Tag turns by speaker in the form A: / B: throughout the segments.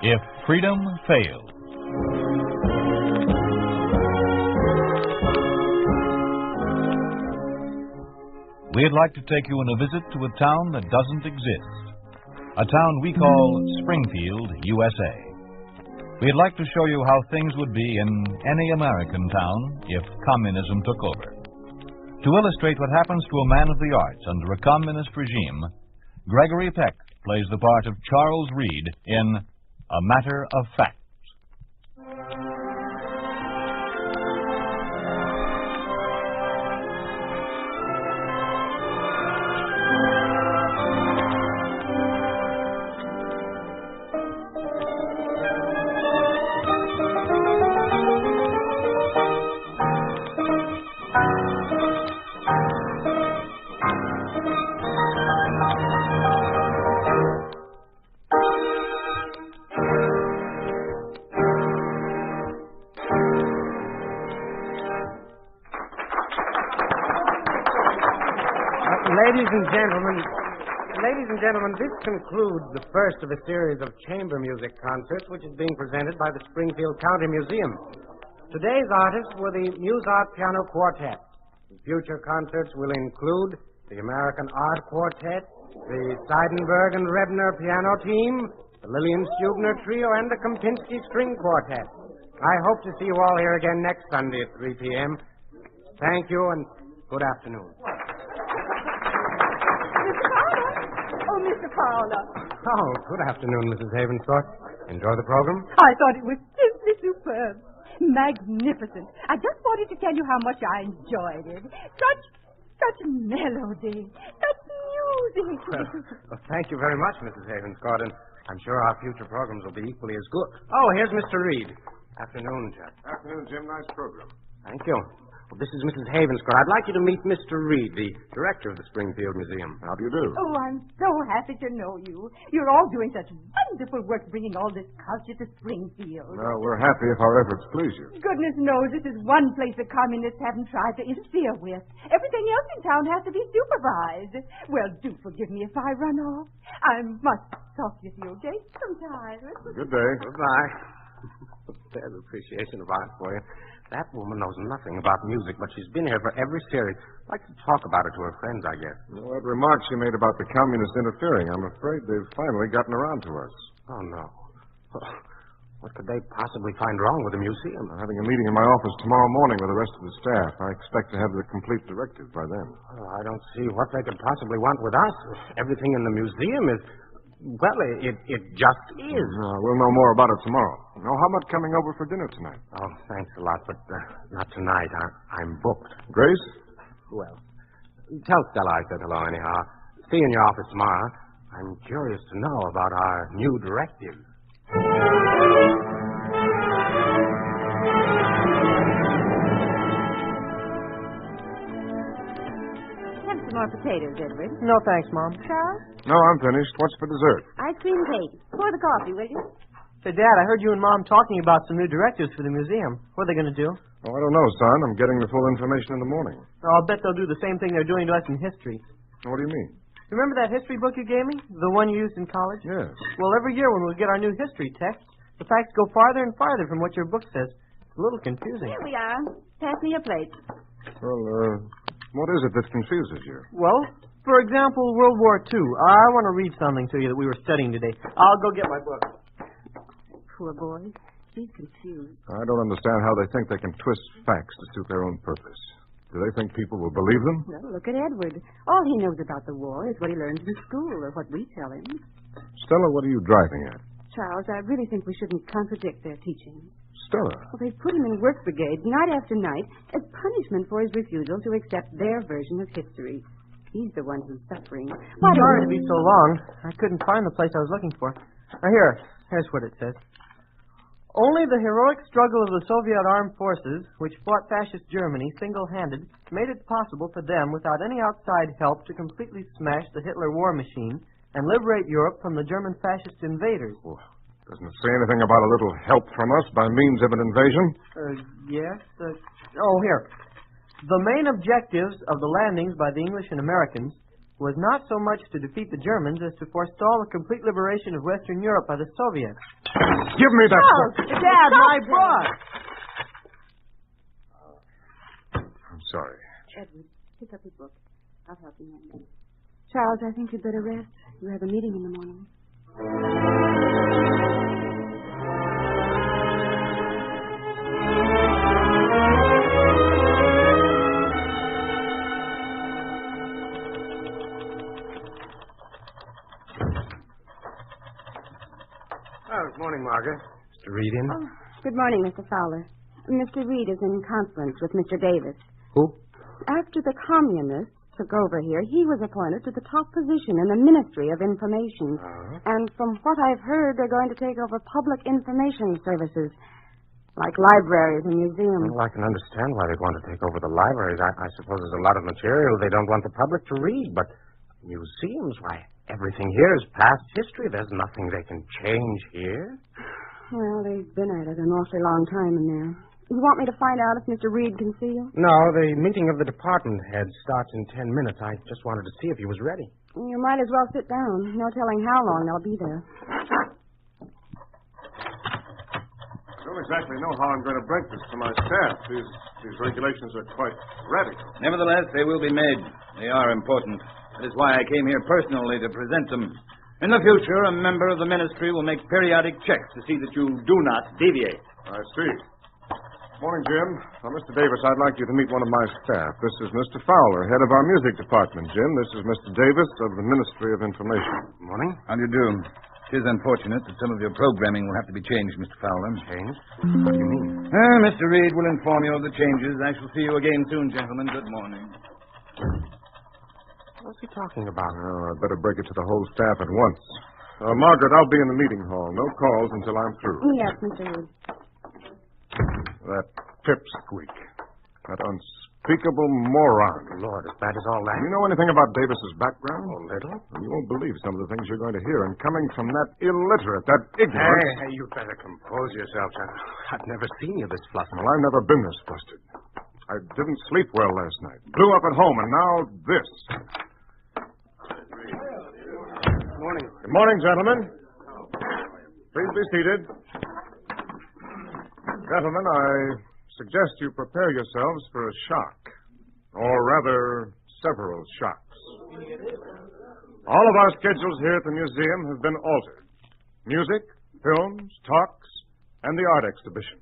A: If Freedom Failed. We'd like to take you on a visit to a town that doesn't exist. A town we call Springfield, USA. We'd like to show you how things would be in any American town if communism took over. To illustrate what happens to a man of the arts under a communist regime, Gregory Peck plays the part of Charles Reed in A Matter of Fact.
B: Ladies and gentlemen, this concludes the first of a series of chamber music concerts which is being presented by the Springfield County Museum. Today's artists were the Muse-Art Piano Quartet. Future concerts will include the American Art Quartet, the Seidenberg and Rebner Piano Team, the Lillian-Stubner Trio, and the Kempinski String Quartet. I hope to see you all here again next Sunday at 3 p.m. Thank you and good afternoon.
C: Mr. Fowler.
B: Oh, good afternoon, Mrs. Havenscourt. Enjoy the program?
C: I thought it was simply superb. Magnificent. I just wanted to tell you how much I enjoyed it. Such melody. Such music.
B: Well, thank you very much, Mrs. Havenscourt, and I'm sure our future programs will be equally as good. Oh, here's Mr. Reed. Afternoon, Jack.
D: Afternoon, Jim. Nice program.
B: Thank you. Well, this is Mrs. Havenscourt. I'd like you to meet Mr. Reed, the director of the Springfield Museum.
D: How do you do?
C: Oh, I'm so happy to know you. You're all doing such wonderful work bringing all this culture to Springfield.
D: Well, we're happy if our efforts please you.
C: Goodness knows this is one place the communists haven't tried to interfere with. Everything else in town has to be supervised. Well, do forgive me if I run off. I must talk with you, okay, sometime.
D: Good day.
B: Goodbye. There's appreciation of art for you. That woman knows nothing about music, but she's been here for every series. I'd like to talk about it to her friends, I guess.
D: Well, that remark she made about the communists interfering, I'm afraid they've finally gotten around to us.
B: Oh, no. What could they possibly find wrong with the museum?
D: I'm having a meeting in my office tomorrow morning with the rest of the staff. I expect to have the complete directive by then.
B: Oh, I don't see what they could possibly want with us. Everything in the museum is... Well, it just is.
D: We'll know more about it tomorrow. Now, how about coming over for dinner tonight?
B: Oh, thanks a lot, but not tonight. I'm booked.
D: Grace?
B: Well, tell Stella I said hello anyhow. See you in your office tomorrow. I'm curious to know about our new directive.
C: More potatoes, Edward.
E: No, thanks, Mom.
C: Charles?
D: No, I'm finished. What's for dessert?
C: Ice cream cake. Pour the coffee, will you?
E: Say, Dad, I heard you and Mom talking about some new directives for the museum. What are they going to do?
D: Oh, I don't know, son. I'm getting the full information in the morning.
E: Oh, I'll bet they'll do the same thing they're doing to us in history.
D: What do you mean?
E: Remember that history book you gave me? The one you used in college?
D: Yes.
E: Well, every year when we get our new history text, the facts go farther and farther from what your book says. It's a little confusing.
C: Here we are. Pass me your plate.
D: Well, what is it that confuses you?
E: Well, for example, World War II. I want to read something to you that we were studying today. I'll go get my book.
C: Poor boy. He's confused.
D: I don't understand how they think they can twist facts to suit their own purpose. Do they think people will believe them?
C: Well, look at Edward. All he knows about the war is what he learns in school or what we tell him.
D: Stella, what are you driving at?
C: Charles, I really think we shouldn't contradict their teaching.
D: Stella.
C: Well, they've put him in work brigades night after night as punishment for his refusal to accept their version of history. He's the one who's suffering.
E: Sorry to be so long. I couldn't find the place I was looking for. Now, here's what it says. Only the heroic struggle of the Soviet armed forces, which fought fascist Germany single-handed, made it possible for them, without any outside help, to completely smash the Hitler war machine and liberate Europe from the German fascist invaders.
D: Well, doesn't it say anything about a little help from us by means of an invasion?
E: Yes. Here. The main objectives of the landings by the English and Americans was not so much to defeat the Germans as to forestall the complete liberation of Western Europe by the Soviets.
D: Give me that
C: Charles,
D: book.
E: Dad, my book!
D: I'm sorry.
C: Edward, pick up your book. I'll help you in a minute. Charles, I think you'd better rest. You have a meeting in the morning.
B: Good morning, Margaret. Mr. Reed in?
F: Oh, good morning, Mr. Fowler. Mr. Reed is in conference with Mr. Davis.
B: Who?
F: After the communists took over here, he was appointed to the top position in the Ministry of Information. And from what I've heard, they're going to take over public information services, like libraries and museums.
B: Well, I can understand why they want to take over the libraries. I suppose there's a lot of material they don't want the public to read, but museums, why, everything here is past history. There's nothing they can change here.
F: Well, they've been at it an awfully long time in there. You want me to find out if Mr. Reed can see you?
B: No, the meeting of the department head starts in 10 minutes. I just wanted to see if he was ready.
F: You might as well sit down. No telling how long they'll be there.
D: I don't exactly know how I'm going to break this to my staff. These regulations are quite radical.
G: Nevertheless, they will be made. They are important. That is why I came here personally to present them. In the future, a member of the ministry will make periodic checks to see that you do not deviate.
D: I see. Morning, Jim. Now, Mr. Davis, I'd like you to meet one of my staff. This is Mr. Fowler, head of our music department. Jim, this is Mr. Davis of the Ministry of Information.
B: Morning.
G: How do you do? It is unfortunate that some of your programming will have to be changed, Mr. Fowler.
B: Changed? What do you mean?
G: Mr. Reed will inform you of the changes. I shall see you again soon, gentlemen. Good morning.
B: What's he talking about?
D: Oh, I'd better break it to the whole staff at once. Margaret, I'll be in the meeting hall. No calls until I'm through.
F: Yes, Mr. Reed.
D: That pipsqueak. That unspeakable moron.
B: Lord, as bad as all that?
D: Do you know anything about Davis's background?
B: A little.
D: You won't believe some of the things you're going to hear. And coming from that illiterate, that ignorant...
B: Hey, you'd better compose yourself, son. I've never seen you this flustered.
D: Well, I've never been this flustered. I didn't sleep well last night. Blew up at home, and now this.
B: Good morning.
D: Good morning, gentlemen. Please be seated. Gentlemen, I suggest you prepare yourselves for a shock. Or rather, several shocks. All of our schedules here at the museum have been altered. Music, films, talks, and the art exhibition.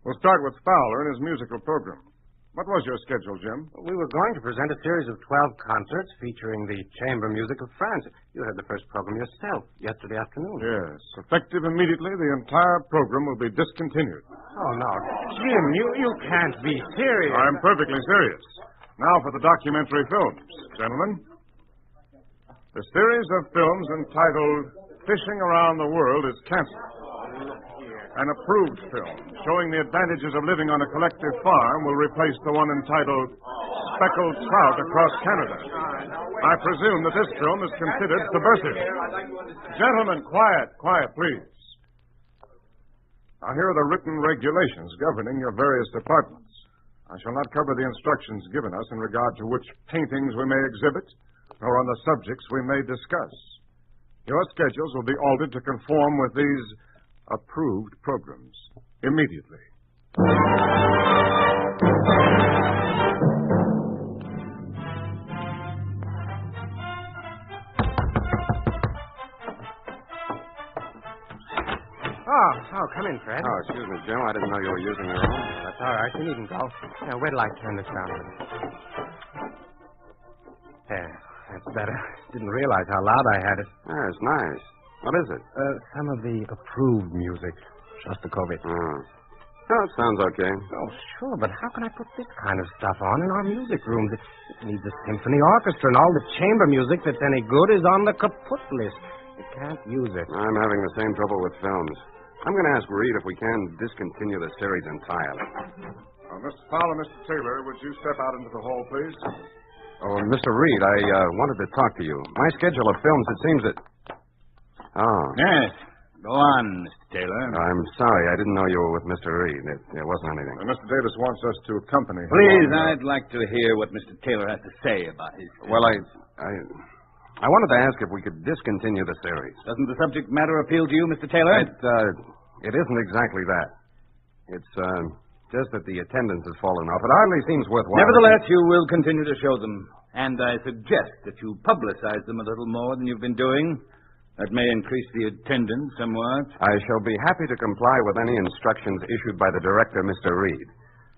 D: We'll start with Fowler and his musical program. What was your schedule, Jim?
B: We were going to present a series of 12 concerts featuring the chamber music of France. You had the first program yourself yesterday afternoon.
D: Yes. Effective immediately, the entire program will be discontinued.
B: Oh, no. Jim, you can't be serious.
D: I'm perfectly serious. Now for the documentary films, gentlemen. The series of films entitled Fishing Around the World is canceled. An approved film showing the advantages of living on a collective farm will replace the one entitled Speckled Trout Across Canada. I presume that this film is considered subversive. Gentlemen, quiet, please. Now, here are the written regulations governing your various departments. I shall not cover the instructions given us in regard to which paintings we may exhibit, nor on the subjects we may discuss. Your schedules will be altered to conform with these approved programs immediately.
B: Oh, come in, Fred.
H: Oh, excuse me, Jim. I didn't know you were using your own.
B: That's all right. You needn't go. Now, wait till I turn this down a minute. There, that's better. Didn't realize how loud I had it.
H: Yeah, it's nice. What is it?
B: Some of the approved music. Shostakovich.
H: Oh, it sounds okay.
B: Oh, sure, but how can I put this kind of stuff on in our music rooms? It needs a symphony orchestra, and all the chamber music that's any good is on the kaput list. You can't use it.
H: I'm having the same trouble with films. I'm going to ask Reed if we can discontinue the series entirely.
D: Mr. Fowler, Mr. Taylor, would you step out into the hall, please?
H: Oh, Mr. Reed, I wanted to talk to you. My schedule of films, it seems that... Oh.
G: Yes. Go on, Mr. Taylor.
H: I'm sorry. I didn't know you were with Mr. Reed. It wasn't anything.
D: Mr. Davis wants us to accompany him.
G: Please, I'd like to hear what Mr. Taylor has to say about his...
H: Well, I wanted to ask if we could discontinue the series.
G: Doesn't the subject matter appeal to you, Mr. Taylor?
H: It isn't exactly that. It's just that the attendance has fallen off. It hardly seems worthwhile.
G: Nevertheless, you will continue to show them. And I suggest that you publicize them a little more than you've been doing. That may increase the attendance somewhat.
H: I shall be happy to comply with any instructions issued by the director, Mr. Reed.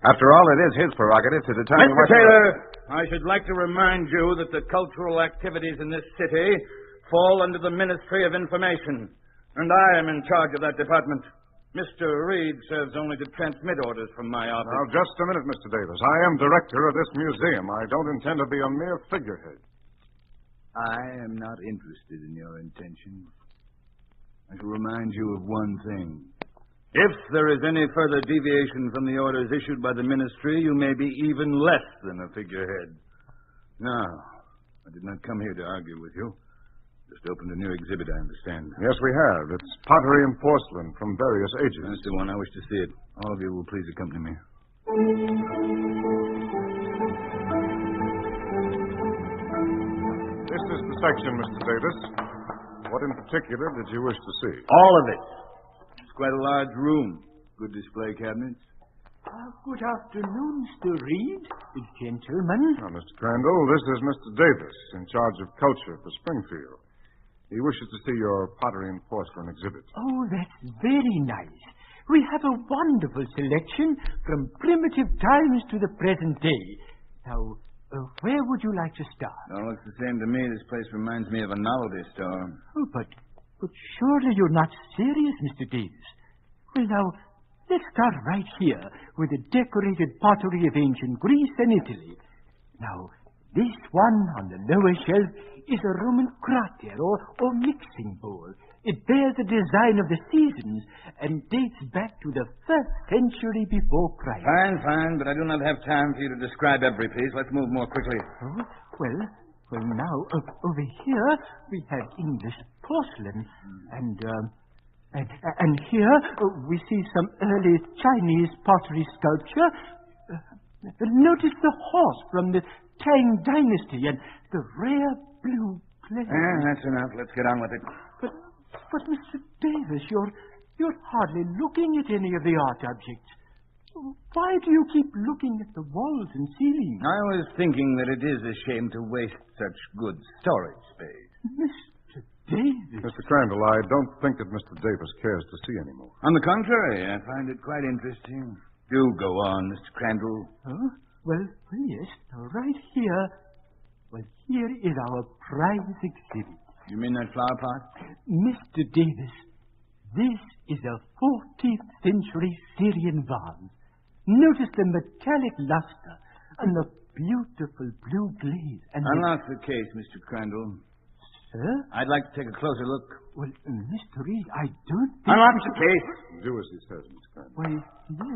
H: After all, it is his prerogative to determine
G: Mr. Taylor, I should like to remind you that the cultural activities in this city fall under the Ministry of Information, and I am in charge of that department. Mr. Reed serves only to transmit orders from my office.
D: Now, just a minute, Mr. Davis. I am director of this museum. I don't intend to be a mere figurehead.
G: I am not interested in your intentions. I shall remind you of one thing. If there is any further deviation from the orders issued by the ministry, you may be even less than a figurehead. Now, I did not come here to argue with you. Just opened a new exhibit, I understand.
D: Yes, we have. It's pottery and porcelain from various ages.
G: That's the one. I wish to see it. All of you will please accompany me.
D: This is the section, Mr. Davis. What in particular did you wish to see?
G: All of it. It's quite a large room. Good display cabinets.
I: Good afternoon, Mr. Reed. Gentlemen.
D: Now, Mr. Crandall, this is Mr. Davis, in charge of culture for Springfield. He wishes to see your pottery and porcelain exhibit.
I: Oh, that's very nice. We have a wonderful selection from primitive times to the present day. Now, where would you like to start?
G: Oh, it's the same to me. This place reminds me of a novelty store.
I: Oh, but surely you're not serious, Mr. Davis. Well, now, let's start right here with the decorated pottery of ancient Greece and Italy. Now, this one on the lower shelf is a Roman crater or mixing bowl. It bears the design of the seasons and dates back to the 1st century before Christ.
G: Fine, but I do not have time for you to describe every piece. Let's move more quickly.
I: Oh, well, now, over here we have English porcelain and here we see some early Chinese pottery sculpture. Notice the horse from the Tang Dynasty and the rare blue clay.
G: That's enough. Let's get on with it.
I: But Mr. Davis, you're hardly looking at any of the art objects. Why do you keep looking at the walls and ceiling?
G: I was thinking that it is a shame to waste such good storage space.
I: Mr. Davis.
D: Mr. Crandall, I don't think that Mr. Davis cares to see any more.
G: On the contrary, I find it quite interesting. Do go on, Mr. Crandall.
I: Oh, well, yes. Now, right here. Well, here is our prize exhibit.
G: You mean that flower pot?
I: Mr. Davis, this is a 14th century Syrian vase. Notice the metallic luster and the beautiful blue glaze. And
G: unlock the case, Mr. Crandall.
I: Sir?
G: I'd like to take a closer look.
I: Well, Mr. Reed, I don't think...
G: Unlock the case.
D: Do as he says, Mr. Crandall.
I: Why,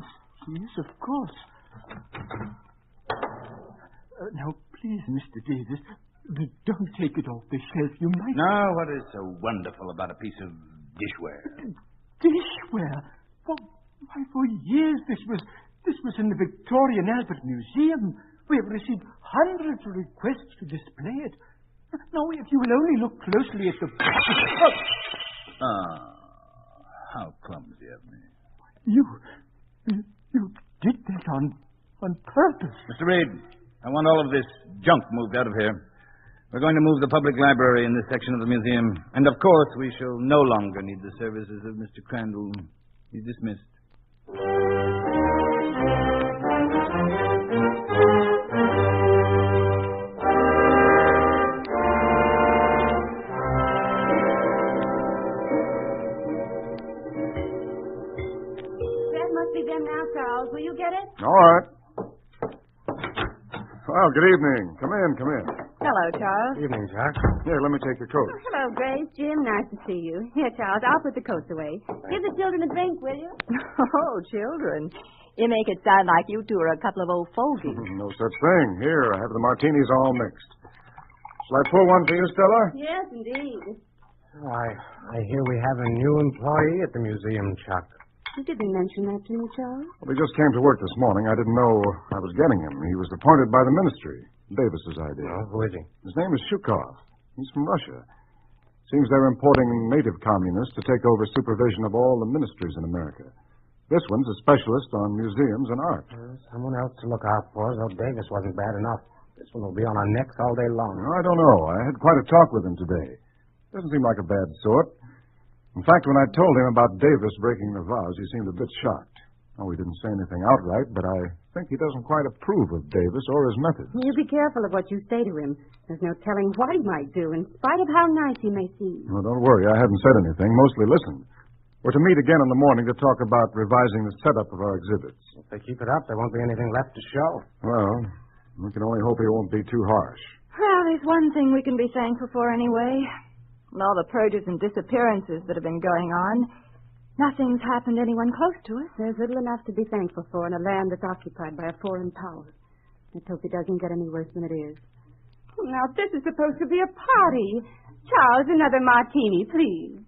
I: yes, of course. Now, please, Mr. Davis, don't take it off the shelf. You might...
G: Now, what is so wonderful about a piece of dishware?
I: Dishware? Why, for years this was in the Victorian Albert Museum. We have received hundreds of requests to display it. Now, if you will only look closely at the...
G: How clumsy of me.
I: You did that on purpose.
G: Mr. Reed, I want all of this junk moved out of here. We're going to move the public library in this section of the museum. And, of course, we shall no longer need the services of Mr. Crandall. He's dismissed.
F: That must be them now, Charles. Will you get it?
D: All right. Well, good evening. Come in.
F: Hello, Charles.
B: Evening, Jack.
D: Here, let me take your coat.
F: Hello, Grace. Jim, nice to see you. Here, Charles, I'll put the coats away. Give the children a drink, will you?
J: Oh, children. You make it sound like you two are a couple of old fogies.
D: No such thing. Here, I have the martinis all mixed. Shall I pour one for you, Stella?
F: Yes, indeed.
B: I hear we have a new employee at the museum, Chuck.
F: You didn't mention that to me, Charles.
D: Well, he just came to work this morning. I didn't know I was getting him. He was appointed by the ministry. Davis's idea.
B: Oh, who is he?
D: His name is Shukov. He's from Russia. Seems they're importing native communists to take over supervision of all the ministries in America. This one's a specialist on museums and art.
B: Someone else to look out for, though Davis wasn't bad enough. This one will be on our necks all day long.
D: No, I don't know. I had quite a talk with him today. Doesn't seem like a bad sort. In fact, when I told him about Davis breaking the vows, he seemed a bit shocked. Oh, he didn't say anything outright, but I think he doesn't quite approve of Davis or his methods.
F: You be careful of what you say to him. There's no telling what he might do, in spite of how nice he may seem.
D: Well, don't worry. I haven't said anything. Mostly listened. We're to meet again in the morning to talk about revising the setup of our exhibits.
B: If they keep it up, there won't be anything left to show.
D: Well, we can only hope he won't be too harsh.
J: Well, there's one thing we can be thankful for anyway. And all the purges and disappearances that have been going on, nothing's happened to anyone close to us.
F: There's little enough to be thankful for in a land that's occupied by a foreign power. Let's hope it doesn't get any worse than it is.
C: Now, this is supposed to be a party. Charles, another martini, please.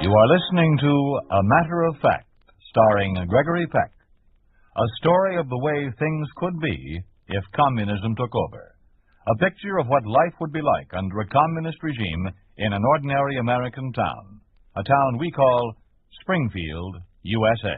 A: You are listening to A Matter of Fact, starring Gregory Peck. A story of the way things could be if communism took over. A picture of what life would be like under a communist regime in an ordinary American town. A town we call Springfield, USA.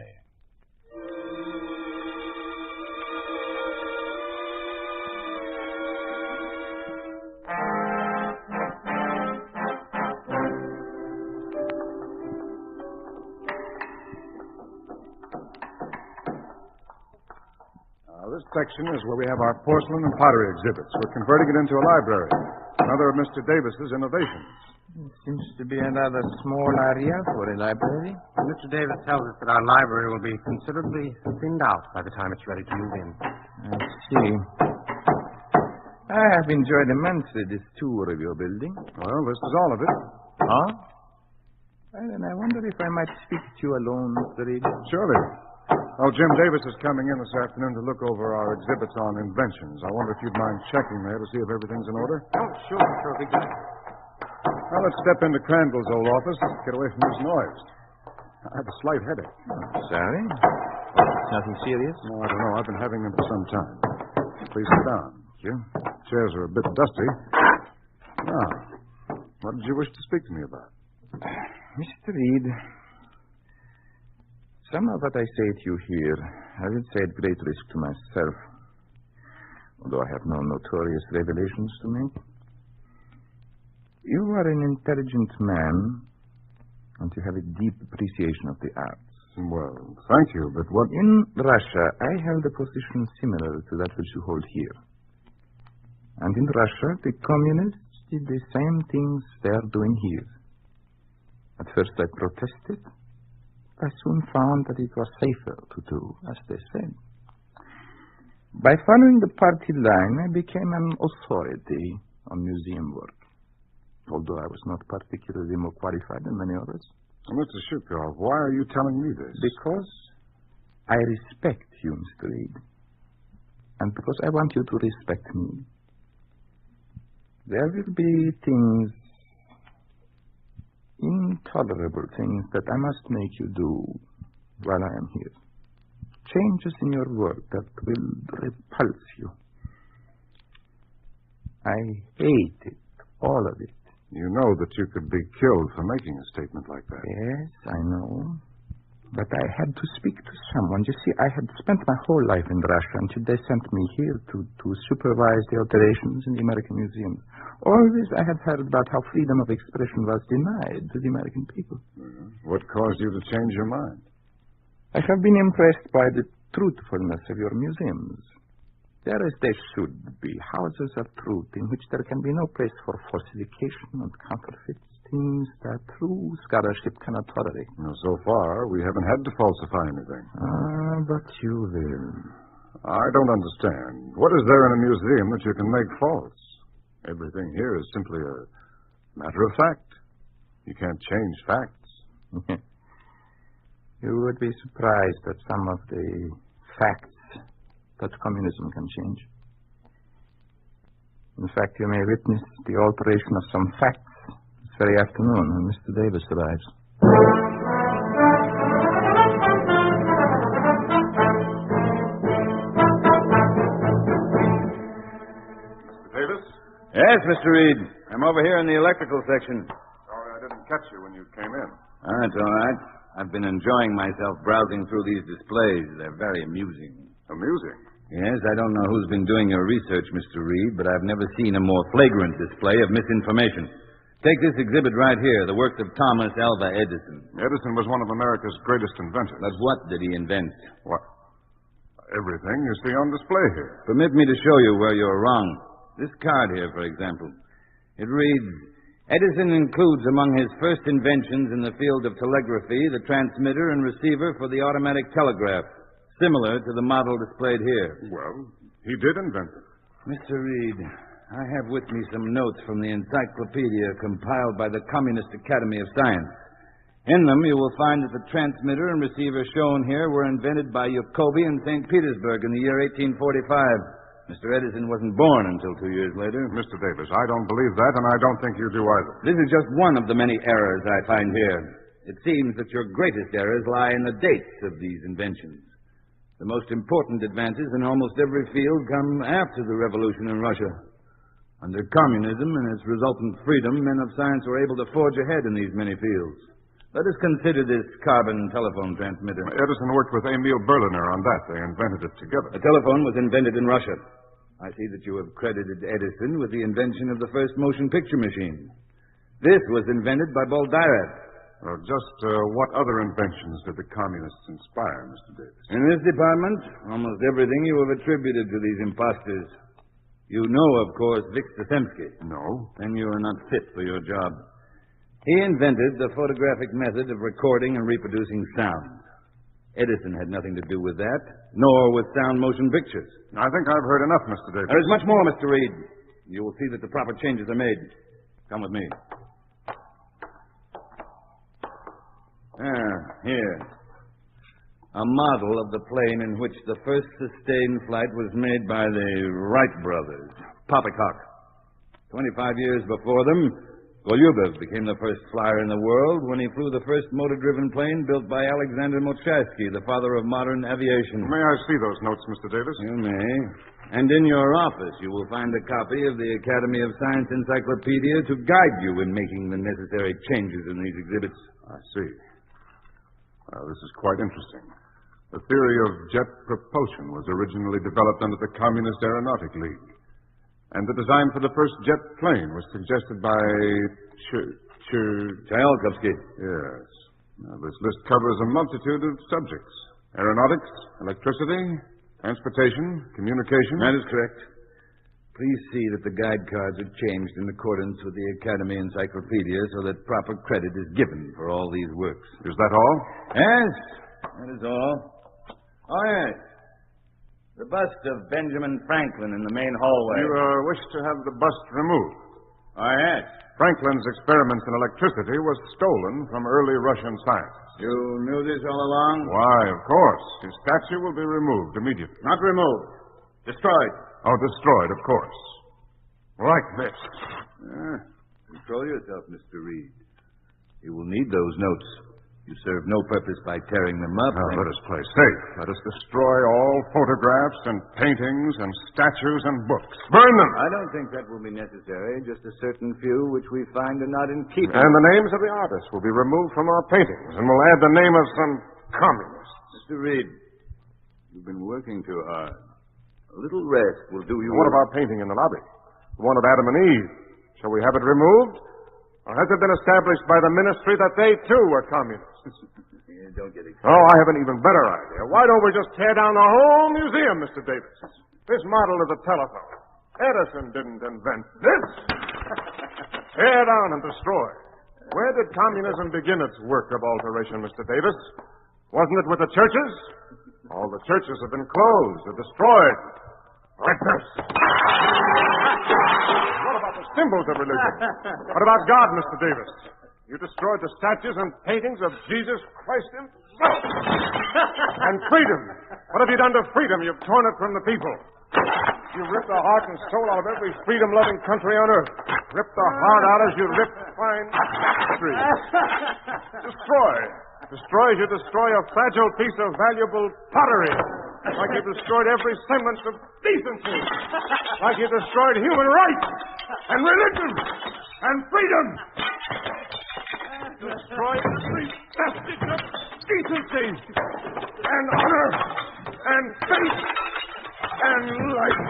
D: This section is where we have our porcelain and pottery exhibits. We're converting it into a library. Another of Mr. Davis's innovations.
K: It seems to be a rather small area for a library.
B: Mr. Davis tells us that our library will be considerably thinned out by the time it's ready to move in.
K: I see. I have enjoyed immensely this tour of your building.
D: Well, this is all of it.
K: Huh? Well, then I wonder if I might speak to you alone, Mr. Reed.
D: Surely. Oh, Jim Davis is coming in this afternoon to look over our exhibits on inventions. I wonder if you'd mind checking there to see if everything's in order.
B: Oh, sure, be good.
D: Well, let's step into Crandall's old office. Get away from this noise. I have a slight headache.
K: Sorry? It's nothing serious?
D: No, I don't know. I've been having them for some time. Please sit down. Thank you. Chairs are a bit dusty. Now, what did you wish to speak to me about?
K: Mr. Reed, some of what I say to you here, I will say at great risk to myself, although I have no notorious revelations to make. You are an intelligent man, and you have a deep appreciation of the arts.
D: Well, thank you, but what...
K: In Russia, I held a position similar to that which you hold here. And in Russia, the communists did the same things they are doing here. At first I protested. I soon found that it was safer to do as they said. By following the party line, I became an authority on museum work, although I was not particularly more qualified than many others.
D: Mr. Shukov, why are you telling me this?
K: Because I respect you, Mr. Reed, and because I want you to respect me. There will be things, intolerable things, that I must make you do while I am here. Changes in your work that will repulse you. I hate it, all of it.
D: You know that you could be killed for making a statement like that.
K: Yes, I know. But I had to speak to someone. You see, I had spent my whole life in Russia until they sent me here to supervise the alterations in the American museums. Always I had heard about how freedom of expression was denied to the American people.
D: What caused you to change your mind?
K: I have been impressed by the truthfulness of your museums. There as they should be, houses of truth in which there can be no place for falsification and counterfeits, things that true scholarship cannot tolerate.
D: Well, so far, we haven't had to falsify anything.
K: But you will.
D: I don't understand. What is there in a museum that you can make false? Everything here is simply a matter of fact. You can't change facts.
K: You would be surprised at some of the facts that communism can change. In fact, you may witness the alteration of some facts this very afternoon when Mr. Davis arrives.
G: Yes, Mr. Reed. I'm over here in the electrical section.
D: Sorry I didn't catch you when you came in.
G: That's all right. I've been enjoying myself browsing through these displays. They're very amusing.
D: Amusing?
G: Yes, I don't know who's been doing your research, Mr. Reed, but I've never seen a more flagrant display of misinformation. Take this exhibit right here, the works of Thomas Alva Edison.
D: Edison was one of America's greatest inventors.
G: But what did he invent?
D: What? Everything you see on display here.
G: Permit me to show you where you're wrong. This card here, for example. It reads, Edison includes among his first inventions in the field of telegraphy the transmitter and receiver for the automatic telegraph, similar to the model displayed here.
D: Well, he did invent it.
G: Mr. Reed, I have with me some notes from the encyclopedia compiled by the Communist Academy of Science. In them, you will find that the transmitter and receiver shown here were invented by Jacobi in St. Petersburg in the year 1845. Mr. Edison wasn't born until 2 years later.
D: Mr. Davis, I don't believe that, and I don't think you do either.
G: This is just one of the many errors I find here. It seems that your greatest errors lie in the dates of these inventions. The most important advances in almost every field come after the revolution in Russia. Under communism and its resultant freedom, men of science were able to forge ahead in these many fields. Let us consider this carbon telephone transmitter.
D: Edison worked with Emil Berliner on that. They invented it together.
G: The telephone was invented in Russia. I see that you have credited Edison with the invention of the first motion picture machine. This was invented by Boldyrev.
D: Well, what other inventions did the communists inspire, Mr. Davis?
G: In this department, almost everything you have attributed to these imposters. You know, of course, Vic Stasemsky.
D: No.
G: Then you are not fit for your job. He invented the photographic method of recording and reproducing sound. Edison had nothing to do with that, nor with sound motion pictures.
D: I think I've heard enough, Mr. Davis.
G: There is much more, Mr. Reed. You will see that the proper changes are made. Come with me. Here. A model of the plane in which the first sustained flight was made by the Wright brothers, Poppycock. 25 years before them, Golyubov became the first flyer in the world when he flew the first motor-driven plane built by Alexander Mochasky, the father of modern aviation.
D: May I see those notes, Mr. Davis?
G: You may. And in your office, you will find a copy of the Academy of Science Encyclopedia to guide you in making the necessary changes in these exhibits.
D: I see. This is quite interesting. The theory of jet propulsion was originally developed under the Communist Aeronautic League. And the design for the first jet plane was suggested by
G: Tsiolkovsky.
D: Yes. Now, this list covers a multitude of subjects. Aeronautics, electricity, transportation, communication.
G: That is correct. Please see that the guide cards are changed in accordance with the Academy Encyclopedia so that proper credit is given for all these works.
D: Is that all?
G: Yes, that is all. Oh, yes. The bust of Benjamin Franklin in the main hallway.
D: You wish to have the bust removed?
G: Oh, yes.
D: Franklin's experiments in electricity was stolen from early Russian scientists.
G: You knew this all along?
D: Why, of course. His statue will be removed immediately.
G: Not removed. Destroyed.
D: Oh, destroyed, of course. Like this.
G: Control yourself, Mr. Reed. You will need those notes. You serve no purpose by tearing them up.
D: Now, let us play safe. Let us destroy all photographs and paintings and statues and books. Burn them!
G: I don't think that will be necessary. Just a certain few which we find are not in keeping.
D: And the names of the artists will be removed from our paintings, and we'll add the name of some communists.
G: Mr. Reed, you've been working too hard. A little rest will do you.
D: What about painting in the lobby? The one of Adam and Eve. Shall we have it removed? Or has it been established by the ministry that they, too, were communists?
G: Don't get excited.
D: Oh, I have an even better idea. Why don't we just tear down the whole museum, Mr. Davis? This model is a telephone. Edison didn't invent this. Tear down and destroy. Where did communism begin its work of alteration, Mr. Davis? Wasn't it with the churches? All the churches have been closed or destroyed. Like this. What about the symbols of religion? What about God, Mr. Davis? You destroyed the statues and paintings of Jesus Christ himself. And freedom. What have you done to freedom? You've torn it from the people. You ripped the heart and soul out of every freedom-loving country on earth. Ripped the heart out as you ripped fine trees. Destroy. Destroy as you destroy a fragile piece of valuable pottery. Like you destroyed every semblance of decency. Like you destroyed human rights and religion and freedom. Destroyed every vestige of decency and honor and faith and life.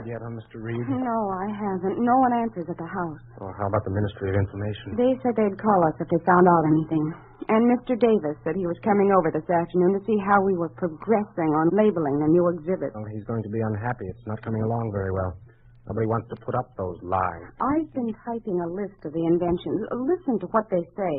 B: Yet on Mr. Reed?
F: No, I haven't. No one answers at the house.
B: Well, how about the Ministry of Information?
F: They said they'd call us if they found out anything. And Mr. Davis said he was coming over this afternoon to see how we were progressing on labeling the new exhibit.
B: Well, he's going to be unhappy. It's not coming along very well. Nobody wants to put up those lies.
F: I've been typing a list of the inventions. Listen to what they say.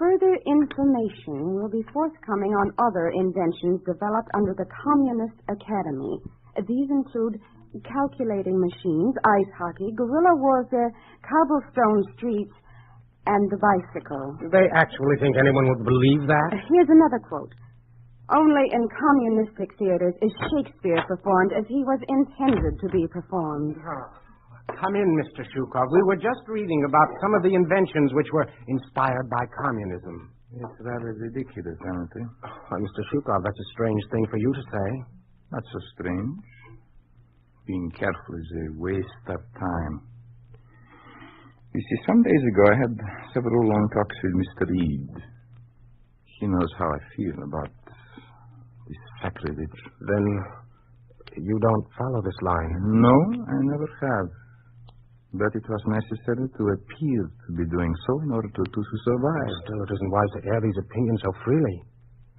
F: Further information will be forthcoming on other inventions developed under the Communist Academy. These include calculating machines, ice hockey, guerrilla warfare, cobblestone streets, and the bicycle.
B: Do they actually think anyone would believe that?
F: Here's another quote. Only in communistic theaters is Shakespeare performed as he was intended to be performed.
B: Come in, Mr. Shukov. We were just reading about some of the inventions which were inspired by communism.
K: It's rather ridiculous, isn't it?
B: Well, Mr. Shukov, that's a strange thing for you to say.
K: Not so strange. Being careful is a waste of time. You see, some days ago I had several long talks with Mr. Reed. He knows how I feel about this sacrilege.
B: Then you don't follow this line?
K: No, I never have. But it was necessary to appear to be doing so in order to survive.
B: Still, it isn't wise to air these opinions so freely.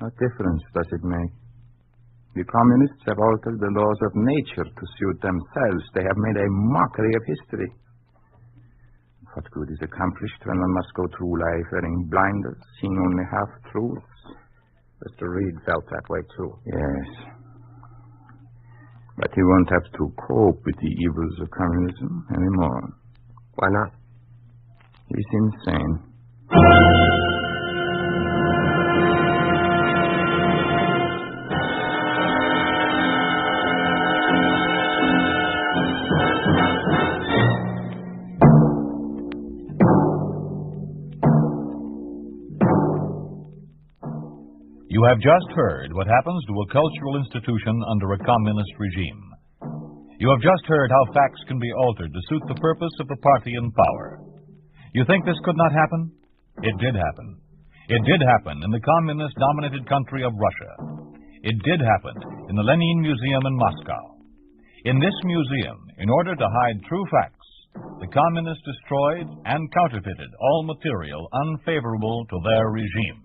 K: What difference does it make? The communists have altered the laws of nature to suit themselves. They have made a mockery of history. What good is accomplished when one must go through life wearing blinders, seeing only half-truths?
B: Mr. Reed felt that way, too.
K: Yes. But he won't have to cope with the evils of communism anymore.
B: Why not?
K: He's insane.
A: You have just heard what happens to a cultural institution under a communist regime. You have just heard how facts can be altered to suit the purpose of the party in power. You think this could not happen? It did happen. It did happen in the communist-dominated country of Russia. It did happen in the Lenin Museum in Moscow. In this museum, in order to hide true facts, the communists destroyed and counterfeited all material unfavorable to their regime.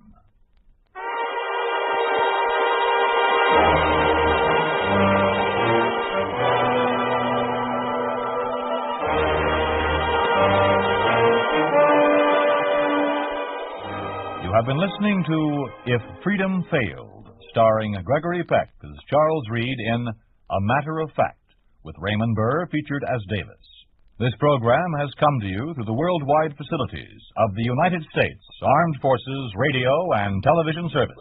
A: You have been listening to If Freedom Failed, starring Gregory Peck as Charles Reed in A Matter of Fact, with Raymond Burr featured as Davis. This program has come to you through the worldwide facilities of the United States Armed Forces Radio and Television Service.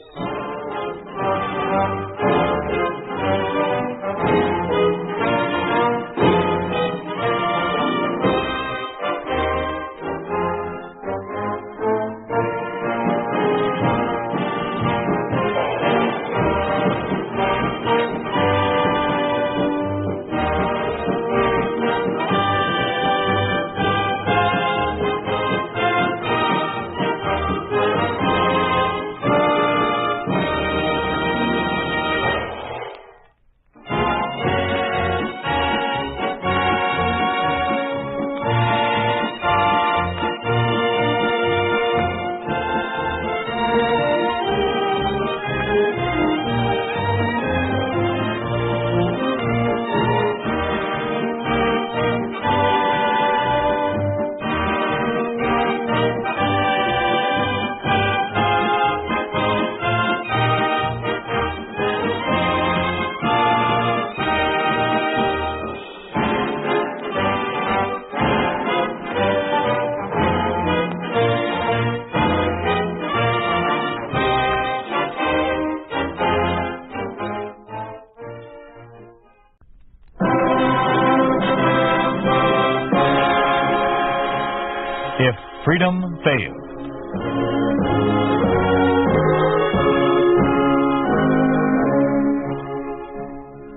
A: If Freedom Fails.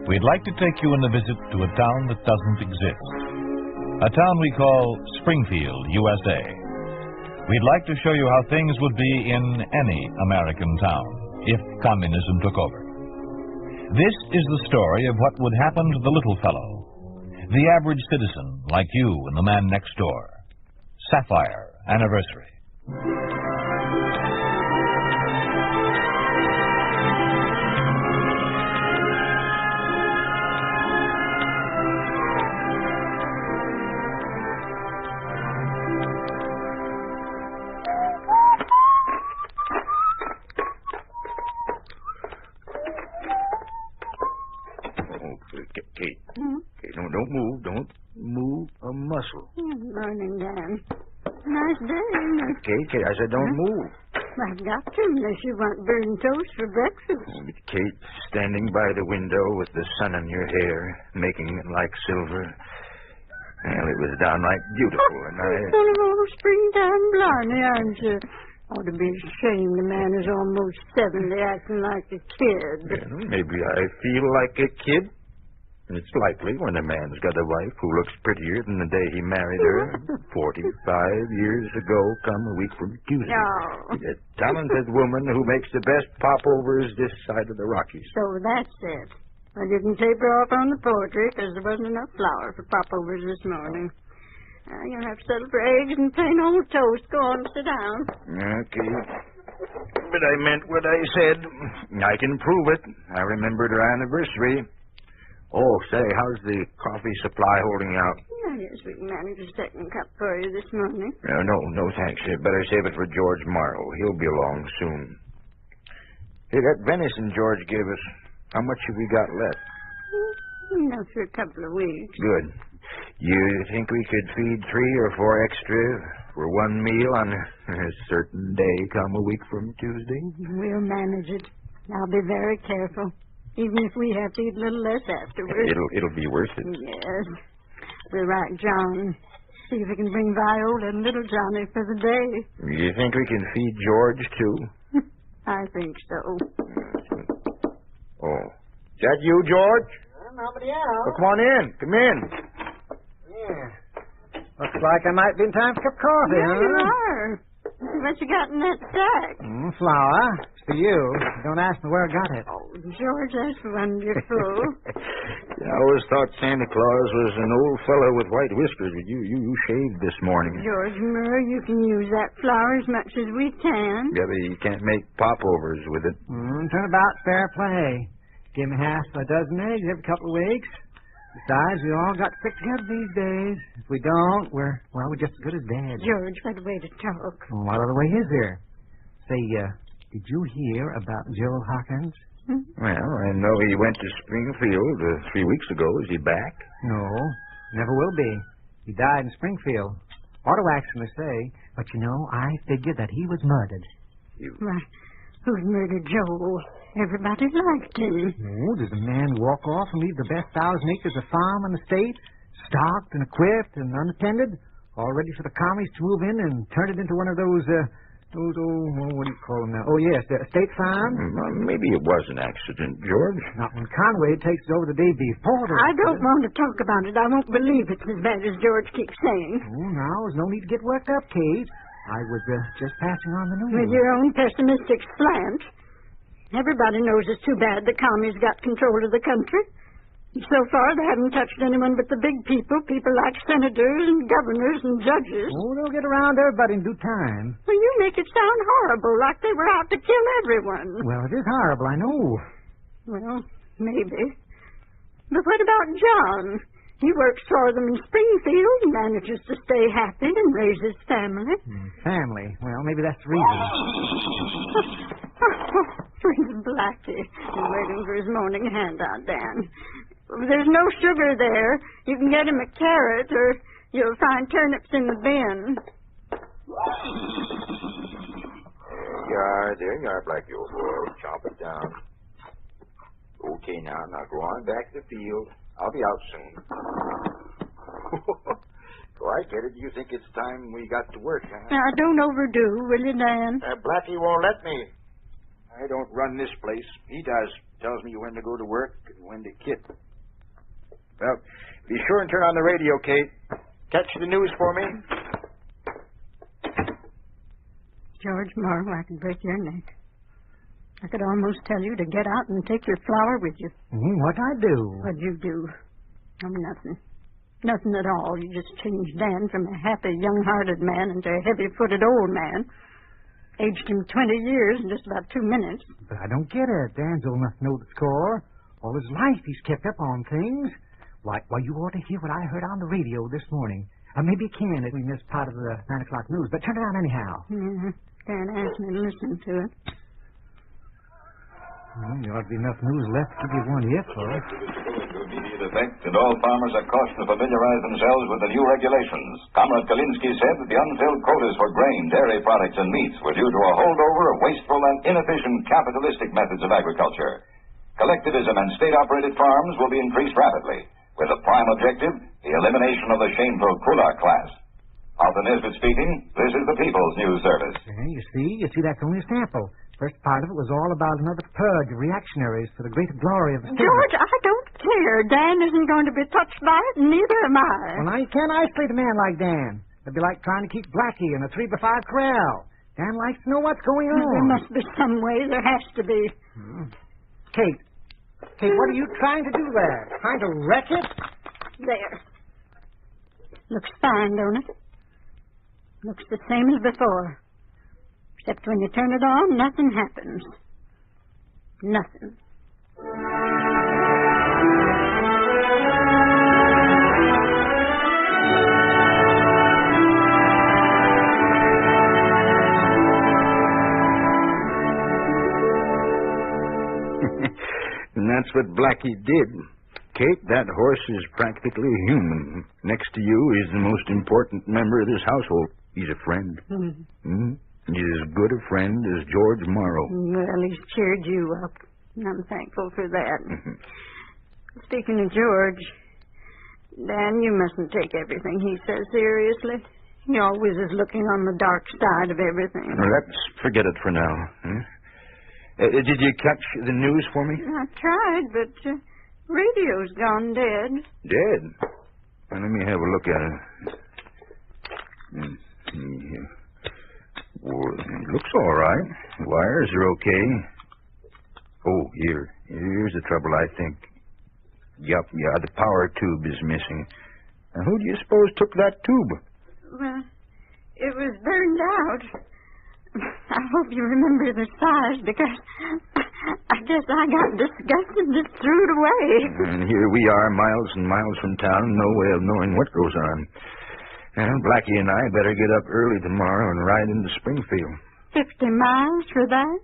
A: We'd like to take you on a visit to a town that doesn't exist. A town we call Springfield, USA. We'd like to show you how things would be in any American town if communism took over. This is the story of what would happen to the little fellow, the average citizen like you and the man next door. Sapphire Anniversary.
G: Kate. Kate, don't move. Don't move a muscle.
L: Morning, Dan. Nice day, isn't it?
G: Kate, I said don't move.
L: I've got to unless you want burned toast for breakfast.
G: Kate, standing by the window with the sun in your hair, making it like silver. Well, it was downright beautiful, and I...
L: Full of old springtime blarney, aren't you? Ought to be ashamed a man who's almost 70 acting like a kid.
G: Well, maybe I feel like a kid. It's likely when a man's got a wife who looks prettier than the day he married her 45 years ago, come a week from Tuesday.
L: No.
G: A talented woman who makes the best popovers this side of the Rockies.
L: So that's it. I didn't taper off on the poetry because there wasn't enough flour for popovers this morning. You'll have to settle for eggs and plain old toast. Go on, sit down.
G: Okay. But I meant what I said. I can prove it. I remembered her anniversary. Oh, say, how's the coffee supply holding out?
L: Yes, we can manage a second cup for you this morning.
G: No, thanks. Better save it for George Morrow. He'll be along soon. Hey, that venison George gave us, how much have we got left?
L: Enough for a couple of weeks.
G: Good. You think we could feed 3 or 4 extra for one meal on a certain day come a week from Tuesday?
L: We'll manage it. I'll be very careful. Even if we have to eat a little less afterwards.
G: It'll be worth it.
L: Yes. We'll write John. See if we can bring Viola and little Johnny for the day.
G: You think we can feed George, too?
L: I think so.
G: Oh. Is that you, George?
B: Nobody else.
G: Well, come on in. Come in.
B: Yeah. Looks like I might be in time for a cup of coffee,
L: Here
B: huh?
L: you are. What you got in that sack?
B: Flour. It's for you. Don't ask me where I got it.
L: Oh, George, that's wonderful.
G: I always thought Santa Claus was an old fellow with white whiskers, but you shaved this morning.
L: George Murray, you can use that flour as much as we can.
G: Yeah, but you can't make popovers with it.
B: Turnabout fair play. Give me half a dozen eggs every couple of weeks. Besides, we all got to stick together these days. If we don't, we're just as good as dead.
L: George, what a way to talk.
B: Well, what other way is there? Say, did you hear about Joe Hawkins?
G: Well, I know he went to Springfield 3 weeks ago. Is he back?
B: No, never will be. He died in Springfield. Auto accident, they say. But, I figured that he was murdered.
L: Why, who murdered Joe? Everybody liked him.
B: Oh, does a man walk off and leave the best 1,000 acres of farm in the state, stocked and equipped and unattended, all ready for the commies to move in and turn it into one of those what do you call them now? Oh, yes, the state farm?
G: Maybe it was an accident, George.
B: Not when Conway takes it over the day before.
L: I don't want to talk about it. I won't believe it's as bad as George keeps saying.
B: Oh, now, there's no need to get worked up, Kate. I was just passing on the news.
L: With your own pessimistic slant. Everybody knows it's too bad the commies got control of the country. So far, they haven't touched anyone but the big people like senators and governors and judges.
B: Oh, they'll get around to everybody in due time.
L: Well, you make it sound horrible, like they were out to kill everyone.
B: Well, it is horrible, I know.
L: Well, maybe. But what about John? He works for them in Springfield and manages to stay happy and raise his family.
B: Family? Well, maybe that's the reason.
L: Friend Blackie is waiting for his morning handout, Dan. There's no sugar there. You can get him a carrot, or you'll find turnips in the bin.
G: There you are, Blackie, old boy. Chomp it down. Okay, now go on back to the field. I'll be out soon.
M: Oh, I get it. You think it's time we got to work, huh?
L: Now, don't overdo, will you, Dan?
M: Blackie won't let me. I don't run this place. He does. Tells me when to go to work and when to kid. Well, be sure and turn on the radio, Kate. Catch the news for me.
L: George Morrow, I could break your neck. I could almost tell you to get out and take your flower with you.
I: What'd I do?
L: What'd you do? Oh, nothing. Nothing at all. You just changed Dan from a happy, young-hearted man into a heavy-footed old man. Aged him 20 years in just about 2 minutes.
I: But I don't get it. Dan's old enough to know the score. All his life he's kept up on things. Why, you ought to hear what I heard on the radio this morning. Maybe you can if we missed part of the 9 o'clock news, but turn it on anyhow.
L: Mm-hmm. Dan asked me to listen to it.
I: Well, there ought to be enough news left to give one yet for it.
N: Immediate effect, and all farmers are cautioned to familiarize themselves with the new regulations. Comrade Kalinsky said that the unfilled quotas for grain, dairy products, and meats were due to a holdover of wasteful and inefficient capitalistic methods of agriculture. Collectivism and state-operated farms will be increased rapidly, with the prime objective, the elimination of the shameful kulak class. Arthur Nesbitt speaking. This is the People's News Service.
I: You see, that's only a sample. First part of it was all about another purge of reactionaries for the greater glory of the state.
L: George, I don't care. Dan isn't going to be touched by it, and neither am I.
I: Well, now you can't isolate a man like Dan. It'd be like trying to keep Blackie in a 3x5 corral. Dan likes to know what's going on.
L: There must be some way. There has to be.
I: Kate, what are you trying to do there? Trying to wreck it?
L: There. Looks fine, don't it? Looks the same as before. Except when you turn it on, nothing happens. Nothing.
G: And that's what Blackie did. Kate, that horse is practically human. Next to you, he's the most important member of this household. He's a friend. He's as good a friend as George Morrow.
L: Well, he's cheered you up. I'm thankful for that. Speaking of George, Dan, you mustn't take everything he says seriously. He always is looking on the dark side of everything.
G: Let's forget it for now. Did you catch the news for me?
L: I tried, but radio's gone dead.
G: Dead? Well, let me have a look at it. Well, it looks all right. Wires are okay. Oh, here's the trouble, I think. Yup, the power tube is missing. Now, who do you suppose took that tube?
L: Well, it was burned out. I hope you remember the size, because I guess I got disgusted and just threw it away.
G: And here we are, miles and miles from town, no way of knowing what goes on. And Blackie and I better get up early tomorrow and ride into Springfield.
L: 50 miles for that?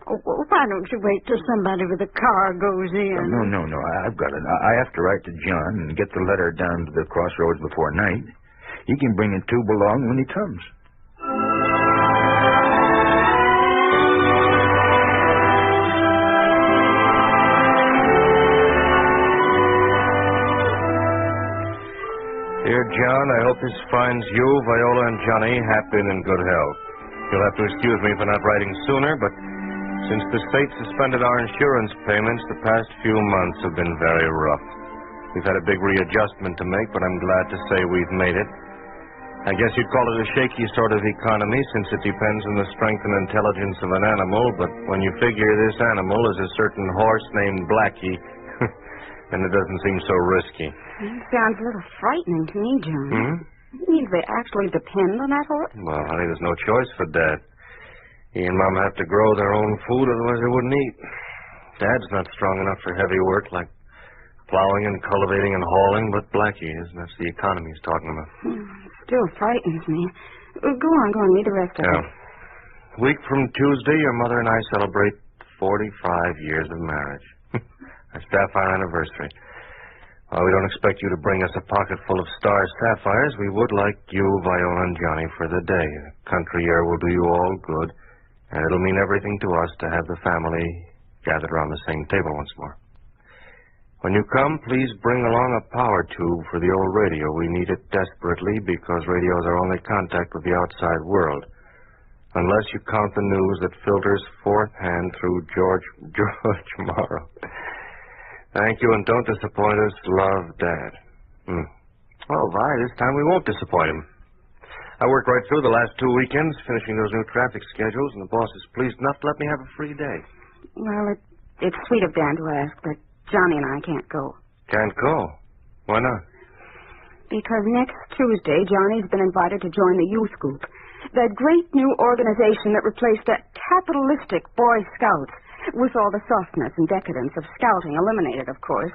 L: Oh, well, why don't you wait till somebody with a car goes in?
G: No, I've got it. I have to write to John and get the letter down to the crossroads before night. He can bring a tube along when he comes.
O: Dear John, I hope this finds you, Viola, and Johnny happy and in good health. You'll have to excuse me for not writing sooner, but since the state suspended our insurance payments, the past few months have been very rough. We've had a big readjustment to make, but I'm glad to say we've made it. I guess you'd call it a shaky sort of economy, since it depends on the strength and intelligence of an animal, but when you figure this animal is a certain horse named Blackie, then it doesn't seem so risky.
F: It sounds a little frightening to me, John. Do they actually depend on that horse?
O: Well, honey, there's no choice for Dad. He and Mom have to grow their own food, otherwise they wouldn't eat. Dad's not strong enough for heavy work like plowing and cultivating and hauling, but Blackie is, and that's the economy he's talking about.
F: It still frightens me. Go on, read the rest of it.
O: A week from Tuesday, your mother and I celebrate 45 years of marriage. Our sapphire anniversary. While we don't expect you to bring us a pocket full of star sapphires, we would like you, Viola, and Johnny for the day. The country air will do you all good, and it'll mean everything to us to have the family gathered around the same table once more. When you come, please bring along a power tube for the old radio. We need it desperately because radios are only contact with the outside world. Unless you count the news that filters fourth hand through George Morrow. Thank you, and don't disappoint us. Love, Dad. Well, Vi, this time we won't disappoint him. I worked right through the last 2 weekends, finishing those new traffic schedules, and the boss is pleased enough to let me have a free day.
F: Well, it's sweet of Dan to ask, but Johnny and I can't go.
O: Can't go? Why not?
F: Because next Tuesday, Johnny's been invited to join the youth group. That great new organization that replaced that capitalistic Boy Scouts, with all the softness and decadence of scouting eliminated, of course.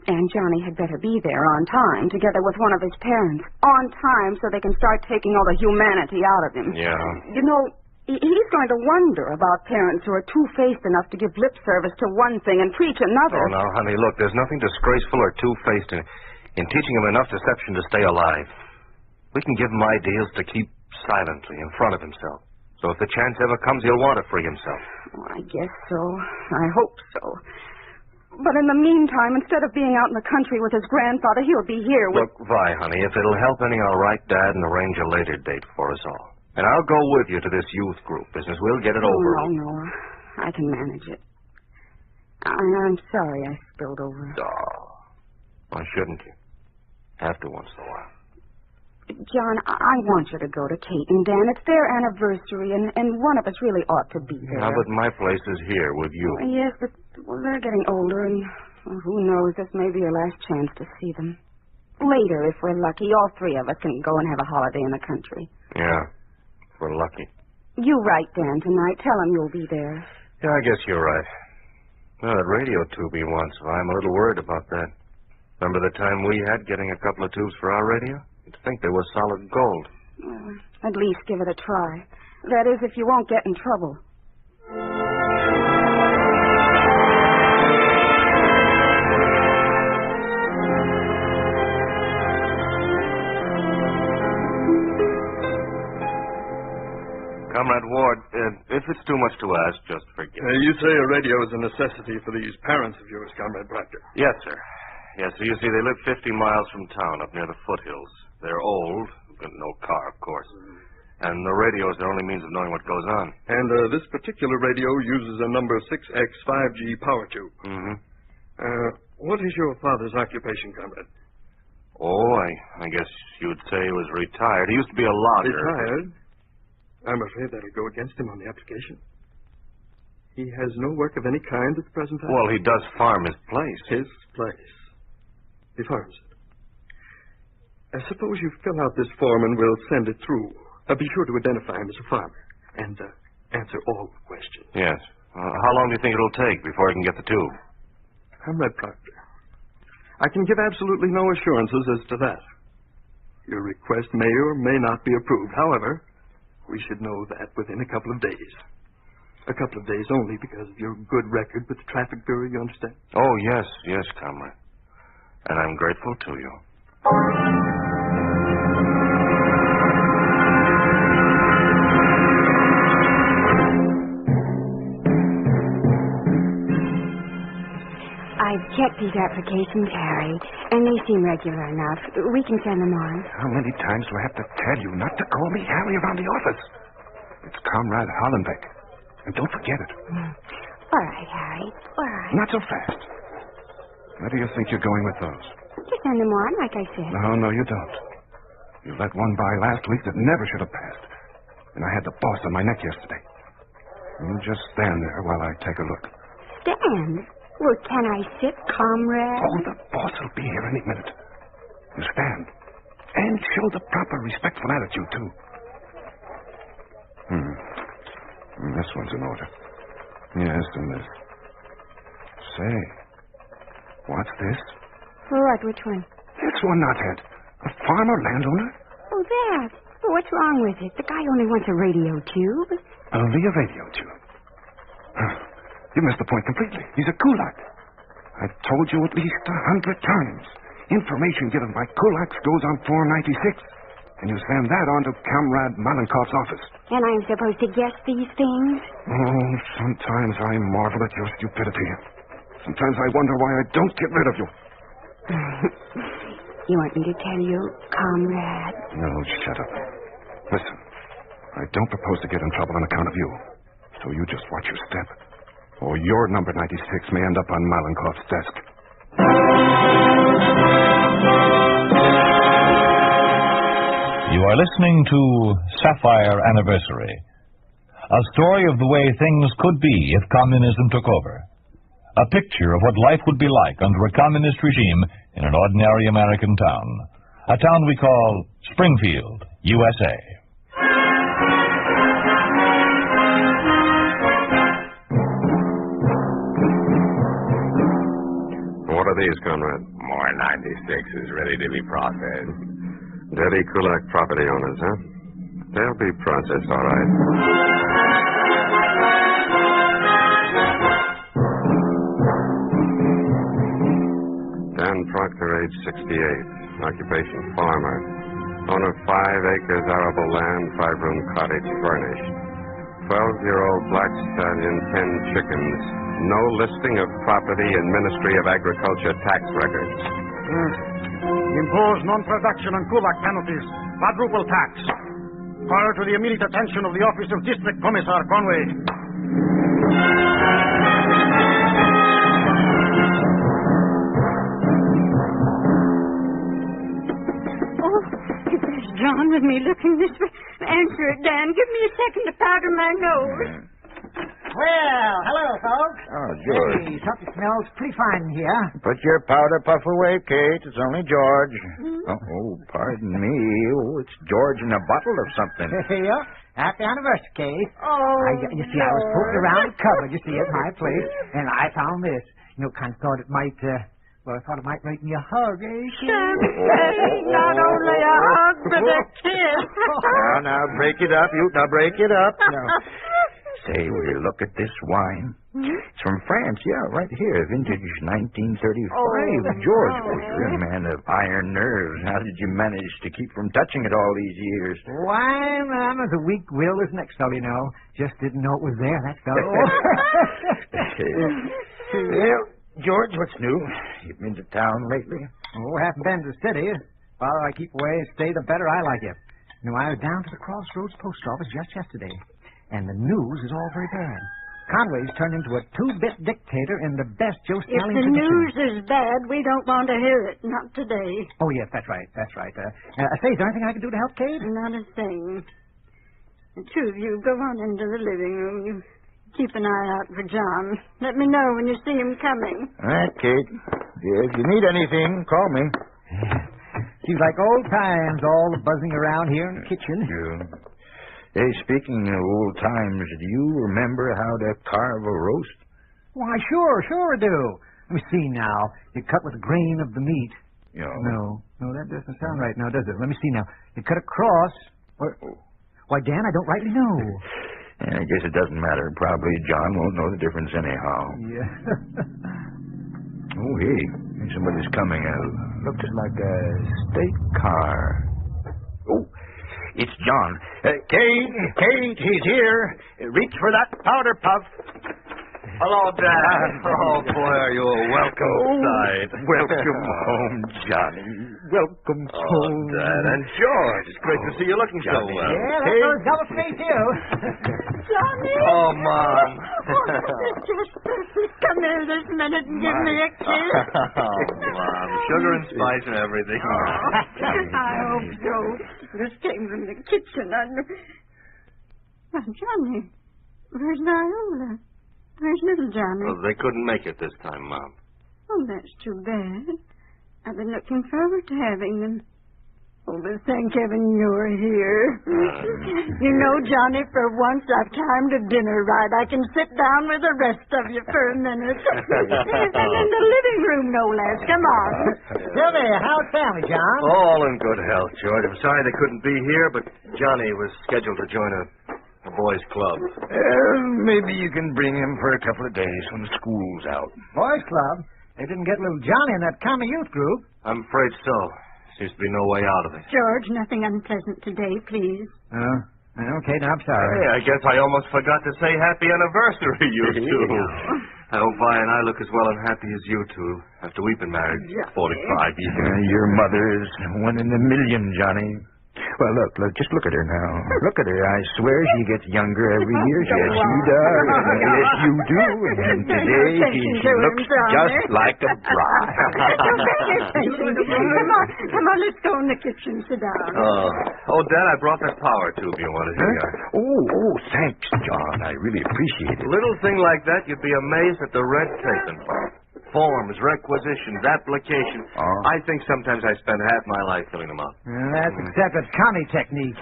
F: And Johnny had better be there on time, together with one of his parents. On time, so they can start taking all the humanity out of him.
O: Yeah.
F: You know, he's going to wonder about parents who are two-faced enough to give lip service to one thing and preach another.
O: Oh, now, honey, look, there's nothing disgraceful or two-faced in teaching him enough deception to stay alive. We can give him ideals to keep silently in front of himself. So if the chance ever comes, he'll want to free himself.
F: Well, I guess so. I hope so. But in the meantime, instead of being out in the country with his grandfather, he'll be here with...
O: Look, Vi, honey, if it'll help any, I'll write Dad and arrange a later date for us all. And I'll go with you to this youth group business. We'll get it over.
F: No. I can manage it. I'm sorry I spilled over.
O: Oh. Why shouldn't you? Have to once in a while.
F: John, I want you to go to Kate and Dan. It's their anniversary, and one of us really ought to be there.
O: Now, but my place is here with you.
F: Yes, but they're getting older, and who knows, this may be your last chance to see them. Later, if we're lucky, all three of us can go and have a holiday in the country.
O: Yeah, if we're lucky.
F: You write Dan tonight. Tell him you'll be there.
O: Yeah, I guess you're right. Well, that radio tube he wants, I'm a little worried about that. Remember the time we had getting a couple of tubes for our radio? You'd think they were solid gold.
F: Well, at least give it a try. That is, if you won't get in trouble.
O: Comrade Ward, if it's too much to ask, just forget.
P: You say a radio is a necessity for these parents of yours, Comrade Proctor.
O: Yes, sir. Yes, sir. You see, they live 50 miles from town up near the foothills. They're old, but no car, of course. And the radio is their only means of knowing what goes on.
P: And this particular radio uses a number 6X 5G power tube.
O: Mm-hmm.
P: What is your father's occupation, Comrade?
O: Oh, I guess you'd say he was retired. He used to be a logger.
P: Retired? I'm afraid that'll go against him on the application. He has no work of any kind at the present time?
O: Well, he does farm his place.
P: His place. He farms it. I suppose you fill out this form and we'll send it through. Be sure to identify him as a farmer and answer all the questions.
O: Yes. How long do you think it'll take before he can get the tube?
P: Comrade Proctor, I can give absolutely no assurances as to that. Your request may or may not be approved. However, we should know that within a couple of days. A couple of days only because of your good record with the traffic bureau, you understand?
O: Oh, yes, comrade. And I'm grateful to you.
F: I've checked these applications, Harry, and they seem regular enough. We can send them on.
H: How many times do I have to tell you not to call me Harry around the office? It's Comrade Hollenbeck. And don't forget it.
F: All right, Harry. All right.
H: Not so fast. Where do you think you're going with those?
F: Just send them on, like I said.
H: No, you don't. You let one by last week that never should have passed. And I had the boss on my neck yesterday. You just stand there while I take a look.
F: Stand? Well, can I sit, comrade?
H: Oh, the boss will be here any minute. You stand. And show the proper respectful attitude, too. This one's in order. Yes, and this. Say, what's this?
F: What? Which one?
H: This one, Knothead. A farmer landowner?
F: Oh, that. Well, what's wrong with it? The guy only wants a radio tube.
H: Only a radio tube? You missed the point completely. He's a kulak. I've told you at least 100 times. Information given by kulaks goes on 496. And you send that on to Comrade Malenkov's office.
F: And I'm supposed to guess these things?
H: Oh, sometimes I marvel at your stupidity. Sometimes I wonder why I don't get rid of you.
F: You want me to tell you, comrade?
H: No, shut up. Listen, I don't propose to get in trouble on account of you. So you just watch your step. Or your number 96 may end up on Malenkoff's desk.
A: You are listening to Sapphire Anniversary, a story of the way things could be if communism took over. A picture of what life would be like under a communist regime in an ordinary American town. A town we call Springfield, USA.
O: What are these, Conrad?
Q: More 96s ready to be processed.
O: Dirty Kulak property owners, huh? They'll be processed, all right. Dan Proctor, age 68. Occupation, farmer. Owner 5 acres arable land, 5-room cottage furnished. 12-year-old black stallion, 10 chickens. No listing of property in Ministry of Agriculture tax records.
R: Impose non-production and kulak penalties. Quadruple tax. Call to the immediate attention of the Office of District Commissar Conway.
L: Oh, if there's John with me looking this way. Answer it, Dan. Give me a second to powder my nose.
S: Well, hello, folks.
M: Oh, George.
S: Hey, something smells pretty fine in here.
M: Put your powder puff away, Kate. It's only George. Oh, pardon me. Oh, it's George in a bottle of something.
S: Yeah. Happy anniversary, Kate.
L: Oh,
S: you see, I was poking around the cupboard, you see, at my place, and I found this. Kind of thought it might, I thought it might make me a hug, eh, Kate?
L: Not only a hug, but a kiss.
M: Now, break it up. Now, break it up. Say, will you look at this wine? It's from France, yeah, right here, vintage 1935. George, you're a man of iron nerves. How did you manage to keep from touching it all these years?
S: Why, I'm as a weak will as next fellow, you know. Just didn't know it was there, that fellow.
M: Well, George, what's new? You've been to town lately?
S: Oh, haven't been to the city. The farther I keep away and stay, the better I like it. You know, I was down to the Crossroads post office just yesterday. And the news is all very bad. Conway's turned into a two-bit dictator in the best Joe
L: If
S: Stallion
L: the
S: tradition.
L: news is bad, we don't want to hear it. Not today.
S: Oh, yes, that's right. Say, is there anything I can do to help, Kate?
L: Not a thing. The two of you go on into the living room. You keep an eye out for John. Let me know when you see him coming.
M: All right, Kate. If you need anything, call me.
S: Seems like old times, all buzzing around here in the kitchen.
M: Yeah. Hey, speaking of old times, do you remember how to carve a roast?
S: Why, sure I do. Let me see now. You cut with the grain of the meat.
M: Yeah.
S: No, that doesn't sound right now, does it? Let me see now. You cut across. Why, Dan, I don't rightly know.
M: I guess it doesn't matter. Probably John won't know the difference anyhow.
S: Yeah.
M: Oh, hey, somebody's coming. Looks like a state car. Oh. It's John. Kate, he's here. Reach for that powder puff.
G: Hello, Dad. Oh, boy, are you welcome inside.
M: Welcome home, Johnny. Welcome home.
G: Dad, and George. It's great to see you looking so well.
S: Yeah, that goes double for me, too.
L: Johnny!
G: Oh, Mom.
L: Come here this minute and give me a kiss.
G: Oh, Mom. Sugar and spice and everything.
L: I hope so. This came from the kitchen. Well, Johnny, where's Viola? Where's little Johnny?
O: Well, they couldn't make it this time, Mom.
L: Oh, that's too bad. I've been looking forward to having them. Oh, but thank heaven you're here. You know, Johnny, for once I've timed a dinner right. I can sit down with the rest of you for a minute. And in the living room, no less. Come on.
S: Tell me, how's family, John?
O: All in good health, George. I'm sorry they couldn't be here, but Johnny was scheduled to join a boys' club.
M: Maybe you can bring him for a couple of days when the school's out.
S: Boys' club? They didn't get little Johnny in that commie youth group.
O: I'm afraid so. Seems to be no way out of it.
L: George, nothing unpleasant today, please.
S: Okay, now I'm sorry.
O: Hey, I guess I almost forgot to say happy anniversary, you two. I hope Vi and I look as well and happy as you two after we've been married 45 years.
Q: Your mother is one in a million, Johnny. Well, look, just look at her now. Look at her. I swear she gets younger every year. Yes, she does. Yes, you do. And today she looks just like a bride.
L: Come on, let's go in the kitchen. Sit down.
O: Oh, Dad, I brought that power tube you wanted here.
Q: Oh, thanks, John. I really appreciate it.
O: A little thing like that, you'd be amazed at the red tape involved. Forms, requisitions, applications. I think sometimes I spend half my life filling them out.
S: That's accepted commie technique.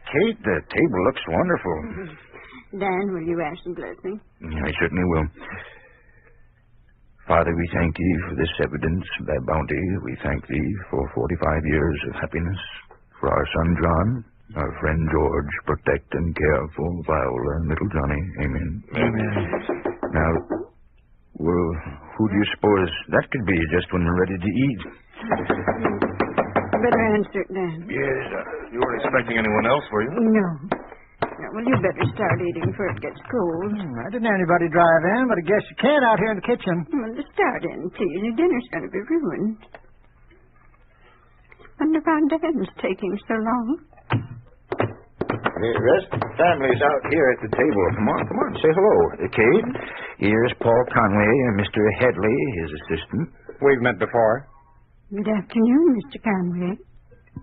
Q: Kate, the table looks wonderful.
L: Dan, will you ask the blessing?
Q: I certainly will. Father, we thank thee for this evidence of thy bounty. We thank thee for 45 years of happiness. For our son John, our friend George, protect and care for Viola and little Johnny. Amen.
O: Amen.
Q: Now, well, who do you suppose that could be just when we're ready to eat?
L: Better answer it, Dan.
O: Yes, you weren't expecting anyone else, were you?
L: No. Well, you better start eating before it gets cold.
S: I didn't have anybody drive in, but I guess you can out here in the kitchen.
L: Well, start in, please. Your dinner's going to be ruined. Wonder why Dan's taking so long.
Q: The rest of the family's out here at the table. Come on, say hello. Kate, here's Paul Conway and Mr. Headley, his assistant.
B: We've met before.
L: Good afternoon, Mr. Conway.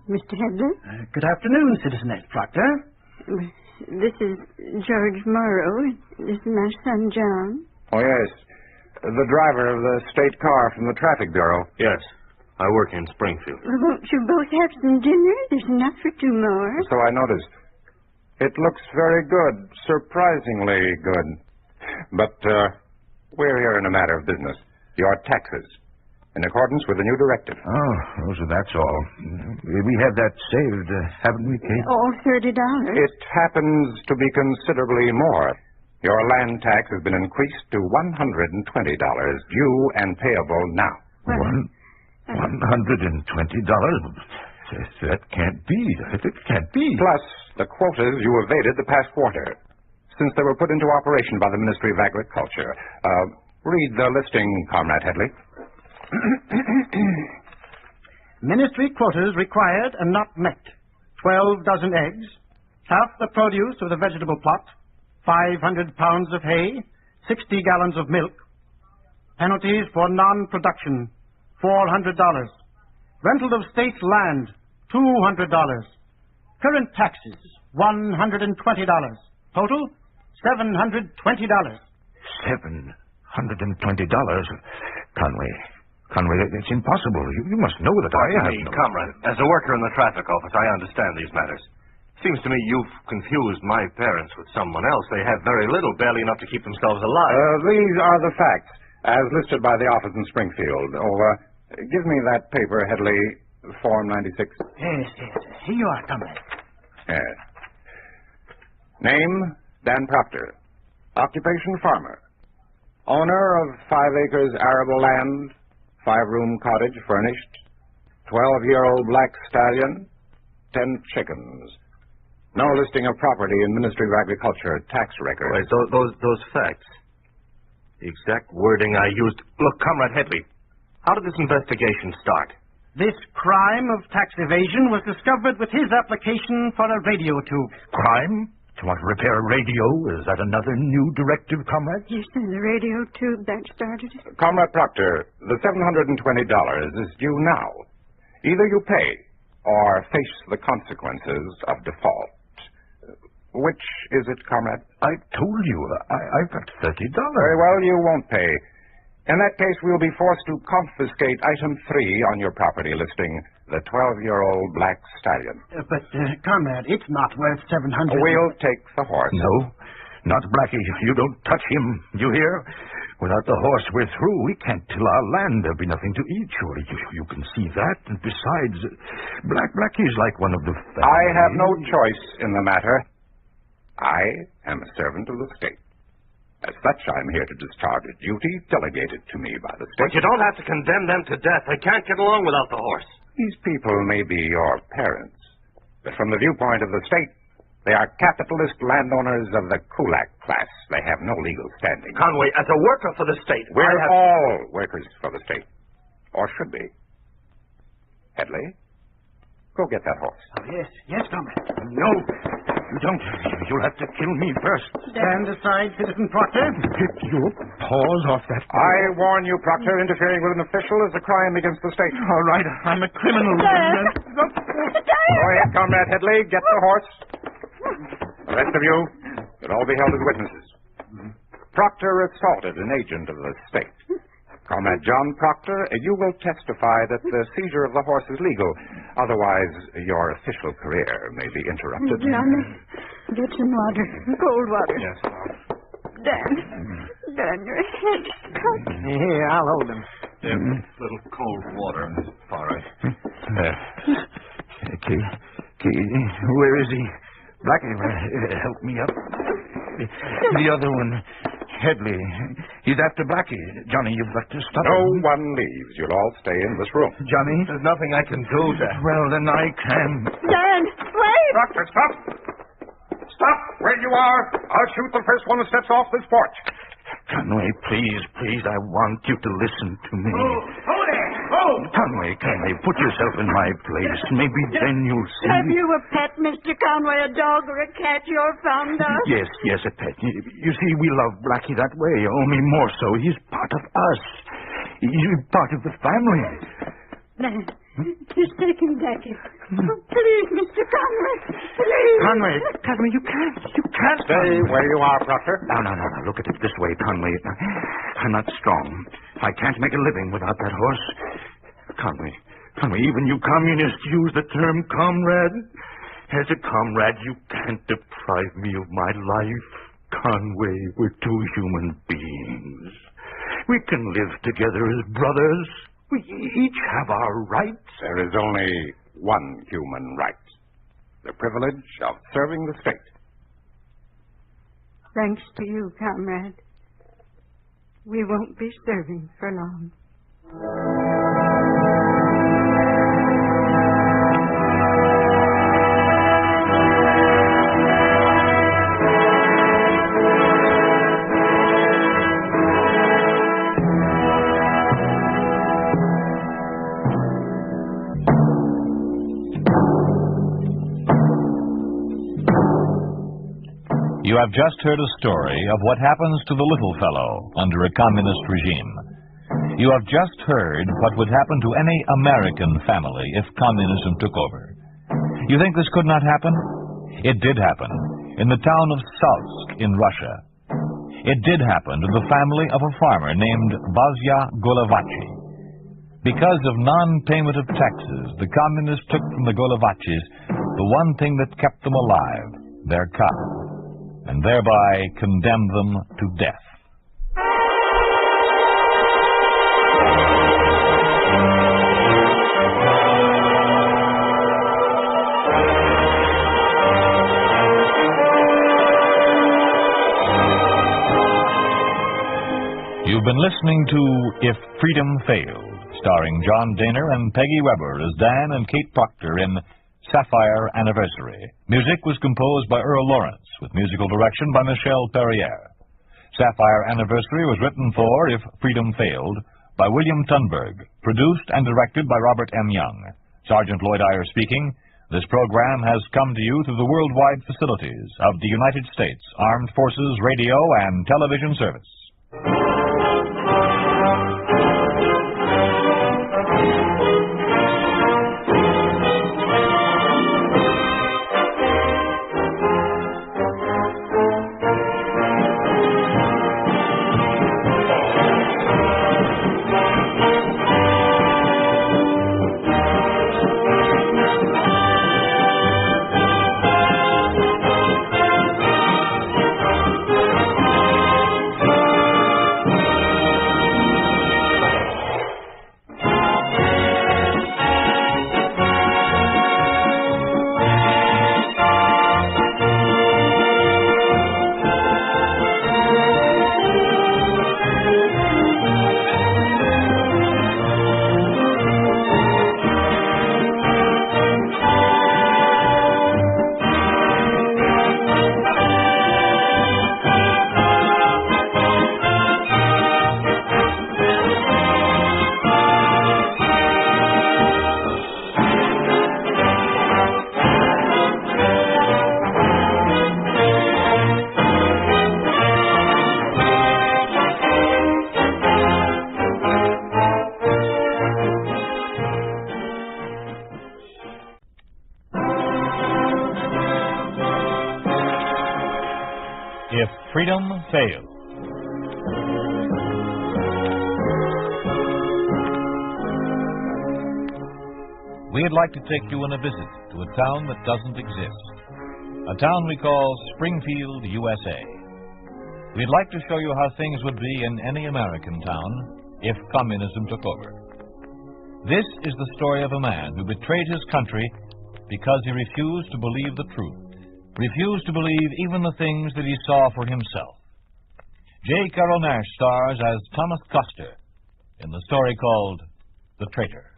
L: Mr. Headley?
S: Good afternoon, Citizeness Proctor.
L: This is George Morrow. This is my son, John.
B: Oh, yes. The driver of the state car from the Traffic Bureau.
O: Yes. I work in Springfield.
L: Well, won't you both have some dinner? There's enough for two more.
B: So I noticed. It looks very good. Surprisingly good. But we're here in a matter of business. Your taxes. In accordance with the new directive.
Q: Oh, so that's all. We have that saved, haven't we, Kate?
L: All $30.
B: It happens to be considerably more. Your land tax has been increased to $120, due and payable now.
Q: $120? That can't be. It can't be.
B: Plus the quotas you evaded the past quarter, since they were put into operation by the Ministry of Agriculture. Read the listing, Comrade Headley.
S: Ministry quotas required and not met. 12 dozen eggs, half the produce of the vegetable plot, 500 pounds of hay, 60 gallons of milk. Penalties for non-production, $400. Rental of state land, $200. Current taxes, $120. Total, $720.
Q: $720? Conway, it's impossible. You must know that I have no...
O: Comrade, as a worker in the traffic office, I understand these matters. Seems to me you've confused my parents with someone else. They have very little, barely enough to keep themselves alive.
B: These are the facts, as listed by the office in Springfield. Give me that paper, Headley, Form 96.
S: Yes. Here you are, Comrade.
B: Yes. Name, Dan Proctor. Occupation, farmer. Owner of 5 acres arable land, 5-room cottage furnished, 12-year-old black stallion, 10 chickens. No listing of property in Ministry of Agriculture tax records.
O: Wait, those facts. The exact wording I used. Look, Comrade Headley, how did this investigation start?
S: This crime of tax evasion was discovered with his application for a radio tube.
Q: Crime? To want to repair a radio? Is that another new directive, Comrade?
L: Yes, sir, the radio tube that started it.
B: Comrade Proctor, the $720 is due now. Either you pay or face the consequences of default. Which is it, Comrade?
Q: I told you. I've got $30.
B: Very well, you won't pay. In that case, we'll be forced to confiscate item 3 on your property listing, the 12-year-old black stallion.
S: But, Comrade, it's not worth $700.
B: We'll take the horse.
Q: No, not Blackie. You don't touch him. You hear? Without the horse, we're through. We can't till our land. There'll be nothing to eat, surely. You can see that. And besides, Blackie's like one of the family.
B: I have no choice in the matter. I am a servant of the state. As such, I'm here to discharge a duty delegated to me by the state.
O: But you don't have to condemn them to death. They can't get along without the horse.
B: These people may be your parents, but from the viewpoint of the state,
T: They are capitalist landowners of the kulak class. They have no legal standing.
P: Conway, as a worker for the state,
T: We're all workers for the state. Or should be. Headley, go get that horse.
S: Oh, yes, comrade.
Q: No, you don't. You'll have to kill me first.
R: Stand aside, Citizen Proctor.
Q: Get your paws off that.
T: I warn you, Proctor, interfering with an official is a crime against the state.
Q: All right, I'm a criminal.
T: Go ahead, Comrade Headley. Get the horse. The rest of you will all be held as witnesses. Proctor assaulted an agent of the state. Comrade John Proctor, you will testify that the seizure of the horse is legal. Otherwise, your official career may be interrupted.
L: Johnny, get some water. Cold water.
T: Yes,
L: Dan, your head's cut.
S: Here, I'll hold him.
O: A little cold water, all right.
Q: Where is he? Blackie, help me up. The other one, Headley. He's after Blackie. Johnny, you've got to stop
T: No
Q: him.
T: one leaves. You'll all stay in this room.
Q: Johnny?
O: There's nothing I can do, Dad.
Q: Well, then I can.
L: Dan, wait!
T: Proctor, stop! Stop where you are. I'll shoot the first one who steps off this porch.
Q: Conway, please, I want you to listen to me.
R: Hold it! Hold!
Q: Conway, put yourself in my place. Maybe then you'll see.
L: Have you a pet, Mr. Conway, a dog or a cat you're fond of?
Q: Yes, a pet. You see, we love Blackie that way, only more so. He's part of us. He's part of the family.
L: Dan, just take him back here. Oh, please, Mr. Conway, please.
Q: Conway, you can't.
T: Stay where you are, Proctor.
Q: No. Look at it this way, Conway. I'm not strong. I can't make a living without that horse. Conway, even you communists use the term comrade. As a comrade, you can't deprive me of my life. Conway, we're two human beings. We can live together as brothers. We each have our rights.
T: There is only one human right. The privilege of serving the state.
L: Thanks to you, comrade. We won't be serving for long.
A: You have just heard a story of what happens to the little fellow under a communist regime. You have just heard what would happen to any American family if communism took over. You think this could not happen? It did happen in the town of Salsk in Russia. It did happen to the family of a farmer named Vasya Golovachy. Because of non-payment of taxes, the communists took from the Golovachys the one thing that kept them alive, their cow, and thereby condemned them to death. You've been listening to If Freedom Failed, starring John Daner and Peggy Weber as Dan and Kate Proctor in Sapphire Anniversary. Music was composed by Earl Lawrence, with musical direction by Michelle Perrier. Sapphire Anniversary was written for If Freedom Failed by William Tunberg, produced and directed by Robert M. Young. Sergeant Lloyd Iyer speaking. This program has come to you through the worldwide facilities of the United States Armed Forces Radio and Television Service. freedom fails. We'd like to take you on a visit to a town that doesn't exist. A town we call Springfield, USA. We'd like to show you how things would be in any American town if communism took over. This is the story of a man who betrayed his country because he refused to believe the truth, refused to believe even the things that he saw for himself. J. Carrol Naish stars as Thomas Custer in the story called The Traitor.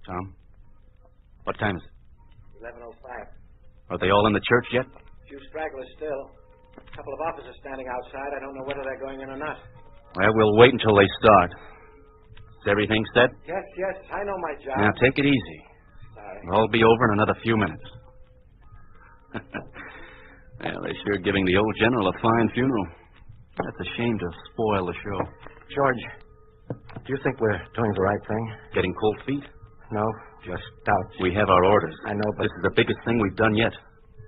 U: Tom, what time is it?
B: 11:05.
U: Are they all in the church yet?
B: A few stragglers still. A couple of officers standing outside. I don't know whether they're going in or not.
U: Well, we'll wait until they start. Is everything set?
B: Yes, I know my job.
U: Now, take it easy.
B: Sorry.
U: It'll all be over in another few minutes. Well, they're sure giving the old general a fine funeral. That's a shame to spoil the show.
S: George, do you think we're doing the right thing?
U: Getting cold feet?
S: No, just doubts.
U: We have our orders.
S: I know, but
U: this is the biggest thing we've done yet.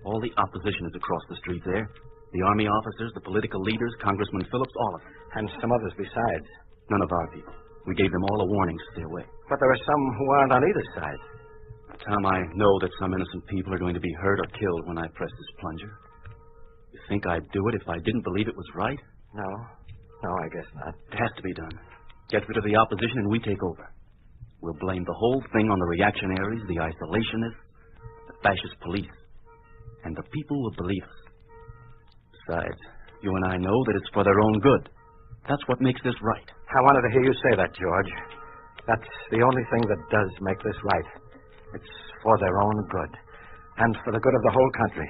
U: All the opposition is across the street there. The army officers, the political leaders, Congressman Phillips, all of them.
S: And some others besides.
U: None of our people. We gave them all a warning to stay away.
S: But there are some who aren't on either side.
U: Tom, I know that some innocent people are going to be hurt or killed when I press this plunger. You think I'd do it if I didn't believe it was right?
S: No, I guess not.
U: It has to be done. Get rid of the opposition and we take over. We'll blame the whole thing on the reactionaries, the isolationists, the fascist police. And the people will believe us. Besides, you and I know that it's for their own good. That's what makes this right.
S: I wanted to hear you say that, George. That's the only thing that does make this right. It's for their own good. And for the good of the whole country.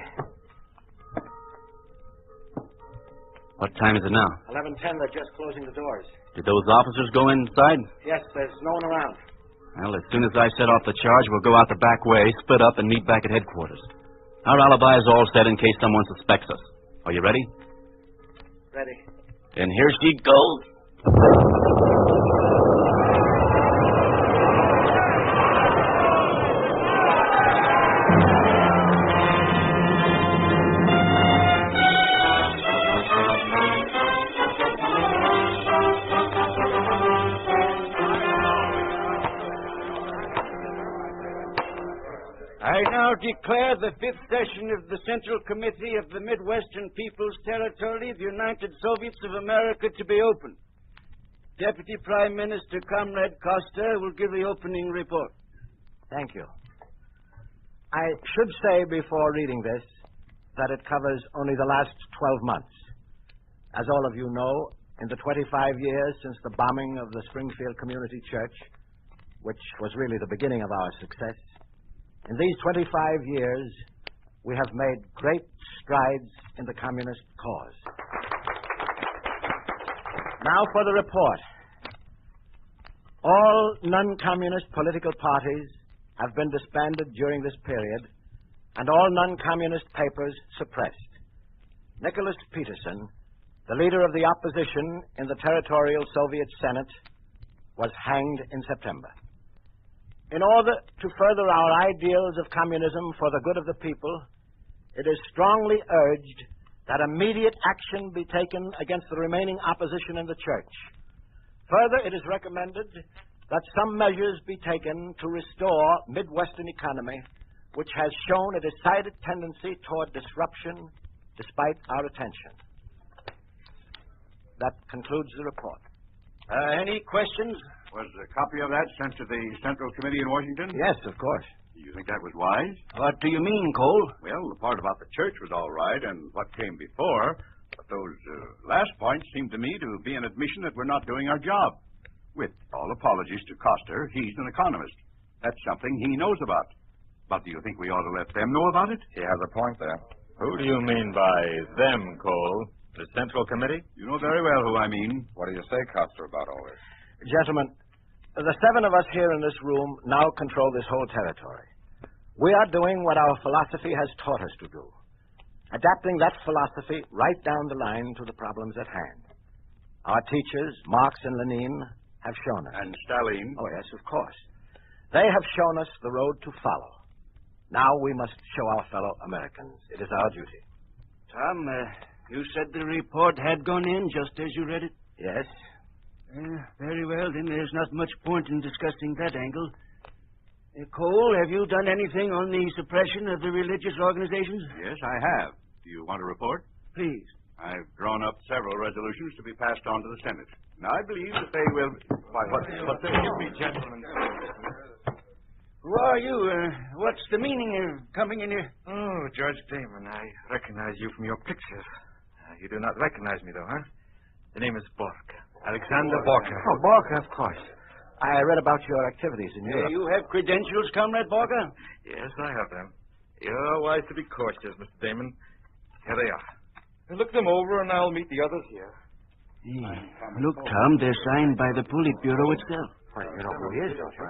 U: What time is it now?
B: 11:10. They're just closing the doors.
U: Did those officers go inside?
B: Yes, there's no one around.
U: Well, as soon as I set off the charge, we'll go out the back way, split up, and meet back at headquarters. Our alibi is all set in case someone suspects us. Are you ready?
B: Ready.
U: Then here she goes.
V: I now declare the fifth session of the Central Committee of the Midwestern People's Territory of the United Soviets of America to be open. Deputy Prime Minister Comrade Costa will give the opening report.
S: Thank you. I should say before reading this that it covers only the last 12 months. As all of you know, in the 25 years since the bombing of the Springfield Community Church, which was really the beginning of our success, in these 25 years, we have made great strides in the communist cause. Now for the report. All non-communist political parties have been disbanded during this period, and all non-communist papers suppressed. Nicholas Peterson, the leader of the opposition in the Territorial Soviet Senate, was hanged in September. In order to further our ideals of communism for the good of the people, it is strongly urged that immediate action be taken against the remaining opposition in the church. Further, it is recommended that some measures be taken to restore Midwestern economy, which has shown a decided tendency toward disruption despite our attention. That concludes the report.
V: Any questions?
T: Was a copy of that sent to the Central Committee in Washington?
S: Yes, of course.
T: You think that was wise?
V: What do you mean, Cole?
T: Well, the part about the church was all right, and what came before, but those last points seemed to me to be an admission that we're not doing our job. With all apologies to Coster, he's an economist. That's something he knows about. But do you think we ought to let them know about it?
W: He has a point there. Who do you mean by them, Cole? The Central Committee?
T: You know very well who I mean.
W: What do you say, Coster, about all this?
S: Gentlemen, the seven of us here in this room now control this whole territory. We are doing what our philosophy has taught us to do.
C: adapting that philosophy right down the line to the problems at hand. Our teachers, Marx and Lenin, have shown us.
T: And Stalin.
C: Oh, yes, of course. They have shown us the road to follow. Now we must show our fellow Americans. It is our duty.
V: Tom, you said the report had gone in just as you read it?
C: Yes.
V: Very well, then there's not much point in discussing that angle. Cole, have you done anything on the suppression of the religious organizations?
T: Yes, I have. Do you want a report?
V: Please.
T: I've drawn up several resolutions to be passed on to the Senate. Now, I believe that they will... Why, what they give me, gentlemen.
V: Who are you? What's the meaning of coming in here?
H: Oh, Judge Damon, I recognize you from your pictures. You do not recognize me, though, huh? The name is Bork. Alexander Borka.
C: Oh, Borka, of course. I read about your activities in Europe.
V: You have credentials, Comrade Borka?
H: Yes, I have them. You're wise to be cautious, Mr. Damon. Here they are. Look them over, and I'll meet the others here.
V: Look, Tom, they're signed by the Politburo itself.
C: Well, you know who he is, don't you?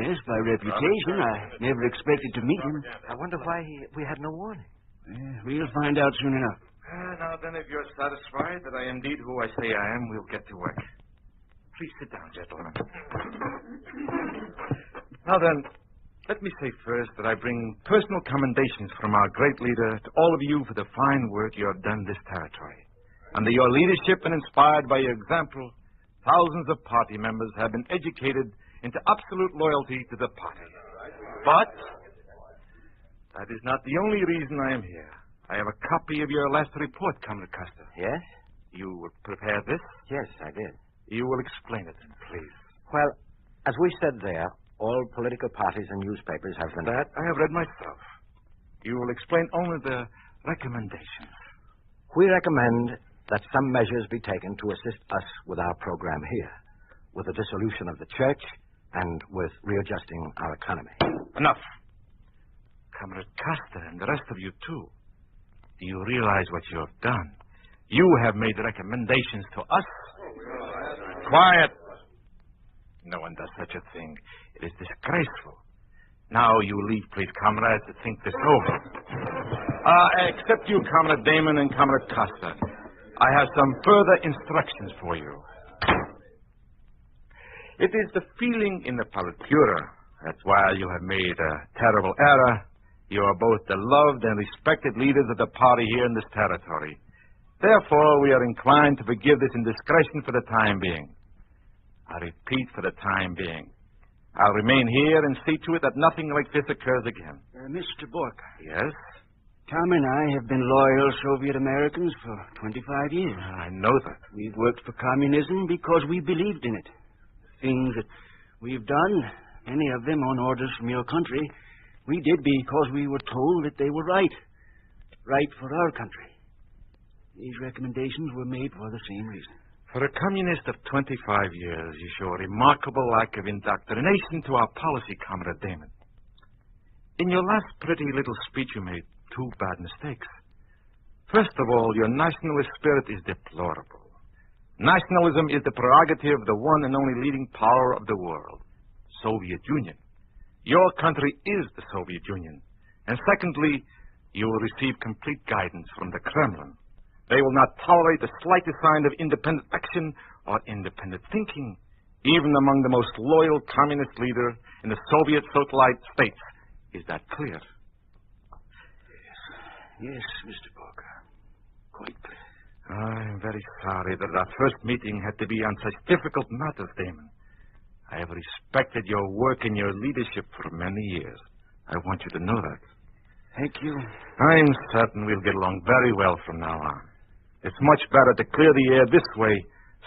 V: Yes, by reputation. I never expected to meet him.
C: I wonder why we had no warning.
V: We'll find out soon enough.
H: Now then, if you're satisfied that I am indeed who I say I am, we'll get to work. Please sit down, gentlemen. Now then, let me say first that I bring personal commendations from our great leader to all of you for the fine work you have done this territory. Under your leadership and inspired by your example, thousands of party members have been educated into absolute loyalty to the party. But that is not the only reason I am here. I have a copy of your last report, Comrade Custer.
C: Yes?
H: You prepared this?
C: Yes, I did.
H: You will explain it, please.
C: Well, as we said there, all political parties and newspapers have been...
H: That I have read myself. You will explain only the recommendations.
C: We recommend that some measures be taken to assist us with our program here, with the dissolution of the church and with readjusting our economy.
H: Enough. Comrade Custer and the rest of you, too. Do you realize what you have done? You have made recommendations to us. Quiet. No one does such a thing. It is disgraceful. Now you leave, please, comrades, to think this over. Except you, Comrade Damon and Comrade Custer. I have some further instructions for you. It is the feeling in the Politburo that while you have made a terrible error, you are both the loved and respected leaders of the party here in this territory. Therefore, we are inclined to forgive this indiscretion for the time being. I repeat, for the time being. I'll remain here and see to it that nothing like this occurs again.
V: Mr. Borka.
H: Yes?
V: Tom and I have been loyal Soviet Americans for 25 years.
H: I know that.
V: We've worked for communism because we believed in it. The things that we've done, many of them on orders from your country, we did because we were told that they were right. Right for our country. These recommendations were made for the same reason.
H: For a communist of 25 years, you show a remarkable lack of indoctrination to our policy, Comrade Damon. In your last pretty little speech, you made two bad mistakes. First of all, your nationalist spirit is deplorable. Nationalism is the prerogative of the one and only leading power of the world, Soviet Union. Your country is the Soviet Union. And secondly, you will receive complete guidance from the Kremlin. They will not tolerate the slightest sign of independent action or independent thinking, even among the most loyal communist leader in the Soviet satellite states. Is that clear?
V: Yes, Mr. Parker. Quite clear.
H: I am very sorry that our first meeting had to be on such difficult matters, Damon. I have respected your work and your leadership for many years. I want you to know that.
V: Thank you.
H: I'm certain we'll get along very well from now on. It's much better to clear the air this way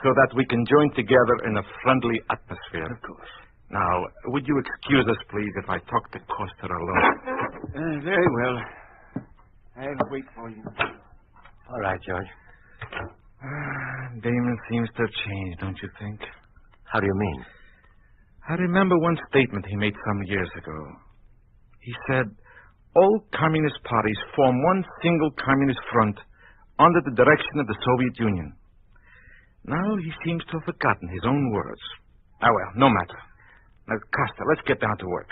H: so that we can join together in a friendly atmosphere.
V: Of course.
H: Now, would you excuse us, please, if I talk to Costa alone?
V: Very well. I'll wait for you.
C: All right, George.
H: Damon seems to have changed, don't you think?
C: How do you mean?
H: I remember one statement he made some years ago. He said, all communist parties form one single communist front under the direction of the Soviet Union. Now he seems to have forgotten his own words. Ah, well, no matter. Now, Costa, let's get down to work.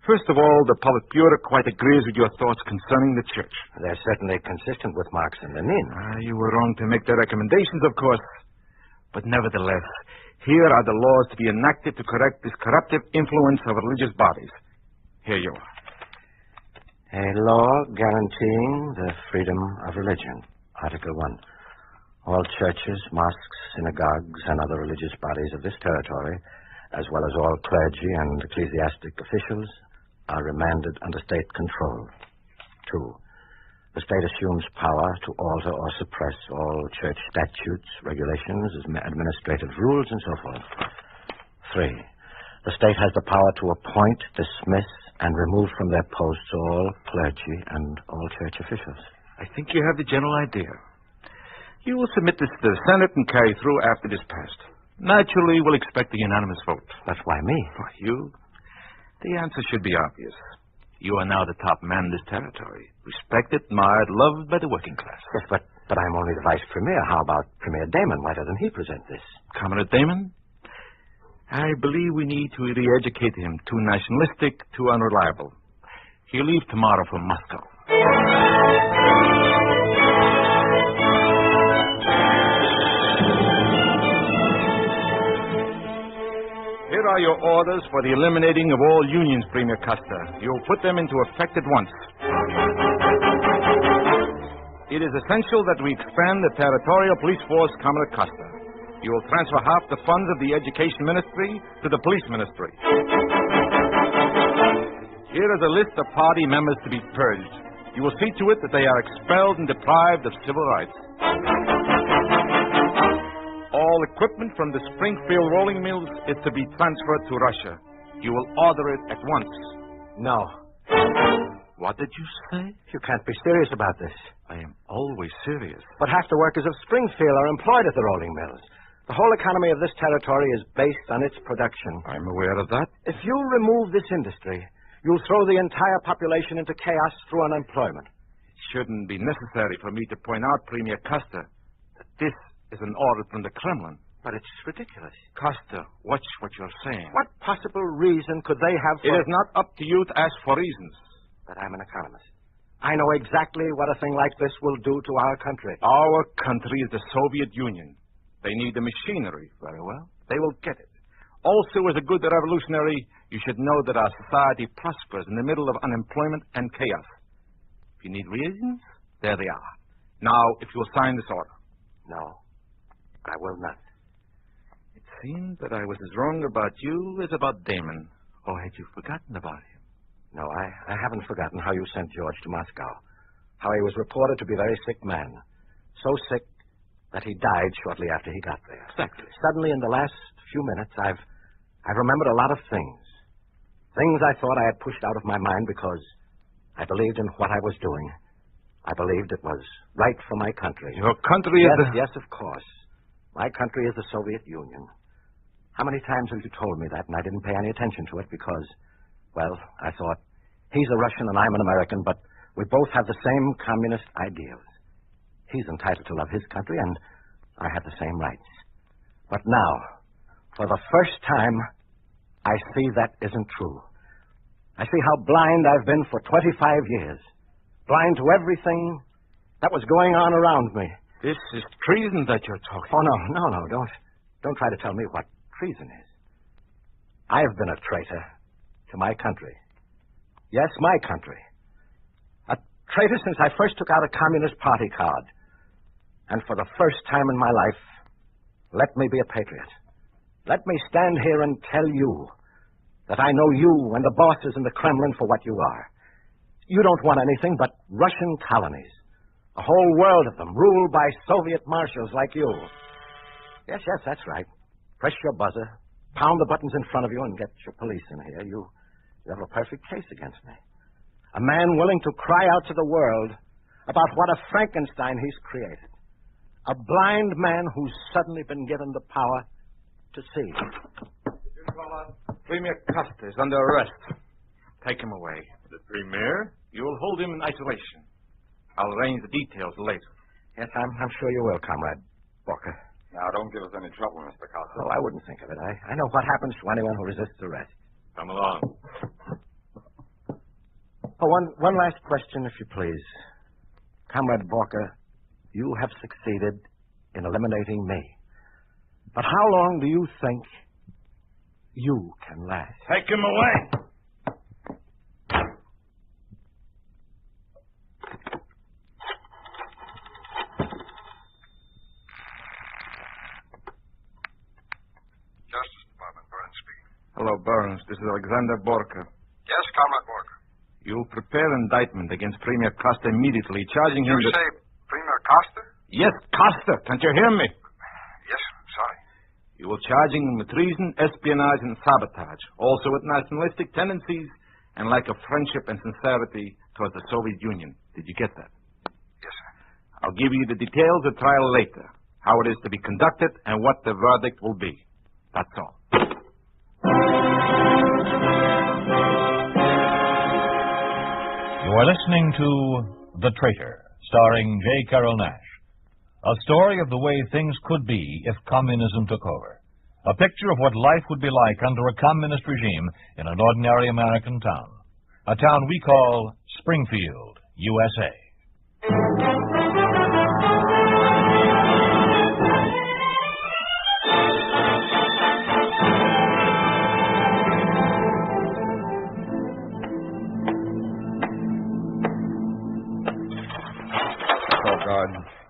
H: First of all, the Politburo quite agrees with your thoughts concerning the church.
C: They're certainly consistent with Marx and Lenin.
H: You were wrong to make their recommendations, of course. But nevertheless, here are the laws to be enacted to correct this corruptive influence of religious bodies. Here you are.
C: A law guaranteeing the freedom of religion. Article 1. All churches, mosques, synagogues, and other religious bodies of this territory, as well as all clergy and ecclesiastic officials, are remanded under state control. 2. The state assumes power to alter or suppress all church statutes, regulations, administrative rules, and so forth. 3. The state has the power to appoint, dismiss, and remove from their posts all clergy and all church officials.
H: I think you have the general idea. You will submit this to the Senate and carry through after this passed. Naturally, we'll expect a unanimous vote.
C: That's why me?
H: For you? The answer should be obvious. You are now the top man in this territory. Respected, admired, loved by the working class.
C: Yes, but I'm only the vice premier. How about Premier Damon? Why doesn't he present this?
H: Comrade Damon? I believe we need to re-educate him. Too nationalistic, too unreliable. He'll leave tomorrow for Moscow. Here are your orders for the eliminating of all unions, Premier Custer. You'll put them into effect at once. It is essential that we expand the territorial police force, Comrade Custer. You will transfer half the funds of the Education Ministry to the Police Ministry. Here is a list of party members to be purged. You will see to it that they are expelled and deprived of civil rights. All equipment from the Springfield rolling mills is to be transferred to Russia. You will order it at once.
C: No.
H: What did you say?
C: You can't be serious about this.
H: I am always serious.
C: But half the workers of Springfield are employed at the rolling mills. The whole economy of this territory is based on its production.
H: I'm aware of that.
C: If you remove this industry, you'll throw the entire population into chaos through unemployment.
H: It shouldn't be necessary for me to point out, Premier Custer, that this is an order from the Kremlin.
C: But it's ridiculous.
H: Custer, watch what you're saying.
C: What possible reason could they have for...
H: It is not up to you to ask for reasons.
C: But I'm an economist. I know exactly what a thing like this will do to our country.
H: Our country is the Soviet Union. They need the machinery. Very well. They will get it. Also, as a good revolutionary, you should know that our society prospers in the middle of unemployment and chaos. If you need reasons, there they are. Now, if you'll sign this order.
C: No, I will not.
H: It seemed that I was as wrong about you as about Damon. Or had you forgotten about him?
C: No, I haven't forgotten how you sent George to Moscow. How he was reported to be a very sick man. So sick that he died shortly after he got there.
H: Exactly.
C: Suddenly, in the last few minutes, I've remembered a lot of things. Things I thought I had pushed out of my mind because I believed in what I was doing. I believed it was right for my country.
H: Your country is
C: Yes, of course. My country is the Soviet Union. How many times have you told me that, and I didn't pay any attention to it because, well, I thought, he's a Russian and I'm an American, but we both have the same communist ideals. He's entitled to love his country, and I have the same rights. But now, for the first time, I see that isn't true. I see how blind I've been for 25 years. Blind to everything that was going on around me.
H: This is treason that you're talking
C: about. Oh, no. Don't try to tell me what treason is. I've been a traitor to my country. Yes, my country. A traitor since I first took out a Communist Party card. And for the first time in my life, let me be a patriot. Let me stand here and tell you that I know you and the bosses in the Kremlin for what you are. You don't want anything but Russian colonies. A whole world of them, ruled by Soviet marshals like you. Yes, that's right. Press your buzzer, pound the buttons in front of you, and get your police in here. You have a perfect case against me. A man willing to cry out to the world about what a Frankenstein he's created. A blind man who's suddenly been given the power to see.
H: Premier Custer is under arrest. Take him away. The Premier? You'll hold him in isolation. I'll arrange the details later.
C: Yes, I'm sure you will, Comrade Walker.
T: Now, don't give us any trouble, Mr. Custer.
C: Oh, I wouldn't think of it. I know what happens to anyone who resists arrest.
W: Come along.
C: one last question, if you please. Comrade Borka, you have succeeded in eliminating me. But how long do you think you can last?
T: Take him away.
H: Justice Department, Burns speaking.
D: Hello, Burns. This is Alexander Borka.
H: Yes, Comrade Borka.
D: You'll prepare indictment against Premier Costa immediately, charging him
H: You say Premier Costa?
D: Yes, Costa. Can't you hear me?
H: Yes, I'm sorry.
D: You will charge him with treason, espionage, and sabotage. Also with nationalistic tendencies and lack of friendship and sincerity towards the Soviet Union. Did you get that?
H: Yes, sir.
D: I'll give you the details of trial later. How it is to be conducted and what the verdict will be. That's all.
A: You are listening to The Traitor, starring J. Carroll Nash. A story of the way things could be if communism took over. A picture of what life would be like under a communist regime in an ordinary American town. A town we call Springfield, USA.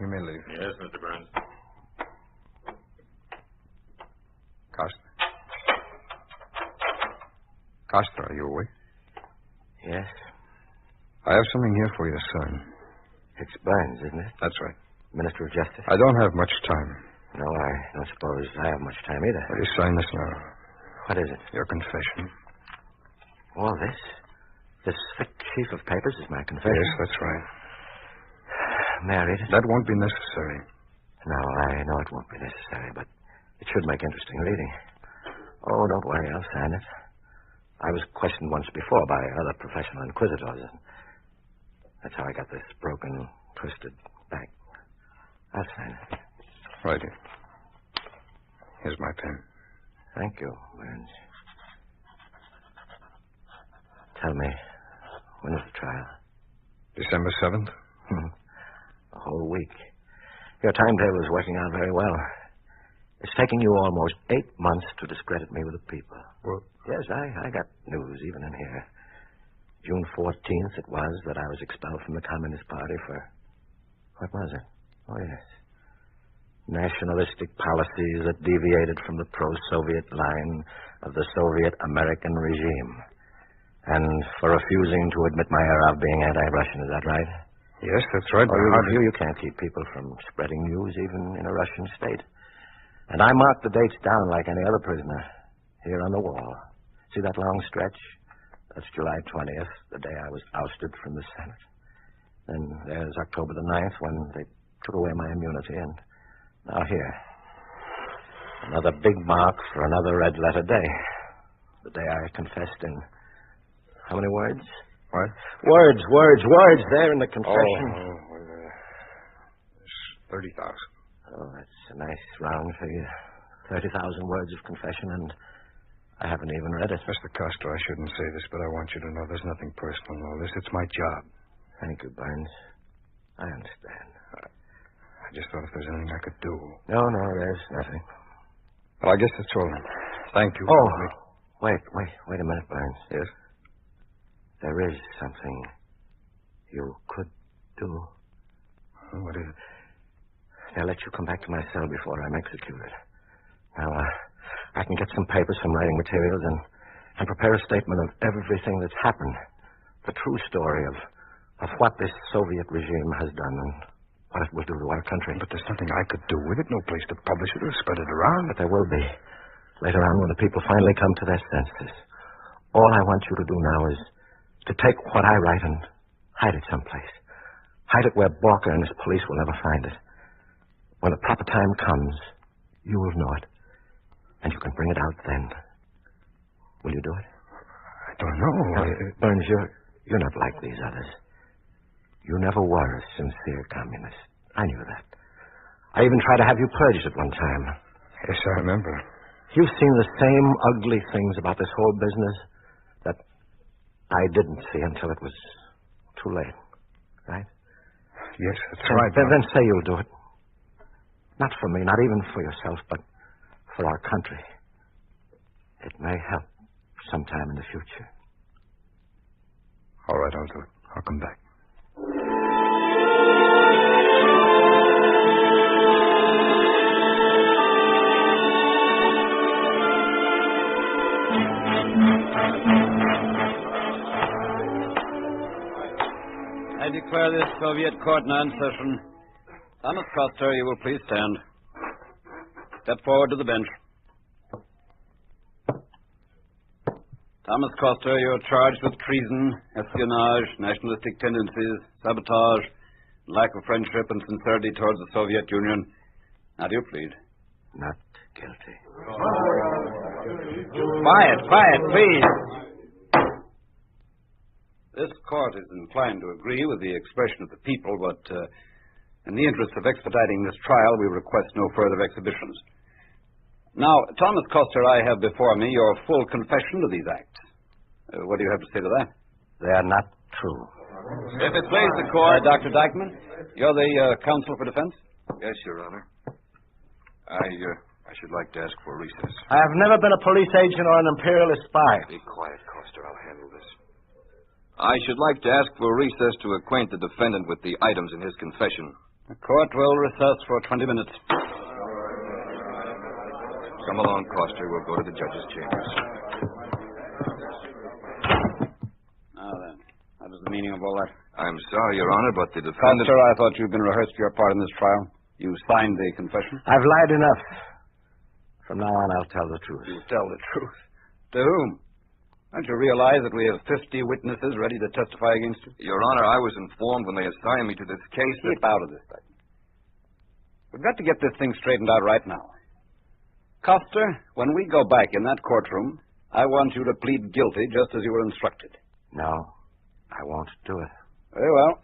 K: You may leave.
W: Yes, Mr. Burns.
K: Costa, are you awake?
C: Yes?
K: I have something here for you to sign.
C: It's Burns, isn't it?
K: That's right.
C: Minister of Justice?
K: I don't have much time.
C: No, I don't suppose I have much time either.
K: Will you sign this now?
C: What is it?
K: Your confession.
C: All this? This thick sheaf of papers is my confession?
K: Yes, that's right.
C: May I read it?
K: That won't be necessary.
C: No, I know it won't be necessary, but it should make interesting reading. Oh, don't worry, I'll sign it. I was questioned once before by other professional inquisitors, and that's how I got this broken, twisted back. I'll sign it.
K: Right here. Here's my pen.
C: Thank you, Burns. Tell me, when is the trial?
K: December 7th.
C: A whole week. Your timetable is working out very well. It's taking you almost 8 months to discredit me with the people.
K: Well,
C: yes, I got news even in here. June 14th it was that I was expelled from the Communist Party for... What was it? Oh, yes. Nationalistic policies that deviated from the pro-Soviet line of the Soviet-American regime. And for refusing to admit my error of being anti-Russian, is that right?
K: Yes, that's right.
C: You can't keep people from spreading news, even in a Russian state. And I marked the dates down like any other prisoner, here on the wall. See that long stretch? That's July 20th, the day I was ousted from the Senate. Then there's October the 9th, when they took away my immunity. And now here. Another big mark for another red-letter day. The day I confessed in... How many words?
K: What?
C: Words there in the confession.
K: There's 30,000.
C: Oh, that's a nice round figure. 30,000 words of confession, and I haven't even read it.
K: Mr. Costa, I shouldn't say this, but I want you to know there's nothing personal in all this. It's my job.
C: Thank you, Burns. I understand.
K: I just thought if there's anything I could do.
C: No, there's nothing.
K: Well, I guess that's all. Thank you.
C: Oh, wait a minute, Burns.
K: Yes?
C: There is something you could do.
K: What is it?
C: They'll let you come back to my cell before I'm executed. Now, I can get some papers, some writing materials, and prepare a statement of everything that's happened. The true story of what this Soviet regime has done and what it will do to our country.
K: But there's nothing I could do with it. No place to publish it or spread it around.
C: But there will be. Later on, when the people finally come to their senses. All I want you to do now is to take what I write and hide it someplace. Hide it where Borka and his police will never find it. When the proper time comes, you will know it. And you can bring it out then. Will you do it?
K: I don't know.
C: Burns, you're not like these others. You never were a sincere communist. I knew that. I even tried to have you purged at one time.
K: Yes, I remember.
C: You've seen the same ugly things about this whole business that I didn't see until it was too late, right?
H: Yes, that's
C: All
H: right.
C: right, then say you'll do it. Not for me, not even for yourself, but for our country. It may help sometime in the future.
H: All right, I'll do it. I'll come back.
E: I declare this Soviet court now in session. Thomas Coster, you will please stand. Step forward to the bench. Thomas Coster, you are charged with treason, espionage, nationalistic tendencies, sabotage, lack of friendship and sincerity towards the Soviet Union. How do you plead?
C: Not guilty.
E: Quiet, please. This court is inclined to agree with the expression of the people, but in the interest of expediting this trial, we request no further exhibitions. Now, Thomas Coster, I have before me your full confession to these acts. What do you have to say to that?
C: They are not true.
E: If it please the court... Dr. Dyckman, you're the counsel for defense?
J: Yes, Your Honor. I should like to ask for recess.
C: I have never been a police agent or an imperialist spy.
J: Be quiet, Coster. I'll handle this. I should like to ask for recess to acquaint the defendant with the items in his confession.
E: The court will recess for 20 minutes.
J: Come along, Coster. We'll go to the judge's chambers.
E: Now then, what is the meaning of all that?
J: I'm sorry, Your Honor, but the defendant...
E: Coster, I thought you'd been rehearsed for your part in this trial. You signed the confession?
C: I've lied enough. From now on, I'll tell the truth.
E: You tell the truth. To whom? Don't you realize that we have 50 witnesses ready to testify against you?
J: Your Honor, I was informed when they assigned me to this case that...
E: Keep out of this thing. We've got to get this thing straightened out right now. Coster, when we go back in that courtroom, I want you to plead guilty just as you were instructed.
C: No, I won't do it.
E: Very well.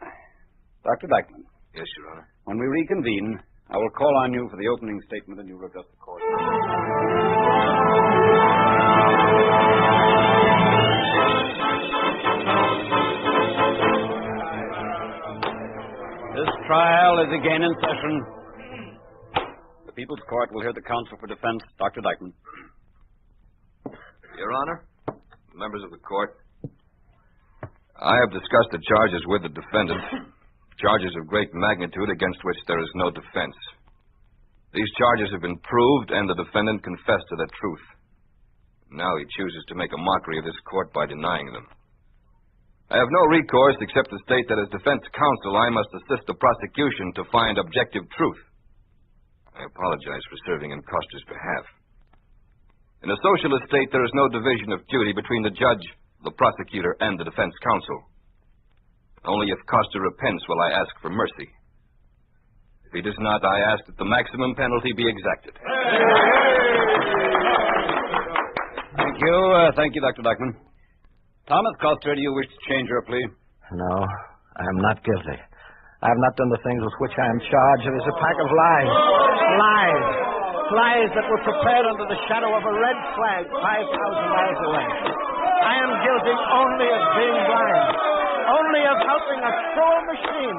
E: Dr. Dyckman.
J: Yes, Your Honor.
E: When we reconvene, I will call on you for the opening statement and you will address the court. This trial is again in session. The People's Court will hear the counsel for defense, Dr. Dyckman.
J: Your Honor, members of the court, I have discussed the charges with the defendant, charges of great magnitude against which there is no defense. These charges have been proved, and the defendant confessed to the truth. Now he chooses to make a mockery of this court by denying them. I have no recourse except to state that as defense counsel, I must assist the prosecution to find objective truth. I apologize for serving in Coster's behalf. In a socialist state, there is no division of duty between the judge, the prosecutor, and the defense counsel. Only if Coster repents will I ask for mercy. If he does not, I ask that the maximum penalty be exacted.
E: Thank you, Dr. Dyckman. Thomas Coster, do you wish to change your plea?
C: No, I am not guilty. I have not done the things with which I am charged. It is a pack of lies. Lies. Lies that were prepared under the shadow of a red flag 5,000 miles away. I am guilty only of being blind. Only of helping a cruel machine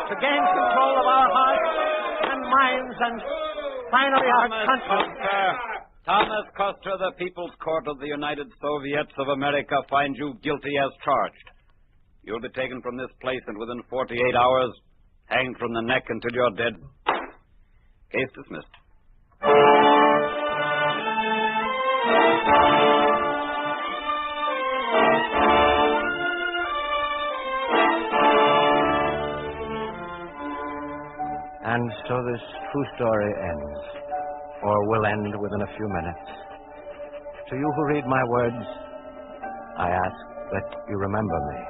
C: to gain control of our hearts and minds and finally our country.
E: Thomas Coster, the People's Court of the United Soviets of America finds you guilty as charged. You'll be taken from this place and within 48 hours hanged from the neck until you're dead. Case dismissed.
C: And so this true story ends, or will end within a few minutes. To you who read my words, I ask that you remember me.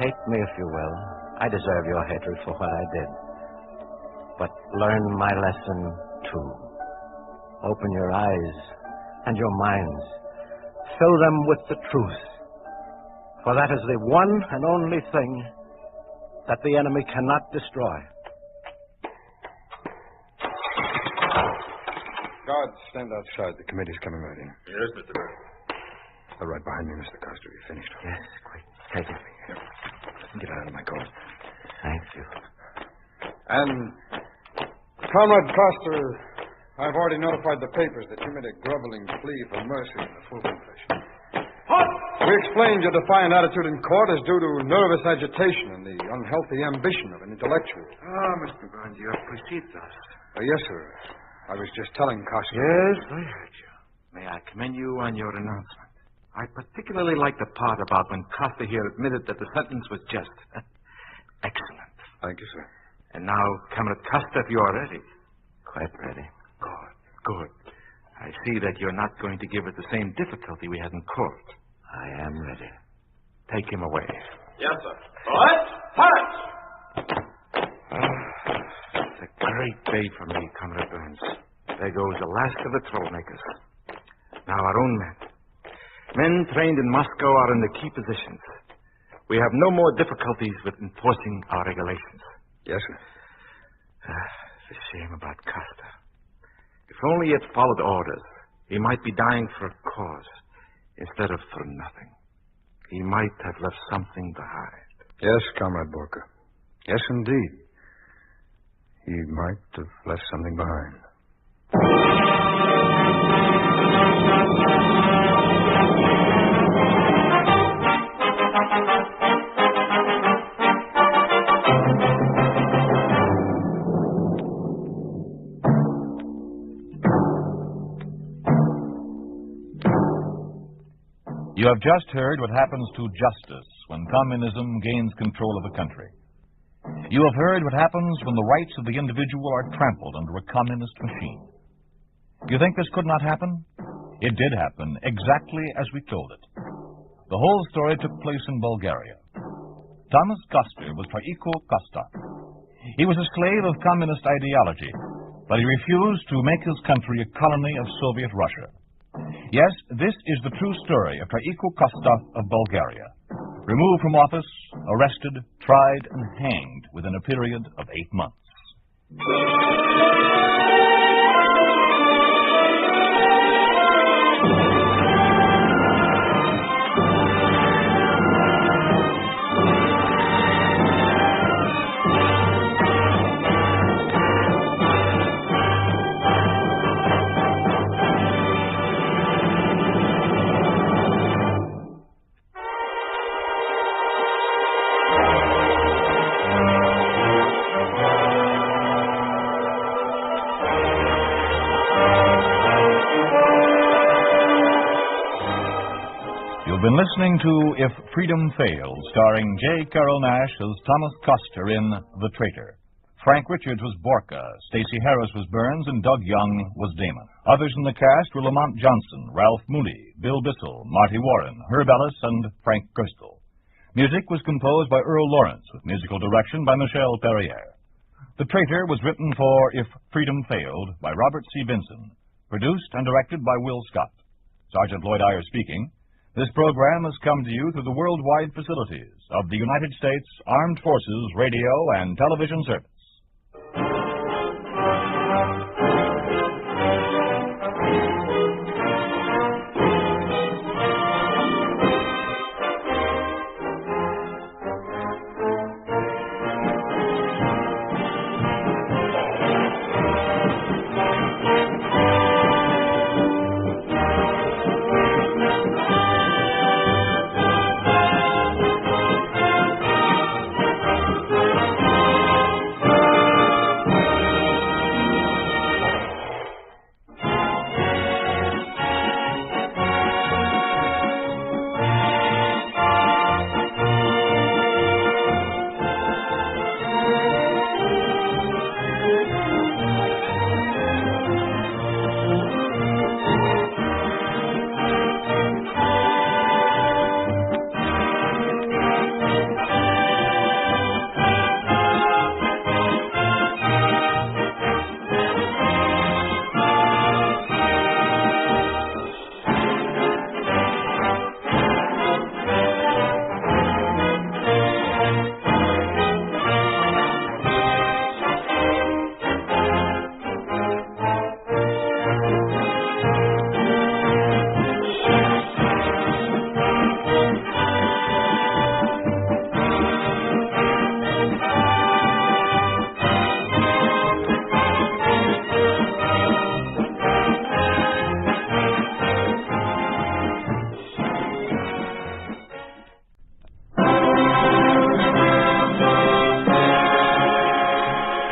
C: Hate me if you will. I deserve your hatred for what I did. But learn my lesson, too. Open your eyes and your minds. Fill them with the truth. For that is the one and only thing that the enemy cannot destroy.
H: Guards, stand outside. The committee's coming right in.
J: Yes, Mr. Burke.
H: Right behind me, Mr. Coster. You finished?
C: Yes, quick. Take it.
H: Here. Get out of my court.
C: Thank you.
F: And, Comrade Coster, I've already notified the papers that you made a groveling plea for mercy in the full confession. We explained your defiant attitude in court is due to nervous agitation and the unhealthy ambition of an intellectual.
H: Ah, Mr. Burns, you have perceived us.
F: Yes, sir. I was just telling Coster.
H: Yes, I heard you. May I commend you on your announcement. I particularly like the part about when Coster here admitted that the sentence was just. Excellent.
F: Thank you, sir.
H: And now, Comrade Coster, if you are ready.
C: Quite ready.
H: Good. I see that you're not going to give it the same difficulty we had in court.
C: I am ready.
H: Take him away.
V: Yes, sir. What? Punch!
H: It's a great day for me, Comrade Burns. There goes the last of the troublemakers. Now, our own men. Men trained in Moscow are in the key positions. We have no more difficulties with enforcing our regulations.
F: Yes, sir.
H: It's a shame about Coster. If only he had followed orders, he might be dying for a cause instead of for nothing. He might have left something behind.
F: Yes, Comrade Borka. Yes, indeed. He might have left something behind.
A: You have just heard what happens to justice when communism gains control of a country. You have heard what happens when the rights of the individual are trampled under a communist machine. You think this could not happen? It did happen exactly as we told it. The whole story took place in Bulgaria. Thomas Koster was Traiko Kosta. He was a slave of communist ideology, but he refused to make his country a colony of Soviet Russia. Yes, this is the true story of Traiko Kosta of Bulgaria. Removed from office, arrested, tried, and hanged within a period of 8 months. You've been listening to If Freedom Fails, starring J. Carroll Nash as Thomas Koster in The Traitor. Frank Richards was Borka, Stacey Harris was Burns, and Doug Young was Damon. Others in the cast were Lamont Johnson, Ralph Moody, Bill Bissell, Marty Warren, Herb Ellis, and Frank Gerstle. Music was composed by Earl Lawrence, with musical direction by Michel Perrier. The Traitor was written for If Freedom Failed by Robert C. Vinson, produced and directed by Will Scott. Sergeant Lloyd Iyer speaking. This program has come to you through the worldwide facilities of the United States Armed Forces Radio and Television Service.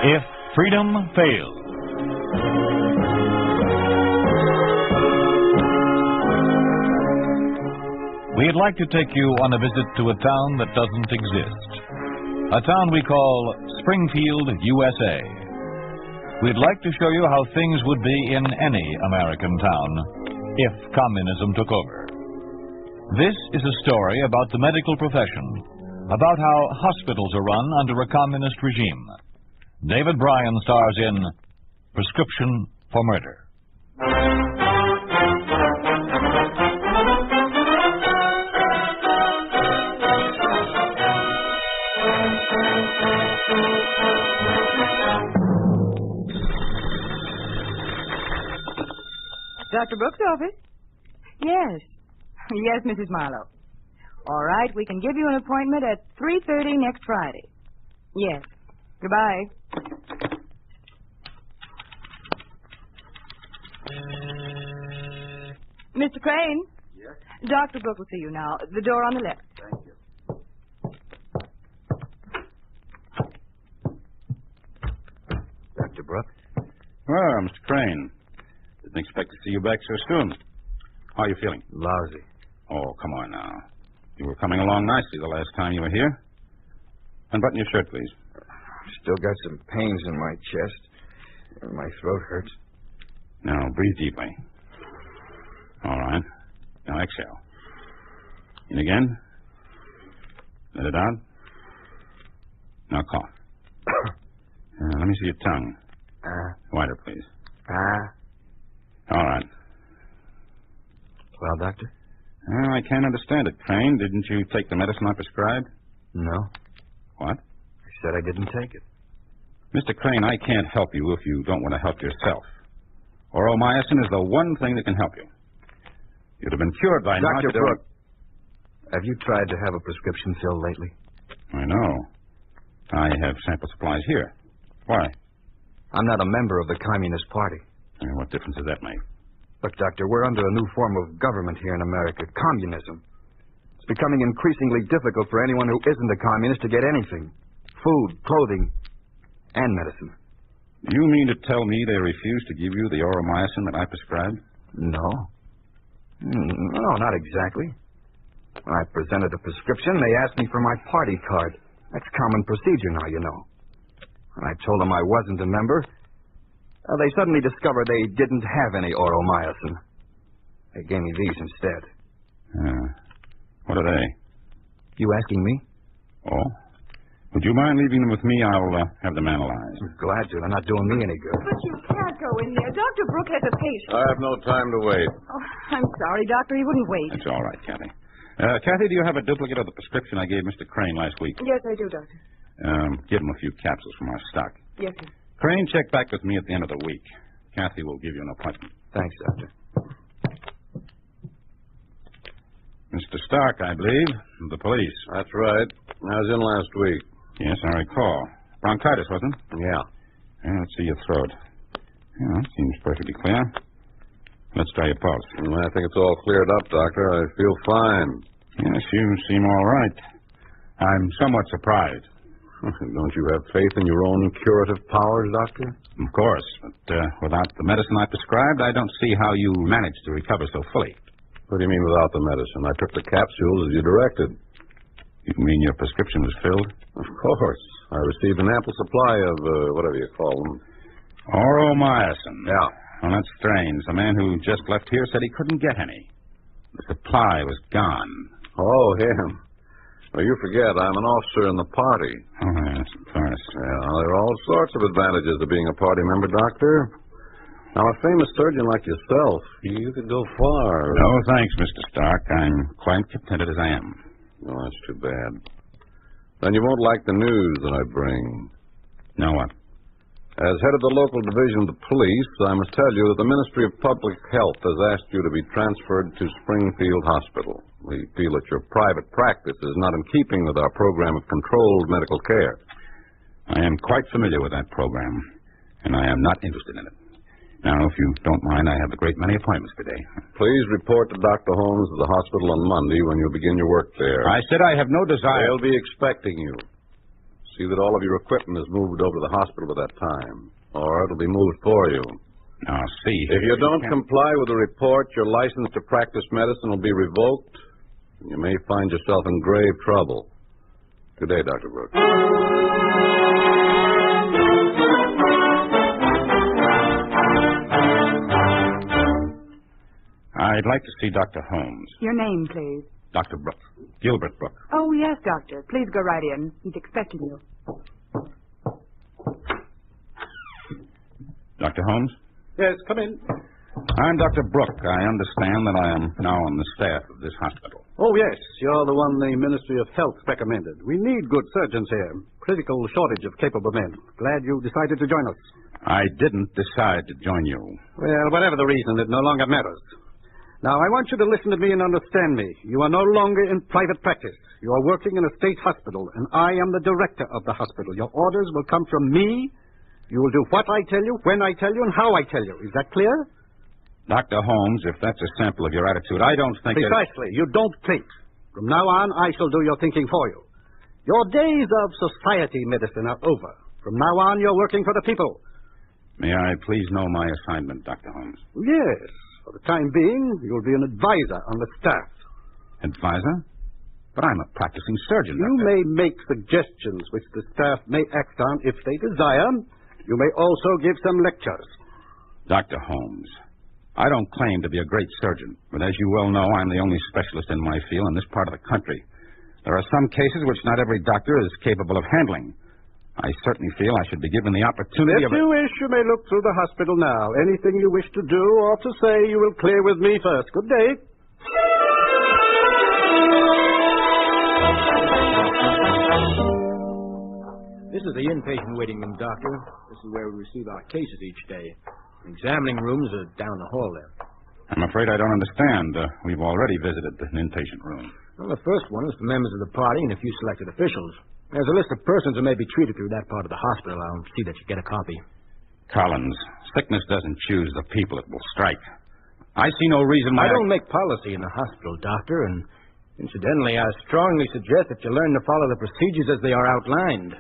A: If Freedom Fails. We'd like to take you on a visit to a town that doesn't exist. A town we call Springfield, USA. We'd like to show you how things would be in any American town if communism took over. This is a story about the medical profession, about how hospitals are run under a communist regime. David Bryan stars in Prescription for Murder.
G: Dr. Brooks' office? Yes. Yes, Mrs. Marlowe. All right, we can give you an appointment at 3:30 next Friday. Yes. Goodbye. Mr. Crane?
I: Yes?
G: Dr. Brooks will see you now. The door on the left.
I: Thank you.
T: Dr. Brooks? Well, Mr. Crane. Didn't expect to see you back so soon. How are you feeling?
C: Lousy.
T: Oh, come on now. You were coming along nicely the last time you were here. Unbutton your shirt, please.
Q: Still got some pains in my chest. My throat hurts.
T: Now, breathe deeply. All right. Now, exhale. In again. Let it out. Now, cough. Let me see your tongue. Wider, please. All right.
C: Well, Doctor?
T: Well, I can't understand it, Crane. Didn't you take the medicine I prescribed?
C: No.
T: What?
C: I said I didn't take it.
T: Mr. Crane, I can't help you if you don't want to help yourself. Oromycin is the one thing that can help you. You'd have been cured by now.
C: Dr. Brooks, have you tried to have a prescription filled lately?
T: I know. I have sample supplies here. Why?
C: I'm not a member of the Communist Party.
T: What difference does that make?
C: Look, Doctor, we're under a new form of government here in America, communism. It's becoming increasingly difficult for anyone who isn't a communist to get anything. Food, clothing, and medicine.
T: You mean to tell me they refuse to give you the oromycin that I prescribed?
C: No. No, not exactly. When I presented a prescription, they asked me for my party card. That's common procedure now, you know. When I told them I wasn't a member, they suddenly discovered they didn't have any oromycin. They gave me these instead.
T: What are they?
C: You asking me?
T: Oh? Would you mind leaving them with me? I'll have them analyzed.
C: I'm glad to. They're not doing me any good.
G: But you can't go in there. Dr. Brooks has a patient.
T: I have no time to wait.
G: Oh, I'm sorry, Doctor. He wouldn't wait.
T: That's all right, Kathy. Kathy, do you have a duplicate of the prescription I gave Mr. Crane last week?
G: Yes, I do, Doctor.
T: Give him a few capsules from our stock.
G: Yes, sir.
T: Crane, check back with me at the end of the week. Kathy will give you an appointment.
C: Thanks, Doctor.
T: Mr. Stark, I believe, of the police.
N: That's right. I was in last week.
T: Yes, I recall. Bronchitis, wasn't it?
N: Yeah.
T: Let's see your throat. Yeah, seems perfectly clear. Let's try your pulse.
N: I think it's all cleared up, Doctor. I feel fine.
T: Yes, you seem all right. I'm somewhat surprised.
N: Don't you have faith in your own curative powers, Doctor?
T: Of course, but without the medicine I prescribed, I don't see how you managed to recover so fully.
N: What do you mean without the medicine? I took the capsules as you directed.
T: You mean your prescription was filled?
N: Of course. I received an ample supply of, whatever you call them.
T: Oromycin.
N: Yeah.
T: Well, that's strange. The man who just left here said he couldn't get any. The supply was gone.
N: Oh, him. Well, you forget, I'm an officer in the party.
T: Oh, yes, of course.
N: Yeah, there are all sorts of advantages to being a party member, Doctor. Now, a famous surgeon like yourself, you could go far.
T: No, thanks, Mr. Stark. I'm quite contented as I am.
N: Oh, that's too bad. Then you won't like the news that I bring.
T: Now what?
N: As head of the local division of the police, I must tell you that the Ministry of Public Health has asked you to be transferred to Springfield Hospital. We feel that your private practice is not in keeping with our program of controlled medical care.
T: I am quite familiar with that program, and I am not interested in it. Now, if you don't mind, I have a great many appointments today.
N: Please report to Dr. Holmes at the hospital on Monday when you begin your work there.
T: I said I have no desire.
N: They'll be expecting you. See that all of your equipment is moved over to the hospital at that time, or it'll be moved for you.
H: Now, see.
N: If you don't comply with the report, your license to practice medicine will be revoked, and you may find yourself in grave trouble. Good day, Dr. Brooks.
H: I'd like to see Dr. Holmes.
G: Your name, please.
H: Dr. Brooks. Gilbert Brooks.
G: Oh, yes, Doctor. Please go right in. He's expecting you.
H: Dr. Holmes?
R: Yes, come in.
H: I'm Dr. Brooks. I understand that I am now on the staff of this hospital.
R: Oh, yes. You're the one the Ministry of Health recommended. We need good surgeons here. Critical shortage of capable men. Glad you decided to join us.
H: I didn't decide to join you.
R: Well, whatever the reason, it no longer matters. Now, I want you to listen to me and understand me. You are no longer in private practice. You are working in a state hospital, and I am the director of the hospital. Your orders will come from me. You will do what I tell you, when I tell you, and how I tell you. Is that clear?
H: Dr. Holmes, if that's a sample of your attitude, I don't think
R: Precisely. You don't think. From now on, I shall do your thinking for you. Your days of society medicine are over. From now on, you're working for the people.
H: May I please know my assignment, Dr. Holmes?
R: Yes. For the time being, you'll be an advisor on the staff.
H: Advisor? But I'm a practicing surgeon.
R: You may make suggestions which the staff may act on if they desire. You may also give some lectures.
H: Dr. Holmes, I don't claim to be a great surgeon, but as you well know, I'm the only specialist in my field in this part of the country. There are some cases which not every doctor is capable of handling. I certainly feel I should be given the opportunity
R: If you wish, you may look through the hospital now. Anything you wish to do or to say, you will clear with me first. Good day.
I: This is the inpatient waiting room, Doctor. This is where we receive our cases each day. Examining rooms are down the hall there.
H: I'm afraid I don't understand. We've already visited an inpatient room.
I: Well, the first one is for members of the party and a few selected officials. There's a list of persons who may be treated through that part of the hospital. I'll see that you get a copy.
H: Collins, sickness doesn't choose the people it will strike. I see no reason why...
I: I don't make policy in the hospital, Doctor, and incidentally, I strongly suggest that you learn to follow the procedures as they are outlined.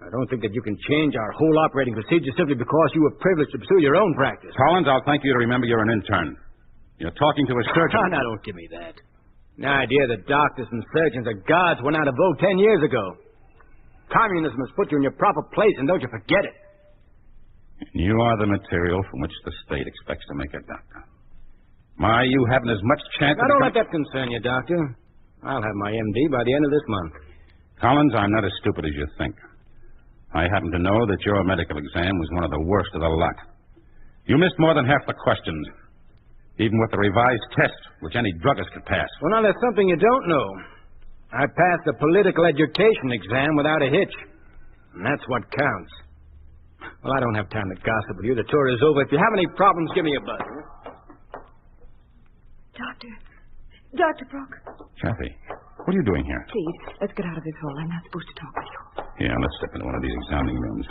I: I don't think that you can change our whole operating procedure simply because you were privileged to pursue your own practice.
H: Collins, I'll thank you to remember you're an intern. You're talking to a surgeon.
I: Oh, now, don't give me that. The idea that doctors and surgeons are gods went out of vogue 10 years ago. Communism has put you in your proper place, and don't you forget it.
H: You are the material from which the state expects to make a doctor. My, you haven't as much chance...
I: Now, don't let that concern you, Doctor. I'll have my MD by the end of this month.
H: Collins, I'm not as stupid as you think. I happen to know that your medical exam was one of the worst of the lot. You missed more than half the questions, even with the revised test, which any druggist could pass.
I: Well, now, there's something you don't know. I passed the political education exam without a hitch, and that's what counts. Well, I don't have time to gossip with you. The tour is over. If you have any problems, give me a buzz.
G: Dr. Brooks.
H: Kathy, what are you doing here?
G: Please, let's get out of this hall. I'm not supposed to talk with you.
H: Yeah, let's step into one of these examining rooms.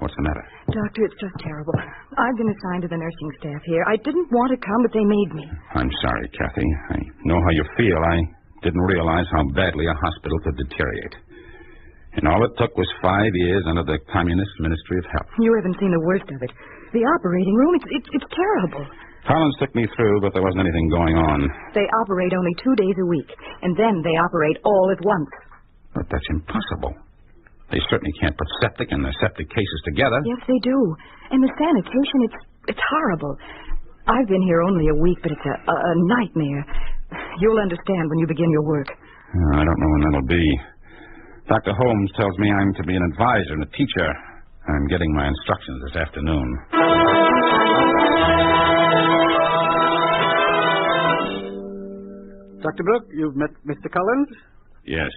H: What's the matter?
G: Doctor, it's just terrible. I've been assigned to the nursing staff here. I didn't want to come, but they made me.
H: I'm sorry, Kathy. I know how you feel. I didn't realize how badly a hospital could deteriorate. And all it took was 5 years under the Communist Ministry of Health.
G: You haven't seen the worst of it. The operating room, it's terrible.
H: Collins took me through, but there wasn't anything going on.
G: They operate only 2 days a week, and then they operate all at once.
H: But that's impossible. They certainly can't put septic and aseptic cases together.
G: Yes, they do. And the sanitation, it's horrible. I've been here only a week, but it's a nightmare. You'll understand when you begin your work.
H: I don't know when that'll be. Dr. Holmes tells me I'm to be an advisor and a teacher. I'm getting my instructions this afternoon.
R: Dr. Brooke, you've met Mr. Collins?
H: Yes.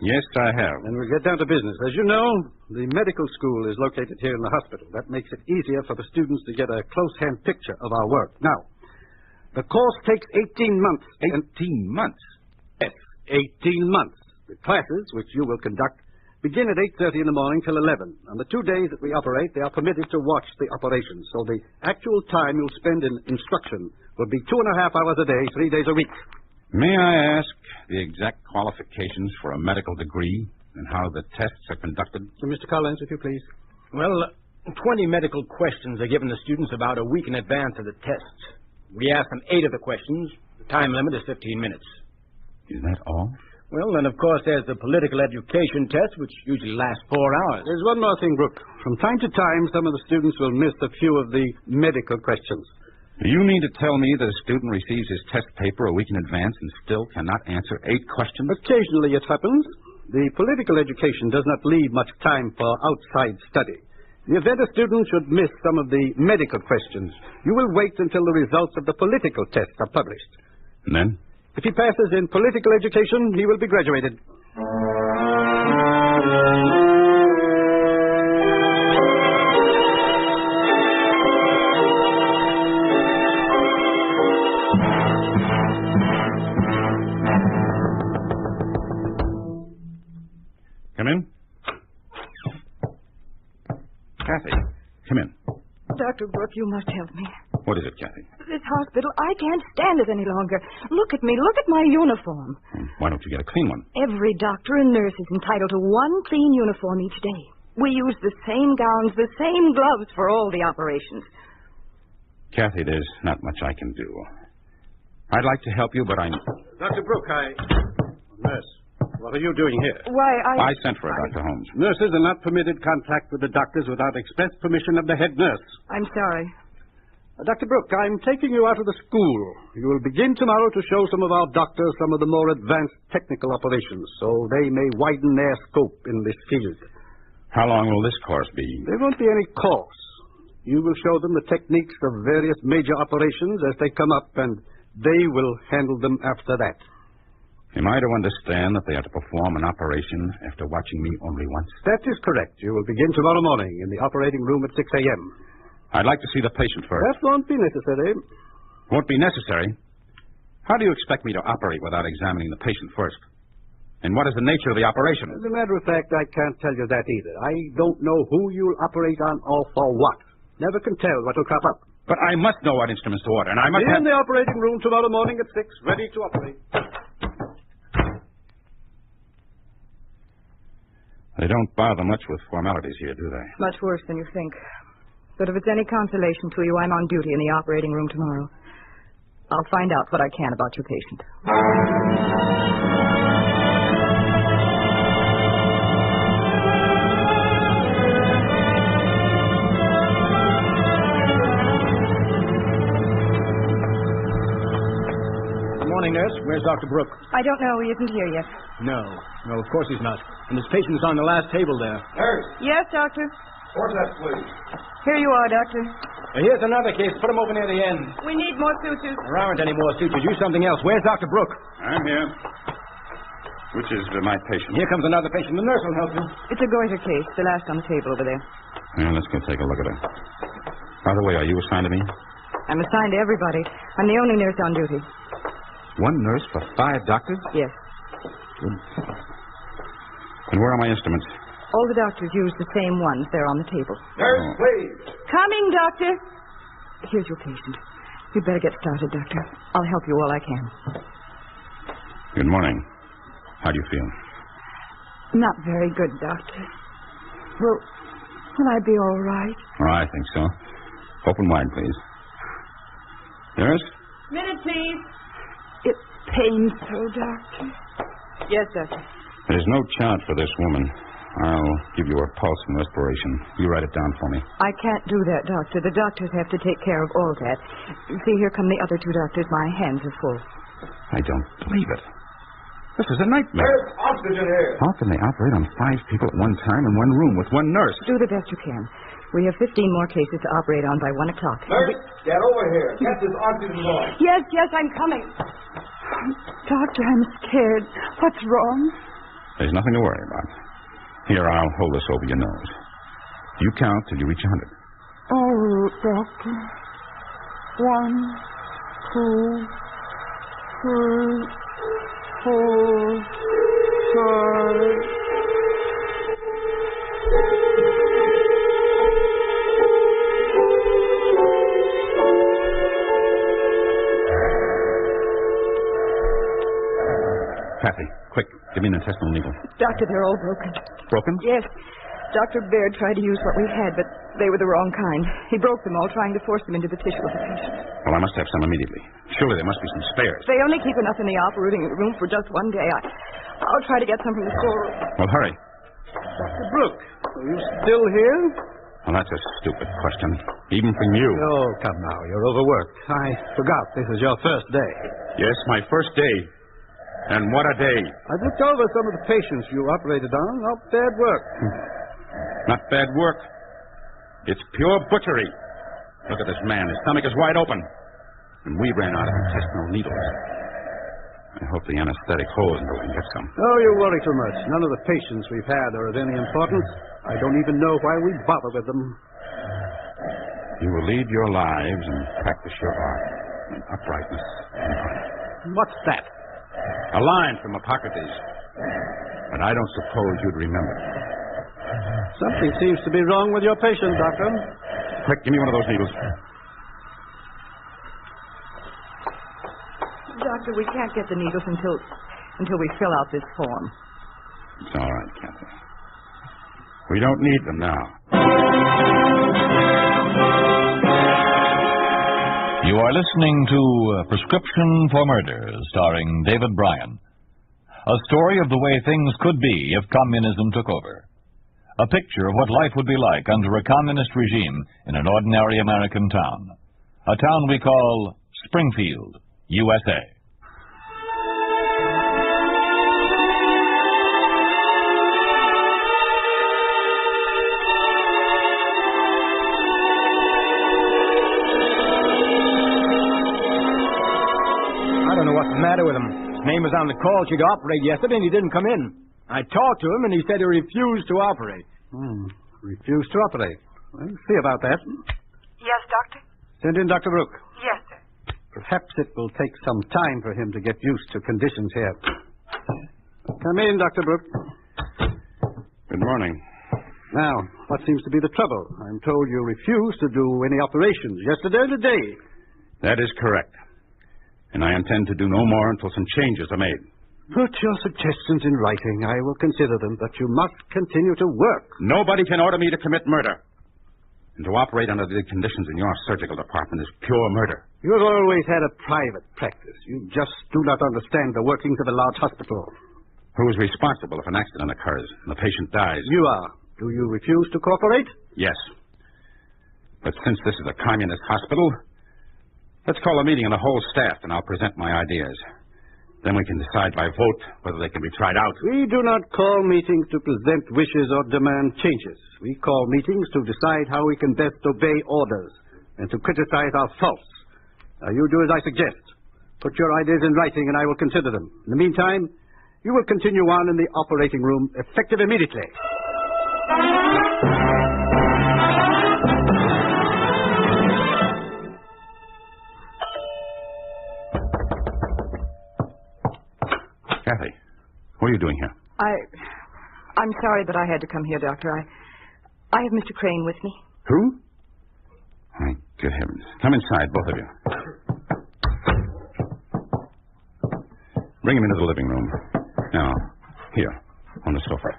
H: Yes, I have.
R: And we'll get down to business. As you know, the medical school is located here in the hospital. That makes it easier for the students to get a close-hand picture of our work. Now, the course takes 18 months.
H: 18 months?
R: Yes, 18 months. The classes, which you will conduct, begin at 8:30 in the morning till 11. On the 2 days that we operate, they are permitted to watch the operation. So the actual time you'll spend in instruction will be 2.5 hours a day, 3 days a week.
M: May I ask the exact qualifications for a medical degree and how the tests are conducted?
I: Mr. Collins, if you please. Well, 20 medical questions are given to students about a week in advance of the tests. We ask them 8 of the questions. The time limit is 15 minutes.
M: Is that all?
I: Well, then, of course, there's the political education test, which usually lasts 4 hours.
R: There's one more thing, Brooke. From time to time, some of the students will miss a few of the medical questions.
M: Do you mean to tell me that a student receives his test paper a week in advance and still cannot answer 8 questions?
R: Occasionally it happens. The political education does not leave much time for outside study. In the event a student should miss some of the medical questions, you will wait until the results of the political tests are published.
M: And then?
R: If he passes in political education, he will be graduated.
M: Come in. Kathy, come in.
G: Dr. Brooke, you must help me.
M: What is it, Kathy?
G: This hospital, I can't stand it any longer. Look at me. Look at my uniform.
M: Why don't you get a clean one?
G: Every doctor and nurse is entitled to one clean uniform each day. We use the same gowns, the same gloves for all the operations.
M: Kathy, there's not much I can do. I'd like to help you, but I'm...
R: Dr. Brooke, Nurse, what are you doing here?
G: Why,
M: I sent for Dr. Holmes.
R: Nurses are not permitted contact with the doctors without express permission of the head nurse.
G: I'm sorry.
R: Dr. Brooke, I'm taking you out of the school. You will begin tomorrow to show some of our doctors some of the more advanced technical operations, so they may widen their scope in this field.
M: How long will this course be?
R: There won't be any course. You will show them the techniques of various major operations as they come up, and they will handle them after that.
M: Am I to understand that they are to perform an operation after watching me only once?
R: That is correct. You will begin tomorrow morning in the operating room at 6 a.m.
M: I'd like to see the patient first.
R: That won't be necessary.
M: Won't be necessary? How do you expect me to operate without examining the patient first? And what is the nature of the operation?
R: As a matter of fact, I can't tell you that either. I don't know who you'll operate on or for what. Never can tell what will crop up.
M: But I must know what instruments to order, and I must
R: in the operating room tomorrow morning at 6, ready to operate.
M: They don't bother much with formalities here, do they?
G: Much worse than you think. But if it's any consolation to you, I'm on duty in the operating room tomorrow. I'll find out what I can about your patient.
I: Good morning, nurse. Where's Dr. Brooke?
G: I don't know. He isn't here yet.
I: No, of course he's not. And his patient's on the last table there.
F: Nurse!
G: Yes, doctor?
F: Where's that, please?
G: Here you are, doctor.
I: Here's another case. Put him over near the end.
G: We need more sutures.
I: There aren't any more sutures. Use something else. Where's Dr. Brooke?
M: I'm here. Which is my patient?
I: Here comes another patient. The nurse will help you.
G: It's a goiter case, the last on the table over there.
M: Yeah, let's go take a look at her. By the way, are you assigned to me?
G: I'm assigned to everybody. I'm the only nurse on duty.
M: One nurse for 5 doctors?
G: Yes.
M: Good. And where are my instruments?
G: All the doctors use the same ones. They're on the table.
F: Nurse, please.
G: Coming, doctor. Here's your patient. You'd better get started, doctor. I'll help you all I can.
M: Good morning. How do you feel?
G: Not very good, doctor. Will I be all right?
M: Oh, I think so. Open wide, please. Nurse?
G: Minute, please. It pains so, doctor. Yes, doctor.
M: There's no charge for this woman. I'll give you her pulse and respiration. You write it down for me.
G: I can't do that, doctor. The doctors have to take care of all that. See, here come the other 2 doctors. My hands are full.
M: I don't believe it. This is a nightmare.
F: There's oxygen here.
M: How can they operate on 5 people at one time in one room with one nurse?
G: Do the best you can. We have 15 more cases to operate on by 1 o'clock.
F: Nurse, get over here. Get this oxygen going.
G: Yes, I'm coming. Doctor, I'm scared. What's wrong?
M: There's nothing to worry about. Here, I'll hold this over your nose. You count till you reach 100.
G: Oh, doctor. 1, 2, 3, 4, 5.
M: Kathy, quick, give me an intestinal needle.
G: Doctor, they're all broken.
M: Broken?
G: Yes. Dr. Baird tried to use what we had, but they were the wrong kind. He broke them all, trying to force them into the tissue of the patient.
M: Well, I must have some immediately. Surely there must be some spares.
G: They only keep enough in the operating room for just one day. I'll try to get some from the storeroom.
M: Well, hurry.
R: Dr. Brooke, are you still here?
M: Well, that's a stupid question, even from you.
R: Oh, come now. You're overworked. I forgot this is your first day.
M: Yes, my first day. And what a day.
R: I've looked over some of the patients you operated on. Not bad work.
M: Not bad work. It's pure butchery. Look at this man. His stomach is wide open. And we ran out of intestinal needles. I hope the anesthetic holds until we can get some.
R: Oh, you worry too much. None of the patients we've had are of any importance. I don't even know why we bother with them.
M: You will lead your lives and practice your art in uprightness and honor.
R: What's that?
M: A line from Hippocrates. But I don't suppose you'd remember.
R: Something seems to be wrong with your patient, Doctor.
M: Quick, give me one of those needles.
G: Doctor, we can't get the needles until we fill out this form.
M: It's all right, Kathy. We don't need them now.
A: You are listening to Prescription for Murder, starring David Bryan. A story of the way things could be if communism took over. A picture of what life would be like under a communist regime in an ordinary American town. A town we call Springfield, USA.
I: I don't know what's the matter with him. His name was on the call sheet to operate yesterday, and he didn't come in. I talked to him, and he said he refused to operate.
R: Refused to operate. Well, see about that.
G: Yes, Doctor?
R: Send in Dr. Brooke.
G: Yes, sir.
R: Perhaps it will take some time for him to get used to conditions here. Come in, Dr. Brooke.
M: Good morning.
R: Now, what seems to be the trouble? I'm told you refused to do any operations yesterday or today.
M: That is correct. And I intend to do no more until some changes are made.
R: Put your suggestions in writing. I will consider them, but you must continue to work.
M: Nobody can order me to commit murder. And to operate under the conditions in your surgical department is pure murder.
R: You have always had a private practice. You just do not understand the workings of a large hospital.
M: Who is responsible if an accident occurs and the patient dies?
R: You are. Do you refuse to cooperate?
M: Yes. But since this is a communist hospital, let's call a meeting of the whole staff and I'll present my ideas. Then we can decide by vote whether they can be tried out.
R: We do not call meetings to present wishes or demand changes. We call meetings to decide how we can best obey orders and to criticize our faults. Now, you do as I suggest. Put your ideas in writing and I will consider them. In the meantime, you will continue on in the operating room, effective immediately.
M: Kathy, what are you doing here?
G: I'm sorry that I had to come here, Doctor. I have Mr. Crane with me.
M: Who? Oh, good heavens. Come inside, both of you. Bring him into the living room. Now, here, on the sofa.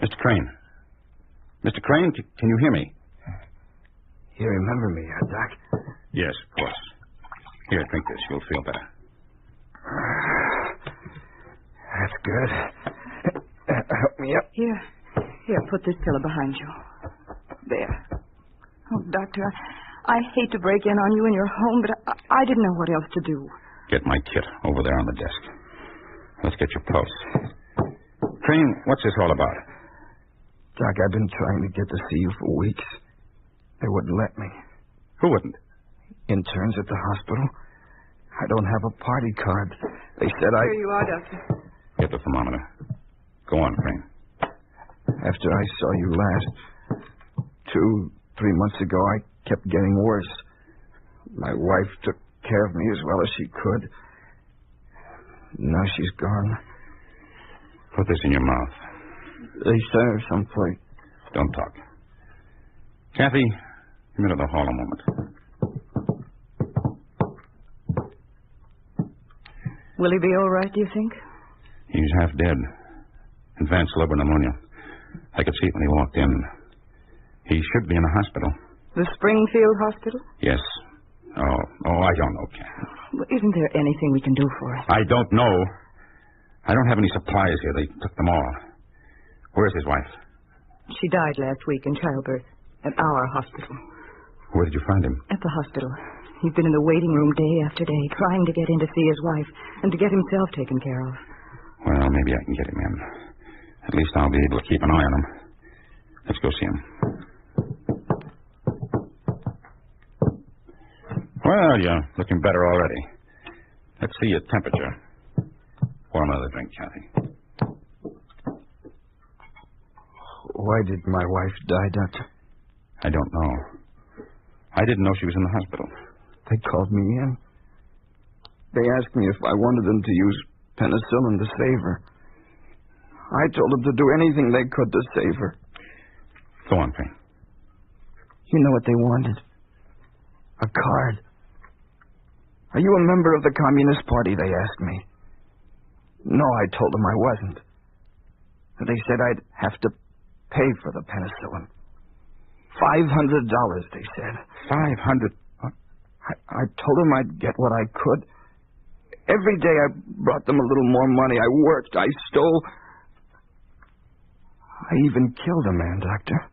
M: Mr. Crane. Mr. Crane, can you hear me?
Q: You remember me, Doc?
M: Yes, of course. Here, drink this. You'll feel better.
Q: That's good. Help me up.
G: Here, put this pillow behind you. There. Oh, Doctor, I hate to break in on you in your home, but I didn't know what else to do.
M: Get my kit over there on the desk. Let's get your pulse. Crane, what's this all about?
Q: Doc, I've been trying to get to see you for weeks. They wouldn't let me.
M: Who wouldn't?
Q: Interns at the hospital. I don't have a party card. They said I...
G: Here you are, Doctor.
M: Get the thermometer. Go on, Crane.
Q: After I saw you last, 2-3 months ago, I kept getting worse. My wife took care of me as well as she could. Now she's gone.
M: Put this in your mouth.
Q: They sent her someplace.
M: Don't talk. Kathy, come into the hall a moment.
G: Will he be all right, do you think?
M: He's half dead. Advanced lobar pneumonia. I could see it when he walked in. He should be in the hospital.
G: The Springfield Hospital?
M: Yes. Oh, I don't know, Kathy.
G: Well, isn't there anything we can do for him?
M: I don't know. I don't have any supplies here. They took them all. Where's his wife?
G: She died last week in childbirth at our hospital.
M: Where did you find him?
G: At the hospital. He's been in the waiting room day after day, trying to get in to see his wife and to get himself taken care of.
M: Well, maybe I can get him in. At least I'll be able to keep an eye on him. Let's go see him. Well, you're looking better already. Let's see your temperature. Pour another drink, Kathy.
Q: Why did my wife die, Doctor?
M: I don't know. I didn't know she was in the hospital.
Q: They called me in. They asked me if I wanted them to use penicillin to save her. I told them to do anything they could to save her.
M: Go on, Crane.
Q: You know what they wanted? A card. Are you a member of the Communist Party, they asked me. No, I told them I wasn't. They said I'd have to pay for the penicillin. $500, they said.
M: $500?
Q: I told them I'd get what I could. Every day I brought them a little more money. I worked. I stole. I even killed a man, Doctor.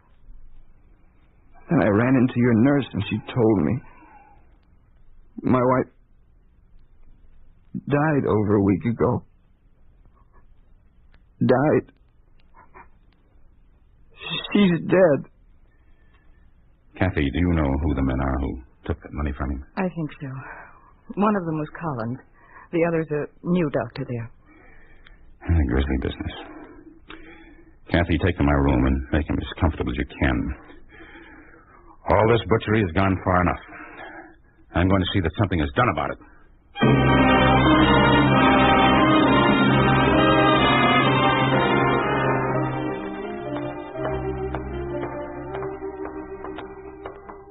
Q: Then I ran into your nurse and she told me. My wife died over a week ago. Died. She's dead.
M: Kathy, do you know who the men are who took that money from him?
G: I think so. One of them was Collins. The other's a new doctor there.
M: A grisly business. Kathy, take him to my room and make him as comfortable as you can. All this butchery has gone far enough. I'm going to see that something is done about it.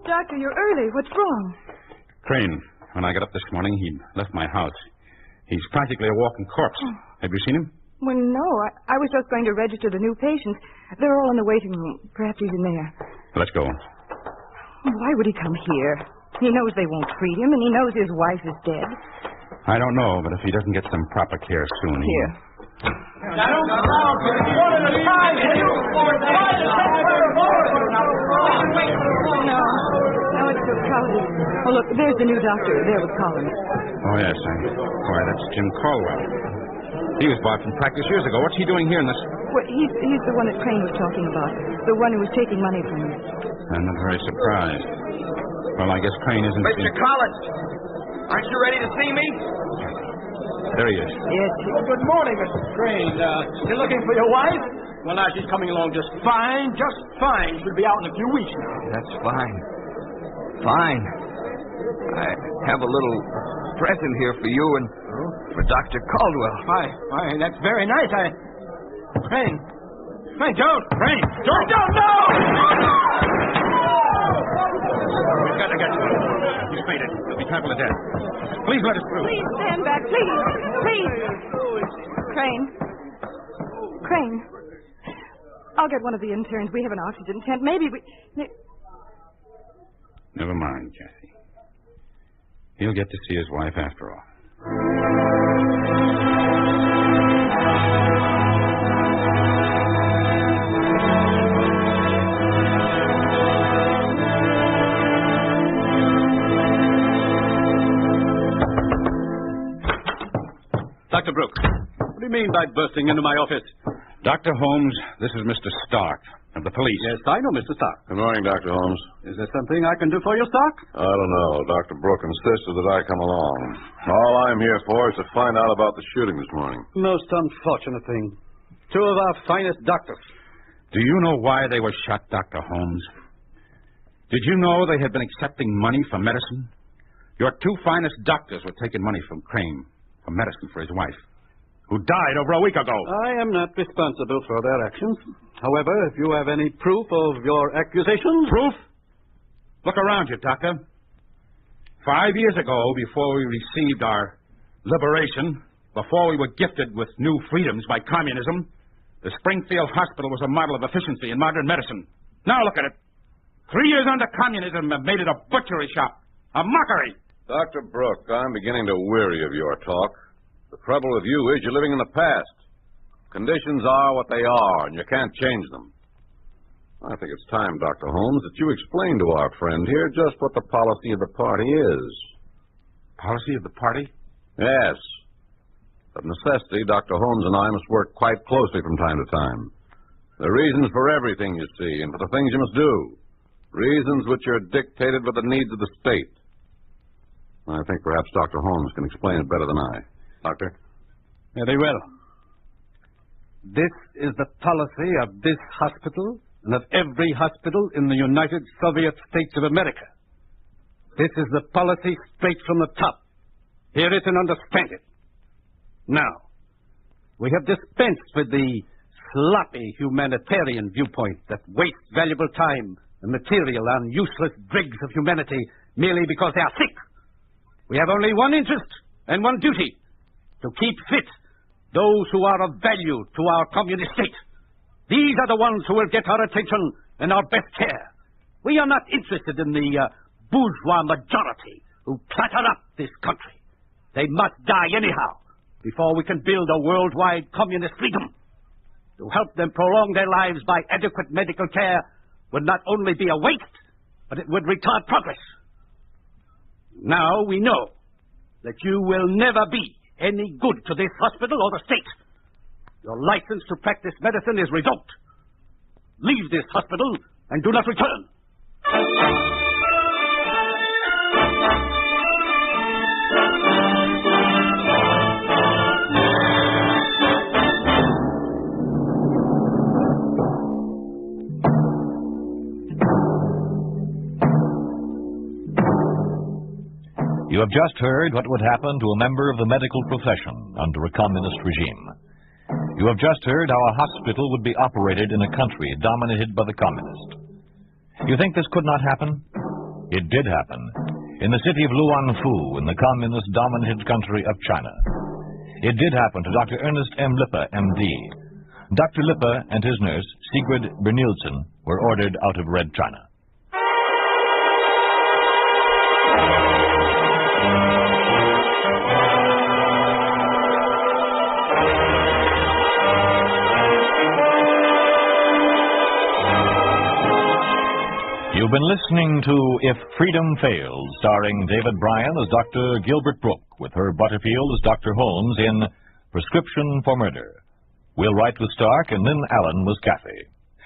G: Doctor, you're early. What's wrong?
M: Crane, when I got up this morning, he'd left my house. He's practically a walking corpse.
G: Oh.
M: Have you seen him?
G: Well, no. I was just going to register the new patients. They're all in the waiting room. Perhaps he's in there.
M: Let's go.
G: Why would he come here? He knows they won't treat him, and he knows his wife is dead.
M: I don't know, but if he doesn't get some proper care soon,
G: Here. No, it's so crowded. Oh, look, there's the new doctor. There with Collins.
M: Oh, yes. Why, that's Jim Caldwell. He was bought from practice years ago. What's he doing here in this?
G: Well, he's the one that Crane was talking about. The one who was taking money from him.
M: I'm not very surprised. Well, I guess Crane isn't...
L: Mr. Collins, aren't you ready to see me?
M: There he is.
G: Yes.
L: Oh, good morning, Mr. Crane. You looking for your wife?
I: Well, now, she's coming along just fine, just fine. She'll be out in a few weeks now.
L: That's fine. Fine. I have a little present here for you and for Dr. Caldwell.
I: Why, that's very nice. Crane, don't! Crane, don't! No!
M: We've got to get to him. He's fainted. He'll be trampled to death. Please let us through.
G: Please stand back, please. Please. Crane. I'll get one of the interns. We have an oxygen tent. Maybe we...
M: Never mind, Kathy. He'll get to see his wife after all.
I: Dr. Brooks, what do you mean by bursting into my office?
M: Dr. Holmes, this is Mr. Stark of the police.
I: Yes, I know, Mr. Stark.
N: Good morning, Dr. Holmes.
I: Is there something I can do for you, Stark?
N: I don't know. Dr. Brooke insisted that I come along. All I'm here for is to find out about the shooting this morning.
I: Most unfortunate thing. Two of our finest doctors.
M: Do you know why they were shot, Dr. Holmes? Did you know they had been accepting money for medicine? Your two finest doctors were taking money from Crane for medicine for his wife, who died over a week ago.
I: I am not responsible for their actions. However, if you have any proof of your accusations...
M: Proof? Look around you, Doctor. 5 years ago, before we received our liberation, Before we were gifted with new freedoms by communism, the Springfield Hospital was a model of efficiency in modern medicine. Now look at it. 3 years under communism have made it a butchery shop, a mockery.
N: Dr. Brooke, I'm beginning to weary of your talk. The trouble with you is you're living in the past. Conditions are what they are, and you can't change them. I think it's time, Dr. Holmes, that you explain to our friend here just what the policy of the party is.
M: Policy of the party?
N: Yes. Of necessity, Dr. Holmes and I must work quite closely from time to time. There are reasons for everything, you see, and for the things you must do. Reasons which are dictated by the needs of the state. I think perhaps Dr. Holmes can explain it better than I. Doctor?
R: Very well. This is the policy of this hospital and of every hospital in the United Soviet States of America. This is the policy straight from the top. Hear it and understand it. Now, we have dispensed with the sloppy humanitarian viewpoint that wastes valuable time and material on useless dregs of humanity merely because they are sick. We have only one interest and one duty, to keep fit those who are of value to our communist state. These are the ones who will get our attention and our best care. We are not interested in the bourgeois majority who clutter up this country. They must die anyhow before we can build a worldwide communist freedom. To help them prolong their lives by adequate medical care would not only be a waste, but it would retard progress. Now we know that you will never be any good to this hospital or the state. Your license to practice medicine is revoked. Leave this hospital and do not return.
A: You have just heard what would happen to a member of the medical profession under a communist regime. You have just heard how a hospital would be operated in a country dominated by the communists. You think this could not happen? It did happen in the city of Luanfu in the communist-dominated country of China. It did happen to Dr. Ernest M. Lippe, M.D. Dr. Lippe and his nurse, Sigrid Brynildsen, were ordered out of Red China. You've been listening to If Freedom Fails, starring David Bryan as Dr. Gilbert Brooke, with Herb Butterfield as Dr. Holmes in Prescription for Murder. Will Wright was Stark and Lynn Allen was Kathy.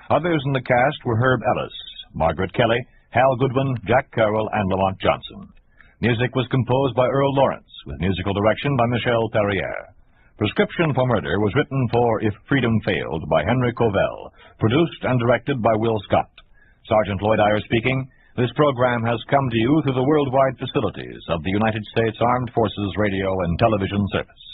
A: Others in the cast were Herb Ellis, Margaret Kelly, Hal Goodwin, Jack Carroll, and Lamont Johnson. Music was composed by Earl Lawrence, with musical direction by Michel Perrier. Prescription for Murder was written for If Freedom Failed by Henry Covell, produced and directed by Will Scott. Sergeant Lloyd Eyre speaking. This program has come to you through the worldwide facilities of the United States Armed Forces Radio and Television Service.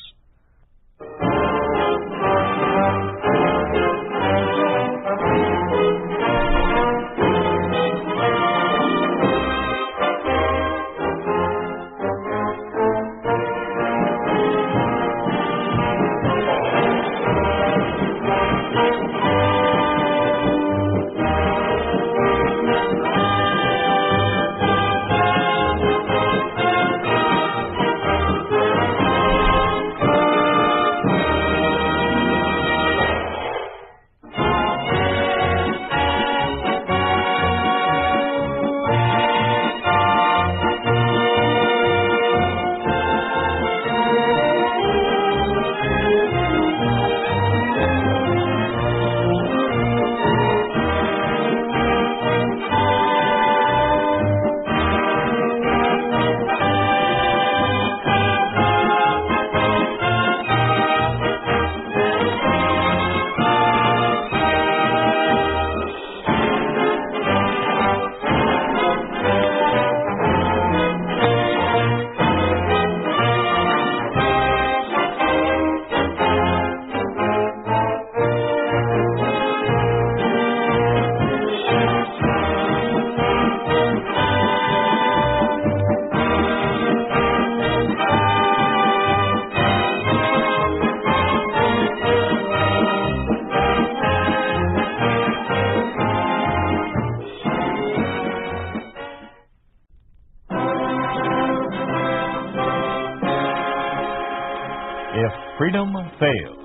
A: if freedom fails.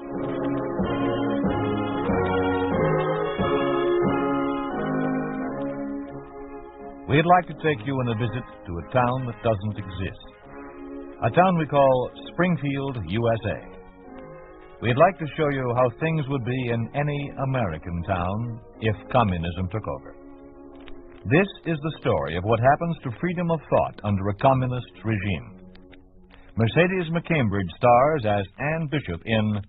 A: We'd like to take you on a visit to a town that doesn't exist. A town we call Springfield, USA. We'd like to show you how things would be in any American town if communism took over. This is the story of what happens to freedom of thought under a communist regime. Mercedes McCambridge stars as Ann Bishop in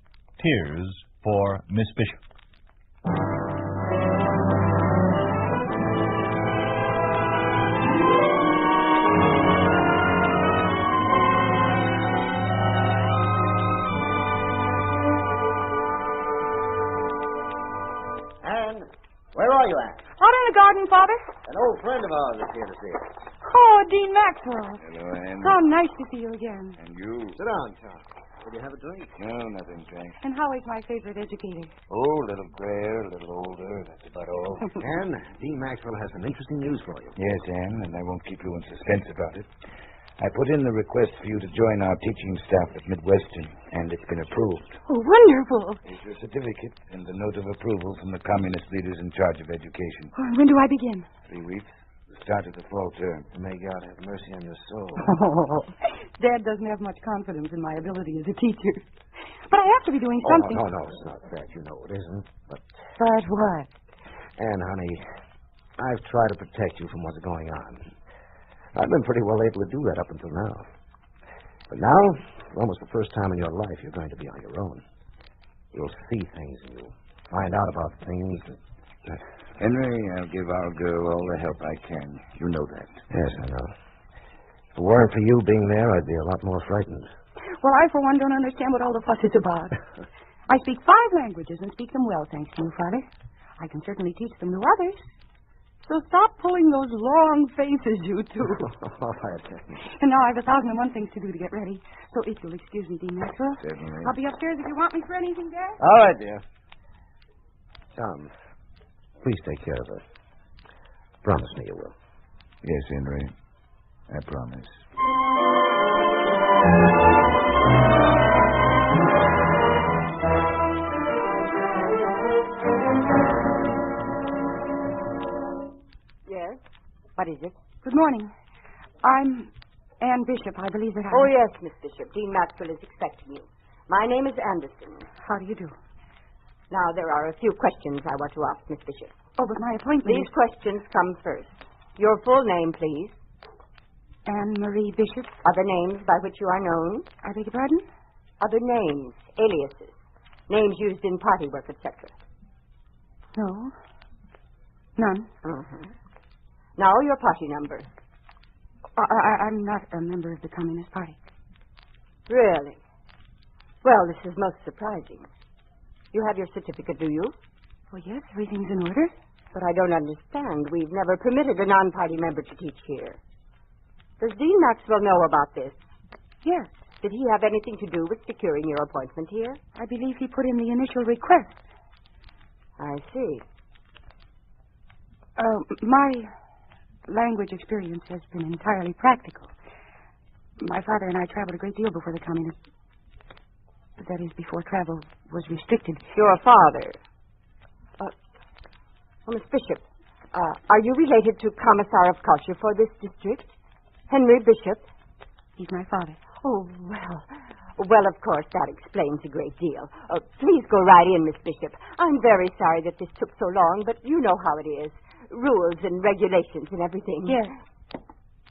A: Tears for Miss Bishop.
B: Where are you at?
G: Out in the garden, Father.
B: An old friend of ours is here to see us.
G: Oh, Dean Maxwell.
B: Hello, Anne.
G: How nice to see you again.
B: And you? Sit down, Tom. Will you have a drink? No, nothing, thanks.
G: And how is my favorite educator?
B: Oh, a little grayer, a little older. That's about all. Anne, Dean Maxwell has some interesting news for you.
O: Yes, Anne, and I won't keep you in suspense about it. I put in the request for you to join our teaching staff at Midwestern, and it's been approved.
G: Oh, wonderful.
O: Here's your certificate and the note of approval from the communist leaders in charge of education.
G: Oh, when do I begin?
O: 3 weeks. The start of the fall term. May God have mercy on your soul.
G: Oh, Dad doesn't have much confidence in my ability as a teacher. But I have to be doing something.
B: No, it's not that. You know it isn't. But
G: what?
B: Anne, honey, I've tried to protect you from what's going on. I've been pretty well able to do that up until now. But now, for almost the first time in your life, you're going to be on your own. You'll see things and you'll find out about things that...
O: Henry, I'll give our girl all the help I can. You know that.
B: Yes, I know. If it weren't for you being there, I'd be a lot more frightened.
G: Well, I, for one, don't understand what all the fuss is about. I speak 5 languages and speak them well, thanks to you, Father. I can certainly teach them to others. So stop pulling those long faces, you two.
B: All right.
G: And now I have 1,001 things to do to get ready. So if you'll excuse me, Dean Maxwell.
O: Certainly.
G: I'll be upstairs if you want me for anything, Dad.
B: All right, dear. Tom, please take care of her. Promise me you will.
O: Yes, Henry. I promise.
P: Yes? What is it?
G: Good morning. I'm Ann Bishop. I believe that I...
P: Oh, yes, Miss Bishop. Dean Maxwell is expecting you. My name is Anderson.
G: How do you do?
P: Now, there are a few questions I want to ask, Miss Bishop.
G: Oh, but my appointment
P: These questions come first. Your full name, please.
G: Anne Marie Bishop.
P: Other names by which you are known?
G: I beg your pardon?
P: Other names, aliases, names used in party work, etc.
G: No. None.
P: Mm-hmm. Now, your party number.
G: I'm not a member of the Communist Party.
P: Really? Well, this is most surprising. You have your certificate, do you?
G: Oh, yes, everything's in order.
P: But I don't understand. We've never permitted a non-party member to teach here. Does Dean Maxwell know about this?
G: Yes.
P: Did he have anything to do with securing your appointment here?
G: I believe he put in the initial request.
P: I see.
G: My language experience has been entirely practical. My father and I traveled a great deal before the communists. That is, before travel was restricted.
P: Your father? Miss Bishop, are you related to Commissar of Culture for this district? Henry Bishop?
G: He's my father.
P: Oh, well. Well, of course, that explains a great deal. Please go right in, Miss Bishop. I'm very sorry that this took so long, but you know how it is. Rules and regulations and everything.
G: Yes.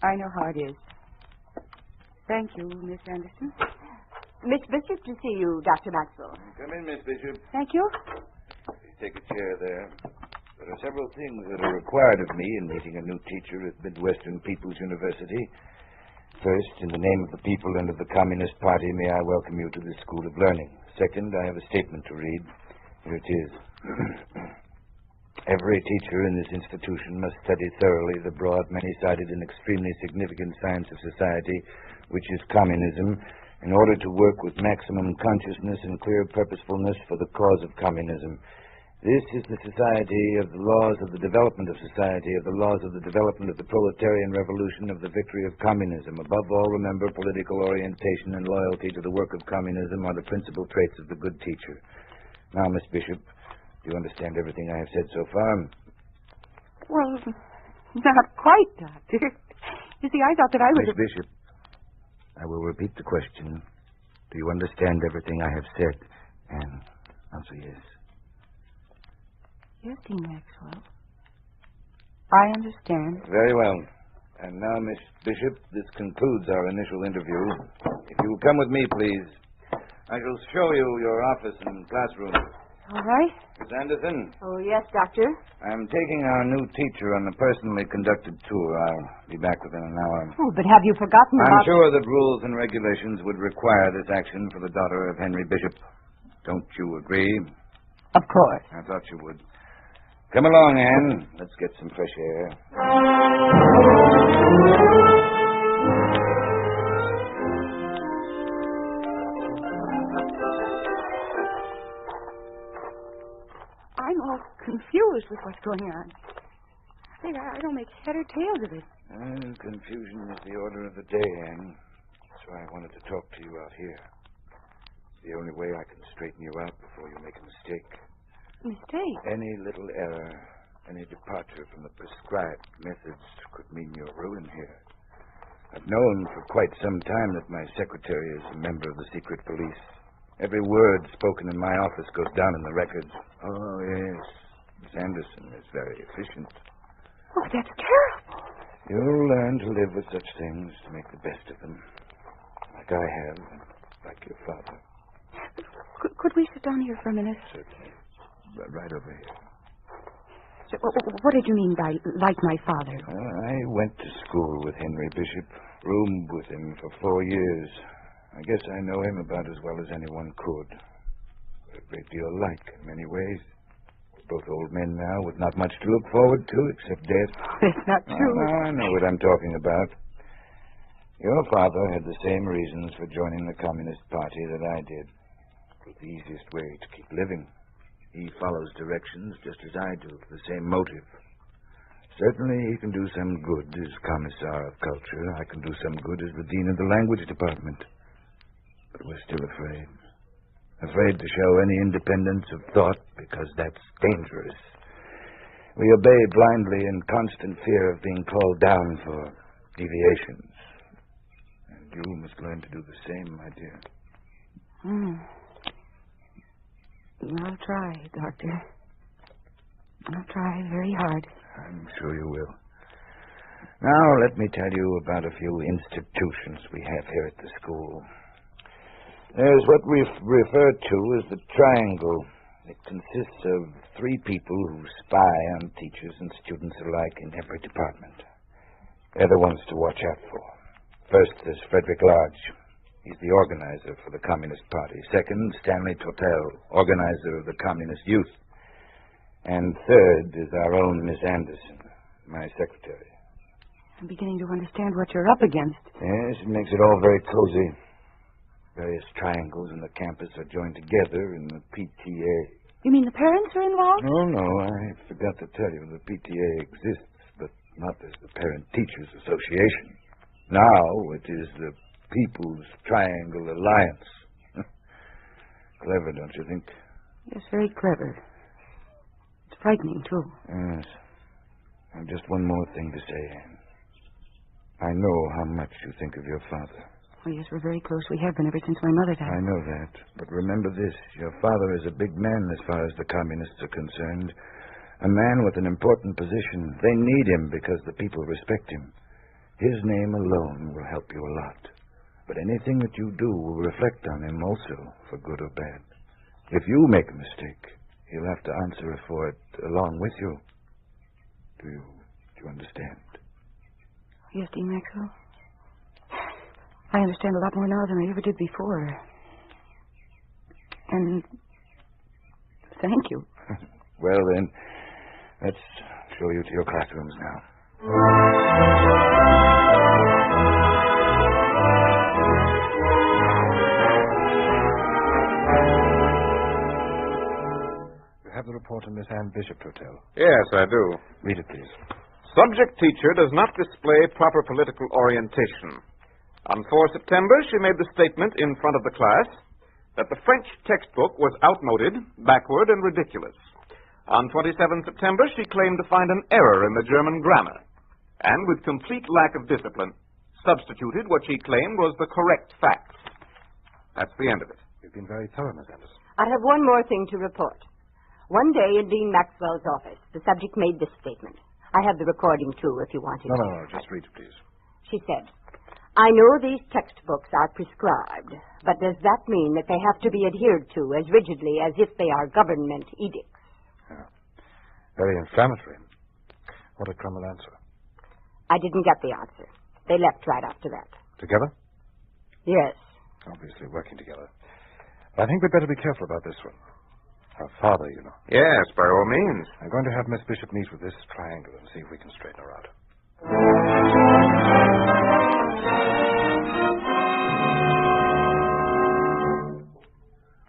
G: I know how it is. Thank you, Miss Anderson.
P: Miss Bishop to see you, Dr. Maxwell.
O: Come in, Miss Bishop.
G: Thank you.
O: Please take a chair there. There are several things that are required of me in meeting a new teacher at Midwestern People's University. First, in the name of the people and of the Communist Party, may I welcome you to this school of learning. Second, I have a statement to read. Here it is. Every teacher in this institution must study thoroughly the broad, many-sided, and extremely significant science of society, which is communism, in order to work with maximum consciousness and clear purposefulness for the cause of communism. This is the society of the laws of the development of society, of the laws of the development of the proletarian revolution, of the victory of communism. Above all, remember, political orientation and loyalty to the work of communism are the principal traits of the good teacher. Now, Miss Bishop, do you understand everything I have said so far?
G: Well, not quite, Doctor. You see, I thought that I would...
O: Miss Bishop, I will repeat the question. Do you understand everything I have said? And answer yes.
G: Yes, Dean Maxwell. I understand.
O: Very well. And now, Miss Bishop, this concludes our initial interview. If you will come with me, please, I shall show you your office and classroom.
G: All right.
O: Miss Anderson?
P: Oh, yes, Doctor.
O: I'm taking our new teacher on a personally conducted tour. I'll be back within an hour.
P: Oh, but have you forgotten
O: I'm
P: about...
O: sure that rules and regulations would require this action for the daughter of Henry Bishop. Don't you agree?
P: Of course.
O: I thought you would. Come along, Anne. Let's get some fresh air.
G: I'm all confused with what's going on. I don't make head or tails of it.
O: Confusion is the order of the day, Anne. That's why I wanted to talk to you out here. It's the only way I can straighten you out before you make a mistake.
G: Mistake?
O: Any little error, any departure from the prescribed methods could mean your ruin here. I've known for quite some time that my secretary is a member of the secret police. Every word spoken in my office goes down in the records. Oh, yes. Miss Anderson is very efficient.
G: Oh, that's terrible.
O: You'll learn to live with such things, to make the best of them. Like I have, and like your father.
G: Could we sit down here for a minute?
O: Certainly. Right over here.
G: So, what did you mean by like my father?
O: I went to school with Henry Bishop, roomed with him for 4 years. I guess I know him about as well as anyone could. We're a great deal alike in many ways. We're both old men now with not much to look forward to except death.
G: That's not true.
O: I know what I'm talking about. Your father had the same reasons for joining the Communist Party that I did. It was the easiest way to keep living. He follows directions just as I do, for the same motive. Certainly he can do some good as Commissar of Culture. I can do some good as the Dean of the Language Department. But we're still afraid. Afraid to show any independence of thought because that's dangerous. We obey blindly in constant fear of being called down for deviations. And you must learn to do the same, my dear.
G: I'll try, Doctor. I'll try very hard.
O: I'm sure you will. Now, let me tell you about a few institutions we have here at the school. There's what we refer to as the triangle. It consists of 3 people who spy on teachers and students alike in every department. They're the ones to watch out for. First, there's Frederick Lodge. He's the organizer for the Communist Party. Second, Stanley Tortel, organizer of the Communist Youth. And third is our own Miss Anderson, my secretary.
G: I'm beginning to understand what you're up against.
O: Yes, it makes it all very cozy. Various triangles in the campus are joined together in the PTA.
G: You mean the parents are involved?
O: No, I forgot to tell you. The PTA exists, but not as the Parent Teachers Association. Now it is the People's Triangle Alliance. Clever, don't you think?
G: Yes, very clever. It's frightening, too.
O: Yes. And just one more thing to say, Anne. I know how much you think of your father.
G: Oh, yes, we're very close. We have been ever since my mother died.
O: I know that. But remember this. Your father is a big man as far as the communists are concerned. A man with an important position. They need him because the people respect him. His name alone will help you a lot. But anything that you do will reflect on him also, for good or bad. If you make a mistake, he'll have to answer for it along with you. Do you understand?
G: Yes, Dean Maxwell. I understand a lot more now than I ever did before. And thank you.
O: Well, then, let's show you to your classrooms now.
F: You have the report. report to Miss Ann Bishop to tell.
T: Yes, I do.
F: Read it, please.
T: Subject teacher does not display proper political orientation. On 4 September, she made the statement in front of the class that the French textbook was outmoded, backward, and ridiculous. On 27 September, she claimed to find an error in the German grammar, and with complete lack of discipline, substituted what she claimed was the correct facts. That's the end of it.
F: You've been very thorough, Miss Anderson.
P: I have one more thing to report. One day in Dean Maxwell's office, the subject made this statement. I have the recording, too, if you want it.
F: No, just read it, please.
P: She said, I know these textbooks are prescribed, but does that mean that they have to be adhered to as rigidly as if they are government edicts?
F: Yeah. Very inflammatory. What did Crummell answer?
P: I didn't get the answer. They left right after that.
F: Together?
P: Yes.
F: Obviously working together. But I think we'd better be careful about this one. Her father, you know.
T: Yes, by all means.
F: I'm going to have Miss Bishop meet with this triangle and see if we can straighten her out.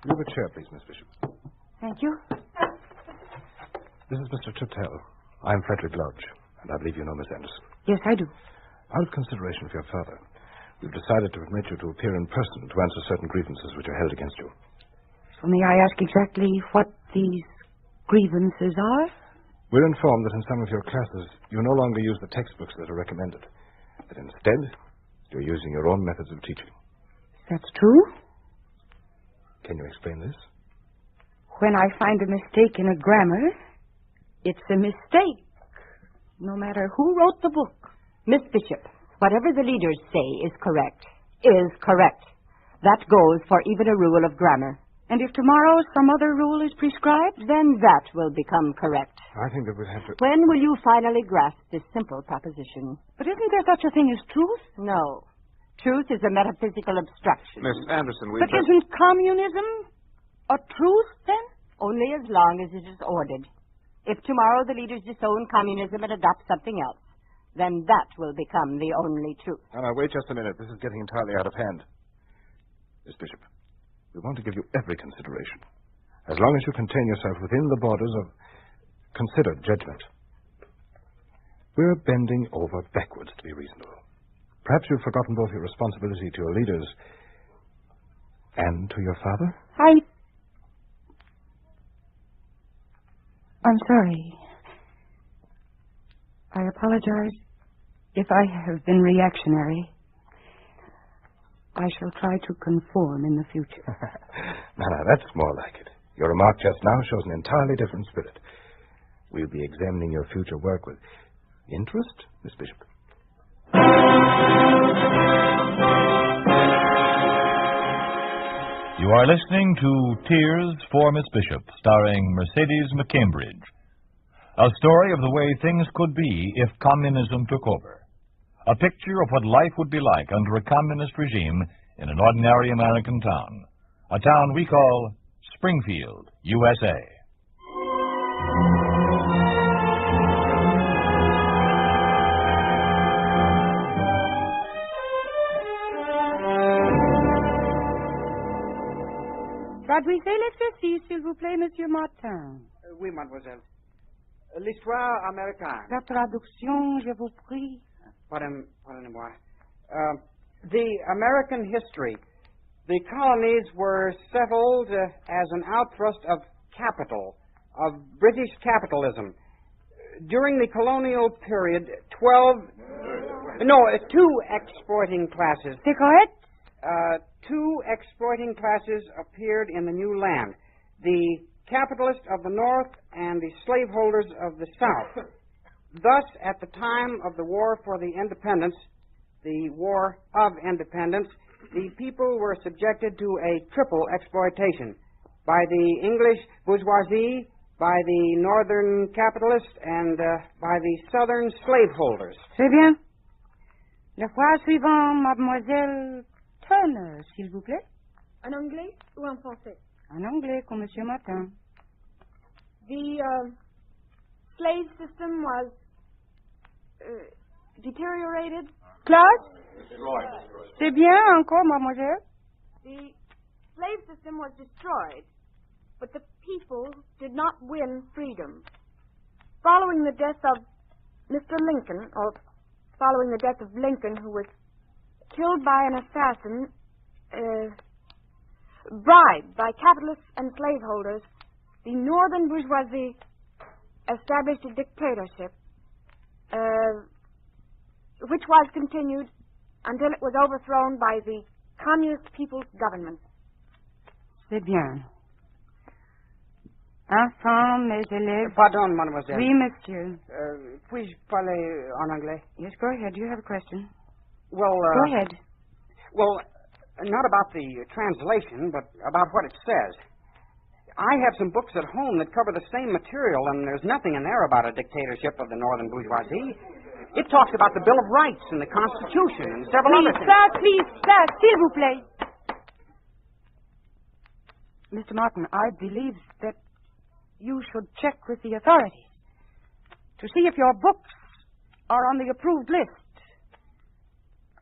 F: You have a chair, please, Miss Bishop.
G: Thank you.
F: This is Mr. Tuttle. I'm Frederick Lodge, and I believe you know Miss Anderson.
G: Yes, I do.
F: Out of consideration for your father, we've decided to permit you to appear in person to answer certain grievances which are held against you.
G: So may I ask exactly what these grievances are?
F: We're informed that in some of your classes, you no longer use the textbooks that are recommended. That instead, you're using your own methods of teaching.
G: That's true.
F: Can you explain this?
G: When I find a mistake in a grammar, it's a mistake, no matter who wrote the book.
P: Miss Bishop, whatever the leaders say is correct. That goes for even a rule of grammar.
G: And if tomorrow some other rule is prescribed?
P: Then that will become correct.
F: I think that we'd have to...
P: When will you finally grasp this simple proposition?
G: But isn't there such a thing as truth?
P: No. Truth is a metaphysical abstraction.
T: Miss Anderson,
G: But isn't communism a truth, then?
P: Only as long as it is ordered. If tomorrow the leaders disown communism and adopt something else, then that will become the only truth.
F: Now, wait just a minute. This is getting entirely out of hand. Miss Bishop, we want to give you every consideration, as long as you contain yourself within the borders of considered judgment. We're bending over backwards to be reasonable. Perhaps you've forgotten both your responsibility to your leaders and to your father?
G: I'm sorry. I apologize if I have been reactionary. I shall try to conform in the future.
F: No, that's more like it. Your remark just now shows an entirely different spirit. We'll be examining your future work with interest, Miss Bishop.
A: You are listening to Tears for Miss Bishop, starring Mercedes McCambridge. A story of the way things could be if communism took over. A picture of what life would be like under a communist regime in an ordinary American town. A town we call Springfield, USA.
G: Traduisez l'exercice, s'il vous plaît, Monsieur Martin.
V: Oui, mademoiselle. L'histoire américaine.
G: La traduction, je vous prie.
V: Pardonnez-moi. The American history. The colonies were settled as an outthrust of capital, of British capitalism. During the colonial period, 2 exporting classes.
G: C'est correct?
V: 2 exporting classes appeared in the new land. The capitalists of the North and the slaveholders of the South. Thus, at the time of the War for the Independence, the War of Independence, the people were subjected to a triple exploitation by the English bourgeoisie, by the northern capitalists, and by the southern slaveholders.
G: Très bien. La phrase suivante, mademoiselle Turner, s'il vous plaît.
D: En anglais ou en français?
G: En anglais, comme Monsieur Martin.
D: The slave system was deteriorated.
G: Classe? C'est bien, encore, mademoiselle.
D: The slave system was destroyed. but the people did not win freedom. Following the death of Mr. Lincoln, or following the death of Lincoln, who was killed by an assassin, bribed by capitalists and slaveholders, the northern bourgeoisie established a dictatorship, which was continued until it was overthrown by the Communist People's Government.
G: C'est bien. Enfants, mes élèves.
S: Pardon, mademoiselle.
G: Oui, monsieur.
S: Puis-je parler en anglais?
G: Yes, go ahead. Do you have a question?
S: Well,
G: go ahead.
S: Well, not about the translation, but about what it says. I have some books at home that cover the same material, and there's nothing in there about a dictatorship of the northern bourgeoisie. It talks about the Bill of Rights and the Constitution and several other things.
G: Please, sir, s'il vous plaît. Mr. Martin, I believe that you should check with the authorities to see if your books are on the approved list.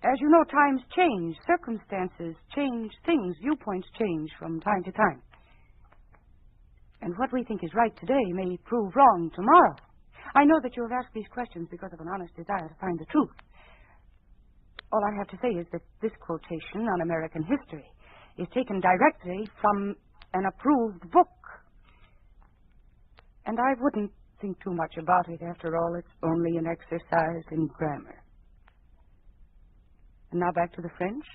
G: As you know, times change, circumstances change, things, viewpoints change from time to time. And what we think is right today may prove wrong tomorrow. I know that you have asked these questions because of an honest desire to find the truth. All I have to say is that this quotation on American history is taken directly from an approved book. And I wouldn't think too much about it. After all, it's only an exercise in grammar. And now back to the French.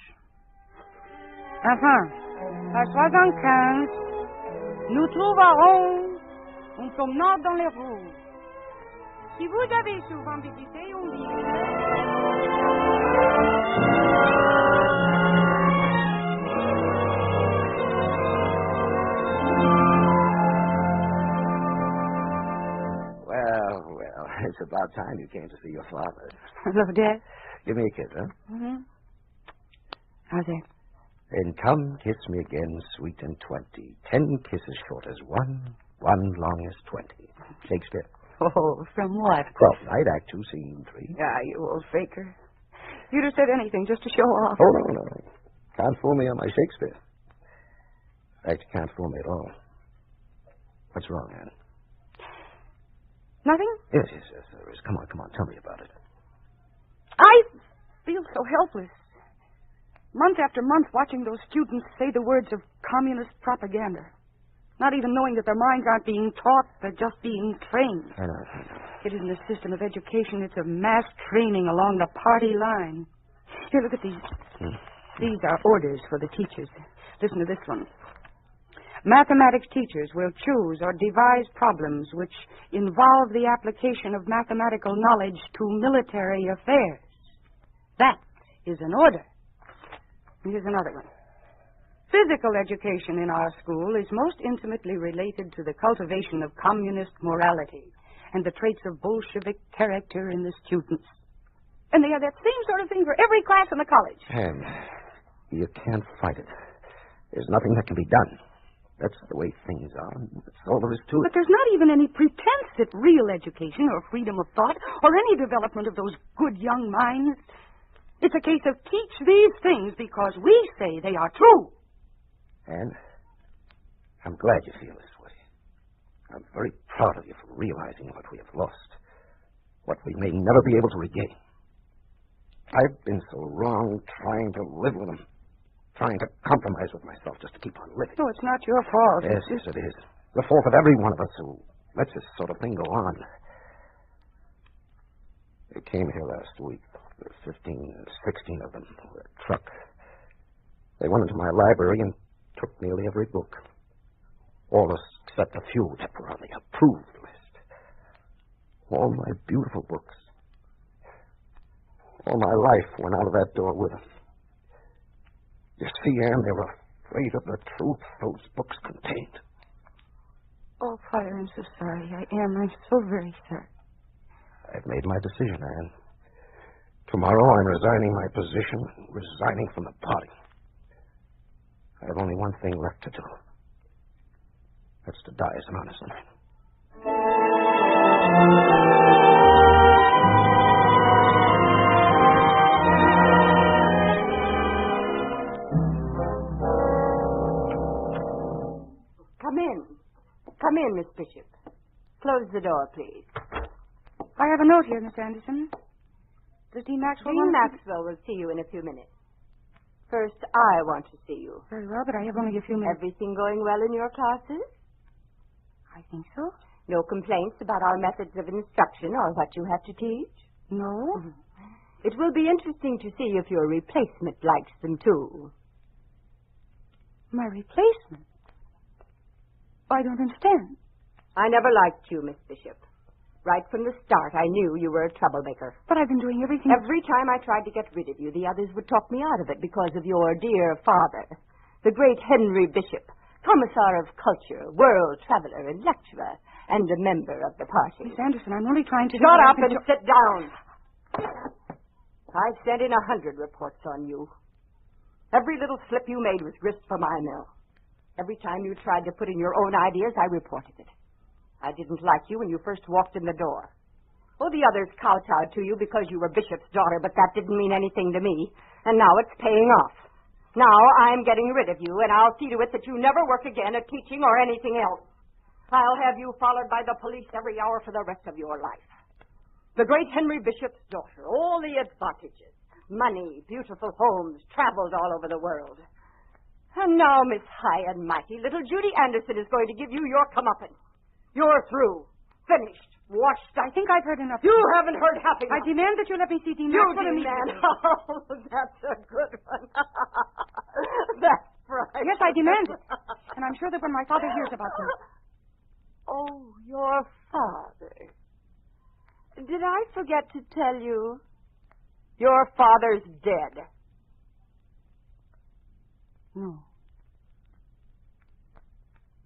G: À 75, nous trouverons un promenade dans les rues. Si vous avez souvent visité une ville...
B: Well, it's about time you came to see your father.
G: Hello, Dad.
B: Give me a kiss, huh?
G: Mm-hmm. How's that?
B: Then come kiss me again, sweet and 20. 10 kisses short as one long as 20. Shakespeare.
G: Oh, from what?
B: 12th night, Act 2, Scene 3.
G: Ah, you old faker. You'd have said anything just to show off.
B: Oh, no. Can't fool me on my Shakespeare. In fact, you can't fool me at all. What's wrong, Anne?
G: Nothing?
B: Yes, there is. Come on, tell me about it.
G: I feel so helpless. Month after month, watching those students say the words of communist propaganda. Not even knowing that their minds aren't being taught, they're just being trained.
B: I know.
G: It isn't a system of education, it's a mass training along the party line. Here, look at these. These are orders for the teachers. Listen to this one. Mathematics teachers will choose or devise problems which involve the application of mathematical knowledge to military affairs. That is an order. Here's another one. Physical education in our school is most intimately related to the cultivation of communist morality and the traits of Bolshevik character in the students. And they have that same sort of thing for every class in the college.
B: And you can't fight it. There's nothing that can be done. That's the way things are. That's all there is to it.
G: But there's not even any pretense at real education or freedom of thought or any development of those good young minds. It's a case of teach these things because we say they are true.
B: And I'm glad you feel this way. I'm very proud of you for realizing what we have lost, what we may never be able to regain. I've been so wrong trying to live with them, trying to compromise with myself just to keep on living.
G: No, it's not your fault.
B: Yes, it is. The fault of every one of us who lets this sort of thing go on. They came here last week. There were 16 of them with a truck. They went into my library and took nearly every book. All except a few that were on the approved list. All my beautiful books. All my life went out of that door with them. You see, Anne, they were afraid of the truth those books contained.
G: Oh, Father, I'm so sorry. I'm so very sorry.
B: I've made my decision, Anne. Tomorrow I'm resigning my position, resigning from the party. I have only one thing left to do. That's to die as an honest man.
P: Come in. Come in, Miss Bishop. Close the door, please.
G: I have a note here, Miss Anderson. Does Dean Maxwell
P: Dean Maxwell will see you in a few minutes. First, I want to see you.
G: Very well, but I have only a few minutes.
P: Everything going well in your classes?
G: I think so.
P: No complaints about our methods of instruction or what you have to teach?
G: No.
P: It will be interesting to see if your replacement likes them, too.
G: My replacement? I don't understand.
P: I never liked you, Miss Bishop. Right from the start, I knew you were a troublemaker.
G: But I've been doing everything...
P: Every time I tried to get rid of you, the others would talk me out of it because of your dear father, the great Henry Bishop, Commissar of Culture, world traveler and lecturer, and a member of the party.
G: Miss Anderson, I'm only trying to...
P: Shut up and sit down. I've sent in 100 reports on you. Every little slip you made was grist for my mill. Every time you tried to put in your own ideas, I reported it. I didn't like you when you first walked in the door. Oh, the others kowtowed to you because you were Bishop's daughter, but that didn't mean anything to me. And now it's paying off. Now I'm getting rid of you, and I'll see to it that you never work again at teaching or anything else. I'll have you followed by the police every hour for the rest of your life. The great Henry Bishop's daughter, all the advantages, money, beautiful homes, traveled all over the world. And now, Miss High and Mighty, little Judy Anderson is going to give you your comeuppance. You're through. Finished. Washed.
G: I think I've heard enough.
P: You haven't heard half enough.
G: I demand that you let me see Dean
P: You
G: Maxwell
P: demand. Oh, that's a good one. That's right.
G: Yes, I demand it. And I'm sure that when my father hears about this...
P: Oh, your father. Did I forget to tell you? Your father's dead.
G: No.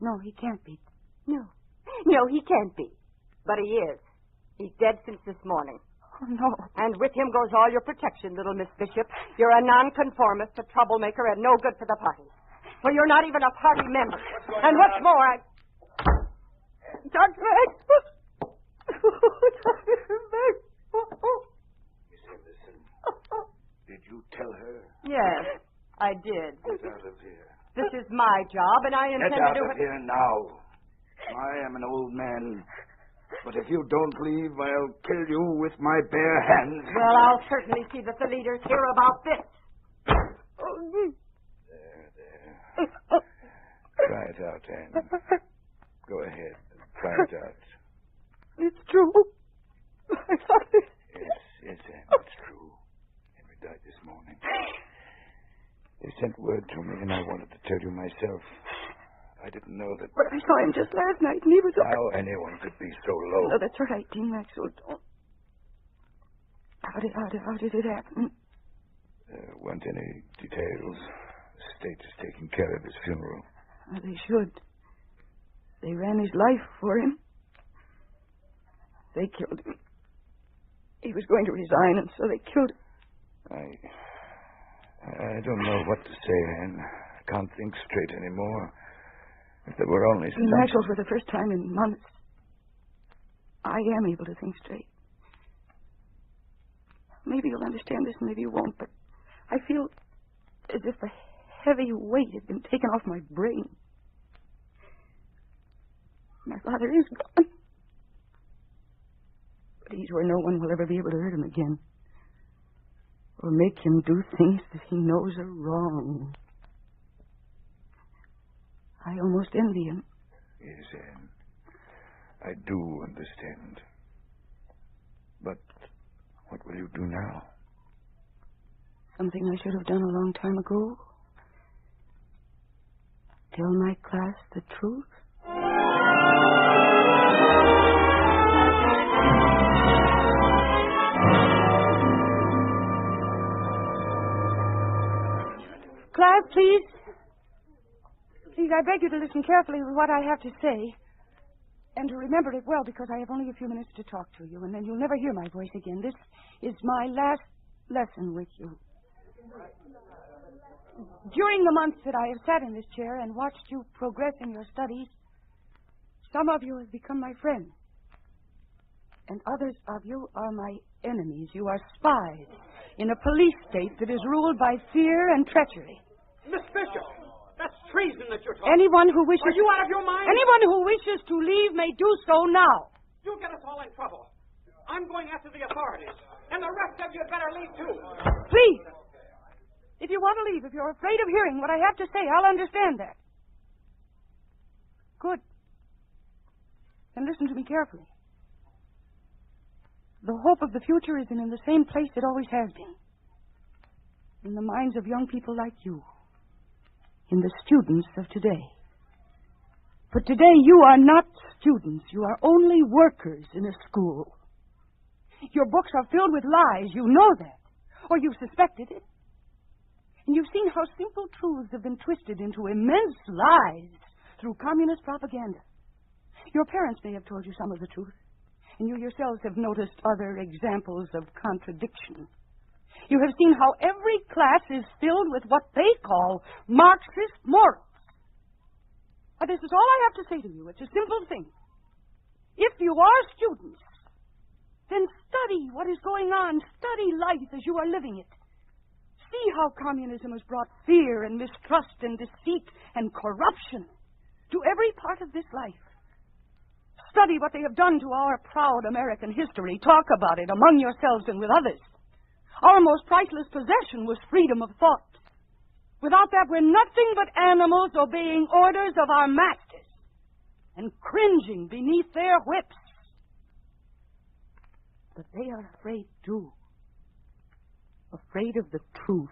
G: No, he can't be.
P: No. No, he can't be. But he is. He's dead since this morning.
G: Oh, no.
P: And with him goes all your protection, little Miss Bishop. You're a nonconformist, a troublemaker, and no good for the party. Well, you're not even a party member. And what's more, Dr. Maxwell. Dr. Maxwell.
O: Miss Anderson, did you tell her?
P: Yes, I did.
O: Get out of here.
P: This is my job, and I intend
O: Get out
P: to do
O: of here now. I am an old man. But if you don't leave, I'll kill you with my bare hands.
P: Well, I'll certainly see that the leaders hear about this.
O: There. Try it out, Anne. Go ahead. Try it out.
G: It's true. My father.
O: Yes, Anne, it's true. Henry died this morning. They sent word to me, and I wanted to tell you myself. I didn't know that...
G: But I saw him just last night, and he was...
O: How anyone could be so low.
G: No, that's right, Dean Maxwell. Don't... How did it happen?
O: There weren't any details. The state is taking care of his funeral.
G: Oh, they should. They ran his life for him. They killed him. He was going to resign, and so they killed him.
O: I don't know what to say, Anne. I can't think straight anymore. If there were only
G: Dean Maxwell, for the first time in months, I am able to think straight. Maybe you'll understand this, maybe you won't, but I feel as if a heavy weight had been taken off my brain. My father is gone. But he's where no one will ever be able to hurt him again. Or make him do things that he knows are wrong. I almost envy him.
O: Yes, Anne. I do understand. But what will you do now?
G: Something I should have done a long time ago. Tell my class the truth. Class, please. Please, I beg you to listen carefully to what I have to say. And to remember it well, because I have only a few minutes to talk to you, and then you'll never hear my voice again. This is my last lesson with you. During the months that I have sat in this chair and watched you progress in your studies, some of you have become my friends. And others of you are my enemies. You are spies in a police state that is ruled by fear and treachery.
S: Miss Bishop, that's treason that you're
G: Anyone who wishes...
S: Are you out of your mind?
G: Anyone who wishes to leave may do so now.
S: You'll get us all in trouble. I'm going after the authorities. And the rest of you had better leave, too.
G: Please. If you want to leave, if you're afraid of hearing what I have to say, I'll understand that. Good. Then listen to me carefully. The hope of the future is in the same place it always has been. In the minds of young people like you. In the students of today. But today you are not students. You are only workers in a school. Your books are filled with lies. You know that. Or you've suspected it. And you've seen how simple truths have been twisted into immense lies through communist propaganda. Your parents may have told you some of the truth. And you yourselves have noticed other examples of contradiction. You have seen how every class is filled with what they call Marxist morals. But this is all I have to say to you. It's a simple thing. If you are students, then study what is going on. Study life as you are living it. See how communism has brought fear and mistrust and deceit and corruption to every part of this life. Study what they have done to our proud American history. Talk about it among yourselves and with others. Our most priceless possession was freedom of thought. Without that, we're nothing but animals obeying orders of our masters and cringing beneath their whips. But they are afraid, too. Afraid of the truth.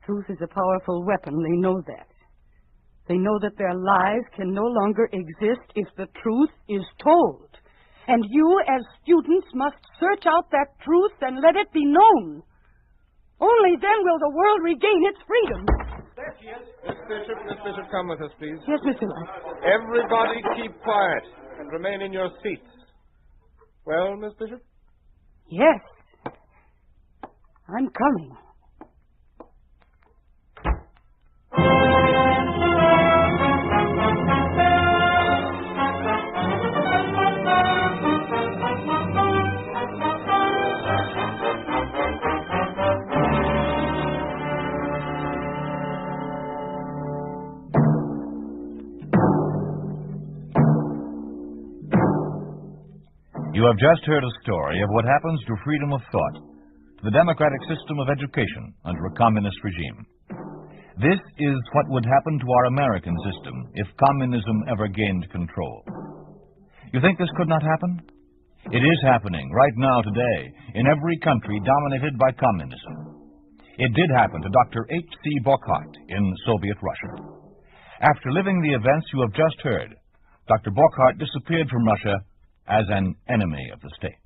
G: Truth is a powerful weapon. They know that. They know that their lies can no longer exist if the truth is told. And you, as students, must search out that truth and let it be known. Only then will the world regain its freedom.
F: There she is. Miss Bishop, come with us, please.
G: Yes, Mr. Lott.
F: Everybody keep quiet and remain in your seats. Well, Miss Bishop?
G: Yes. I'm coming.
A: You have just heard a story of what happens to freedom of thought, to the democratic system of education under a communist regime. This is what would happen to our American system if communism ever gained control. You think this could not happen? It is happening right now today in every country dominated by communism. It did happen to Dr. H.C. Burckhardt in Soviet Russia. After living the events you have just heard, Dr. Burckhardt disappeared from Russia as an enemy of the state.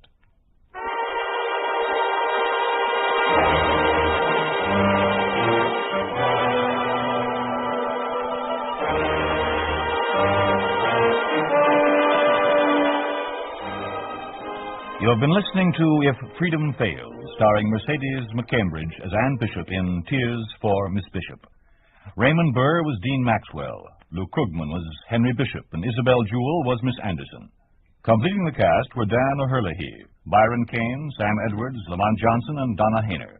A: You have been listening to If Freedom Fails, starring Mercedes McCambridge as Anne Bishop in Tears for Miss Bishop. Raymond Burr was Dean Maxwell, Lou Krugman was Henry Bishop, and Isabel Jewell was Miss Anderson. Completing the cast were Dan O'Herlihy, Byron Kane, Sam Edwards, Lamont Johnson, and Donna Hayner.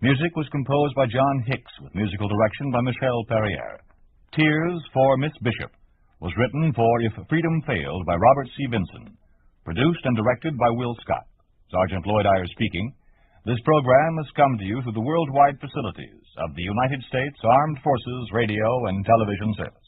A: Music was composed by John Hicks, with musical direction by Michelle Perrier. Tears for Miss Bishop was written for If Freedom Failed by Robert C. Vinson. Produced and directed by Will Scott. Sergeant Lloyd Ayers speaking. This program has come to you through the worldwide facilities of the United States Armed Forces Radio and Television Service.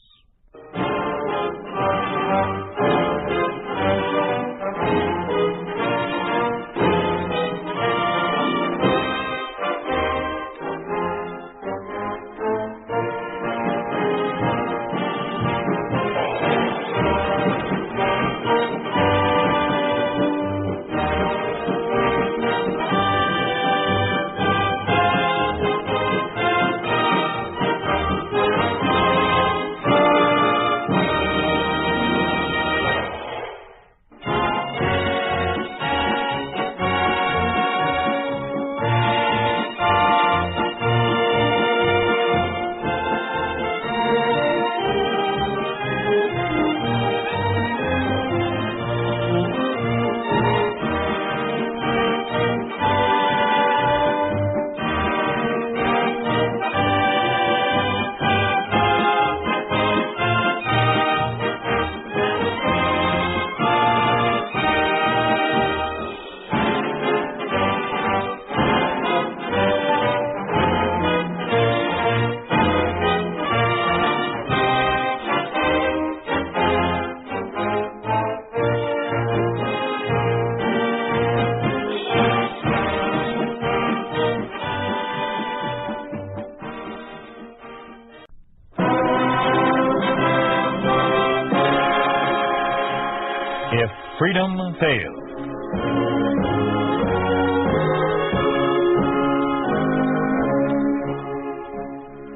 A: freedom failed.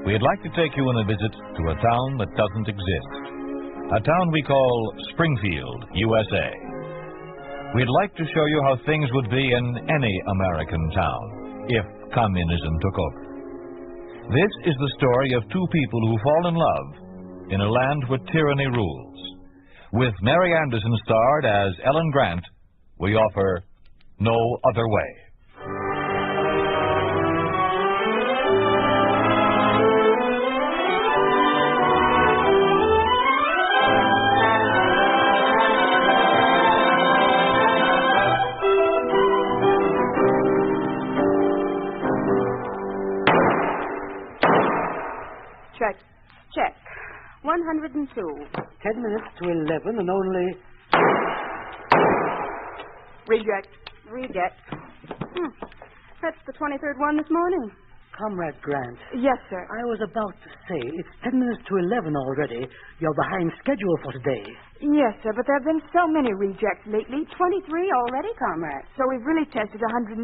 A: We'd like to take you on a visit to a town that doesn't exist. A town we call Springfield, USA. We'd like to show you how things would be in any American town if communism took over. This is the story of two people who fall in love in a land where tyranny rules. With Mary Anderson starred as Ellen Grant, we offer No Other Way.
D: Check. 102.
K: 10 minutes to 11 and only...
D: Reject.
G: That's the 23rd one this morning.
K: Comrade Grant.
D: Yes, sir.
K: I was about to say, it's 10 minutes to 11 already. You're behind schedule for today.
D: Yes, sir, but there have been so many rejects lately.
G: 23 already, comrade.
D: So we've really tested 125.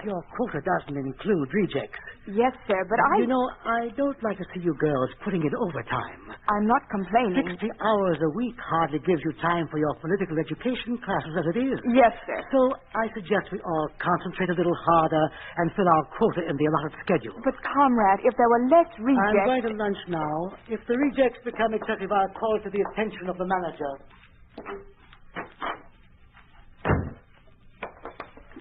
K: Your quota doesn't include rejects.
D: Yes, sir, but
K: You know, I don't like to see you girls putting in overtime.
D: I'm not complaining.
K: 60 hours a week hardly gives you time for your political education classes as it is.
D: Yes, sir.
K: So I suggest we all concentrate a little harder and fill our quota in the allotted schedule.
D: But, comrade, if there were less rejects...
K: I'm going to lunch now. If the rejects become excessive, I'll call it to the attention of the manager.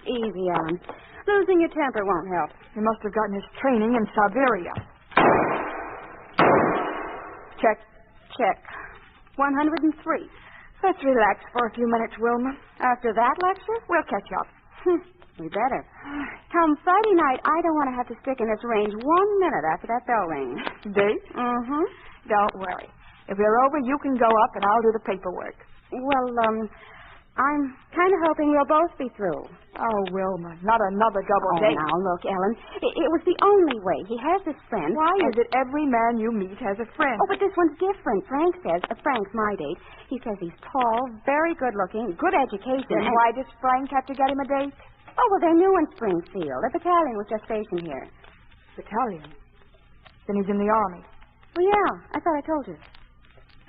G: Easy, Ellen. Losing your temper won't help.
D: He must have gotten his training in Siberia. Check.
G: 103.
D: Let's relax for a few minutes, Wilma.
G: After that lecture,
D: We'll catch up.
G: We better. Come Friday night, I don't want to have to stick in this range 1 minute after that bell rings.
D: Date?
G: Mm-hmm.
D: Don't worry. If we're over, you can go up and I'll do the paperwork.
G: Well, I'm kind of hoping we'll both be through.
D: Oh, Wilma, not another double date.
G: Now, look, Ellen, it was the only way. He has this friend.
D: Why is it every man you meet has a friend?
G: Oh, but this one's different. Frank's my date. He says he's tall, very good-looking, good education.
D: Then why does Frank have to get him a date?
G: Oh, well, they're new in Springfield. The battalion was just stationed here.
D: Battalion? Then he's in the Army.
G: Well, yeah, I thought I told you.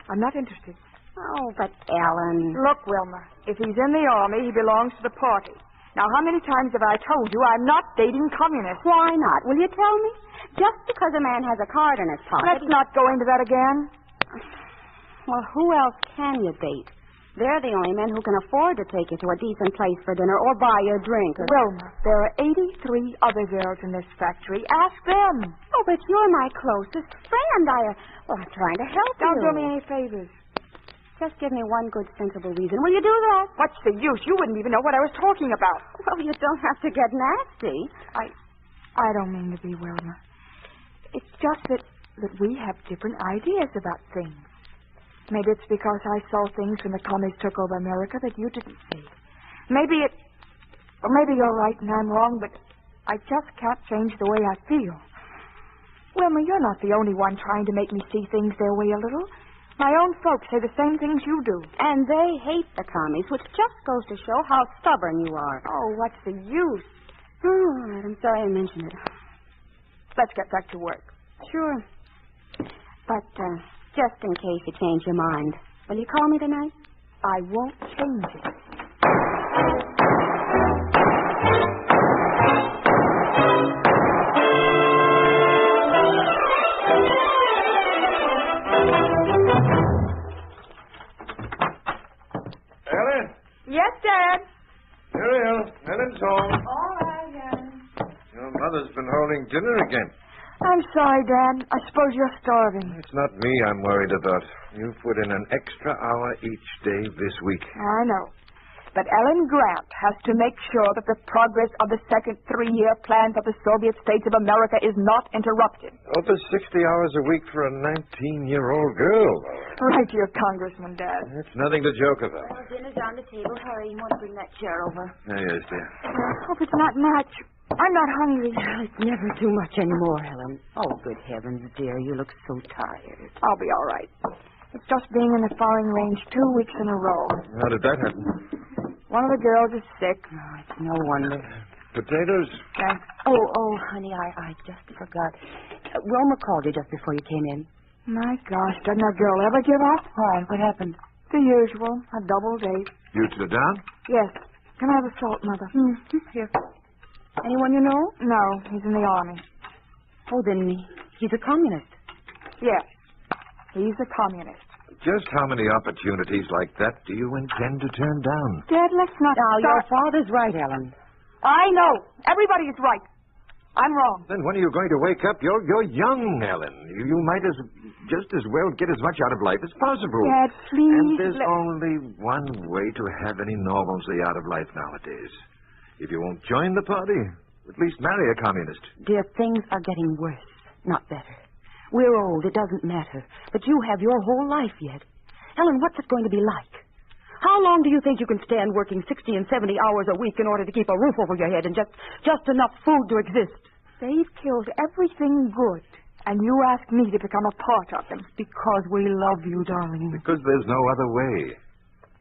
D: I'm not interested.
G: Oh, but Ellen...
D: Look, Wilma, if he's in the Army, he belongs to the party. Now, how many times have I told you I'm not dating communists?
G: Why not? Will you tell me? Just because a man has a card in his pocket...
D: Let's not go into that again.
G: Well, who else can you date? They're the only men who can afford to take you to a decent place for dinner or buy you a drink.
D: Wilma, there are 83 other girls in this factory. Ask them.
G: Oh, but you're my closest friend. I'm trying to help you.
D: Don't do me any favors.
G: Just give me one good, sensible reason. Will you do that?
D: What's the use? You wouldn't even know what I was talking about.
G: Well, you don't have to get nasty.
D: I don't mean to be, Wilma. It's just that we have different ideas about things. Maybe it's because I saw things when the commies took over America that you didn't see. Maybe you're right and I'm wrong, but I just can't change the way I feel. Wilma, you're not the only one trying to make me see things their way a little. My own folks say the same things you do.
G: And they hate the commies, which just goes to show how stubborn you are.
D: Oh, what's the use?
G: Oh, all right, I'm sorry I mentioned it.
D: Let's get back to work.
G: Sure. But, just in case you change your mind, will you call me tonight?
D: I won't change it.
F: Ellen?
D: Yes, Dad?
F: Ariel, Ellen's home.
D: All right, Ellen.
F: Your mother's been holding dinner again.
D: I'm sorry, Dad. I suppose you're starving.
F: It's not me I'm worried about. You've put in an extra hour each day this week.
D: I know. But Ellen Grant has to make sure that the progress of the second 3-year plan for the Soviet States of America is not interrupted.
F: Over 60 hours a week for a 19-year-old girl.
D: Right, your congressman, Dad.
F: That's nothing to joke about.
P: Oh, dinner's on the table. Hurry, you want to bring that chair over.
F: Yes, dear.
D: I hope it's not much. I'm not hungry.
P: It's never too much anymore, Helen. Oh, good heavens, dear, you look so tired.
D: I'll be all right. It's just being in the firing range 2 weeks in a row.
N: How did that happen?
D: One of the girls is sick.
G: Oh, it's no wonder.
N: Potatoes?
D: Thanks.
G: Oh, honey, I just forgot. Roma called you just before you came in.
D: My gosh, doesn't that girl ever give up?
G: Why? What happened?
D: The usual. A double date.
N: You sit down?
D: Yes. Can I have a salt, Mother?
G: Here. Anyone you know?
D: No, he's in the army.
G: Oh, then he's a communist.
D: Yes. He's a communist.
O: Just how many opportunities like that do you intend to turn down?
D: Dad, let's not
G: Now,
D: start...
G: your father's right, Ellen.
D: I know. Everybody is right. I'm wrong.
O: Then when are you going to wake up? You're young, Ellen. You might just as well get as much out of life as possible.
D: Dad, please.
O: And there's only one way to have any normalcy out of life nowadays. If you won't join the party, at least marry a communist.
G: Dear, things are getting worse, not better. We're old, it doesn't matter. But you have your whole life yet. Ellen, what's it going to be like? How long do you think you can stand working 60 and 70 hours a week in order to keep a roof over your head and just enough food to exist?
D: They've killed everything good, and you ask me to become a part of them.
G: Because we love you, darling.
O: Because there's no other way.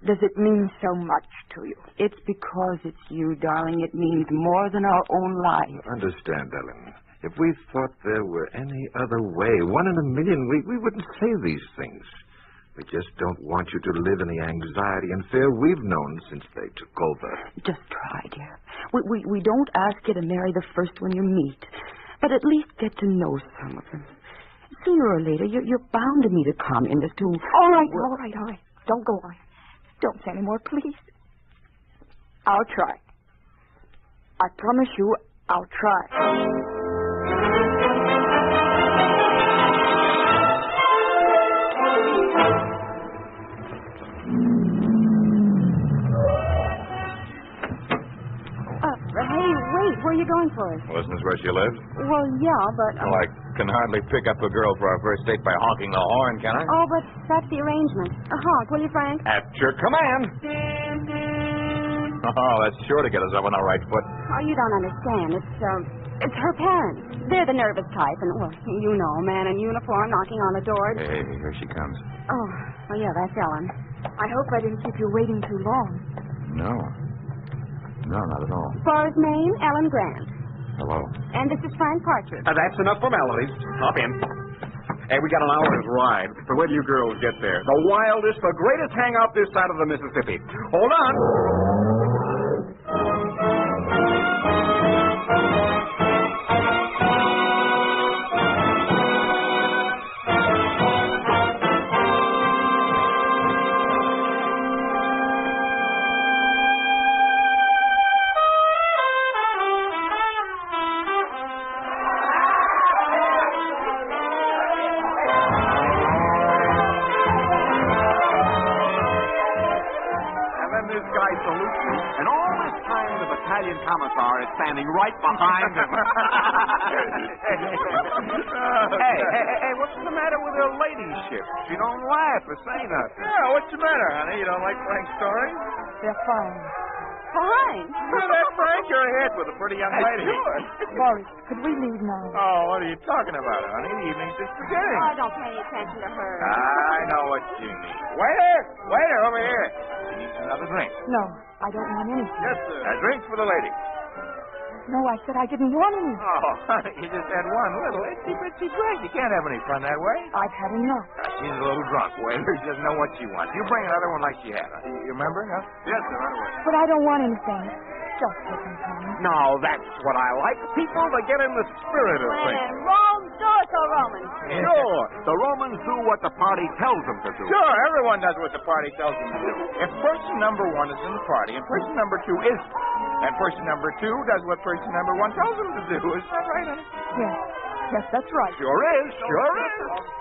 D: Does it mean so much to you?
G: It's because it's you, darling. It means more than our own lives.
O: Understand, Ellen. If we thought there were any other way, 1 in a million, we wouldn't say these things. We just don't want you to live in the anxiety and fear we've known since they took over.
G: Just try, dear. We don't ask you to marry the first one you meet, but at least get to know some of them. Sooner or later, you're bound to meet a communist who...
D: All right. Don't go on. Don't say any more, please. I'll try. I promise you, I'll try.
G: Hey, wait. Where are you going for it?
J: Well, isn't this where she lives?
G: Well, yeah, but...
J: Well, I can hardly pick up a girl for our first date by honking the horn, can I?
E: Oh, but that's the arrangement. A honk, will you, Frank?
J: At your command. Oh, that's sure to get us up on our right foot.
E: Oh, you don't understand. It's her parents. They're the nervous type, and, well, you know, man in uniform knocking on the door.
J: Hey, here she comes.
E: Oh, well, yeah, that's Ellen.
D: I hope I didn't keep you waiting too long.
J: No. No, not at all.
E: Forest, Maine, Ellen Grant.
J: Hello.
E: And this is Frank Partridge.
T: That's enough formalities. Hop in. Hey, we got an hour's ride. So where do you girls get there? The wildest, the greatest hangout this side of the Mississippi. Hold on. Commissar is standing right behind him. Hey, what's the matter with her ladyship? She don't laugh or say nothing.
F: Yeah, what's the matter, honey? You don't like Frank's stories?
D: They're fine.
E: Fine?
F: Look at that, Frank. You're ahead with a pretty young lady.
D: Boris, could we leave now?
F: Oh, what are you talking about, honey? The evening's just beginning.
E: Oh, don't pay any attention to her.
F: I know what you need. Waiter, over here. She needs another drink.
D: No, I don't want anything.
F: Yes, sir. A drink for the lady.
D: No, I said I didn't want any.
F: Oh, honey, you just had one little itsy-bitsy drink. You can't have any fun that way.
D: I've had enough.
F: She's a little drunk. Waiter doesn't know what she wants. You bring another one like she had. You remember? Huh? Yes, sir, right away.
D: But I don't want anything. Just listen to me.
T: No, that's what I like. People that get in the spirit of things.
E: When Rome, do it so Romans.
T: Sure. The Romans do what the party tells them to do.
F: Sure, everyone does what the party tells them to do. If person number 1 is in the party and person number 2 isn't, and person number 2 does what person number 1 tells them to do, is that right, honey?
D: Yes, that's right.
F: Sure is.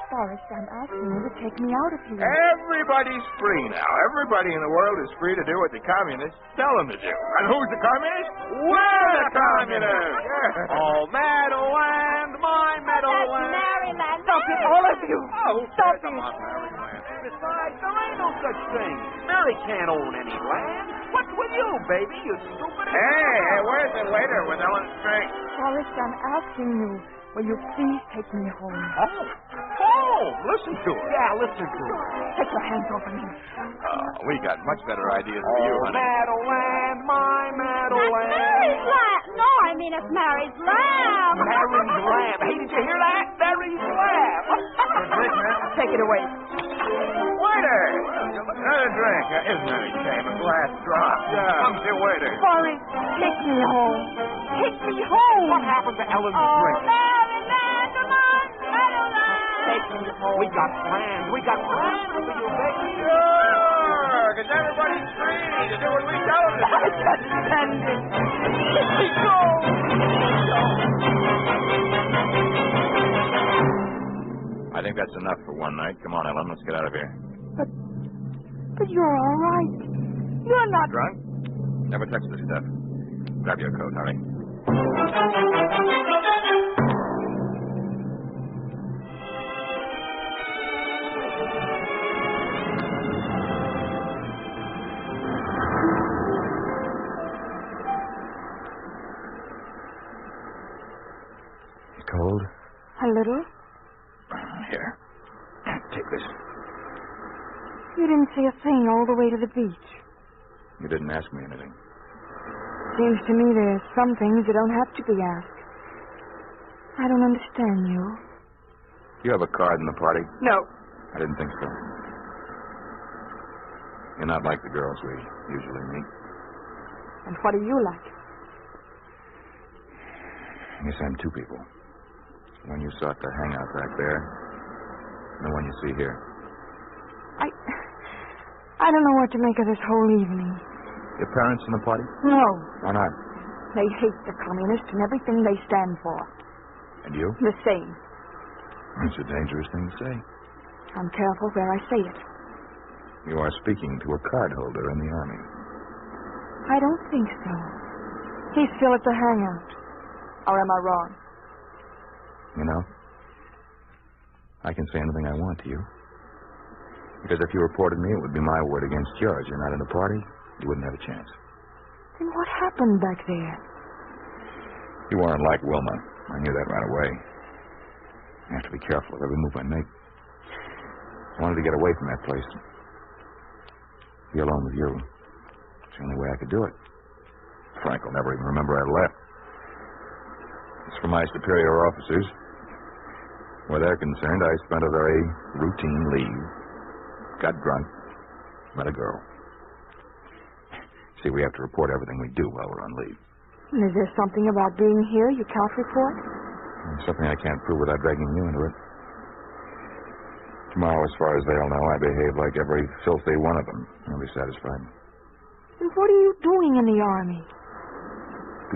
D: Forrest, I'm asking you to take me out of here.
F: Everybody's free now. Everybody in the world is free to do what the communists tell them to do. And who's the communist? We're the communists. Yeah.
T: Oh, Meadowland, my Meadowland.
E: That's Maryland.
T: Stop it, all of you.
F: Oh,
T: Stop it. Besides, there ain't no such thing. Mary can't own any land. What's with you, baby? You stupid.
F: Hey, where's the waiter with Ellen's drink?
D: Forrest, I'm asking you, will you please take me home?
T: Home? Listen,
L: to her.
C: Yeah, listen to her.
D: Take your hands off me.
L: We got much better ideas than you, honey.
C: Meadowland, my Meadowland.
E: Mary's lamb. No, I mean it's Mary's lamb.
C: Mary's lamb. Hey, did you hear that? Mary's lamb.
D: Take it away.
C: Waiter! Another drink. Isn't any shame? A glass drop. Comes your waiter.
D: Forrest, take me home. Take me home.
C: What happened to Ellen's drink?
E: Maryland, come on, Meadowland.
C: Take me home. We got plans. We got plans for you, baby.
L: Sure, because everybody's free to do what we tell them to do.
D: I can't stand it. Let me go.
J: I think that's enough for one night. Come on, Ellen, let's get out of here.
D: But you're all right. You're not...
J: Drunk? Never touch this stuff. Grab your coat, hurry.
B: Cold?
D: A little.
J: Here. Take this.
D: You didn't say a thing all the way to the beach.
J: You didn't ask me anything.
D: Seems to me there's some things that don't have to be asked. I don't understand you.
J: You have a card in the party?
D: No.
J: I didn't think so. You're not like the girls we usually meet.
D: And what do you like?
J: Yes, I'm two people. The one you saw at the hangout back there, and the one you see here.
D: I don't know what to make of this whole evening.
J: Your parents in the party?
D: No.
J: Why not?
D: They hate the communists and everything they stand for.
J: And you?
D: The same.
J: It's a dangerous thing to say.
D: I'm careful where I say it.
J: You are speaking to a cardholder in the Army.
D: I don't think so. He's still at the hangout. Or am I wrong?
J: You know, I can say anything I want to you. Because if you reported me, it would be my word against yours. You're not in the party, you wouldn't have a chance.
D: Then what happened back there?
J: You weren't like Wilma. I knew that right away. I have to be careful of every move I make. I wanted to get away from that place. Be alone with you. It's the only way I could do it. Frank will never even remember I left. As for my superior officers, where they're concerned, I spent a very routine leave. Got drunk. Met a girl. See, we have to report everything we do while we're on leave.
D: And is there something about being here you can't report?
J: Something I can't prove without dragging you into it. Tomorrow, as far as they'll know, I behave like every filthy one of them. They'll be satisfied.
D: And what are you doing in the Army?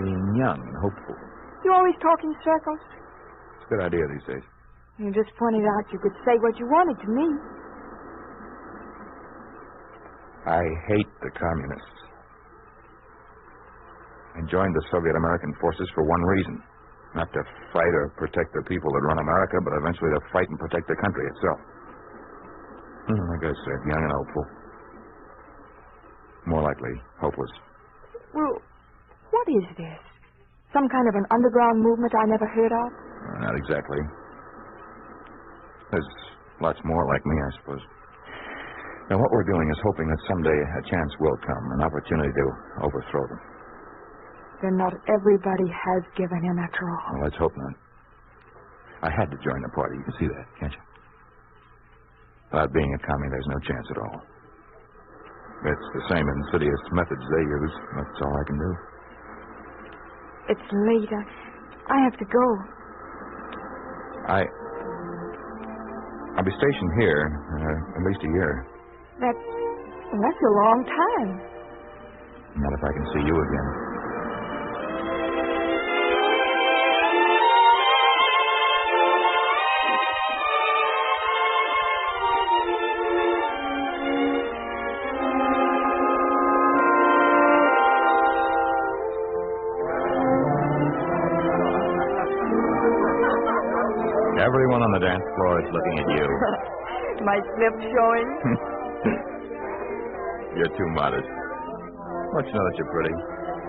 J: Being young and hopeful.
D: You always talk in circles.
J: It's a good idea these days.
D: You just pointed out you could say what you wanted to me.
J: I hate the communists. I joined the Soviet-American forces for one reason. Not to fight or protect the people that run America, but eventually to fight and protect the country itself. Like I said, young and hopeful. More likely, hopeless.
D: Well, what is this? Some kind of an underground movement I never heard of?
J: Not exactly. There's lots more like me, I suppose. Now, what we're doing is hoping that someday a chance will come, an opportunity to overthrow them.
D: Then not everybody has given in after all.
J: Well, let's hope not. I had to join the party. You can see that, can't you? Without being a commie, there's no chance at all. It's the same insidious methods they use. That's all I can do.
D: It's late. I have to go.
J: I'll be stationed here at least a year.
D: That's a long time.
J: Not if I can see you again. Everyone on the dance floor is looking at you.
D: My slip showing?
J: You're too modest. Don't you know that you're pretty?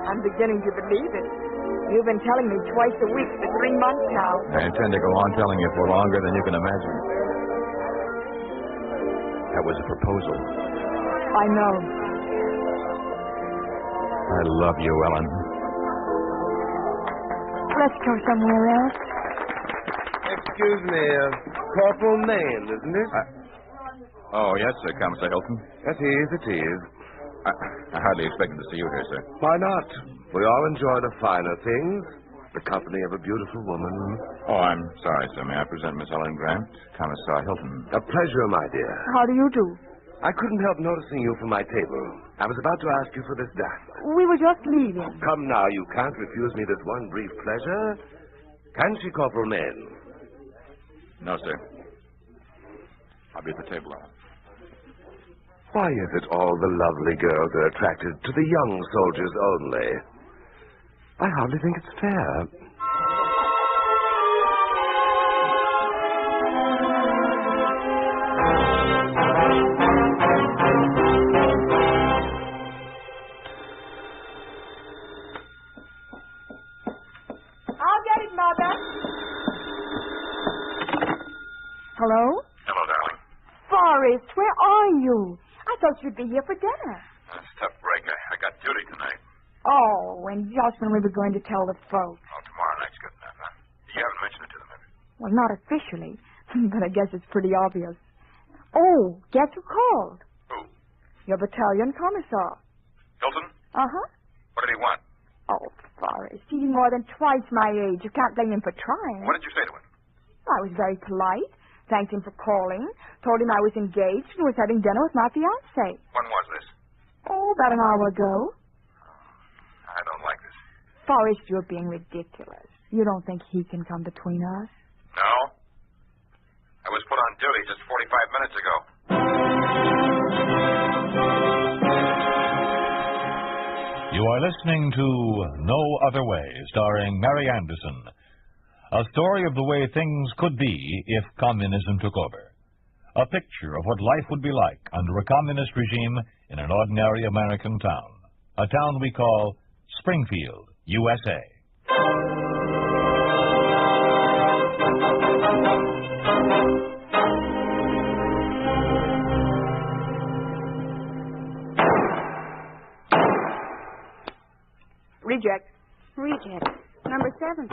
D: I'm beginning to believe it. You've been telling me twice a week for 3 months now.
J: I intend to go on telling you for longer than you can imagine.
T: That was a proposal.
D: I know.
T: I love you, Ellen.
D: Let's go somewhere else.
H: Excuse me, Corporal Maine, isn't it?
J: Oh, yes, sir, Commissar Hilton.
H: It is.
J: I hardly expected to see you here, sir.
H: Why not? We all enjoy the finer things. The company of a beautiful woman.
J: Oh, I'm sorry, sir. May I present Miss Ellen Grant, Commissar Hilton?
H: A pleasure, my dear.
D: How do you do?
H: I couldn't help noticing you from my table. I was about to ask you for this dance.
D: We were just leaving.
H: Come now, you can't refuse me this one brief pleasure. Can she, Corporal Maine?
J: No, sir. I'll be at the table, Ellen.
H: Why is it all the lovely girls are attracted to the young soldiers only? I hardly think it's fair.
D: I'll get it, Mother. Hello?
J: Hello, darling.
D: Forrest, where are you? I thought you'd be here for dinner.
J: It's a tough break. I got duty tonight.
D: Oh, and just when we were going to tell the folks.
J: Oh, tomorrow night's good enough, huh? You haven't mentioned it to them, have you?
D: Well, not officially, but I guess it's pretty obvious. Oh, guess who called?
J: Who?
D: Your battalion commissar.
J: Hilton?
D: Uh-huh.
J: What did he want?
D: Oh, Forrest, he's more than twice my age. You can't blame him for trying.
J: What did you say to him?
D: I was very polite. Thanked him for calling. Told him I was engaged and was having dinner with my fiancé.
J: When was this?
D: Oh, about an hour ago.
J: I don't like this.
D: Forrest, you're being ridiculous. You don't think he can come between us?
J: No. I was put on duty just 45 minutes ago.
A: You are listening to No Other Way, starring Mary Anderson. A story of the way things could be if communism took over. A picture of what life would be like under a communist regime in an ordinary American town. A town we call Springfield, USA.
D: Reject.
E: Number 7.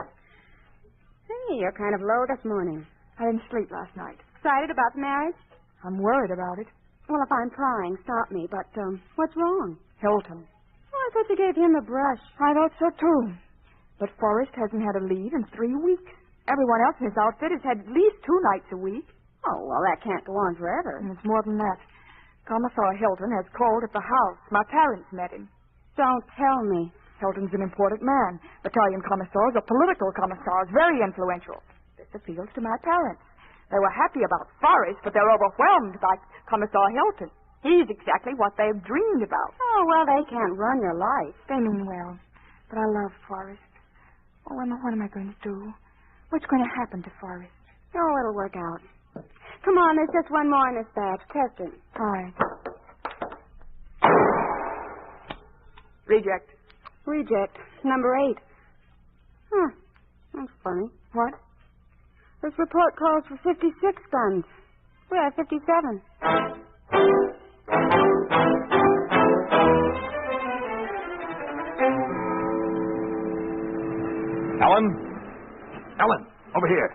E: Hey, you're kind of low this morning.
D: I didn't sleep last night.
E: Excited about the marriage?
D: I'm worried about it.
E: Well, if I'm prying, stop me. But, what's wrong?
D: Hilton.
E: Oh, I thought you gave him the brush.
D: I thought so, too. But Forrest hasn't had a leave in 3 weeks. Everyone else in his outfit has had at least 2 nights a week.
E: Oh, well, that can't go on forever.
D: And it's more than that. Commissar Hilton has called at the house. My parents met him.
E: Don't tell me.
D: Hilton's an important man. Battalion commissars are political commissars, very influential. This appeals to my parents. They were happy about Forrest, but they're overwhelmed by Commissar Hilton. He's exactly what they've dreamed about.
E: Oh, well, they can't run your life.
D: They mean well. But I love Forrest. Oh, Emma, what am I going to do? What's going to happen to Forrest?
E: Oh, it'll work out. Come on, there's just one more in this batch. Test it.
D: All right. Reject.
E: Number 8. Huh. That's funny.
D: What?
E: This report calls for 56 guns. We have 57.
T: Ellen, over here.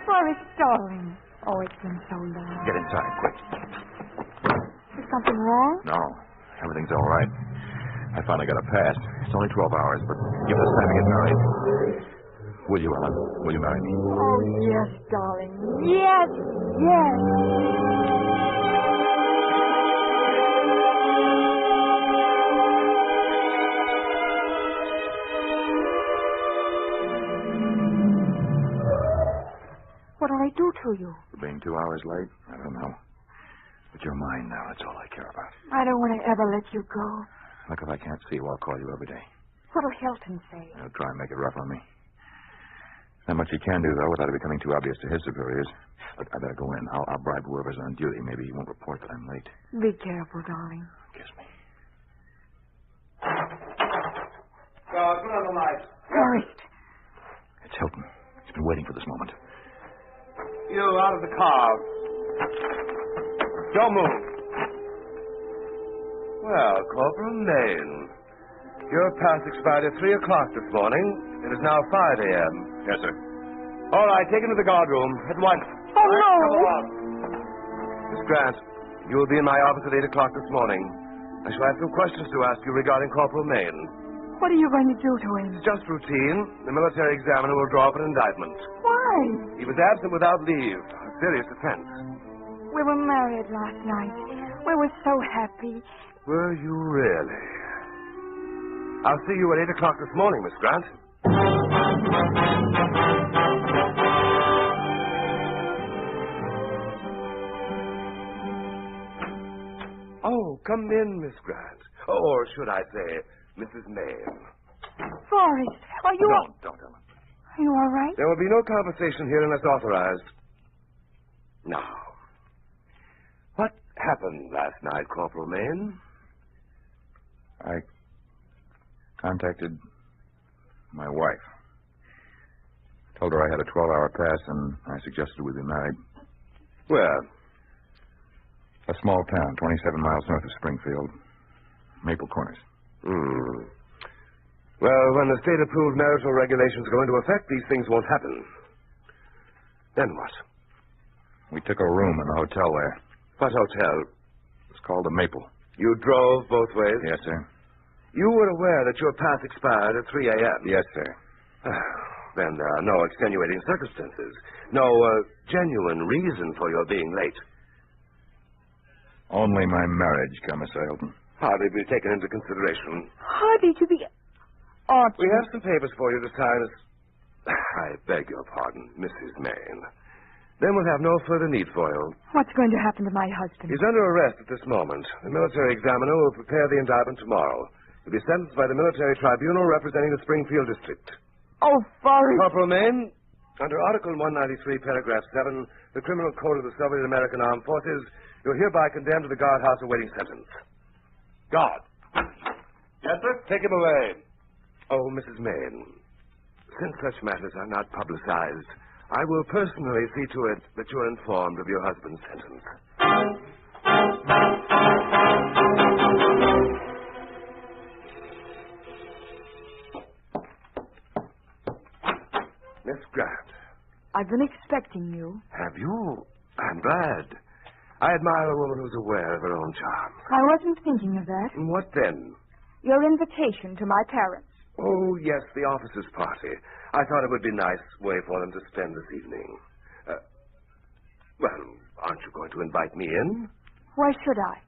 D: Forrest, darling. Oh, it's been so long.
T: Get inside, quick.
D: Is something wrong?
J: No, everything's all right. I finally got a pass. It's only 12 hours, but give us time to get married. Will you, Ellen? Will you marry me?
D: Oh, yes, darling. Yes. What'll I do to you?
J: For being 2 hours late? I don't know. But you're mine now. That's all I care about.
D: I don't want to ever let you go.
J: Look, if I can't see you, I'll call you every day.
D: What'll Hilton say?
J: He'll try and make it rough on me. Not much he can do, though, without it becoming too obvious to his superiors. Look, I better go in. I'll bribe whoever's on duty. Maybe he won't report that I'm late.
D: Be careful, darling.
J: Kiss me.
H: Turn on the lights.
D: Forrest.
J: It's Hilton. He's been waiting for this moment.
H: You out of the car. Don't move. Well, Corporal Maine, your pass expired at 3 o'clock this morning. It is now 5 a.m.
M: Yes, sir.
H: All right, take him to the guard room at once.
D: Oh, no.
H: Come on. Miss Grant, you will be in my office at 8 o'clock this morning. I shall have some questions to ask you regarding Corporal Maine.
D: What are you going to do to him?
H: It's just routine. The military examiner will draw up an indictment.
D: Why?
H: He was absent without leave. A serious offense.
D: We were married last night. We were so happy.
H: Were you really? I'll see you at 8 o'clock this morning, Miss Grant. Oh, come in, Miss Grant. Or should I say, Mrs. Maine.
D: Forrest, are you...
H: Don't, Ellen.
D: Are you all right?
H: There will be no conversation here unless authorized. Now, what happened last night, Corporal Maine?
M: I contacted my wife. Told her I had a 12-hour pass, and I suggested we be married.
H: Where?
M: A small town, 27 miles north of Springfield. Maple Corners.
H: Well, when the state-approved marital regulations go into effect, these things won't happen. Then what?
M: We took a room in the hotel there.
H: What hotel?
M: It's called the Maple.
H: You drove both ways?
M: Yes, sir.
H: You were aware that your pass expired at 3 a.m.?
M: Yes, sir.
H: Then there are no extenuating circumstances. No genuine reason for your being late.
M: Only my marriage, Commissar Hilton.
H: Hardly be taken into consideration.
D: Hardly to be... Archie.
H: We have some papers for you to sign. I beg your pardon, Mrs. Maine. Then we'll have no further need for you.
D: What's going to happen to my husband?
H: He's under arrest at this moment. The military examiner will prepare the indictment tomorrow. He'll be sentenced by the military tribunal representing the Springfield district.
D: Oh, Forrest.
H: Corporal Maine, under Article 193, Paragraph 7, the Criminal Code of the Soviet American Armed Forces, you're hereby condemned to the guardhouse awaiting sentence. Guard. Yes, sir? Take him away. Oh, Mrs. Maine, since such matters are not publicized, I will personally see to it that you're informed of your husband's sentence. Miss Grant.
D: I've been expecting you.
H: Have you? I'm glad. I admire a woman who's aware of her own charm.
D: I wasn't thinking of that.
H: What then?
D: Your invitation to my parents.
H: Oh, yes, the officers' party. I thought it would be a nice way for them to spend this evening. Well, aren't you going to invite me in?
D: Why should I?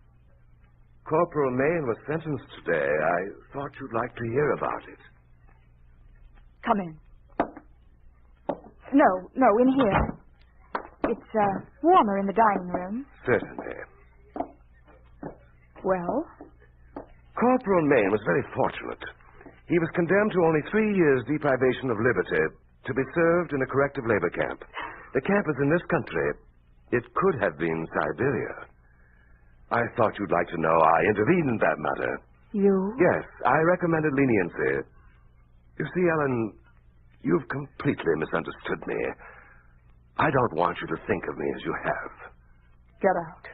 H: Corporal Maine was sentenced today. I thought you'd like to hear about it.
D: Come in. No, in here. It's warmer in the dining room.
H: Certainly.
D: Well?
H: Corporal Maine was very fortunate. He was condemned to only 3 years' deprivation of liberty to be served in a corrective labor camp. The camp is in this country. It could have been Siberia. I thought you'd like to know I intervened in that matter.
D: You?
H: Yes, I recommended leniency. You see, Ellen, you've completely misunderstood me. I don't want you to think of me as you have.
D: Get out.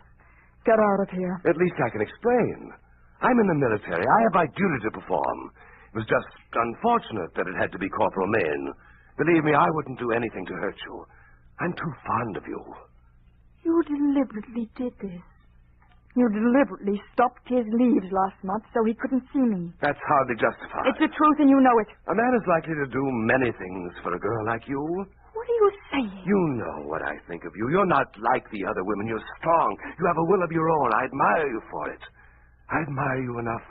D: Get out of here.
H: At least I can explain. I'm in the military. I have my duty to perform. It was just unfortunate that it had to be Corporal Maine. Believe me, I wouldn't do anything to hurt you. I'm too fond of you.
D: You deliberately did this. You deliberately stopped his leaves last month so he couldn't see me.
H: That's hardly justified.
D: It's the truth and you know it.
H: A man is likely to do many things for a girl like you.
D: What are you saying?
H: You know what I think of you. You're not like the other women. You're strong. You have a will of your own. I admire you for it. I admire you enough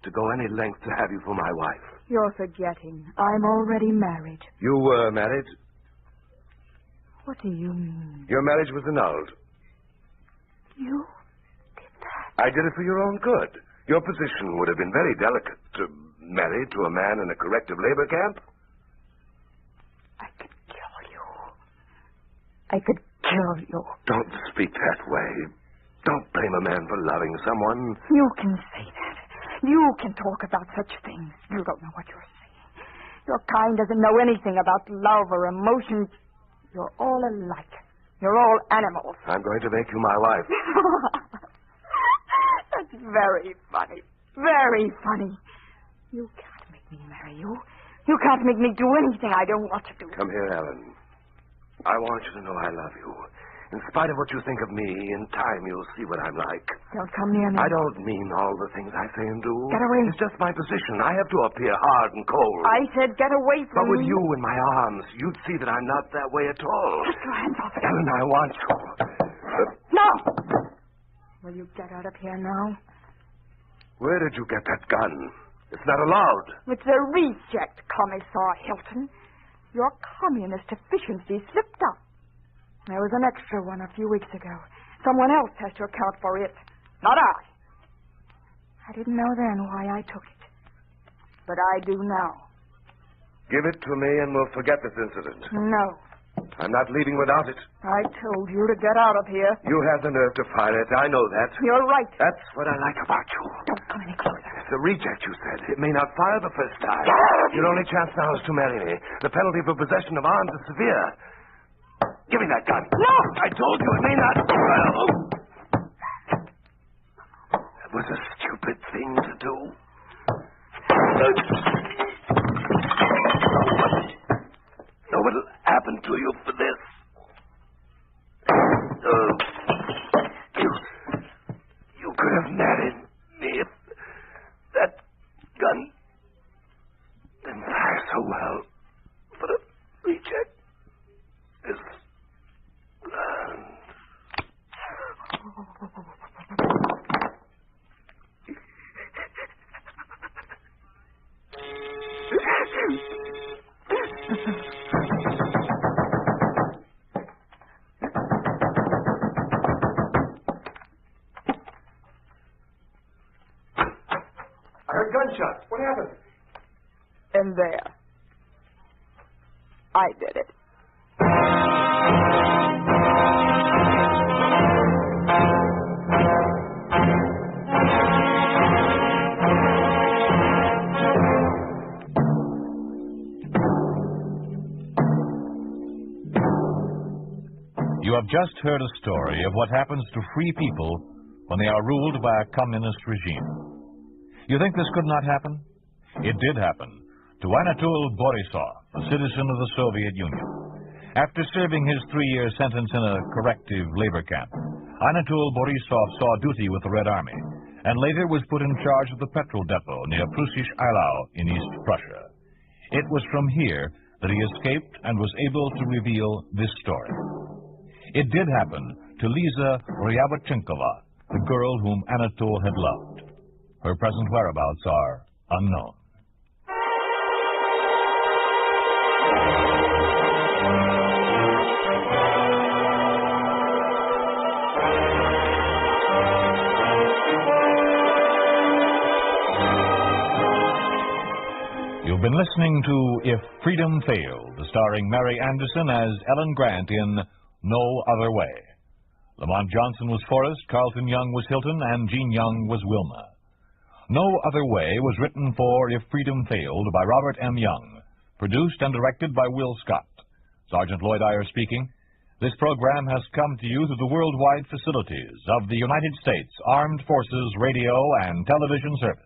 H: to go any length to have you for my wife.
D: You're forgetting. I'm already married.
H: You were married?
D: What do you mean?
H: Your marriage was annulled.
D: You did that?
H: I did it for your own good. Your position would have been very delicate. Married to a man in a corrective labor camp?
D: I could kill you. I could kill you.
H: Don't speak that way. Don't blame a man for loving someone.
D: You can say that. You can talk about such things. You don't know what you're saying. Your kind doesn't know anything about love or emotion. You're all alike. You're all animals.
H: I'm going to make you my wife.
D: That's very funny. Very funny. You can't make me marry you. You can't make me do anything I don't want to do.
H: Come here, Ellen. I want you to know I love you. In spite of what you think of me, in time you'll see what I'm like.
D: Don't come near me.
H: I don't mean all the things I say and do.
D: Get away.
H: It's just my position. I have to appear hard and cold.
D: I said get away from
H: But with
D: me.
H: you in my arms, you'd see that I'm not that way at all.
D: Get your hands off it.
H: Ellen, I want you.
D: No! Will you get out of here now?
H: Where did you get that gun? It's not allowed.
D: It's a reject, Commissar Hilton. Your communist efficiency slipped up. There was an extra one a few weeks ago. Someone else has to account for it, not I. I didn't know then why I took it. But I do now.
H: Give it to me and we'll forget this incident.
D: No.
H: I'm not leaving without it.
D: I told you to get out of here.
H: You have the nerve to fire it. I know that.
D: You're right.
H: That's what I like about you.
D: Don't come any closer.
H: It's a reject, you said. It may not fire the first time. Your only chance now is to marry me. The penalty for possession of arms is severe. Give me that gun.
D: No!
H: I told you it may not. That was a stupid thing to do. Know what'll happen to you for this? You could have married me if that gun didn't fire so well. But a reject is grand. I heard gunshots. What happened?
D: In there. I did it.
A: You have just heard a story of what happens to free people when they are ruled by a communist regime. You think this could not happen? It did happen to Anatol Borisov, a citizen of the Soviet Union. After serving his 3-year sentence in a corrective labor camp, Anatol Borisov saw duty with the Red Army and later was put in charge of the petrol depot near Prussisch Eylau in East Prussia. It was from here that he escaped and was able to reveal this story. It did happen to Liza Ryabchinkova, the girl whom Anatol had loved. Her present whereabouts are unknown. You've been listening to If Freedom Failed, starring Mary Anderson as Ellen Grant in No Other Way. Lamont Johnson was Forrest, Carlton Young was Hilton, and Gene Young was Wilma. No Other Way was written for If Freedom Failed by Robert M. Young, produced and directed by Will Scott. Sergeant Lloyd Iyer speaking. This program has come to you through the worldwide facilities of the United States Armed Forces Radio and Television Service.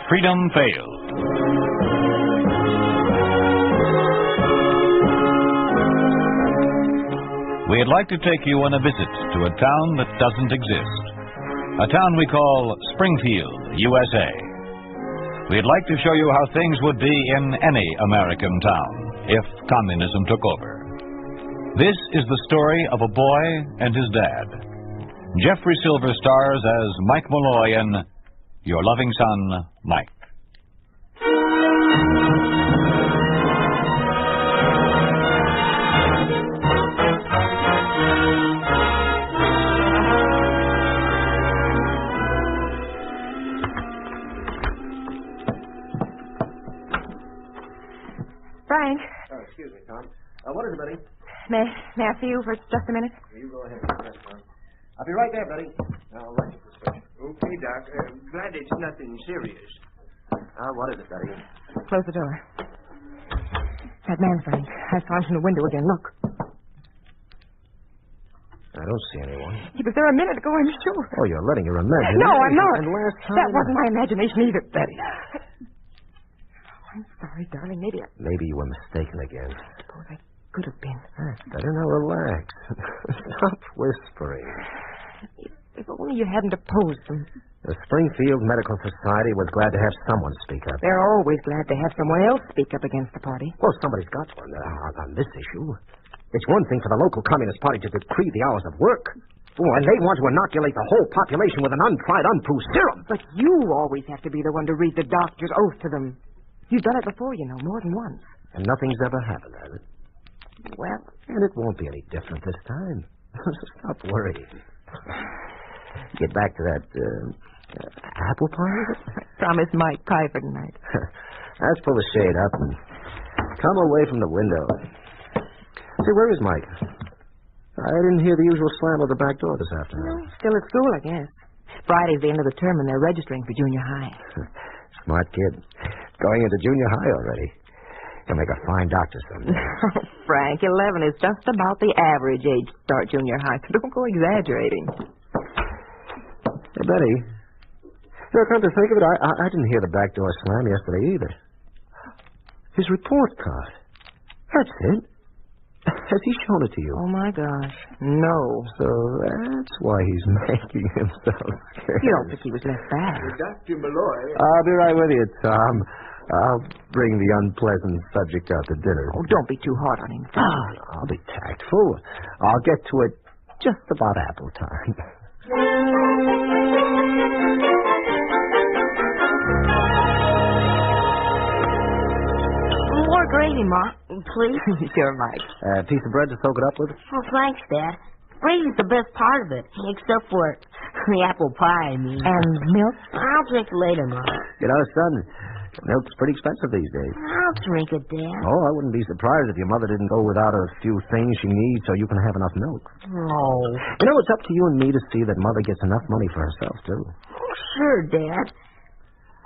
A: freedom failed. We'd like to take you on a visit to a town that doesn't exist. A town we call Springfield, USA. We'd like to show you how things would be in any American town if communism took over. This is the story of a boy and his dad. Jeffrey Silver stars as Mike Malloy in Your Loving Son, Mike.
G: Frank,
B: excuse me, Tom. What is it, Betty?
G: may I see you for just a minute?
B: You go ahead. I'll be right there, Betty. I'll write your prescription.
V: Okay, Doc. Glad it's nothing serious.
B: What is it, Betty?
G: Close the door. That man, Frank. I saw him from the window again. Look.
B: I don't see anyone.
G: He was there a minute ago, I'm sure.
B: Oh, you're letting your imagination.
G: No, I'm not.
B: And last time...
G: That wasn't my imagination either. Betty. I'm sorry, darling.
B: Maybe you were mistaken again.
G: I suppose I could have been.
B: Better now relax. Stop whispering.
G: If only you hadn't opposed them.
B: The Springfield Medical Society was glad to have someone speak up.
G: They're always glad to have someone else speak up against the party.
B: Well, somebody's got one on this issue. It's one thing for the local Communist Party to decree the hours of work. Oh, and they want to inoculate the whole population with an untried, unproved serum.
G: But you always have to be the one to read the doctor's oath to them. You've done it before, you know, more than once.
B: And nothing's ever happened, has it?
G: Well...
B: And it won't be any different this time. Stop worrying. Get back to that, apple pie?
G: I promised Mike pie for tonight.
B: Let's pull the shade up and come away from the window. See, where is Mike? I didn't hear the usual slam of the back door this afternoon.
G: Still at school, I guess. Friday's the end of the term, and they're registering for junior high.
B: Smart kid. Going into junior high already. He'll make a fine doctor someday.
G: Frank, 11 is just about the average age to start junior high, so don't go exaggerating.
B: Hey, Betty. Come to think of it, I didn't hear the back door slam yesterday either. His report card. That's it. Has he shown it to you?
G: Oh, my gosh. No.
B: So that's why he's making himself scarce.
G: You don't think he was left back?
V: Dr. Malloy.
B: I'll be right with you, Tom. I'll bring the unpleasant subject out to dinner.
G: Oh, don't be too hard on him.
B: I'll be tactful. I'll get to it just about apple time.
Q: More gravy, Ma, please.
G: Sure, Mike.
B: Piece of bread to soak it up with?
Q: Oh, thanks, Dad. Gravy's the best part of it, except for the apple pie, I mean.
G: And milk?
Q: I'll drink it later, Ma.
B: You know, son, milk's pretty expensive these days.
Q: I'll drink it, Dad.
B: Oh, I wouldn't be surprised if your mother didn't go without a few things she needs so you can have enough milk.
Q: Oh.
B: You know, it's up to you and me to see that Mother gets enough money for herself, too.
Q: Sure, Dad.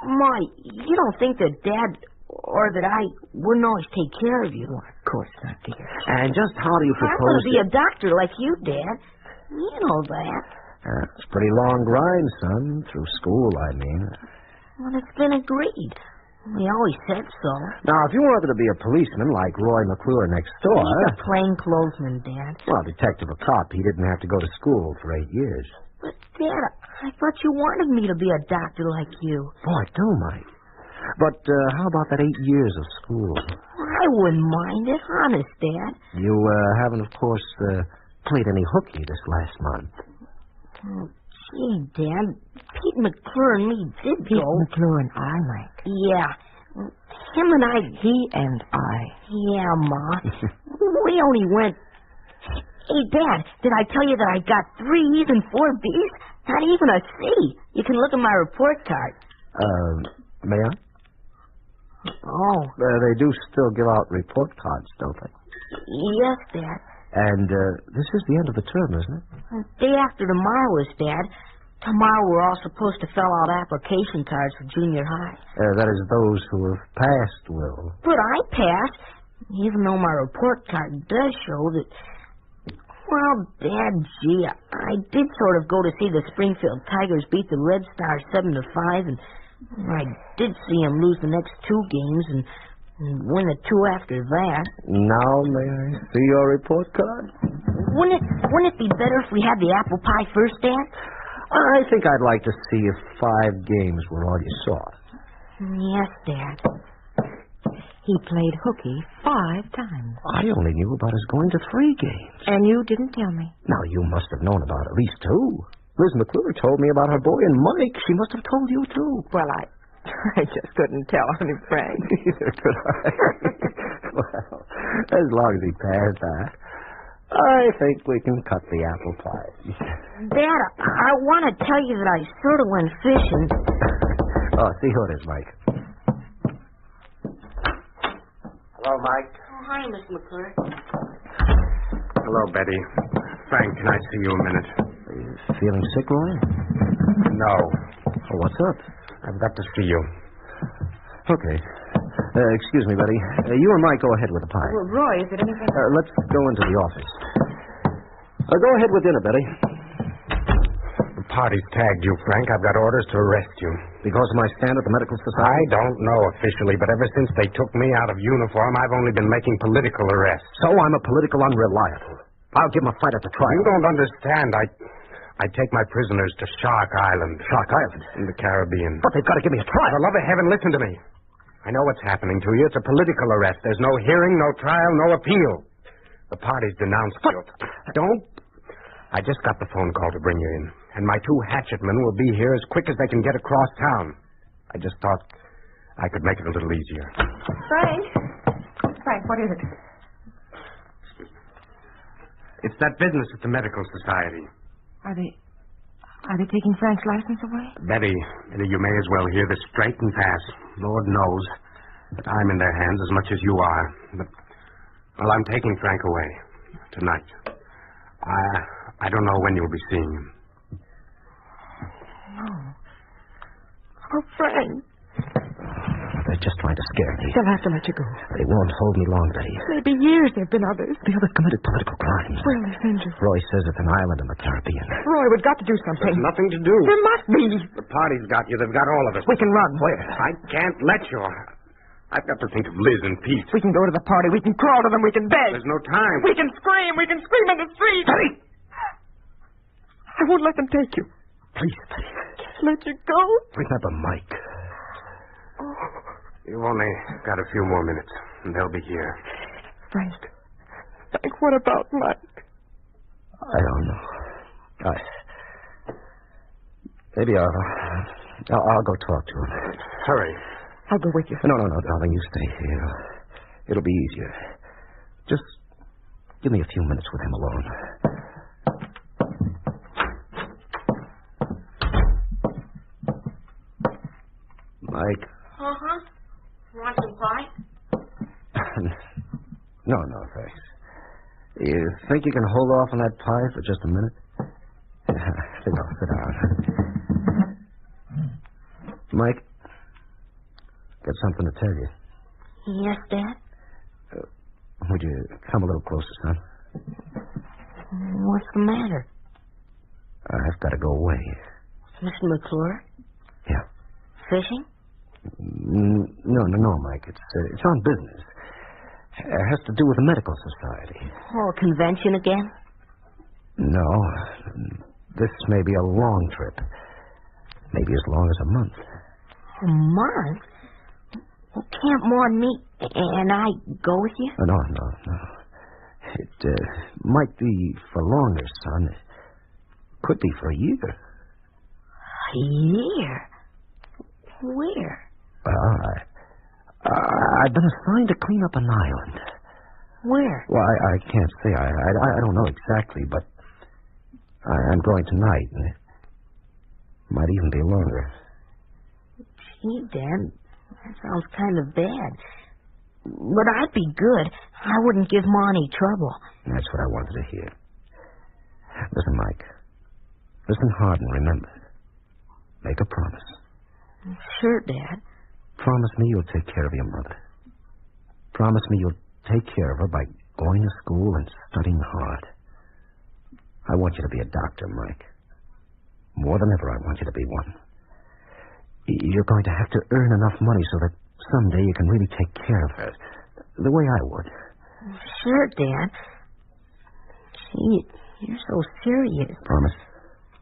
Q: Ma, you don't think that Dad or that I wouldn't always take care of you?
G: Of course not, dear.
B: And just how do you
Q: I'm
B: propose
Q: going to be a doctor like you, Dad. You know that.
B: It's a pretty long grind, son. Through school, I mean.
Q: Well, it's been agreed. We always said so.
B: Now, if you wanted to be a policeman like Roy McClure next door...
Q: He's a plainclothesman, Dad.
B: Well, detective or cop, he didn't have to go to school for 8 years.
Q: But, Dad, I thought you wanted me to be a doctor like you.
B: Oh, I do, Mike. But how about that 8 years of school?
Q: I wouldn't mind it, honest, Dad.
B: You haven't, of course, played any hooky this last month.
Q: Oh, gee, Dad, Pete McClure and me did
G: Pete
Q: go.
G: McClure and I, Mike.
Q: Yeah. Him and I...
G: He and I.
Q: Yeah, Ma. We only went... Hey, Dad, did I tell you that I got 3 E's and 4 B's? Not even a C. You can look at my report card.
B: May I?
Q: Oh.
B: They do still give out report cards, don't they?
Q: Yes, Dad.
B: And this is the end of the term, isn't it?
Q: Day after tomorrow is, Dad. Tomorrow we're all supposed to fill out application cards for junior high.
B: That is, those who have passed will.
Q: But I passed, even though my report card does show that... Well, Dad, gee, I did sort of go to see the Springfield Tigers beat the Red Stars 7-5, and I did see him lose the next 2 games and win the 2 after that.
B: Now may I see your report card?
Q: Wouldn't it be better if we had the apple pie first, Dad?
B: I think I'd like to see if 5 games were all you saw.
Q: Yes, Dad. He played hooky 5 times.
B: I only knew about his going to 3 games.
Q: And you didn't tell me.
B: Now, you must have known about at least 2. Liz McClure told me about her boy and Mike. She must have told you, too.
I: Well, I just couldn't tell, honey, Frank.
B: Neither could I. Well, as long as he passed that, I think we can cut the apple pie.
Q: Dad, I want to tell you that I sort of went fishing.
B: Oh, see who it is, Mike. Hello, Mike.
Q: Oh, hi, Miss McClure.
T: Hello, Betty. Frank, can I see you a minute?
B: Are you feeling sick, Roy?
T: No.
B: Oh, what's up?
T: I've got to see you.
B: Okay. Excuse me, Betty. You and Mike go ahead with the pie.
I: Well, Roy, is it anything?
B: Let's go into the office. Go ahead with dinner, Betty.
T: The party's tagged you, Frank. I've got orders to arrest you.
B: Because of my stand at the Medical Society?
T: I don't know officially, but ever since they took me out of uniform, I've only been making political arrests.
B: So I'm a political unreliable. I'll give him a fight at the trial.
T: You don't understand. I take my prisoners to Shark Island.
B: Shark Island?
T: In the Caribbean.
B: But they've got to give me a trial.
T: For the love of heaven, listen to me. I know what's happening to you. It's a political arrest. There's no hearing, no trial, no appeal. The party's denounced you. Don't. I just got the phone call to bring you in. And my 2 hatchetmen will be here as quick as they can get across town. I just thought I could make it a little easier.
I: Frank, what is it?
T: Excuse me. It's that business at the Medical Society.
I: Are they taking Frank's license away?
T: Betty, you may as well hear this straight and fast. Lord knows that I'm in their hands as much as you are. But, well, I'm taking Frank away tonight. I don't know when you'll be seeing him.
I: Oh, Frank.
B: They're just trying to scare me.
I: They'll have to let you go.
B: They won't hold me long, Betty.
I: Maybe years. There have been others.
B: The others committed political crimes.
I: Where will they send you?
B: Roy says it's an island in the Caribbean.
I: Roy, we've got to do something.
T: There's nothing to do.
I: There must be.
T: The party's got you. They've got all of us.
I: We can run.
B: Where?
T: I can't let you. I've got to think of Liz and Pete.
I: We can go to the party. We can crawl to them. We can beg.
T: There's no time.
I: We can scream. We can scream in the street.
B: Betty!
I: I won't let them take you.
B: Please, Betty.
I: Just let you go.
B: Remember Mike.
I: Oh.
T: You've only got a few more minutes, and they'll be here.
I: Frank, what about Mike?
B: I don't know. Maybe I'll go talk to him.
T: Hurry.
I: I'll go with you.
B: No, darling, you stay here. It'll be easier. Just give me a few minutes with him alone. Mike.
Q: Uh-huh. Want some pie?
B: No, thanks. You think you can hold off on that pie for just a minute? Sit down. Mike, got something to tell you.
Q: Yes, Dad?
B: Would you come a little closer, son?
Q: What's the matter?
B: I've got to go away.
Q: Mr. McClure?
B: Yeah.
Q: Fishing?
B: No, Mike. It's on business. It has to do with the Medical Society.
Q: Oh, a convention again?
B: No. This may be a long trip. Maybe as long as a month.
Q: A month? Well, can't more meet and I go with you?
B: No. It might be for longer, son. It could be for a year.
Q: A year? Where?
B: I've been assigned to clean up an island.
Q: Where?
B: Well, I can't say. I don't know exactly, but I'm going tonight, and it might even be longer.
Q: Gee, Dad, that sounds kind of bad. But I'd be good. I wouldn't give Ma any trouble.
B: That's what I wanted to hear. Listen, Mike. Listen hard and remember. Make a promise.
Q: Sure, Dad.
B: Promise me you'll take care of your mother. Promise me you'll take care of her by going to school and studying hard. I want you to be a doctor, Mike. More than ever, I want you to be one. You're going to have to earn enough money so that someday you can really take care of her. The way I would.
Q: Sure, Dad. Gee, you're so serious.
B: Promise?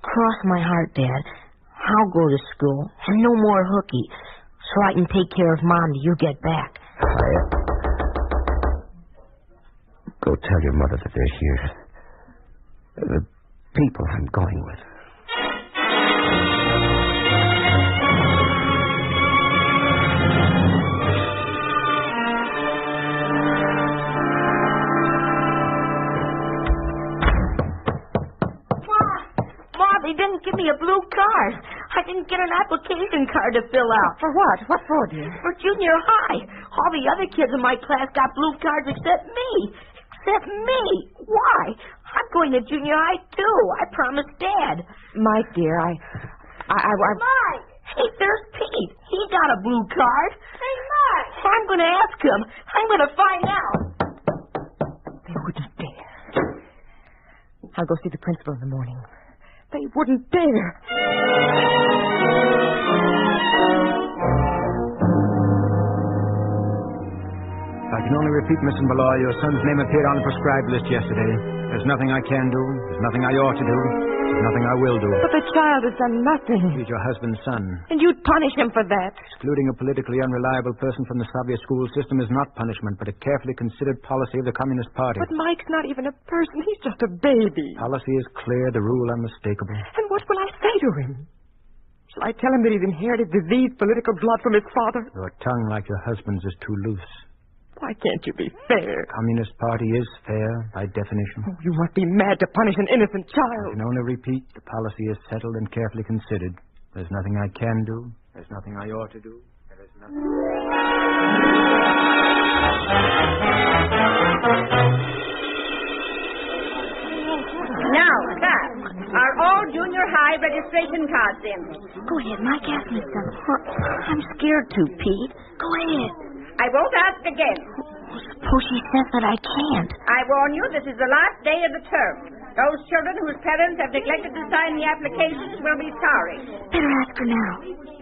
Q: Cross my heart, Dad. I'll go to school, and no more hooky, so I can take care of Mom till you get back.
B: Go tell your mother that they're here. The people I'm going with.
Q: They didn't give me a blue card. I didn't get an application card to fill out.
G: For what? What for, dear?
Q: For junior high. All the other kids in my class got blue cards except me. Except me. Why? I'm going to junior high, too. I promised Dad.
G: Mike, dear,
Q: Mike! Hey, there's Pete. He got a blue card. Hey, Mike! I'm going to ask him. I'm going to find out.
G: They wouldn't dare. I'll go see the principal in the morning. They wouldn't dare.
R: I can only repeat, Mrs. Malloy, your son's name appeared on the prescribed list yesterday. There's nothing I can do. There's nothing I ought to do. There's nothing I will do.
G: But the child has done nothing.
R: He's your husband's son.
G: And you'd punish him for that.
R: Excluding a politically unreliable person from the Soviet school system is not punishment, but a carefully considered policy of the Communist Party.
G: But Mike's not even a person. He's just a baby.
R: Policy is clear, the rule unmistakable.
G: And what will I say to him? Shall I tell him that he's inherited diseased political blood from his father?
R: Your tongue, like your husband's, is too loose.
G: Why can't you be fair?
R: The Communist Party is fair, by definition.
G: Oh, you must be mad to punish an innocent child.
R: I can only repeat, the policy is settled and carefully considered. There's nothing I can do. There's nothing I ought to do. There is nothing...
U: Now, class, are all junior high registration cards in?
Q: Go ahead, Mike. Ask me some. I'm scared to, Pete. Go ahead.
U: I won't ask again.
Q: Suppose she says that I can't.
U: I warn you, this is the last day of the term. Those children whose parents have neglected to sign the applications will be sorry.
Q: Better ask her now.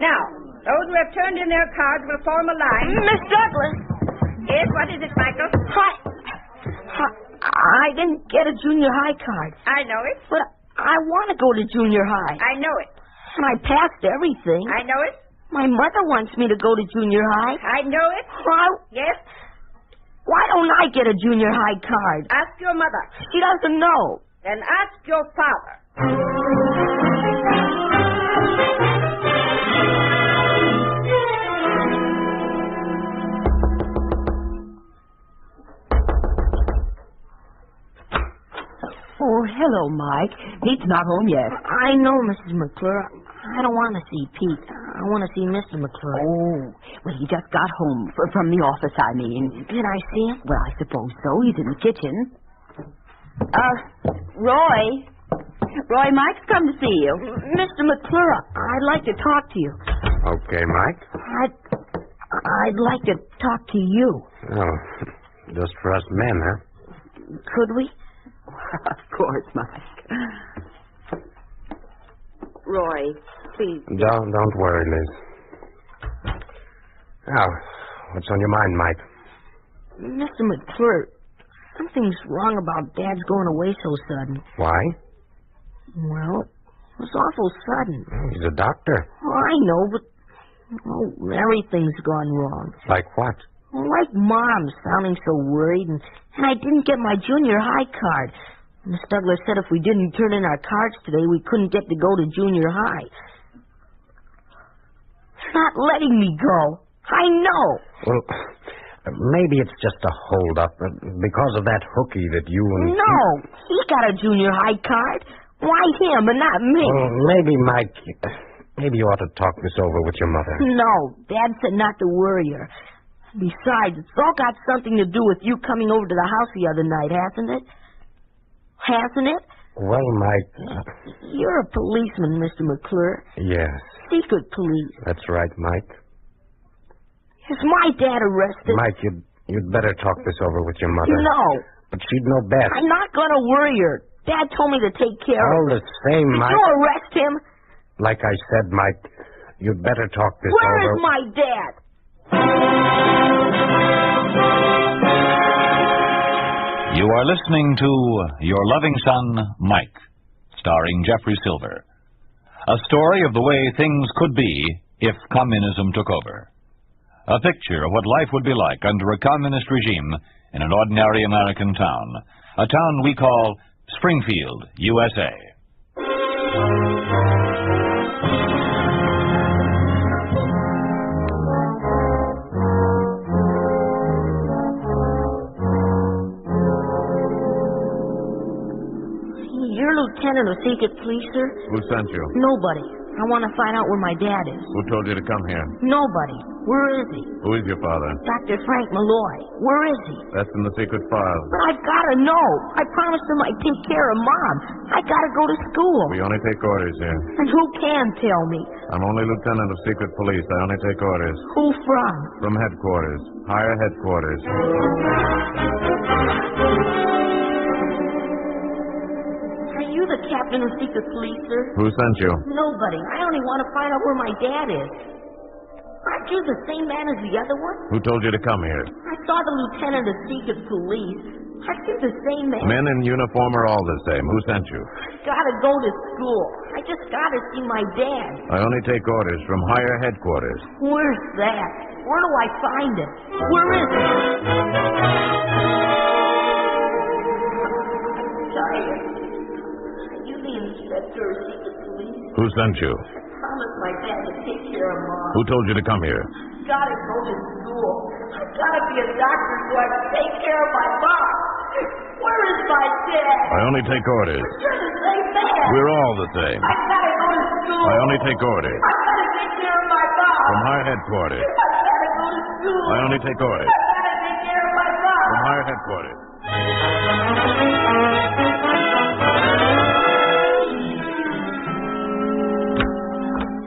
U: Now, those who have turned in their cards will form a line.
Q: Miss Douglas!
U: Yes, what is it, Michael?
Q: I didn't get a junior high card.
U: I know it.
Q: But I want to go to junior high.
U: I know it.
Q: And I passed everything.
U: I know it.
Q: My mother wants me to go to junior high.
U: I know it. Yes?
Q: Why don't I get a junior high card?
U: Ask your mother.
Q: She doesn't know.
U: Then ask your father.
G: Oh, hello, Mike. Pete's not home yet.
Q: I know, Mrs. McClure. I don't want to see Pete. I want to see Mr. McClure.
G: Oh, well, he just got home from the office, I mean.
Q: Did I see him?
G: Well, I suppose so. He's in the kitchen.
U: Roy, Mike's come to see you.
Q: Mr. McClure, I'd like to talk to you.
N: Okay, Mike.
Q: I'd like to talk to you.
N: Oh, just for us men, huh?
Q: Could we?
G: Of course, Mike.
U: Roy, please.
N: Don't worry, Liz. Now, what's on your mind, Mike?
Q: Mr. McClure, something's wrong about Dad's going away so sudden.
N: Why?
Q: Well, it was awful sudden.
N: He's a doctor.
Q: Oh, I know, but everything's gone wrong.
N: Like what?
Q: Like Mom sounding so worried, and I didn't get my junior high card. Miss Douglas said if we didn't turn in our cards today, we couldn't get to go to junior high. They're not letting me go. I know.
B: Well, maybe it's just a hold-up because of that hooky that you and...
Q: No, he got a junior high card. Why him and not me?
B: Well, maybe, Mike, maybe you ought to talk this over with your mother.
Q: No, Dad said not to worry her. Besides, it's all got something to do with you coming over to the house the other night, hasn't it? Hasn't it?
B: Well, Mike...
Q: You're a policeman, Mr. McClure.
B: Yes.
Q: Secret police.
B: That's right, Mike.
Q: Is my dad arrested?
B: Mike, you'd better talk this over with your mother.
Q: No.
B: But she'd know best.
Q: I'm not going to worry her. Dad told me to take care of her.
B: All the same, Mike...
Q: Did you arrest him?
B: Like I said, Mike, You'd better talk this
Q: Where
B: over.
Q: is my dad?
A: You are listening to Your Loving Son, Mike, starring Jeffrey Silver. A story of the way things could be if communism took over. A picture of what life would be like under a communist regime in an ordinary American town. A town we call Springfield, USA.
Q: You're Lieutenant of Secret Police, sir?
N: Who sent you?
Q: Nobody. I want to find out where my dad is.
N: Who told you to come here?
Q: Nobody. Where is he?
N: Who is your father?
Q: Dr. Frank Malloy. Where is he?
N: That's in the secret file.
Q: But I've got to know. I promised him I'd take care of Mom. I got to go to school.
N: We only take orders here.
Q: And who can tell me?
N: I'm only Lieutenant of Secret Police. I only take orders.
Q: Who from?
N: From headquarters. Higher headquarters.
Q: Are you the captain of Secret Police, sir?
N: Who sent you?
Q: Nobody. I only want to find out where my dad is. Aren't you the same man as the other one?
N: Who told you to come here?
Q: I saw the Lieutenant of Secret Police. Aren't you the same man?
N: Men in uniform are all the same. Who sent you?
Q: Gotta go to school. I just gotta see my dad.
N: I only take orders from higher headquarters.
Q: Where's that? Where do I find it? Where is it? Tired. You the inspector of Secret Police?
N: Who sent you?
Q: Promised my dad to take care of Mom.
N: Who told you to come here?
Q: Gotta go to school. I gotta be a doctor so I can take care of my mom. Where is my dad?
N: I only take orders.
Q: You're the same man.
N: We're all the same.
Q: I gotta go to school.
N: I only take orders.
Q: I gotta take care of my mom.
N: From higher headquarters.
Q: I gotta go to school.
N: I only take orders.
Q: I gotta take care of my mom.
N: From higher headquarters.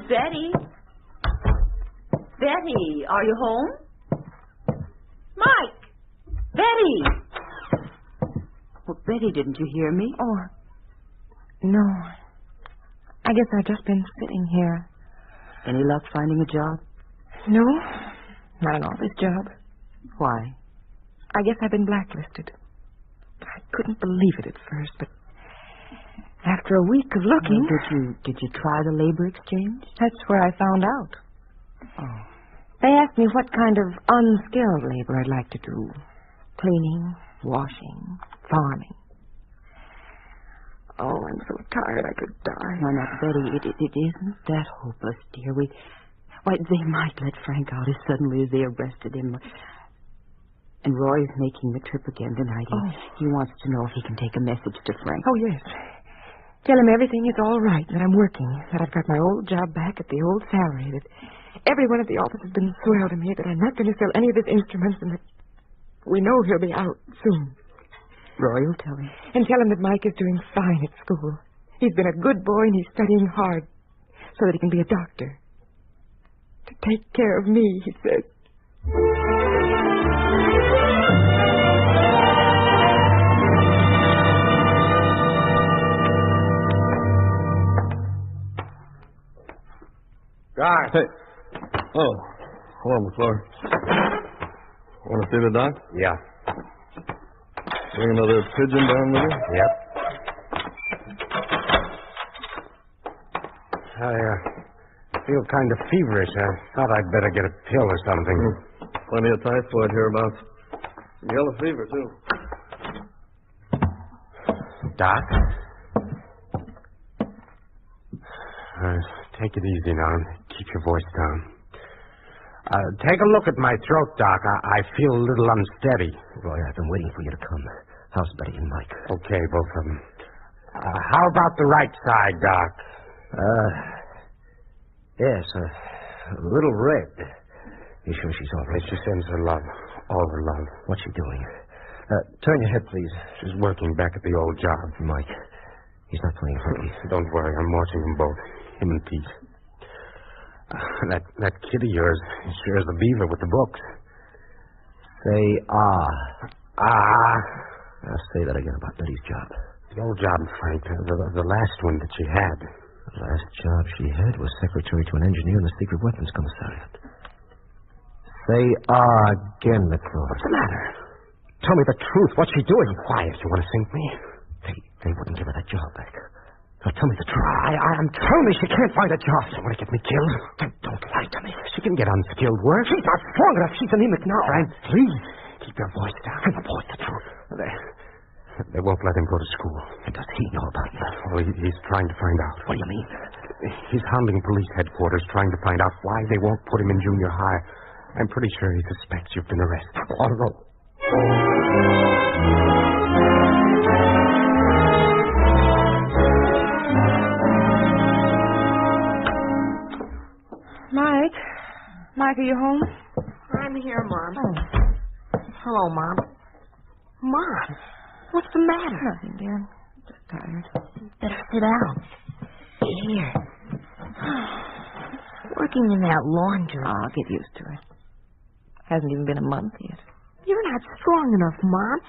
U: Betty? Betty, are you home? Mike! Betty! Well, Betty, didn't you hear me?
I: Oh, no. I guess I've just been sitting here.
U: Any luck finding a job?
I: No, not an office job.
U: Why?
I: I guess I've been blacklisted. I couldn't believe it at first, but after a week of looking...
U: Did you try the labor exchange?
I: That's where I found out.
U: Oh.
I: They asked me what kind of unskilled labor I'd like to do. Cleaning, washing, farming. Oh, I'm so tired I could die.
U: No, not Betty. It isn't that hopeless, dear. Why, they might let Frank out as suddenly as they arrested him. And Roy's making the trip again tonight. He wants to know if he can take a message to Frank.
I: Oh, yes. Tell him everything is all right, that I'm working, that I've got my old job back at the old salary, that everyone at the office has been swell to me, that I'm not going to sell any of his instruments, and that we know he'll be out soon.
U: Roy will tell him.
I: And tell him that Mike is doing fine at school. He's been a good boy, and he's studying hard so that he can be a doctor. To take care of me, he says.
F: Guy.
N: Hey. Oh. Hello, McClure. Want to see the doc?
B: Yeah.
N: Bring another pigeon down with you?
B: Yep. I feel kind of feverish. I thought I'd better get a pill or something.
N: Plenty of typhoid hereabouts. Yellow fever, too.
B: Doc? Take it easy now. Keep your voice down. Take a look at my throat, Doc. I feel a little unsteady.
K: Roy, I've been waiting for you to come. How's Betty and Mike?
B: Okay, both of them. How about the right side, Doc?
K: Yes, a little red. You sure she's all right?
B: She sends her love. All her love.
K: What's she doing? Turn your head, please.
B: She's working back at the old job.
K: Mike, he's not playing hooky.
B: Don't worry, I'm watching them both. Him and Pete. That kid of yours, he sure is the beaver with the books.
K: Say, ah.
B: Ah.
K: Now say that again about Betty's job.
B: The old job, Frank. The last one that she had. The last job she had was secretary to an engineer in the secret weapons commissariat. Say again, McClure.
K: What's the matter? Tell me the truth. What's she doing? Quiet. You want to sink me?
B: They wouldn't give her that job back. Now, tell me the truth.
K: I'm telling me she can't find a job. You want to get me killed?
B: Don't lie to me.
K: She can get unskilled work. She's not strong enough. She's anemic now. Frank, please, keep your voice down. What's the truth?
B: They won't let him go to school. Does he know about that?
K: Well, he's trying to find out.
B: What do you mean?
K: He's hounding police headquarters, trying to find out why they won't put him in junior high. I'm pretty sure he suspects you've been arrested.
B: On a roll.
I: Mike, are you home?
Q: I'm here, Mom. Oh. Hello, Mom. Mom, what's the matter?
I: Nothing, dear. Just tired.
Q: Better sit down. Here. Working in that laundry.
I: I'll get used to it. Hasn't even been a month yet.
Q: You're not strong enough, Mom.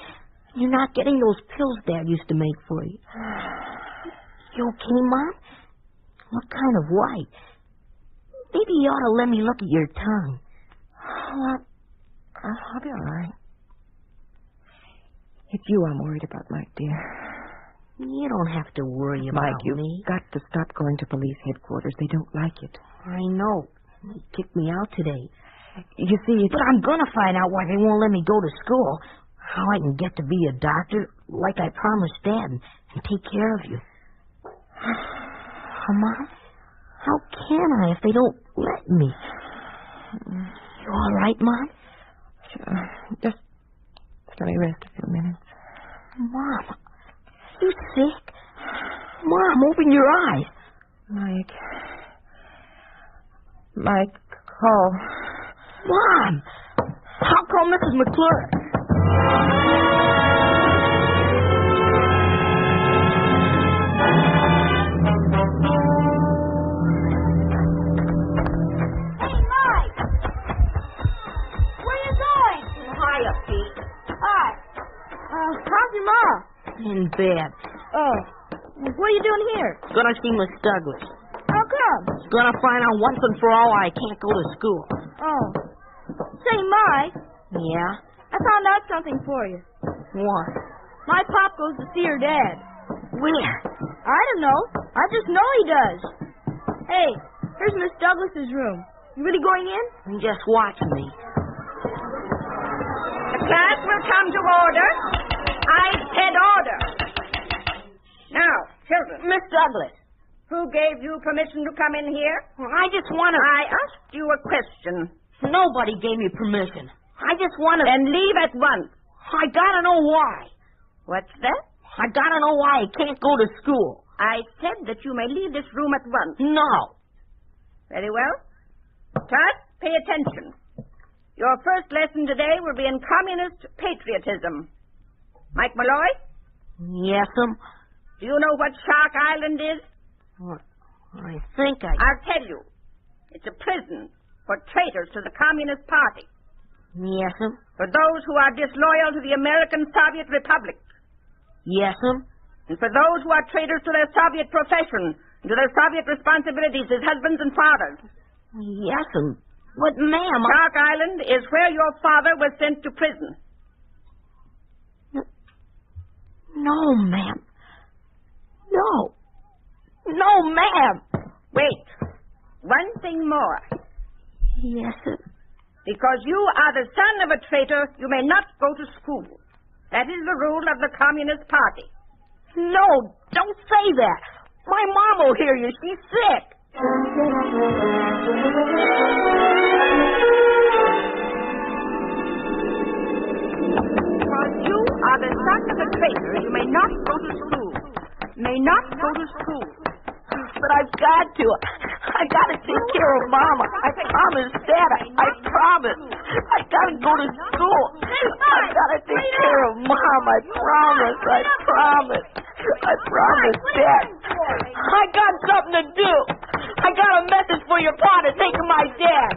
Q: You're not getting those pills Dad used to make for you. You okay, Mom? What kind of white? Maybe you ought to let me look at your tongue.
I: Well, I'll be all right. It's you I'm worried about, Mike, dear.
Q: You don't have to worry about
I: Mike, you've
Q: me.
I: got to stop going to police headquarters. They don't like it.
Q: I know. They kicked me out today.
I: You see,
Q: but I'm going to find out why they won't let me go to school. How I can get to be a doctor like I promised Dad and take care of you. Mom, how can I if they don't let me? You all right, Mom?
I: Sure. Just let me rest a few minutes.
Q: Mom, you sick? Mom, open your eyes.
I: Mike, call.
Q: Mom, how come Mrs. McClure? In bed.
D: Oh. What are you doing here?
Q: Gonna see Miss Douglas.
D: How come?
Q: Gonna find out once and for all why I can't go to school.
D: Oh. Say, Mike.
Q: Yeah?
D: I found out something for you.
Q: What?
D: My pop goes to see your dad.
Q: Where?
D: I don't know. I just know he does. Hey, here's Miss Douglas's room. You really going in?
Q: Just watch me.
P: The class will come to order. I said order. Now, children.
Q: Miss Douglas.
P: Who gave you permission to come in here?
Q: I just want to...
P: I asked you a question.
Q: Nobody gave me permission. I just want to...
P: Then leave at once.
Q: I gotta know why.
P: What's that?
Q: I gotta know why I can't go to school.
P: I said that you may leave this room at once.
Q: No.
P: Very well. Class, pay attention. Your first lesson today will be in communist patriotism. Mike Malloy?
Q: Yes'm.
P: Do you know what Shark Island is?
Q: I think
P: I'll tell you. It's a prison for traitors to the Communist Party.
Q: Yes'm.
P: For those who are disloyal to the American Soviet Republic.
Q: Yes'm.
P: And for those who are traitors to their Soviet profession and to their Soviet responsibilities as husbands and fathers.
Q: Yes'm. But, ma'am...
P: Shark Island is where your father was sent to prison.
Q: No, ma'am. No. No, ma'am.
P: Wait. One thing more.
Q: Yes, sir.
P: Because you are the son of a traitor, you may not go to school. That is the rule of the Communist Party.
Q: No, don't say that. My mom will hear you. She's sick.
P: Because you are the son of a traitor, you may not go to school. May not go to school.
Q: But I've got to. I gotta take care of Mama. I promised Dad. I promised. I gotta go to school. I gotta take care of Mom. I promise. I promise. I promise, Dad. I got something to do. I got a message for your pa to take to my dad.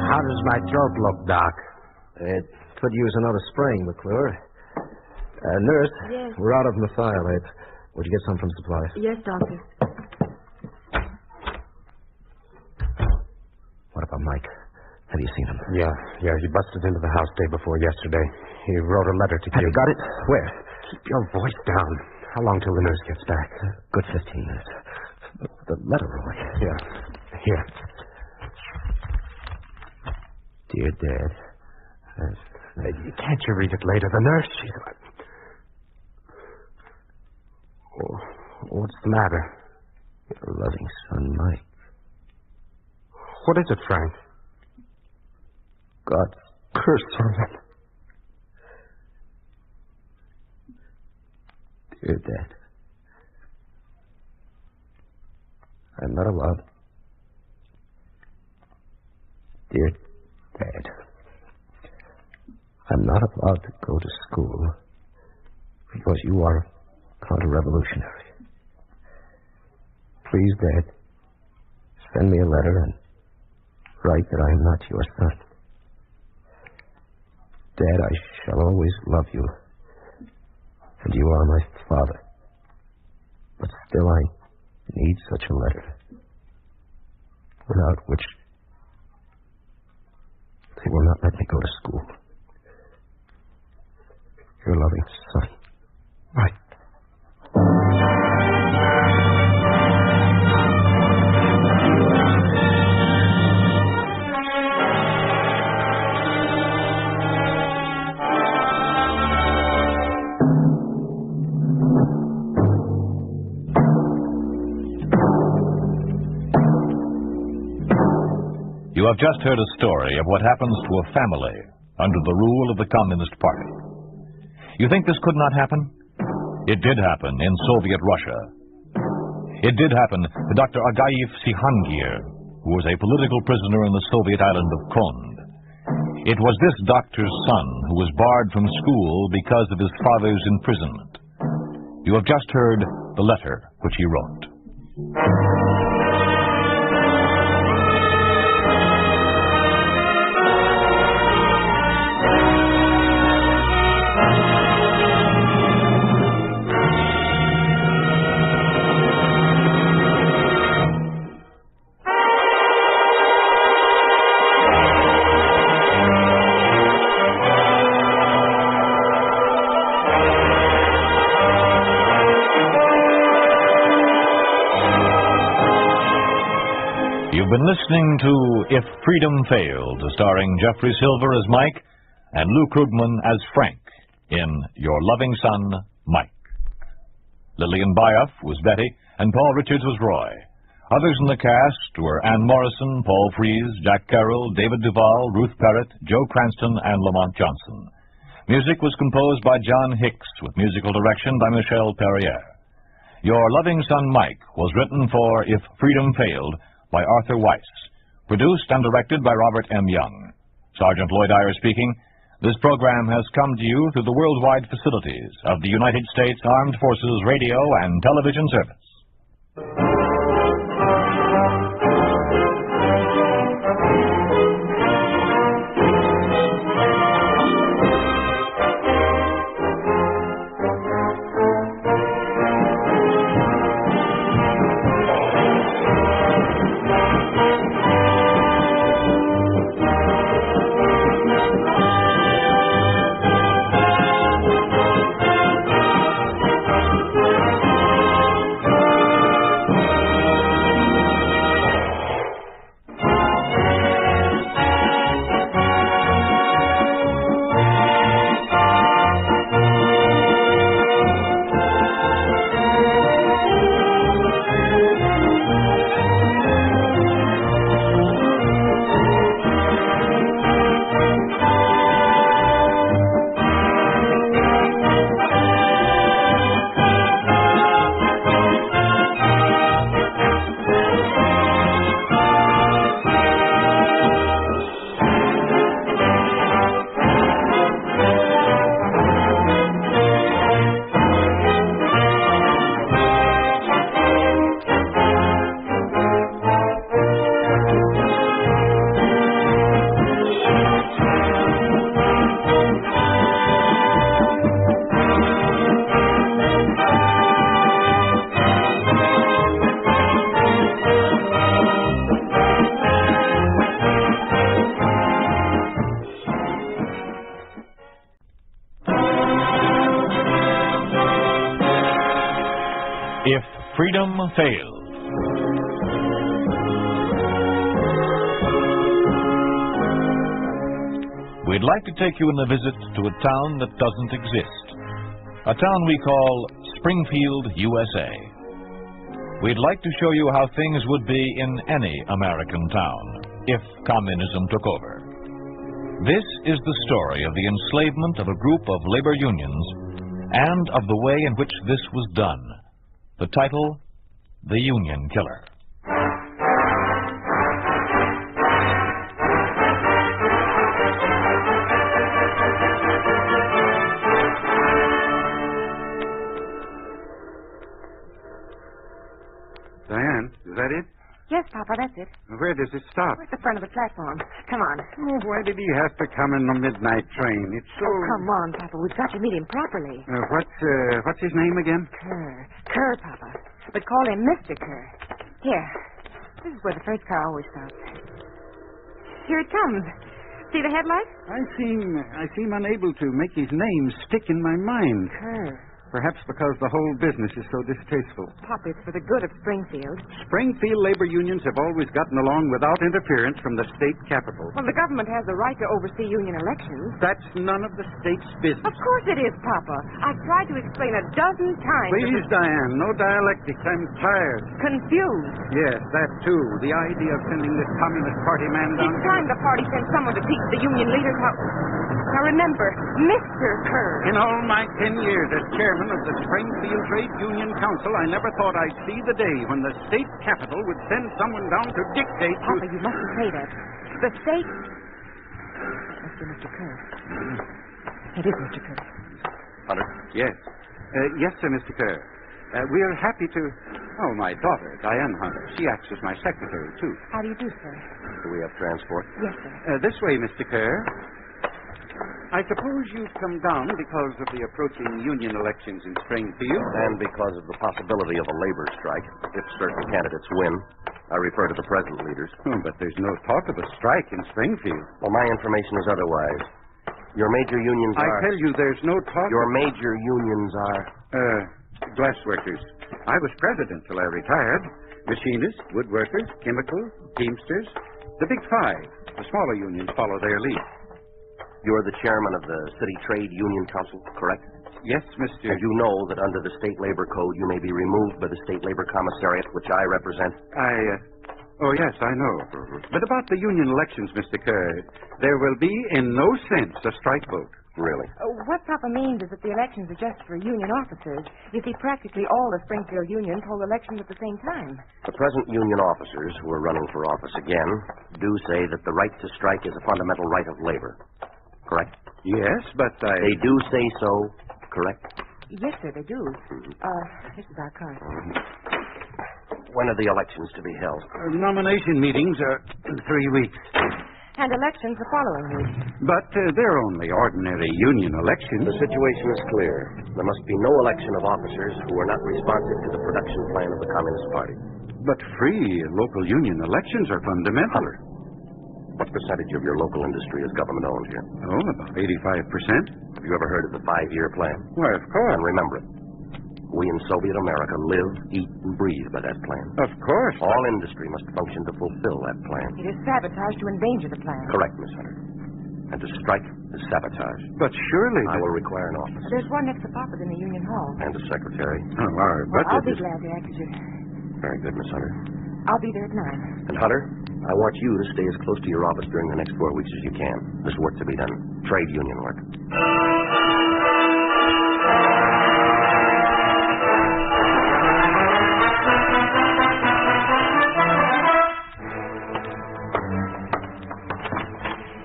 B: How does my throat look, Doc? It could use another spraying, McClure. Nurse.
U: Yes.
B: We're out of methylate. Would you get some from supplies?
U: Yes, Doctor.
B: What about Mike? Have you seen him?
K: Yeah. He busted into the house day before yesterday. He wrote a letter to you.
B: Have you got it? Where?
K: Keep your voice down. How long till the nurse gets back?
B: Good 15 minutes. The letter, Roy.
K: Yeah. Here.
B: Dear Dad.
K: Can't you read it later? The nurse, she's...
B: Oh,
K: what's the matter?
B: Your loving son, Mike.
K: What is it, Frank?
B: God's curse on him. Dear Dad. I'm not allowed. Dear Dad. I'm not allowed to go to school because you are a counter-revolutionary. Please, Dad, send me a letter and write that I am not your son. Dad, I shall always love you, and you are my father. But still I need such a letter, without which they will not let me go to school. Your loving son, Mike.
A: You have just heard a story of what happens to a family under the rule of the Communist Party. You think this could not happen? It did happen in Soviet Russia. It did happen to Dr. Agayev Sihangir, who was a political prisoner in the Soviet island of Kond. It was this doctor's son who was barred from school because of his father's imprisonment. You have just heard the letter which he wrote. You've been listening to If Freedom Failed, starring Jeffrey Silver as Mike and Lou Krugman as Frank in Your Loving Son, Mike. Lillian Bayef was Betty, and Paul Richards was Roy. Others in the cast were Ann Morrison, Paul Frees, Jack Carroll, David Duvall, Ruth Parrott, Joe Cranston, and Lamont Johnson. Music was composed by John Hicks, with musical direction by Michelle Perrier. Your Loving Son, Mike was written for If Freedom Failed by Arthur Weiss, produced and directed by Robert M. Young. Sergeant Lloyd Eyre speaking. This program has come to you through the worldwide facilities of the United States Armed Forces Radio and Television Service. If Freedom Fails. We'd like to take you on a visit to a town that doesn't exist. A town we call Springfield, USA. We'd like to show you how things would be in any American town if communism took over. This is the story of the enslavement of a group of labor unions and of the way in which this was done. The title, The Union Killer.
M: Diane, is that it?
G: Yes, Papa, that's it.
M: Where does it stop?
G: We're at the front of the platform. Come on.
M: Oh, why did he have to come in the midnight train? It's so...
G: Oh, come on, Papa. We've got to meet him properly.
M: What's his name again?
G: Kerr, Papa. But call him Mr. Kerr. Here. This is where the first car always stops. Here it comes. See the headlight?
M: I seem unable to make his name stick in my mind.
G: Kerr.
M: Perhaps because the whole business is so distasteful.
G: Papa, it's for the good of Springfield.
M: Springfield labor unions have always gotten along without interference from the state capital.
G: Well, the government has the right to oversee union elections.
M: That's none of the state's business.
G: Of course it is, Papa. I've tried to explain a dozen times.
M: Please, Diane, no dialectics. I'm tired.
G: Confused.
M: Yes, that too. The idea of sending this Communist Party man down...
G: It's time the party sent someone to teach the union leaders how... Now remember, Mr. Kerr.
M: In all my 10 years as chairman of the Springfield Trade Union Council, I never thought I'd see the day when the state capital would send someone down to dictate to...
G: Papa, you mustn't say that. The state... That must be Mr. Kerr. It is Mr. Kerr.
J: Hunter?
M: Yes. Yes, sir, Mr. Kerr. We're happy to... Oh, my daughter, Diane Hunter. She acts as my secretary, too.
G: How do you do, sir?
J: Do we have transport?
G: Yes, sir.
M: This way, Mr. Kerr. I suppose you've come down because of the approaching union elections in Springfield.
J: And because of the possibility of a labor strike, if certain candidates win. I refer to the present leaders.
M: Oh, but there's no talk of a strike in Springfield.
J: Well, my information is otherwise. Your major unions
M: I
J: are...
M: tell you, there's no talk...
J: Your major unions are...
M: glassworkers. I was president till I retired. Machinists, woodworkers, chemical, teamsters. The big five. The smaller unions follow their lead.
J: You're the chairman of the City Trade Union Council, correct?
M: Yes, Mr.
J: And you know that under the State Labor Code you may be removed by the State Labor Commissariat, which I represent?
M: Oh, yes, I know. Mm-hmm. But about the union elections, Mr. Kerr, there will be in no sense a strike vote.
J: Really?
G: What Papa means is that the elections are just for union officers. You see, practically all the Springfield unions hold elections at the same time.
J: The present union officers who are running for office again do say that the right to strike is a fundamental right of labor. Correct?
M: Yes, but
J: They do say so, correct?
G: Yes, sir, they do. This is our car.
J: When are the elections to be held?
M: Nomination meetings are in 3 weeks.
G: And elections the following week.
M: But they're only ordinary union elections.
J: The situation is clear. There must be no election of officers who are not responsive to the production plan of the Communist Party.
M: But free local union elections are fundamental.
J: What percentage of your local industry is government-owned here?
M: Oh, about 85%.
J: Have you ever heard of the 5-year plan?
M: Why, of course.
J: And remember it. We in Soviet America live, eat, and breathe by that plan.
M: Of course.
J: All industry must function to fulfill that plan.
G: It is sabotage to endanger the plan.
J: Correct, Miss Hunter. And to strike is sabotage.
M: But surely...
J: I will require an office.
G: There's one next to Papa's in the Union Hall.
J: And a secretary.
M: Oh, our
G: well, I'll be
M: budget
G: glad to act as your...
J: Very good, Miss Hunter.
G: I'll be there at 9.
J: And Hunter, I want you to stay as close to your office during the next 4 weeks as you can. There's work to be done. Trade union work.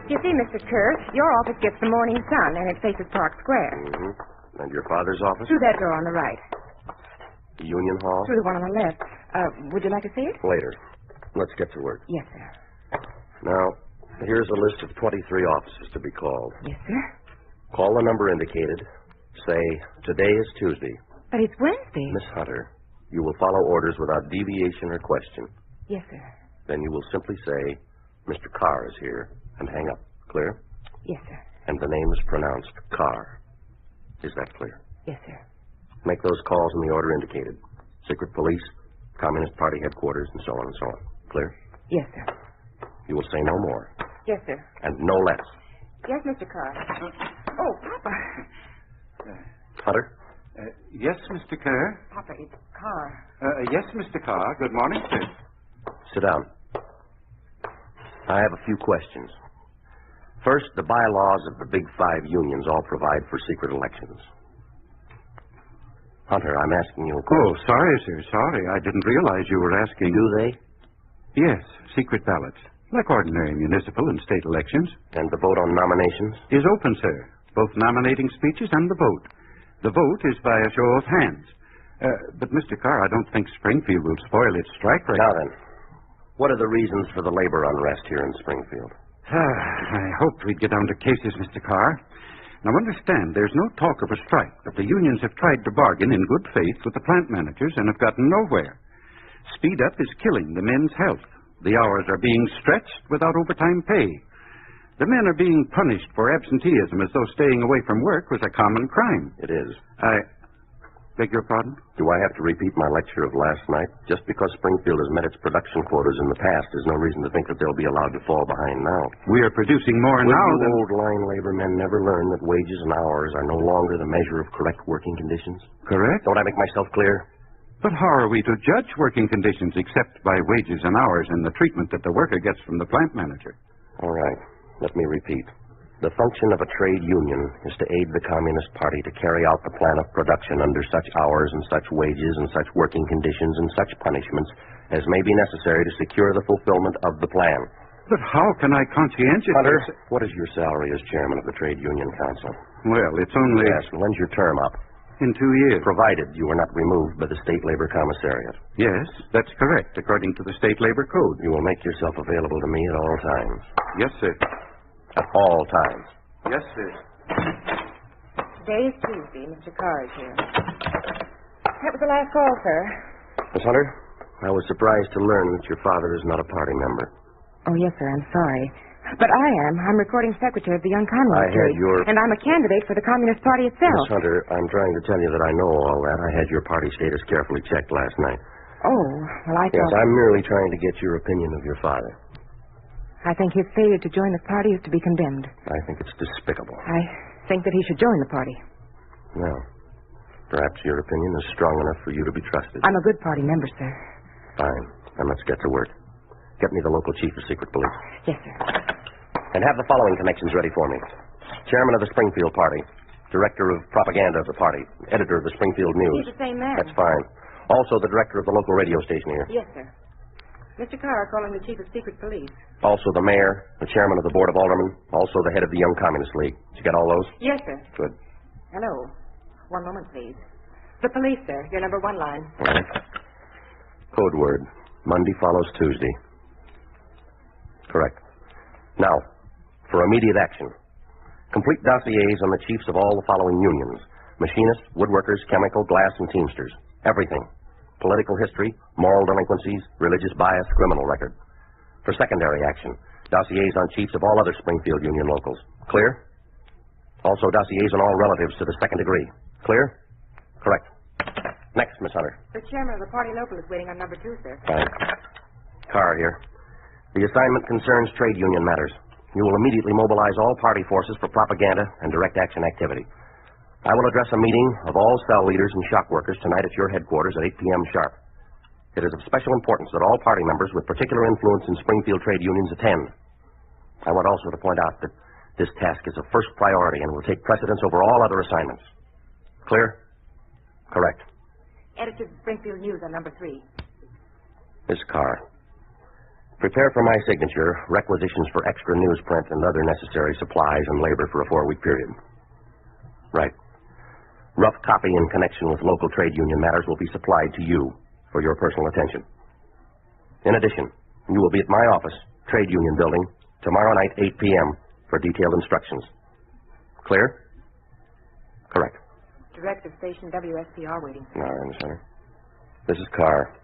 G: You see, Mr. Kerr, your office gets the morning sun, and it faces Park Square.
J: Mm-hmm. And your father's office?
G: Through that door on the right.
J: The Union Hall?
G: Through the one on the left. Would you like to see it?
J: Later. Let's get to work.
G: Yes, sir.
J: Now, here's a list of 23 offices to be called.
G: Yes, sir.
J: Call the number indicated. Say, today is Tuesday.
G: But it's Wednesday.
J: Miss Hunter, you will follow orders without deviation or question.
G: Yes, sir.
J: Then you will simply say, Mr. Carr is here, and hang up. Clear?
G: Yes, sir.
J: And the name is pronounced Carr. Is that clear?
G: Yes, sir.
J: Make those calls in the order indicated.
B: secret police, Communist Party headquarters, and so on and so on. Clear?
I: Yes, sir.
B: You will say no more.
I: Yes, sir.
B: And no less.
I: Yes, Mr. Carr. Oh, Papa.
B: Hunter?
T: Yes, Mr. Kerr?
I: Papa, it's Carr.
T: Yes, Mr. Carr. Good morning, sir.
B: Sit down. I have a few questions. First, the bylaws of the Big Five unions all provide for secret elections. Hunter, I'm asking you a question.
M: Oh, sorry, sir. Sorry. I didn't realize you were asking.
B: Do they?
M: Yes, secret ballots. Like ordinary municipal and state elections.
B: And the vote on nominations?
M: Is open, sir. Both nominating speeches and the vote. The vote is by a show of hands. But, Mr. Carr, I don't think Springfield will spoil its strike rate.
B: Now then, what are the reasons for the labor unrest here in Springfield?
M: I hoped we'd get down to cases, Mr. Carr. Now, understand, there's no talk of a strike, but the unions have tried to bargain in good faith with the plant managers and have gotten nowhere. Speed up is killing the men's health. The hours are being stretched without overtime pay. The men are being punished for absenteeism as though staying away from work was a common crime.
B: It is.
M: I beg your pardon?
B: Do I have to repeat my lecture of last night? Just because Springfield has met its production quotas in the past, there's no reason to think that they'll be allowed to fall behind now.
M: We are producing more now than...
B: old line labor men never learn that wages and hours are no longer the measure of correct working conditions?
M: Correct.
B: Don't I make myself clear?
M: But how are we to judge working conditions except by wages and hours and the treatment that the worker gets from the plant manager?
B: All right. Let me repeat. The function of a trade union is to aid the Communist Party to carry out the plan of production under such hours and such wages and such working conditions and such punishments as may be necessary to secure the fulfillment of the plan.
M: But how can I conscientiously...
B: Hunter, what is your salary as chairman of the Trade Union Council?
M: Well, it's only...
B: Yes, when's your term up?
M: In 2 years.
B: Provided you are not removed by the State Labor Commissariat.
M: Yes, that's correct, according to the State Labor Code.
B: You will make yourself available to me at all times.
M: Yes, sir.
B: At all times.
M: Yes, sir.
I: Today is Tuesday. Mr. Carr is here. That was the last call, sir.
B: Miss Hunter, I was surprised to learn that your father is not a party member.
I: Oh, yes, sir. I'm sorry. But I am. I'm recording secretary of the Young Communist League. And I'm a candidate for the Communist Party itself.
B: Miss Hunter, I'm trying to tell you that I know all that. I had your party status carefully checked last night.
I: Oh, well, I thought...
B: Yes, I'm merely trying to get your opinion of your father.
I: I think his failure to join the party is to be condemned.
B: I think it's despicable.
I: I think that he should join the party.
B: Well, perhaps your opinion is strong enough for you to be trusted.
I: I'm a good party member, sir.
B: Fine. Then let's get to work. Get me the local chief of secret police.
I: Yes, sir.
B: And have the following connections ready for me. Chairman of the Springfield Party, director of propaganda of the party, editor of the Springfield News.
I: He's the same man.
B: That's fine. Also the director of the local radio station here.
I: Yes, sir. Mr. Carr calling the chief of secret police.
B: Also the mayor, the chairman of the board of aldermen, also the head of the Young Communist League. Did you get all those?
I: Yes, sir.
B: Good.
I: Hello. One moment, please. The police, sir. Your number 1 line.
B: All right. Code word. Monday follows Tuesday. Correct. Now, for immediate action. Complete dossiers on the chiefs of all the following unions. Machinists, woodworkers, chemical, glass, and teamsters. Everything. Political history, moral delinquencies, religious bias, criminal record. For secondary action, dossiers on chiefs of all other Springfield Union locals. Clear? Also dossiers on all relatives to the second degree. Clear? Correct. Next, Miss Hunter.
I: The chairman of the party local is waiting on number 2, sir.
B: Fine. Carr here. The assignment concerns trade union matters. You will immediately mobilize all party forces for propaganda and direct action activity. I will address a meeting of all cell leaders and shop workers tonight at your headquarters at 8 p.m. sharp. It is of special importance that all party members with particular influence in Springfield trade unions attend. I want also to point out that this task is a first priority and will take precedence over all other assignments. Clear? Correct.
I: Editor of Springfield News on number 3.
B: Miss Carr, prepare for my signature requisitions for extra newsprint and other necessary supplies and labor for a 4-week period. Right. Rough copy in connection with local trade union matters will be supplied to you for your personal attention. In addition, you will be at my office, Trade Union Building, tomorrow night, 8 p.m., for detailed instructions. Clear? Correct.
I: Director of Station WSPR waiting.
B: All right, Miss Hunter. This is Carr.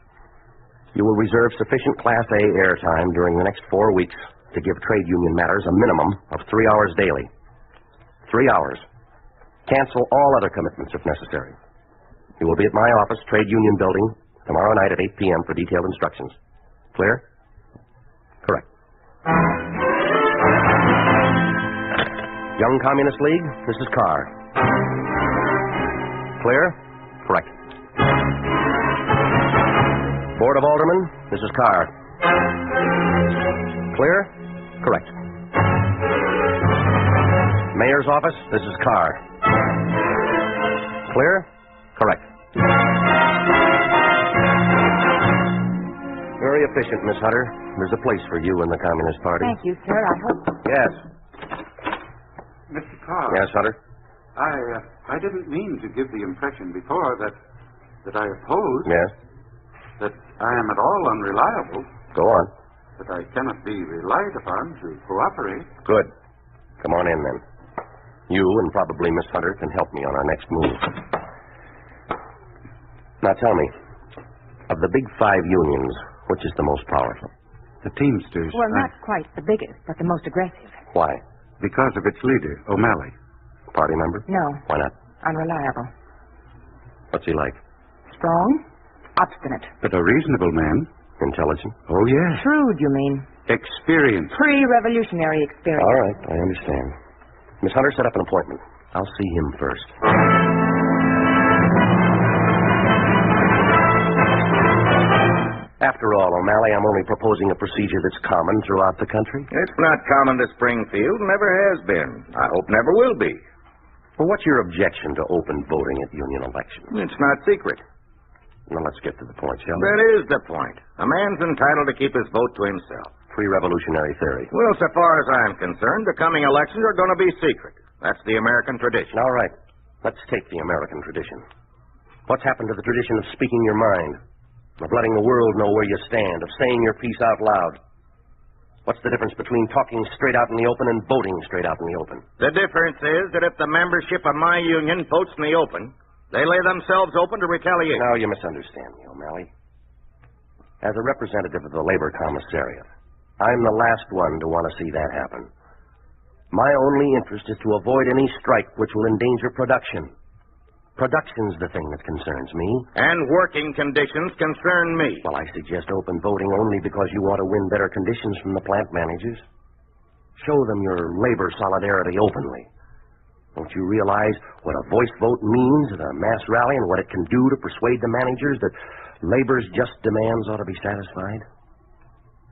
B: You will reserve sufficient Class A airtime during the next 4 weeks to give trade union matters a minimum of 3 hours daily. 3 hours. Cancel all other commitments if necessary. You will be at my office, Trade Union Building,
O: Tomorrow night at 8 p.m. for detailed instructions. Clear? Correct. Young Communist League, this is Carr. Clear? Correct. Board of Aldermen, this is Carr. Clear? Correct. Mayor's office, this is Carr. Clear? Correct. Very efficient, Miss Hunter. There's a place for you in the Communist Party.
I: Thank you, sir. I hope...
O: Yes.
T: Mr. Carr.
O: Yes, Hunter?
T: I didn't mean to give the impression before that I oppose.
O: Yes?
T: That I am at all unreliable.
O: Go on.
T: That I cannot be relied upon to cooperate.
O: Good. Come on in, then. You and probably Miss Hunter can help me on our next move. Now tell me, of the big 5 unions, which is the most powerful?
T: The Teamsters.
I: Well, not quite the biggest, but the most aggressive.
O: Why?
T: Because of its leader, O'Malley.
O: Party member?
I: No.
O: Why not?
I: Unreliable.
O: What's he like?
I: Strong. Obstinate.
T: But a reasonable man.
O: Intelligent?
T: Oh, yes.
I: Shrewd, you mean?
T: Experienced.
I: Pre-revolutionary experience.
O: All right, I understand. Miss Hunter, set up an appointment. I'll see him first. After all, O'Malley, I'm only proposing a procedure that's common throughout the country.
C: It's not common to Springfield, never has been. I hope never will be.
O: Well, what's your objection to open voting at union elections?
C: It's not secret.
O: Now, let's get to the point, shall we?
C: That is the point. A man's entitled to keep his vote to himself.
O: Pre-revolutionary theory.
C: Well, so far as I'm concerned, the coming elections are going to be secret. That's the American tradition.
O: All right. Let's take the American tradition. What's happened to the tradition of speaking your mind? Of letting the world know where you stand, of saying your piece out loud? What's the difference between talking straight out in the open and voting straight out in the open?
C: The difference is that if the membership of my union votes in the open, they lay themselves open to retaliation.
O: Now, you misunderstand me, O'Malley. As a representative of the Labor Commissariat, I'm the last one to want to see that happen. My only interest is to avoid any strike which will endanger production. Production's the thing that concerns me.
C: And working conditions concern me.
O: Well, I suggest open voting only because you want to win better conditions from the plant managers. Show them your labor solidarity openly. Don't you realize what a voice vote means at a mass rally and what it can do to persuade the managers that labor's just demands ought to be satisfied?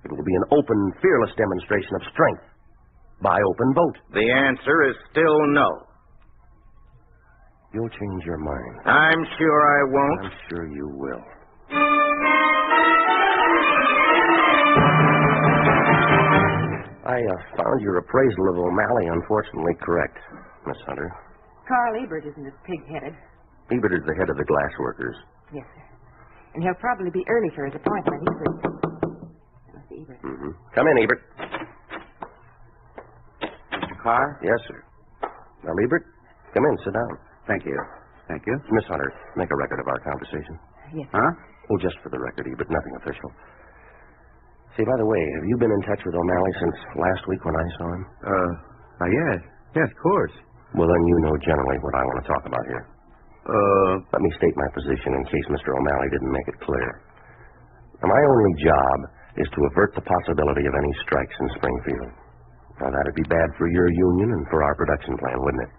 O: It will be an open, fearless demonstration of strength by open vote.
C: The answer is still no.
O: You'll change your mind.
C: I'm sure I won't.
O: I'm sure you will. I found your appraisal of O'Malley unfortunately correct, Miss Hunter.
I: Carl Ebert isn't as pig-headed.
O: Ebert is the head of the glass workers.
I: Yes, sir. And he'll probably be early for his appointment. He's Ebert.
O: Mm-hmm. Come in, Ebert.
T: Mr. Carr?
O: Yes, sir. Well, Ebert, come in. Sit down.
T: Thank you. Thank you.
O: Miss Hunter, make a record of our conversation.
I: Yes.
T: Huh?
O: Oh, just for the record, Ebert, nothing official. Say, by the way, have you been in touch with O'Malley since last week when I saw him?
T: Yes. Yes, of course.
O: Well, then you know generally what I want to talk about here. Let me state my position in case Mr. O'Malley didn't make it clear. Now, my only job is to avert the possibility of any strikes in Springfield. Now, that'd be bad for your union and for our production plan, wouldn't it?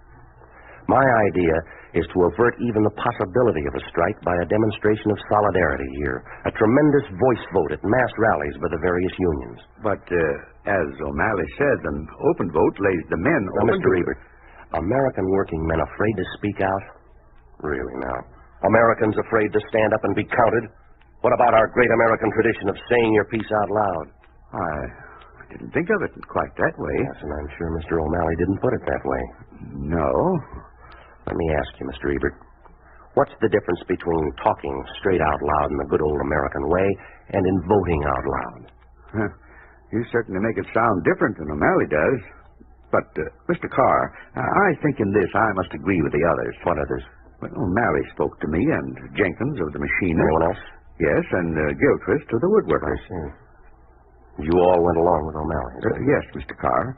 O: My idea is to avert even the possibility of a strike by a demonstration of solidarity here, a tremendous voice vote at mass rallies by the various unions.
T: But, as O'Malley said, an open vote lays the men
O: open. Now, Mr. Ebert, American working men afraid to speak out? Really, now. Americans afraid to stand up and be counted? What about our great American tradition of saying your piece out loud?
T: I didn't think of it quite that way.
O: Yes, and I'm sure Mr. O'Malley didn't put it that way.
T: No.
O: Let me ask you, Mr. Ebert, what's the difference between talking straight out loud in the good old American way and in voting out loud?
T: You certainly make it sound different than O'Malley does. But, Mr. Carr, I think in this I must agree with the others.
O: What others?
T: Well, O'Malley spoke to me and Jenkins of the machiners.
O: Anyone else?
T: Yes, and Gilchrist of the woodworkers.
O: I see. You all went along with O'Malley?
T: Yes, Mr. Carr.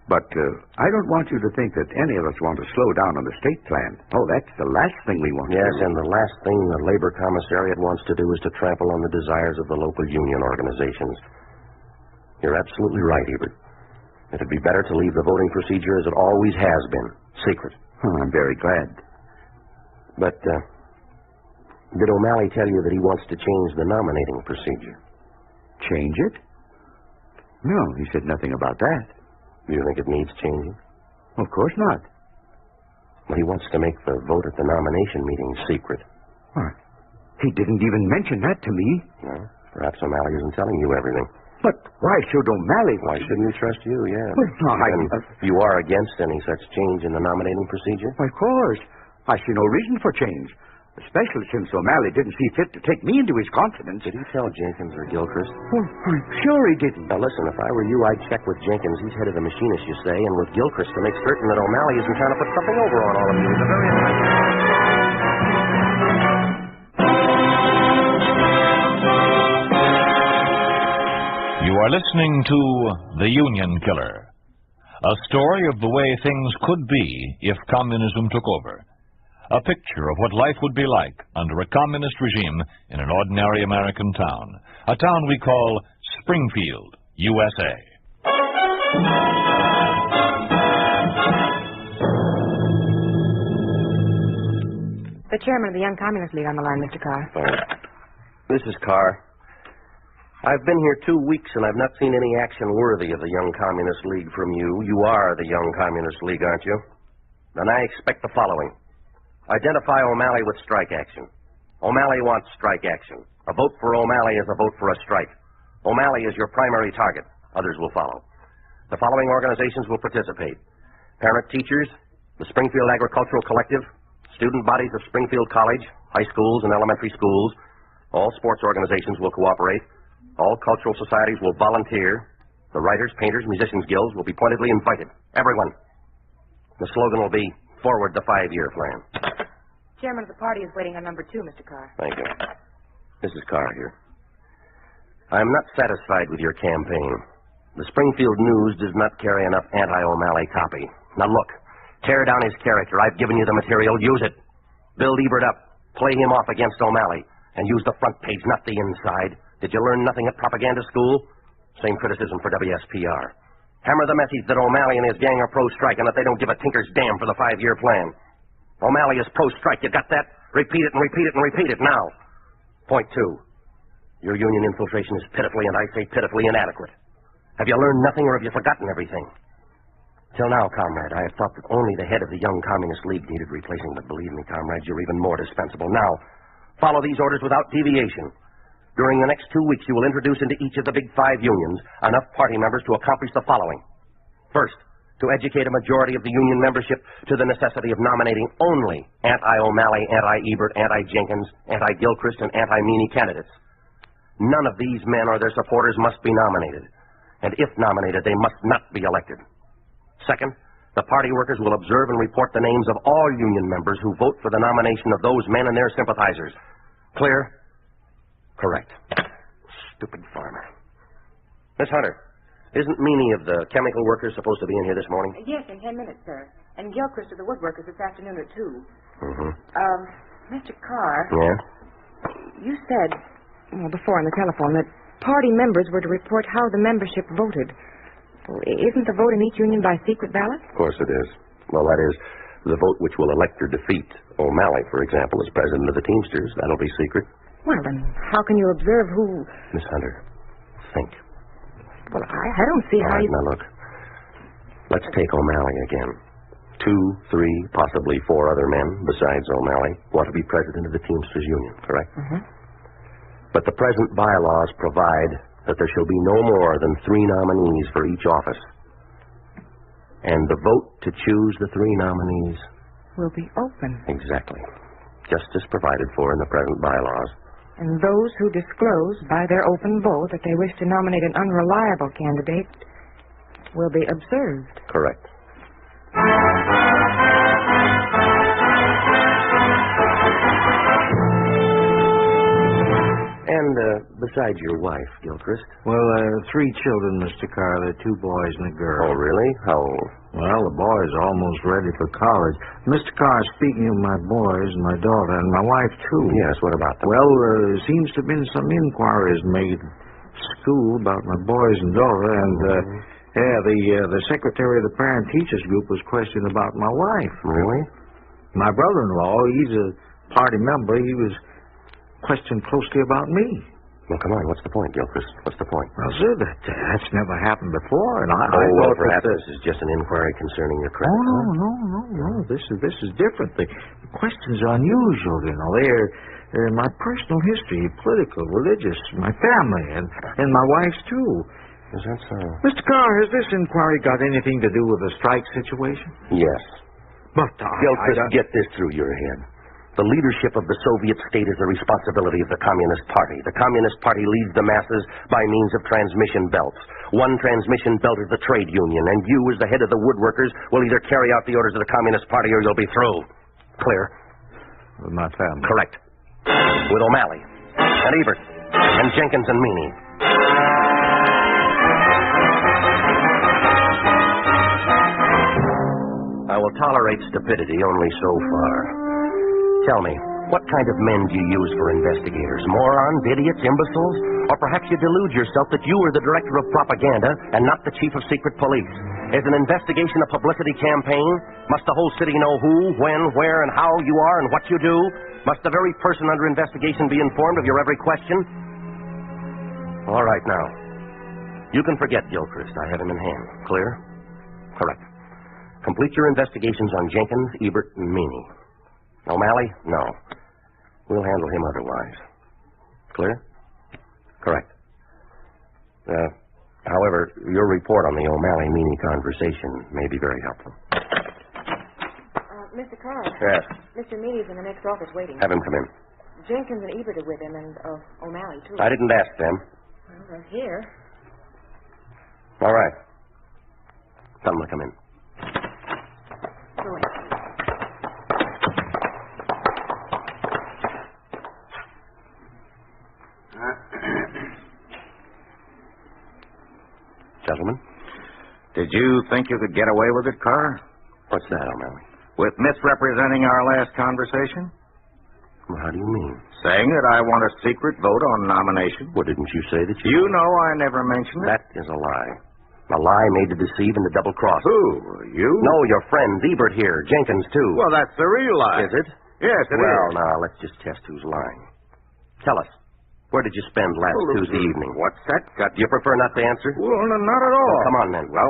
L: But I don't want you to think that any of us want to slow down on the state plan. Oh, that's the last thing we want to do.
O: Yes, and the last thing the Labor Commissariat wants to do is to trample on the desires of the local union organizations. You're absolutely right, Ebert. It'd be better to leave the voting procedure as it always has been, secret.
L: Oh, I'm very glad.
O: But did O'Malley tell you that he wants to change the nominating procedure?
L: Change it? No, he said nothing about that.
O: Do you think it needs changing?
L: Of course not.
O: Well, he wants to make the vote at the nomination meeting secret.
L: What? He didn't even mention that to me.
O: No, perhaps O'Malley isn't telling you everything.
L: But why should O'Malley?
O: Why shouldn't he trust you, yeah?
L: Well, no,
O: you are against any such change in the nominating procedure?
L: Of course. I see no reason for change. Especially since O'Malley didn't see fit to take me into his confidence.
O: Did he tell Jenkins or Gilchrist?
L: Well, I'm sure he didn't.
O: Now, listen, if I were you, I'd check with Jenkins. He's head of the machinists, you say, and with Gilchrist to make certain that O'Malley isn't trying to put something over on all of you. He's a very...
A: You are listening to The Union Killer, a story of the way things could be if communism took over. A picture of what life would be like under a communist regime in an ordinary American town. A town we call Springfield, USA.
I: The chairman of the Young Communist League on the line, Mr. Carr.
O: This is Carr. I've been here 2 weeks, and I've not seen any action worthy of the Young Communist League from you. You are the Young Communist League, aren't you? Then I expect the following. Identify O'Malley with strike action. O'Malley wants strike action. A vote for O'Malley is a vote for a strike. O'Malley is your primary target. Others will follow. The following organizations will participate. Parent teachers, the Springfield Agricultural Collective, student bodies of Springfield College, high schools and elementary schools. All sports organizations will cooperate. All cultural societies will volunteer. The writers, painters, musicians guilds will be pointedly invited. Everyone. The slogan will be, Forward the 5-year plan.
I: Chairman of the party is waiting on number 2, Mr. Carr.
O: Thank you. This is Carr here. I am not satisfied with your campaign. The Springfield News does not carry enough anti-O'Malley copy. Now look, tear down his character. I've given you the material. Use it. Build Ebert up. Play him off against O'Malley. And use the front page, not the inside. Did you learn nothing at propaganda school? Same criticism for WSPR. Hammer the message that O'Malley and his gang are pro-strike and that they don't give a tinker's damn for the 5-year plan. O'Malley is pro-strike. You got that? Repeat it and repeat it and repeat it now. Point 2. Your union infiltration is pitifully, and I say pitifully, inadequate. Have you learned nothing or have you forgotten everything? Till now, comrade, I have thought that only the head of the Young Communist League needed replacing, but believe me, comrades, you're even more dispensable. Now, follow these orders without deviation. During the next 2 weeks, you will introduce into each of the big 5 unions enough party members to accomplish the following. First, to educate a majority of the union membership to the necessity of nominating only anti-O'Malley, anti-Ebert, anti-Jenkins, anti-Gilchrist, and anti-Meany candidates. None of these men or their supporters must be nominated. And if nominated, they must not be elected. Second, the party workers will observe and report the names of all union members who vote for the nomination of those men and their sympathizers. Clear? Correct. Stupid farmer. Miss Hunter, isn't Meany of the chemical workers supposed to be in here this morning?
I: Yes, in 10 minutes, sir. And Gilchrist of the woodworkers this afternoon at 2.
O: Mm-hmm.
I: Mr. Carr.
O: Yeah?
I: You said, before on the telephone, that party members were to report how the membership voted. Isn't the vote in each union by secret ballot?
O: Of course it is. Well, that is, the vote which will elect or defeat O'Malley, for example, as president of the Teamsters. That'll be secret.
I: Well, then, how can you observe who...
O: Miss Hunter, think.
I: Well, I don't see how you...
O: Now, look. Let's take O'Malley again. 2, 3, possibly 4 other men, besides O'Malley, want to be president of the Teamsters Union, correct?
I: Mm-hmm.
O: But the present bylaws provide that there shall be no more than 3 nominees for each office. And the vote to choose the 3 nominees...
I: will be open.
O: Exactly. Just as provided for in the present bylaws.
I: And those who disclose by their open vote that they wish to nominate an unreliable candidate will be observed.
O: Correct. And besides your wife, Gilchrist?
E: Well, 3 children, Mr. Carr. They're 2 boys and a girl.
O: Oh, really? How old?
E: Well, the boys are almost ready for college. Mr. Carr, speaking of my boys and my daughter and my wife, too.
O: Yes, what about them?
E: Well, there seems to have been some inquiries made at school about my boys and daughter, and, the secretary of the parent-teachers group was questioned about my wife.
O: Really?
E: My brother-in-law, he's a party member. He was questioned closely about me.
O: Well, come on. What's the point, Gilchrist? What's the point?
E: Well, sir, that's never happened before, and I
O: well,
E: thought
O: perhaps
E: that...
O: this is just an inquiry concerning your credit.
E: No. This is different. The questions are unusual, you know. They're my personal history, political, religious, my family, and my wife's, too.
O: Is that so?
E: Mr. Carr, has this inquiry got anything to do with the strike situation?
O: Yes.
E: But
O: Gilchrist, get this through your head. The leadership of the Soviet state is the responsibility of the Communist Party. The Communist Party leads the masses by means of transmission belts. One transmission belt is the trade union, and you, as the head of the woodworkers, will either carry out the orders of the Communist Party or you'll be through. Clear?
E: With my family.
O: Correct. With O'Malley, and Ebert, and Jenkins and Meany. I will tolerate stupidity only so far. Tell me, what kind of men do you use for investigators? Morons, idiots, imbeciles? Or perhaps you delude yourself that you are the director of propaganda and not the chief of secret police? Is an investigation a publicity campaign? Must the whole city know who, when, where, and how you are and what you do? Must the very person under investigation be informed of your every question? All right, now. You can forget Gilchrist. I have him in hand. Clear? Correct. Complete your investigations on Jenkins, Ebert, and Meany. O'Malley? No. We'll handle him otherwise. Clear? Correct. However, your report on the O'Malley-Meany conversation may be very helpful.
I: Mr. Carr.
O: Yes.
I: Mr. Meany's in the next office waiting.
O: Have him come in.
I: Jenkins and Ebert are with him, and O'Malley, too.
O: I didn't ask them.
I: Well, they're here.
O: All right. Tell them to come in.
I: Go in.
O: Gentlemen?
T: Did you think you could get away with it, Carr?
O: What's that, O'Malley?
T: With misrepresenting our last conversation?
O: Well, how do you mean?
T: Saying that I want a secret vote on nomination.
O: Well, didn't you say that you...
T: You know I never mentioned it.
O: That is a lie. A lie made to deceive and to double-cross.
T: Who? You?
O: No, your friends, Ebert here, Jenkins, too.
T: Well, that's the real lie.
O: Is it?
T: Yes, it is.
O: Well, now, let's just test who's lying. Tell us. Where did you spend last Tuesday evening?
T: What's that got?
O: Do you prefer not to answer?
T: Well, no, not at all.
O: Well, come on, then.
T: Well,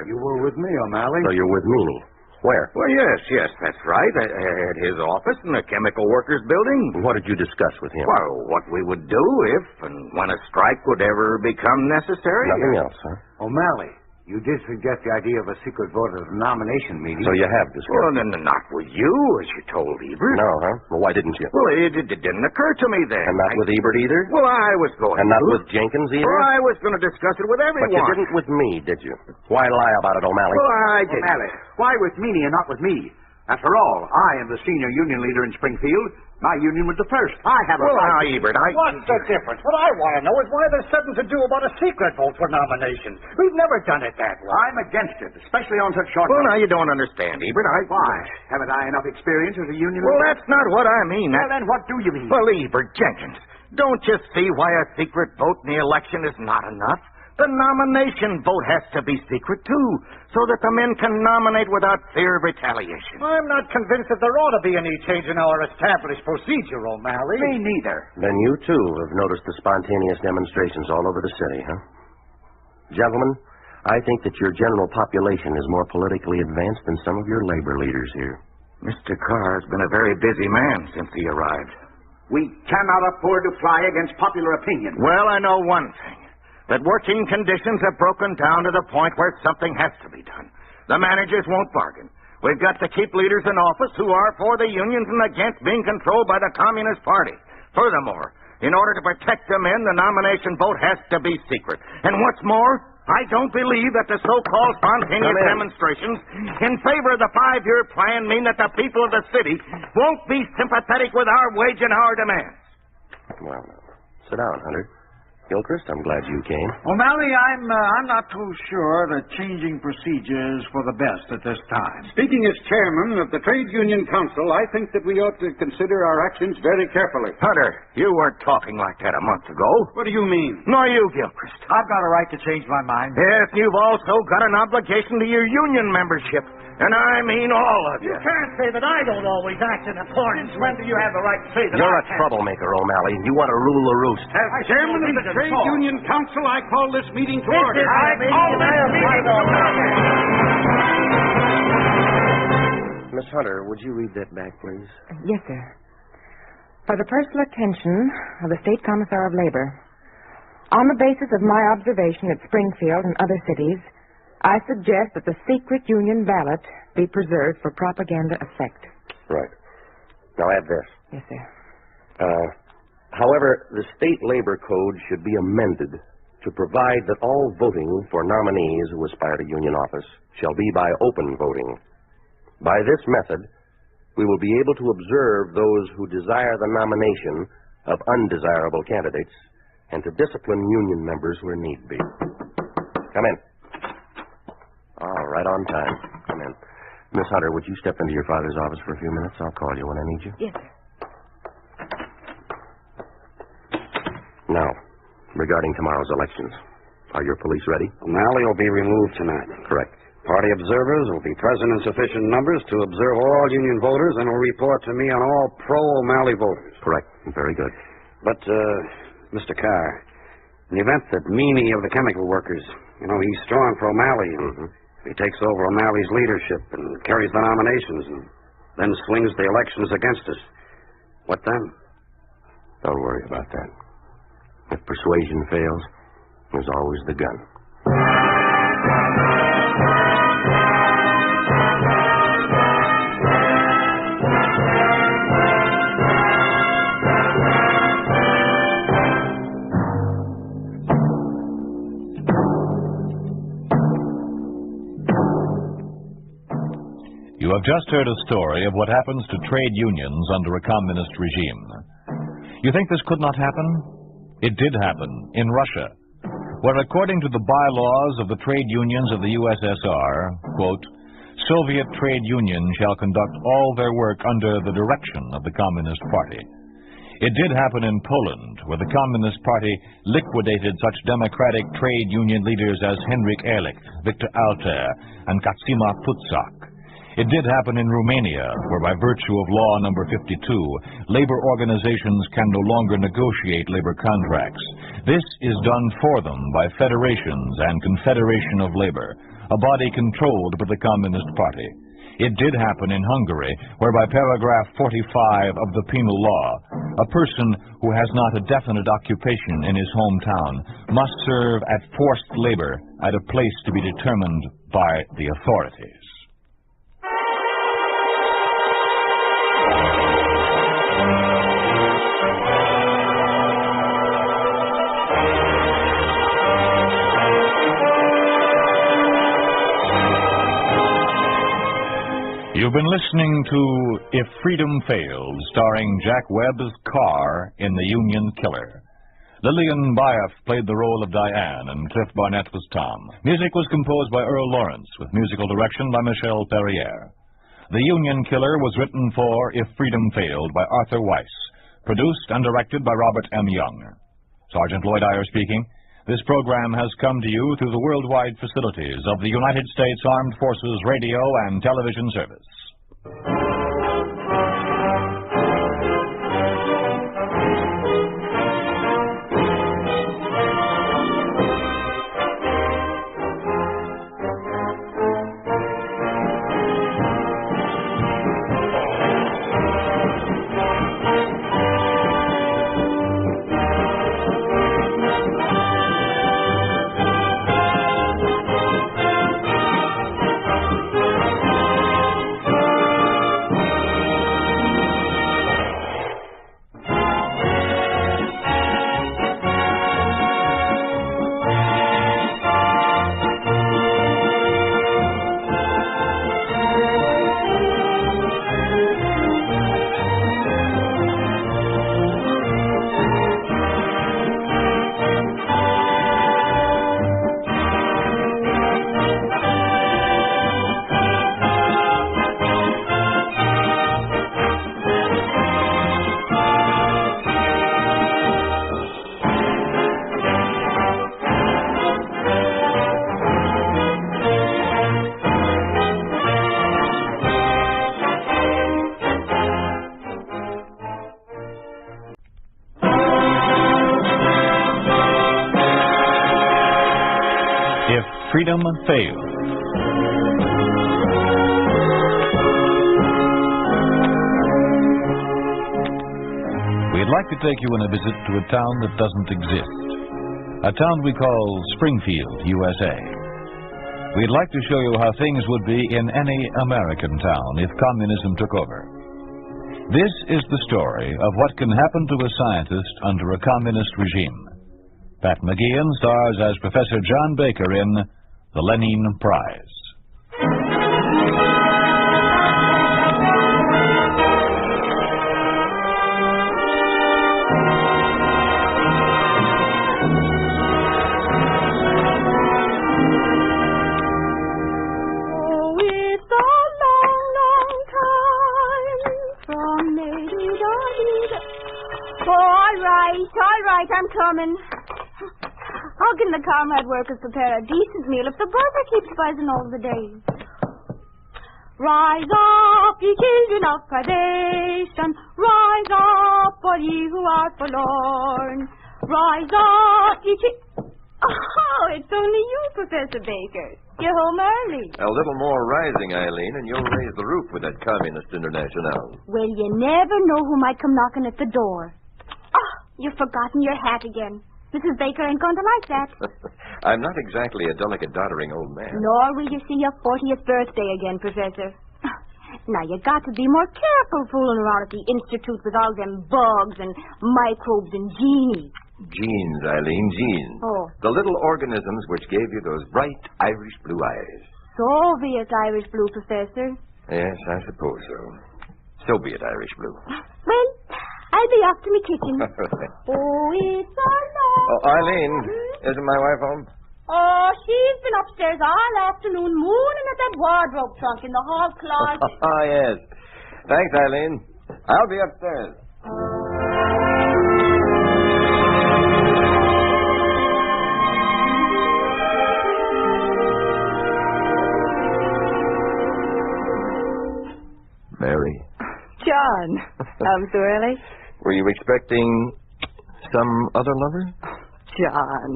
F: You were with me, O'Malley.
O: So you're with Meany. Where?
T: Well, yes, that's right. At his office in the Chemical Workers Building.
O: What did you discuss with him?
T: Well, what we would do if and when a strike would ever become necessary.
O: Nothing else, huh?
L: O'Malley, you did suggest the idea of a secret vote at the nomination meeting.
O: So you have discussed.
T: Well, then not with you, as you told Ebert.
O: No, huh? Well, why didn't you?
T: Well, it didn't occur to me then.
O: And not with Ebert either?
T: Well, I was going
O: And not
T: to.
O: with Jenkins either?
T: Well, I was going to discuss it with everyone.
O: But you didn't with me, did you? Why lie about it, O'Malley?
T: Well, I didn't.
L: O'Malley, why with Meany and not with me? After all, I am the senior union leader in Springfield. My union was the first. I have a
T: Well, now,
L: right.
T: Ebert,
F: What's the difference? What I want to know is why there's something to do about a secret vote for nomination. We've never done it that way.
L: I'm against it, especially on such short
T: Well,
L: notice.
T: now you don't understand, Ebert.
L: Why? Haven't I enough experience as a union
T: Well,
L: leader?
T: that's not what I mean.
L: Well, then what do you mean?
T: Well, Ebert Jenkins, don't you see why a secret vote in the election is not enough? The nomination vote has to be secret, too, so that the men can nominate without fear of retaliation.
F: I'm not convinced that there ought to be any change in our established procedure, O'Malley.
L: Me neither.
O: Then you, too, have noticed the spontaneous demonstrations all over the city, huh? Gentlemen, I think that your general population is more politically advanced than some of your labor leaders here.
T: Mr. Carr has been a very busy man since he arrived.
L: We cannot afford to fly against popular opinion.
T: Well, I know one thing. That working conditions have broken down to the point where something has to be done. The managers won't bargain. We've got to keep leaders in office who are for the unions and against being controlled by the Communist Party. Furthermore, in order to protect the men, the nomination vote has to be secret. And what's more, I don't believe that the so-called spontaneous demonstrations in favor of the 5-year plan mean that the people of the city won't be sympathetic with our wage and our demands.
O: Well, sit down, Hunter. Gilchrist, I'm glad you came.
H: O'Malley, I'm not too sure that changing procedures for the best at this time.
T: Speaking as chairman of the Trade Union Council, I think that we ought to consider our actions very carefully.
L: Hunter, you weren't talking like that a month ago.
T: What do you mean?
L: Nor you, Gilchrist.
H: I've got a right to change my mind.
L: Yes, you've also got an obligation to your union membership. And I mean all of you.
H: You can't say that I don't always act in accordance. When do you have the right to say that
O: You're
H: I
O: a
H: can't?
O: troublemaker, O'Malley. You want to rule the roost.
T: As chairman of the Trade Union Council, I call this meeting to order.
O: Miss Hunter, would you read that back, please?
I: Yes, sir. For the personal attention of the State Commissar of Labor, on the basis of my observation at Springfield and other cities, I suggest that the secret union ballot be preserved for propaganda effect.
O: Right. Now add this.
I: Yes, sir.
O: However, the state labor code should be amended to provide that all voting for nominees who aspire to union office shall be by open voting. By this method, we will be able to observe those who desire the nomination of undesirable candidates and to discipline union members where need be. Come in. All right, on time. Come in. Miss Hunter, would you step into your father's office for a few minutes? I'll call you when I need you.
I: Yes, sir.
O: Now, regarding tomorrow's elections, are your police ready?
S: O'Malley will be removed tonight.
O: Correct.
S: Party observers will be present in sufficient numbers to observe all union voters and will report to me on all pro-O'Malley voters.
O: Correct. Very good.
S: But, Mr. Carr, in the event that Meany of the chemical workers, he's strong for O'Malley, and he takes over O'Malley's leadership and carries the nominations and then swings the elections against us, what then?
O: Don't worry about that. If persuasion fails, there's always the gun.
A: You have just heard a story of what happens to trade unions under a communist regime. You think this could not happen? It did happen in Russia, where according to the bylaws of the trade unions of the USSR, quote, Soviet trade unions shall conduct all their work under the direction of the Communist Party. It did happen in Poland, where the Communist Party liquidated such democratic trade union leaders as Henryk Ehrlich, Viktor Alter, and Katsima Putzak. It did happen in Romania, where by virtue of law number 52, labor organizations can no longer negotiate labor contracts. This is done for them by federations and Confederation of Labor, a body controlled by the Communist Party. It did happen in Hungary, where by paragraph 45 of the penal law, a person who has not a definite occupation in his hometown must serve at forced labor at a place to be determined by the authorities. You've been listening to If Freedom Fails, starring Jack Webb's Carr in The Union Killer. Lillian Byoff played the role of Diane, and Cliff Barnett was Tom. Music was composed by Earl Lawrence, with musical direction by Michelle Ferrier. The Union Killer was written for If Freedom Failed by Arthur Weiss, produced and directed by Robert M. Young. Sergeant Lloyd Iyer speaking. This program has come to you through the worldwide facilities of the United States Armed Forces Radio and Television Service. freedom failed. We'd like to take you on a visit to a town that doesn't exist. A town we call Springfield, USA. We'd like to show you how things would be in any American town if communism took over. This is the story of what can happen to a scientist under a communist regime. Pat McGeehan stars as Professor John Baker in The Lenin Prize.
R: All right, I'm coming. How can the comrade workers prepare a decent meal if the burger keeps buzzing all the day? Rise up, ye children of privation. Rise up, all ye who are forlorn. Rise up, ye Oh, it's only you, Professor Baker. You're home early.
V: A little more rising, Eileen, and you'll raise the roof with that Communist International.
R: Well, you never know who might come knocking at the door. Oh, you've forgotten your hat again. Mrs. Baker ain't going to like that.
V: I'm not exactly a delicate, doddering old man.
R: Nor will you see your 40th birthday again, Professor. Now, you got to be more careful fooling around at the Institute with all them bugs and microbes and genies.
V: Genes, Eileen, genes.
R: Oh.
V: The little organisms which gave you those bright Irish blue eyes.
R: Soviet Irish blue, Professor.
V: Yes, I suppose so. Soviet Irish blue.
R: Well, I'll be off to my kitchen. Oh, it's so long.
V: Oh, Eileen, isn't my wife home?
R: Oh, she's been upstairs all afternoon mooning at that wardrobe trunk in the hall closet.
V: Oh, yes. Thanks, Eileen. I'll be upstairs. Mary.
U: John, I'm so early.
V: Were you expecting some other lover?
U: John,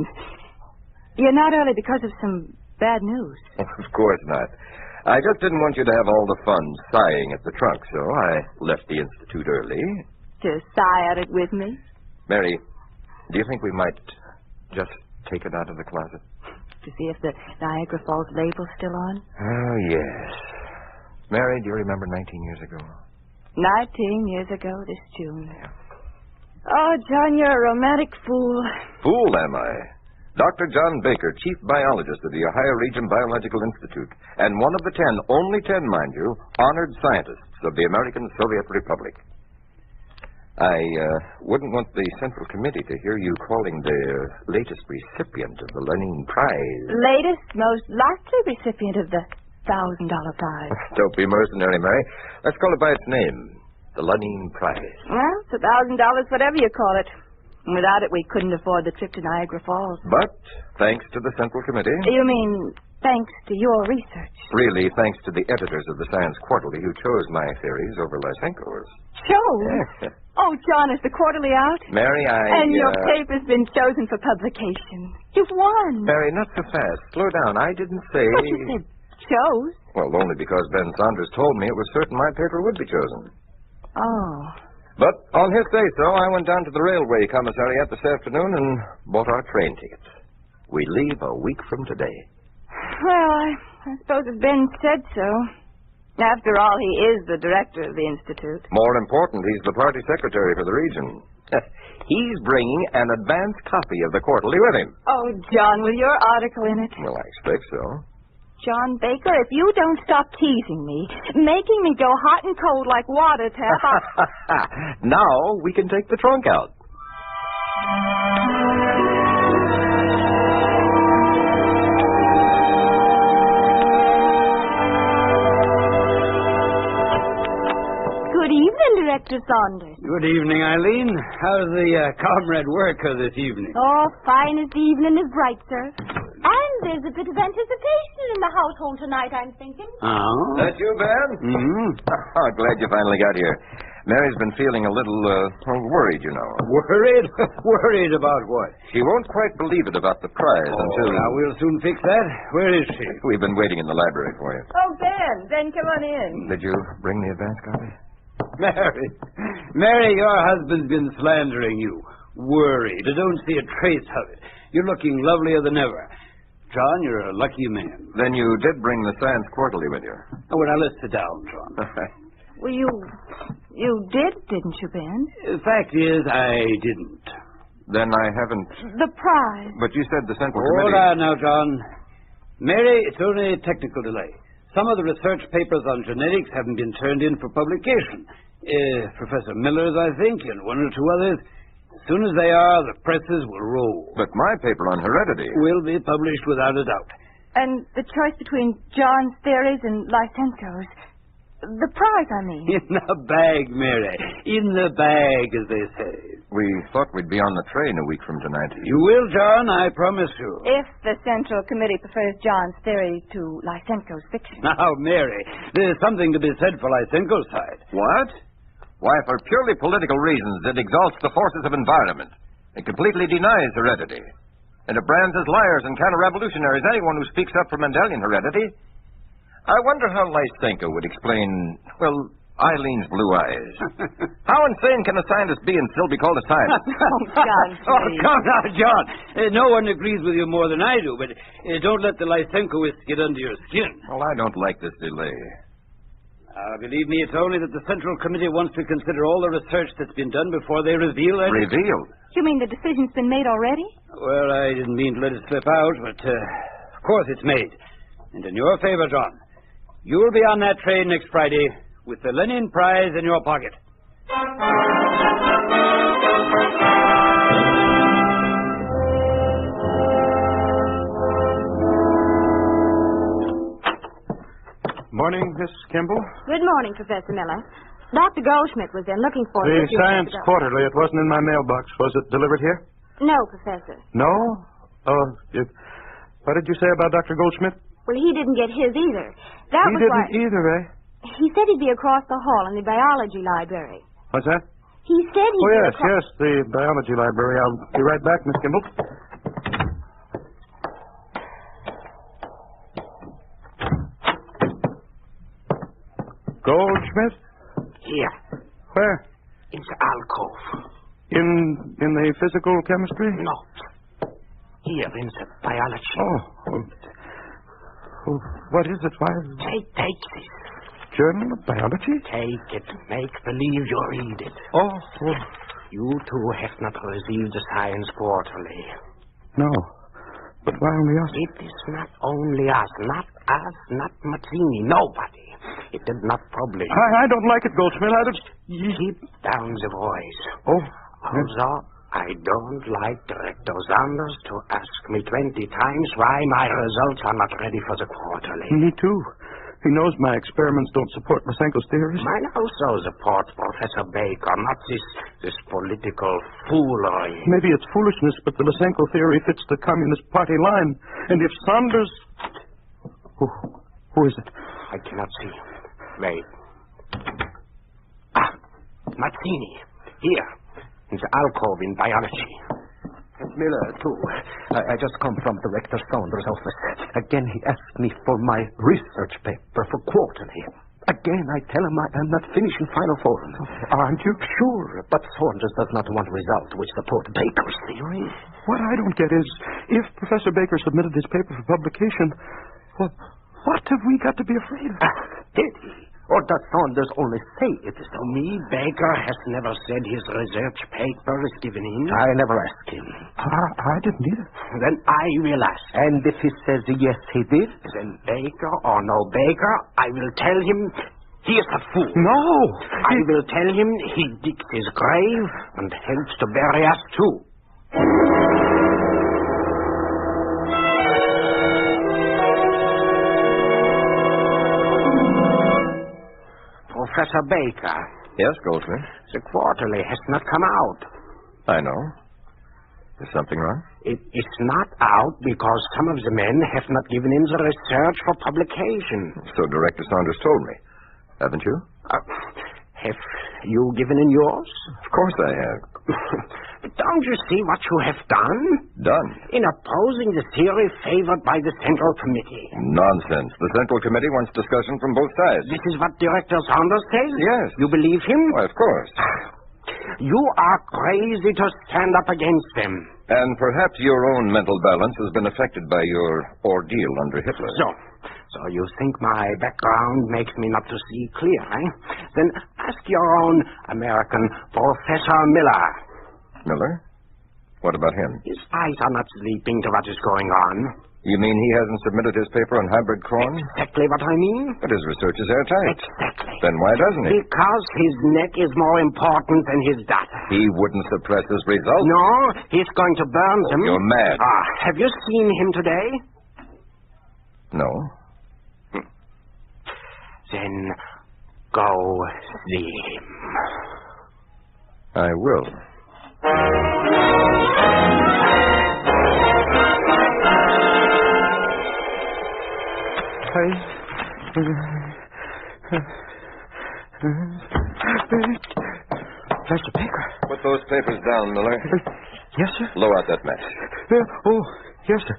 U: you're not early because of some bad news.
V: Of course not. I just didn't want you to have all the fun sighing at the trunk, so I left the Institute early.
U: To sigh at it with me?
V: Mary, do you think we might just take it out of the closet?
U: To see if the Niagara Falls label's still on?
V: Oh, yes. Mary, do you remember 19 years ago?
U: 19 years ago this June. Yeah. Oh, John, you're a romantic fool.
V: Fool, am I? Dr. John Baker, Chief Biologist of the Ohio Region Biological Institute, and one of the 10, only 10, mind you, honored scientists of the American Soviet Republic. I wouldn't want the Central Committee to hear you calling the latest recipient of the Lenin Prize.
U: Latest, most likely recipient of the $1,000 prize.
V: Don't be mercenary, Mary. Let's call it by its name. The Lenin Prize.
U: Well, it's $1,000, whatever you call it. And without it, we couldn't afford the trip to Niagara Falls.
V: But, thanks to the Central Committee...
U: You mean, thanks to your research?
V: Really, thanks to the editors of the Science Quarterly who chose my theories over Lysenko's.
U: Chose? Oh, John, is the Quarterly out?
V: Mary,
U: And your paper's been chosen for publication. You've won.
V: Mary, not so fast. Slow down. I didn't say...
U: But you said chose.
V: Well, only because Ben Saunders told me it was certain my paper would be chosen.
U: Oh.
V: But on his say-so, I went down to the railway commissariat this afternoon and bought our train tickets. We leave a week from today.
U: Well, I suppose if Ben said so. After all, he is the director of the Institute.
V: More important, he's the party secretary for the region. He's bringing an advance copy of the quarterly with him.
U: Oh, John, with your article in it?
V: Well, I expect so.
U: John Baker, if you don't stop teasing me, making me go hot and cold like water tap...
V: Now we can take the trunk out.
R: Good evening, Director Saunders.
W: Good evening, Eileen. How's the comrade worker this evening?
R: Oh, fine as the evening is bright, sir. And there's a bit of anticipation in the household tonight, I'm thinking.
W: Oh?
V: That you, Ben?
W: Mm-hmm.
V: Oh, glad you finally got here. Mary's been feeling a little worried, you know.
W: Worried? Worried about what?
V: She won't quite believe it about the prize until...
W: Now, we'll soon fix that. Where is she?
V: We've been waiting in the library for you.
D: Oh, Ben, come on in.
V: Did you bring the advance copy?
W: Mary, your husband's been slandering you. Worried. I don't see a trace of it. You're looking lovelier than ever. John, you're a lucky man.
V: Then you did bring the Science Quarterly with you.
W: Oh, well, now, let's sit down, John.
D: Well, you didn't you, Ben?
W: The fact is, I didn't.
V: Then I haven't...
D: The prize.
V: But you said the Central
W: Hold
V: Committee...
W: on now, John. Mary, it's only a technical delay. Some of the research papers on genetics haven't been turned in for publication. Professor Miller's, I think, and one or two others. As soon as they are, the presses will roll.
V: But my paper on heredity...
W: will be published without a doubt.
D: And the choice between John's theories and Lysenko's. The prize, I mean.
W: In the bag, Mary. In the bag, as they say.
V: We thought we'd be on the train a week from tonight.
W: You will, John, I promise you.
D: If the Central Committee prefers John's theory to Lysenko's fiction.
W: Now, Mary, there's something to be said for Lysenko's side.
V: What? Why, for purely political reasons, it exalts the forces of environment. It completely denies heredity. And it brands as liars and counter-revolutionaries anyone who speaks up for Mendelian heredity. I wonder how Lysenko would explain, well, Eileen's blue eyes. How insane can a scientist be and still be called a scientist?
D: Oh, John, please.
W: Come now, John. No one agrees with you more than I do, but don't let the Lysenkoists get under your skin.
V: Well, I don't like this delay.
W: Believe me, it's only that the Central Committee wants to consider all the research that's been done before they reveal it.
V: Revealed?
D: You mean the decision's been made already?
W: Well, I didn't mean to let it slip out, but of course it's made. And in your favor, John. You will be on that train next Friday with the Lenin Prize in your pocket.
K: Morning, Miss Kimball.
R: Good morning, Professor Miller. Dr. Goldschmidt was in looking for you.
K: The Science Quarterly. It wasn't in my mailbox. Was it delivered here?
R: No, Professor.
K: No? Oh, what did you say about Dr. Goldschmidt?
R: Well, he didn't get his either.
K: He didn't either, eh?
R: He said he'd be across the hall in the biology library.
K: What's that?
R: He said he'd be
K: yes, the biology library. I'll be right back, Miss Kimball. Goldschmidt?
L: Here.
K: Where?
L: In the alcove.
K: In the physical chemistry?
L: No. Here in the biology.
K: Oh, what is it? Why?
L: Take this.
K: Journal of Biology?
L: Take it. Make believe you read it.
K: Oh.
L: You two have not received the Science Quarterly.
K: No. But why only us?
L: It is not only us. Not us, not Mazzini. Nobody. It did not publish.
K: I don't like it, Goldschmidt.
L: Keep down the voice.
K: Oh.
L: Also, I don't like Director Sanders to ask me 20 times why my results are not ready for the quarterly.
K: Me too. He knows my experiments don't support Lysenko's theories.
L: Mine also supports Professor Baker, not this political foolery.
K: Maybe it's foolishness, but the Lysenko theory fits the Communist Party line. And if Sanders... Who is it?
L: I cannot see. Wait. Mazzini. Here. In the alcove in biology.
B: And Miller, too. I just come from Director Saunders' office. Again, he asked me for my research paper for quarterly. Again, I tell him I am not finishing final form. Aren't you? Sure, but Saunders does not want results which support Baker's theory.
K: What I don't get is, if Professor Baker submitted his paper for publication, well, what have we got to be afraid of?
B: Did he? Or does Saunders only say it is so?
L: To me, Baker has never said his research paper is given in.
B: I never asked him.
K: I didn't either.
L: Then I will ask.
B: And if he says yes, he did?
L: Then Baker or no Baker, I will tell him he is a fool.
K: No!
L: I will tell him he digs his grave and helps to bury us too. Professor Baker.
V: Yes, Goldschmidt?
L: The quarterly has not come out.
V: I know. Is something wrong?
L: It is not out because some of the men have not given in the research for publication.
V: So Director Saunders told me. Haven't you?
L: Have you given in yours?
V: Of course I have.
L: Don't you see what you have done?
V: Done?
L: In opposing the theory favored by the Central Committee.
V: Nonsense. The Central Committee wants discussion from both sides.
L: This is what Director Saunders says?
V: Yes.
L: You believe him?
V: Why, of course.
L: You are crazy to stand up against them.
V: And perhaps your own mental balance has been affected by your ordeal under Hitler.
L: So you think my background makes me not to see clear, eh? Then ask your own American Professor Miller.
V: Miller? What about him?
L: His eyes are not sleeping to what is going on.
V: You mean he hasn't submitted his paper on hybrid corn?
L: Exactly what I mean.
V: But his research is airtight.
L: Exactly.
V: Then why doesn't he?
L: Because his neck is more important than his data.
V: He wouldn't suppress his results?
L: No, he's going to burn them.
V: You're mad.
L: Have you seen him today?
V: No.
L: Then go see him.
V: I will.
L: Mr. Baker.
V: Put those papers down, Miller.
L: Yes, sir?
V: Blow out that match.
L: Oh, yes, sir.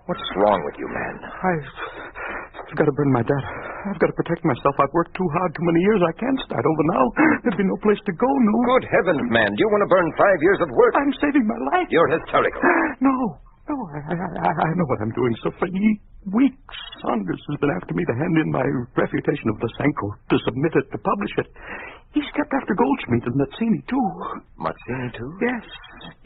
V: What's wrong with you, man?
K: I've got to burn my data. I've got to protect myself. I've worked too hard too many years. I can't start over now. There'd be no place to go, no.
V: Good heavens, man. Do you want to burn 5 years of work?
K: I'm saving my life.
V: You're hysterical.
K: No, I know what I'm doing. So for weeks, Saunders has been after me to hand in my refutation of Lysenko, to submit it, to publish it. He's kept after Goldschmidt and Mazzini, too.
V: Mazzini, too?
K: Yes.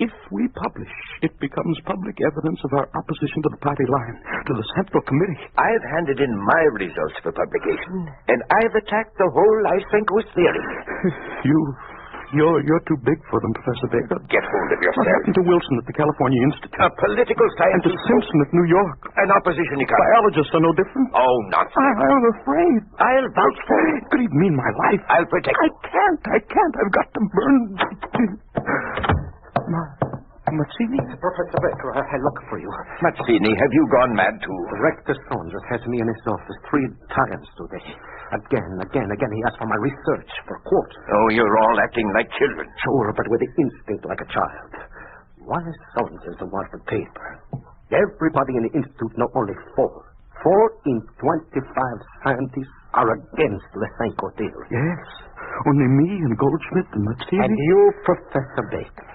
K: If we publish, it becomes public evidence of our opposition to the party line, to the Central Committee.
V: I've handed in my results for publication, and I've attacked the whole Lysenko's theory.
K: You're too big for them, Professor Baker.
V: Get hold of yourself.
K: What happened to Wilson at the California Institute?
V: A political scientist.
K: And to Simpson at New York.
V: An opposition economist.
K: Biologists are no different.
V: Oh, nonsense.
K: I'm afraid.
V: I'll vouch for it.
K: Could he mean my life?
V: I'll protect you.
K: I can't. I've got to burn. Mazzini?
B: Professor Baker, I look for you.
V: Mazzini, have you gone mad, too?
B: Rector Saunders has me in his office 3 times today. Again, he asked for my research, for quotes.
V: Oh, you're all acting like children.
B: Sure, but with the instinct like a child. Why Saunders wants the paper? Everybody in the Institute know only 4. 4 in 25 scientists are against Lysenko theory.
K: Yes, only me and Goldschmidt and Mazzini.
B: And you, Professor Baker.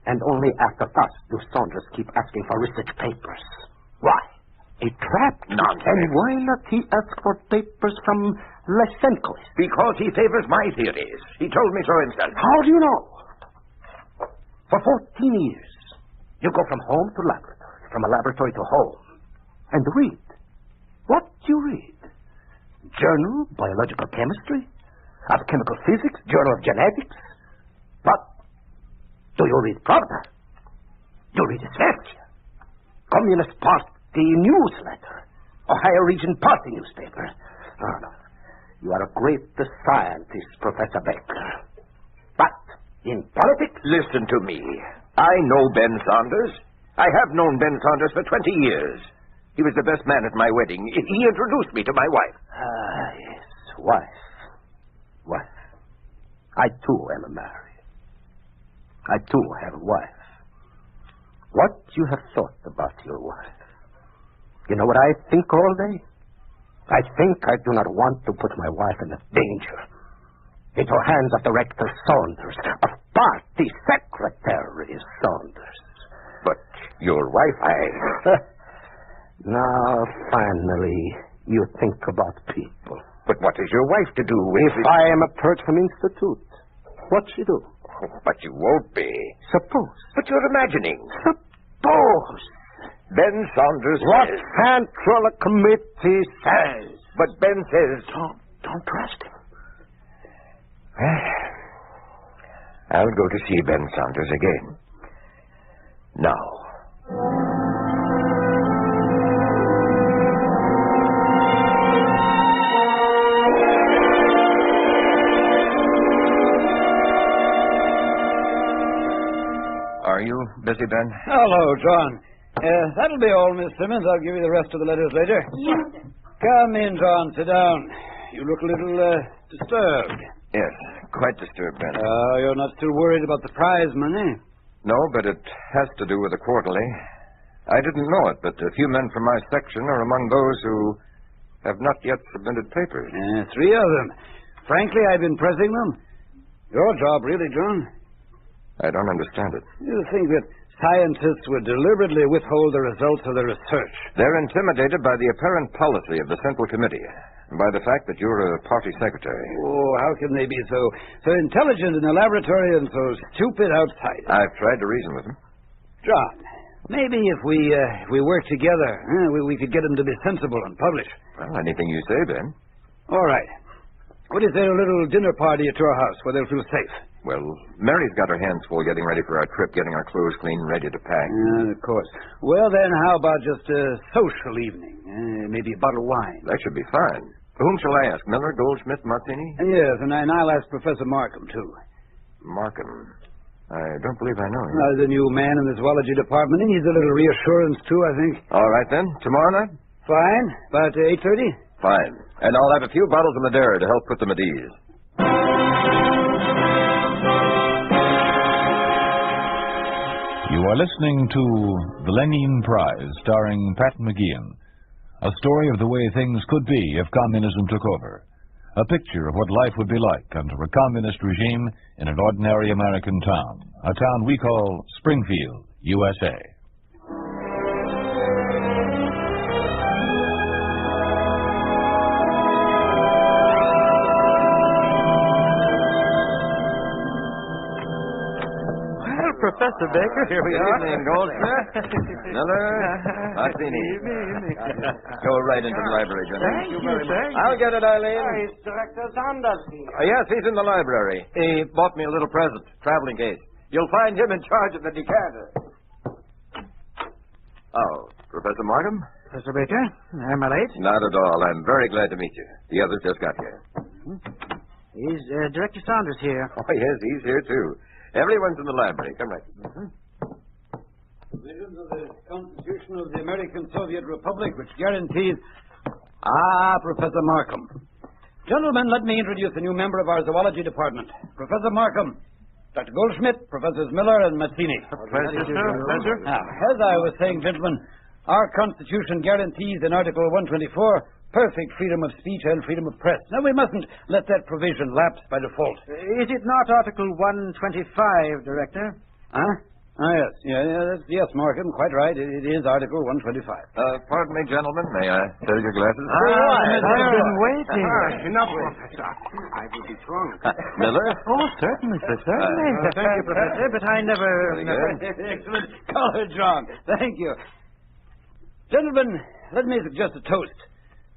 B: And only after us do Saunders keep asking for research papers. Why? A trap?
V: Nonsense.
B: And why not he ask for papers from Lysenko?
V: Because he favors my theories. He told me so himself.
B: How do you know? For 14 years, you go from home to laboratory, from a laboratory to home, and read. What do you read? Journal, Biological Chemistry? Of Chemical Physics? Journal of Genetics? But do you read Pravda? You read Svergia, Communist Party newsletter, Ohio Region Party newspaper. Oh, no. You are a great scientist, Professor Baker. But in politics...
V: Listen to me. I know Ben Saunders. I have known Ben Saunders for 20 years. He was the best man at my wedding. He introduced me to my wife.
B: Yes, wife. I, too, am married. I, too, have a wife. What you have thought about your wife? You know what I think all day? I think I do not want to put my wife in danger. Into hands of Director Saunders, of Party Secretary Saunders.
V: But your wife,
B: Now, finally, you think about people.
V: But what is your wife to do with...
B: If I am a purge from Institute, what she do?
V: But you won't be.
B: Suppose.
V: But you're imagining.
B: Suppose.
V: Ben Saunders
B: What
V: says...
B: Central Committee says.
V: But Ben says...
B: Don't trust him.
V: I'll go to see Ben Saunders again. Now. Are you busy, Ben?
W: Hello, John. That'll be all, Miss Simmons. I'll give you the rest of the letters later.
D: Yes, sir.
W: Come in, John. Sit down. you look a little disturbed.
V: Yes, quite disturbed, Ben.
W: You're not still worried about the prize money?
V: No, but it has to do with the quarterly. I didn't know it, but a few men from my section are among those who have not yet submitted papers.
W: 3 of them. Frankly, I've been pressing them. Your job, really, John.
V: I don't understand it.
W: You think that scientists would deliberately withhold the results of their research?
V: They're intimidated by the apparent policy of the Central Committee, and by the fact that you're a party secretary.
W: Oh, how can they be so intelligent in the laboratory and so stupid outside?
V: I've tried to reason with them.
W: John, maybe if we work together, we could get them to be sensible and publish.
V: Well, anything you say, Ben.
W: All right. What is there, a little dinner party at your house where they'll feel safe?
V: Well, Mary's got her hands full getting ready for our trip, getting our clothes clean and ready to pack.
W: Of course. Well, then, how about just a social evening? Maybe a bottle of wine.
V: That should be fine. Whom shall I ask? Miller, Goldschmidt, Martini?
W: Yes, and I'll ask Professor Markham, too.
V: Markham? I don't believe I know him.
W: The new man in the zoology department. He needs a little reassurance, too, I think.
V: All right, then. Tomorrow night?
W: Fine. About 8:30?
V: Fine. And I'll have a few bottles of Madeira to help put them at ease.
A: You are listening to The Lenin Prize, starring Pat McGeehan. A story of the way things could be if communism took over. A picture of what life would be like under a communist regime in an ordinary American town. A town we call Springfield, USA.
N: Professor Baker, here we are.
V: Good evening, Goldschmidt. Miller, Martini. Go right into the library, gentlemen.
N: Thank you very much.
V: I'll get it, Eileen.
L: Is Director Saunders here?
V: Yes, he's in the library. He bought me a little present, traveling case. You'll find him in charge of the decanter. Oh, Professor Markham?
N: Professor Baker, am I late?
V: Not at all. I'm very glad to meet you. The others just got here.
N: Is Director Saunders here?
V: Oh, yes, he's here, too. Everyone's in the library. Come right.
W: Provisions of the Constitution of the American Soviet Republic, which guarantees... Professor Markham. Gentlemen, let me introduce a new member of our zoology department. Professor Markham. Dr. Goldschmidt, Professors Miller and Mazzini.
N: Pleasure, sir. Pleasure.
W: Now, as I was saying, gentlemen, our Constitution guarantees in Article 124 perfect freedom of speech and freedom of press. Now, we mustn't let that provision lapse by default.
N: Is it not Article 125, Director?
W: Huh? Yes, Markham, quite right. It is Article 125.
V: Pardon me, gentlemen. May I fill your glasses?
N: I've been waiting.
L: Enough, Professor. I will be thrown.
V: Miller?
N: Oh, certainly, sir, certainly.
W: Thank you, Professor, but I never... Excellent color, John. Thank you. Gentlemen, let me suggest a toast.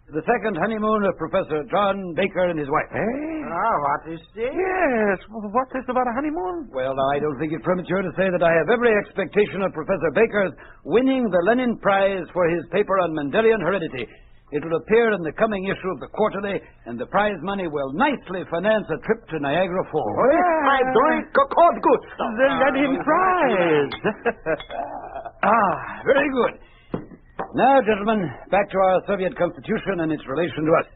W: The second honeymoon of Professor John Baker and his wife.
N: What is this? Yes, what's this about a honeymoon?
W: Well, now, I don't think it's premature to say that I have every expectation of Professor Baker's winning the Lenin Prize for his paper on Mendelian heredity. It will appear in the coming issue of the Quarterly, and the prize money will nicely finance a trip to Niagara Falls.
N: I drink a cold good. The Lenin Prize.
W: Very good. Now, gentlemen, back to our Soviet Constitution and its relation to us.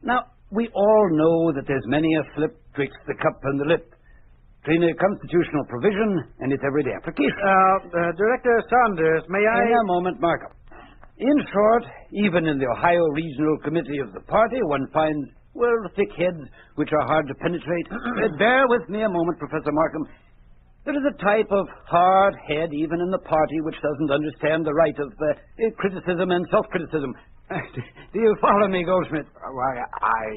W: Now, we all know that there's many a slip twixt the cup and the lip between a constitutional provision and its everyday application.
N: Director Saunders, may I...
W: In a moment, Markham. In short, even in the Ohio Regional Committee of the party, one finds, thick heads which are hard to penetrate. Bear with me a moment, Professor Markham. There is a type of hard head, even in the party, which doesn't understand the right of criticism and self-criticism. Do you follow me, Goldschmidt?
N: I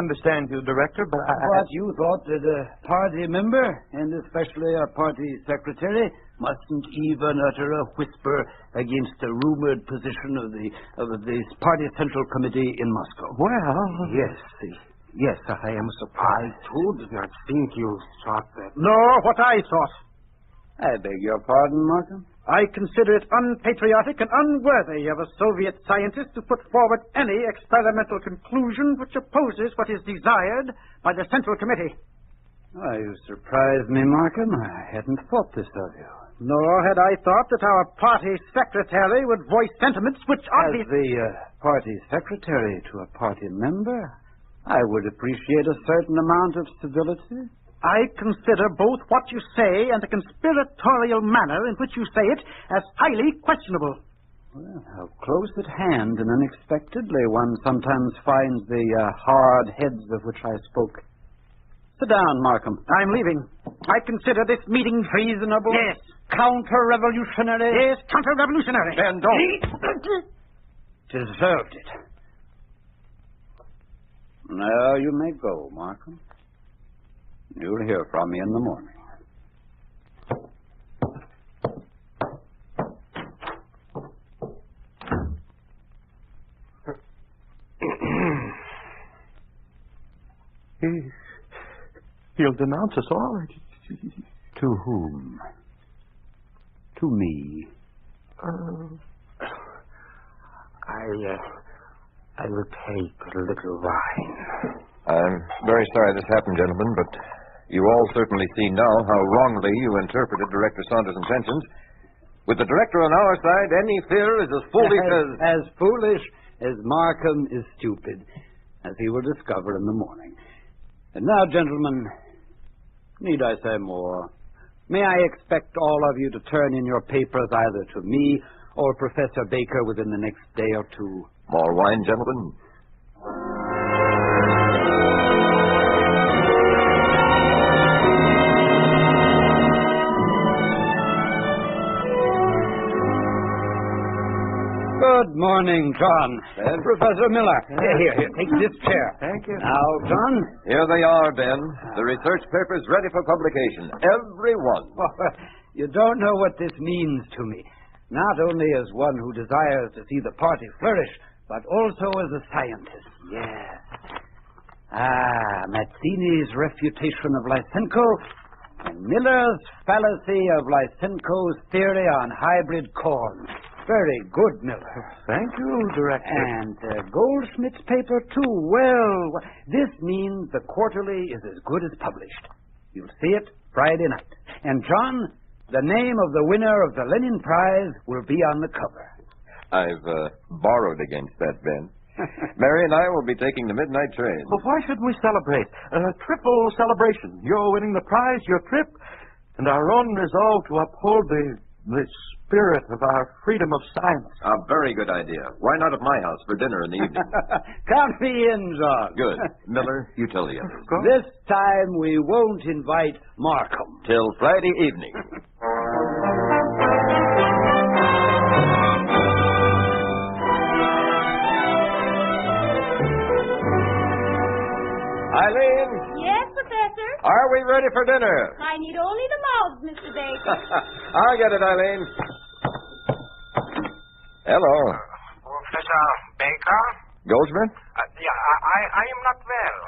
N: understand you, Director, but
W: But you thought that a party member, and especially a party secretary, mustn't even utter a whisper against the rumored position of the party central committee in Moscow.
N: Well...
L: Yes, I am surprised, too. Did not think you thought that...
N: No, what I thought.
W: I beg your pardon, Markham?
N: I consider it unpatriotic and unworthy of a Soviet scientist to put forward any experimental conclusion which opposes what is desired by the Central Committee.
W: Oh, you surprised me, Markham. I hadn't thought this of you.
N: Nor had I thought that our party secretary would voice sentiments which
W: As the party secretary to a party member, I would appreciate a certain amount of civility.
N: I consider both what you say and the conspiratorial manner in which you say it as highly questionable.
W: Well, how close at hand and unexpectedly one sometimes finds the hard heads of which I spoke. Sit down, Markham.
N: I'm leaving. I consider this meeting treasonable.
W: Yes. Counter-revolutionary.
N: Yes, counter-revolutionary.
W: Then don't. Deserved it. Now you may go, Markham. You'll hear from me in the morning.
K: He'll denounce us all.
W: To whom? To me.
L: I will take a little wine.
V: I'm very sorry this happened, gentlemen, but you all certainly see now how wrongly you interpreted Director Saunders' intentions. With the director on our side, any fear is as foolish as...
W: As foolish as Markham is stupid, as he will discover in the morning. And now, gentlemen, need I say more? May I expect all of you to turn in your papers either to me or Professor Baker within the next day or two?
V: More wine, gentlemen?
W: Good morning, John. Professor Miller. Here, take this chair.
B: Thank you.
W: Now, John.
V: Here they are, Ben. The research papers ready for publication. Every one.
W: You don't know what this means to me. Not only as one who desires to see the party flourish, but also as a scientist. Yes. Mazzini's refutation of Lysenko and Miller's fallacy of Lysenko's theory on hybrid corn. Very good, Miller.
B: Thank you, Director.
W: And Goldschmidt's paper, too. Well, this means the quarterly is as good as published. You'll see it Friday night. And, John, the name of the winner of the Lenin Prize will be on the cover.
V: I've borrowed against that, Ben. Mary and I will be taking the midnight train.
K: Well, why shouldn't we celebrate? A triple celebration. You're winning the prize, your trip, and our own resolve to uphold the spirit of our freedom of science.
V: A very good idea. Why not at my house for dinner in the evening?
W: Count me in, John.
V: Good. Miller, you tell the others.
W: This time we won't invite Markham.
V: Till Friday evening. Eileen?
R: Yes, Professor?
V: Are we ready for dinner?
R: I need only the mouths, Mr. Baker.
V: I'll get it, Eileen. Hello.
G: Professor Baker?
V: Goldschmidt?
G: I am not well.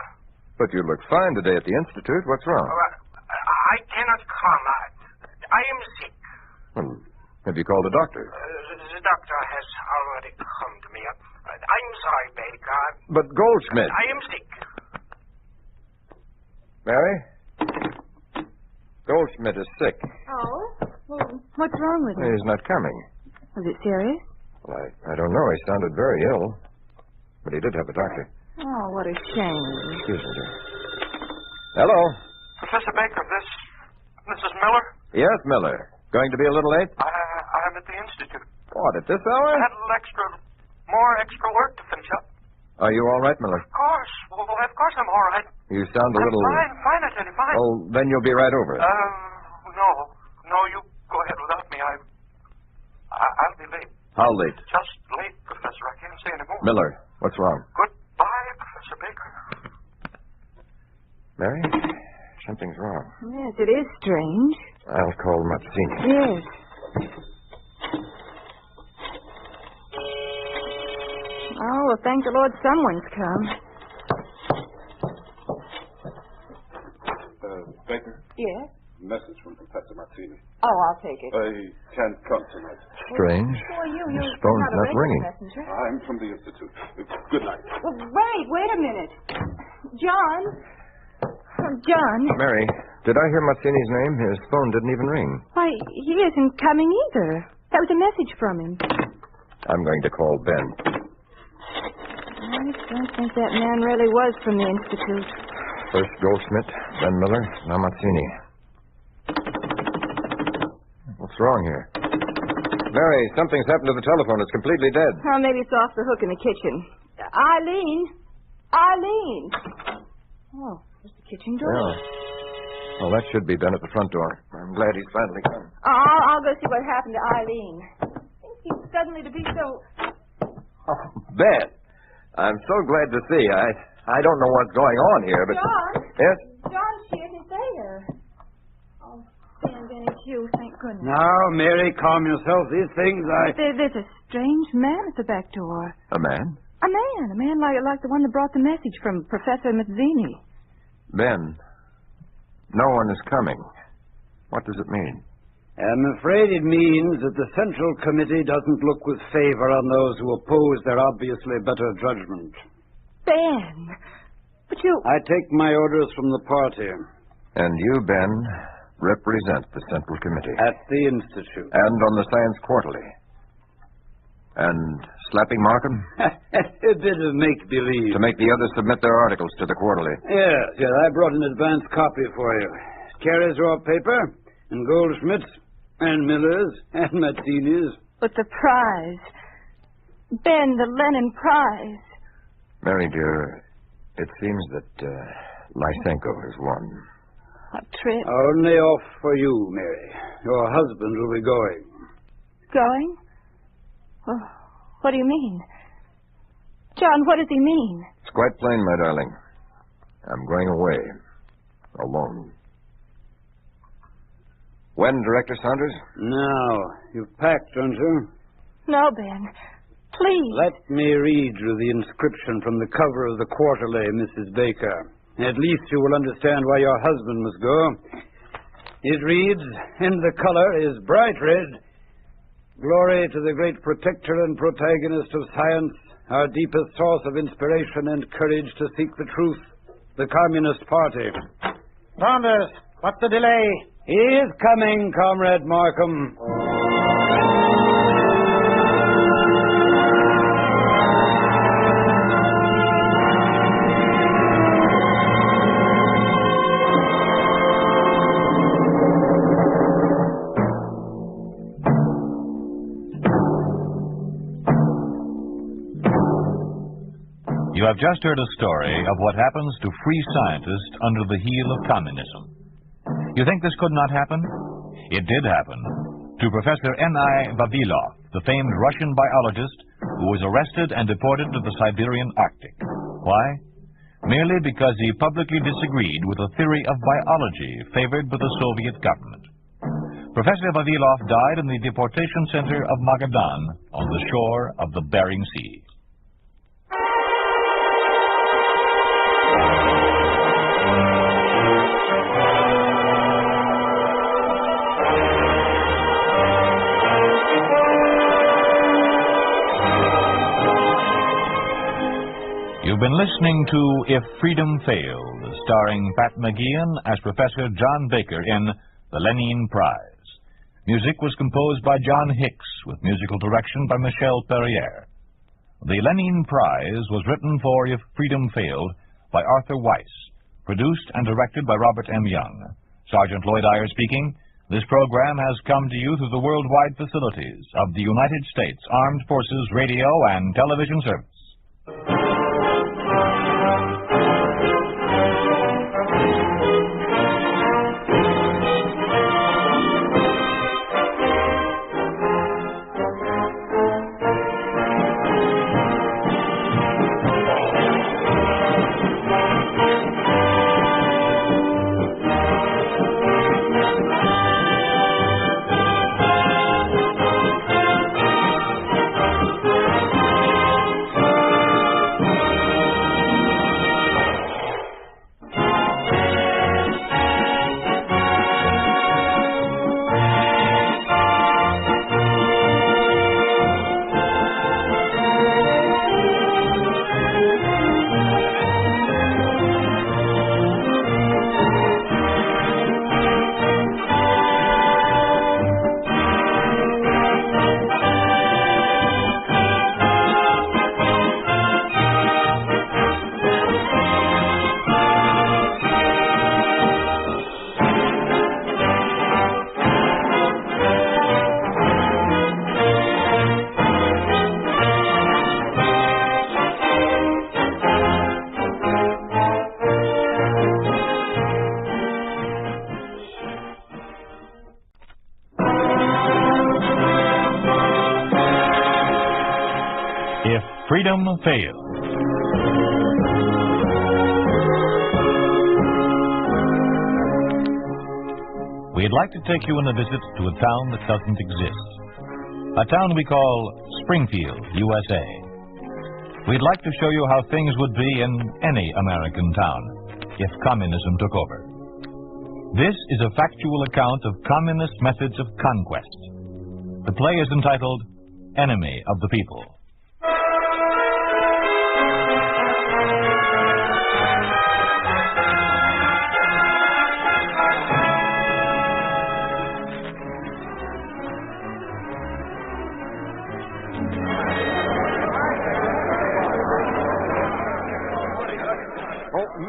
V: But you look fine today at the Institute. What's wrong?
G: I cannot come. I am sick.
V: Well, have you called the doctor?
G: The doctor has already come to me. I'm sorry, Baker.
V: But Goldschmidt...
G: I am sick.
V: Mary? Goldschmidt is sick.
D: Oh? Well, what's wrong with him?
V: He's not coming.
D: Was it serious?
V: Well, I don't know. He sounded very ill. But he did have a doctor.
D: Oh, what a shame.
V: Excuse me, dear. Hello.
G: Professor Baker, this Mrs. Miller?
V: Yes, Miller. Going to be a little late?
G: I'm at the Institute.
V: What, at this hour?
G: I had a little more extra work to finish up.
V: Are you all right, Miller?
G: Of course. Well, of course I'm all right.
V: You sound a little...
G: Fine, I tell you, fine.
V: Oh, then you'll be right over.
G: No, you go ahead without me. I'll be late.
V: How late?
G: Just late, Professor. I can't say any more.
V: Miller, what's wrong?
G: Goodbye, Professor Baker.
V: Mary, something's wrong.
D: Yes, it is strange.
V: I'll call Mazzini.
D: Yes. Oh, well, thank the Lord someone's come.
P: Baker?
D: Yes?
P: Message from Professor Mazzini.
D: Oh, I'll take it.
P: I can't come tonight.
V: Strange.
D: Who are you?
V: His phone's not ringing.
D: Messenger.
P: I'm from the Institute. Good night.
D: Well, wait a minute. John? John?
V: Mary, did I hear Mazzini's name? His phone didn't even ring.
D: Why, he isn't coming either. That was a message from him.
V: I'm going to call Ben.
D: I don't think that man really was from the Institute.
V: First Goldschmidt, then Miller, now Mazzini. What's wrong here? Mary, something's happened to the telephone. It's completely dead.
D: Oh, maybe it's off the hook in the kitchen. Eileen! Eileen! Oh, there's the kitchen door.
V: Yeah. Well, that should be Ben at the front door. I'm glad he's finally come.
D: I'll go see what happened to Eileen. Things seem suddenly to be so...
V: Oh, Ben, I'm so glad to see. I don't know what's going on here, but...
D: John?
V: Yes?
D: John's here to say her. Oh, Ben, it's you, thank goodness.
W: Now, Mary, calm yourself. These things,
D: There's a strange man at the back door.
V: A man?
D: A man like the one that brought the message from Professor Mazzini.
V: Ben, no one is coming. What does it mean?
W: I'm afraid it means that the Central Committee doesn't look with favor on those who oppose their obviously better judgment.
D: Ben, but you...
W: I take my orders from the party.
V: And you, Ben, represent the Central Committee.
W: At the Institute.
V: And on the Science Quarterly. And slapping Markham?
W: A bit of make-believe.
V: To make the others submit their articles to the Quarterly.
W: Yes, I brought an advance copy for you. It carries raw paper, and Goldschmidt's, and Miller's, and Mazzini's.
D: But the prize. Ben, the Lenin Prize.
V: Mary, dear, it seems that Lysenko has won.
D: A trip?
W: Only off for you, Mary. Your husband will be going.
D: Going? Oh, what do you mean? John, what does he mean?
V: It's quite plain, my darling. I'm going away. Alone. When, Director Saunders?
W: Now, you've packed, don't you?
D: No, Ben. Please.
W: Let me read you the inscription from the cover of the Quarterly, Mrs. Baker. At least you will understand why your husband must go. It reads, and the color is bright red, "Glory to the great protector and protagonist of science, our deepest source of inspiration and courage to seek the truth, the Communist Party."
N: Saunders, what's the delay?
W: He is coming, Comrade Markham.
A: You have just heard a story of what happens to free scientists under the heel of communism. You think this could not happen? It did happen to Professor N.I. Vavilov, the famed Russian biologist who was arrested and deported to the Siberian Arctic. Why? Merely because he publicly disagreed with a theory of biology favored by the Soviet government. Professor Vavilov died in the deportation center of Magadan on the shore of the Bering Sea. You've been listening to If Freedom Failed, starring Pat McGeehan as Professor John Baker in The Lenin Prize. Music was composed by John Hicks, with musical direction by Michel Perrier. The Lenin Prize was written for If Freedom Failed by Arthur Weiss, produced and directed by Robert M. Young. Sergeant Lloyd Eyre speaking. This program has come to you through the worldwide facilities of the United States Armed Forces Radio and Television Service. freedom failed. We'd like to take you on a visit to a town that doesn't exist. A town we call Springfield, USA. We'd like to show you how things would be in any American town if communism took over. This is a factual account of communist methods of conquest. The play is entitled Enemy of the People.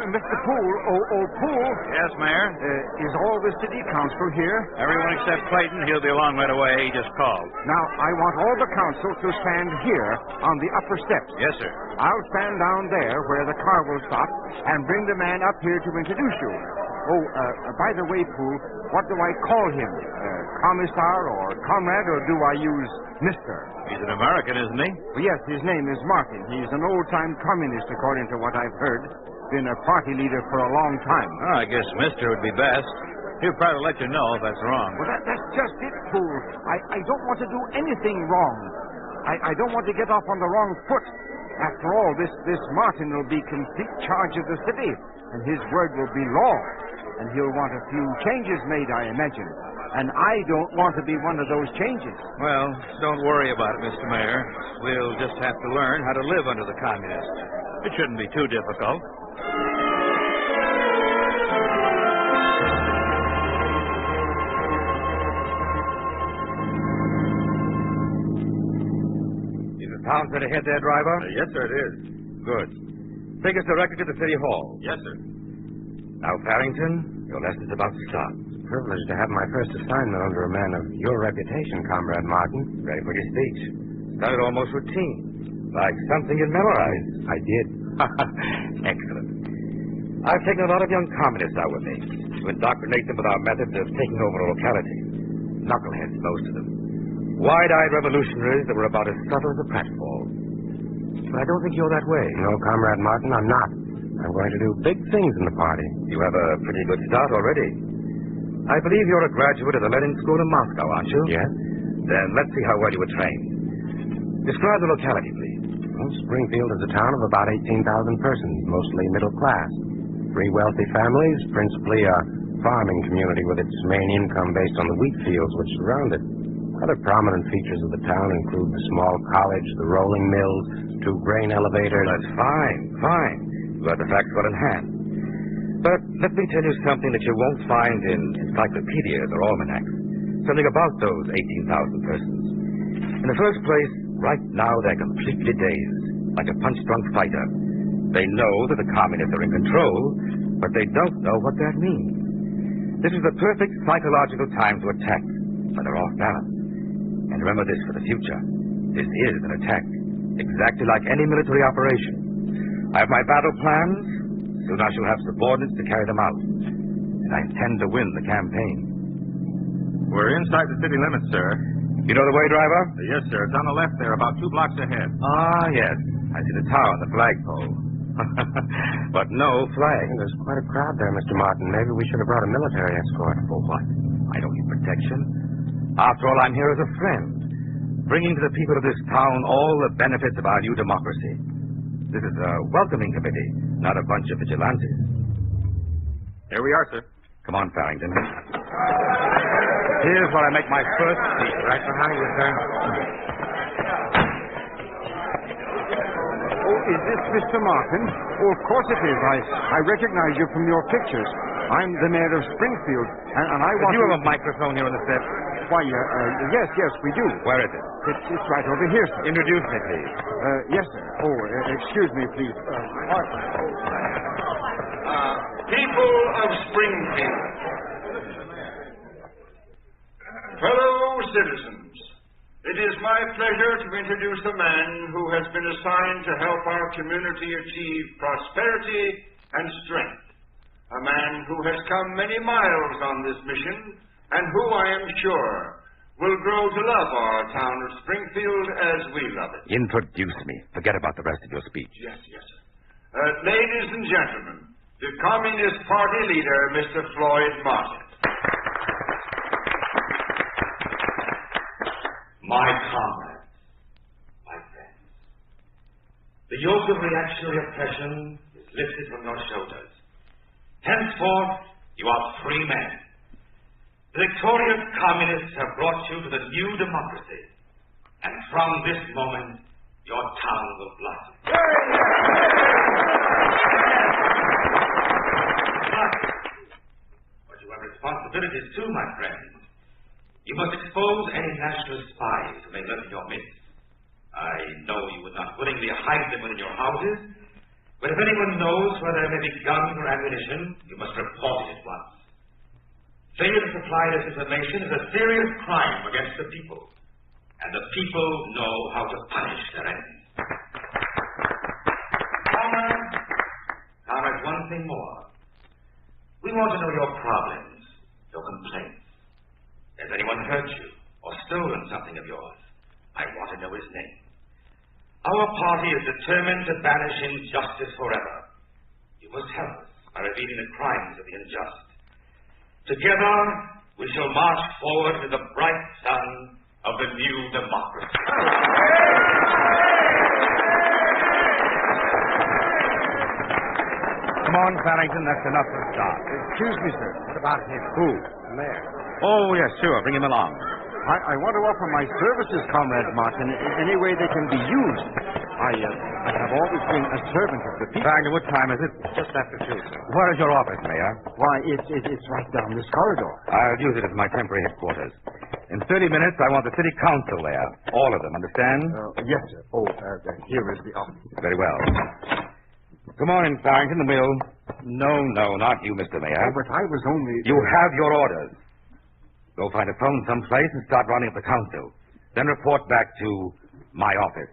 H: Mr. Poole, Poole.
T: Yes, Mayor?
H: Is all the city council here?
T: Everyone except Clayton. He'll be along right away. He just called.
H: Now, I want all the council to stand here on the upper steps.
T: Yes, sir.
H: I'll stand down there where the car will stop and bring the man up here to introduce you. Oh, by the way, Poole, what do I call him? Commissar or comrade, or do I use Mr.?
T: He's an American, isn't he?
H: Well, yes, his name is Martin. He's an old-time communist, according to what I've heard. Been a party leader for a long time.
T: Oh, I guess Mr. would be best. He'll probably let you know if that's wrong.
H: Well, that's just it, Poole. I don't want to do anything wrong. I don't want to get off on the wrong foot. After all, this Martin will be complete charge of the city, and his word will be law. And he'll want a few changes made, I imagine. And I don't want to be one of those changes.
T: Well, don't worry about it, Mr. Mayor. We'll just have to learn how to live under the communists. It shouldn't be too difficult. Is the town straight ahead there, driver?
P: Yes, sir, it is.
T: Good. Take us directly to the city hall.
P: Yes, sir.
T: Now, Farrington, your lesson's about to start.
L: It's a privilege to have my first assignment under a man of your reputation, Comrade Martin.
T: Ready for your speech. Sounded almost routine, like something you'd memorized.
L: I did.
T: Excellent. I've taken a lot of young communists out with me to indoctrinate them with our methods of taking over a locality. Knuckleheads, most of them. Wide-eyed revolutionaries that were about as subtle as a pratfall. But I don't think you're that way.
L: No, Comrade Martin, I'm not. I'm going to do big things in the party.
T: You have a pretty good start already. I believe you're a graduate of the Lenin School in Moscow, aren't you?
L: Yes.
T: Then let's see how well you were trained. Describe the locality, please.
L: Well, Springfield is a town of about 18,000 persons, mostly middle class. 3 wealthy families, principally a farming community with its main income based on the wheat fields which surround it. Other prominent features of the town include the small college, the rolling mills, 2 grain elevators.
T: Well, that's fine. You have the facts well in hand. But let me tell you something that you won't find in encyclopedias or almanacs. Something about those 18,000 persons. In the first place, right now they're completely dazed, like a punch-drunk fighter. They know that the communists are in control, but they don't know what that means. This is the perfect psychological time to attack, when they're off balance. And remember this for the future. This is an attack, exactly like any military operation. I have my battle plans. Soon I shall have subordinates to carry them out. And I intend to win the campaign.
P: We're inside the city limits, sir.
T: You know the way, driver?
P: Yes, sir. It's on the left there, about 2 blocks ahead.
T: Ah, yes. I see the tower and the flagpole. But no flag.
L: There's quite a crowd there, Mr. Martin. Maybe we should have brought a military escort.
T: For what? I don't need protection. After all, I'm here as a friend, bringing to the people of this town all the benefits of our new democracy. This is a welcoming committee, not a bunch of vigilantes.
P: Here we are, sir.
T: Come on, Farrington. Here's where I make my first speech.
L: Right behind you, sir.
H: Oh, is this Mr. Martin? Oh, of course it is. I recognize you from your pictures. I'm the mayor of Springfield, and I want
T: Do you have a microphone here on the steps?
H: Why, yes, we do.
T: Where is it?
H: It's right over here, sir.
T: Introduce me, please.
H: Yes, sir. Oh, excuse me, please.
J: People of Springfield. Fellow citizens, it is my pleasure to introduce a man who has been assigned to help our community achieve prosperity and strength. A man who has come many miles on this mission and who, I am sure, will grow to love our town of Springfield as we love it.
P: Introduce me. Forget about the rest of your speech.
J: Yes, sir. Ladies and gentlemen, the Communist Party leader, Mr. Floyd Martin.
C: My comrades, my friends, the yoke of reactionary oppression is lifted from your shoulders. Henceforth, you are free men. The victorious communists have brought you to the new democracy, and from this moment, your town will blossom. But you have responsibilities too, my friends. You must expose any nationalist spies who may lurk in your midst. I know you would not willingly hide them within your houses, but if anyone knows where there may be guns or ammunition, you must report it at once. Failure to supply this information is a serious crime against the people, and the people know how to punish their enemies. Comrades, one thing more. We want to know your problems, your complaints. Has anyone hurt you or stolen something of yours? I want to know his name. Our party is determined to banish injustice forever. You must help us by revealing the crimes of the unjust. Together, we shall march forward to the bright sun of the new democracy.
P: Come on, Farrington, that's enough for a start.
H: Excuse me, sir. What about him?
P: Who?
H: The mayor.
P: Oh, yes, sure. Bring him along.
H: I want to offer my services, Comrade Martin, in any way they can be used. I have always been a servant of the people.
P: Farrington, what time is it?
H: Just after 2, sir.
P: Where is your office, Mayor?
H: Why, it's right down this corridor.
P: I'll use it as my temporary headquarters. In 30 minutes, I want the city council there. All of them, understand?
H: Yes, sir. Oh, here is the office.
P: Very well. Come on in, Farrington, and we'll... No, not you, Mr. Mayor.
H: Oh, but I was only...
P: You have your orders. Go find a phone someplace and start rounding up the council. Then report back to my office.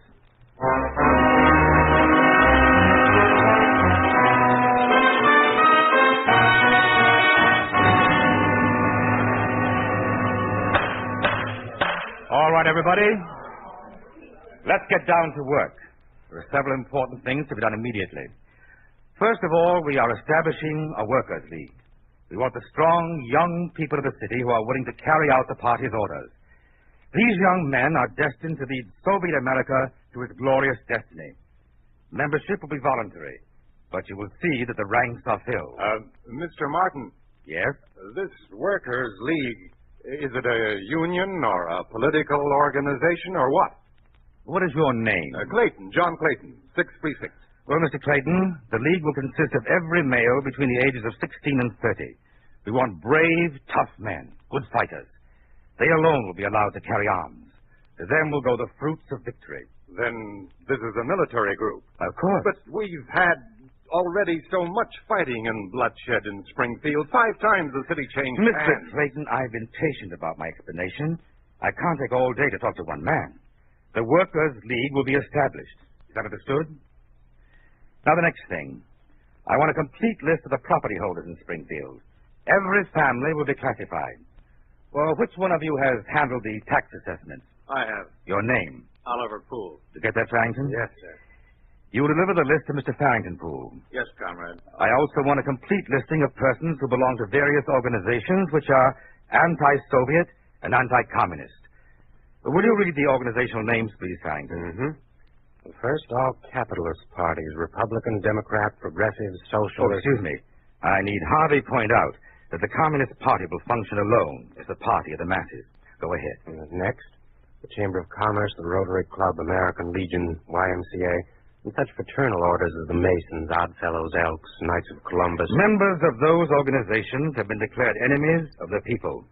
P: All right, everybody. Let's get down to work. There are several important things to be done immediately. First of all, we are establishing a workers' league. We want the strong, young people of the city who are willing to carry out the party's orders. These young men are destined to lead Soviet America to its glorious destiny. Membership will be voluntary, but you will see that the ranks are filled.
F: Mr. Martin.
P: Yes?
F: This Workers' League, is it a union or a political organization or what?
P: What is your name?
F: Clayton, John Clayton, 6th Precinct.
P: Well, Mr. Clayton, the League will consist of every male between the ages of 16 and 30. We want brave, tough men, good fighters. They alone will be allowed to carry arms. To them will go the fruits of victory.
F: Then this is a military group.
P: Of course.
F: But we've had already so much fighting and bloodshed in Springfield. 5 times the city changed
P: Mr.
F: hands.
P: Clayton, I've been patient about my explanation. I can't take all day to talk to one man. The Workers' League will be established. Is that understood? Now, the next thing. I want a complete list of the property holders in Springfield. Every family will be classified. Well, which one of you has handled the tax assessments?
F: I have.
P: Your name?
F: Oliver Poole.
P: You get that, Farrington?
F: Yes, sir.
P: You will deliver the list to Mr. Farrington Poole.
F: Yes, comrade.
P: I also want a complete listing of persons who belong to various organizations which are anti-Soviet and anti-communist. Will you read the organizational names, please, Farrington?
L: Mm-hmm. First, all capitalist parties, Republican, Democrat, Progressive, Socialist...
P: Oh, excuse me. I need hardly point out that the Communist Party will function alone as the party of the masses. Go ahead.
L: And next, the Chamber of Commerce, the Rotary Club, American Legion, YMCA, and such fraternal orders as the Masons, Oddfellows, Elks, Knights of Columbus.
P: Members of those organizations have been declared enemies of the people.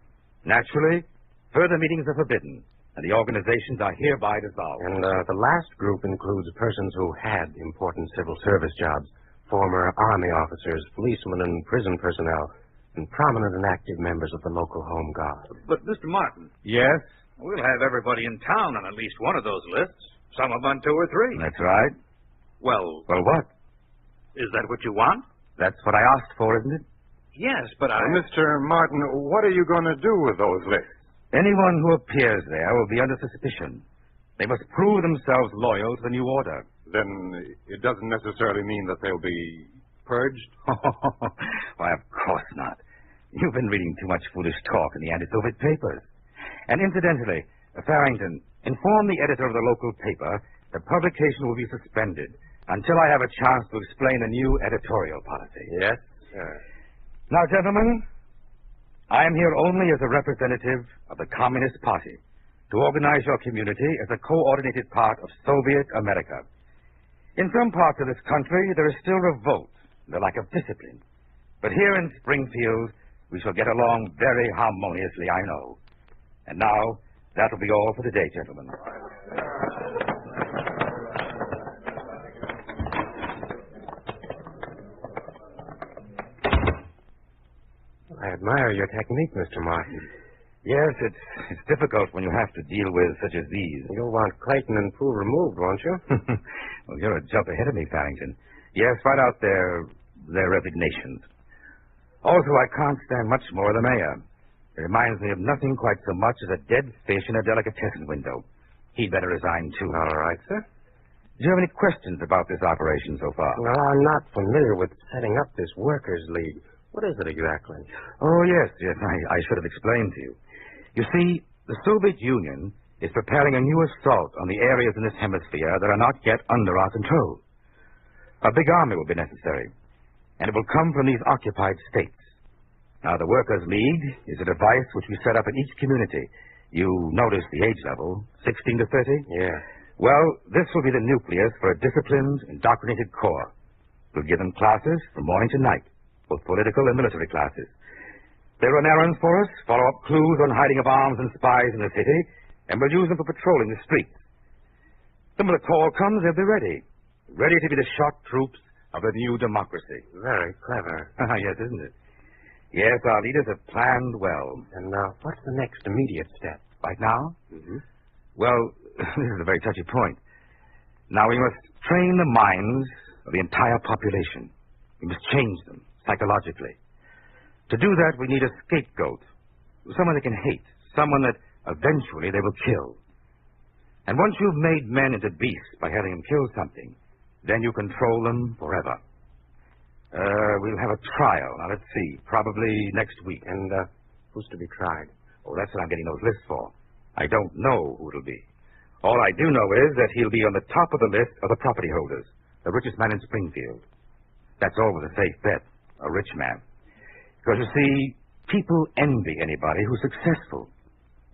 P: Naturally, further meetings are forbidden, and the organizations are hereby dissolved.
L: And the last group includes persons who had important civil service jobs, former Army officers, policemen, and prison personnel, and prominent and active members of the local home guard.
T: But, Mr. Martin.
P: Yes?
T: We'll have everybody in town on at least one of those lists. Some of them on 2 or 3.
P: That's right.
T: Well...
P: Well, what?
T: Is that what you want?
P: That's what I asked for, isn't it?
T: Yes, but I...
F: Mr. Martin, what are you going to do with those lists?
P: Anyone who appears there will be under suspicion. They must prove themselves loyal to the new order.
T: Then it doesn't necessarily mean that they'll be purged?
P: Why, of course not. You've been reading too much foolish talk in the anti-Soviet papers. And incidentally, Farrington, inform the editor of the local paper that publication will be suspended until I have a chance to explain the new editorial policy.
O: Yes, sir.
P: Now, gentlemen, I am here only as a representative of the Communist Party to organize your community as a coordinated part of Soviet America. In some parts of this country, there is still revolt, the lack of discipline. But here in Springfield, we shall get along very harmoniously, I know. And now, that will be all for today, gentlemen.
L: I admire your technique, Mr. Martin.
P: Yes, it's difficult when you have to deal with such as these.
L: You'll want Clayton and Poole removed, won't you?
P: Well, you're a jump ahead of me, Farrington. Yes, find out their resignations. Also, I can't stand much more of the mayor. It reminds me of nothing quite so much as a dead fish in a delicatessen window. He'd better resign, too.
L: All right, sir.
P: Do you have any questions about this operation so far?
L: Well, I'm not familiar with setting up this workers' league. What is it exactly?
P: Oh, yes, I should have explained to you. You see, the Soviet Union is preparing a new assault on the areas in this hemisphere that are not yet under our control. A big army will be necessary, and it will come from these occupied states. Now, the Workers' League is a device which we set up in each community. You notice the age level, 16 to 30?
L: Yeah.
P: Well, this will be the nucleus for a disciplined, indoctrinated corps. We'll give them classes from morning to night, both political and military classes. They run errands for us, follow up clues on hiding of arms and spies in the city, and we'll use them for patrolling the streets. Then when the call comes, they'll be ready to be the shock troops of the new democracy.
L: Very clever.
P: Yes, isn't it? Yes, our leaders have planned well.
L: And what's the next immediate step?
P: Right now?
L: Mm-hmm.
P: Well, this is a very touchy point. Now, we must train the minds of the entire population. We must change them psychologically. To do that, we need a scapegoat, someone they can hate, someone that eventually they will kill. And once you've made men into beasts by having them kill something, then you control them forever. We'll have a trial. Now, let's see, probably next week.
L: And who's to be tried?
P: Oh, that's what I'm getting those lists for. I don't know who it'll be. All I do know is that he'll be on the top of the list of the property holders, the richest man in Springfield. That's always a safe bet, a rich man. Because, you see, people envy anybody who's successful.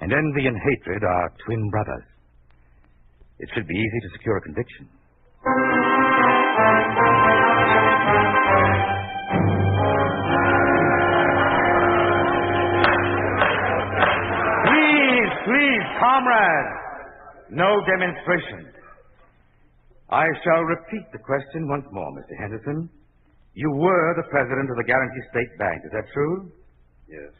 P: And envy and hatred are twin brothers. It should be easy to secure a conviction. Please, comrades, no demonstration. I shall repeat the question once more, Mr. Henderson. You were the president of the Guarantee State Bank, is that true?
F: Yes.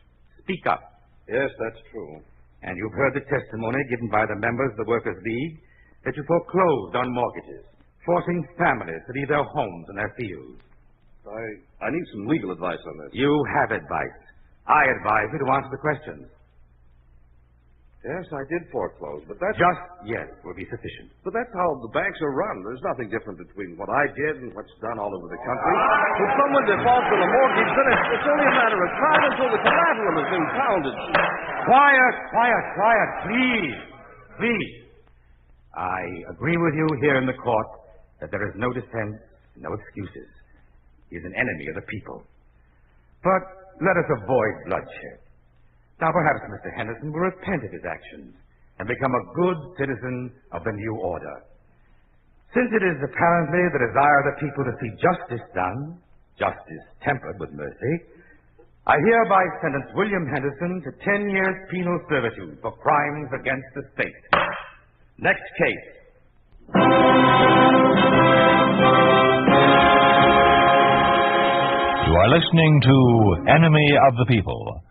P: Speak up.
F: Yes, that's true.
P: And you've heard the testimony given by the members of the Workers' League that you foreclosed on mortgages, forcing families to leave their homes and their fields.
F: I need some legal advice on this.
P: You have advice. I advise you to answer the questions.
F: Yes, I did foreclose, but that's...
P: Just yes will be sufficient.
F: But that's how the banks are run. There's nothing different between what I did and what's done all over the country. If someone defaults on a mortgage, then it's only a matter of time until the collateral has been pounded.
P: Quiet, please. Please. I agree with you here in the court that there is no defense, no excuses. He is an enemy of the people. But let us avoid bloodshed. Now, perhaps Mr. Henderson will repent of his actions and become a good citizen of the new order. Since it is apparently the desire of the people to see justice done, justice tempered with mercy, I hereby sentence William Henderson to 10 years penal servitude for crimes against the state. Next case.
A: You are listening to Enemy of the People,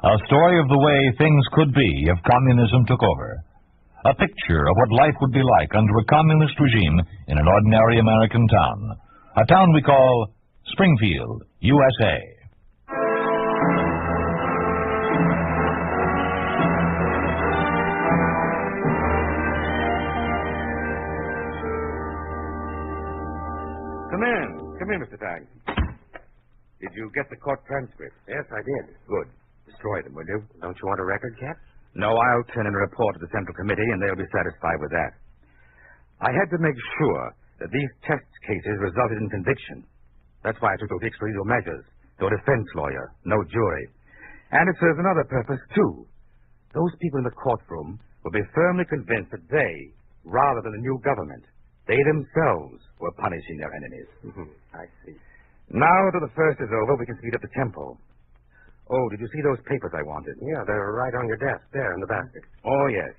A: a story of the way things could be if communism took over. A picture of what life would be like under a communist regime in an ordinary American town. A town we call Springfield, USA.
P: Come in, Mr. Tang. Did you get the court transcript?
L: Yes, I did.
P: Good. Destroy them, will you?
L: Don't you want a record, Cap?
P: No, I'll turn in a report to the Central Committee, and they'll be satisfied with that. I had to make sure that these test cases resulted in conviction. That's why I took those extra legal measures. No defense lawyer, no jury. And it serves another purpose, too. Those people in the courtroom will be firmly convinced that they, rather than the new government, they themselves were punishing their enemies.
L: I see.
P: Now that the first is over, we can speed up the tempo. Oh, did you see those papers I wanted?
L: Yeah, they're right on your desk, there in the basket.
P: Oh, yes.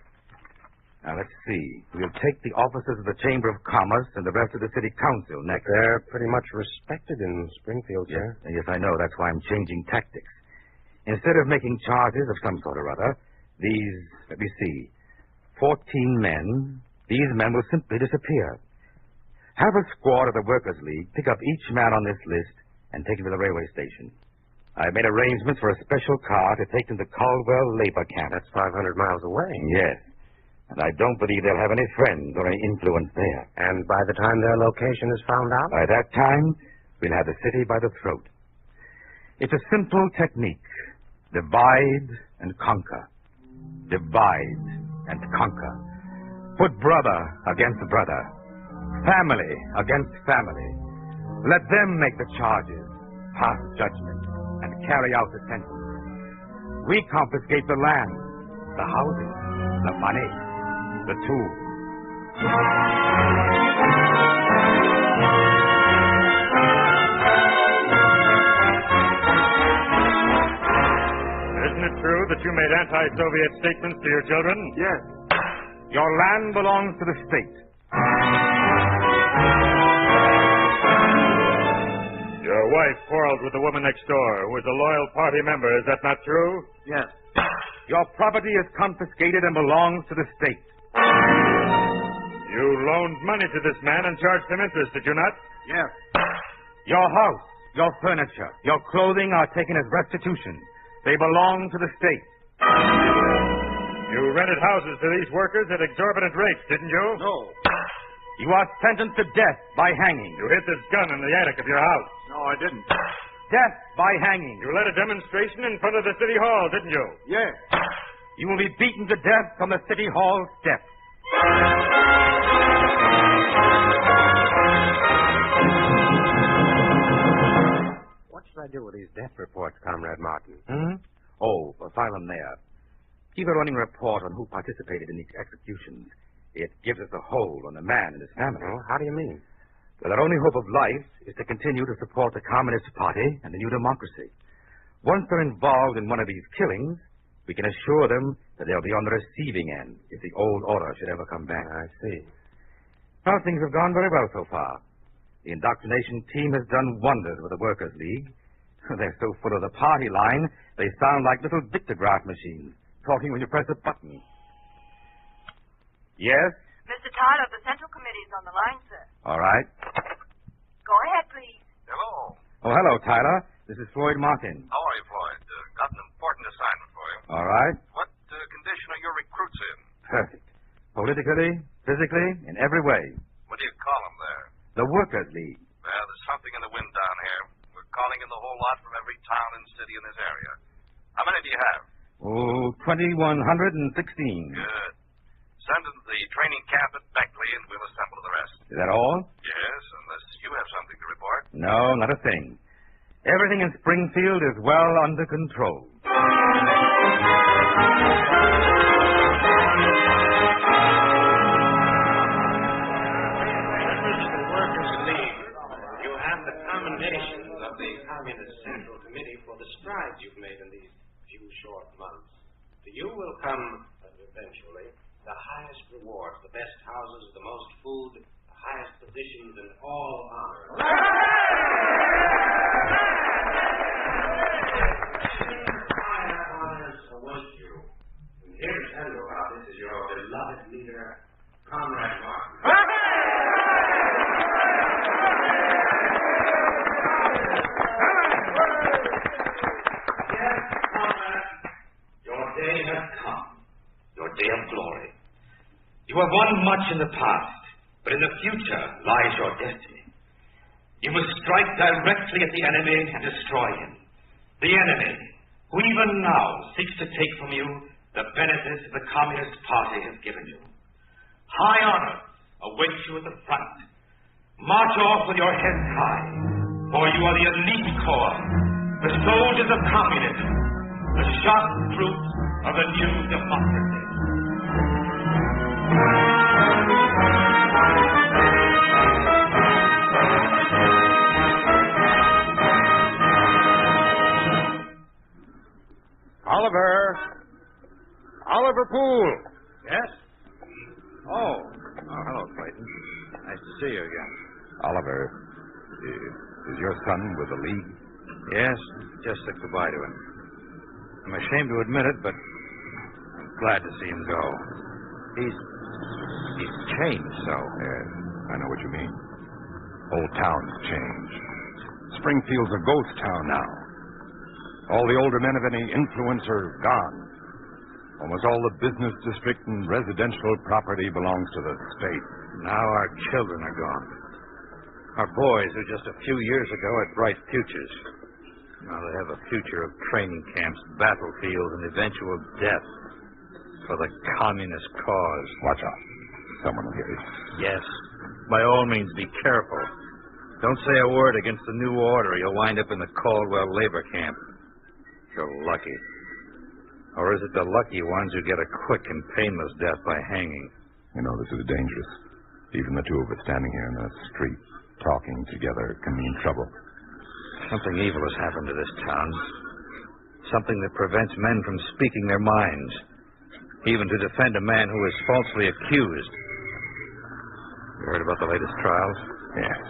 P: Now, let's see. We'll take the officers of the Chamber of Commerce and the rest of the City Council next.
L: They're pretty much respected in Springfield, sir.
P: Yes, I know. That's why I'm changing tactics. Instead of making charges of some sort or other, these, let me see, 14 men, these men will simply disappear. Have a squad of the Workers' League pick up each man on this list and take him to the railway station. I've made arrangements for a special car to take them to Caldwell Labor Camp.
L: That's 500 miles away.
P: Yes. And I don't believe they'll have any friends or any influence there.
L: And by the time their location is found out?
P: By that time, we'll have the city by the throat. It's a simple technique. Divide and conquer. Divide and conquer. Put brother against brother. Family against family. Let them make the charges, pass judgment, and carry out the sentence. We confiscate the land, the houses, the money, the tools.
T: Isn't it true that you made anti-Soviet statements to your children?
P: Yes. Your land belongs to the state.
T: Your wife quarreled with the woman next door, who was a loyal party member. Is that not true?
P: Yes. Your property is confiscated and belongs to the state.
T: You loaned money to this man and charged him interest, did you not?
P: Yes. Your house, your furniture, your clothing are taken as restitution. They belong to the state.
T: You rented houses to these workers at exorbitant rates, didn't you?
P: No. You are sentenced to death by hanging.
T: You hid this gun in the attic of your house.
P: No, I didn't. Death by hanging.
T: You led a demonstration in front of the city hall, didn't you?
P: Yes. You will be beaten to death from the city hall steps.
L: What should I do with these death reports, Comrade Martin?
P: Oh, file them there. Keep a running report on who participated in these executions. It gives us a hold on the man and his family.
L: Oh, how do you mean?
P: Well, our only hope of life is to continue to support the Communist Party and the new democracy. Once they're involved in one of these killings, we can assure them that they'll be on the receiving end if the old order should ever come back.
L: I see.
P: Well, things have gone very well so far. The indoctrination team has done wonders with the Workers' League. They're so full of the party line, they sound like little dictograph machines, talking when you press a button. Yes?
D: Mr. Tyler of the Central Committee is on the line, sir.
P: All right.
D: Go ahead, please.
E: Hello.
P: Oh, hello, Tyler. This is Floyd Martin.
E: How are you, Floyd? Got an important assignment for you.
P: All right.
E: What condition are your recruits in?
P: Perfect. Politically, physically, in every way.
E: What do you call them there?
P: The Workers' League.
E: Well, there's something in the wind down here. We're calling in the whole lot from every town and city in this area. How many do you have?
P: Oh, 2,116.
E: Good. Send them to the training camp at Beckley, and we'll assemble the rest.
P: Is that all?
E: Yes, unless you have something to report.
P: No, not a thing. Everything in Springfield is well under control.
M: Members of the Workers' League, you have the commendations of the Communist Central Committee for the strides you've made in these few short months. To you will come, eventually, the highest rewards, the best houses, the most food, the highest positions, and all honor. Higher honors await you. And here to tell you about this is your beloved leader, Comrade Martin. Yes, Comrade, your day has come. Your day of glory. You have won much in the past, but in the future lies your destiny.
C: You must strike directly at the enemy and destroy him. The enemy, who even now seeks to take from you the benefits the Communist Party has given you. High honor awaits you at the front. March off with your heads high, for you are the elite corps, the soldiers of communism, the sharp troops of the new democracy.
T: Oliver Poole.
P: Yes? Oh, hello, Clayton. Nice to see you again.
T: Oliver, is your son with the League?
P: Yes, just said goodbye to him. I'm ashamed to admit it, but I'm glad to see him go. He's changed so.
T: Yes, I know what you mean. Old town's changed. Springfield's a ghost town now. All the older men of any influence are gone. Almost all the business district and residential property belongs to the state.
P: Now our children are gone. Our boys, who just a few years ago had bright futures, now they have a future of training camps, battlefields, and eventual death for the communist cause.
T: Watch out. Someone will hear you.
P: Yes. By all means, be careful. Don't say a word against the new order. You'll wind up in the Caldwell labor camp. You're lucky. Or is it the lucky ones who get a quick and painless death by hanging?
T: You know, this is dangerous. Even the two of us standing here in the street, talking together, can mean trouble.
P: Something evil has happened to this town. Something that prevents men from speaking their minds, even to defend a man who is falsely accused. You heard about the latest trials?
T: Yes.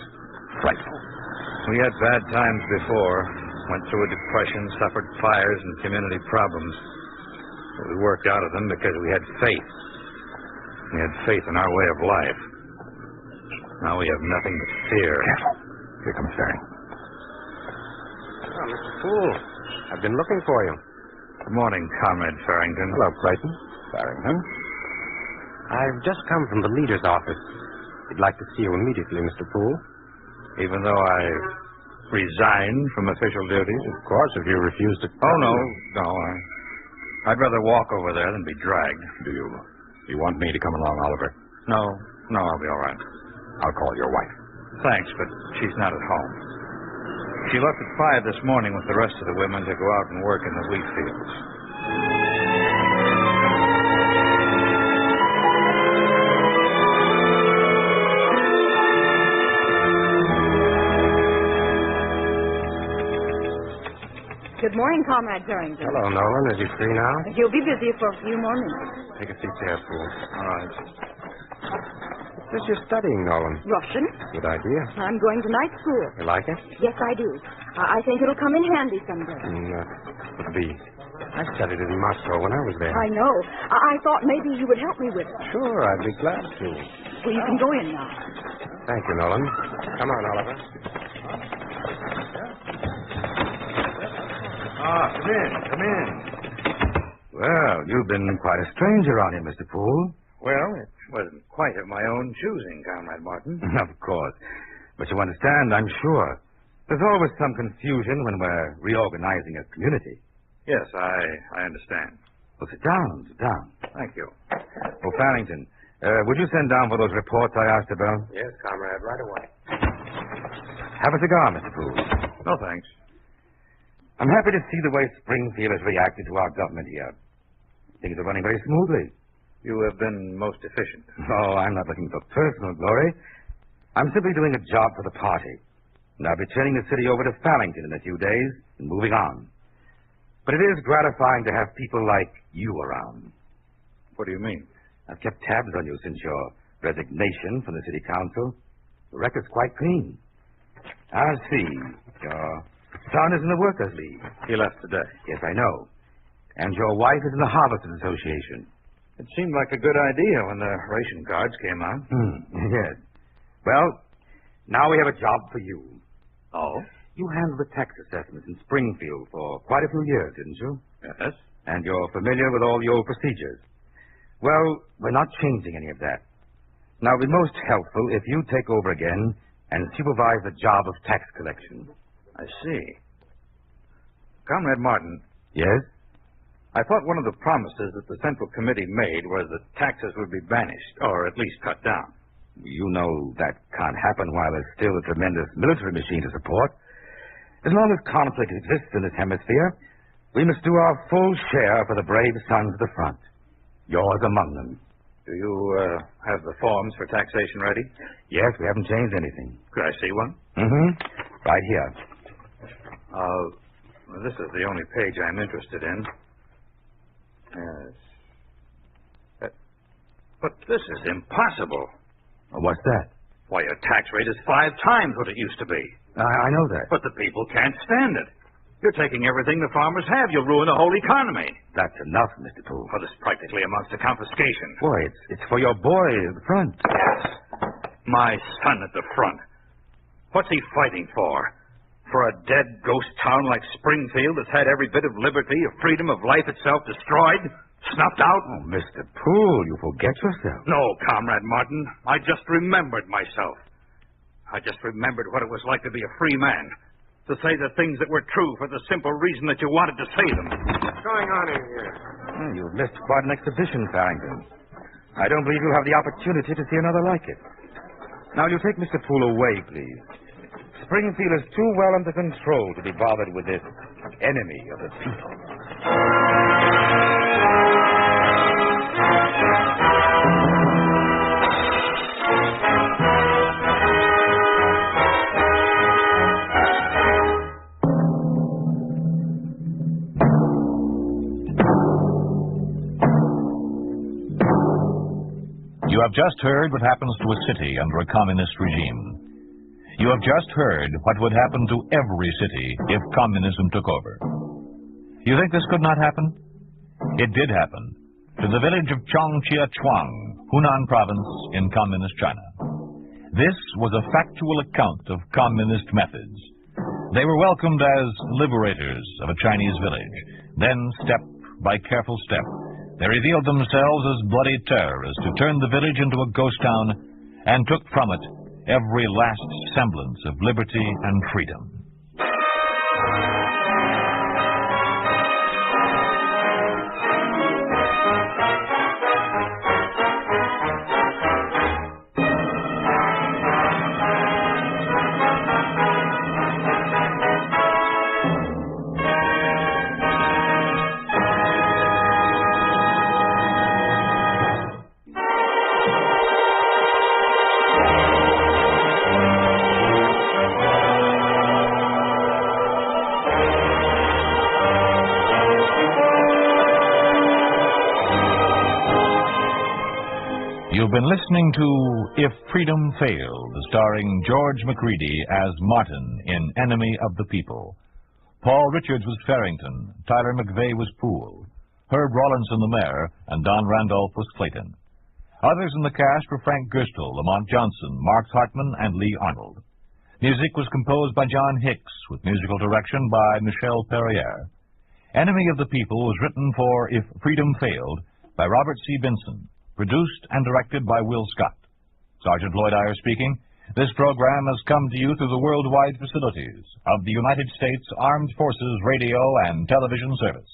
T: Frightful.
P: We had bad times before. Went through a depression, suffered fires and community problems. But we worked out of them because we had faith. We had faith in our way of life. Now we have nothing but fear.
T: Careful. Here comes Farring.
L: Oh, Mr. Poole, I've been looking for you.
P: Good morning, Comrade Farrington.
L: Hello, Clayton.
T: Farrington?
L: I've just come from the leader's office. He'd like to see you immediately, Mr. Poole.
P: Even though I resigned from official duties?
L: Of course, if you refuse to...
P: Oh, no. I'd rather walk over there than be dragged.
T: Do you want me to come along, Oliver?
P: No, I'll be all right.
T: I'll call your wife.
P: Thanks, but she's not at home. She left at 5 this morning with the rest of the women to go out and work in the wheat fields.
D: Good morning, Comrade Farrington.
L: Hello, Nolan. Is he free now?
D: You'll be busy for a few more minutes.
L: Take a seat there, Poole.
P: All right.
L: What's you're studying, Nolan?
D: Russian.
L: Good idea.
D: I'm going to night school.
L: You like it?
D: Yes, I do. I think it'll come in handy someday.
L: Could be. I studied it in Moscow when I was there.
D: I know. I thought maybe you would help me with it.
L: Sure, I'd be glad to.
D: Well, you can go in now.
L: Thank you, Nolan. Come on, Oliver.
P: Come in. Well, you've been quite a stranger around here, Mr. Poole. Well, it wasn't quite of my own choosing, Comrade Martin. Of course. But you understand, I'm sure. There's always some confusion when we're reorganizing a community. Yes, I understand. Well, sit down. Thank you. Oh, Farrington, would you send down for those reports I asked about?
L: Yes, Comrade, right away.
P: Have a cigar, Mr. Poole. No, thanks. I'm happy to see the way Springfield has reacted to our government here. Things are running very smoothly. You have been most efficient. Oh, I'm not looking for personal glory. I'm simply doing a job for the party. And I'll be turning the city over to Farrington in a few days and moving on. But it is gratifying to have people like you around. What do you mean? I've kept tabs on you since your resignation from the city council. The record's quite clean. I see. Your son is in the Workers' League. He left today. Yes, I know. And your wife is in the Harvesters Association. It seemed like a good idea when the ration cards came out. Yes. Well, now we have a job for you. Oh? You handled the tax assessments in Springfield for quite a few years, didn't you? Yes. And you're familiar with all the old procedures. Well, we're not changing any of that. Now, it would be most helpful if you take over again and supervise the job of tax collection.
T: I see. Comrade Martin.
P: Yes?
T: I thought one of the promises that the Central Committee made was that taxes would be banished, or at least cut down.
P: You know that can't happen while there's still a tremendous military machine to support. As long as conflict exists in this hemisphere, we must do our full share for the brave sons of the front. Yours among them.
T: Do you have the forms for taxation ready?
P: Yes, we haven't changed anything.
T: Could I see one?
P: Mm-hmm. Right here.
T: This is the only page I'm interested in. Yes. But this is impossible.
P: What's that?
T: Why, your tax rate is 5 times what it used to be.
P: I know that.
T: But the people can't stand it. You're taking everything the farmers have. You'll ruin the whole economy.
P: That's enough, Mr. Poole.
T: Well, this practically amounts to confiscation.
P: Boy, it's for your boy at the front.
T: Yes. My son at the front. What's he fighting for? For a dead ghost town like Springfield that's had every bit of liberty, of freedom, of life itself destroyed? Snuffed out?
P: Oh, Mr. Poole, you forget yourself.
T: No, Comrade Martin. I just remembered myself. I just remembered what it was like to be a free man. To say the things that were true for the simple reason that you wanted to say them.
L: What's going on in here?
P: You've missed quite an exhibition, Farrington. I don't believe you'll have the opportunity to see another like it. Now, will you take Mr. Poole away, please? Springfield is too well under control to be bothered with this enemy of the people.
A: You have just heard what happens to a city under a communist regime. You have just heard what would happen to every city if communism took over. You think this could not happen? It did happen to the village of Chongqia-Chuang, Hunan province in communist China. This was a factual account of communist methods. They were welcomed as liberators of a Chinese village. Then, step by careful step, they revealed themselves as bloody terrorists who turned the village into a ghost town and took from it every last semblance of liberty and freedom. You've been listening to If Freedom Failed, starring George Macready as Martin in Enemy of the People. Paul Richards was Farrington, Tyler McVeigh was Poole, Herb Rawlinson the Mayor, and Don Randolph was Clayton. Others in the cast were Frank Gerstle, Lamont Johnson, Mark Hartman, and Lee Arnold. Music was composed by John Hicks, with musical direction by Michel Perrier. Enemy of the People was written for If Freedom Failed by Robert C. Benson. Produced and directed by Will Scott. Sergeant Lloyd Iyer speaking. This program has come to you through the worldwide facilities of the United States Armed Forces Radio and Television Service.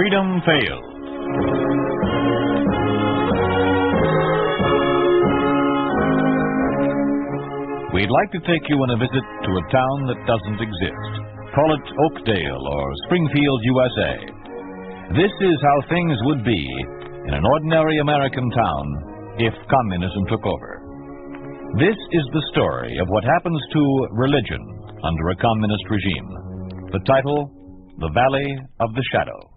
A: freedom failed. We'd like to take you on a visit to a town that doesn't exist. Call it Oakdale or Springfield, USA. This is how things would be in an ordinary American town if communism took over. This is the story of what happens to religion under a communist regime. The title, The Valley of the Shadow.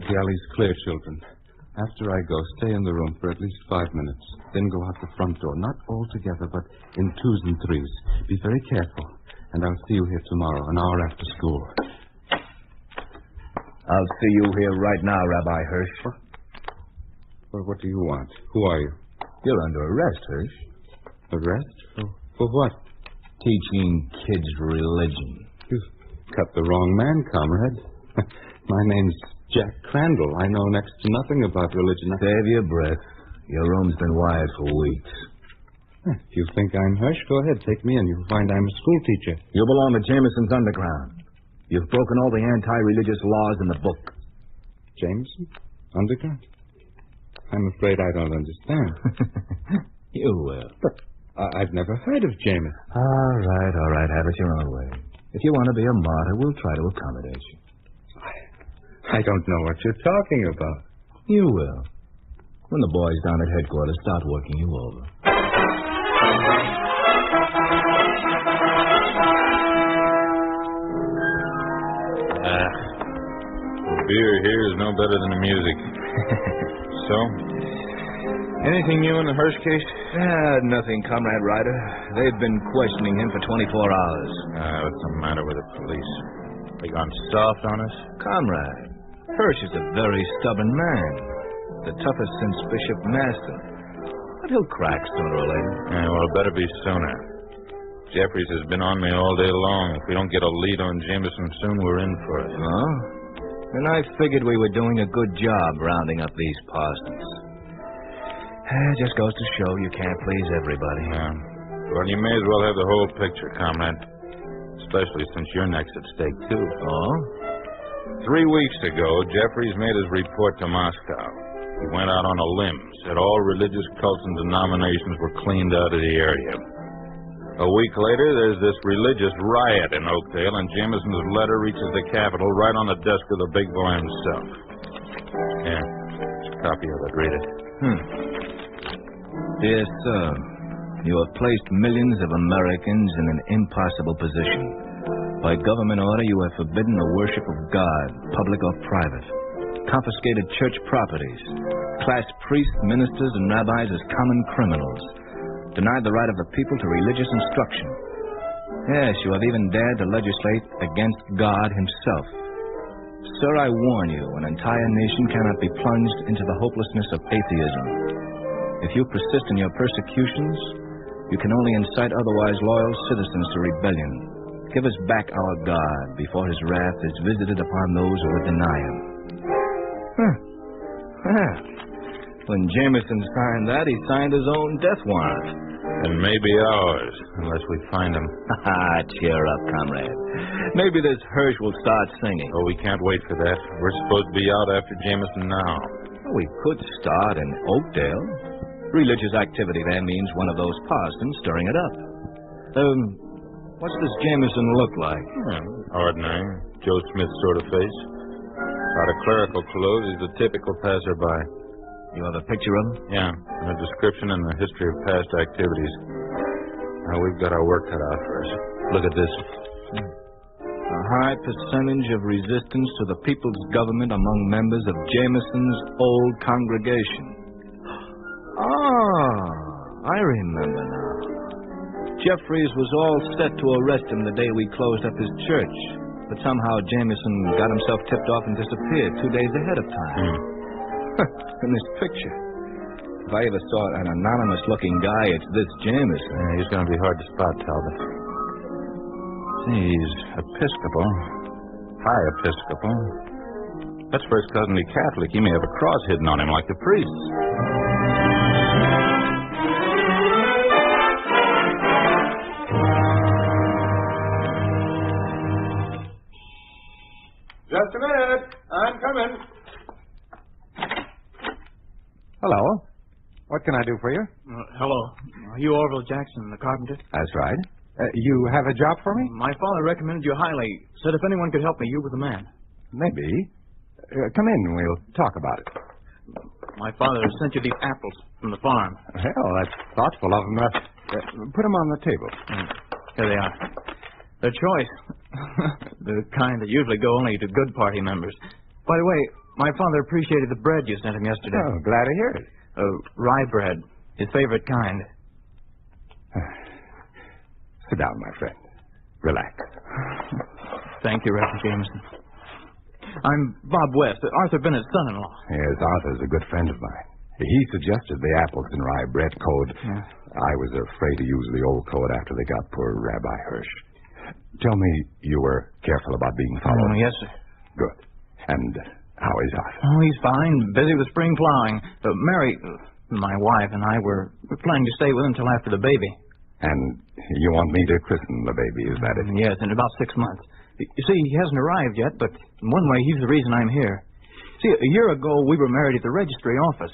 I: The alley's clear, children. After I go, stay in the room for at least 5 minutes. Then go out the front door. Not all together, but in twos and threes. Be very careful. And I'll see you here tomorrow, an hour after school.
Q: I'll see you here right now, Rabbi Hirsch.
I: Well, what do you want? Who are you?
Q: You're under arrest, Hirsch.
I: Arrest? For what?
Q: Teaching kids religion.
I: You've cut the wrong man, comrade. My name's Jack Crandall. I know next to nothing about religion.
Q: Save your breath. Your room's been wired for weeks.
I: If you think I'm Hirsch, go ahead. Take me in. You'll find I'm a school teacher.
Q: You belong to Jameson's underground. You've broken all the anti-religious laws in the book.
I: Jameson? Underground? I'm afraid I don't understand.
Q: You will.
I: But I've never heard of Jameson.
Q: All right. Have it your own way. If you want to be a martyr, we'll try to accommodate you.
I: I don't know what you're talking about.
Q: You will. When the boys down at headquarters start working you over.
F: The beer here is no better than the music. So, anything new in the Hirsch case?
Q: Nothing, Comrade Ryder. They've been questioning him for 24 hours.
F: What's the matter with the police? They gone soft on us?
Q: Comrade, Hirsch is a very stubborn man. The toughest since Bishop Master. But he'll crack sooner or later.
F: Well, it better be sooner. Jeffries has been on me all day long. If we don't get a lead on Jameson soon, we're in for it.
Q: Huh? And I figured we were doing a good job rounding up these parsons. It just goes to show you can't please everybody.
F: Yeah. Well, you may as well have the whole picture, comrade. Especially since your neck's at stake, too.
Q: Oh?
F: 3 weeks ago, Jeffries made his report to Moscow. He went out on a limb, said all religious cults and denominations were cleaned out of the area. A week later, there's this religious riot in Oakdale, and Jameson's letter reaches the Capitol right on the desk of the big boy himself. Yeah, it's a copy of it. Read it.
Q: Dear sir, you have placed millions of Americans in an impossible position. By government order, you have forbidden the worship of God, public or private, confiscated church properties, classed priests, ministers, and rabbis as common criminals, denied the right of the people to religious instruction. Yes, you have even dared to legislate against God himself. Sir, I warn you, an entire nation cannot be plunged into the hopelessness of atheism. If you persist in your persecutions, you can only incite otherwise loyal citizens to rebellion. Give us back our God before his wrath is visited upon those who would deny him. When Jameson signed that, he signed his own death warrant.
F: And maybe ours, unless we find him.
Q: Cheer up, comrade. Maybe this Hirsch will start singing.
F: Oh, we can't wait for that. We're supposed to be out after Jameson now.
Q: Well, we could start in Oakdale. Religious activity there means one of those parsons stirring it up. What's this Jameson look like?
F: Ordinary. Joe Smith sort of face. Out of clerical clothes, he's a typical passerby.
Q: You have a picture of him?
F: Yeah, and a description and the history of past activities. Now, we've got our work cut out for us. Look at this.
Q: A high percentage of resistance to the people's government among members of Jameson's old congregation. I remember now. Jeffries was all set to arrest him the day we closed up his church, but somehow Jameson got himself tipped off and disappeared 2 days ahead of time. In this picture. If I ever saw an anonymous-looking guy, it's this Jameson.
F: Yeah, he's going to be hard to spot, Talbot.
I: He's Episcopal. High Episcopal. That's first cousinly Catholic. He may have a cross hidden on him like the priests.
F: Just a minute. I'm coming.
T: Hello. What can I do for you?
B: Hello. Are you Orville Jackson, the carpenter?
T: That's right. You have a job for me?
B: My father recommended you highly. Said if anyone could help me, you were the man.
T: Maybe. Come in and we'll talk about it.
B: My father sent you these apples from the farm.
T: Well, that's thoughtful of him. Put them on the table.
B: Here they are. They're choice. The kind that usually go only to good party members. By the way, my father appreciated the bread you sent him yesterday.
T: Oh, glad to hear it.
B: Rye bread. His favorite kind.
T: Sit down, my friend. Relax.
B: Thank you, Reverend Jameson. I'm Bob West, Arthur Bennett's son-in-law.
T: Yes, Arthur's a good friend of mine. He suggested the apples and rye bread code.
B: Yeah.
T: I was afraid to use the old code after they got poor Rabbi Hirsch. Tell me you were careful about being followed.
B: Yes, sir.
T: Good. And how is Arthur?
B: Oh, he's fine. Busy with spring plowing. Mary, my wife, and I were planning to stay with him until after the baby.
T: And you want me to christen the baby, is that it?
B: Yes, in about 6 months. You see, he hasn't arrived yet, but in one way, he's the reason I'm here. See, a year ago, we were married at the registry office.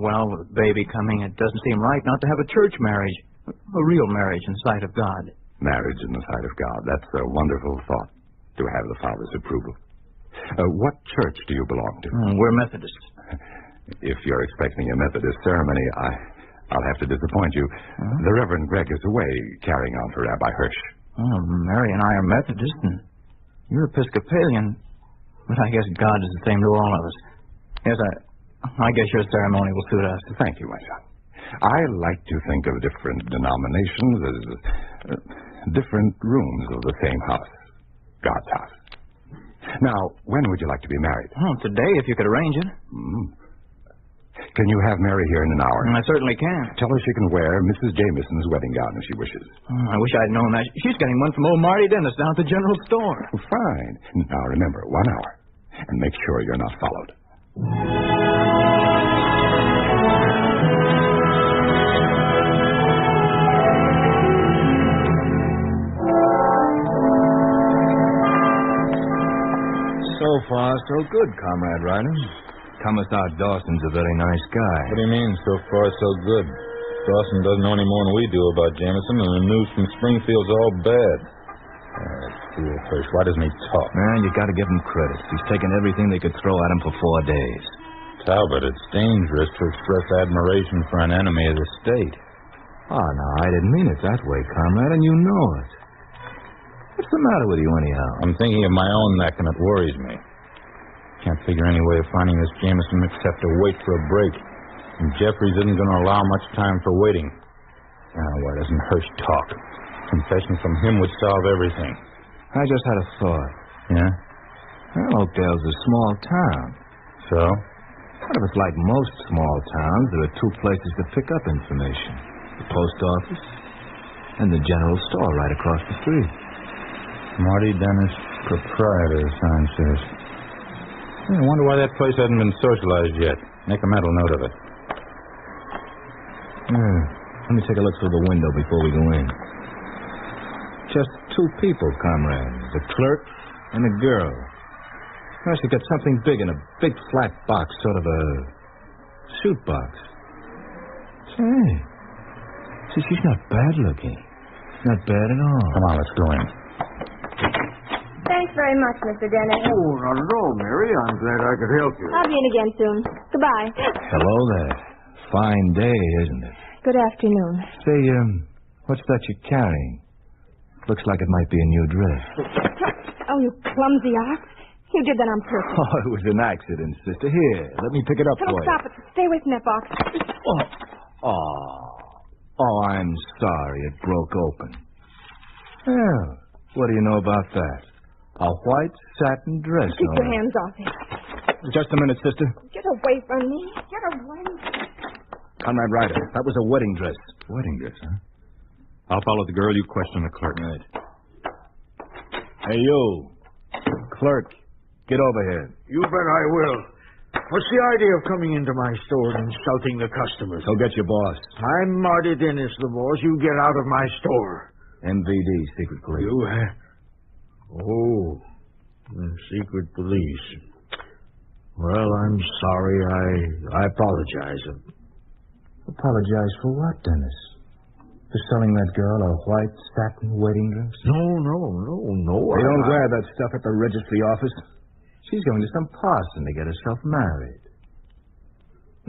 B: Well, with the baby coming, it doesn't seem right not to have a church marriage. A real marriage in the sight of God.
T: Marriage in the sight of God. That's a wonderful thought, to have the Father's approval. What church do you belong to?
B: We're Methodists.
T: If you're expecting a Methodist ceremony, I'll have to disappoint you. The Reverend Gregg is away carrying on for Rabbi Hirsch.
B: Oh, Mary and I are Methodists, and you're Episcopalian. But I guess God is the same to all of us. Yes, I guess your ceremony will suit us.
T: Thank you, my son. I like to think of different denominations as different rooms of the same house. God's house. Now, when would you like to be married?
B: Oh, today, if you could arrange it.
T: Can you have Mary here in an hour?
B: I certainly can.
T: Tell her she can wear Mrs. Jameson's wedding gown if she wishes.
B: Oh, I wish I'd known that. She's getting one from old Marty Dennis down at the general store.
T: Fine. Now, remember, 1 hour. And make sure you're not followed.
Q: So far, so good, Comrade Ryder. Commissar Dawson's a very nice guy.
S: What do you mean, so far, so good? Dawson doesn't know any more than we do about Jameson, and the news from Springfield's all bad. Fool Hirsch, why doesn't he talk?
Q: Man, you gotta give him credit. He's taken everything they could throw at him for 4 days.
S: Talbot, it's dangerous to express admiration for an enemy of the state.
Q: Oh, no, I didn't mean it that way, Comrade, and you know it. What's the matter with you, anyhow?
S: I'm thinking of my own neck, and it worries me. Can't figure any way of finding this Jameson except to wait for a break. And Jeffries isn't going to allow much time for waiting. Now, why doesn't Hirsch talk? Confession from him would solve everything.
Q: I just had a thought.
S: Yeah?
Q: Well, Oakdale's a small town.
S: So?
Q: What if it's like most small towns? There are 2 places to pick up information. The post office and the general store right across the street.
S: Marty Dennis, proprietor, the sign says. I wonder why that place hasn't been socialized yet. Make a mental note of it.
Q: Let me take a look through the window before we go in. Just 2 people, comrades. A clerk and a girl. Well, she got something big in a big flat box, sort of a suit box. Say, she's not bad looking. Not bad at all.
S: Come on, let's go in.
U: Thanks very much, Mr. Dennis.
F: Oh, not at all, Mary. I'm glad I could help you.
U: I'll be in again soon. Goodbye.
Q: Hello there. Fine day, isn't it?
U: Good afternoon.
Q: Say, what's that you're carrying? Looks like it might be a new dress.
U: Oh, you clumsy ox. You did that on purpose.
Q: Oh, it was an accident, sister. Here, let me pick it up
U: Come
Q: for
U: on, stop it. Stay away from that box.
Q: Oh, I'm sorry it broke open. Well, what do you know about that? A white satin dress.
U: Keep your hands off it.
Q: Just a minute, sister.
U: Get away from me. Get away.
Q: Comrade Ryder, that was a wedding dress.
S: Wedding dress, huh? I'll follow the girl. You question the clerk.
Q: Right. Hey, you. Clerk, get over here.
G: You bet I will. What's the idea of coming into my store and insulting the customers?
Q: Go get your boss.
G: I'm Marty Dennis, the boss. You get out of my store.
Q: MVD, secret police.
G: You, Oh, secret police. Well, I'm sorry. I apologize.
Q: Apologize for what, Dennis? For selling that girl a white satin wedding dress?
G: No.
Q: They don't wear that stuff at the registry office. She's going to some parson to get herself married.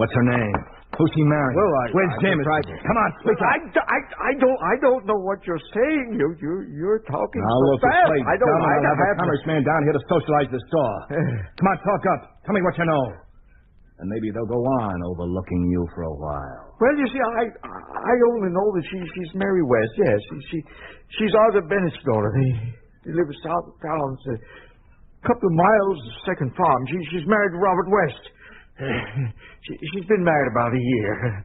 Q: What's her name? Who's she married?
G: Well,
Q: Where's Jameson? Come on, speak up.
G: I don't know what you're saying. You're talking
Q: now,
G: so
Q: look,
G: fast.
Q: I'll have a commerce man down here to socialize the store. Come on, talk up. Tell me what you know. And maybe they'll go on overlooking you for a while.
G: Well, you see, I only know that she's Mary West. Yes, she's Arthur Bennett's daughter. They live south of town. It's a couple of miles second farm. She's married to Robert West. She's been married about a year.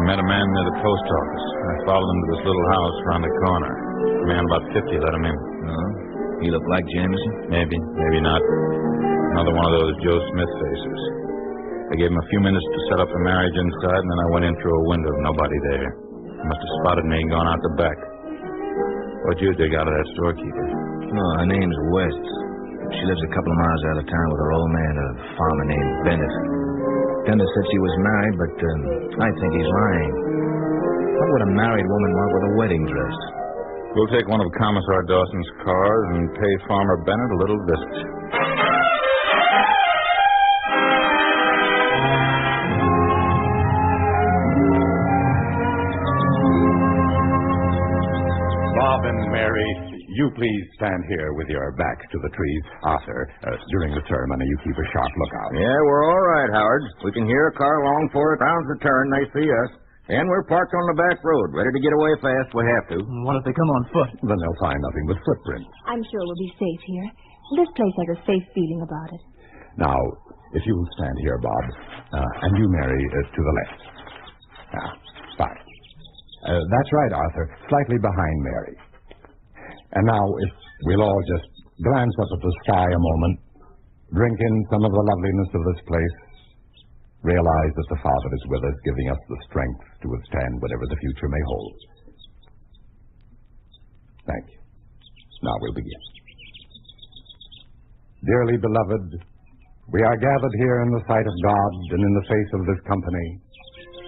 S: Met a man near the post office. I followed him to this little house around the corner. A man about 50 let him in.
Q: Oh? He looked like Jameson?
S: Maybe not. Another one of those Joe Smith faces. I gave him a few minutes to set up the marriage inside, and then I went in through a window. Nobody there. He must have spotted me and gone out the back. What'd you dig out of that storekeeper?
Q: Oh, her name's West. She lives a couple of miles out of town with her old man, a farmer named Bennett. Dennis said she was married, but I think he's lying. What would a married woman want with a wedding dress?
S: We'll take one of Commissar Dawson's cars and pay Farmer Bennett a little visit.
K: Bob and Mary, you please stand here with your back to the trees. Arthur, during the ceremony, you keep a sharp lookout.
R: Yeah, we're all right, Howard. We can hear a car long before it rounds the turn. They see us. And we're parked on the back road, ready to get away fast. We have to.
B: What if they come on foot?
K: Then they'll find nothing but footprints.
U: I'm sure we'll be safe here. This place has a safe feeling about it.
K: Now, if you will stand here, Bob, and you, Mary, to the left. Fine. That's right, Arthur. Slightly behind Mary. And now, if we'll all just glance up at the sky a moment, drink in some of the loveliness of this place, realize that the Father is with us, giving us the strength to withstand whatever the future may hold. Thank you. Now we'll begin. Dearly beloved, we are gathered here in the sight of God and in the face of this company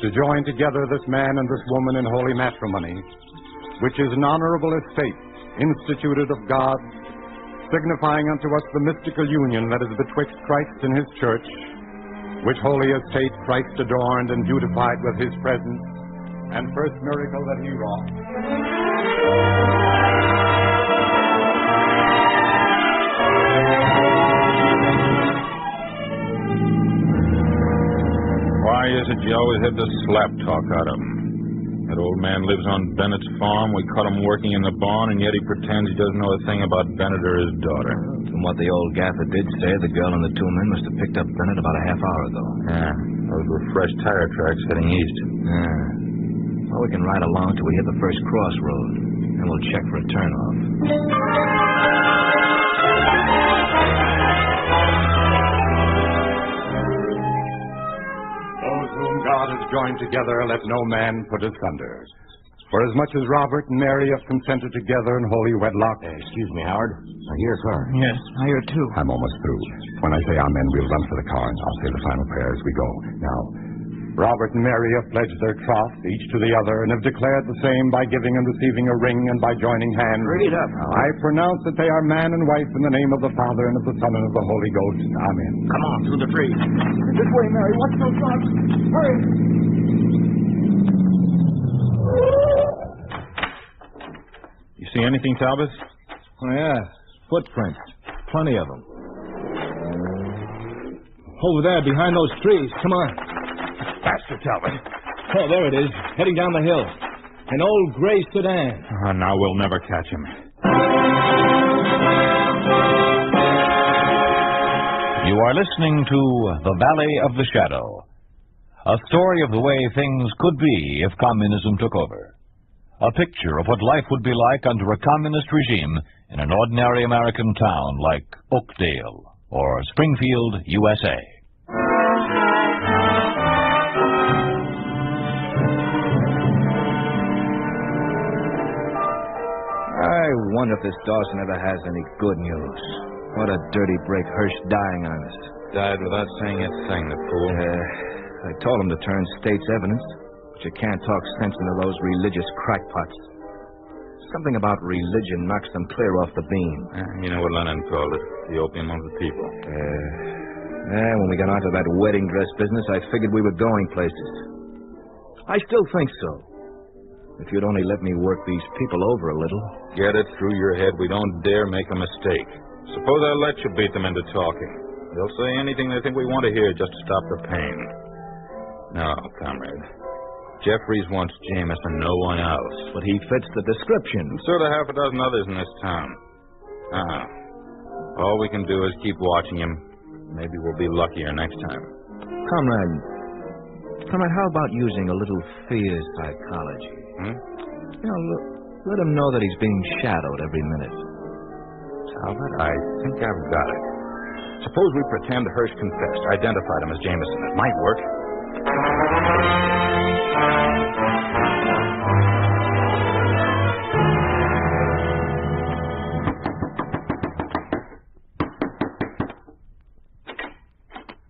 K: to join together this man and this woman in holy matrimony, which is an honorable estate instituted of God, signifying unto us the mystical union that is betwixt Christ and his church, which holy estate Christ adorned and beautified with his presence, and first miracle that he wrought.
S: Why is it you always have to slap talk out of him? That old man lives on Bennett's farm. We caught him working in the barn, and yet he pretends he doesn't know a thing about Bennett or his daughter.
Q: From what the old gaffer did say, the girl and the two men must have picked up Bennett about a half hour ago.
S: Yeah, those were fresh tire tracks heading east.
Q: Yeah. Well, we can ride along till we hit the first crossroad, and we'll check for a turnoff.
K: Those whom God has joined together, let no man put asunder. For as much as Robert and Mary have consented together in holy wedlock...
R: excuse me, Howard. I hear her.
B: Yes, I hear it too.
K: I'm almost through. When I say amen, we'll run for the car, and I'll say the final prayer as we go. Now, Robert and Mary have pledged their troth, each to the other, and have declared the same by giving and receiving a ring and by joining hands.
R: Read it up, Howard.
K: I pronounce that they are man and wife in the name of the Father and of the Son and of the Holy Ghost. Amen.
R: Come on, through the trees.
G: This way, Mary. Watch those rocks. Hurry.
S: You see anything, Talbot?
Q: Oh, yeah. Footprints. Plenty of them.
X: Over there, behind those trees. Come on.
S: Faster, Talbot.
X: Oh, there it is. Heading down the hill. An old gray sedan.
S: Now we'll never catch him.
A: You are listening to The Valley of the Shadow, a story of the way things could be if communism took over. A picture of what life would be like under a communist regime in an ordinary American town like Oakdale or Springfield, USA.
Q: I wonder if this Dawson ever has any good news. What a dirty break, Hirsch dying on us.
S: Died without saying a thing, the fool.
Q: I told him to turn state's evidence, but you can't talk sense into those religious crackpots. Something about religion knocks them clear off the beam.
S: You know what Lenin called it, the opium of the people.
Q: When we got onto that wedding dress business, I figured we were going places. I still think so. If you'd only let me work these people over a little.
S: Get it through your head we don't dare make a mistake. Suppose I let you beat them into talking. They'll say anything they think we want to hear just to stop the pain. No, comrade. Jeffries wants Jameson, no one else.
Q: But he fits the description.
S: And so do half a dozen others in this town. All we can do is keep watching him. Maybe we'll be luckier next time.
Q: Comrade, how about using a little fear psychology? Let him know that he's being shadowed every minute.
S: Talbot, I think I've got it. Suppose we pretend Hirsch confessed, identified him as Jameson. It might work.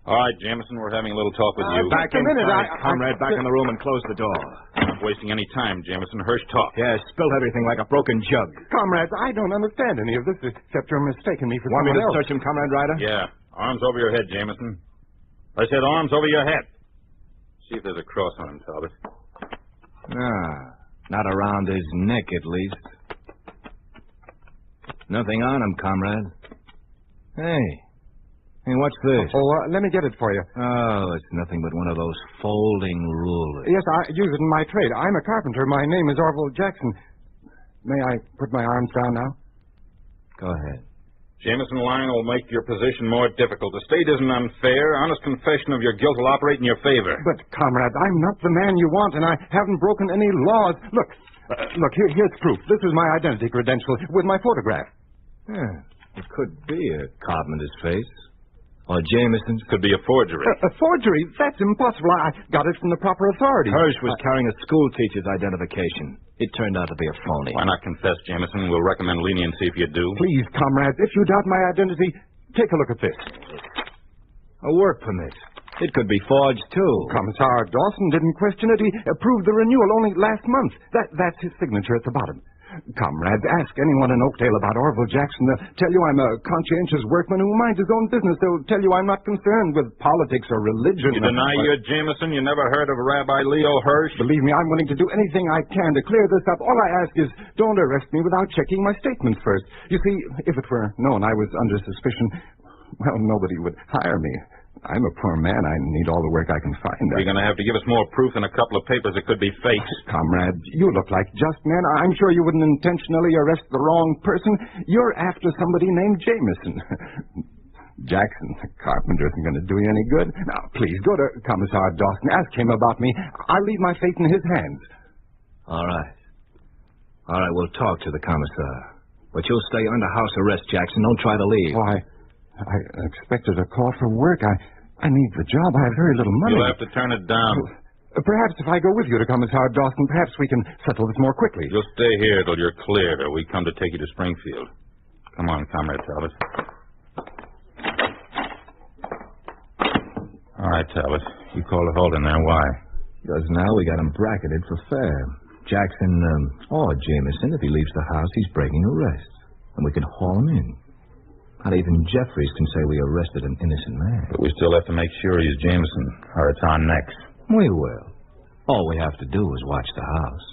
S: All right, Jameson, we're having a little talk with you.
Q: Back inside, comrade. Back in the room and close the door.
S: Not wasting any time, Jameson. Hirsch, talk.
Q: Yeah, spilled everything like a broken jug.
F: Comrades, I don't understand any of this except you're mistaking me for
Q: Want me
F: someone
Q: to
F: else.
Q: search him, Comrade Ryder?
S: Yeah. Arms over your head, Jameson. I said arms over your head. See if there's a cross on him, Talbot.
Q: Not around his neck, at least. Nothing on him, comrade. Hey, what's this?
F: Let me get it for you.
Q: Oh, it's nothing but one of those folding rulers.
F: Yes, I use it in my trade. I'm a carpenter. My name is Orville Jackson. May I put my arms down now?
Q: Go ahead.
S: Jameson, lying will make your position more difficult. The state isn't unfair. Honest confession of your guilt will operate in your favor.
F: But, comrade, I'm not the man you want, and I haven't broken any laws. Look, here's proof. This is my identity credential with my photograph.
Q: It could be a carpenter's face. Or Jameson's.
S: Could be a forgery.
F: A forgery? That's impossible. I got it from the proper authorities.
Q: Hirsch was carrying a school teacher's identification. It turned out to be a phony.
S: Why not confess, Jameson? We'll recommend leniency if you do.
F: Please, comrades, if you doubt my identity, take a look at this.
Q: A work permit. It could be forged, too.
F: Commissar Dawson didn't question it. He approved the renewal only last month. That's his signature at the bottom. Comrades, ask anyone in Oakdale about Orville Jackson. They'll tell you I'm a conscientious workman who minds his own business. They'll tell you I'm not concerned with politics or religion.
S: You deny you're Jameson? You never heard of Rabbi Leo Hirsch?
F: Believe me, I'm willing to do anything I can to clear this up. All I ask is don't arrest me without checking my statements first. You see, if it were known I was under suspicion, well, nobody would hire me. I'm a poor man. I need all the work I can find.
S: You're going to have to give us more proof than a couple of papers that could be fakes.
F: Comrade, you look like just men. I'm sure you wouldn't intentionally arrest the wrong person. You're after somebody named Jameson. Jackson, the carpenter, isn't going to do you any good. Now, please, go to Commissar Dawson. Ask him about me. I'll leave my fate in his hands.
Q: All right, we'll talk to the commissar. But you'll stay under house arrest, Jackson. Don't try to leave.
F: Why? I expected a call for work. I need the job. I have very little money.
S: You'll have to turn it down.
F: Perhaps if I go with you to Commissar Dawson, perhaps we can settle this more quickly.
S: You'll stay here till you're cleared, or we come to take you to Springfield. Come on, Comrade Talbot. All right, Talbot. You called a halt in there. Why?
Q: Because now we got him bracketed for fair. Jackson, or Jameson, if he leaves the house, he's breaking arrest. And we can haul him in. Not even Jeffries can say we arrested an innocent man.
S: But we still have to make sure he's Jameson, or it's on next.
Q: We will. All we have to do is watch the house.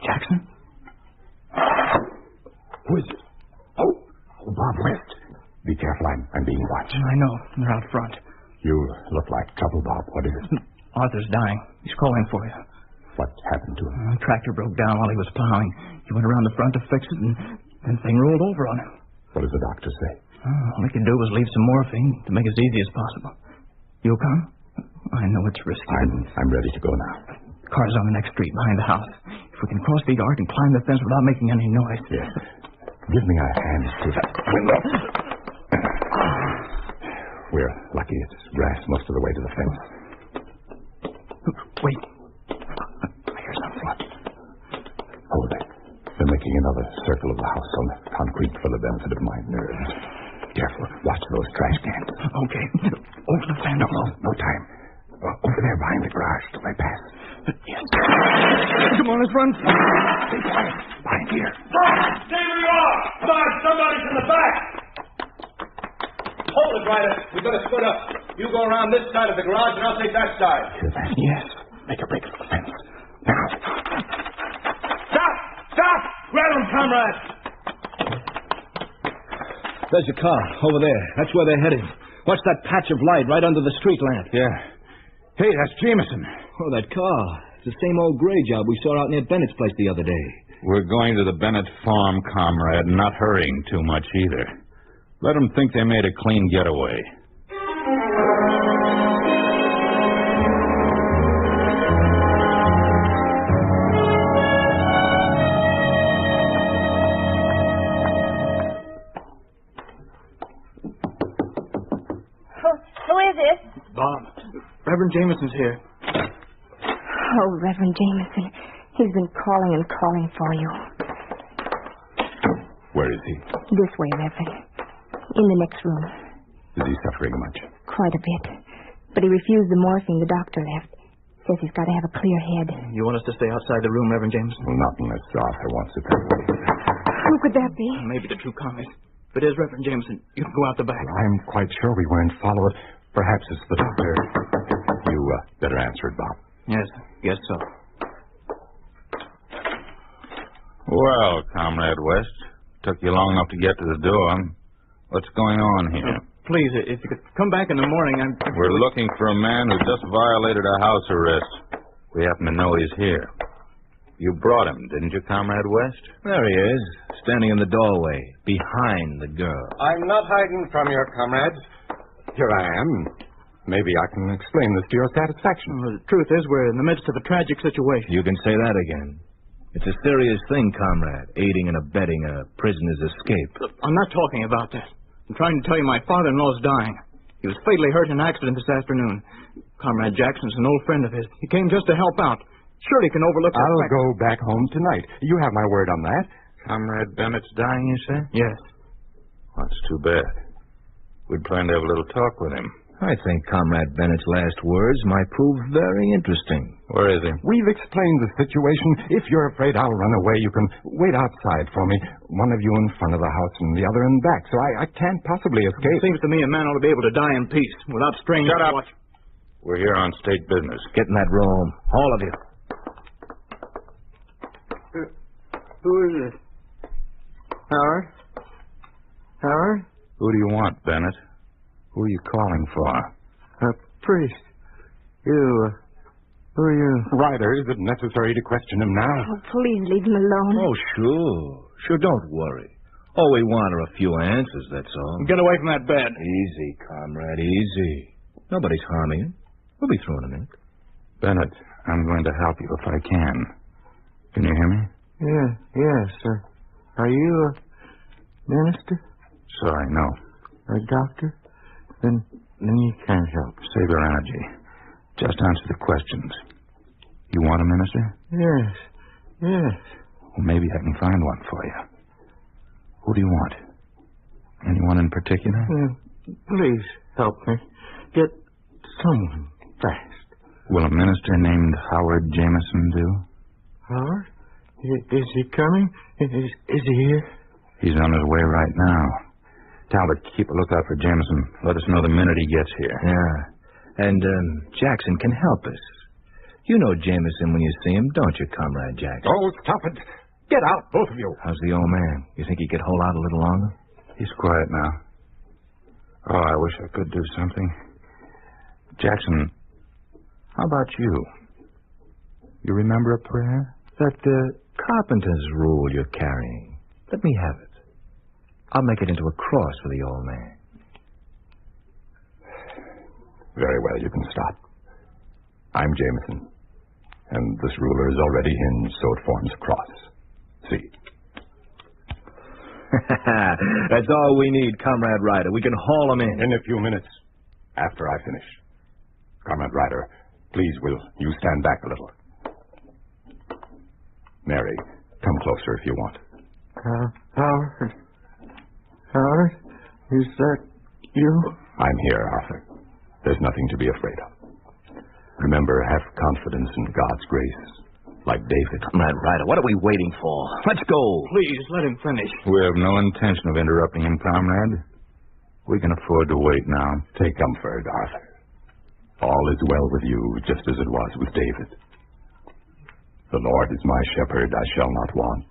F: Jackson? Who is it? Oh, Bob West. The
K: watch.
B: I know. They're out front.
K: You look like trouble, Bob. What is it?
B: Arthur's dying. He's calling for you.
K: What happened to him?
B: The tractor broke down while he was plowing. He went around the front to fix it, and the thing rolled over on him.
K: What does the doctor say?
B: All he could do was leave some morphine to make it as easy as possible. You'll come? I know it's risky.
K: I'm ready to go now.
B: The car's on the next street behind the house. If we can cross the yard and climb the fence without making any noise.
K: Yes. Give me a hand to that window. We're lucky it's grass most of the way to the fence.
B: Wait. I hear something.
K: Hold it. They're making another circle of the house on the concrete for the benefit of my nerves. Careful. Watch those trash cans.
B: Okay. Over the fence.
K: No time. Over there behind the garage till I pass.
B: Yes. Come on, let's run.
K: Stay quiet. Behind here.
J: Stay where you are. Come on, somebody's in the back.
X: Hold it, Ryder. We've got to split up. You go around this side of the garage, and I'll take that side.
K: Hear that? Yes. Make a break for the fence. Now.
J: Stop! Stop! Grab him, comrade!
X: There's your car, over there. That's where they're heading. Watch that patch of light right under the street lamp.
T: Yeah. Hey, that's Jameson.
X: Oh, that car. It's the same old gray job we saw out near Bennett's place the other day.
S: We're going to the Bennett farm, comrade, not hurrying too much either. Let them think they made a clean getaway.
D: Who is it?
B: Bob. Reverend Jameson's here.
U: Oh, Reverend Jameson. He's been calling and calling for you.
K: Where is he?
U: This way, Reverend. In the next room.
K: Is he suffering much?
U: Quite a bit. But he refused the morphine the doctor left. Says he's got to have a clear head.
B: You want us to stay outside the room, Reverend Jameson?
K: Well, not unless Arthur wants it that way.
U: Who could that be?
B: Maybe the true commies. If it is Reverend Jameson, you can go out the back.
K: I'm quite sure we weren't followed. Perhaps it's the doctor. You better answer it, Bob.
B: Yes, so.
S: Well, Comrade West, took you long enough to get to the door. What's going on here?
B: Please, if you could come back in the morning,
S: We're looking for a man who just violated a house arrest. We happen to know he's here. You brought him, didn't you, Comrade West?
Q: There he is, standing in the doorway, behind the girl.
L: I'm not hiding from you, comrades.
K: Here I am. Maybe I can explain this to your satisfaction.
B: Well, the truth is, we're in the midst of a tragic situation.
Q: You can say that again. It's a serious thing, comrade, aiding and abetting a prisoner's escape.
B: I'm not talking about that. I'm trying to tell you my father-in-law's dying. He was fatally hurt in an accident this afternoon. Comrade Jackson's an old friend of his. He came just to help out. Surely can overlook that.
K: I'll go back home tonight. You have my word on that.
S: Comrade Bennett's dying, you say?
B: Yes.
S: That's too bad. We'd planned to have a little talk with him.
Q: I think Comrade Bennett's last words might prove very interesting.
S: Where is he?
K: We've explained the situation. If you're afraid I'll run away, you can wait outside for me. One of you in front of the house and the other in back, so I can't possibly escape.
B: It seems to me a man ought to be able to die in peace without strangers.
S: Shut up.
B: Watch.
S: We're here on state business.
Q: Get in that room, all of you.
G: Who is it? Howard? Howard?
S: Who do you want, Bennett? Who are you calling for?
G: A priest. You, who are you?
K: Ryder, is it necessary to question him now?
U: Oh, please leave him alone.
Q: Oh, sure. Sure, don't worry. All we want are a few answers, that's all.
B: Get away from that bed.
Q: Easy, comrade, easy. Nobody's harming you. We'll be through in a minute.
S: Bennett, I'm going to help you if I can. Can you hear me?
G: Yes, sir. Are you a minister?
S: Sorry, no.
G: A doctor? Then you can't help.
S: Save your energy. Just answer the questions. You want a minister?
G: Yes.
S: Well, maybe I can find one for you. Who do you want? Anyone in particular?
G: Please help me. Get someone fast.
S: Will a minister named Howard Jameson do?
G: Howard? Is he coming? Is he here?
S: He's on his way right now. Talbot, keep a lookout for Jameson. Let us know the minute he gets here.
Q: Yeah. And Jackson can help us. You know Jameson when you see him, don't you, Comrade Jackson?
K: Oh, stop it. Get out, both of you.
Q: How's the old man? You think he could hold out a little longer?
S: He's quiet now. Oh, I wish I could do something. Jackson, how about you? You remember a prayer? That carpenter's rule you're carrying. Let me have it. I'll make it into a cross for the old man.
K: Very well, you can stop. I'm Jameson, and this ruler is already hinged so it forms a cross. See?
X: That's all we need, Comrade Ryder. We can haul him in.
K: In a few minutes, after I finish. Comrade Ryder, please, will you stand back a little? Mary, come closer if you want.
G: Howard? Is that you?
K: I'm here, Arthur. There's nothing to be afraid of. Remember, have confidence in God's grace, like David.
X: Comrade Ryder, what are we waiting for? Let's go.
B: Please, let him finish.
S: We have no intention of interrupting him, comrade. We can afford to wait now.
K: Take comfort, Arthur. All is well with you, just as it was with David. The Lord is my shepherd, I shall not want.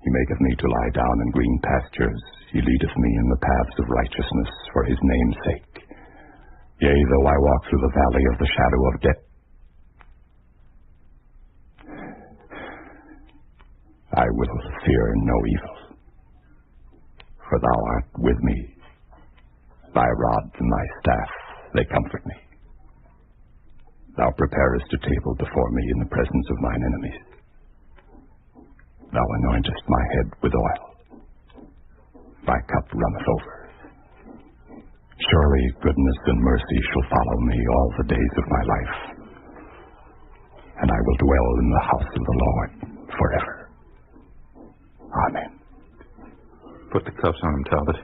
K: He maketh me to lie down in green pastures. He leadeth me in the paths of righteousness for his name's sake. Yea, though I walk through the valley of the shadow of death, I will fear no evil. For thou art with me. Thy rod and thy staff, they comfort me. Thou preparest a table before me in the presence of mine enemies. Thou anointest my head with oil. My cup runneth over. Surely goodness and mercy shall follow me all the days of my life, and I will dwell in the house of the Lord forever. Amen.
S: Put the cuffs on him, Talbot.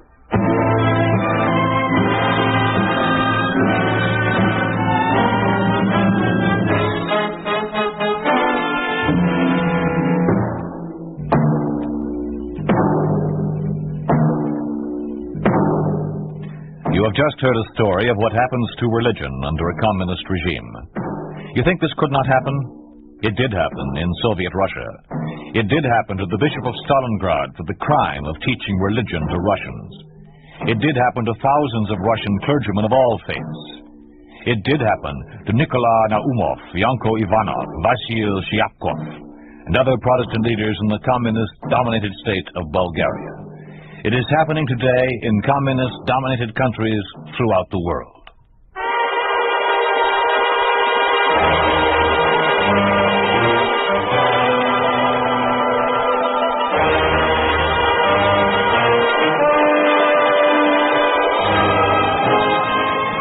A: You have just heard a story of what happens to religion under a communist regime. You think this could not happen? It did happen in Soviet Russia. It did happen to the Bishop of Stalingrad for the crime of teaching religion to Russians. It did happen to thousands of Russian clergymen of all faiths. It did happen to Nikolai Naumov, Yanko Ivanov, Vasil Shyapkov, and other Protestant leaders in the communist-dominated state of Bulgaria. It is happening today in communist-dominated countries throughout the world.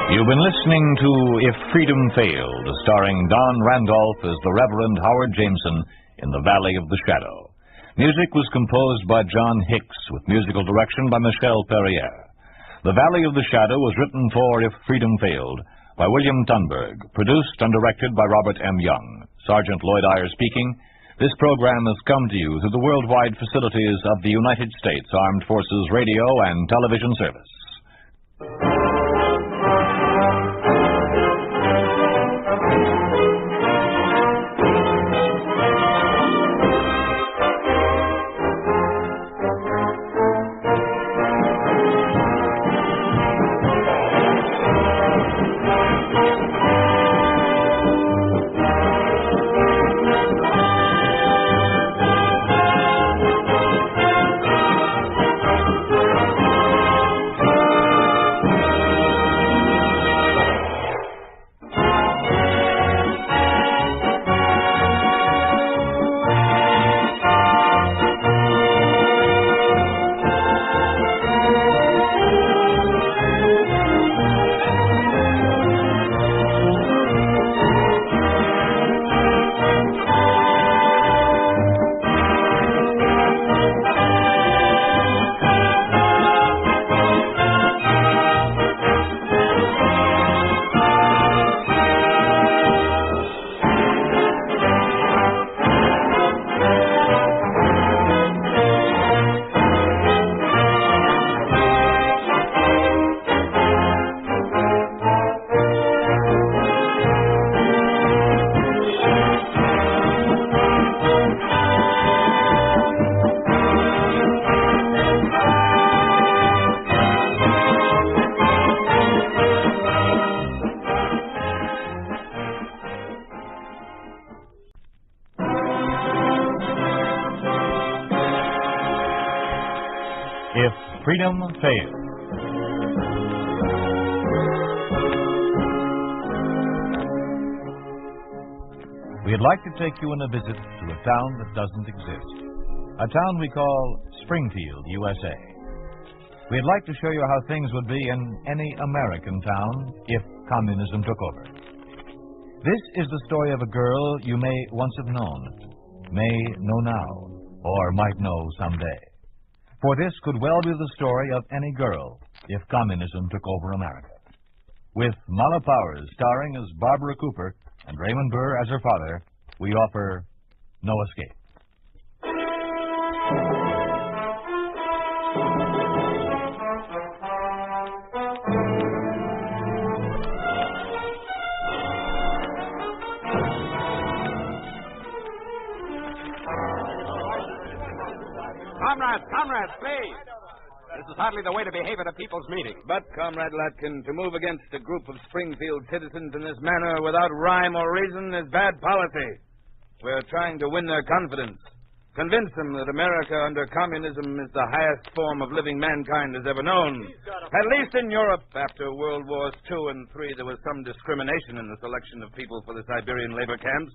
A: You've been listening to If Freedom Failed, starring Don Randolph as the Reverend Howard Jameson in The Valley of the Shadow. Music was composed by John Hicks, with musical direction by Michel Perrier. The Valley of the Shadow was written for If Freedom Failed by William Thunberg, produced and directed by Robert M. Young. Sergeant Lloyd Eyre speaking. This program has come to you through the worldwide facilities of the United States Armed Forces Radio and Television Service. freedom failed. We'd like to take you on a visit to a town that doesn't exist. A town we call Springfield, USA. We'd like to show you how things would be in any American town if communism took over. This is the story of a girl you may once have known, may know now, or might know someday. For this could well be the story of any girl if communism took over America. With Mala Powers starring as Barbara Cooper and Raymond Burr as her father, we offer No Escape.
H: Comrades, please. This is hardly the way to behave at a people's meeting.
X: But, Comrade Latkin, to move against a group of Springfield citizens in this manner without rhyme or reason is bad policy. We're trying to win their confidence. Convince them that America under communism is the highest form of living mankind has ever known. At least in Europe, after World Wars II and III, there was some discrimination in the selection of people for the Siberian labor camps.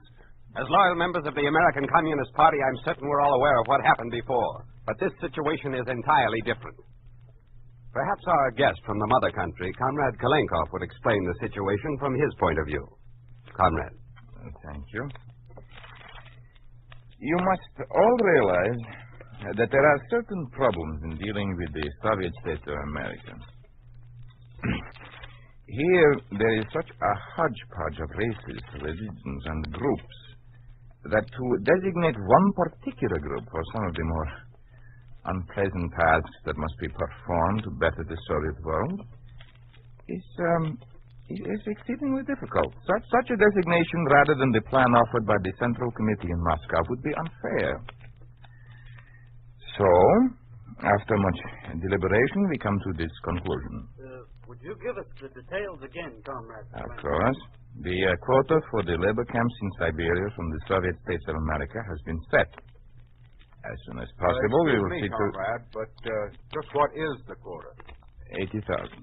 H: As loyal members of the American Communist Party, I'm certain we're all aware of what happened before. But this situation is entirely different. Perhaps our guest from the mother country, Comrade Kalenkov, would explain the situation from his point of view. Comrade.
N: Thank you. You must all realize that there are certain problems in dealing with the Soviet states of America. Here, there is such a hodgepodge of races, religions, and groups that to designate one particular group for some of the more unpleasant tasks that must be performed to better the Soviet world is exceedingly difficult. Such a designation, rather than the plan offered by the Central Committee in Moscow, would be unfair. So, after much deliberation, we come to this conclusion.
V: Would you give us the details again, Comrade?
N: Of course. The quota for the labor camps in Siberia from the Soviet states of America has been set. As soon as possible, we will see to...
F: Comrade, but just what is the quota?
N: 80,000.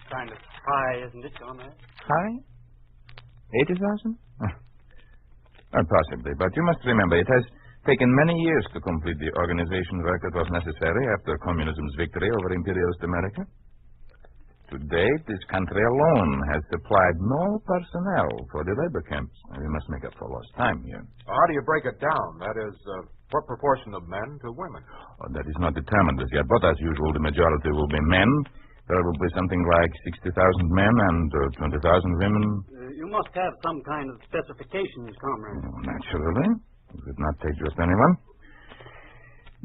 V: Kind of high, isn't it, Comrade?
N: High? 80,000? Possibly, but you must remember, it has taken many years to complete the organization work that was necessary after communism's victory over imperialist America. To date, this country alone has supplied no personnel for the labor camps. We must make up for lost time here.
F: How do you break it down? That is, what proportion of men to women?
N: That is not determined as yet, but as usual, the majority will be men. There will be something like 60,000 men and 20,000 women.
V: You must have some kind of specifications, Comrade.
N: Naturally. You could not take just anyone.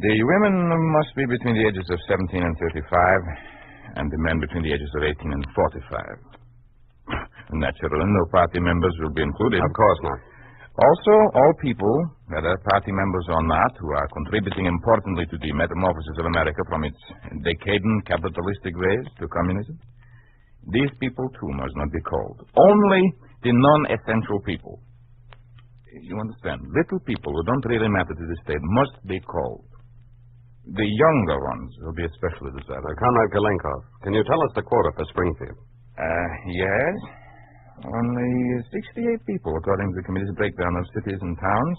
N: The women must be between the ages of 17 and 35. And the men between the ages of 18 and 45. Naturally, no party members will be included.
H: Of course not.
N: Also, all people, whether party members or not, who are contributing importantly to the metamorphosis of America from its decadent capitalistic ways to communism, these people, too, must not be called. Only the non-essential people. You understand? Little people who don't really matter to the state must be called. The younger ones will be especially desirable.
H: Comrade Kalenkov, can you tell us the quota for Springfield?
N: Yes. Only 68 people, according to the committee's breakdown of cities and towns.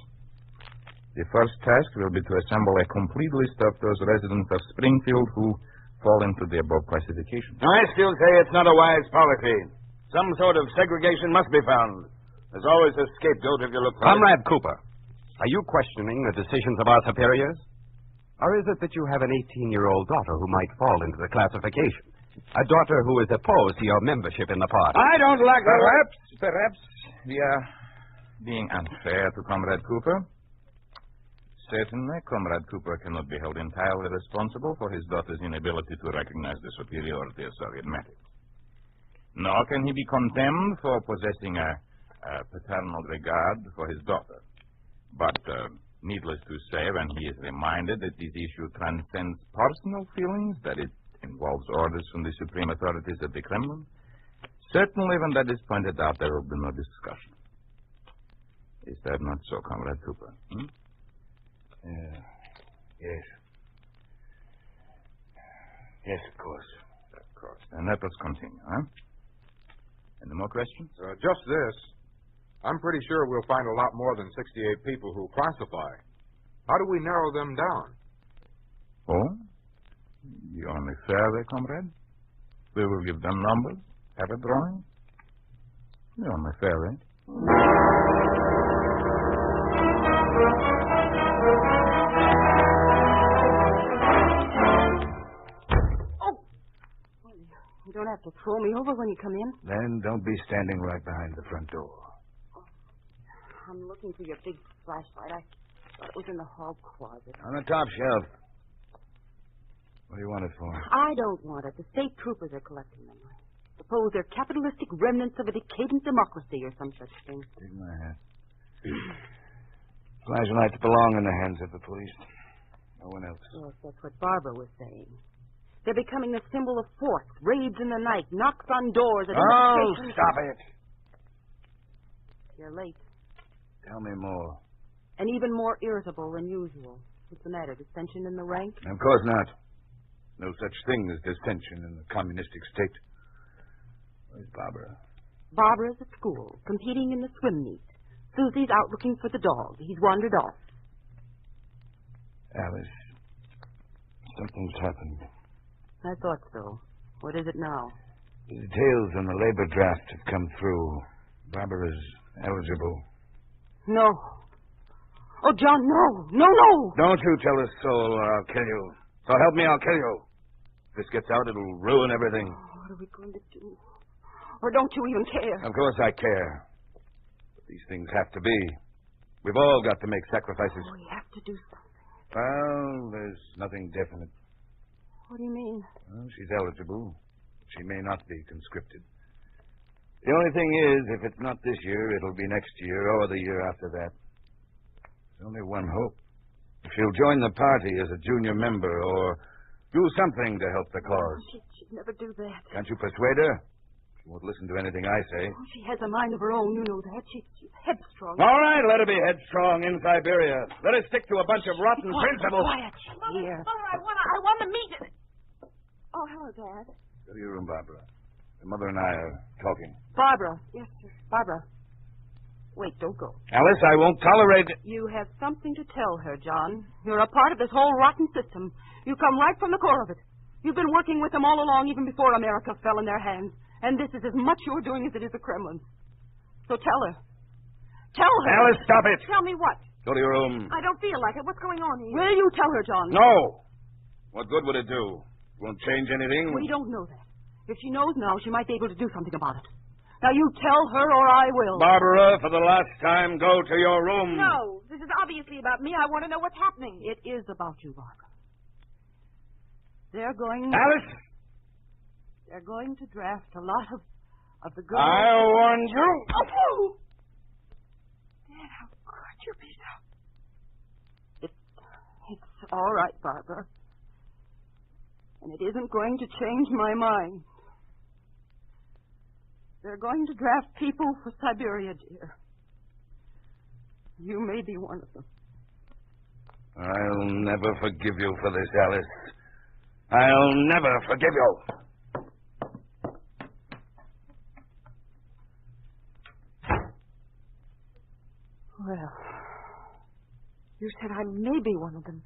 N: The first task will be to assemble a complete list of those residents of Springfield who fall into the above classification.
X: I still say it's not a wise policy. Some sort of segregation must be found. There's always a scapegoat if you look for
H: Comrade Cooper, are you questioning the decisions of our superiors? Or is it that you have an 18-year-old daughter who might fall into the classification? A daughter who is opposed to your membership in the party?
X: I don't like that.
N: Perhaps we are being unfair to Comrade Cooper. Certainly, Comrade Cooper cannot be held entirely responsible for his daughter's inability to recognize the superiority of Soviet methods. Nor can he be condemned for possessing a paternal regard for his daughter. But... needless to say, when he is reminded that this issue transcends personal feelings, that it involves orders from the supreme authorities at the Kremlin, certainly when that is pointed out, there will be no discussion. Is that not so, Comrade Cooper? Yes.
E: Yes, of course.
N: Of course. Then let us continue, huh? Any more questions?
F: Just this. I'm pretty sure we'll find a lot more than 68 people who classify. How do we narrow them down?
N: Oh? You only fair there, comrade? We will give them numbers, have a drawing. You only fair, right?
D: You don't have to throw me over when you come in.
E: Then don't be standing right behind the front door.
D: I'm looking for your big flashlight. I thought it was in the hall closet.
E: On the top shelf. What do you want it for?
D: I don't want it. The state troopers are collecting them. I suppose they're capitalistic remnants of a decadent democracy or some such thing.
E: Take my hat. Flashlights belong in the hands of the police. No one else.
D: Yes, that's what Barbara was saying. They're becoming a symbol of force, raids in the night, knocks on doors. And
E: stop it.
D: You're late.
E: Tell me more.
D: And even more irritable than usual. What's the matter? Dissension in the rank?
E: Of course not. No such thing as dissension in the communistic state. Where's Barbara?
D: Barbara's at school, competing in the swim meet. Susie's out looking for the dog. He's wandered off.
E: Alice, something's happened.
D: I thought so. What is it now?
E: The details on the labor draft have come through. Barbara's eligible.
D: No. Oh, John, no. No, no.
E: Don't you tell us so, or I'll kill you. So help me, I'll kill you. If this gets out, it'll ruin everything.
D: Oh, what are we going to do? Or don't you even care?
E: Of course I care. But these things have to be. We've all got to make sacrifices.
D: Oh, we have to do something.
E: Well, there's nothing definite.
D: What do you mean?
E: Well, she's eligible. She may not be conscripted. The only thing is, if it's not this year, it'll be next year or the year after that. There's only one hope. If she'll join the party as a junior member or do something to help the cause.
D: She'd never do that.
E: Can't you persuade her? She won't listen to anything I say.
D: Oh, she has a mind of her own, you know that. She's headstrong.
E: All right, let her be headstrong in Siberia. Let her stick to a bunch of rotten principles.
D: Quiet, here.
M: Mother, I want to meet it. Oh, hello, Dad.
E: Go to your room, Barbara. Your mother and I are talking.
D: Barbara. Yes, sir. Barbara. Wait, don't go.
E: Alice, I won't tolerate it.
D: You have something to tell her, John. You're a part of this whole rotten system. You come right from the core of it. You've been working with them all along, even before America fell in their hands. And this is as much your doing as it is the Kremlin's. So tell her. Tell her.
E: Alice, stop it.
D: Tell me what?
E: Go to your room.
D: I don't feel like it. What's going on here? Will you tell her, John?
E: No. What good would it do? It won't change anything.
D: We don't know that. If she knows now, she might be able to do something about it. Now, you tell her or I will.
E: Barbara, for the last time, go to your room.
M: No, this is obviously about me. I want to know what's happening.
D: It is about you, Barbara. They're going...
E: Alice!
D: They're going to draft a lot of the girls...
E: I warned you.
D: Oh! Dad, how could you be so... It's all right, Barbara. And it isn't going to change my mind. They're going to draft people for Siberia, dear. You may be one of them.
E: I'll never forgive you for this, Alice. I'll never forgive you.
M: Well, you said I may be one of them.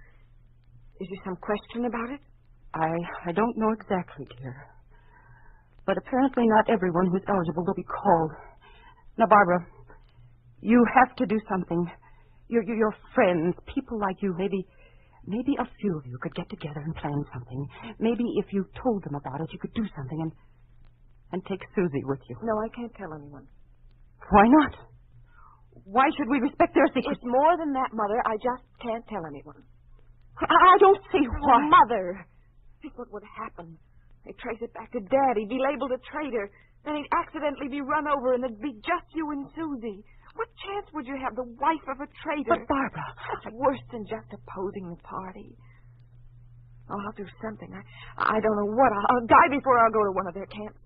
M: Is there some question about it?
D: I don't know exactly, dear. But apparently not everyone who's eligible will be called. Now, Barbara, you have to do something. Your friends, people like you, maybe a few of you could get together and plan something. Maybe if you told them about it, you could do something and take Susie with you.
M: No, I can't tell anyone.
D: Why not? Why should we respect their secrets?
M: It's more than that, Mother. I just can't tell anyone.
D: I don't see why.
M: Mother, think what would happen. They'd trace it back to Daddy, be labeled a traitor. Then he'd accidentally be run over, and there'd be just you and Susie. What chance would you have, the wife of a traitor?
D: But, Barbara...
M: That's worse than just opposing the party. Oh, I'll do something. I don't know what. I'll die before I'll go to one of their camps.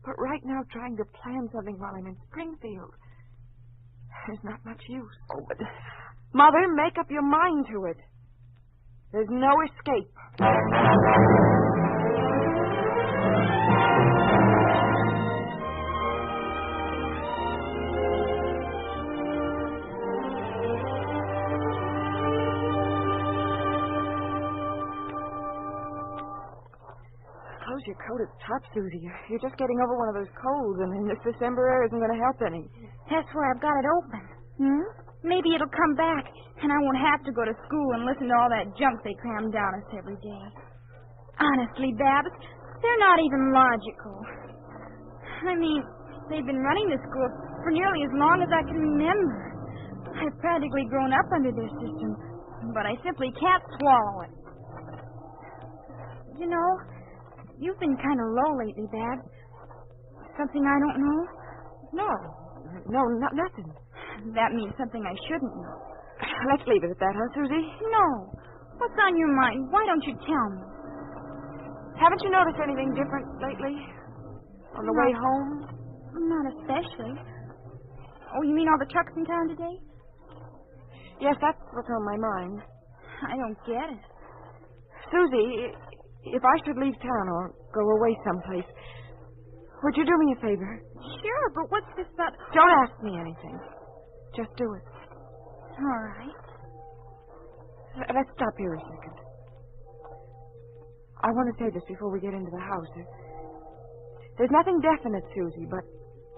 M: But right now, trying to plan something while I'm in Springfield, there's not much use.
D: Oh, but...
M: Mother, make up your mind to it. There's no escape. Close your coat at the top, Susie. You're just getting over one of those colds, and this December air isn't going to help any.
U: That's why I've got it open. Maybe it'll come back, and I won't have to go to school and listen to all that junk they cram down us every day. Honestly, Babs, they're not even logical. I mean, they've been running the school for nearly as long as I can remember. I've practically grown up under their system, but I simply can't swallow it. You know, you've been kind of low lately, Babs. Something I don't know?
M: No, nothing.
U: That means something I shouldn't know.
M: Let's leave it at that, huh, Susie?
U: No. What's on your mind? Why don't you tell me?
M: Haven't you noticed anything different lately? On the way home?
U: Not especially. Oh, you mean all the trucks in town today?
M: Yes, that's what's on my mind.
U: I don't get it.
M: Susie, if I should leave town or go away someplace, would you do me a favor?
U: Sure, but what's this about...
M: Don't ask me anything. Just do it.
U: All right.
M: Let's stop here a second. I want to say this before we get into the house. There's nothing definite, Susie, but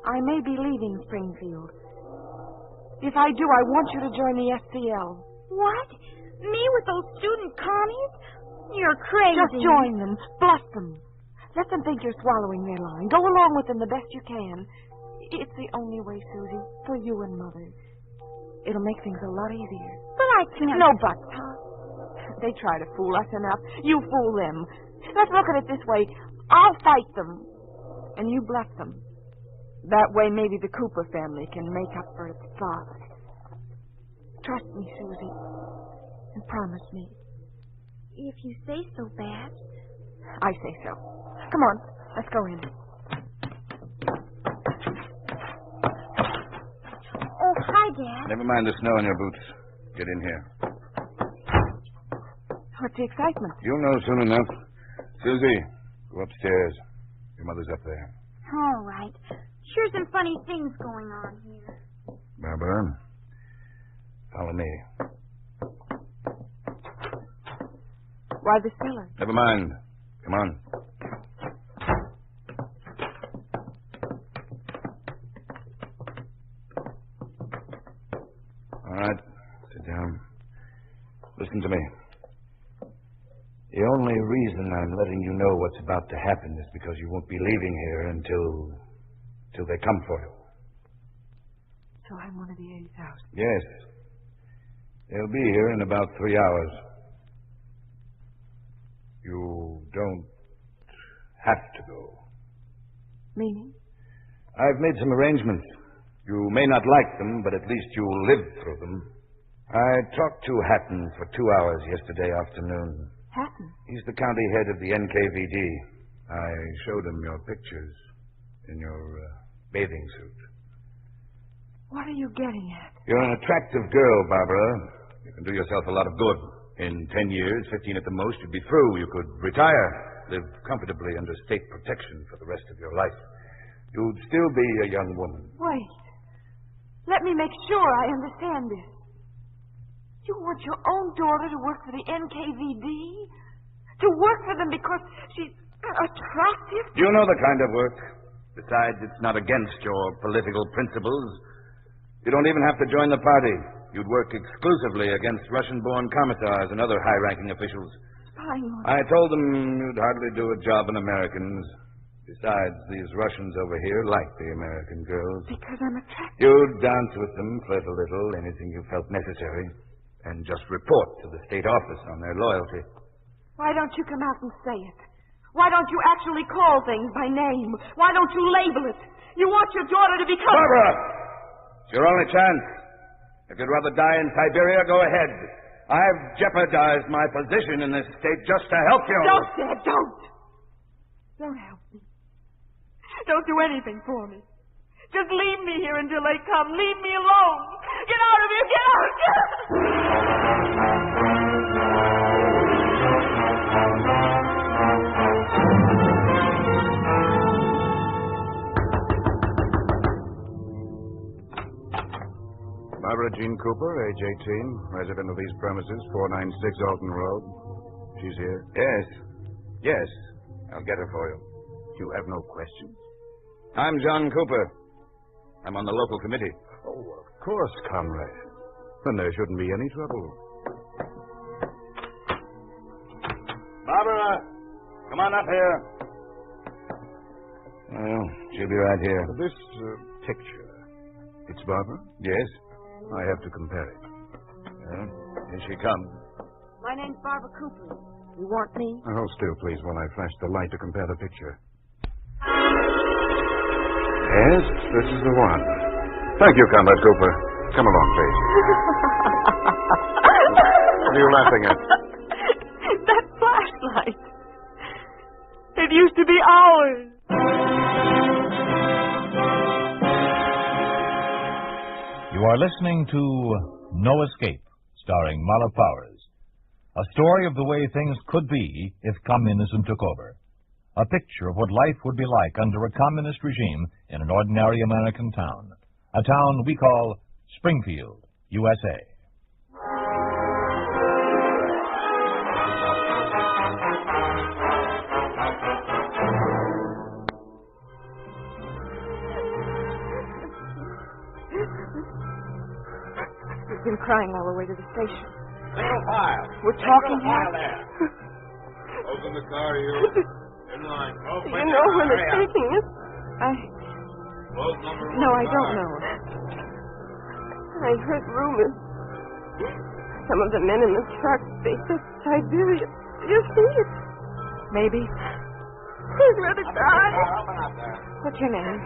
M: I may be leaving Springfield. If I do, I want you to join the FCL.
U: What? Me with those student commies? You're crazy.
M: Just join them. Bluff them. Let them think you're swallowing their line. Go along with them the best you can. It's the only way, Susie, for you and Mother. It'll make things a lot easier.
U: But I can't...
M: No buts, huh? They try to fool us enough. You fool them. Let's look at it this way. I'll fight them, and you bluff them. That way, maybe the Cooper family can make up for its father. Trust me, Susie, and promise me.
U: If you say so, Babs.
M: I say so. Come on, let's go in.
U: Oh, hi, Dad.
E: Never mind the snow on your boots. Get in here.
M: What's the excitement?
E: You'll know soon enough. Susie, go upstairs. Your mother's up there.
U: All right. Sure some funny things going on here.
E: Barbara, follow me.
M: Why the cellar?
E: Never mind. Come on. All right. Sit down. Listen to me. The only reason I'm letting you know what's about to happen is because you won't be leaving here until they come for you.
M: So I'm one of the 80,000.
E: Yes. They'll be here in about 3 hours. You don't have to go.
M: Meaning?
E: I've made some arrangements. You may not like them, but at least you'll live through them. I talked to Hatton for 2 hours yesterday afternoon.
M: Hatton?
E: He's the county head of the NKVD. I showed him your pictures in your bathing suit.
M: What are you getting at?
E: You're an attractive girl, Barbara. You can do yourself a lot of good. In 10 years, 15 at the most, you'd be through. You could retire, live comfortably under state protection for the rest of your life. You'd still be a young woman.
M: Wait. Let me make sure I understand this. You want your own daughter to work for the NKVD? To work for them because she's attractive?
E: You know the kind of work. Besides, it's not against your political principles. You don't even have to join the party. You'd work exclusively against Russian-born commissars and other high-ranking officials.
M: Spying on
E: I told them you'd hardly do a job on Americans. Besides, these Russians over here like the American girls.
M: Because I'm attractive.
E: You'd dance with them, flirt a little, anything you felt necessary, and just report to the state office on their loyalty.
M: Why don't you come out and say it? Why don't you actually call things by name? Why don't you label it? You want your daughter to become...
E: Barbara! It's your only chance. If you'd rather die in Siberia, go ahead. I've jeopardized my position in this state just to help you.
M: Don't, Dad, don't. Don't help me. Don't do anything for me. Just leave me here until they come. Leave me alone. Get out of here. Get out.
C: Barbara Jean Cooper, age 18, resident of these premises, 496 Alton Road. She's here.
E: Yes. I'll get her for you.
C: You have no questions?
E: I'm John Cooper. I'm on the local committee.
C: Oh, of course, comrade. Then there shouldn't be any trouble.
E: Barbara, come on up here. Well, she'll be right here.
C: This picture, it's Barbara?
E: Yes.
C: I have to compare it.
E: Well, here she comes.
M: My name's Barbara Cooper. You want me?
C: Hold still, please, while I flash the light to compare the picture.
K: Yes, this is the one. Thank you, Comrade Cooper. Come along, please. What are you laughing at?
M: That flashlight. It used to be ours.
A: You are listening to No Escape, starring Marla Powers. A story of the way things could be if communism took over. A picture of what life would be like under a communist regime in an ordinary American town. A town we call Springfield, USA.
M: We've been crying all the way to the station.
J: Single file.
M: We're talking
J: Single file
M: here.
J: there. Open the car, you. In line. Open
M: You know where they're taking us?
J: Close number
M: No, I don't know. I heard rumors. Some of the men in the truck, they said Siberia. You see it? Maybe. I'd rather die. What's your name?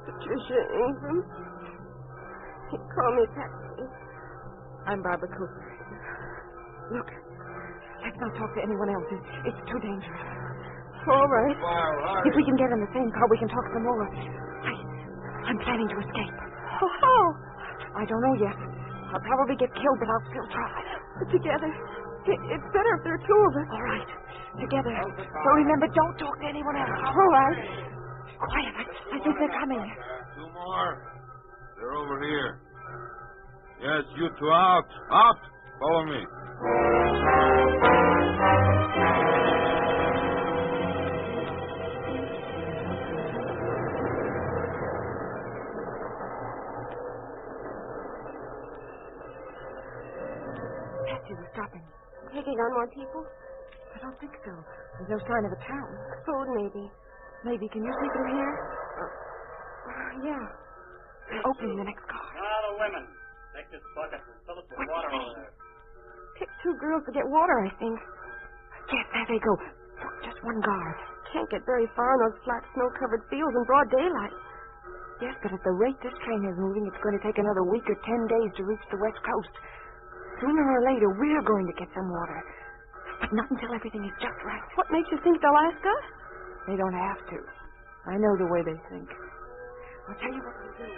M: Patricia Ingram. Call me Patsy. I'm Barbara Cooper. Look, let's not talk to anyone else. It's too dangerous. All right. If we can get in the same car, we can talk some more. I'm planning to escape. Oh, I don't know yet. I'll probably get killed, but I'll still try. Together. It's better if there are two of us. All right. Together. So remember, don't talk to anyone else. All right. Quiet. I think they're coming.
J: Two more. They're over here. Yes, you two out. Out. Follow me.
M: Patsy, we're stopping. Taking on more people? I don't think so. There's no sign of a town. Food, maybe. Maybe. Can you see through here? Yeah. Opening the next car.
V: Now, the women. Take this bucket and fill it with water over there.
M: Pick two girls to get water, I think. Yes, there they go. Just one guard. Can't get very far in those flat, snow-covered fields in broad daylight. Yes, but at the rate this train is moving, it's going to take another week or 10 days to reach the West Coast. Sooner or later, we're going to get some water. But not until everything is just right. What makes you think they'll ask us? They don't have to. I know the way they think. I'll tell you what we'll do.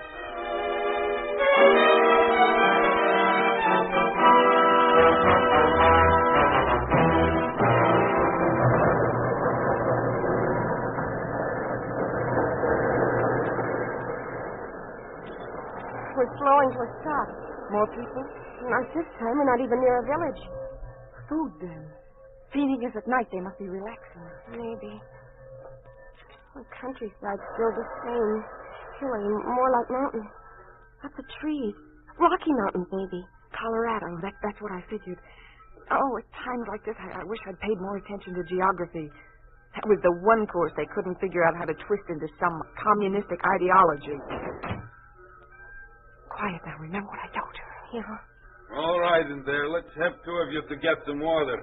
M: We're slowing to a stop. More people? Not this time. We're not even near a village. Food, then. Feeding us at night, they must be relaxing. Maybe. The countryside's still the same. Hilly, more like mountains. Lots of trees. Rocky Mountains, maybe. Colorado. That's what I figured. Oh, at times like this, I wish I'd paid more attention to geography. That was the one course they couldn't figure out how to twist into some communistic ideology. Quiet now. Remember what I told you. Yeah.
J: All right, in there. Let's have two of you to get some water.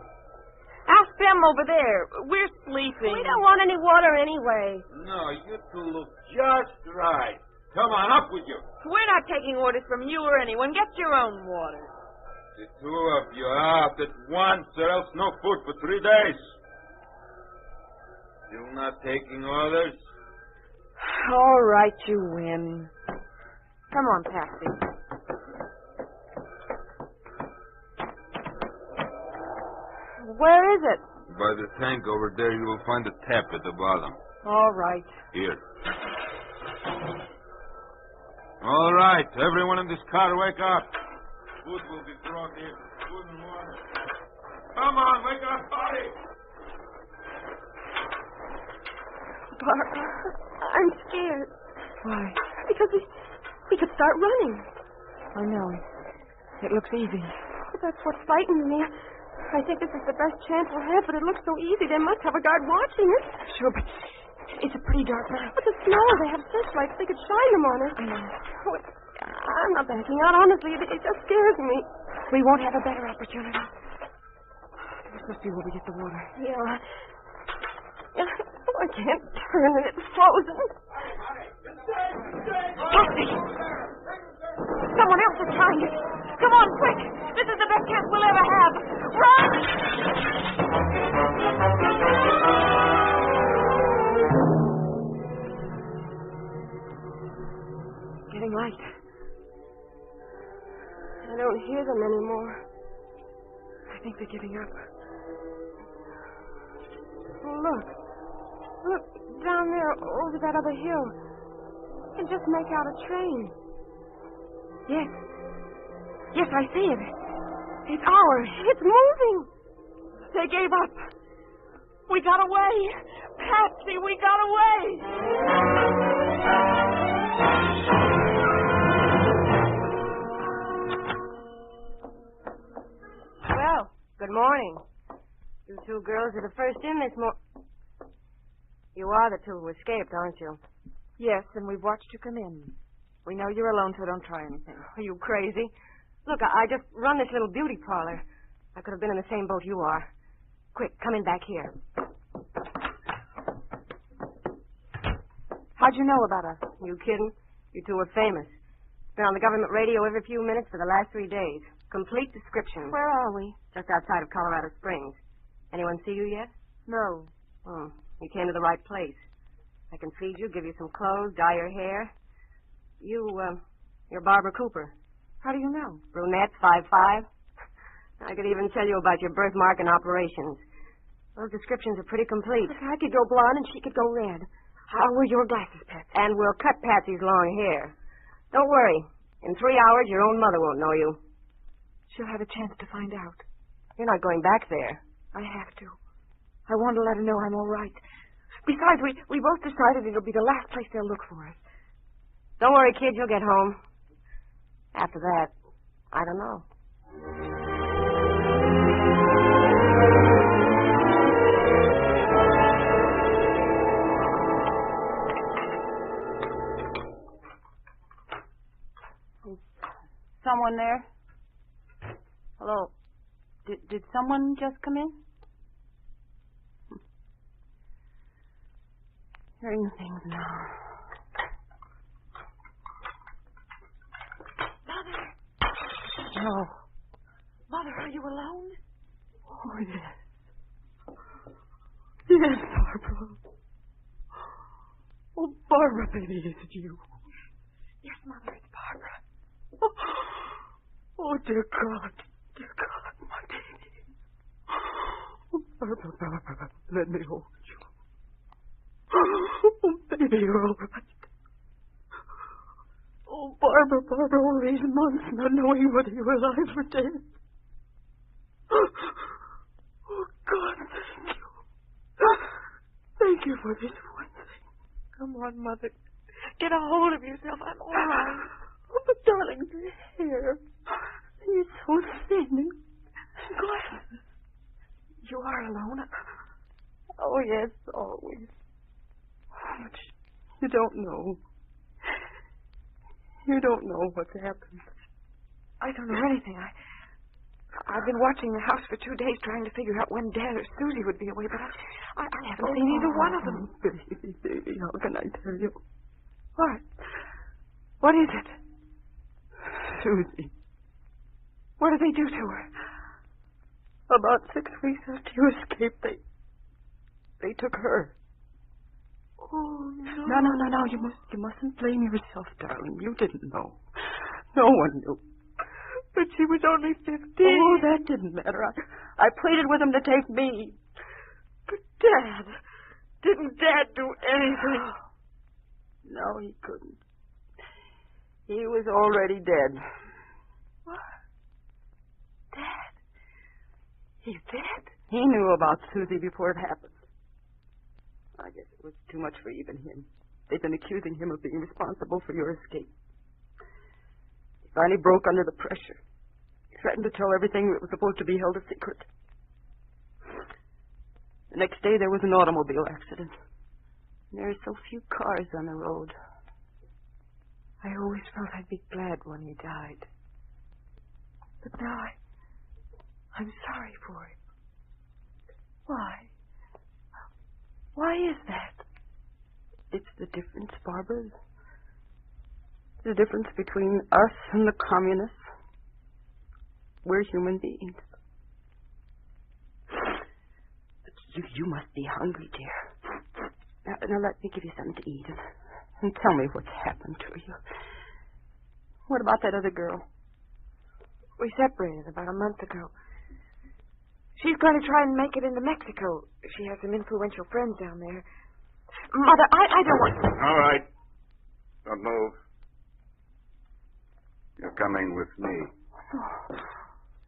M: Ask them over there. We're sleeping. We don't want any water anyway.
J: No, you two look just right. Come on, up with you.
M: We're not taking orders from you or anyone. Get your own water.
J: The two of you out at once, or else no food for 3 days. Still not taking orders?
M: All right, you win. Come on, Patsy. Where is it?
J: By the tank over there, you will find a tap at the bottom.
M: All right.
J: Here. All right. Everyone in this car, wake up. Food will be brought in. Food and water. Come on, wake up, hurry.
I: Barbara, I'm scared.
M: Why?
I: Because we could start running.
M: I know. It looks easy.
I: But that's what frightens me. I think this is the best chance we'll have, but it looks so easy. They must have a guard watching us.
M: Sure, but it's a pretty dark night.
I: But the snow, they have searchlights. They could shine them on us.
M: I know.
I: Oh, I'm not backing out, honestly. It just scares me.
M: We won't have a better opportunity. This must be where we get the water.
I: Yeah. Oh, I can't turn it. It's frozen.
M: Taxi! Someone else is trying it. Come on, quick! This is the best chance we'll ever have. Run! Getting light.
I: I don't hear them anymore.
M: I think they're giving up.
I: Oh, look. Look, down there over that other hill. You can just make out a train.
M: Yes. Yes, I see it. It's ours.
I: It's moving.
M: They gave up. We got away. Patsy, we got away.
O: Well, good morning. You two girls are the first in this morning. You are the two who escaped, aren't you?
M: Yes, and we've watched you come in. We know you're alone, so don't try anything.
O: Are you crazy? Look, I just run this little beauty parlor. I could have been in the same boat you are. Quick, come in back here.
M: How'd you know about us?
O: You kidding? You two are famous. Been on the government radio every few minutes for the last 3 days. Complete description.
M: Where are we?
O: Just outside of Colorado Springs. Anyone see you yet?
M: No.
O: Oh, you came to the right place. I can feed you, give you some clothes, dye your hair. You're Barbara Cooper.
M: How do you know?
O: Brunette, 5'5". I could even tell you about your birthmark and operations. Those descriptions are pretty complete.
M: Look, I could go blonde and she could go red. I'll wear your glasses, Patsy.
O: And we'll cut Patsy's long hair. Don't worry. In 3 hours, your own mother won't know you.
M: She'll have a chance to find out.
O: You're not going back there.
M: I have to. I want to let her know I'm all right. Besides, we both decided it'll be the last place they'll look for us.
O: Don't worry, kid. You'll get home. After that, I don't know.
D: Someone there? Hello. Did someone just come in? Hearing things now.
M: Mother!
D: No.
M: Mother, are you alone?
D: Oh, yes. Yes, Barbara. Oh, Barbara, baby, is it you?
M: Yes, Mother, it's Barbara.
D: Oh, dear God. Dear God, my baby. Oh, Barbara, let me hold you. Oh, baby, you're all right. Oh, Barbara, all these months not knowing whether you were alive or dead. Oh, God, thank you. Thank you for this one thing.
M: Come on, Mother. Get a hold of yourself. I'm all right.
D: Oh, but darling, your hair. You're so thin and glasses.
M: You are alone?
D: Oh, yes, always. But you don't know. You don't know what's happened.
M: I don't know anything. I've been watching the house for 2 days trying to figure out when Dad or Susie would be away, but I haven't seen either one of them.
D: Baby, how can I tell you?
M: What? What is it?
D: Susie.
M: What did they do to her?
D: About 6 weeks after you escaped, they took her.
M: Oh, no.
D: No. You mustn't blame yourself, darling. You didn't know. No one knew.
M: But she was only 15.
D: Oh, that didn't matter. I pleaded with him to take me.
M: But Dad, didn't Dad do anything?
D: No, he couldn't. He was already dead.
M: What? Dad? He's dead?
D: He knew about Susie before it happened. I guess it was too much for even him. They've been accusing him of being responsible for your escape. He finally broke under the pressure. He threatened to tell everything that was supposed to be held a secret. The next day there was an automobile accident. There are so few cars on the road.
M: I always felt I'd be glad when he died. But now I'm sorry for him. Why? Why is that?
D: It's the difference, Barbara. The difference between us and the communists. We're human beings. You must be hungry, dear. Now let me give you something to eat and tell me what's happened to you. What about that other girl?
M: We separated about a month ago. She's going to try and make it into Mexico. She has some influential friends down there. Mother, I don't want...
C: All right. Don't move. You're coming with me.
M: Oh,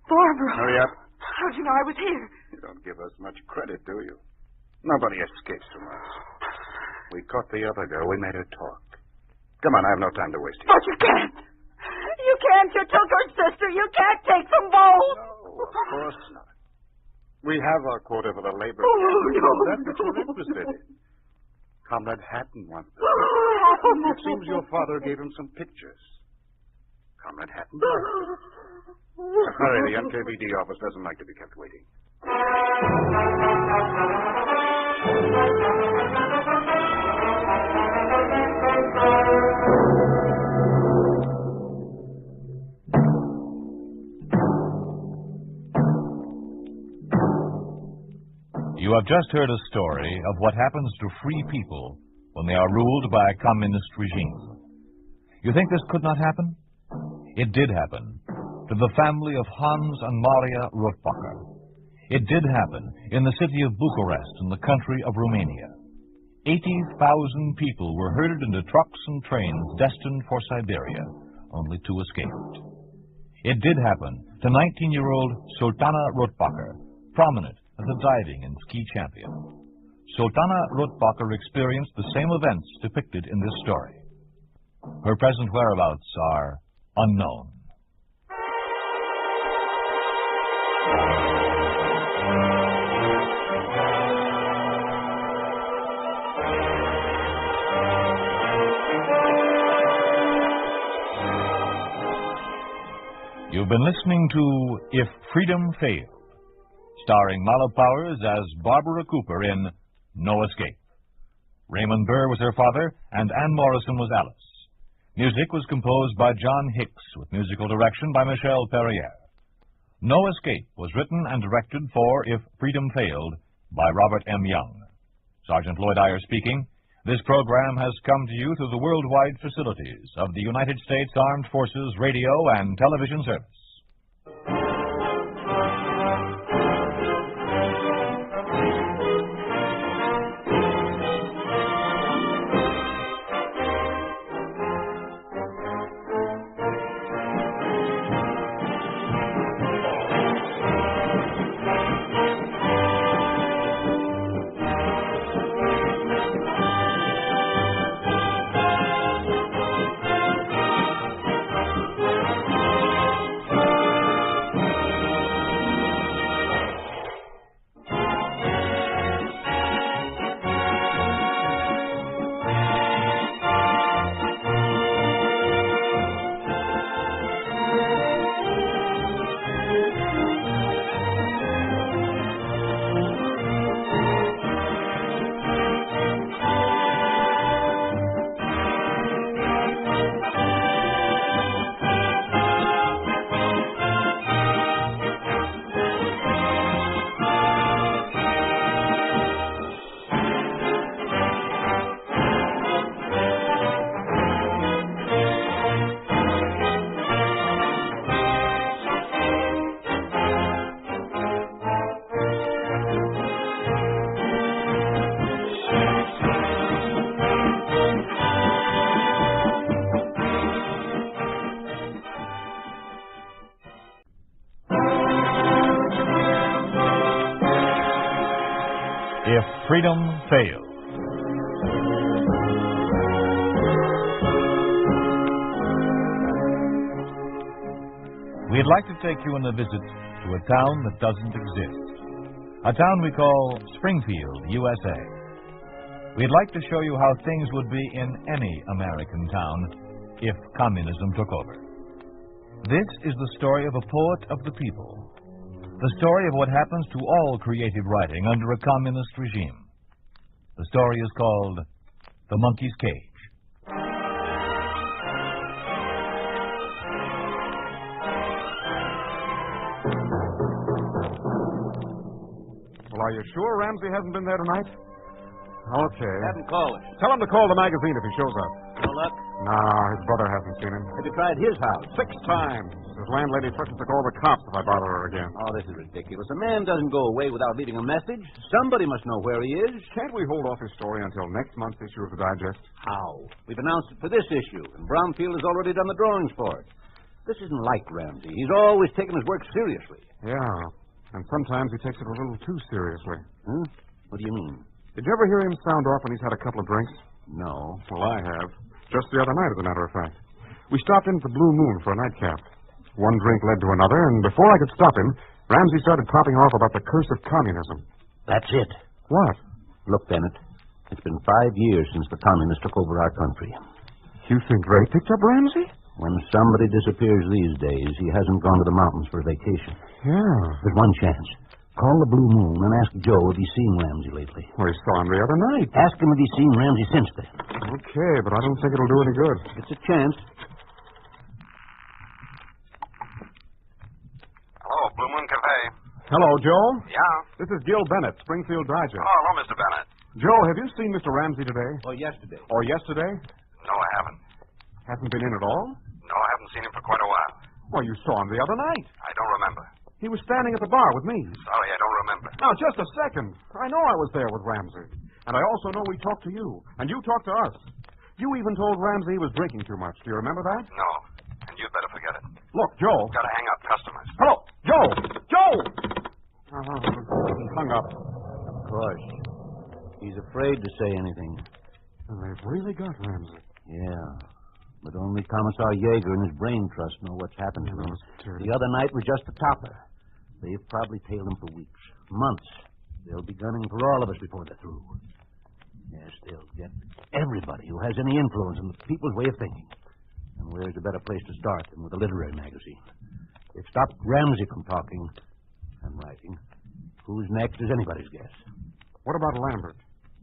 M: Barbara.
C: Hurry up.
M: How'd you know I was here?
C: You don't give us much credit, do you? Nobody escapes from us. We caught the other girl. We made her talk. Come on, I have no time to waste here.
D: But you can't. You can't. You took her sister. You can't take them both.
C: No, of course not. We have our quota for the labor.
D: Oh, no.
C: That's what you're interested in. Comrade Hatton wants this. It seems your father gave him some pictures. Comrade Hatton. Hurry, the NKVD office doesn't like to be kept waiting.
A: You have just heard a story of what happens to free people when they are ruled by a communist regime. You think this could not happen? It did happen to the family of Hans and Maria Rotbacher. It did happen in the city of Bucharest in the country of Romania. 80,000 people were herded into trucks and trains destined for Siberia, only 2 escaped. It did happen to 19-year-old Sultana Rotbacher, prominent as a diving and ski champion. Sultana Rotbacher experienced the same events depicted in this story. Her present whereabouts are unknown. You've been listening to If Freedom Failed, starring Mala Powers as Barbara Cooper in No Escape. Raymond Burr was her father, and Ann Morrison was Alice. Music was composed by John Hicks, with musical direction by Michel Perrier. No Escape was written and directed for If Freedom Failed by Robert M. Young. Sergeant Lloyd Iyer speaking. This program has come to you through the worldwide facilities of the United States Armed Forces Radio and Television Service. freedom fails. We'd like to take you on a visit to a town that doesn't exist. A town we call Springfield, USA. We'd like to show you how things would be in any American town if communism took over. This is the story of a poet of the people. The story of what happens to all creative writing under a communist regime. The story is called The Monkey's Cage.
P: Well, are you sure Ramsey hasn't been there tonight? Okay.
R: Have him call us.
P: Tell him to call the magazine if he shows up.
R: No luck?
P: No, his brother hasn't seen him.
R: Have you tried his house?
P: 6 times. His landlady threatens to call the cops if I bother her again.
R: Oh, this is ridiculous. A man doesn't go away without leaving a message. Somebody must know where he is.
P: Can't we hold off his story until next month's issue of the Digest?
R: How? We've announced it for this issue, and Bromfield has already done the drawings for it. This isn't like Ramsey. He's always taken his work seriously.
P: Yeah, and sometimes he takes it a little too seriously.
R: Huh? What do you mean?
P: Did you ever hear him sound off when he's had a couple of drinks?
R: No.
P: Well, I have. Just the other night, as a matter of fact. We stopped in at the Blue Moon for a nightcap. One drink led to another, and before I could stop him, Ramsey started popping off about the curse of communism.
R: That's it.
P: What?
R: Look, Bennett, it's been 5 years since the communists took over our country.
P: You think they picked up Ramsey?
R: When somebody disappears these days, he hasn't gone to the mountains for a vacation.
P: Yeah.
R: There's one chance. Call the Blue Moon and ask Joe if he's seen Ramsey lately.
P: Well, he saw him the other night.
R: Ask him if he's seen Ramsey since then.
P: Okay, but I don't think it'll do any good.
R: It's a chance.
T: Hello, Blue Moon Cafe.
P: Hello, Joe.
T: Yeah?
P: This is Gil Bennett, Springfield Digest.
T: Oh, hello, Mr. Bennett.
P: Joe, have you seen Mr. Ramsey today?
R: Oh, yesterday.
P: Or yesterday?
T: No, I haven't.
P: Hasn't been in at all?
T: No, I haven't seen him for quite a while.
P: Well, you saw him the other night.
T: I don't remember.
P: He was standing at the bar with me.
T: Sorry, I don't remember.
P: Now, just a second. I know I was there with Ramsey. And I also know we talked to you. And you talked to us. You even told Ramsey he was drinking too much. Do you remember that?
T: No. And you'd better forget it.
P: Look, Joe.
T: Gotta hang up customers.
P: Hello, Joe! Joe! Hung up.
R: Of course. He's afraid to say anything.
P: Well, they've really got Ramsey.
R: Yeah. But only Commissar Yeager and his brain trust know what's happened to him. The other night was just a topper. They've probably tailed him for weeks, months. They'll be gunning for all of us before they're through. Yes, they'll get everybody who has any influence in the people's way of thinking. And where's a better place to start than with a literary magazine? They've stopped Ramsey from talking and writing. Who's next is anybody's guess.
P: What about Lambert?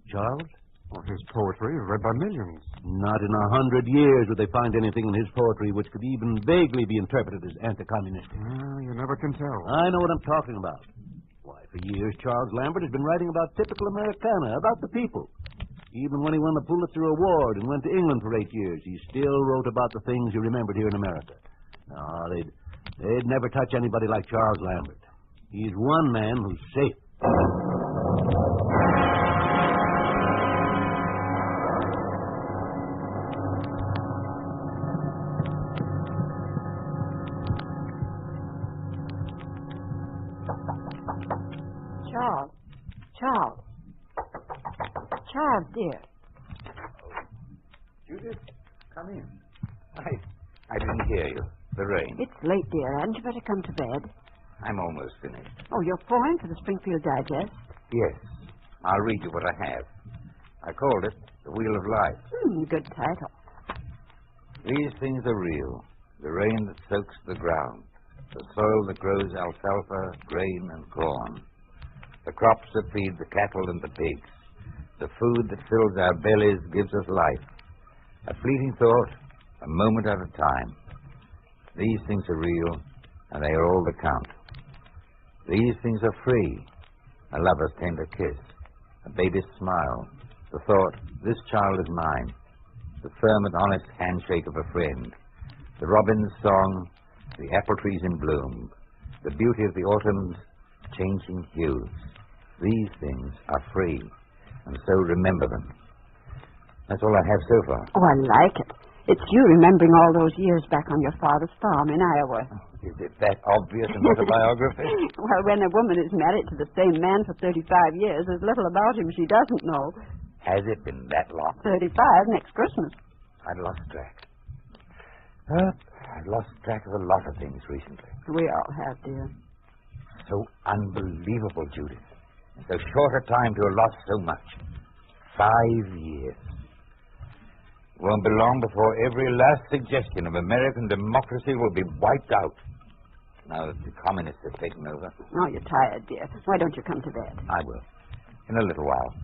R: Charles?
P: Well, his poetry is read by millions.
R: Not in 100 years would they find anything in his poetry which could even vaguely be interpreted as anti-communistic.
P: Well, you never can tell.
R: I know what I'm talking about. Why, for years, Charles Lambert has been writing about typical Americana, about the people. Even when he won the Pulitzer Award and went to England for 8 years, he still wrote about the things he remembered here in America. No, they'd never touch anybody like Charles Lambert. He's one man who's safe.
D: Charles, dear.
L: Judith, come in. I didn't hear you. The rain.
D: It's late, dear. Hadn't you better come to bed?
L: I'm almost finished.
D: Oh, you're pouring for the Springfield Digest?
L: Yes. I'll read you what I have. I called it The Wheel of Life.
D: Good title.
L: These things are real. The rain that soaks the ground. The soil that grows alfalfa, grain, and corn. The crops that feed the cattle and the pigs. The food that fills our bellies gives us life. A fleeting thought, a moment at a time. These things are real, and they are all that count. These things are free. A lover's tender kiss. A baby's smile. The thought, this child is mine. The firm and honest handshake of a friend. The robin's song, the apple trees in bloom. The beauty of the autumn's changing hues. These things are free, and so remember them. That's all I have so far.
D: Oh, I like it. It's you remembering all those years back on your father's farm in Iowa.
E: Is it that obvious in autobiography?
B: Well, when a woman is married to the same man for 35 years, there's little about him she doesn't know.
E: Has it been that long?
B: 35 next Christmas.
E: I've lost track. I've lost track of a lot of things recently.
B: We all have, dear.
E: So unbelievable, Judith. In so short a time to have lost so much. 5 years. It won't be long before every last suggestion of American democracy will be wiped out. Now that the communists have taken over.
B: Oh, you're tired, dear. Why don't you come to bed?
E: I will. In a little while.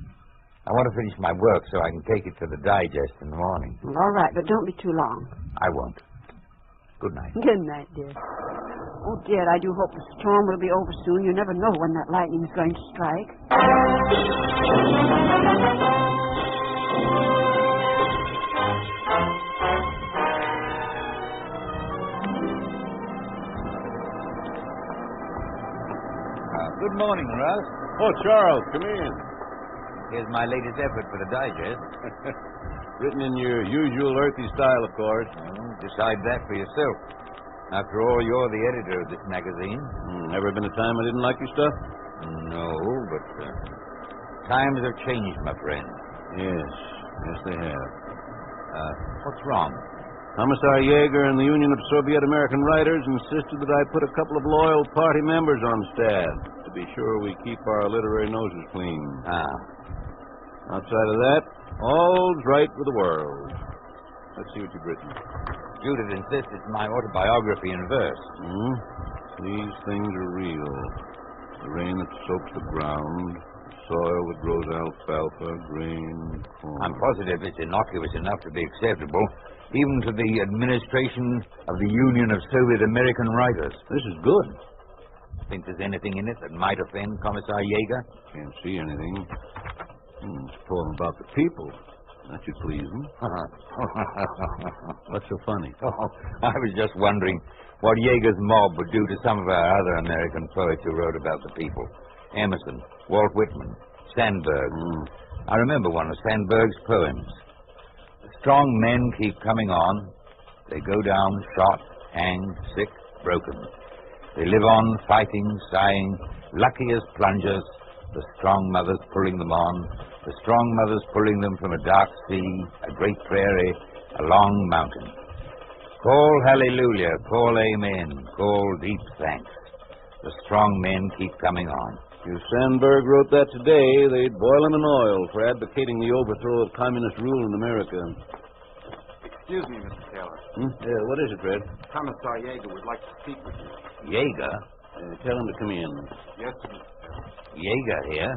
E: I want to finish my work so I can take it to the digest in the morning.
B: Well, all right, but don't be too long.
E: I won't. Good night.
B: Good night, dear. Oh, dear, I do hope the storm will be over soon. You never know when that lightning is going to strike.
E: Good morning, Russ.
G: Oh, Charles, come in.
E: Here's my latest effort for the digest.
G: Written in your usual earthy style, of course.
E: Well, decide that for yourself. After all, you're the editor of this magazine.
G: Never been a time I didn't like your stuff?
E: No, but times have changed, my friend.
G: Yes, they have.
E: What's wrong?
G: Commissar Yeager and the Union of Soviet American Writers insisted that I put a couple of loyal party members on staff to be sure we keep our literary noses clean. Outside of that, all's right with the world. Let's see what you've written.
E: Judith insists it's my autobiography in verse.
G: These things are real. The rain that soaks the ground, the soil that grows alfalfa, grain, corn.
E: I'm positive it's innocuous enough to be acceptable, even to the administration of the Union of Soviet American Writers.
G: This is good.
E: Think there's anything in it that might offend Commissar Yeager?
G: Can't see anything. It's a poem about the people. That should please him. What's so funny?
E: Oh, I was just wondering what Yeager's mob would do to some of our other American poets who wrote about the people. Emerson, Walt Whitman, Sandburg. I remember one of Sandburg's poems. Strong men keep coming on. They go down shot, hanged, sick, broken. They live on fighting, sighing, lucky as plungers, the strong mothers pulling them on, the strong mothers pulling them from a dark sea, a great prairie, a long mountain. Call hallelujah, call amen, call deep thanks. The strong men keep coming on.
G: If Sandburg wrote that today, they'd boil him in oil for advocating the overthrow of communist rule in America.
H: Excuse me, Mr. Taylor.
G: Yeah, what is it, Fred?
H: Commissar Yeager would like to speak with you.
E: Yeager?
G: Tell him to come in.
H: Yes, sir.
E: Yeager here?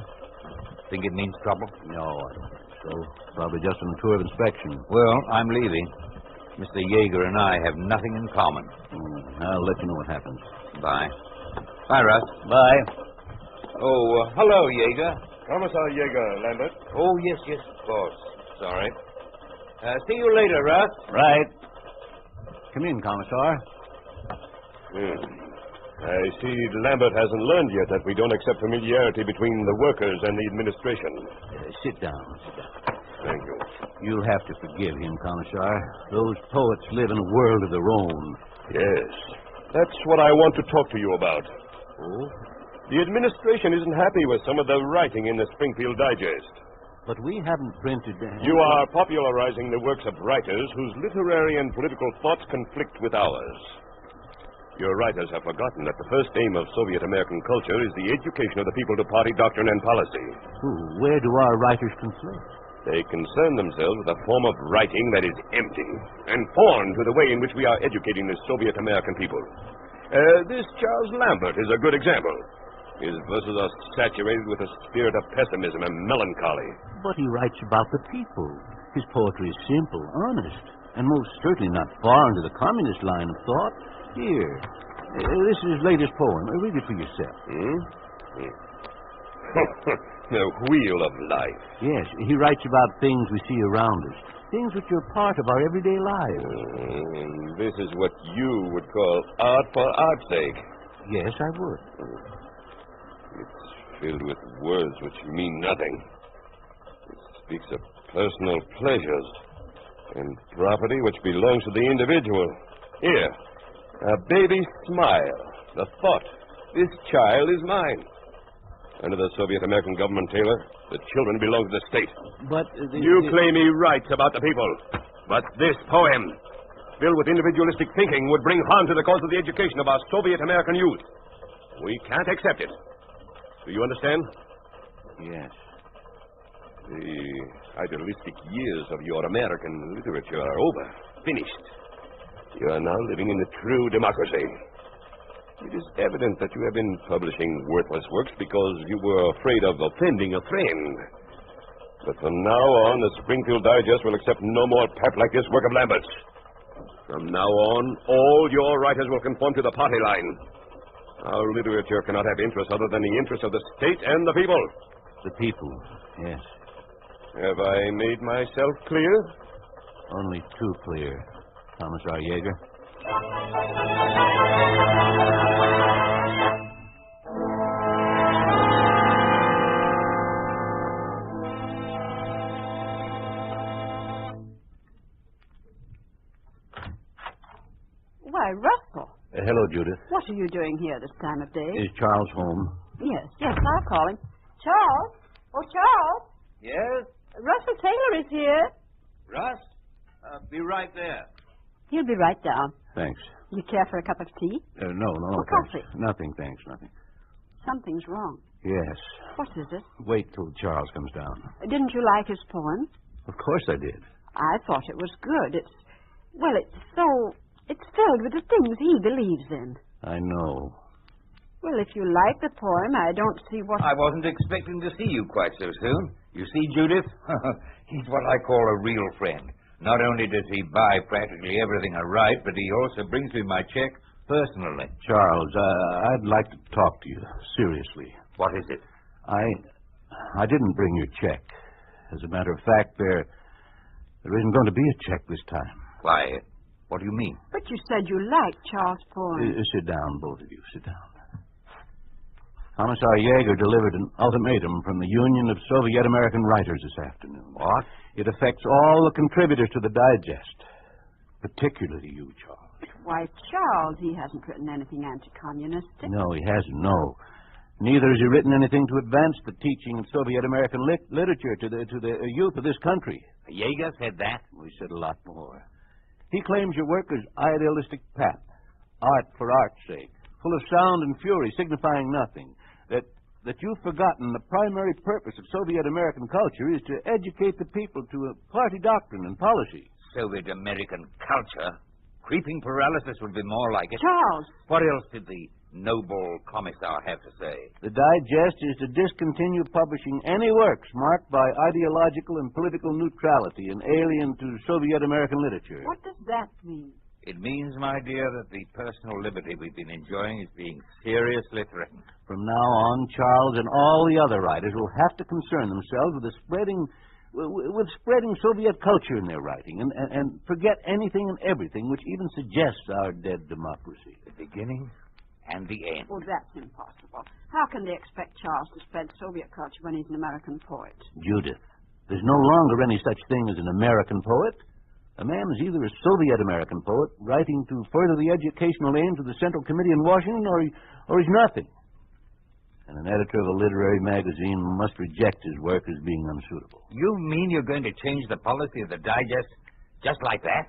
E: Think it means trouble?
G: No, I don't think so. Probably just on a tour of inspection.
E: Well, I'm leaving. Mr. Yeager and I have nothing in common.
G: I'll let you know what happens.
E: Bye. Bye, Russ.
G: Bye.
E: Oh, hello, Yeager.
Q: Commissar Yeager, Lambert.
E: Oh, yes, of course. Sorry. See you later, Russ.
G: Right. Come in, Commissar.
Q: I see Lambert hasn't learned yet that we don't accept familiarity between the workers and the administration.
G: Sit down.
Q: Thank you.
G: You'll have to forgive him, Commissar. Those poets live in a world of their own.
Q: Yes. That's what I want to talk to you about.
G: Oh?
Q: The administration isn't happy with some of the writing in the Springfield Digest.
G: But we haven't printed...
Q: You are popularizing the works of writers whose literary and political thoughts conflict with ours. Your writers have forgotten that the first aim of Soviet American culture is the education of the people to party doctrine and policy.
G: Where do our writers conflict?
Q: They concern themselves with a form of writing that is empty and foreign to the way in which we are educating the Soviet American people. This Charles Lambert is a good example. His verses are saturated with a spirit of pessimism and melancholy.
G: But he writes about the people. His poetry is simple, honest, and most certainly not foreign to the communist line of thought. Here, this is his latest poem. Read it for yourself.
Q: The wheel of life.
G: Yes, he writes about things we see around us, things which are part of our everyday lives.
Q: This is what you would call art for art's sake.
G: Yes, I would.
Q: It's filled with words which mean nothing. It speaks of personal pleasures and property which belongs to the individual. Here, A baby's smile. The thought, this child is mine. Under the Soviet-American government, Taylor, the children belong to the state.
R: But...
Q: You claim me rights about the people. But this poem, filled with individualistic thinking, would bring harm to the cause of the education of our Soviet-American youth. We can't accept it. Do you understand?
R: Yes.
Q: The idealistic years of your American literature are over. Finished. You are now living in the true democracy. It is evident that you have been publishing worthless works because you were afraid of offending a friend. But from now on, the Springfield Digest will accept no more pap like this work of Lambert's. From now on, all your writers will conform to the party line. Our literature cannot have interests other than the interests of the state and the people.
R: The people, yes.
Q: Have I made myself clear?
R: Only too clear, Thomas R. Yeager.
B: Why, Russell.
R: Hello, Judith.
B: What are you doing here this time of day?
R: Is Charles home?
B: Yes, I'll call him. Charles? Oh, Charles?
F: Yes?
B: Russell Taylor is here.
F: Russ? Be right there.
B: He'll be right down.
R: Thanks.
B: You care for a cup of tea?
R: No,
B: Or
R: thanks.
B: coffee?
R: Nothing, thanks, nothing.
B: Something's wrong.
R: Yes.
B: What is it?
R: Wait till Charles comes down.
B: Didn't you like his poem?
R: Of course I did.
B: I thought it was good. It's filled with the things he believes in.
R: I know.
B: Well, if you like the poem, I don't see what...
F: I wasn't expecting to see you quite so soon. You see, Judith? He's what I call a real friend. Not only does he buy practically everything I write, but he also brings me my check personally.
R: Charles, I'd like to talk to you, seriously.
F: What is it?
R: I didn't bring your check. As a matter of fact, there isn't going to be a check this time.
F: Why, what do you mean?
B: But you said you liked Charles' poem.
R: Sit down, both of you. Sit down. Thomas R. Yeager delivered an ultimatum from the Union of Soviet American Writers this afternoon.
F: What?
R: It affects all the contributors to the Digest, particularly you, Charles.
B: Why, Charles, he hasn't written anything anti-communistic.
R: No, he hasn't, no. Neither has he written anything to advance the teaching of Soviet American literature to the youth of this country.
F: Yeager said that?
R: We said a lot more. He claims your work is idealistic pap, art for art's sake, full of sound and fury, signifying nothing. That you've forgotten the primary purpose of Soviet American culture is to educate the people to a party doctrine and policy.
F: Soviet American culture? Creeping paralysis would be more like it.
B: Charles!
F: What else did the noble commissar have to say?
R: The Digest is to discontinue publishing any works marked by ideological and political neutrality and alien to Soviet American literature.
B: What does that mean?
F: It means, my dear, that the personal liberty we've been enjoying is being seriously threatened.
R: From now on, Charles and all the other writers will have to concern themselves with spreading Soviet culture in their writing and forget anything and everything which even suggests our dead democracy.
F: The beginning and the end.
B: Well, that's impossible. How can they expect Charles to spread Soviet culture when he's an American poet?
R: Judith, there's no longer any such thing as an American poet. A man is either a Soviet-American poet writing to further the educational aims of the Central Committee in Washington, or he's nothing. And an editor of a literary magazine must reject his work as being unsuitable.
F: You mean you're going to change the policy of the Digest just like that?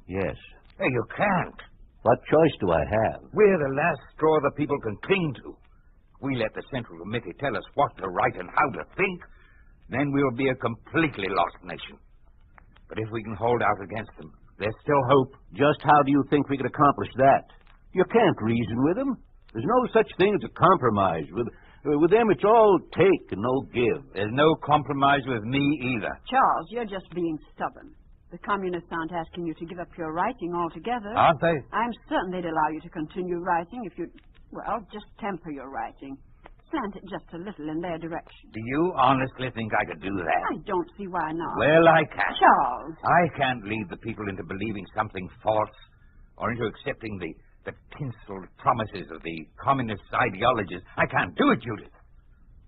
R: Yes.
F: Hey, you can't.
R: What choice do I have?
F: We're the last straw the people can cling to. We let the Central Committee tell us what to write and how to think, then we'll be a completely lost nation. But if we can hold out against them, there's still hope.
R: Just how do you think we could accomplish that? You can't reason with them. There's no such thing as a compromise. With them, it's all take and no give.
F: There's no compromise with me either.
B: Charles, you're just being stubborn. The communists aren't asking you to give up your writing altogether.
F: Aren't they?
B: I'm certain they'd allow you to continue writing if you, just temper your writing. Slant it just a little in their direction.
F: Do you honestly think I could do that?
B: I don't see why not.
F: Well, I can't.
B: Charles!
F: I can't lead the people into believing something false or into accepting the tinselled promises of the communist ideologies. I can't do it, Judith.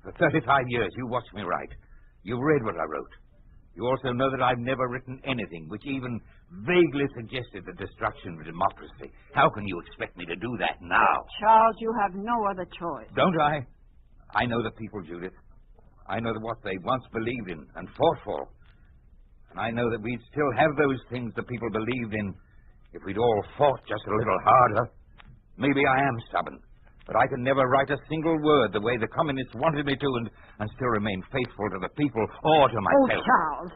F: For 35 years, you watched me write. You've read what I wrote. You also know that I've never written anything which even vaguely suggested the destruction of democracy. How can you expect me to do that now?
B: Charles, you have no other choice.
F: Don't I? I know the people, Judith. I know what they once believed in and fought for. And I know that we'd still have those things the people believed in if we'd all fought just a little harder. Maybe I am stubborn, but I can never write a single word the way the communists wanted me to and still remain faithful to the people or to myself.
B: Oh, Charles.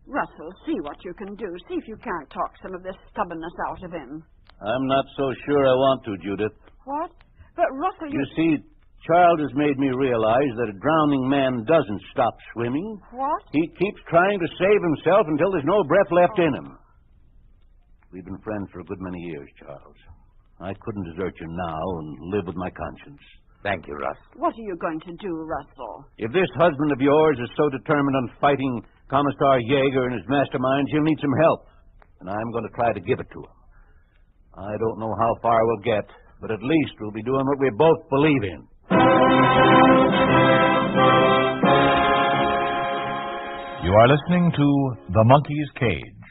B: Russell, see what you can do. See if you can't talk some of this stubbornness out of him.
G: I'm not so sure I want to, Judith.
B: What? But, Russell,
G: You see, Charles has made me realize that a drowning man doesn't stop swimming.
B: What?
G: He keeps trying to save himself until there's no breath left in him. We've been friends for a good many years, Charles. I couldn't desert you now and live with my conscience.
F: Thank you, Russ.
B: What are you going to do, Russell?
G: If this husband of yours is so determined on fighting Commissar Yeager and his masterminds, he'll need some help, and I'm going to try to give it to him. I don't know how far we'll get, but at least we'll be doing what we both believe in.
A: You are listening to The Monkey's Cage,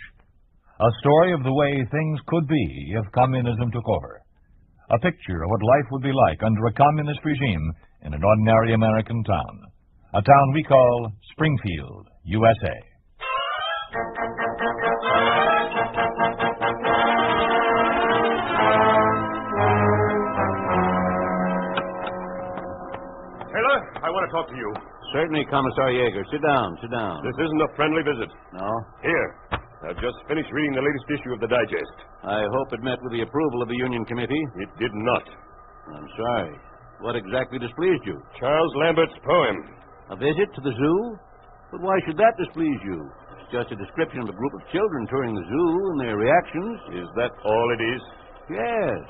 A: a story of the way things could be if communism took over. A picture of what life would be like under a communist regime in an ordinary American town. A town we call Springfield, USA.
Q: Taylor, I want to talk to you.
G: Certainly, Commissar Yeager. Sit down, sit down.
Q: This isn't a friendly visit.
G: No?
Q: Here. I've just finished reading the latest issue of the Digest.
G: I hope it met with the approval of the Union Committee.
Q: It did not.
G: I'm sorry. What exactly displeased you?
Q: Charles Lambert's poem.
G: A visit to the zoo? But why should that displease you? It's just a description of a group of children touring the zoo and their reactions.
Q: Is that all it is?
G: Yes.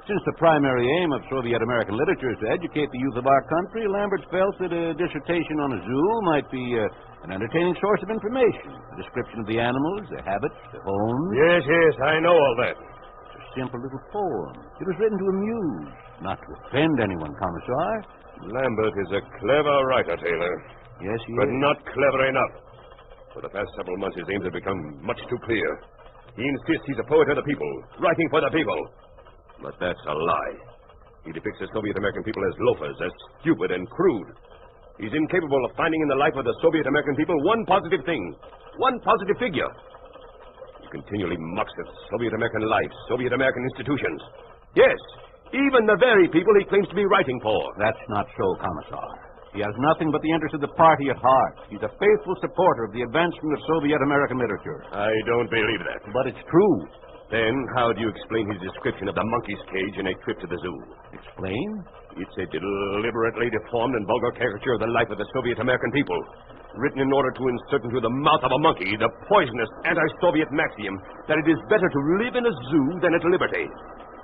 G: Since the primary aim of Soviet American literature is to educate the youth of our country, Lambert felt that a dissertation on a zoo might be an entertaining source of information. A description of the animals, their habits, their homes.
Q: Yes, I know all that.
G: It's a simple little poem. It was written to amuse, not to offend anyone, Commissar.
Q: Lambert is a clever writer, Taylor.
G: Yes, he
Q: but
G: is.
Q: not clever enough. For the past several months, his aims have become much too clear. He insists he's a poet of the people, writing for the people. But that's a lie. He depicts the Soviet American people as loafers, as stupid and crude. He's incapable of finding in the life of the Soviet American people one positive thing, one positive figure. He continually mocks at Soviet American life, Soviet American institutions. Yes, even the very people he claims to be writing for.
G: That's not so, Commissar. He has nothing but the interest of the party at heart. He's a faithful supporter of the advancement of Soviet American literature.
Q: I don't believe that.
G: But it's true.
Q: Then how do you explain his description of the monkey's cage in a trip to the zoo?
G: Explain?
Q: It's a deliberately deformed and vulgar caricature of the life of the Soviet American people, written in order to insert into the mouth of a monkey the poisonous anti-Soviet maxiom that it is better to live in a zoo than at liberty,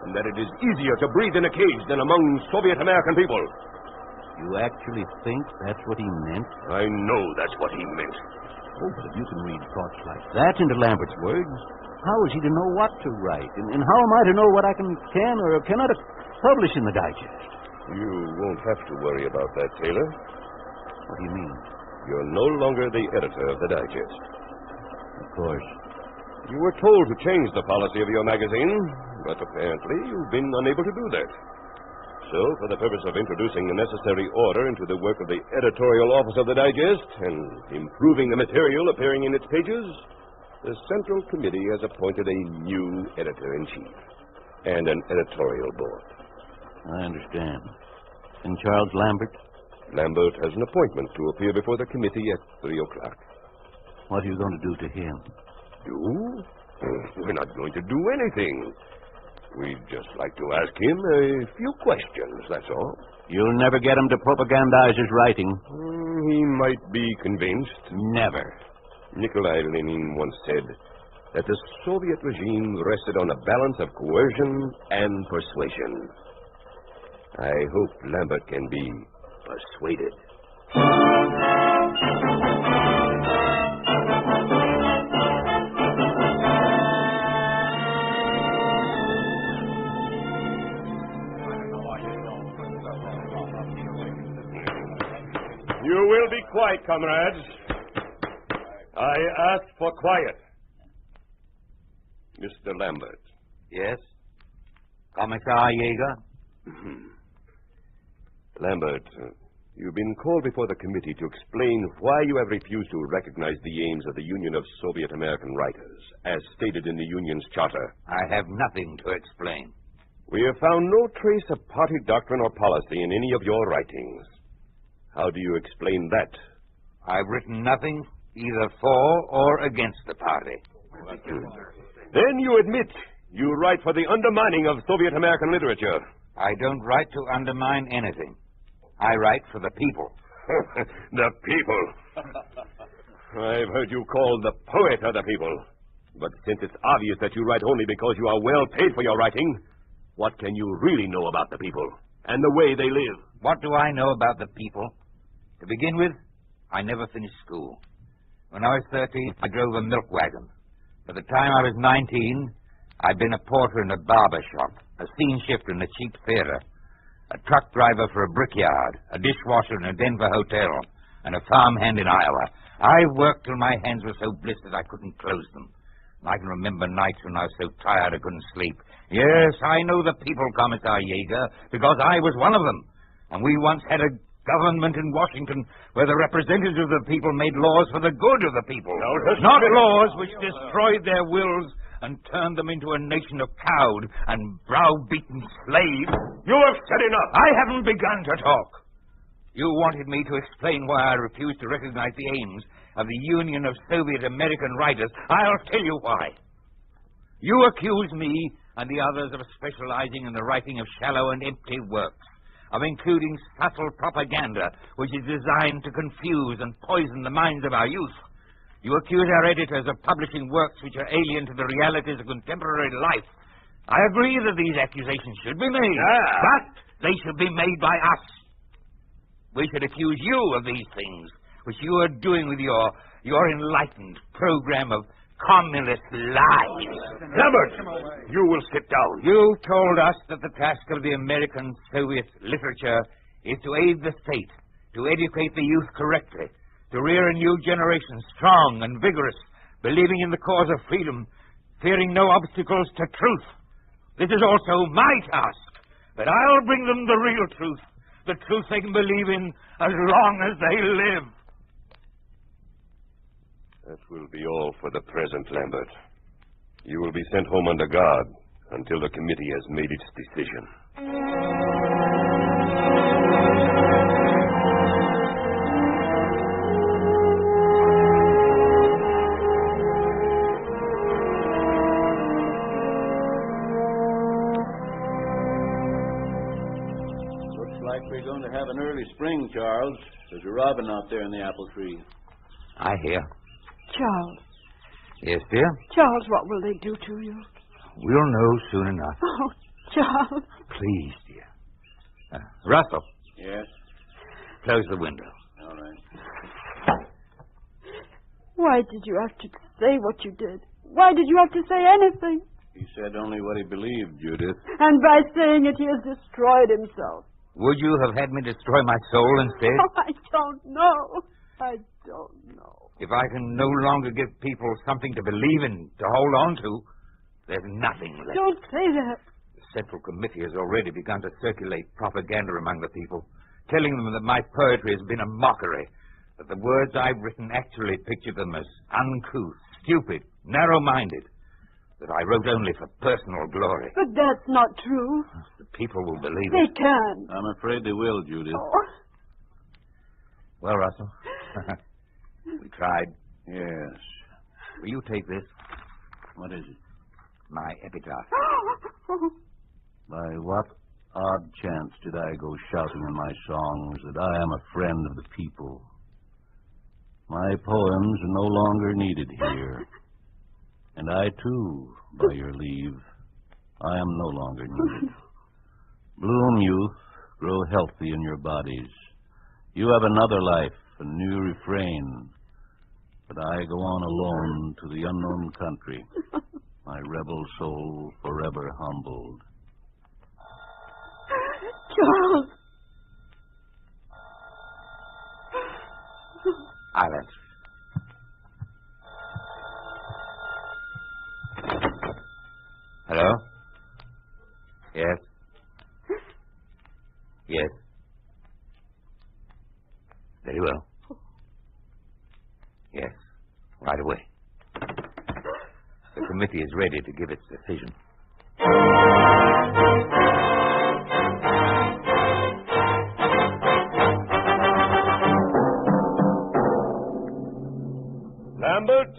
Q: and that it is easier to breathe in a cage than among Soviet American people.
G: You actually think that's what he meant?
Q: I know that's what he meant.
G: Oh, but if you can read thoughts like that into Lambert's words, how is he to know what to write? And how am I to know what I can or cannot publish in the Digest?
Q: You won't have to worry about that, Taylor.
G: What do you mean?
Q: You're no longer the editor of the Digest.
G: Of course.
Q: You were told to change the policy of your magazine, but apparently you've been unable to do that. So, for the purpose of introducing the necessary order into the work of the editorial office of the Digest and improving the material appearing in its pages, the Central Committee has appointed a new editor-in-chief and an editorial board.
G: I understand. And Charles Lambert?
Q: Lambert has an appointment to appear before the committee at 3 o'clock.
G: What are you going to do to him?
Q: Do? We're not going to do anything. We'd just like to ask him a few questions, that's all.
G: You'll never get him to propagandize his writing.
Q: He might be convinced.
G: Never.
Q: Nikolai Lenin once said that the Soviet regime rested on a balance of coercion and persuasion. I hope Lambert can be persuaded. You will be quiet, comrades. I ask for quiet. Mr. Lambert.
F: Yes? Commissar Jaeger?
Q: Lambert, you've been called before the committee to explain why you have refused to recognize the aims of the Union of Soviet American Writers, as stated in the Union's charter.
F: I have nothing to explain.
Q: We have found no trace of party doctrine or policy in any of your writings. How do you explain that?
F: I've written nothing either for or against the party.
Q: Then you admit you write for the undermining of Soviet American literature.
F: I don't write to undermine anything. I write for the people.
Q: The people. I've heard you called the poet of the people. But since it's obvious that you write only because you are well paid for your writing, what can you really know about the people and the way they live?
F: What do I know about the people? To begin with, I never finished school. When I was 13, I drove a milk wagon. By the time I was 19, I'd been a porter in a barber shop, a scene shifter in a cheap theater, a truck driver for a brickyard, a dishwasher in a Denver hotel, and a farmhand in Iowa. I worked till my hands were so blistered I couldn't close them. I can remember nights when I was so tired I couldn't sleep. Yes, I know the people, Commissar Jaeger, because I was one of them. And we once had a government in Washington where the representatives of the people made laws for the good of the people. Not laws which destroyed their wills and turned them into a nation of cowed and browbeaten slaves.
Q: You have said enough.
F: I haven't begun to talk. You wanted me to explain why I refused to recognize the aims of the Union of Soviet American Writers. I'll tell you why. You accuse me and the others of specializing in the writing of shallow and empty works, of including subtle propaganda which is designed to confuse and poison the minds of our youth. You accuse our editors of publishing works which are alien to the realities of contemporary life. I agree that these accusations should be made, but they should be made by us. We should accuse you of these things, which you are doing with your enlightened program of communist lies.
Q: Lambert, you will sit down.
F: You told us that the task of the American Soviet literature is to aid the state, to educate the youth correctly, to rear a new generation strong and vigorous, believing in the cause of freedom, fearing no obstacles to truth. This is also my task, but I'll bring them the real truth, the truth they can believe in as long as they live.
Q: That will be all for the present, Lambert. You will be sent home under guard until the committee has made its decision.
R: Looks like we're going to have an early spring, Charles. There's a robin out there in the apple tree.
F: I hear.
B: Charles.
F: Yes, dear?
B: Charles, what will they do to you?
F: We'll know soon enough.
B: Oh, Charles.
F: Please, dear. Russell.
R: Yes?
F: Close the window.
R: All right.
B: Why did you have to say what you did? Why did you have to say anything?
R: He said only what he believed, Judith.
B: And by saying it, he has destroyed himself.
F: Would you have had me destroy my soul instead?
B: Oh, I don't know. I don't know.
F: If I can no longer give people something to believe in, to hold on to, there's nothing left.
B: Don't say that.
F: The Central Committee has already begun to circulate propaganda among the people, telling them that my poetry has been a mockery, that the words I've written actually picture them as uncouth, stupid, narrow-minded, that I wrote only for personal glory.
B: But that's not true.
F: The people will believe
B: They
F: it.
B: can't.
R: I'm afraid they will, Judith.
B: Oh.
F: Well, Russell, we tried.
R: Yes.
F: Will you take this?
R: What is it?
F: My epitaph.
R: By what odd chance did I go shouting in my songs that I am a friend of the people? My poems are no longer needed here. And I, too, by your leave, I am no longer needed. Bloom, youth, grow healthy in your bodies. You have another life, a new refrain. But I go on alone to the unknown country, my rebel soul forever humbled.
B: Charles.
F: I'll answer. Hello? Yes? Yes. Very well. Yes, right away. The committee is ready to give its decision.
Q: Lambert,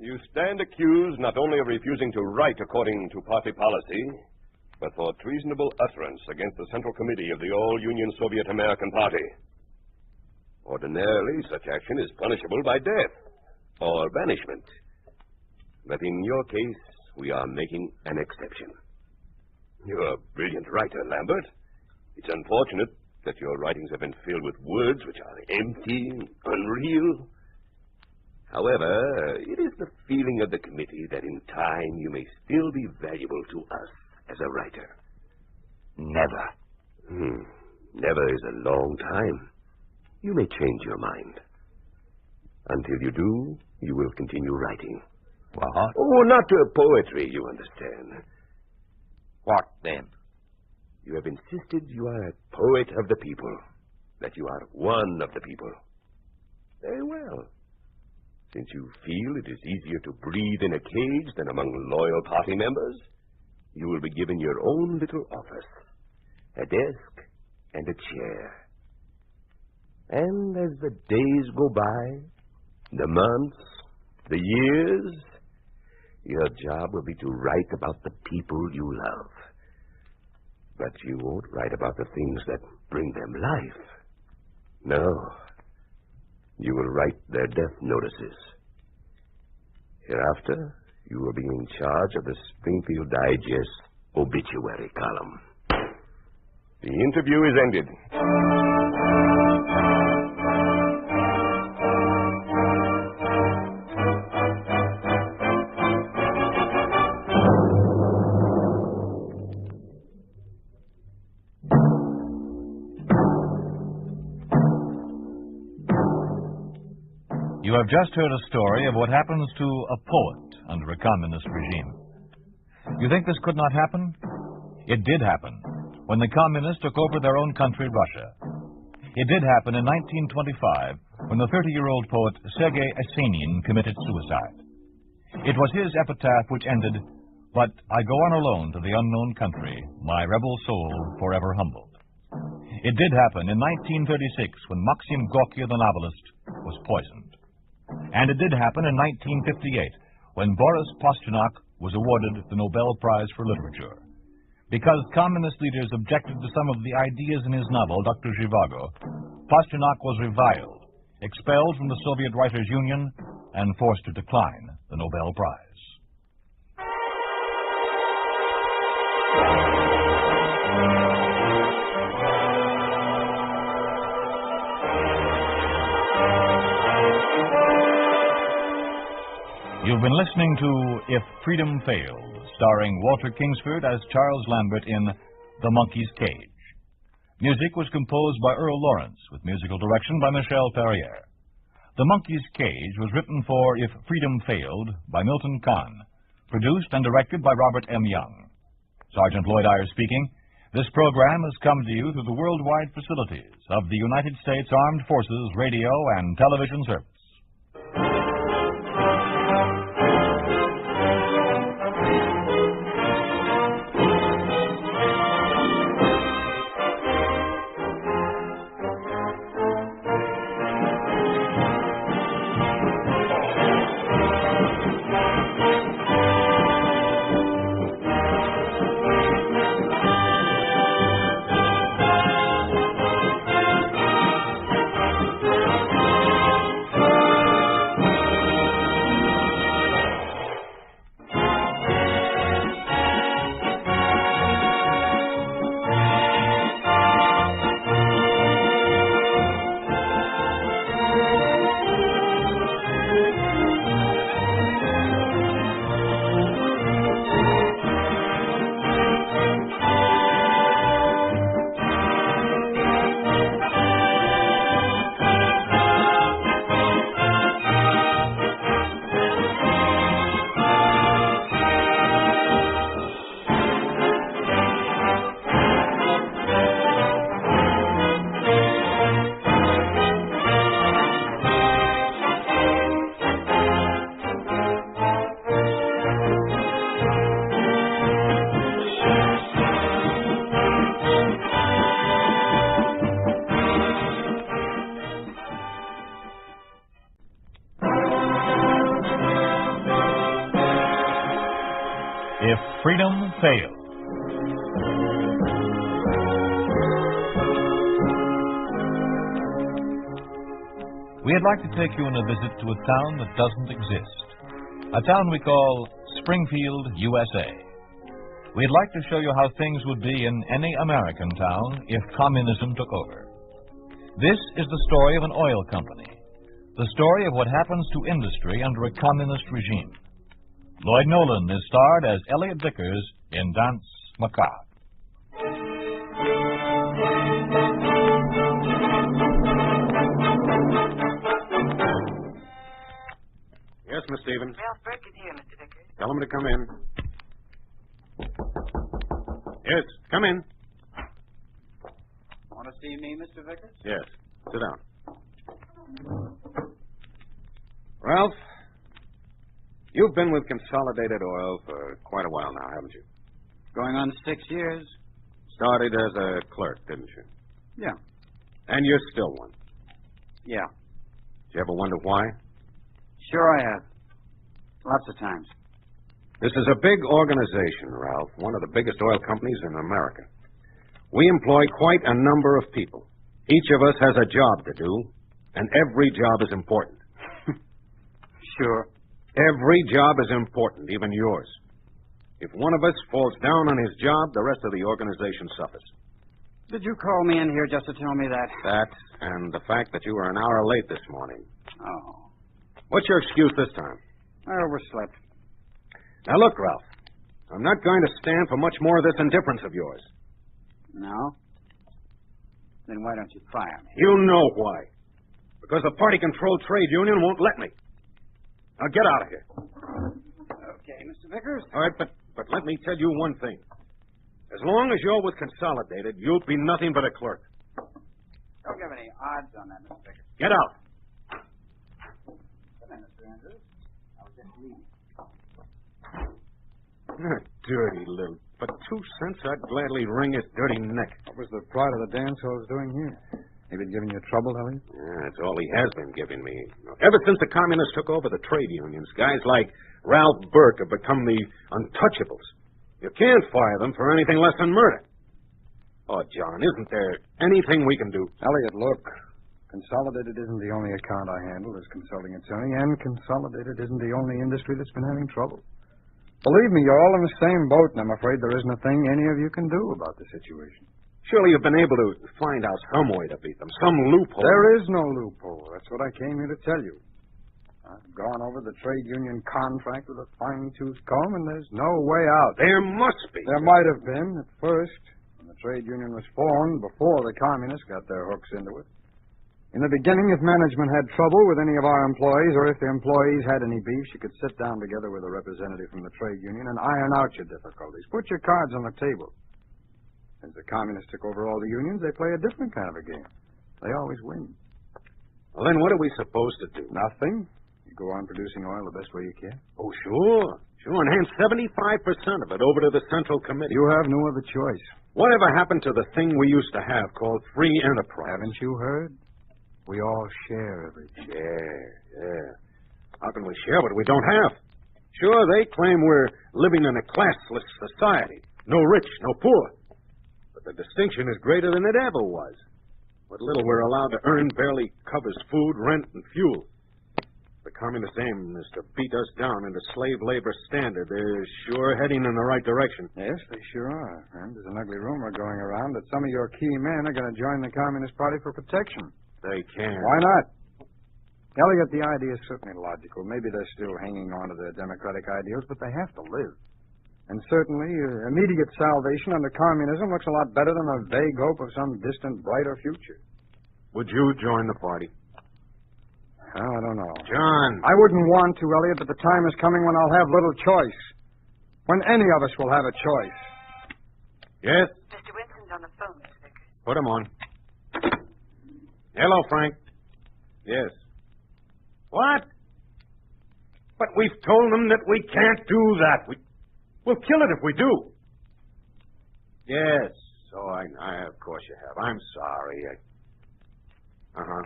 Q: you stand accused not only of refusing to write according to party policy, but for treasonable utterance against the Central Committee of the All-Union Soviet American Party. Ordinarily, such action is punishable by death or banishment. But in your case, we are making an exception. You're a brilliant writer, Lambert. It's unfortunate that your writings have been filled with words which are empty, unreal. However, it is the feeling of the committee that in time you may still be valuable to us as a writer.
F: Never.
Q: Never is a long time. You may change your mind. Until you do, you will continue writing.
F: What?
Q: Oh, not poetry, you understand.
F: What then?
Q: You have insisted you are a poet of the people, that you are one of the people. Very well. Since you feel it is easier to breathe in a cage than among loyal party members, you will be given your own little office, a desk and a chair. And as the days go by, the months, the years, your job will be to write about the people you love. But you won't write about the things that bring them life. No. You will write their death notices. Hereafter, you will be in charge of the Springfield Digest obituary column. The interview is ended.
A: You have just heard a story of what happens to a poet under a communist regime. You think this could not happen? It did happen when the communists took over their own country, Russia. It did happen in 1925 when the 30-year-old poet Sergei Yesenin committed suicide. It was his epitaph which ended, "But I go on alone to the unknown country, my rebel soul forever humbled." It did happen in 1936 when Maxim Gorky, the novelist, was poisoned. And it did happen in 1958 when Boris Pasternak was awarded the Nobel Prize for Literature. Because communist leaders objected to some of the ideas in his novel, Dr. Zhivago, Pasternak was reviled, expelled from the Soviet Writers' Union, and forced to decline the Nobel Prize. You've been listening to If Freedom Failed, starring Walter Kingsford as Charles Lambert in The Monkey's Cage. Music was composed by Earl Lawrence, with musical direction by Michel Perrier. The Monkey's Cage was written for If Freedom Failed by Milton Kahn, produced and directed by Robert M. Young. Sergeant Lloyd Ayers speaking. This program has come to you through the worldwide facilities of the United States Armed Forces Radio and Television Service. If Freedom Fails. We'd like to take you on a visit to a town that doesn't exist. A town we call Springfield, USA. We'd like to show you how things would be in any American town if communism took over. This is the story of an oil company. The story of what happens to industry under a communist regime. Lloyd Nolan is starred as Elliot Vickers in Danse Macabre.
P: Yes, Miss Stevens.
N: Ralph Burke is here, Mr. Vickers.
P: Tell him to come in. Yes, come in.
S: Want to see me, Mr. Vickers?
P: Yes, sit down. Ralph, you've been with Consolidated Oil for quite a while now, haven't you?
S: Going on 6 years.
P: Started as a clerk, didn't you?
S: Yeah.
P: And you're still one.
S: Yeah.
P: Did you ever wonder why?
S: Sure I have. Lots of times.
P: This is a big organization, Ralph, one of the biggest oil companies in America. We employ quite a number of people. Each of us has a job to do, and every job is important.
S: Sure.
P: Every job is important, even yours. If one of us falls down on his job, the rest of the organization suffers.
S: Did you call me in here just to tell me that?
P: That, and the fact that you were an hour late this morning.
S: Oh.
P: What's your excuse this time?
S: I overslept.
P: Now look, Ralph, I'm not going to stand for much more of this indifference of yours.
S: No? Then why don't you fire me?
P: You know why. Because the party-controlled trade union won't let me. Now get out of here.
S: Okay, Mr. Vickers.
P: All right, but let me tell you one thing. As long as you're with Consolidated, you'll be nothing but a clerk.
S: Don't give any odds on that, Mr. Vickers.
P: Get out.
S: Come in, Mr. Andrews. I was just leaving.
P: Dirty little... For 2 cents, I'd gladly wring his dirty neck.
W: What was the pride of the dance hall's doing here? He been giving you trouble, Elliot?
P: Yeah, that's all he has been giving me. Ever since the communists took over the trade unions, guys like Ralph Burke have become the untouchables. You can't fire them for anything less than murder. Oh, John, isn't there anything we can do?
W: Elliot, look. Consolidated isn't the only account I handle as consulting attorney, and Consolidated isn't the only industry that's been having trouble. Believe me, you're all in the same boat, and I'm afraid there isn't a thing any of you can do about the situation.
P: Surely you've been able to find out some way to beat them, some loophole.
W: There is no loophole. That's what I came here to tell you. I've gone over the trade union contract with a fine-tooth comb, and there's no way out.
P: There must be.
W: There might have been at first, when the trade union was formed, before the communists got their hooks into it. In the beginning, if management had trouble with any of our employees, or if the employees had any beef, you could sit down together with a representative from the trade union and iron out your difficulties. Put your cards on the table. Since the communists took over all the unions, they play a different kind of a game. They always win.
P: Well, then what are we supposed to do?
W: Nothing. You go on producing oil the best way you can.
P: Oh, sure. Sure, and hand 75% of it over to the Central Committee.
W: You have no other choice.
P: Whatever happened to the thing we used to have called free enterprise?
W: Haven't you heard? We all share everything.
P: Share, yeah. How can we share what we don't have? Sure, they claim we're living in a classless society. No rich, no poor. But the distinction is greater than it ever was. What little we're allowed to earn barely covers food, rent, and fuel. The communist aim is to beat us down into slave labor standard. They're sure heading in the right direction.
W: Yes, they sure are. And there's an ugly rumor going around that some of your key men are going to join the Communist Party for protection.
P: They can.
W: Why not? Elliot, the idea is certainly logical. Maybe they're still hanging on to their democratic ideals, but they have to live. And certainly, immediate salvation under communism looks a lot better than a vague hope of some distant, brighter future.
P: Would you join the party?
W: Oh, I don't know.
P: John!
W: I wouldn't want to, Elliot, but the time is coming when I'll have little choice. When any of us will have a choice.
P: Yes?
N: Mr. Winston's on the phone, Mr. Vickers.
P: Put him on. Hello, Frank. Yes. What? But we've told them that we can't do that. We'll kill it if we do. Yes. Oh, I of course you have. I'm sorry. Uh-huh.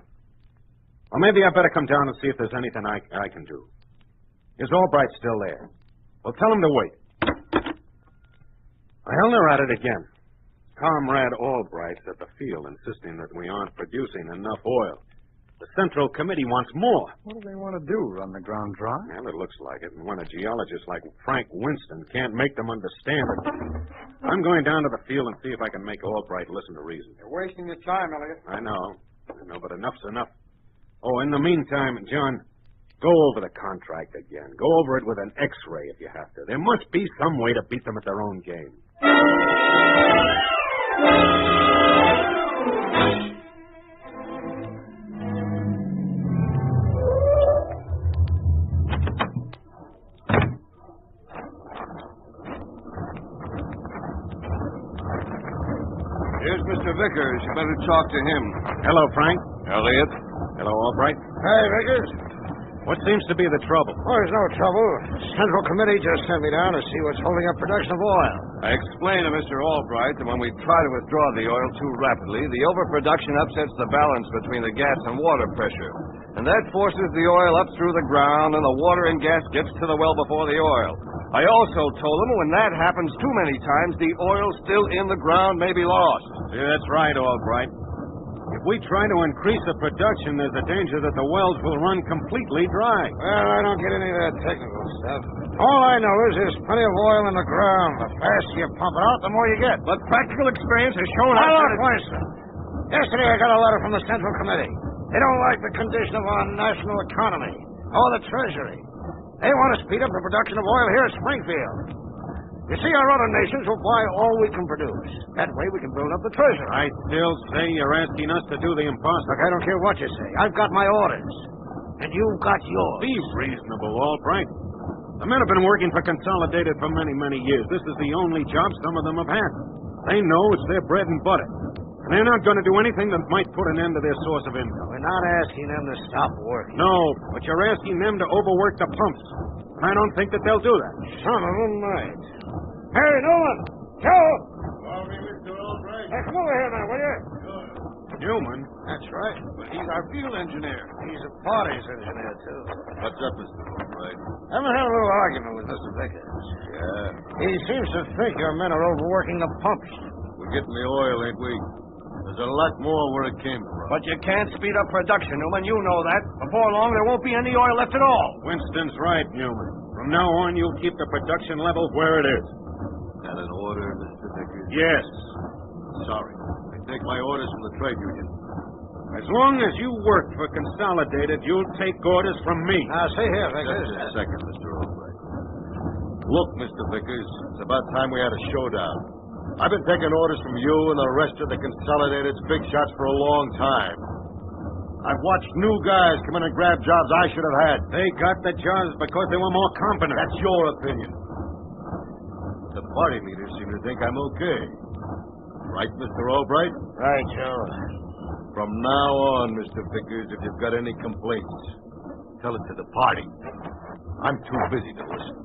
P: Well, maybe I better come down and see if there's anything I can do. Is Albright still there? Well, tell him to wait. Well, they're at it again. Comrade Albright's at the field, insisting that we aren't producing enough oil. The Central Committee wants more.
W: What do they want to do, run the ground dry?
P: Well, it looks like it. And when a geologist like Frank Winston can't make them understand it. I'm going down to the field and see if I can make Albright listen to reason.
W: You're wasting your time, Elliot.
P: I know, but enough's enough. Oh, in the meantime, John, go over the contract again. Go over it with an X-ray if you have to. There must be some way to beat them at their own game.
E: Here's Mr. Vickers. You better talk to him.
P: Hello, Frank.
E: Elliot.
P: Hello, Albright.
W: Hey, Vickers.
P: What seems to be the trouble?
W: Oh, there's no trouble. Central Committee just sent me down to see what's holding up production of oil.
E: I explained to Mr. Albright that when we try to withdraw the oil too rapidly, the overproduction upsets the balance between the gas and water pressure. And that forces the oil up through the ground, and the water and gas gets to the well before the oil. I also told him when that happens too many times, the oil still in the ground may be lost.
P: Yeah, that's right, Albright. If we try to increase the production, there's a danger that the wells will run completely dry.
W: Well, I don't get any of that technical stuff. All I know is there's plenty of oil in the ground. The faster you pump it out, the more you get.
E: But practical experience has shown us...
W: Look, Winston. Yesterday I got a letter from the Central Committee. They don't like the condition of our national economy or the Treasury. They want to speed up the production of oil here at Springfield. You see, our other nations will buy all we can produce. That way we can build up the treasury.
P: I still say you're asking us to do the impossible.
W: Look, I don't care what you say. I've got my orders. And you've got yours.
P: Be reasonable, Albright. The men have been working for Consolidated for many, many years. This is the only job some of them have had. They know it's their bread and butter. And they're not going to do anything that might put an end to their source of income.
W: We're not asking them to stop working.
P: No, but you're asking them to overwork the pumps. And I don't think that they'll do that.
W: Some of them might. Hey, Newman! Joe!
J: Sorry, Mr. Albright.
W: Hey, come over here now, will you?
P: Newman?
W: That's right.
E: But he's our field engineer.
W: He's a party's engineer, too.
E: What's up, Mr. Albright?
W: Haven't had a little argument with Mr. Vickers.
E: Yeah.
W: He seems to think your men are overworking the pumps.
E: We're getting the oil, ain't we? There's a lot more where it came from.
F: But you can't speed up production, Newman. You know that. Before long, there won't be any oil left at all.
P: Winston's right, Newman. From now on, you'll keep the production level where it is.
E: That an order, Mr. Vickers?
P: Yes.
E: Sorry. I take my orders from the trade union.
P: As long as you work for Consolidated, you'll take orders from me.
W: Now, see here, Vickers.
E: Just a second, Mr. Albright. Look, Mr. Vickers, it's about time we had a showdown. I've been taking orders from you and the rest of the Consolidated's big shots for a long time. I've watched new guys come in and grab jobs I should have had.
P: They got the jobs because they were more competent.
E: That's your opinion. The party leaders seem to think I'm okay. Right, Mr. Albright?
W: Right, Joe.
E: From now on, Mr. Vickers, if you've got any complaints, tell it to the party. I'm too busy to listen.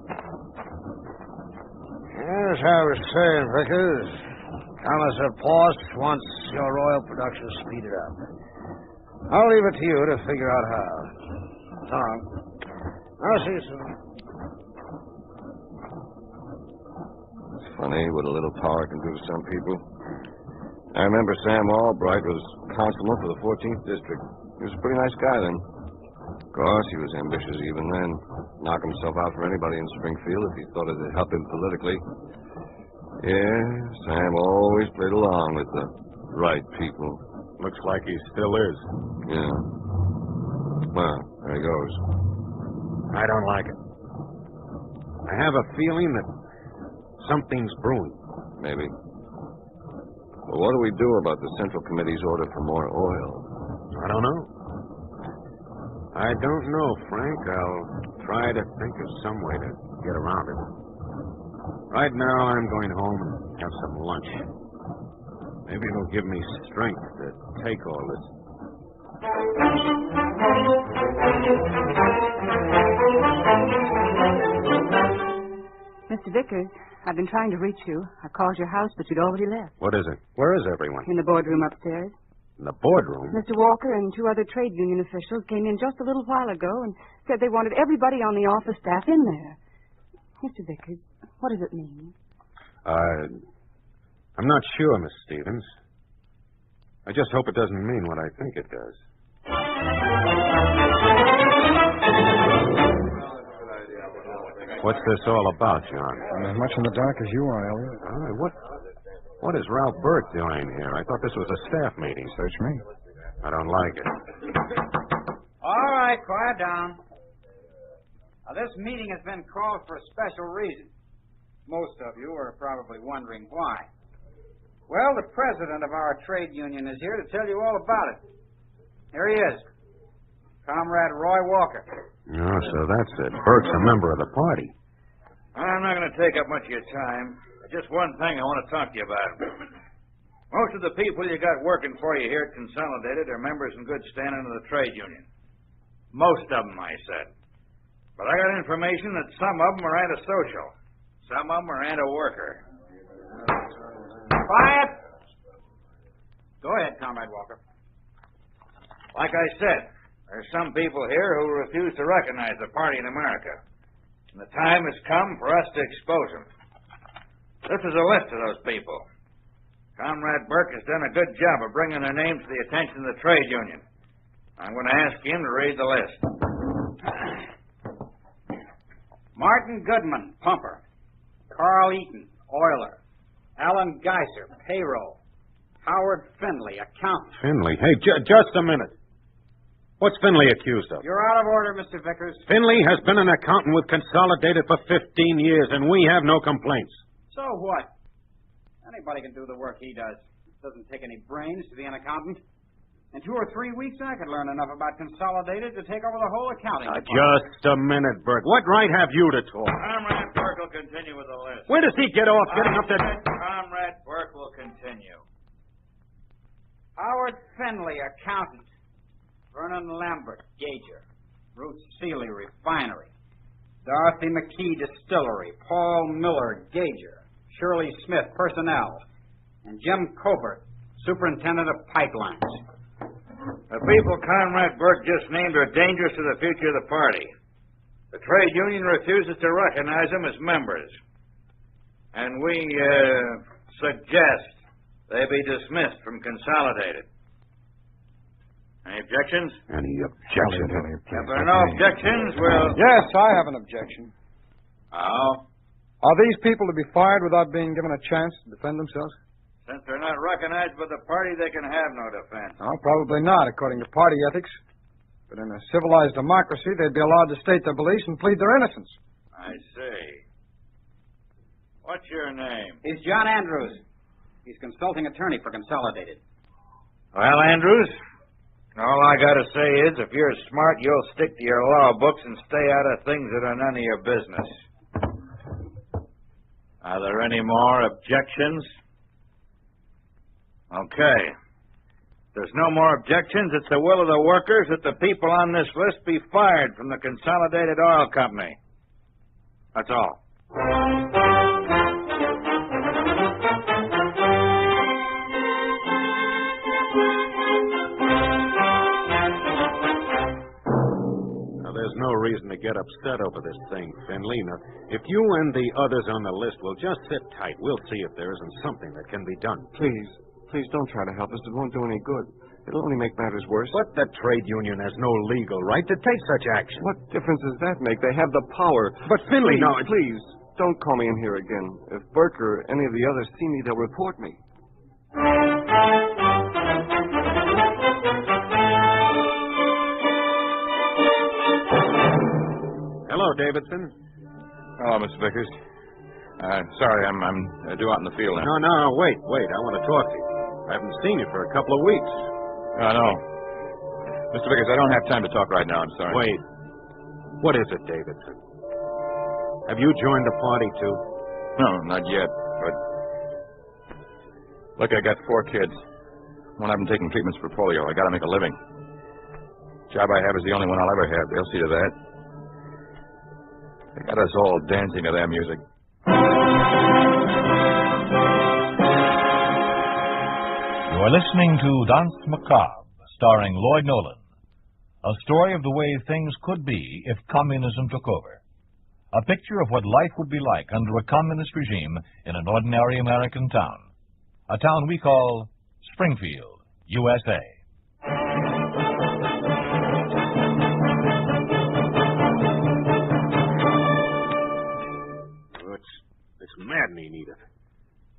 W: As I was saying, Vickers, Commissar Post wants your oil production speeded up. I'll leave it to you to figure out how. Tom, I'll see you soon.
E: It's funny what a little power can do to some people. I remember Sam Albright was constable for the 14th District. He was a pretty nice guy then. Of course, he was ambitious even then. Knock himself out for anybody in Springfield if he thought it would help him politically. Yeah, Sam always played along with the right people.
P: Looks like he still is.
E: Yeah. Well, there he goes.
P: I don't like it. I have a feeling that something's brewing.
E: Maybe. Well, what do we do about the Central Committee's order for more oil?
P: I don't know. I don't know, Frank. I'll try to think of some way to get around it. Right now, I'm going home and have some lunch. Maybe it'll give me strength to take all this.
D: Mr. Vickers, I've been trying to reach you. I called your house, but you'd already left.
P: What is it? Where is everyone?
D: In the boardroom upstairs.
P: In the boardroom?
D: Mr. Walker and two other trade union officials came in just a little while ago and said they wanted everybody on the office staff in there. Mr. Vickers, what does it mean?
P: I'm not sure, Miss Stevens. I just hope it doesn't mean what I think it does. What's this all about, John?
W: I'm as much in the dark as you are, Elliot.
P: All right, what is Ralph Burke doing here? I thought this was a staff meeting.
W: Search me.
P: I don't like it.
S: All right, quiet down. Now, this meeting has been called for a special reason. Most of you are probably wondering why. Well, the president of our trade union is here to tell you all about it. Here he is, Comrade Roy Walker.
P: Oh, so that's it. Burke's a member of the party.
E: I'm not going to take up much of your time. Just one thing I want to talk to you about. Most of the people you got working for you here at Consolidated are members in good standing of the trade union. Most of them, I said. But I got information that some of them are antisocial. Some of them are anti-worker.
S: Quiet! Go ahead, Comrade Walker.
E: Like I said, there's some people here who refuse to recognize the party in America. And the time has come for us to expose them. This is a list of those people. Comrade Burke has done a good job of bringing their names to the attention of the trade union. I'm going to ask him to read the list.
S: Martin Goodman, pumper. Carl Eaton, oiler. Alan Geiser, payroll. Howard Finley, accountant.
P: Finley? Hey, just a minute. What's Finley accused of?
S: You're out of order, Mr. Vickers.
P: Finley has been an accountant with Consolidated for 15 years, and we have no complaints.
S: So what? Anybody can do the work he does. It doesn't take any brains to be an accountant. In 2 or 3 weeks, I could learn enough about Consolidated to take over the whole accounting department.
P: Just a minute, Burke. What right have you to talk?
E: Comrade Burke will continue with the list.
P: Where does he get off getting up there?
E: Comrade Burke will continue.
S: Howard Finley, accountant. Vernon Lambert, gauger. Ruth Seeley, refinery. Dorothy McKee, distillery. Paul Miller, gauger. Shirley Smith, personnel. And Jim Covert, superintendent of pipelines.
E: The people Comrade Burke just named are dangerous to the future of the party. The trade union refuses to recognize them as members. And we suggest they be dismissed from Consolidated. Any objections?
P: Any objections?
E: If there are no objections, we'll...
W: Yes, I have an objection.
E: Oh?
W: Are these people to be fired without being given a chance to defend themselves?
E: Since they're not recognized by the party, they can have no defense.
W: No, probably not, according to party ethics. But in a civilized democracy, they'd be allowed to state their beliefs and plead their innocence.
E: I see. What's your name?
S: He's John Andrews. He's consulting attorney for Consolidated.
E: Well, Andrews, all I got to say is if you're smart, you'll stick to your law books and stay out of things that are none of your business. Are there any more objections? Okay. If there's no more objections, it's the will of the workers that the people on this list be fired from the Consolidated Oil Company. That's all.
P: Now, there's no reason to get upset over this thing, Finley. Now, if you and the others on the list will just sit tight, we'll see if there isn't something that can be done.
K: Please don't try to help us. It won't do any good. It'll only make matters worse.
P: But the trade union has no legal right to take such action.
K: What difference does that make? They have the power.
P: But Finley,
K: Please, don't call me in here again. If Burke or any of the others see me, they'll report me.
P: Hello, Davidson.
T: Hello, Mr. Vickers. Sorry, I'm due out in the field now.
P: No, wait. I want to talk to you. I haven't seen you for a couple of weeks.
T: I know. Mr. Vickers, I don't have time to talk right now. I'm sorry.
P: Wait. What is it, Davidson? Have you joined the party, too?
T: No, not yet, but... Look, I got 4 kids. One of them taking treatments for polio. I got to make a living. Job I have is the only one I'll ever have. They'll see to that. They got us all dancing to their music.
A: You are listening to Danse Macabre, starring Lloyd Nolan, a story of the way things could be if communism took over. a picture of what life would be like under a communist regime in an ordinary American town. A town we call Springfield, USA.
P: It's maddening, Edith.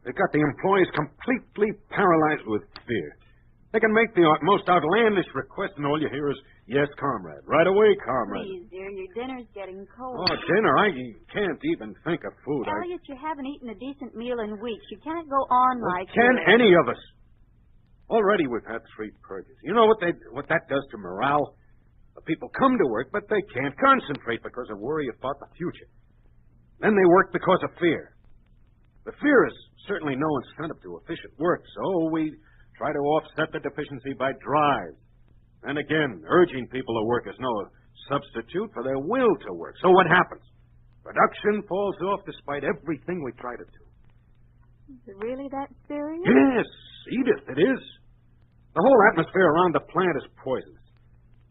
P: They've got the employees completely paralyzed with fear. They can make the most outlandish request, and all you hear is, yes, comrade. Right away, comrade.
I: Please, dear, your dinner's getting cold.
P: Oh, dinner? I can't even think of food.
I: Elliot, you haven't eaten a decent meal in weeks. You can't go on like this.
P: Can any of us? Already we've had 3 purges. You know what that does to morale? The people come to work, but they can't concentrate because of worry about the future. Then they work because of fear. The fear is certainly no incentive to efficient work, so we try to offset the deficiency by drive. And again, urging people to work is no substitute for their will to work. So what happens? Production falls off despite everything we try to do.
I: Is it really that serious?
P: Yes, Edith, it is. The whole atmosphere around the plant is poisonous.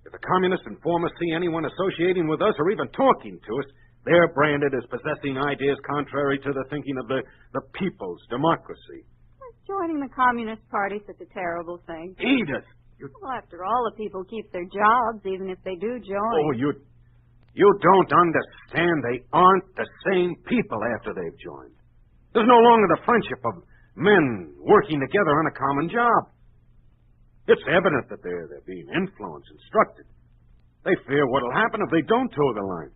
P: If the communists inform us see anyone associating with us or even talking to us, they're branded as possessing ideas contrary to the thinking of the people's democracy.
I: Joining the Communist Party such a terrible thing?
P: Edith!
I: Well, after all, the people keep their jobs, even if they do join.
P: Oh, you don't understand. They aren't the same people after they've joined. There's no longer the friendship of men working together on a common job. It's evident that they're being influenced, instructed. They fear what'll happen if they don't toe the line.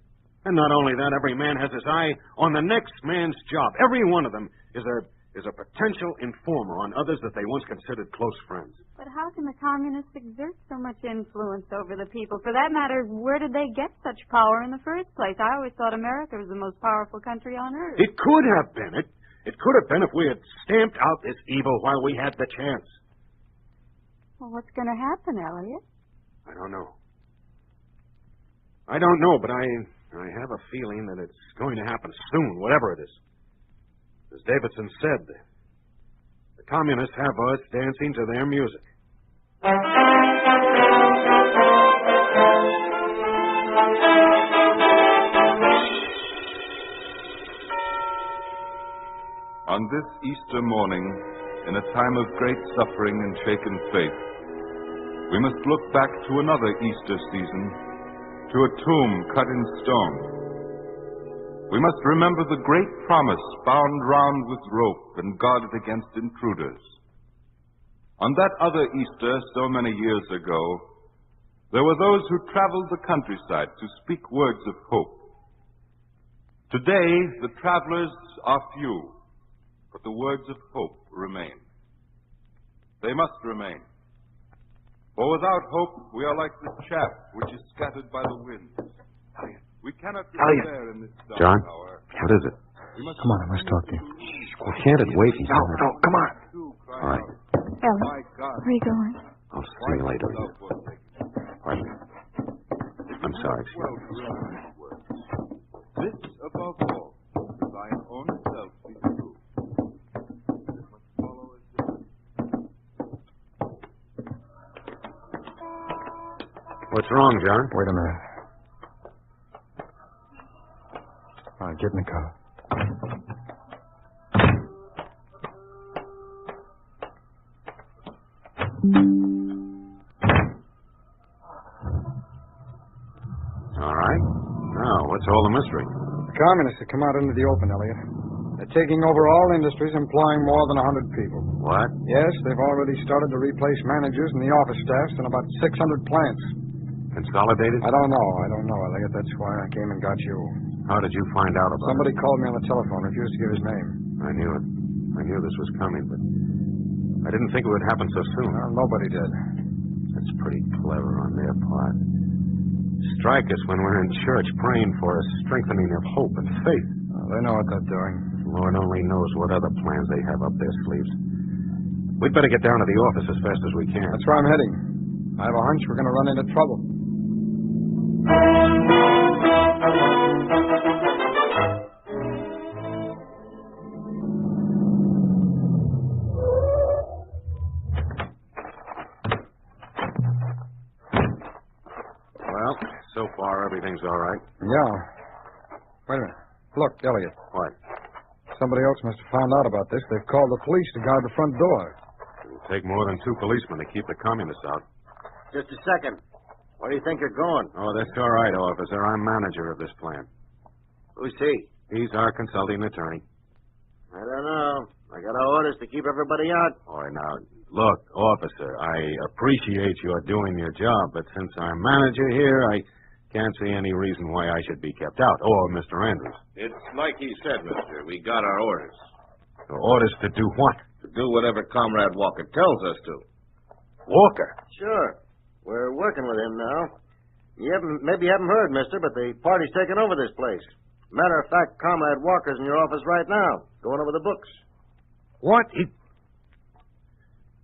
P: And not only that, every man has his eye on the next man's job. Every one of them is a potential informer on others that they once considered close friends.
I: But how can the communists exert so much influence over the people? For that matter, where did they get such power in the first place? I always thought America was the most powerful country on earth.
P: It could have been. It could have been if we had stamped out this evil while we had the chance.
I: Well, what's going to happen, Elliot?
P: I don't know, but I have a feeling that it's going to happen soon, whatever it is. As Davidson said, the communists have us dancing to their music.
U: On this Easter morning, in a time of great suffering and shaken faith, we must look back to another Easter season, to a tomb cut in stone. We must remember the great promise bound round with rope and guarded against intruders. On that other Easter, so many years ago, there were those who traveled the countryside to speak words of hope. Today, the travelers are few, but the words of hope remain. They must remain. For without hope, we are like the chaff which is scattered by the wind. We cannot despair in this dark
W: John,
U: hour.
W: what is it? Come on, I must talk to you. We can't wait until... No, come on. All right.
I: Elliot, where are you going?
W: I'll see you later. Pardon me. I'm sorry.
U: This above all, thine own self be true.
W: What's wrong, John? Wait a minute. All right, get in the car. All right. Now, what's all the mystery? The communists have come out into the open, Elliot. They're taking over all industries, employing more than 100 people. What? Yes, they've already started to replace managers and the office staffs in about 600 plants. Consolidated? I don't know, Elliot. That's why I came and got you. How did you find out about Somebody called me on the telephone, refused to give his name. I knew it. I knew this was coming, but I didn't think it would happen so soon. Well, nobody did. That's pretty clever on their part. Strike us when we're in church praying for a strengthening of hope and faith. Well, they know what they're doing. Lord only knows what other plans they have up their sleeves. We'd better get down to the office as fast as we can. That's where I'm heading. I have a hunch we're going to run into trouble. Well, so far everything's all right. Yeah. Wait a minute. Look, Elliot.
E: What?
W: Somebody else must have found out about this. They've called the police to guard the front door.
P: It'll take more than 2 policemen to keep the communists out.
M: Just a second. Where do you think you're going?
P: Oh, that's all right, officer. I'm manager of this plant.
M: Who's he?
P: He's our consulting attorney.
M: I don't know. I got orders to keep everybody out.
P: All right, now, look, officer, I appreciate your doing your job, but since I'm manager here, I can't see any reason why I should be kept out, or Mr. Andrews.
J: It's like he said, mister. We got our orders.
P: The orders to do what?
J: To do whatever Comrade Walker tells us to.
P: Walker?
M: Sure. We're working with him now. Maybe you haven't heard, mister, but the party's taken over this place. Matter of fact, Comrade Walker's in your office right now, going over the books.
P: What?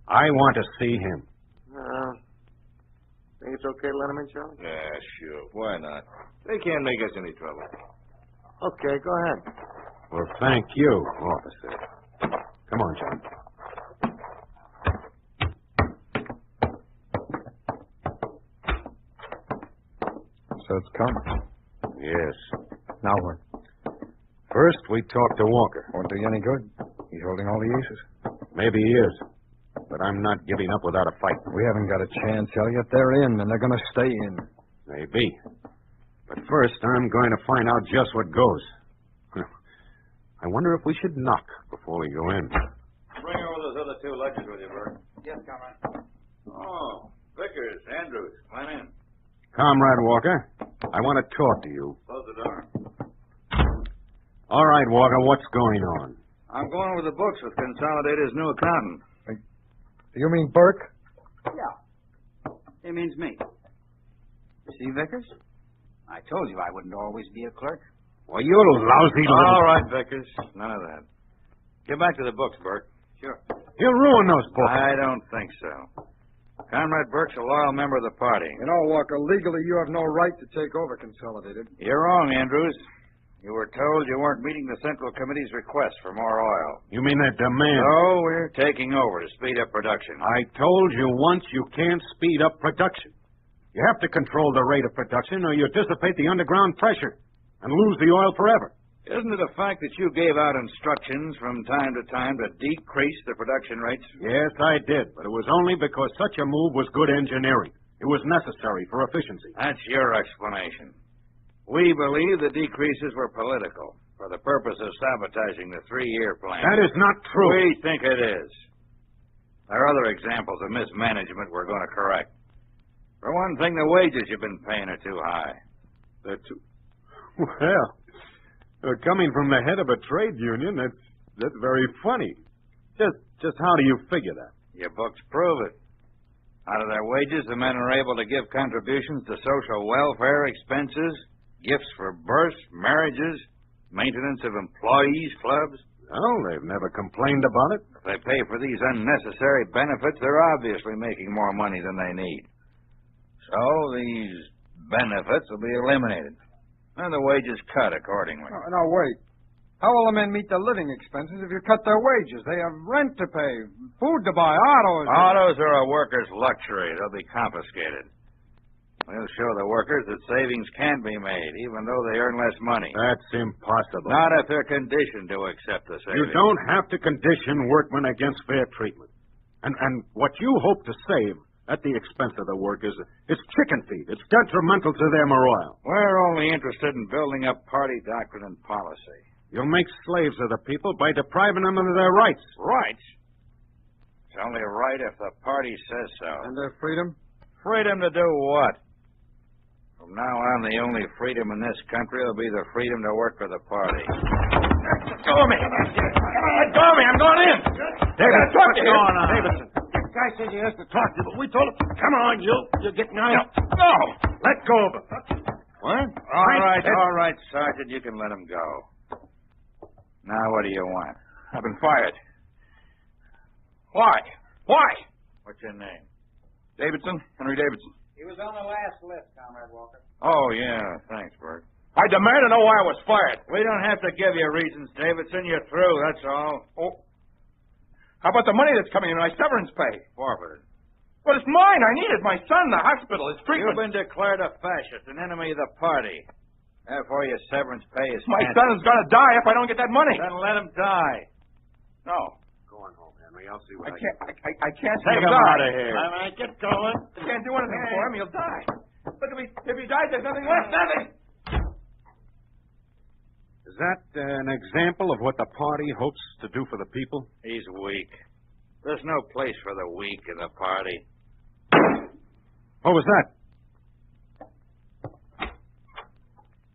P: I want to see him.
M: Think it's okay to let him in, Charlie?
J: Yeah, sure. Why not? They can't make us any trouble.
M: Okay, go ahead.
P: Well, thank you, officer. Come on, John.
W: So it's coming.
P: Yes.
W: Now what?
P: First, we talk to Walker.
W: Won't do you any good. He's holding all the aces.
P: Maybe he is. But I'm not giving up without a fight.
W: We haven't got a chance, Elliot. They're in, and they're going to stay in.
P: Maybe. But first, I'm going to find out just what goes. I wonder if we should knock before we go in.
J: Bring over those other 2 ledgers with you, Bert.
S: Yes, Comrade.
J: Oh, Vickers, Andrews, come in.
P: Comrade Walker, I want to talk to you.
J: Close the door.
P: All right, Walker, what's going on?
S: I'm going over the books with Consolidated's new accountant.
W: You mean Burke?
S: Yeah. He means me. See, Vickers? I told you I wouldn't always be a clerk.
P: Well, you lousy little...
J: All right, Vickers. None of that. Get back to the books, Bert.
S: Sure.
P: He'll ruin those books.
J: I don't think so. Comrade Burke's a loyal member of the party.
W: You know, Walker, legally you have no right to take over Consolidated.
J: You're wrong, Andrews. You were told you weren't meeting the Central Committee's request for more oil.
P: You mean that demand?
J: So we're taking over to speed up production.
P: I told you once you can't speed up production. You have to control the rate of production or you dissipate the underground pressure and lose the oil forever.
J: Isn't it a fact that you gave out instructions from time to time to decrease the production rates?
P: Yes, I did, but it was only because such a move was good engineering. It was necessary for efficiency.
J: That's your explanation. We believe the decreases were political, for the purpose of sabotaging the 3-year plan.
P: That is not true.
J: We think it is. There are other examples of mismanagement we're going to correct. For one thing, the wages you've been paying are too high.
P: They're too... Well, coming from the head of a trade union, that's very funny. Just how do you figure that?
J: Your books prove it. Out of their wages, the men are able to give contributions to social welfare expenses, gifts for births, marriages, maintenance of employees' clubs.
P: Well, they've never complained about it.
J: If they pay for these unnecessary benefits, they're obviously making more money than they need. So these benefits will be eliminated, and the wages cut accordingly.
W: No, wait. How will the men meet their living expenses if you cut their wages? They have rent to pay, food to buy, autos.
J: Autos are a worker's luxury. They'll be confiscated. We'll show the workers that savings can be made, even though they earn less money.
P: That's impossible.
J: Not if they're conditioned to accept the savings.
P: You don't have to condition workmen against fair treatment. And what you hope to save at the expense of the workers is chicken feed. It's detrimental to their morale.
J: We're only interested in building up party doctrine and policy.
P: You'll make slaves of the people by depriving them of their rights.
J: Rights? It's only right if the party says so.
W: And their freedom?
J: Freedom to do what? From now on, the only freedom in this country will be the freedom to work for the party.
P: Let go of me! Let go of me! I'm going in! David, what's going on? Davidson. The guy says he has to talk to you, but we told him... Come on, you're getting out. No! Let go of him.
J: What? All right, Sergeant, you can let him go. Now, what do you want?
T: I've been fired.
J: Why?
T: What's your name?
J: Davidson? Henry Davidson.
S: He was on the last list, Comrade Walker.
J: Oh, yeah. Thanks, Bert.
T: I demand to know why I was fired.
J: We don't have to give you reasons, Davidson. You're through, that's all.
T: Oh. How about the money that's coming in, my severance pay?
J: Forfeited.
T: But it's mine. I need it. My son, the hospital, his treatment.
J: You've been declared a fascist, an enemy of the party. Therefore, your severance pay is
T: My
J: canceled.
T: son is going to die if I don't get that money.
J: Then let him die.
T: No.
P: Go on home, Henry. I'll see what
T: I can't see
P: Take
T: him
P: him
T: die.
P: out of here.
M: All right, get going.
T: I can't do anything for him. He'll die. But if he dies, there's nothing left. Nothing.
P: Is that an example of what the party hopes to do for the people?
J: He's weak. There's no place for the weak in the party.
P: What was that?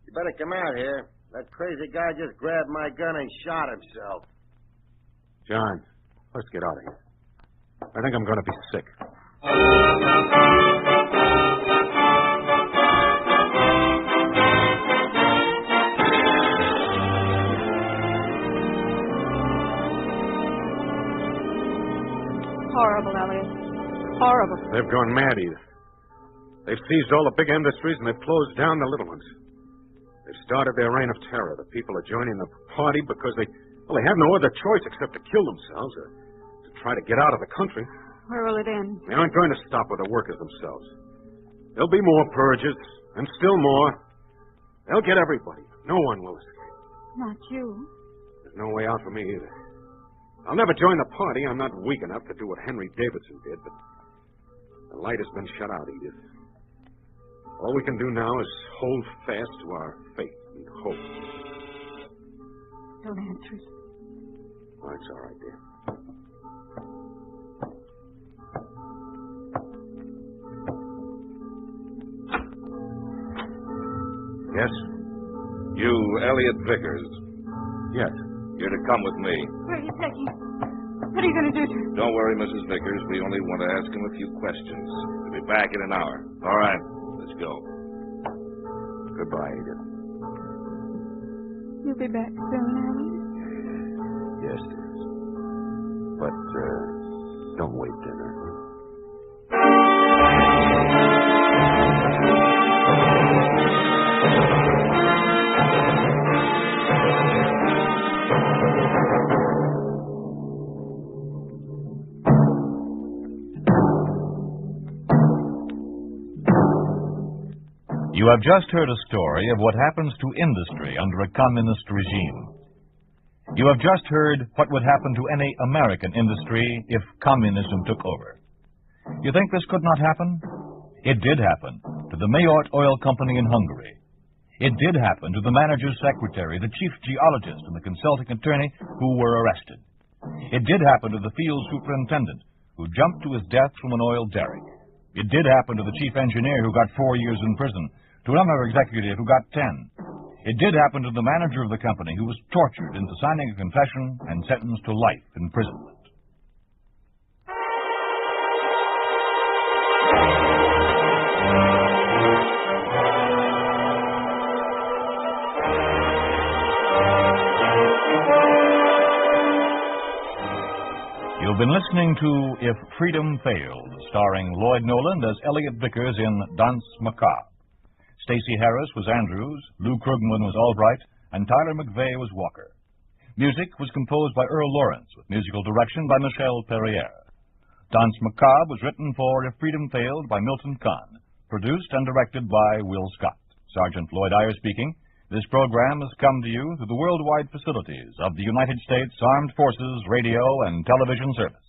M: You better come out here. That crazy guy just grabbed my gun and shot himself.
P: John, let's get out of here. I think I'm going to be sick.
I: Horrible, Elliot. Horrible.
P: They've gone mad, Edith. They've seized all the big industries and they've closed down the little ones. They've started their reign of terror. The people are joining the party because they have no other choice except to kill themselves or to try to get out of the country.
I: Where will it end?
P: They aren't going to stop with the workers themselves. There'll be more purges, and still more. They'll get everybody. No one will escape.
I: Not you.
P: There's no way out for me either. I'll never join the party. I'm not weak enough to do what Henry Davidson did, but the light has been shut out, Edith. All we can do now is hold fast to our faith and hope.
I: Don't answer it.
P: Oh, it's all right, dear. Yes?
E: You, Elliot Vickers.
P: Yes.
E: You're to come with me.
I: Where are you taking? What are you going to do to him?
E: Don't worry, Mrs. Vickers. We only want to ask him a few questions. We'll be back in an hour. All right. Let's go.
P: Goodbye, Edith.
I: You'll be back soon, Elliot?
P: Yes, dear. But, don't wait dinner.
A: You have just heard a story of what happens to industry under a communist regime. You have just heard what would happen to any American industry if communism took over. You think this could not happen? It did happen to the Mayort Oil Company in Hungary. It did happen to the manager's secretary, the chief geologist, and the consulting attorney who were arrested. It did happen to the field superintendent who jumped to his death from an oil derrick. It did happen to the chief engineer who got 4 years in prison, to another executive who got 10. It did happen to the manager of the company who was tortured into signing a confession and sentenced to life imprisonment. You've been listening to If Freedom Failed, starring Lloyd Noland as Elliot Vickers in Danse Macabre. Stacey Harris was Andrews, Lou Krugman was Albright, and Tyler McVeigh was Walker. Music was composed by Earl Lawrence, with musical direction by Michel Perrier. Danse Macabre was written for If Freedom Failed by Milton Kahn, produced and directed by Will Scott. Sergeant Lloyd Eyre speaking. This program has come to you through the worldwide facilities of the United States Armed Forces Radio and Television Service.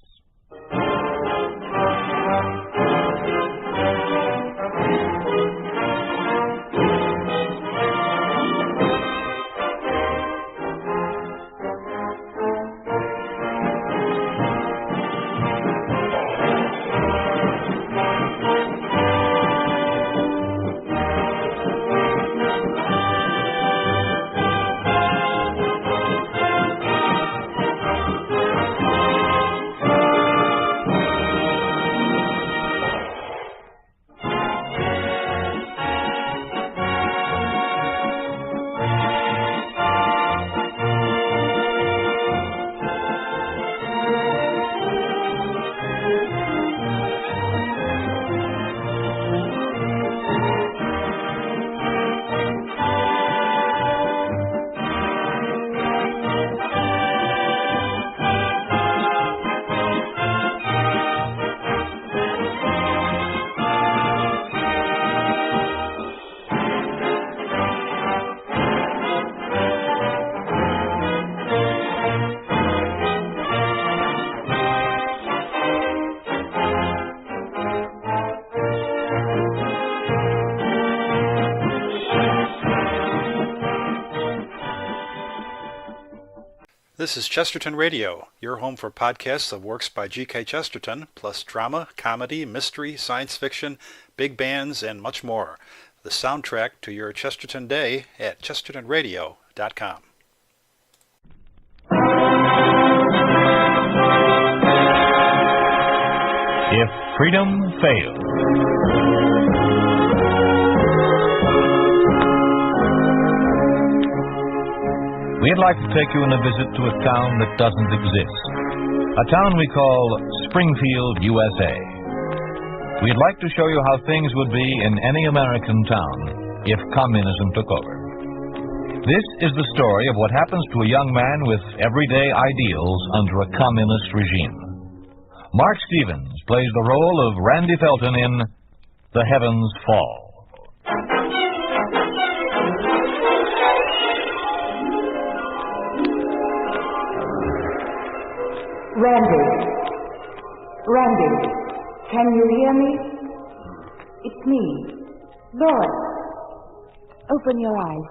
C: This is Chesterton Radio, your home for podcasts of works by G.K. Chesterton, plus drama, comedy, mystery, science fiction, big bands, and much more. The soundtrack to your Chesterton day at chestertonradio.com.
A: If freedom fails. We'd like to take you on a visit to a town that doesn't exist. A town we call Springfield, USA. We'd like to show you how things would be in any American town if communism took over. This is the story of what happens to a young man with everyday ideals under a communist regime. Mark Stevens plays the role of Randy Felton in The Heavens Fall.
O: Randy, can you hear me? It's me, Lois. Open your eyes.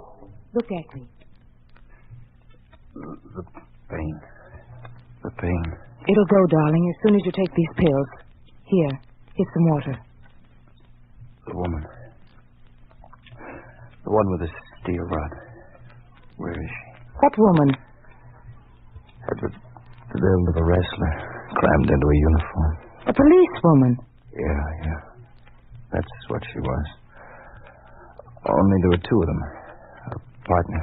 O: Look at me.
L: The pain.
O: It'll go, darling, as soon as you take these pills. Here, here's some water.
L: The woman. The one with the steel rod. Where is she?
O: What woman?
L: The build of a wrestler, crammed into a uniform.
O: A policewoman.
L: Yeah. That's what she was. Only there were two of them. A partner.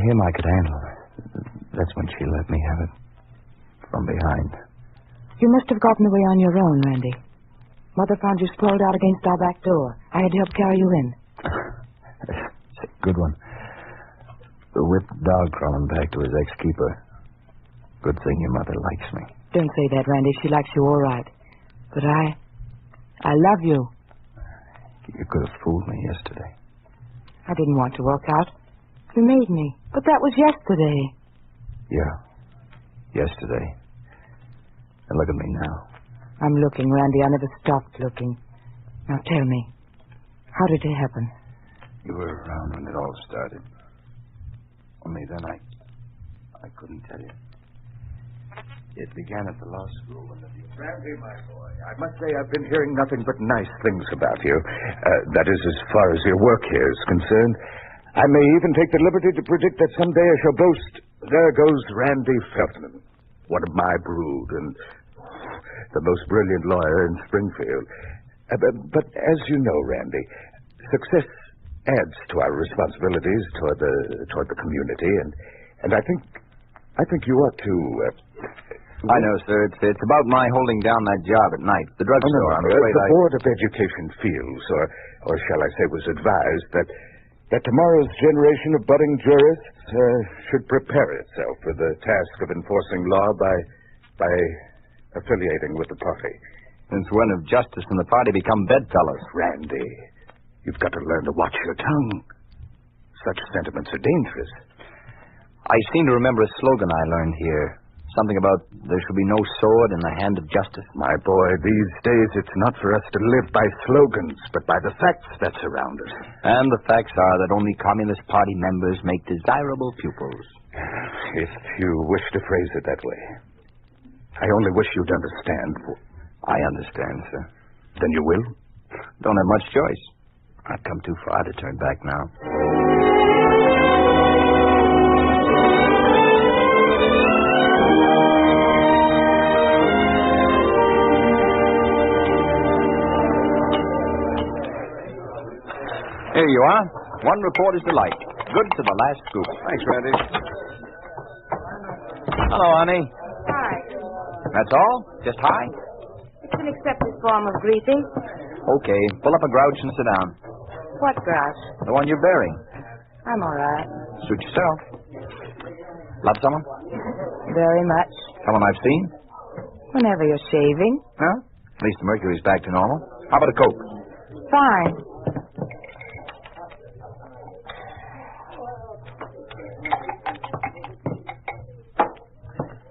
L: Him I could handle. That's when she let me have it. From behind.
O: You must have gotten away on your own, Randy. Mother found you sprawled out against our back door. I had to help carry you in.
L: It's a good one. The whipped dog crawling back to his ex-keeper. Good thing your mother likes me.
O: Don't say that, Randy. She likes you all right. But I love you.
L: You could have fooled me yesterday.
O: I didn't want to walk out. You made me. But that was yesterday.
L: Yeah. Yesterday. And look at me now.
O: I'm looking, Randy. I never stopped looking. Now tell me, how did it happen?
L: You were around when it all started. Only then I couldn't tell you. It began at the law school when
V: Randy, my boy, I must say I've been hearing nothing but nice things about you. That is, as far as your work here is concerned. I may even take the liberty to predict that someday I shall boast, there goes Randy Felton, one of my brood, and the most brilliant lawyer in Springfield. But as you know, Randy, success adds to our responsibilities toward the community, and I think you ought to.
X: I know, sir. It's about my holding down that job at night. The drugstore. I'm afraid
V: the Board of Education feels, or shall I say was advised, that tomorrow's generation of budding jurists should prepare itself for the task of enforcing law by affiliating with the party.
X: Since when have justice and the party become bedfellows?
V: Randy, you've got to learn to watch your tongue. Such sentiments are dangerous.
X: I seem to remember a slogan I learned here. Something about there should be no sword in the hand of justice.
V: My boy, these days it's not for us to live by slogans, but by the facts that surround us.
X: And the facts are that only Communist Party members make desirable pupils.
V: If you wish to phrase it that way. I only wish you'd understand.
X: I understand, sir.
V: Then you will?
X: Don't have much choice. I've come too far to turn back now. Here you are. One reporter's delight. Good to the last scoop.
P: Thanks, Randy.
X: Hello, honey.
O: Hi.
X: That's all? Just hi?
O: It's an accepted form of greeting.
X: Okay. Pull up a grouch and sit down.
O: What grouch?
X: The one you're bearing.
O: I'm all right.
X: Suit yourself. Love someone?
O: Very much.
X: Someone I've seen?
O: Whenever you're shaving.
X: Huh? At least the mercury's back to normal. How about a Coke?
O: Fine.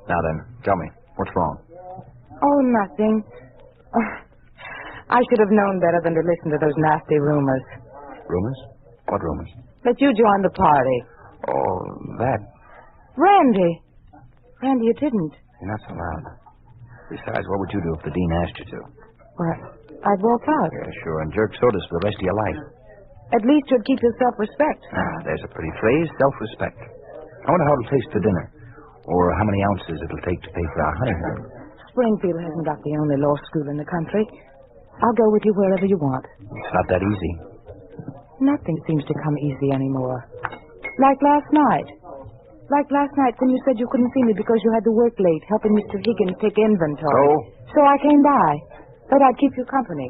X: Now then, tell me, what's wrong?
O: Oh, nothing. Oh, I should have known better than to listen to those nasty rumors.
X: Rumors? What rumors?
O: That you joined the party.
X: Oh, that.
O: Randy, you didn't.
X: You're not so loud. Besides, what would you do if the dean asked you to?
O: Well, I'd walk out.
X: Yeah, sure, and jerk sodas for the rest of your life.
O: At least you'd keep your self-respect.
X: There's a pretty phrase, self-respect. I wonder how it'll taste for dinner, or how many ounces it'll take to pay for our honeymoon.
O: Springfield hasn't got the only law school in the country. I'll go with you wherever you want.
X: It's not that easy.
O: Nothing seems to come easy anymore. Like last night. Like last night when you said you couldn't see me because you had to work late, helping Mr. Higgins pick inventory.
X: Oh?
O: So I came by. Thought I'd keep you company.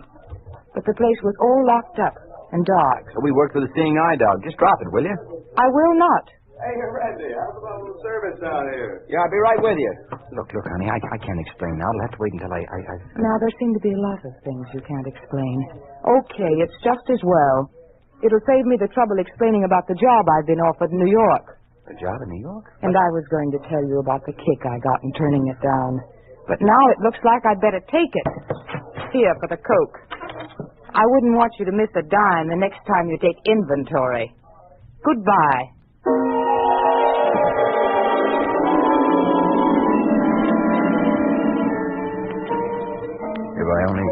O: But the place was all locked up and dark.
X: So we worked with a seeing eye dog. Just drop it, will you?
O: I will not.
B: Hey, Randy, how's about a little service down here?
X: Yeah, I'll be right with you. Look, honey, I can't explain now. I'll have to wait until I...
O: Now, there seem to be a lot of things you can't explain. Okay, it's just as well. It'll save me the trouble explaining about the job I've been offered in New York.
X: A job in New York?
O: And I was going to tell you about the kick I got in turning it down. But now it looks like I'd better take it. Here, for the Coke. I wouldn't want you to miss a dime the next time you take inventory. Goodbye.
X: If I only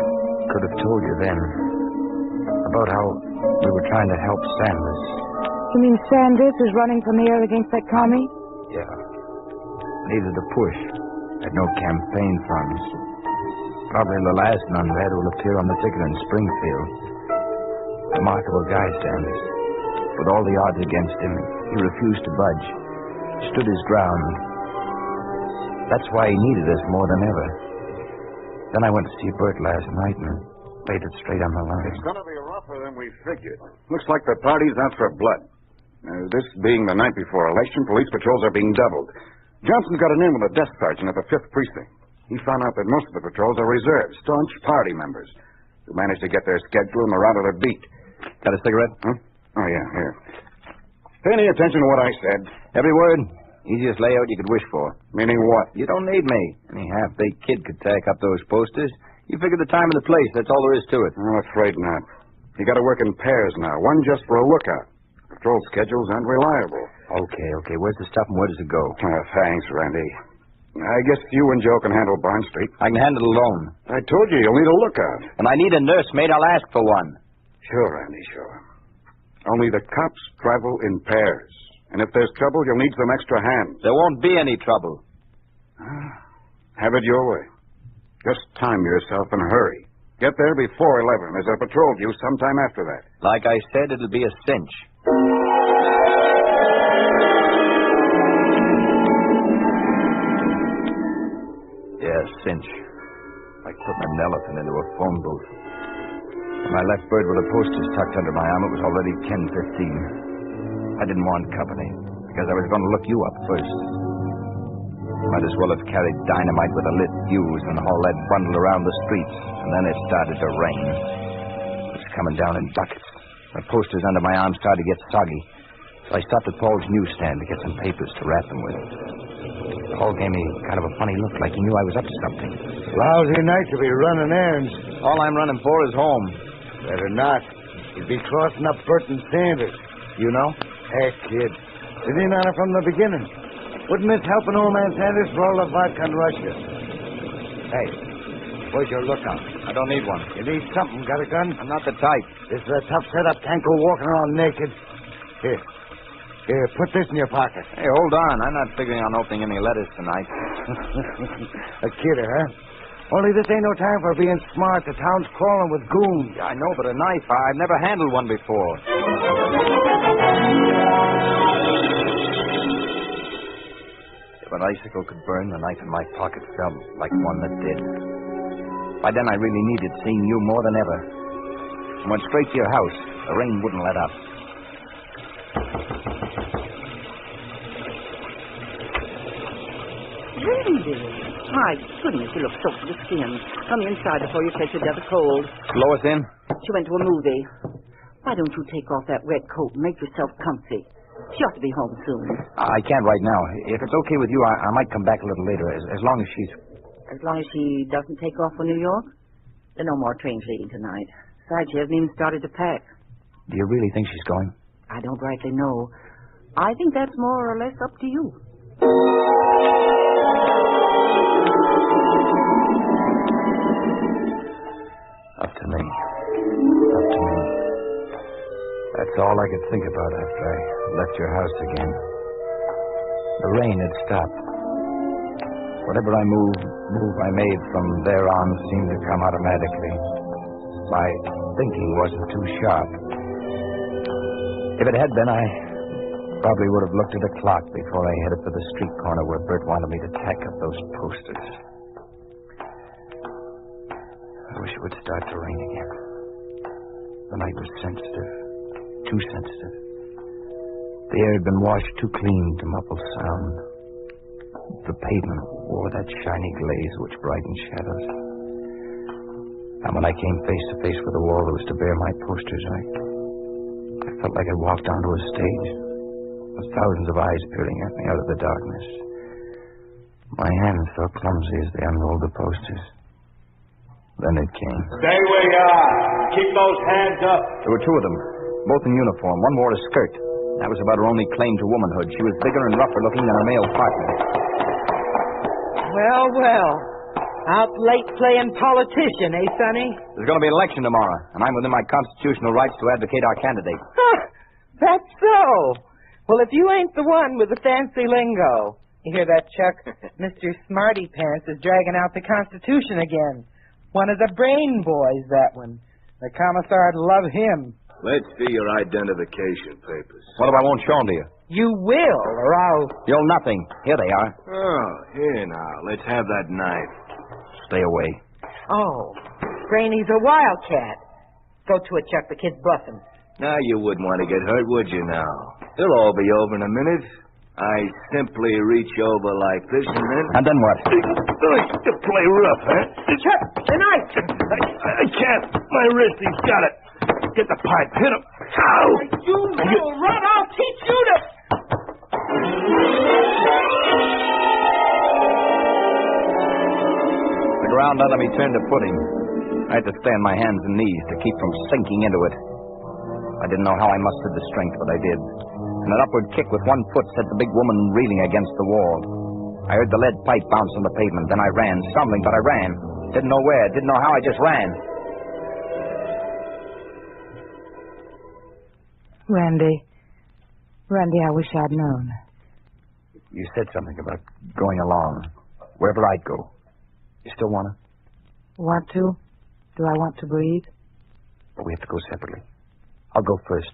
X: could have told you then about how we were trying to help Sanders.
O: You mean Sanders is running for mayor against that commie?
X: Yeah. Needed a push. Had no campaign funds. Probably the last non-red will appear on the ticket in Springfield. Remarkable guy, Sanders. With all the odds against him, he refused to budge. Stood his ground. That's why he needed us more than ever. Then I went to see Bert last night and laid it straight on the line.
P: It's going to be rougher than we figured. Looks like the party's out for blood. This being the night before election, police patrols are being doubled. Johnson's got an in with a desk sergeant at the 5th Precinct. He found out that most of the patrols are reserves, staunch party members, who managed to get their schedule and are out of their beat.
X: Got a cigarette?
P: Huh? Oh, yeah, here. Pay any attention to what I said.
X: Every word. Easiest layout you could wish for.
P: Meaning what?
X: You don't need me. Any half-baked kid could tack up those posters. You figure the time and the place. That's all there is to it.
P: I'm afraid not. You got to work in pairs now. One just for a lookout. Patrol schedules aren't reliable.
X: Okay. Where's the stuff and where does it go?
P: Thanks, Randy. I guess you and Joe can handle Barn Street.
X: I can handle it alone.
P: I told you, you'll need a lookout.
X: When I need a nursemaid, I'll ask for one.
P: Sure, Randy, sure. Only the cops travel in pairs. And if there's trouble, you'll need some extra hands.
X: There won't be any trouble.
P: Have it your way. Just time yourself and hurry. Get there before 11. There's a patrol due sometime after that.
X: Like I said, it'll be a cinch. Yeah, cinch. Like putting an elephant into a phone booth. When I left Bird with the posters tucked under my arm, it was already 10:15. I didn't want company, because I was going to look you up first. Might as well have carried dynamite with a lit fuse and hauled that bundle around the streets, and then it started to rain. It was coming down in buckets. The posters under my arm started to get soggy, so I stopped at Paul's newsstand to get some papers to wrap them with. Paul gave me kind of a funny look, like he knew I was up to something.
E: Lousy night to be running errands.
X: All I'm running for is home.
E: Better not. You'd be crossing up Burton Sanders.
X: You know?
E: Heck, kid. Been in on it from the beginning. Wouldn't miss helping old man Sanders for all the vodka in Russia. Hey, where's your lookout?
X: I don't need one.
E: You need something. Got a gun?
X: I'm not the type.
E: This is a tough setup. Can't go walking around naked. Here, put this in your pocket.
X: Hey, hold on. I'm not figuring on opening any letters tonight.
E: A kidder, huh? Only this ain't no time for being smart. The town's crawling with goons.
X: Yeah, I know, but a knife, I've never handled one before. If an icicle could burn, the knife in my pocket felt like one that did. By then, I really needed seeing you more than ever. I went straight to your house. The rain wouldn't let up.
D: Randy! My goodness, you look soaked to the skin. Come inside before you catch your death of cold.
X: Lois in?
D: She went to a movie. Why don't you take off that red coat and make yourself comfy? She ought to be home soon.
X: I can't right now. If it's okay with you, I might come back a little later, as long as she's...
D: As long as she doesn't take off for New York? There are no more trains leaving tonight. Besides, she hasn't even started to pack.
X: Do you really think she's going?
D: I don't rightly know. I think that's more or less up to you.
X: Up to me. Up to me. That's all I could think about after I left your house again. The rain had stopped. Whatever move I made from there on seemed to come automatically. My thinking wasn't too sharp. If it had been, I probably would have looked at a clock before I headed for the street corner where Bert wanted me to tack up those posters. I wish it would start to rain again. The night was sensitive. Too sensitive. The air had been washed too clean to muffle sound. The pavement wore that shiny glaze which brightened shadows. And when I came face to face with the wall that was to bear my posters, I felt like I'd walked onto a stage, with thousands of eyes peering at me out of the darkness. My hands felt clumsy as they unrolled the posters. Then it came.
G: Stay where you are. Keep those hands up.
X: There were two of them, both in uniform. One wore a skirt. That was about her only claim to womanhood. She was bigger and rougher looking than her male partner.
H: Well, well. Out late playing politician, eh, Sonny?
X: There's going to be an election tomorrow, and I'm within my constitutional rights to advocate our candidate.
H: That's so. Well, if you ain't the one with the fancy lingo. You hear that, Chuck? Mr. Smarty Pants is dragging out the Constitution again. One of the brain boys, that one. The commissar'd love him.
Q: Let's see your identification papers.
X: What if I won't show them to you?
H: You will, or I'll...
X: You'll nothing. Here they are.
Q: Oh, here now. Let's have that knife.
X: Stay away.
H: Oh, Brainy's a wildcat. Go to it, Chuck. The kid's bluffing.
Q: Now, you wouldn't want to get hurt, would you now? It'll all be over in a minute. I simply reach over like this and then...
X: And then what?
Q: You play rough, huh?
H: Chuck, the knife!
Q: I can't. My wrist, he's got it. Get the pipe. Hit him. Ow!
H: You little run! I'll teach you to...
X: The ground under me turned to footing. I had to stay on my hands and knees to keep from sinking into it. I didn't know how I mustered the strength, but I did. And an upward kick with one foot set the big woman reeling against the wall. I heard the lead pipe bounce on the pavement. Then I ran, stumbling, but I ran. Didn't know where, didn't know how, I just ran.
O: Randy, I wish I'd known.
X: You said something about going along. Wherever I'd go. You still want to?
O: Want to? Do I want to breathe?
X: But we have to go separately. I'll go first.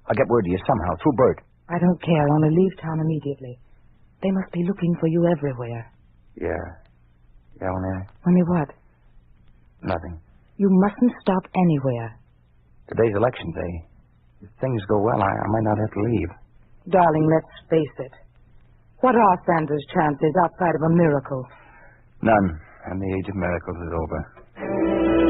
X: I'll get word to you somehow, through Bert.
O: I don't care. Only leave town immediately. They must be looking for you everywhere.
X: Yeah. Yeah,
O: Only what?
X: Nothing.
O: You mustn't stop anywhere.
X: Today's election day. If things go well, I might not have to leave.
O: Darling, let's face it. What are Sanders' chances outside of a miracle?
X: None. And the age of miracles is over.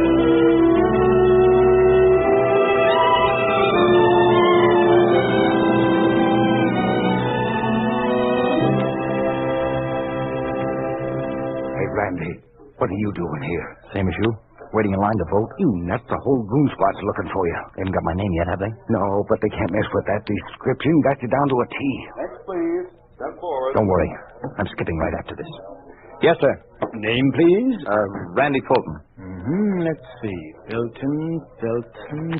V: Hey, Randy, what are you doing here?
X: Same as you? Waiting in line to vote?
V: You nut, the whole goon squad's looking for you.
X: They haven't got my name yet, have they?
V: No, but they can't mess with that description. Got you down to a T.
B: Next, please. Step forward.
X: Don't worry. I'm skipping right after this. Yes, sir.
V: Name, please?
X: Randy Fulton.
V: Let's see. Felton.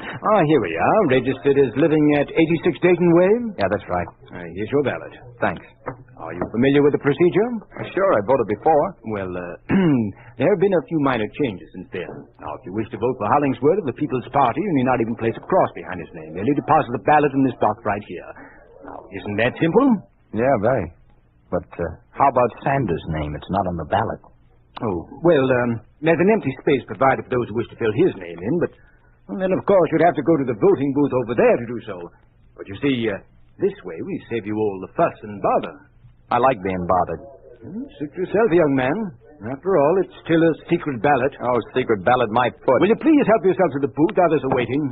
V: Ah, here we are. Registered as living at 86 Dayton Way?
X: Yeah, that's right.
V: Here's your ballot.
X: Thanks.
V: Are you familiar with the procedure?
X: Sure, I voted before.
V: Well, there have been a few minor changes since then. Now, if you wish to vote for Hollingsworth of the People's Party, you need not even place a cross behind his name. Merely deposit the ballot in this box right here. Now, isn't that simple?
X: Yeah, very. But how about Sanders' name? It's not on the ballot.
V: Oh, well, there's an empty space provided for those who wish to fill his name in, but well, then, of course, you'd have to go to the voting booth over there to do so. But you see, this way we save you all the fuss and bother.
X: I like being bothered.
V: Suit yourself, young man. After all, it's still a secret ballot.
X: Oh, secret ballot, my foot.
V: Will you please help yourself to the booth? Others are waiting.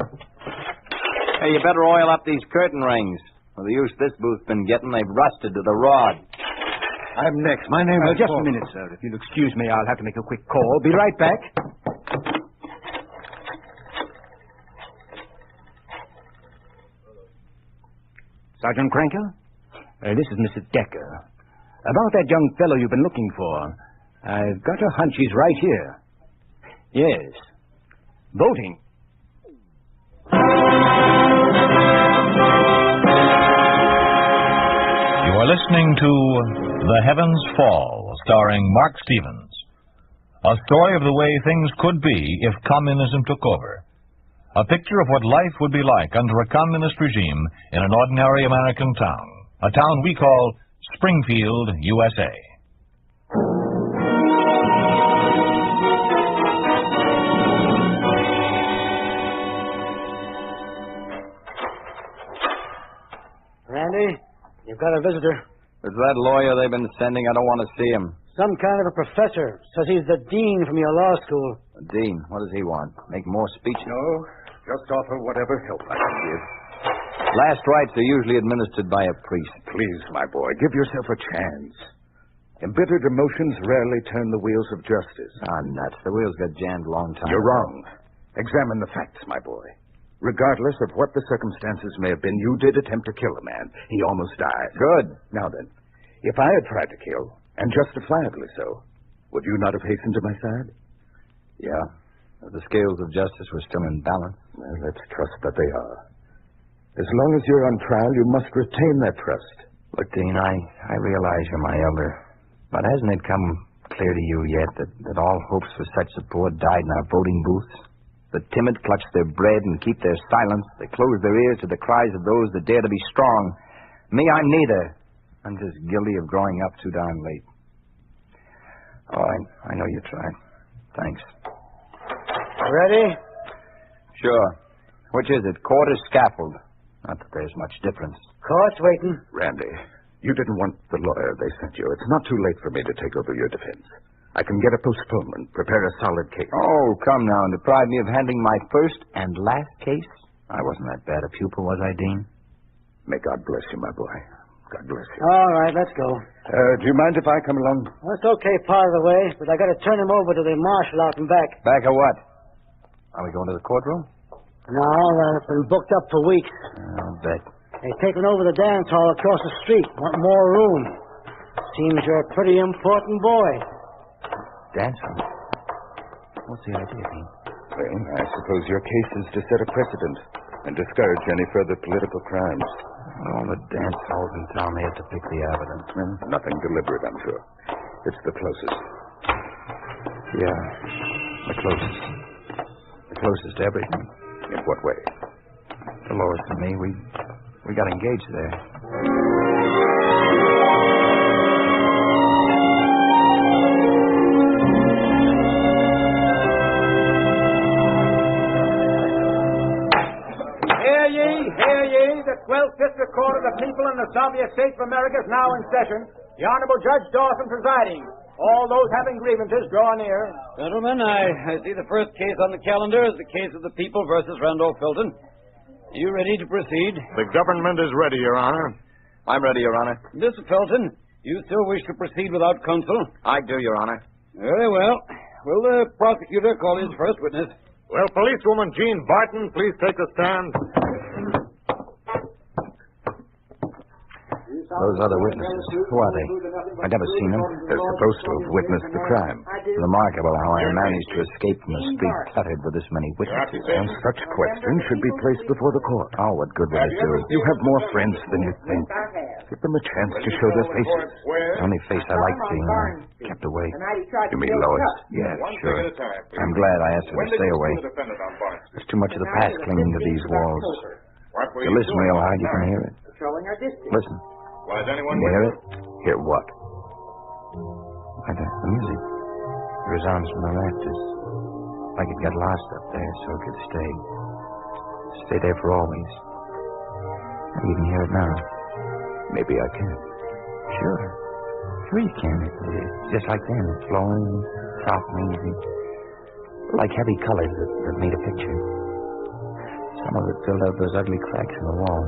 X: Hey, you better oil up these curtain rings. For the use this booth's been getting, they've rusted to the rod.
V: I'm next. My name is... Just a minute, sir. If you'll excuse me, I'll have to make a quick call. Be right back. Sergeant Cranker? This is Mrs. Decker.
F: About that young fellow you've been looking for. I've got a hunch he's right here. Yes. Voting.
A: You are listening to The Heavens Fall, starring Mark Stevens. A story of the way things could be if communism took over. A picture of what life would be like under a communist regime in an ordinary American town. A town we call Springfield, USA.
K: Randy, you've got a visitor.
X: It's that lawyer they've been sending. I don't want to see him.
K: Some kind of a professor. Says he's the dean from your law school.
X: The dean? What does he want? Make more speeches?
V: No, just offer whatever help I can give.
X: Last rites are usually administered by a priest.
V: Please, my boy, give yourself a chance. Embittered emotions rarely turn the wheels of justice.
X: Ah, nuts. The wheels got jammed a long time
V: You're
X: ago.
V: wrong. Examine the facts, my boy. Regardless of what the circumstances may have been, you did attempt to kill a man. He almost died.
X: Good.
V: Now then, if I had tried to kill, and justifiably so, would you not have hastened to my side?
X: Yeah. If the scales of justice were still in balance.
V: Well, let's trust that they are. As long as you're on trial, you must retain that trust.
X: Look, Dean, I realize you're my elder. But hasn't it come clear to you yet that all hopes for such support died in our voting booths? The timid clutch their bread and keep their silence. They close their ears to the cries of those that dare to be strong. Me, I'm neither. I'm just guilty of growing up too darn late. Oh, I know you tried. Thanks.
K: Ready?
X: Sure. Which is it, court or scaffold? Not that there's much difference.
K: Court's waiting.
V: Randy, you didn't want the lawyer they sent you. It's not too late for me to take over your defense. I can get a postponement, prepare a solid case.
X: Oh, come now and deprive me of handling my first and last case? I wasn't that bad a pupil, was I, Dean?
V: May God bless you, my boy. God bless you.
K: All right, let's go.
V: Do you mind if I come along?
K: Well, it's okay part of the way, but I got to turn him over to the marshal out and back.
X: Back of what? Are we going to the courtroom?
K: No, it's been booked up for weeks.
X: I'll bet.
K: They've taken over the dance hall across the street. Want more room. Seems you're a pretty important boy.
X: Dance hall? What's the idea, Dean?
V: Well, I suppose your case is to set a precedent and discourage any further political crimes.
X: All the dance halls in town, they have to pick the evidence.
V: Nothing deliberate, I'm sure. It's the closest.
X: Yeah, the closest. The closest to everything.
V: In what way?
X: Dolores and me, we got engaged there.
S: Hear ye, the 12th District Court of the People in the Soviet States of America is now in session. The Honorable Judge Dawson presiding. All those having grievances, draw near.
N: Gentlemen, I see the first case on the calendar is the case of the People versus Randolph Filton. Are you ready to proceed?
U: The government is ready, Your Honor.
X: I'm ready, Your Honor.
N: Mr. Filton, you still wish to proceed without counsel?
X: I do, Your Honor.
N: Very well. Will the prosecutor call his first witness?
U: Well, Policewoman Jean Barton, please take the stand.
X: Those other witnesses, who are they? I've never seen them.
V: They're supposed to have witnessed the crime.
X: Remarkable how I managed to escape from a street cluttered with this many witnesses.
V: And such questions should be placed before the court.
X: Oh, what good will it do?
V: You have more friends than you think. Give them a chance to show their faces.
X: The only face I like seeing, I kept away.
V: You mean Lois?
X: Yeah, sure. I'm glad I asked her to stay away. There's too much of the past clinging to these walls. You listen real hard, you can hear it. Listen.
U: Well, has anyone...
X: You hear it?
V: Hear what?
X: Why, the music. It resounds from the rafters. Like it got lost up there so it could stay. Stay there for always. You can hear it now.
V: Maybe I can.
X: Sure. Sure you can. It's just like then. Flowing, soft and easy. Like heavy colors that made a picture. Some of it filled out those ugly cracks in the wall.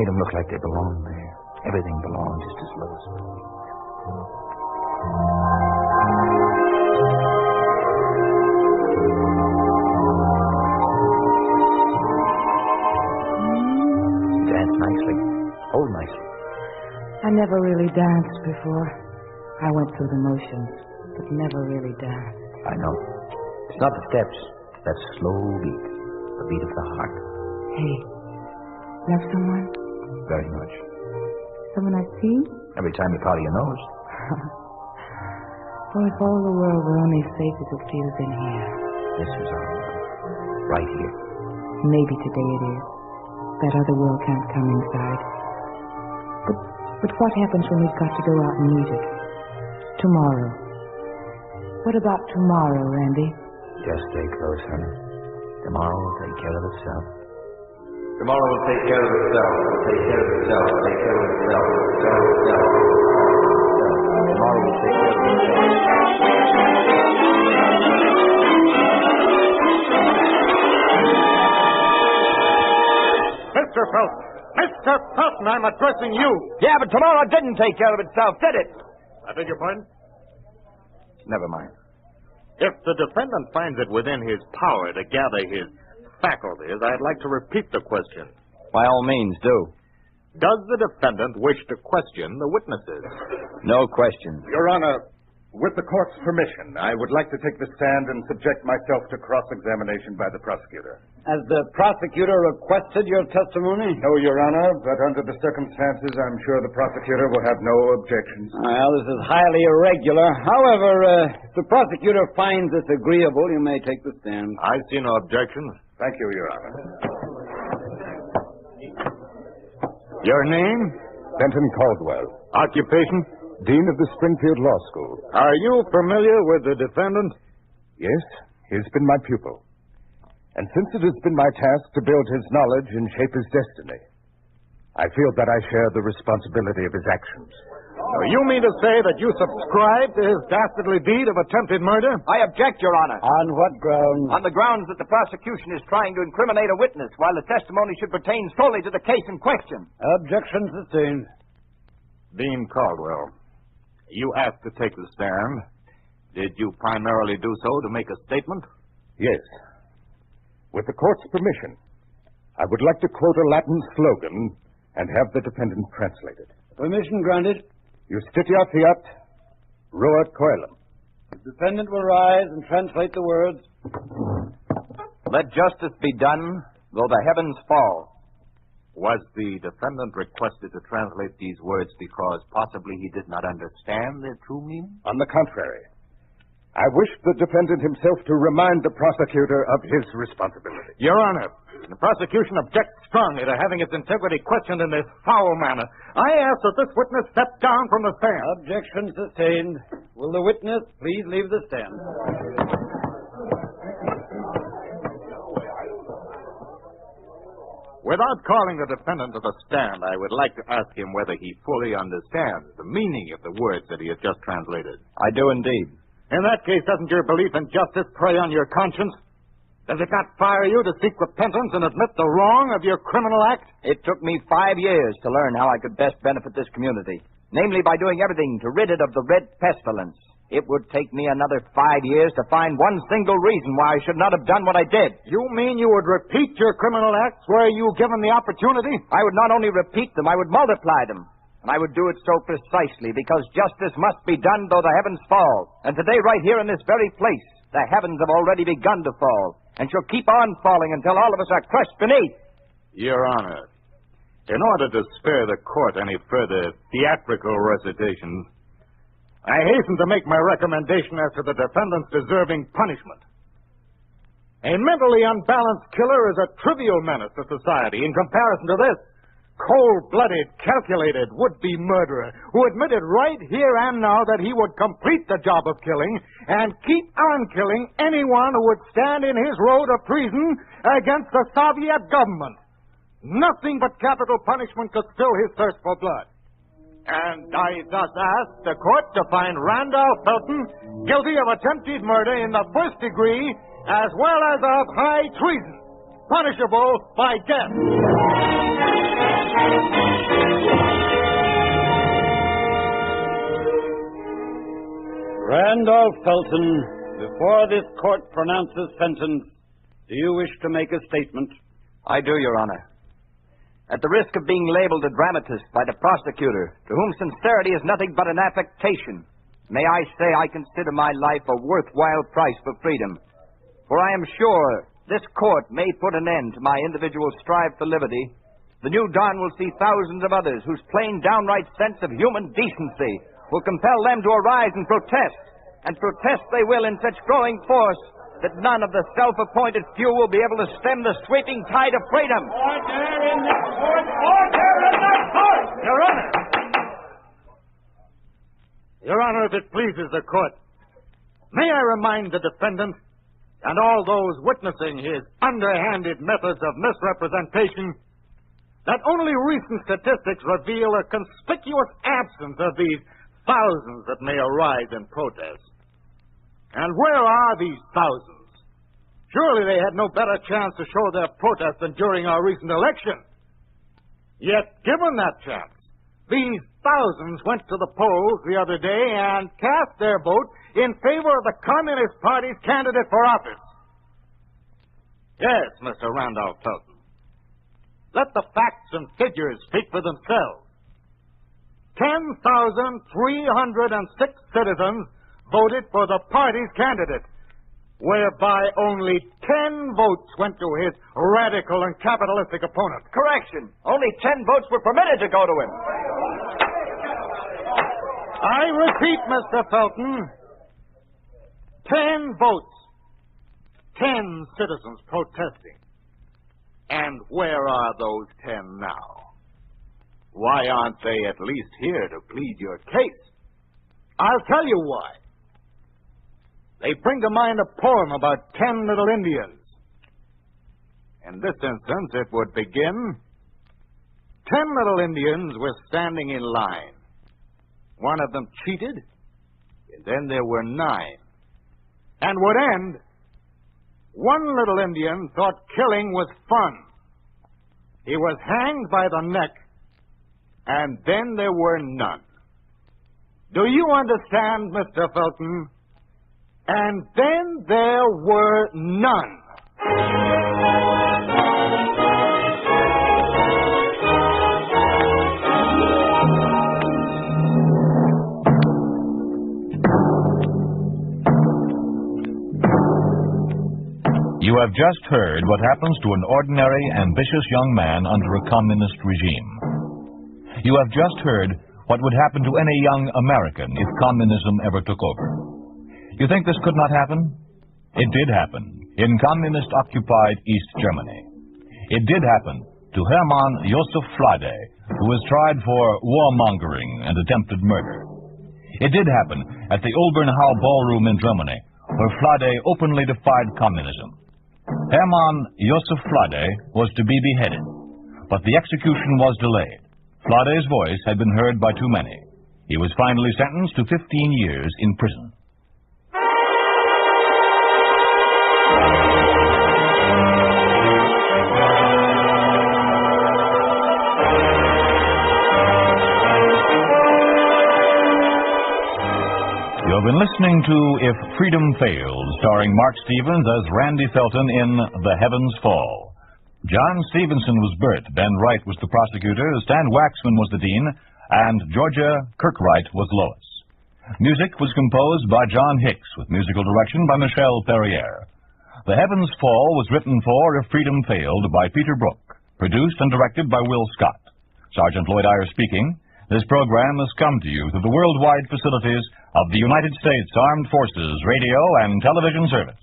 X: Made them look like they belonged there. Everything belonged just as Lois believed. Dance nicely. Hold nicely.
O: I never really danced before. I went through the motions, but never really danced.
X: I know. It's not the steps. It's that slow beat. The beat of the heart.
O: Hey, love someone?
X: Very much.
O: Someone I've seen?
X: Every time you powder your nose.
O: Oh, if all the world were only as safe as it feels in here.
X: This is our world. Right here.
O: Maybe today it is. That other world can't come inside. But what happens when we've got to go out and meet it? Tomorrow. What about tomorrow, Randy?
X: Just stay close, honey. Tomorrow will take care of itself.
Q: Tomorrow will take care of itself. Will take care of itself. Take care of itself. Itself.
X: Tomorrow will take care of itself.
P: Mr. Felton! Mr. Felton, I'm addressing you!
X: Yeah, but tomorrow didn't take care of itself, did it?
P: I beg your pardon?
X: Never mind.
P: If the defendant finds it within his power to gather his faculties, I'd like to repeat the question.
X: By all means, do.
P: Does the defendant wish to question the witnesses?
X: No question.
V: Your Honor, with the court's permission, I would like to take the stand and subject myself to cross-examination by the prosecutor.
N: Has the prosecutor requested your testimony?
V: No, Your Honor, but under the circumstances, I'm sure the prosecutor will have no objections.
N: Well, this is highly irregular. However, if the prosecutor finds this agreeable, you may take the stand.
P: I see no objections.
V: Thank you, Your Honor.
P: Your name?
V: Benton Caldwell.
P: Occupation?
V: Dean of the Springfield Law School.
P: Are you familiar with the defendant?
V: Yes, he's been my pupil. And since it has been my task to build his knowledge and shape his destiny, I feel that I share the responsibility of his actions.
P: You mean to say that you subscribe to his dastardly deed of attempted murder?
X: I object, Your Honor.
N: On what grounds?
X: On the grounds that the prosecution is trying to incriminate a witness, while the testimony should pertain solely to the case in question.
N: Objection sustained.
P: Dean Caldwell, you asked to take the stand. Did you primarily do so to make a statement?
V: Yes. With the court's permission, I would like to quote a Latin slogan and have the defendant translated.
N: Permission granted.
V: Justitia fiat, ruat coelum.
N: The defendant will rise and translate the words.
X: Let justice be done, though the heavens fall.
P: Was the defendant requested to translate these words because possibly he did not understand their true meaning?
V: On the contrary, I wish the defendant himself to remind the prosecutor of his responsibility.
P: Your Honor, the prosecution objects strongly to having its integrity questioned in this foul manner. I ask that this witness step down from the stand.
N: Objection sustained. Will the witness please leave the stand?
P: Without calling the defendant to the stand, I would like to ask him whether he fully understands the meaning of the words that he has just translated.
X: I do indeed.
P: In that case, doesn't your belief in justice prey on your conscience? Does it not fire you to seek repentance and admit the wrong of your criminal act?
X: It took me 5 years to learn how I could best benefit this community, namely by doing everything to rid it of the red pestilence. It would take me another 5 years to find one single reason why I should not have done what I did.
P: You mean you would repeat your criminal acts were you given the opportunity?
X: I would not only repeat them, I would multiply them. And I would do it so precisely because justice must be done though the heavens fall. And today, right here in this very place, the heavens have already begun to fall and shall keep on falling until all of us are crushed beneath.
P: Your Honor, in order to spare the court any further theatrical recitations, I hasten to make my recommendation as to the defendant's deserving punishment. A mentally unbalanced killer is a trivial menace to society in comparison to this cold-blooded, calculated, would-be murderer who admitted right here and now that he would complete the job of killing and keep on killing anyone who would stand in his road of treason against the Soviet government. Nothing but capital punishment could still his thirst for blood. And I thus ask the court to find Randolph Felton guilty of attempted murder in the first degree as well as of high treason, punishable by death.
N: Randolph Felton, before this court pronounces sentence, do you wish to make a statement?
X: I do, Your Honor.
J: at the risk of being labeled a dramatist by the prosecutor, to whom sincerity is nothing but an affectation, may I say I consider my life a worthwhile price for freedom. For I am sure this court may put an end to my individual strive for liberty. The new dawn will see thousands of others whose plain, downright sense of human decency will compel them to arise and protest. And protest they will in such growing force that none of the self-appointed few will be able to stem the sweeping tide of freedom.
G: Order in the court! Order in the court!
R: Your Honor! Your Honor, if it pleases the court, may I remind the defendant and all those witnessing his underhanded methods of misrepresentation that only recent statistics reveal a conspicuous absence of these thousands that may arise in protest. And where are these thousands? Surely they had no better chance to show their protest than during our recent election. Yet, given that chance, these thousands went to the polls the other day and cast their vote in favor of the Communist Party's candidate for office. Yes, Mr. Randolph Felton. Let the facts and figures speak for themselves. 10,306 citizens voted for the party's candidate, whereby only 10 votes went to his radical and capitalistic opponent.
J: Correction. Only 10 votes were permitted to go to him.
R: I repeat, Mr. Felton, 10 votes, 10 citizens protesting. And where are those 10 now? Why aren't they at least here to plead your case? I'll tell you why. They bring to mind a poem about 10 little Indians. In this instance, it would begin, 10 little Indians were standing in line. One of them cheated, and then there were 9. And would end, one little Indian thought killing was fun. He was hanged by the neck, and then there were none. Do you understand, Mr. Felton? And then there were none.
A: You have just heard what happens to an ordinary, ambitious young man under a communist regime. You have just heard what would happen to any young American if communism ever took over. You think this could not happen? It did happen in communist-occupied East Germany. It did happen to Hermann Josef Flade, who was tried for warmongering and attempted murder. It did happen at the Olbernhau Ballroom in Germany, where Flade openly defied communism. Hermann Josef Flade was to be beheaded, but the execution was delayed. Flade's voice had been heard by too many. He was finally sentenced to 15 years in prison. You have been listening to If Freedom Fails, starring Mark Stevens as Randy Felton in The Heavens Fall. John Stevenson was Bert, Ben Wright was the prosecutor, Stan Waxman was the dean, and Georgia Kirkwright was Lois. Music was composed by John Hicks, with musical direction by Michelle Perrier. The Heavens Fall was written for If Freedom Failed by Peter Brook, produced and directed by Will Scott. Sergeant Lloyd Eyre speaking. This program has come to you through the worldwide facilities of the United States Armed Forces Radio and Television Service.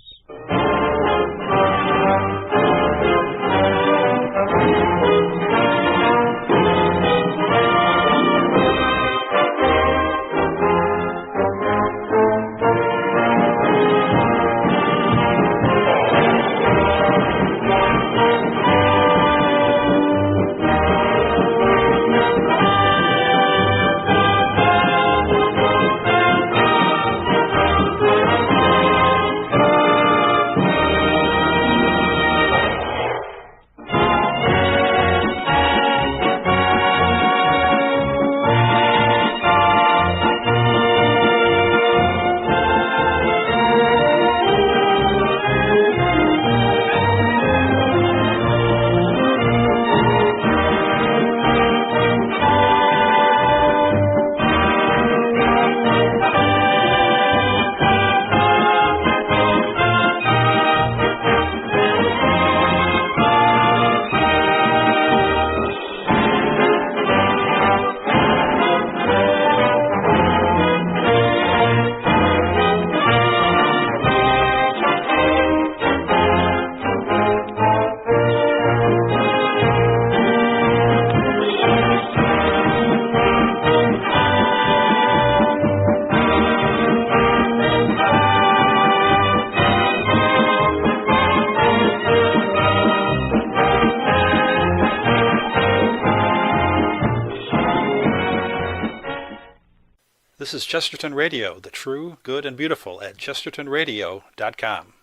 C: This is Chesterton Radio, the true, good, and beautiful at chestertonradio.com.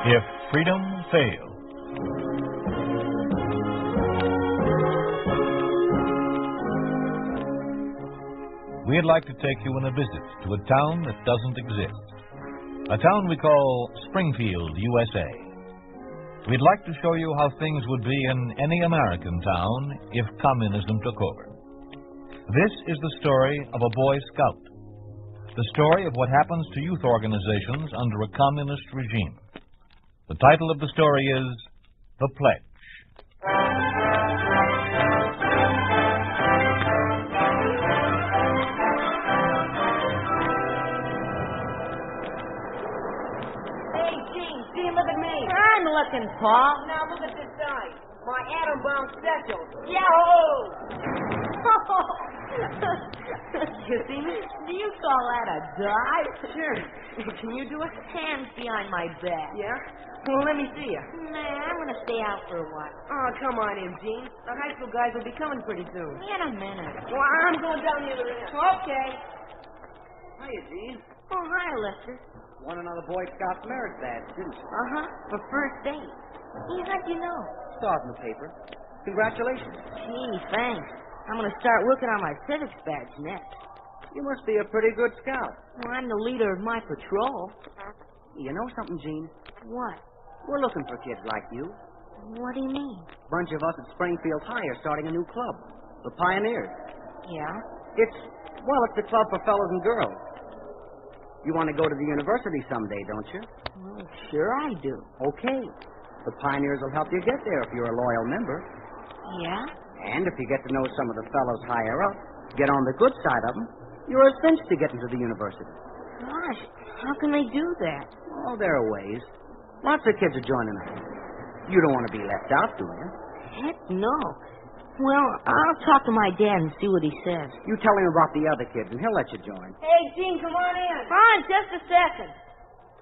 A: If freedom fails. We'd like to take you on a visit to a town that doesn't exist. A town we call Springfield, USA. We'd like to show you how things would be in any American town if communism took over. This is the story of a Boy Scout. The story of what happens to youth organizations under a communist regime. The title of the story is The Pledge.
I: I'm looking, Paul.
M: Now look at this side. My atom bomb special.
I: Yahoo!
M: You see me?
I: Do you call that a dive?
M: Sure. Can you do it?
I: Hands behind my back.
M: Yeah? Well, let me see you.
I: Nah, I'm going to stay out for a while.
M: Oh, come on in, Gene. The high school guys will be coming pretty soon.
I: In a minute.
M: Well, I'm going down the other end.
I: Okay.
M: Hiya, Gene.
I: Oh, hi, Lester.
M: Won another Boy Scout merit badge, didn't you?
I: Uh-huh. For first date. Yeah, how'd you know?
M: Saw it in the paper. Congratulations.
I: Gee, thanks. I'm going to start working on my civics badge next.
M: You must be a pretty good scout.
I: Well, I'm the leader of my patrol.
M: You know something, Gene?
I: What?
M: We're looking for kids like you.
I: What do you mean?
M: A bunch of us at Springfield High are starting a new club. The Pioneers.
I: Yeah?
M: It's the club for fellows and girls. You want to go to the university someday, don't you?
I: Well, sure I do.
M: Okay. The Pioneers will help you get there if you're a loyal member.
I: Yeah?
M: And if you get to know some of the fellows higher up, get on the good side of them, you're a cinch to get into the university.
I: Gosh, how can they do that?
M: Oh, there are ways. Lots of kids are joining us. You don't want to be left out, do you?
I: Heck no. Well, I'll talk to my dad and see what he says.
M: You tell him about the other kids, and he'll let you join. Hey, Gene, come on in.
I: On, just a second.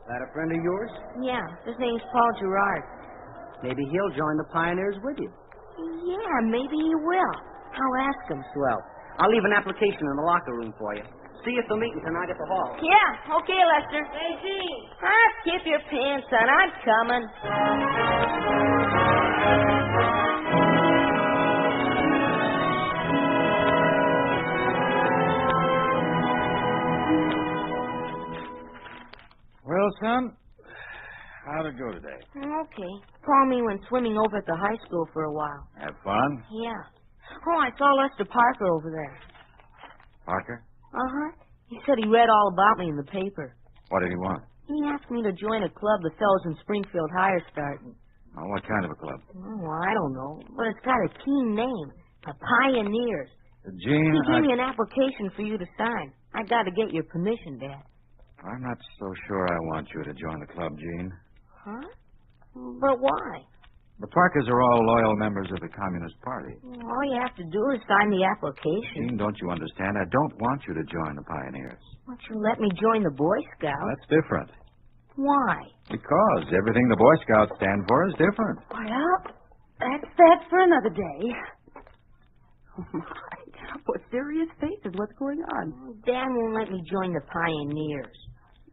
M: That a friend of yours?
I: Yeah, his name's Paul Gerard.
M: Maybe he'll join the Pioneers with you.
I: Yeah, maybe he will. I'll ask him.
M: Swell. I'll leave an application in the locker room for you. See you at the meeting tonight at the hall.
I: Yeah, okay, Lester.
M: Hey, Gene.
I: Skip your pants, son. I'm coming.
P: Well, son, how'd it go today?
I: Okay. Paul and me went swimming over at the high school for a while.
P: Have fun?
I: Yeah. Oh, I saw Lester Parker over there.
P: Parker?
I: Uh-huh. He said he read all about me in the paper.
P: What did he want?
I: He asked me to join a club the fellows in Springfield High are starting.
P: Oh, what kind of a club?
I: Oh, I don't know. But it's got a keen name. The Pioneers.
P: Gene,
I: He gave me an application for you to sign. I got to get your permission, Dad.
P: I'm not so sure I want you to join the club, Gene.
I: Huh? But why?
P: The Parkers are all loyal members of the Communist Party.
I: All you have to do is sign the application.
P: Gene, don't you understand? I don't want you to join the Pioneers.
I: Won't you let me join the Boy Scouts?
P: That's different.
I: Why?
P: Because everything the Boy Scouts stand for is different.
D: Well, that's that for another day. Oh, my. What serious faces. What's going on?
I: Dan won't let me join the Pioneers.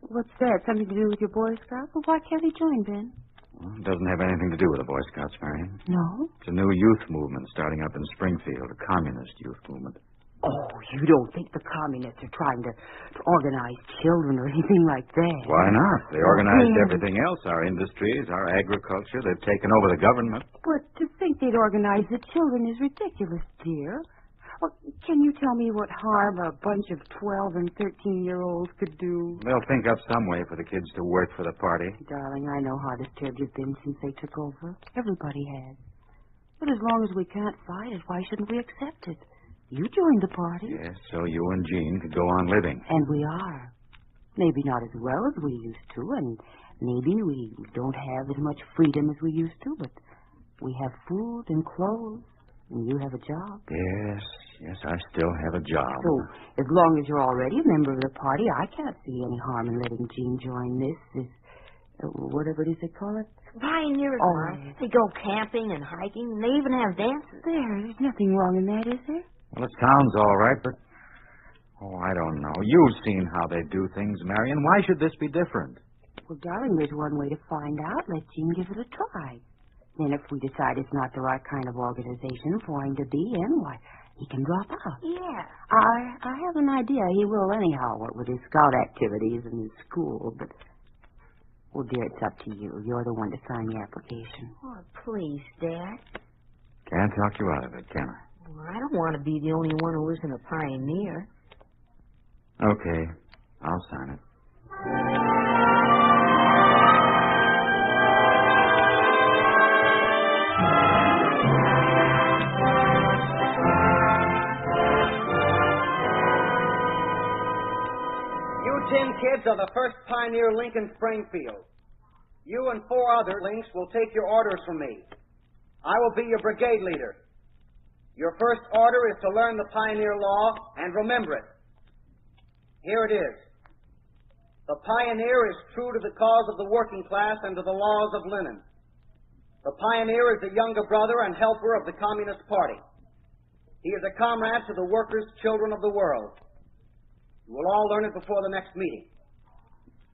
D: What's that? Something to do with your Boy Scouts? Well, why can't he join, Ben?
P: Well, it doesn't have anything to do with the Boy Scouts, Marion.
D: No?
P: It's a new youth movement starting up in Springfield, a communist youth movement.
D: Oh, you don't think the communists are trying to organize children or anything like that?
P: Why not? They organized everything else, our industries, our agriculture. They've taken over the government.
D: But to think they'd organize the children is ridiculous, dear. Well, can you tell me what harm a bunch of 12 and 13-year-olds could do?
P: They'll think up some way for the kids to work for the party.
D: Darling, I know how disturbed you've been since they took over. Everybody has. But as long as we can't fight it, why shouldn't we accept it? You joined the party.
P: Yes, so you and Jean could go on living.
D: And we are. Maybe not as well as we used to, and maybe we don't have as much freedom as we used to, but we have food and clothes, and you have a job.
P: Yes, I still have a job.
D: So, as long as you're already a member of the party, I can't see any harm in letting Jean join this Whatever it is they call it.
I: Pioneers,
D: Oh,
I: Mom. They go camping and hiking, and they even have dances.
D: There's nothing wrong in that, is there?
E: Well, it sounds all right, but... Oh, I don't know. You've seen how they do things, Marion. Why should this be different?
D: Well, darling, there's one way to find out. Let Gene give it a try. Then if we decide it's not the right kind of organization for him to be in, why, he can drop out.
I: Yeah.
D: I have an idea he will anyhow, what with his scout activities and his school, but... Well, dear, it's up to you. You're the one to sign the application.
I: Oh, please, Dad.
E: Can't talk you out of it, can I?
I: Well, I don't want to be the only one who isn't a pioneer.
E: Okay. I'll sign it.
M: You 10 kids are the first Pioneer Link in Springfield. You and 4 other Links will take your orders from me. I will be your brigade leader. Your first order is to learn the Pioneer Law and remember it. Here it is. The pioneer is true to the cause of the working class and to the laws of Lenin. The pioneer is the younger brother and helper of the Communist Party. He is a comrade to the workers, children of the world. You will all learn it before the next meeting.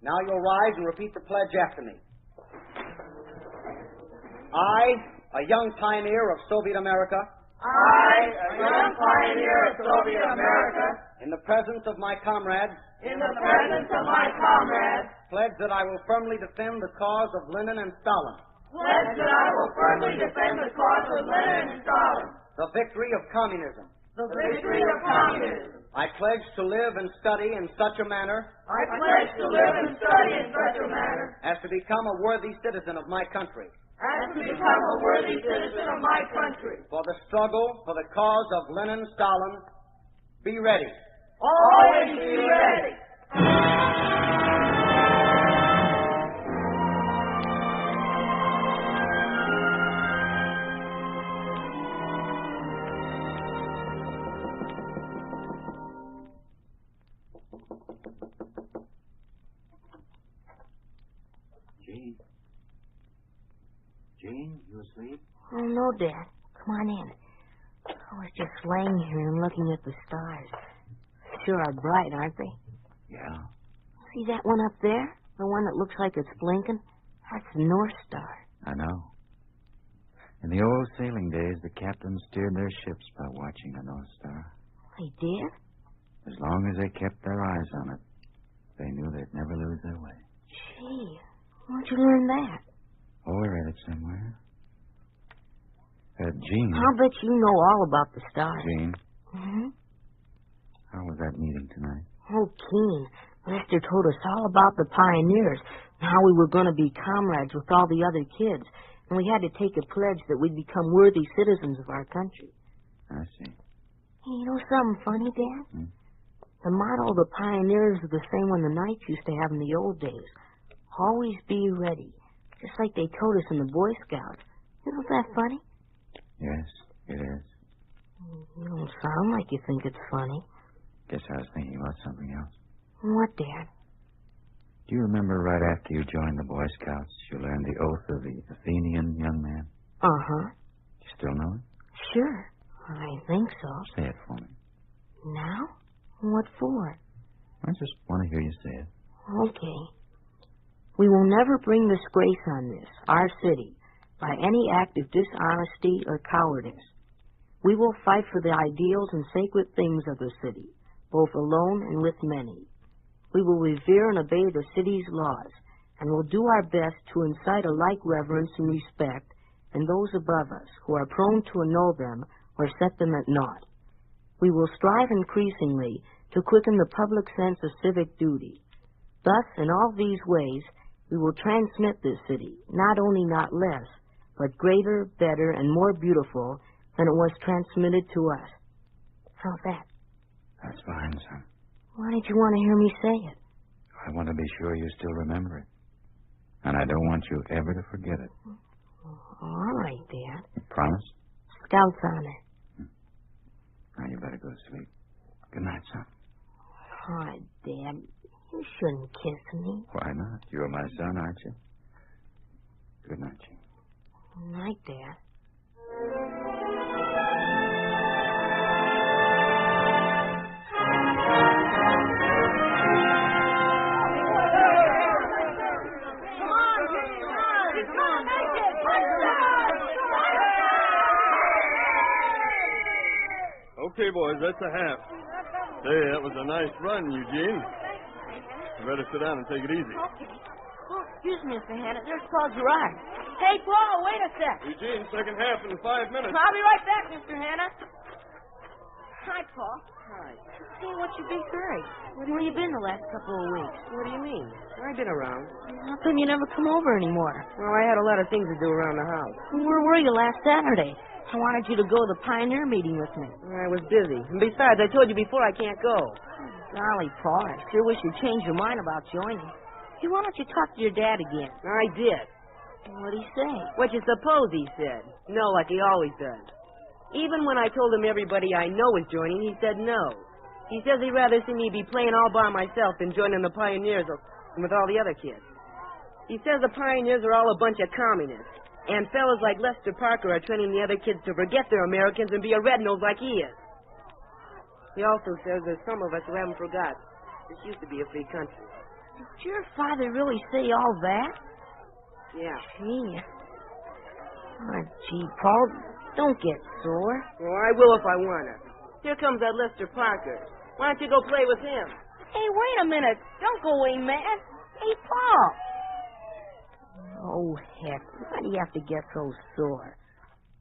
M: Now you'll rise and repeat the pledge after me. I, a young pioneer of Soviet America.
G: I, a young pioneer of Soviet America.
M: In the presence of my comrades.
G: In the presence of my comrades.
M: Pledge that I will firmly defend the cause of Lenin and Stalin.
G: Pledge that I will firmly defend the cause of Lenin and Stalin.
M: The victory of communism.
G: The victory of communism.
M: I pledge to live and study in such a manner.
G: I pledge to live and study in such a manner.
M: As to become a worthy citizen of my country.
G: As to become a worthy citizen of my country.
M: For the struggle for the cause of Lenin, Stalin, be ready.
G: Always be ready.
F: Jane, you asleep?
I: Oh, no, Dad. Come on in. I was just laying here and looking at the stars. Sure are bright, aren't they?
F: Yeah.
I: See that one up there? The one that looks like it's blinking? That's the North Star.
E: I know. In the old sailing days, the captains steered their ships by watching the North Star.
I: They did?
E: As long as they kept their eyes on it, they knew they'd never lose their way.
I: Gee, where'd you learn that?
E: Oh, I read it somewhere. Jean.
I: I'll bet you know all about the stars.
E: Jean,
I: Mm-hmm.
E: how was that meeting tonight?
I: Oh, keen. Lester told us all about the pioneers and how we were going to be comrades with all the other kids. And we had to take a pledge that we'd become worthy citizens of our country.
E: I see.
I: Hey, you know something funny, Dad? The motto of the pioneers is the same one the Knights used to have in the old days. Always be ready. Just like they told us in the Boy Scouts. Isn't that funny?
E: Yes, it is.
I: You don't sound like you think it's funny.
E: Guess I was thinking about something else.
I: What, Dad?
E: Do you remember right after you joined the Boy Scouts, you learned the oath of the Athenian young man?
I: Uh-huh.
E: You still know it?
I: Sure. I think so.
E: Say it for me.
I: Now? What for?
E: I just want to hear you say it.
I: Okay. We will never bring disgrace on this, our city, by any act of dishonesty or cowardice. We will fight for the ideals and sacred things of the city, both alone and with many. We will revere and obey the city's laws, and will do our best to incite a like reverence and respect in those above us who are prone to annul them or set them at naught. We will strive increasingly to quicken the public sense of civic duty. Thus, in all these ways, we will transmit this city, not only not less, but greater, better, and more beautiful than it was transmitted to us. How's that?
E: That's fine, son.
I: Why did you want to hear me say it?
E: I want to be sure you still remember it. And I don't want you ever to forget it.
I: All right, Dad.
E: Promise?
I: Scout's honor.
E: Now you better go to sleep. Good night, son.
I: All right, Dad. You shouldn't kiss me.
E: Why not? You're my son, aren't you? Good night, Jean.
I: Night, Dad.
H: Okay, boys, that's a half. Say, that was a nice run, Eugene. You better sit down and take it easy.
I: Okay. Oh, excuse me, Mr. Hanna. There's Paul Gerard. Hey, Paul, wait a sec.
H: Eugene, second half in 5 minutes.
I: I'll be right back, Mr. Hanna. Hi, Paul. Hi. Hey, what's your big hurry? Where you been the last couple of weeks?
L: What do you mean? I've been around.
I: How come you never come over anymore?
L: Well, I had a lot of things to do around the house.
I: Where were you last Saturday? I wanted you to go to the Pioneer meeting with me.
L: I was busy. And besides, I told you before I can't go.
I: Golly, Paul, I sure wish you'd change your mind about joining. Hey, why don't you talk to your dad again?
L: I did.
I: What'd he say?
L: What you suppose he said? No, like he always does. Even when I told him everybody I know is joining, he said no. He says he'd rather see me be playing all by myself than joining the Pioneers with all the other kids. He says the Pioneers are all a bunch of communists. And fellas like Lester Parker are training the other kids to forget they're Americans and be a red-nose like he is. He also says there's some of us who haven't forgot. This used to be a free country.
I: Did your father really say all that?
L: Yeah.
I: Gee. Oh, gee, Paul, don't get sore.
L: Well, I will if I want to. Here comes that Lester Parker. Why don't you go play with him?
I: Hey, wait a minute. Don't go away, man. Hey, Paul. Oh, heck. Why do you have to get so sore?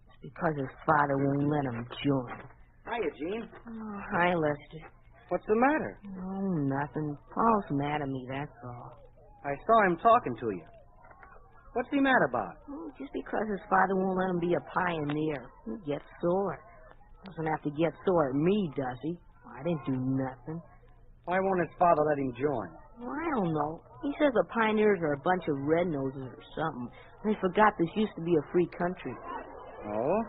I: It's because his father won't let him join.
L: Hiya, Gene.
I: Oh, hi, Lester.
L: What's the matter?
I: Oh, nothing. Paul's mad at me, that's all.
L: I saw him talking to you. What's he mad about?
I: Oh, just because his father won't let him be a pioneer. He gets sore. Doesn't have to get sore at me, does he? I didn't do nothing.
L: Why won't his father let him join?
I: Well, I don't know. He says the pioneers are a bunch of red-noses or something. They forgot this used to be a free country.
L: Oh?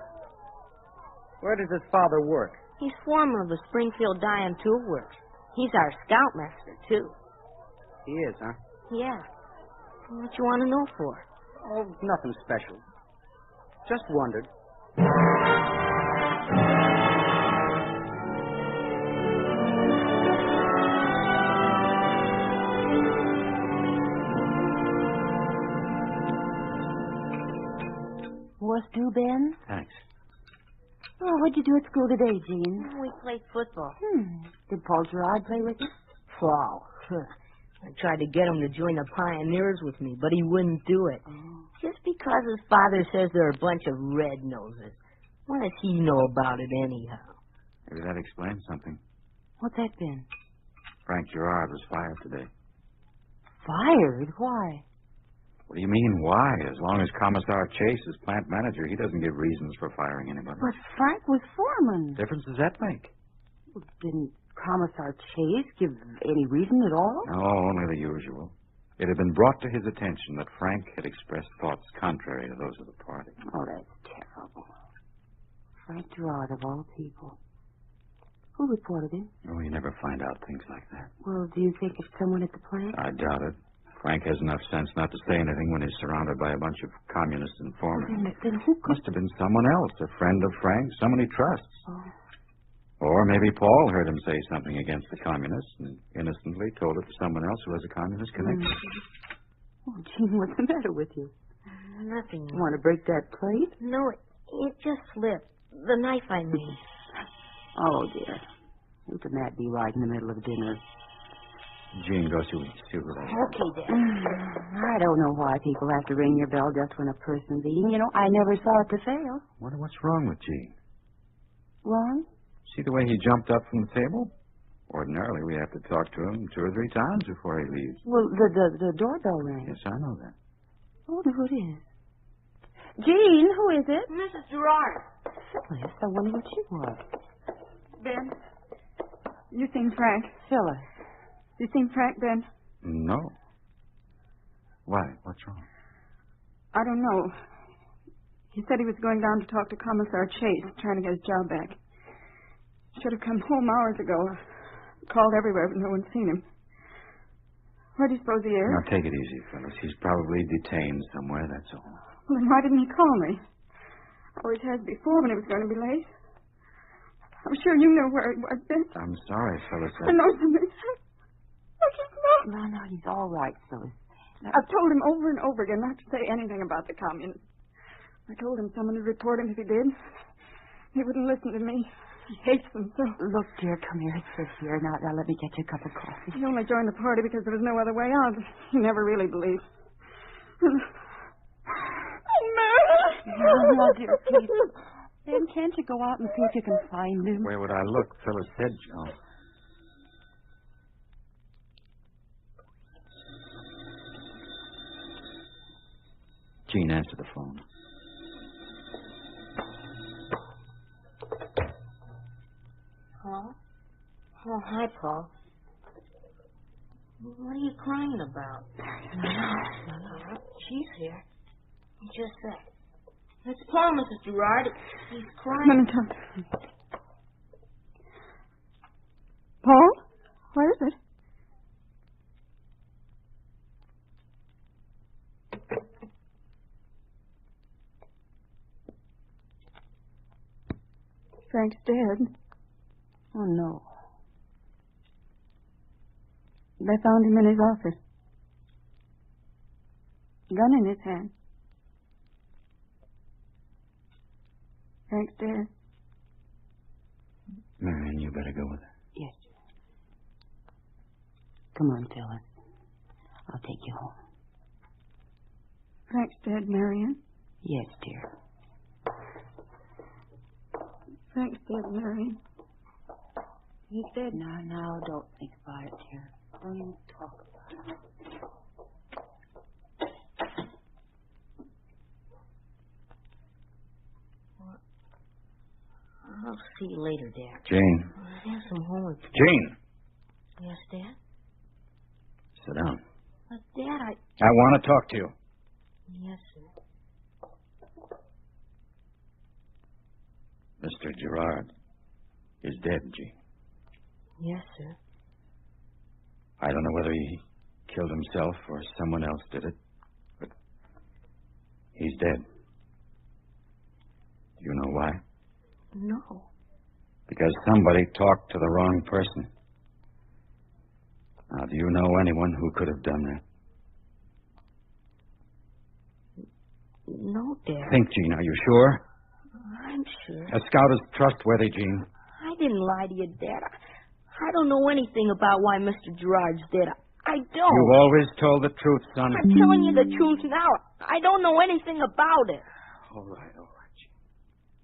L: Where does his father work?
I: He's foreman of the Springfield Dye and Tool Works. He's our scoutmaster, too.
L: He is, huh?
I: Yeah. What you want to know for?
L: Oh, nothing special. Just wondered.
D: What's due, Ben?
E: Thanks.
D: Oh, what'd you do at school today, Jean?
I: We played football.
D: Did Paul Gerard play with you?
I: Paul. I tried to get him to join the Pioneers with me, but he wouldn't do it. Just because his father says they're a bunch of red-noses. What does he know about it anyhow?
E: Maybe that explains something.
D: What's that, Ben?
E: Frank Gerard was fired today.
D: Fired? Why?
E: What do you mean, why? As long as Commissar Chase is plant manager, he doesn't give reasons for firing anybody.
D: But Frank was foreman.
E: What difference does that make?
D: Well, didn't Commissar Chase give any reason at all?
E: No, only the usual. It had been brought to his attention that Frank had expressed thoughts contrary to those of the party.
D: Oh, that's terrible. Frank Gerard, of all people. Who reported it?
E: Oh, you never find out things like that.
D: Well, do you think it's someone at the plant?
E: I doubt it. Frank has enough sense not to say anything when he's surrounded by a bunch of communist informers.
D: Then who could...
E: Must have been someone else, a friend of Frank's, someone he trusts.
D: Oh.
E: Or maybe Paul heard him say something against the communists and innocently told it to someone else who has a communist connection.
D: Oh, Gene, what's the matter with you?
I: Nothing.
D: You want to break that plate?
I: No, it just slipped. The knife I made.
D: Oh, dear. Who can that be right in the middle of dinner?
E: Jean, go see what that is.
I: Okay, Dad.
D: I don't know why people have to ring your bell just when a person's eating. You know, I never saw it to fail.
E: What's wrong with Jean?
D: Wrong?
E: See the way he jumped up from the table? Ordinarily, we have to talk to him 2 or 3 times before he leaves.
D: Well, the doorbell rang.
E: Yes, I know that.
D: I wonder who it is. Jean, who is it?
I: Mrs. Gerard.
D: Phyllis, I wonder what she was.
T: Ben, you seen Frank?
D: Phyllis.
T: You seen Frank, Ben?
E: No. Why? What's wrong?
T: I don't know. He said he was going down to talk to Commissar Chase, trying to get his job back. Should have come home hours ago. Called everywhere, but no one's seen him. Where do you suppose he is?
E: Now, take it easy, Phyllis. He's probably detained somewhere, that's all.
T: Well, then why didn't he call me? Always has before when he was going to be late. I'm sure you know where he was then.
E: I'm sorry, Phyllis.
T: I know something. I just know.
D: No, he's all right, Phyllis.
T: I've told him over and over again not to say anything about the communists. I told him someone would report him if he did. He wouldn't listen to me. He hates them so.
D: Look, dear, come here. Sit here. Now, let me get you a cup of coffee.
T: He only joined the party because there was no other way out. He never really believed. Oh, Mary!
D: No, dear, please. Then can't you go out and see if you can find him?
E: Where would I look? Phyllis said, Joe. Jean, answer the phone.
I: Hello? Oh, hi, Paul. What are you crying about? No. She's here. Just a sec. It's Paul, Mrs. Gerard. He's crying.
T: Let me talk to him. Paul? Where is it? Frank's dead.
D: Oh, no.
T: They found him in his office. Gun in his hand. Frank's dead.
E: Marion, you better go with her.
D: Yes. Come on, Phyllis. I'll take you home.
T: Frank's dead, Marion.
D: Yes, dear.
T: Frank's dead, Marion.
D: He's dead now. Now, don't think about it, dear. Don't even talk about it.
I: I'll see you later, Dad.
E: Jane.
I: I have some homework.
E: Jane!
I: Yes, Dad?
E: Sit down.
I: But, Dad,
F: I want to talk to you.
I: Yes, sir.
E: Mr. Gerard is dead, Jane.
I: Yes, sir.
E: I don't know whether he killed himself or someone else did it, but he's dead. Do you know why?
I: No.
E: Because somebody talked to the wrong person. Now, do you know anyone who could have done that?
I: No, Dad.
E: Think, Gene. Are you sure?
I: I'm sure.
E: A scout is trustworthy, Gene.
I: I didn't lie to you, Dad. I don't know anything about why Mr. Gerard's dead. I don't.
E: You've always told the truth, son.
I: I'm telling you the truth now. I don't know anything about it.
E: All right, Gene.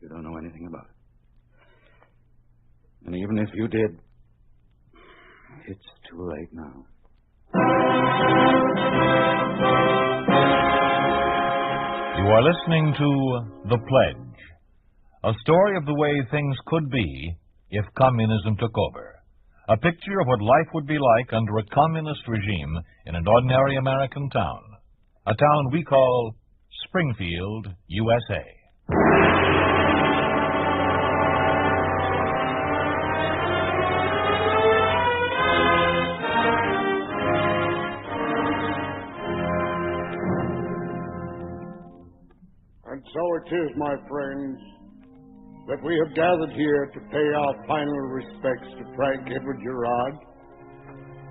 E: You don't know anything about it. And even if you did, it's too late now.
A: You are listening to The Pledge, a story of the way things could be if communism took over. A picture of what life would be like under a communist regime in an ordinary American town. A town we call Springfield, USA.
B: And so it is, my friends, that we have gathered here to pay our final respects to Frank Edward Gerard,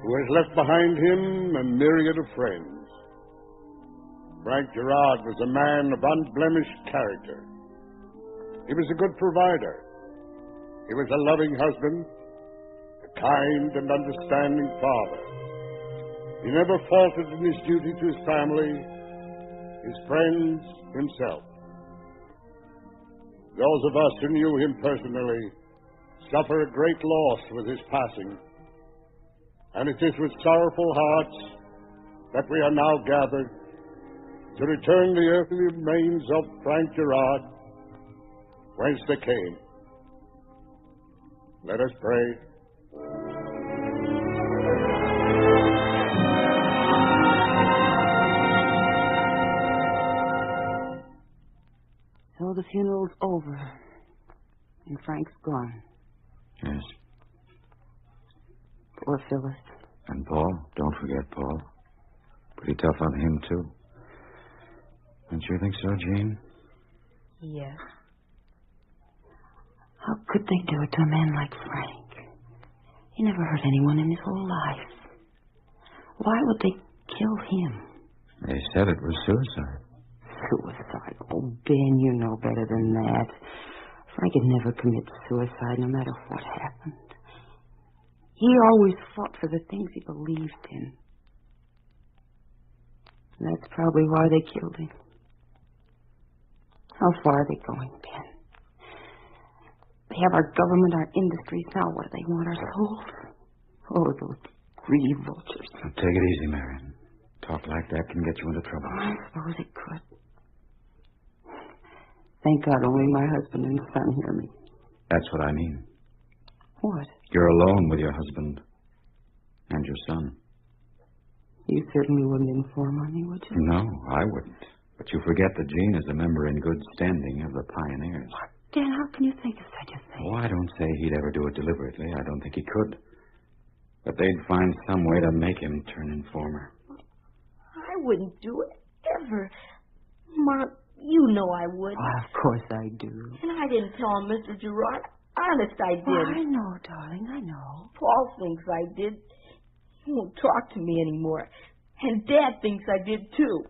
B: who has left behind him a myriad of friends. Frank Gerard was a man of unblemished character. He was a good provider. He was a loving husband, a kind and understanding father. He never faltered in his duty to his family, his friends, himself. Those of us who knew him personally suffer a great loss with his passing, and it is with sorrowful hearts that we are now gathered to return the earthly remains of Frank Gerard whence they came. Let us pray.
D: So the funeral's over, and Frank's gone.
E: Yes.
D: Poor Phyllis.
E: And Paul. Don't forget Paul. pretty tough on him, too. Don't you think so, Jean?
I: Yes. How could they do it to a man like Frank? He never hurt anyone in his whole life. Why would they kill him?
E: They said it was suicide.
I: Suicide? Oh, Ben, you know better than that. Frank had never committed suicide, no matter what happened. He always fought for the things he believed in. And that's probably why they killed him. How far are they going, Ben? They have our government, our industries. Now what do they want? Our souls? Oh, those greedy vultures.
E: Now, take it easy, Marion. Talk like that can get you into trouble.
I: I suppose it could. Thank God only my husband and son hear me.
E: That's what I mean.
I: What?
E: You're alone with your husband and your son.
I: You certainly wouldn't inform on me, would you?
E: No, I wouldn't. But you forget that Gene is a member in good standing of the Pioneers.
I: What? Dan, how can you think of such a thing?
E: Oh, I don't say he'd ever do it deliberately. I don't think he could. But they'd find some way to make him turn informer.
I: I wouldn't do it, ever. Mom, you know I wouldn't. Oh, of course I do.
K: And I didn't tell him, Mr. Gerard. Honest, I did.
I: Oh, I know, darling, I know.
K: Paul thinks I did. He won't talk to me anymore. And Dad thinks I did, too.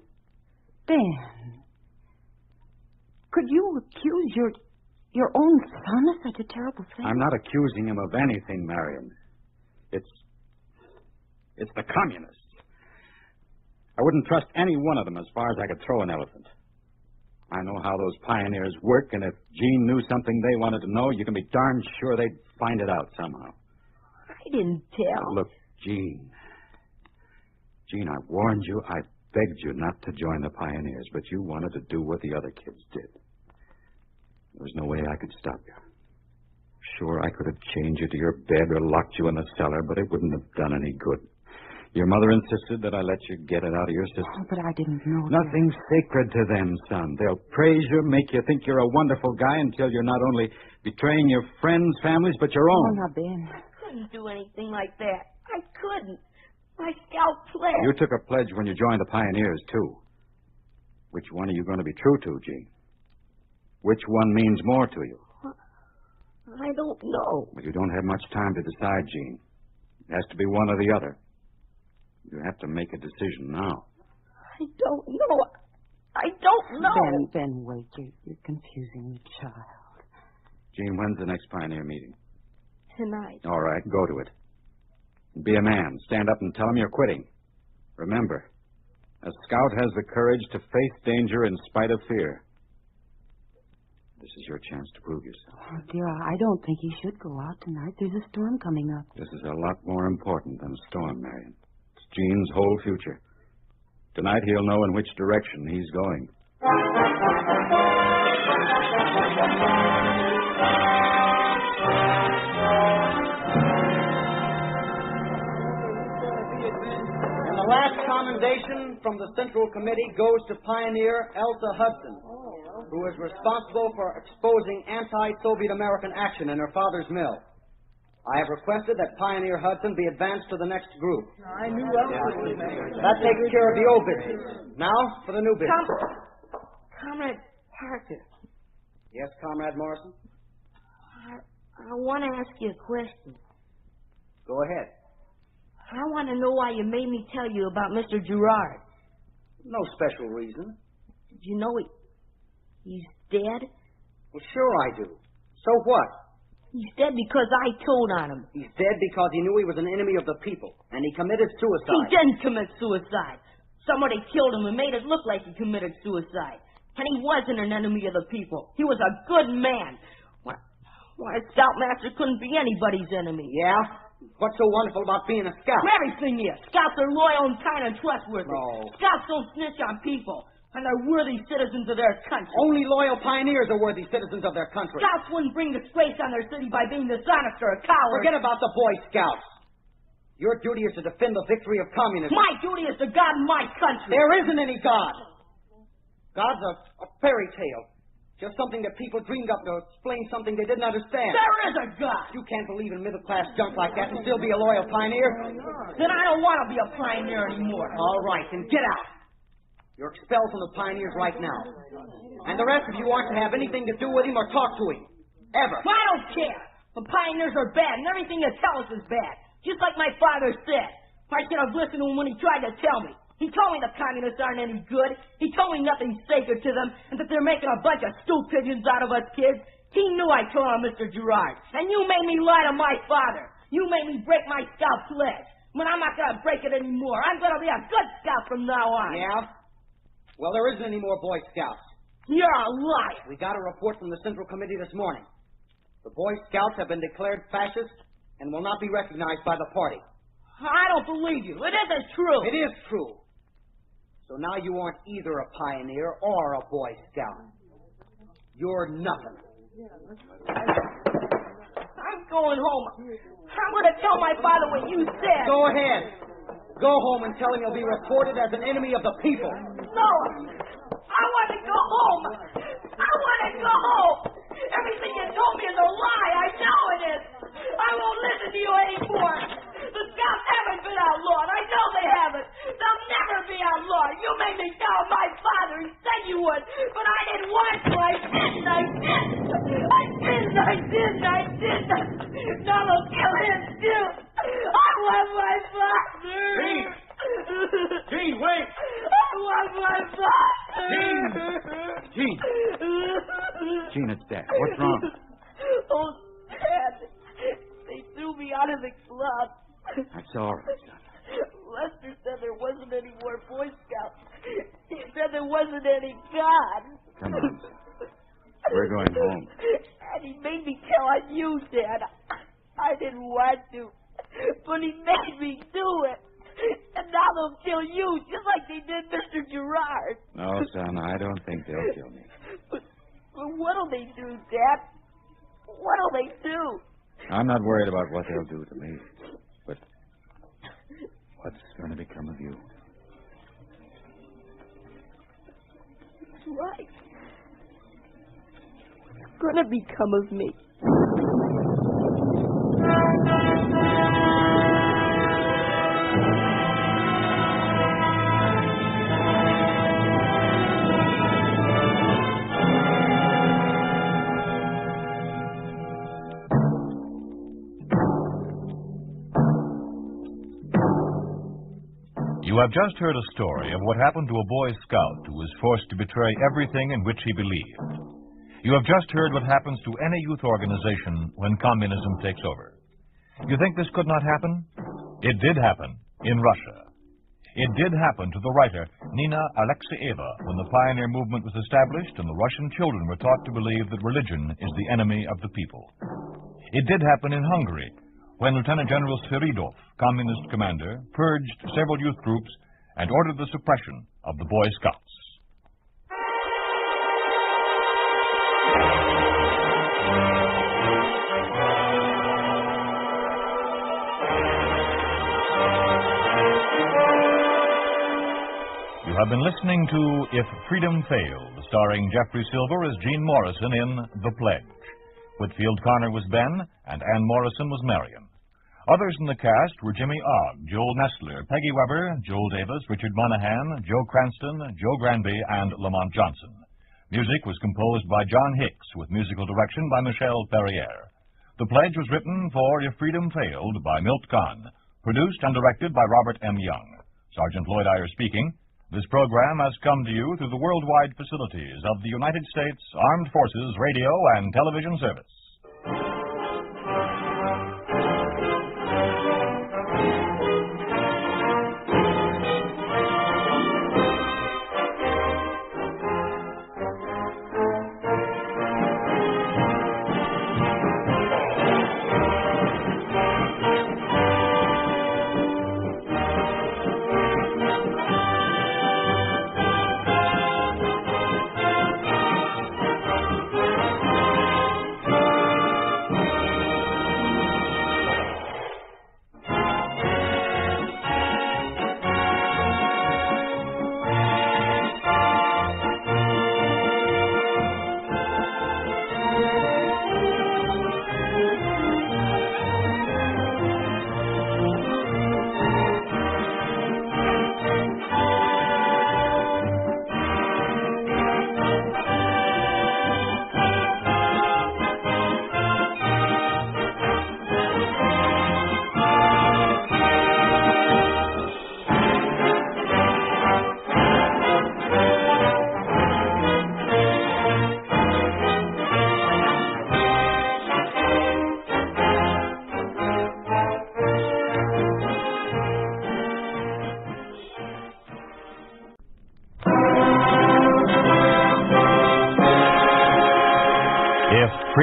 I: Ben, could you accuse your own son of such a terrible thing?
V: I'm not accusing him of anything, Marion. It's the communists. I wouldn't trust any one of them as far as I could throw an elephant. I know how those pioneers work, and if Gene knew something they wanted to know, you can be darn sure they'd find it out somehow.
K: I didn't tell.
V: Look, Gene, I warned you, I begged you not to join the pioneers, but you wanted to do what the other kids did. There was no way I could stop you. Sure, I could have chained you to your bed or locked you in the cellar, but it wouldn't have done any good. Your mother insisted that I let you get it out of your system.
I: Oh, but I didn't know.
V: Nothing's sacred to them, son. They'll praise you, make you think you're a wonderful guy until you're not only betraying your friends' families, but your own.
I: Oh, now, Ben.
K: I couldn't do anything like that. I couldn't. My scout pledge.
V: You took a pledge when you joined the Pioneers, too. Which one are you going to be true to, Gene? Which one means more to you?
K: I don't know.
V: Well, you don't have much time to decide, Gene. It has to be one or the other. You have to make a decision now.
K: I don't know. I don't know.
I: Ben, wait. You're confusing the child.
V: Gene, when's the next Pioneer meeting?
K: Tonight.
V: All right, go to it. Be a man. Stand up and tell them you're quitting. Remember, a scout has the courage to face danger in spite of fear. This is your chance to prove yourself.
I: Oh, dear, I don't think he should go out tonight. There's a storm coming up.
V: This is a lot more important than a storm, Marion. It's Gene's whole future. Tonight he'll know in which direction he's going.
M: And the last commendation from the Central Committee goes to Pioneer Elsa Hudson, who is responsible for exposing anti-Soviet American action in her father's mill. I have requested that Pioneer Hudson be advanced to the next group.
K: I knew Elsa.
M: That takes care of the old business. Now for the new business.
K: Comrade Parker.
M: Yes, Comrade Morrison?
K: I want to ask you a question.
M: Go ahead.
K: I want to know why you made me tell you about Mr. Gerard.
M: No special reason.
K: Did you know he's dead?
M: Well, sure I do. So what?
K: He's dead because I told on him.
M: He's dead because he knew he was an enemy of the people, and he committed suicide.
K: He didn't commit suicide. Somebody killed him and made it look like he committed suicide. And he wasn't an enemy of the people. He was a good man. Why, a scoutmaster couldn't be anybody's enemy.
M: Yeah? What's so wonderful about being a scout?
K: Everything is. Scouts are loyal and kind and trustworthy.
M: No.
K: Scouts don't snitch on people. And they're worthy citizens of their country.
M: Only loyal pioneers are worthy citizens of their country.
K: Scouts wouldn't bring disgrace on their city by being dishonest or a coward.
M: Forget about the Boy Scouts. Your duty is to defend the victory of communism.
K: My duty is to God my country.
M: There isn't any God. God's a fairy tale. Just something that people dreamed up to explain something they didn't understand.
K: There is a God!
M: You can't believe in middle-class junk like that and still be a loyal pioneer?
K: Then I don't want to be a pioneer anymore.
M: All right, then get out. You're expelled from the Pioneers right now. And the rest of you aren't to have anything to do with him or talk to him. Ever.
K: I don't care. The pioneers are bad, and everything they tell us is bad. Just like my father said. I should have listened to him when he tried to tell me. He told me the communists aren't any good. He told me nothing's sacred to them, and that they're making a bunch of stool pigeons out of us kids. He knew I told him, Mr. Gerard. And you made me lie to my father. You made me break my scout pledge. But I'm not going to break it anymore. I'm going to be a good scout from now on.
M: Yeah? Well, there isn't any more Boy Scouts.
K: You're a liar.
M: We got a report from the Central Committee this morning. The Boy Scouts have been declared fascist and will not be recognized by the party.
K: I don't believe you. It isn't true.
M: It is true. So now you aren't either a pioneer or a Boy Scout. You're nothing.
K: I'm going home. I'm going to tell my father what you said.
M: Go ahead. Go home and tell him you'll be reported as an enemy of the people.
K: No. I want to go home. I want to go home. Everything you told me is a lie. I know it is. I won't listen to you anymore. The Scouts haven't been outlawed. I know they haven't. They'll never be outlawed. You made me tell my father. He said you would. But I didn't want to. I didn't. Now they'll kill him too. I want my father.
R: Gene, wait.
K: I want my father.
X: Gene, it's Dad. What's wrong?
K: Oh, Dad. They threw me out of the club.
X: That's all right, son.
K: Lester said there wasn't any more Boy Scouts. He said there wasn't any God.
X: Come on, son. We're going home.
K: And he made me tell on you, Dad. I didn't want to, but he made me do it. And now they'll kill you, just like they did Mr. Gerard.
X: No, son, I don't think they'll kill me.
K: But what'll they do, Dad? What'll they do?
X: I'm not worried about what they'll do to me, but what's going to become of you?
K: That's right. What's going to become of me?
A: You have just heard a story of what happened to a Boy Scout who was forced to betray everything in which he believed. You have just heard what happens to any youth organization when communism takes over. You think this could not happen? It did happen in Russia. It did happen to the writer Nina Alexeyeva when the pioneer movement was established and the Russian children were taught to believe that religion is the enemy of the people. It did happen in Hungary when Lieutenant General Sviridov, communist commander, purged several youth groups and ordered the suppression of the Boy Scouts. You have been listening to If Freedom Failed, starring Jeffrey Silver as Gene Morrison in The Pledge. Whitfield Connor was Ben, and Ann Morrison was Marion. Others in the cast were Jimmy Ogg, Joel Nestler, Peggy Weber, Joel Davis, Richard Monahan, Joe Cranston, Joe Granby, and Lamont Johnson. Music was composed by John Hicks, with musical direction by Michelle Ferrier. The Pledge was written for If Freedom Failed by Milt Kahn, produced and directed by Robert M. Young. Sergeant Lloyd Iyer speaking. This program has come to you through the worldwide facilities of the United States Armed Forces Radio and Television Service.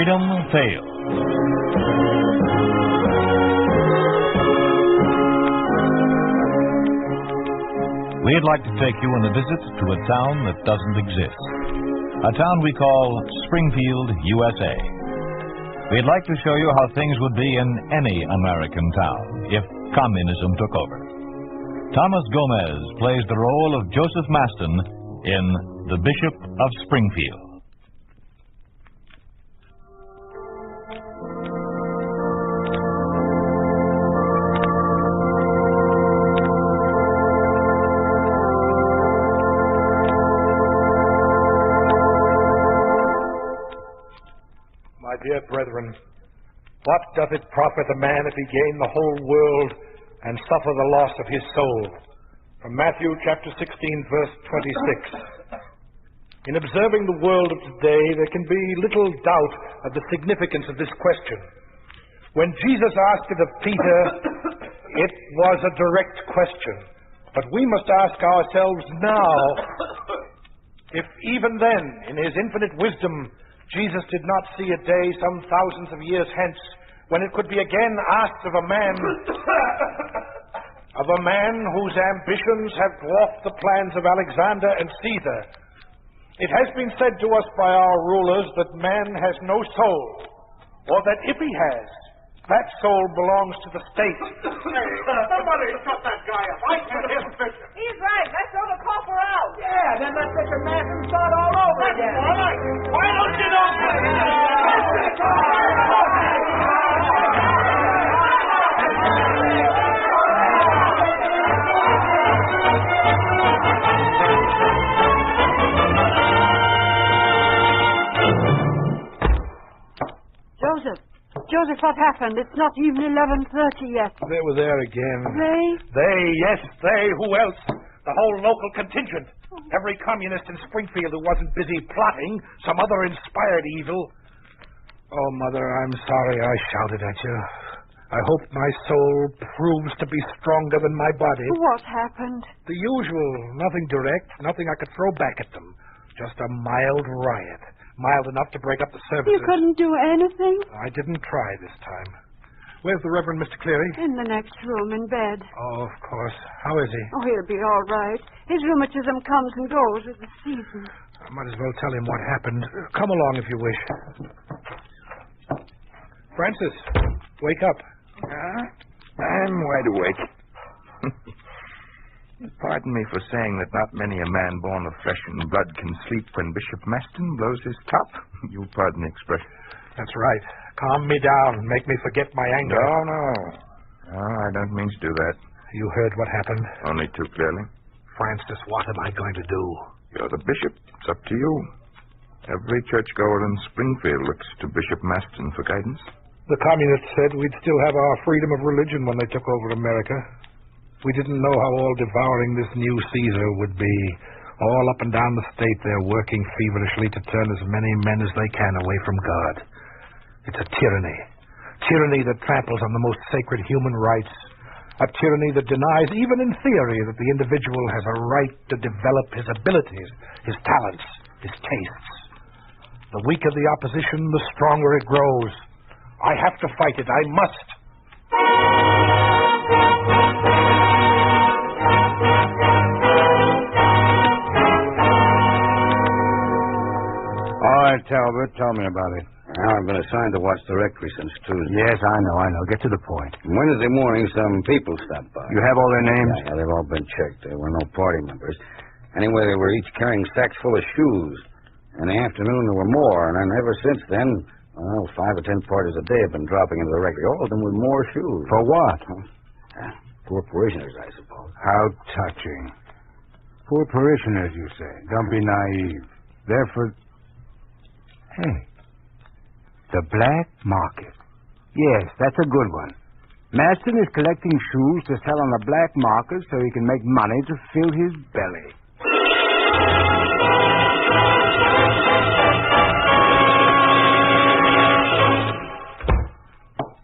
A: freedom failed. We'd like to take you on a visit to a town that doesn't exist. A town we call Springfield, USA. We'd like to show you how things would be in any American town if communism took over. Thomas Gomez plays the role of Joseph Maston in The Bishop of Springfield.
O: My dear brethren, what doth it profit a man if he gain the whole world and suffer the loss of his soul? From Matthew chapter 16, verse 26. In observing the world of today, there can be little doubt of the significance of this question. When Jesus asked it of Peter, it was a direct question. But we must ask ourselves now, if even then, in his infinite wisdom, Jesus did not see a day some thousands of years hence when it could be again asked of a man whose ambitions have dwarfed the plans of Alexander and Caesar. It has been said to us by our rulers that man has no soul, or that if he has, that soul belongs to the state.
G: Somebody shut that guy up. I can't hear the picture.
K: He's right. Let's throw the copper out.
G: Yeah, then let's get the math and start all over again. All right. Why don't you know
D: Joseph, what happened? It's not even 11:30 yet.
O: They were there again.
D: They?
O: Yes, they. Who else? The whole local contingent. Every communist in Springfield who wasn't busy plotting some other inspired evil. Oh, Mother, I'm sorry I shouted at you. I hope my soul proves to be stronger than my body.
D: What happened?
O: The usual. Nothing direct. Nothing I could throw back at them. Just a mild riot. Mild enough to break up the services.
D: You couldn't do anything?
O: I didn't try this time. Where's the Reverend Mr. Cleary?
D: In the next room, in bed.
O: Oh, of course. How is he?
D: Oh, he'll be all right. His rheumatism comes and goes with the season.
O: I might as well tell him what happened. Come along if you wish. Francis, wake up.
X: I'm wide awake. Pardon me for saying that not many a man born of flesh and blood can sleep when Bishop Maston blows his top. You'll pardon the expression.
O: That's right. Calm me down. Make me forget my anger.
X: No, I don't mean to do that.
O: You heard what happened?
X: Only too clearly.
O: Francis, what am I going to do?
X: You're the bishop. It's up to you. Every churchgoer in Springfield looks to Bishop Maston for guidance.
O: The communists said we'd still have our freedom of religion when they took over America. We didn't know how all-devouring this new Caesar would be. All up and down the state, they're working feverishly to turn as many men as they can away from God. It's a tyranny. Tyranny that tramples on the most sacred human rights. A tyranny that denies, even in theory, that the individual has a right to develop his abilities, his talents, his tastes. The weaker the opposition, the stronger it grows. I have to fight it. I must.
F: All right, Talbot, tell me about it.
S: Well, I've been assigned to watch the rectory since Tuesday.
F: Yes, I know. Get to the point.
S: Wednesday morning, some people stopped by.
F: You have all their names?
S: Yeah, they've all been checked. There were no party members. Anyway, they were each carrying sacks full of shoes. In the afternoon, there were more, and then ever since then, 5 or 10 parties a day have been dropping into the rectory, all of them with more shoes.
F: For what?
S: Poor parishioners, I suppose.
F: How touching. Poor parishioners, you say. Don't be naive. They're for... Hey, the black market. Yes, that's a good one. Maston is collecting shoes to sell on the black market so he can make money to fill his belly.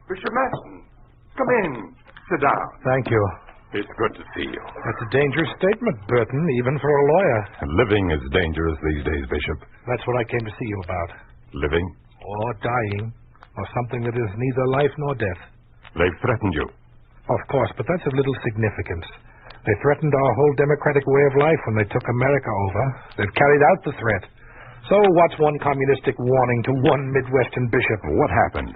V: Bishop Maston, come in. Sit down.
O: Thank you.
V: It's good to see you.
O: That's a dangerous statement, Burton, even for a lawyer.
V: Living is dangerous these days, Bishop.
O: That's what I came to see you about.
V: Living?
O: or dying, or something that is neither life nor death.
N: They've threatened you.
O: Of course, but that's of little significance. They threatened our whole democratic way of life when they took America over. They've carried out the threat. So what's one communistic warning to one Midwestern bishop?
N: What happened?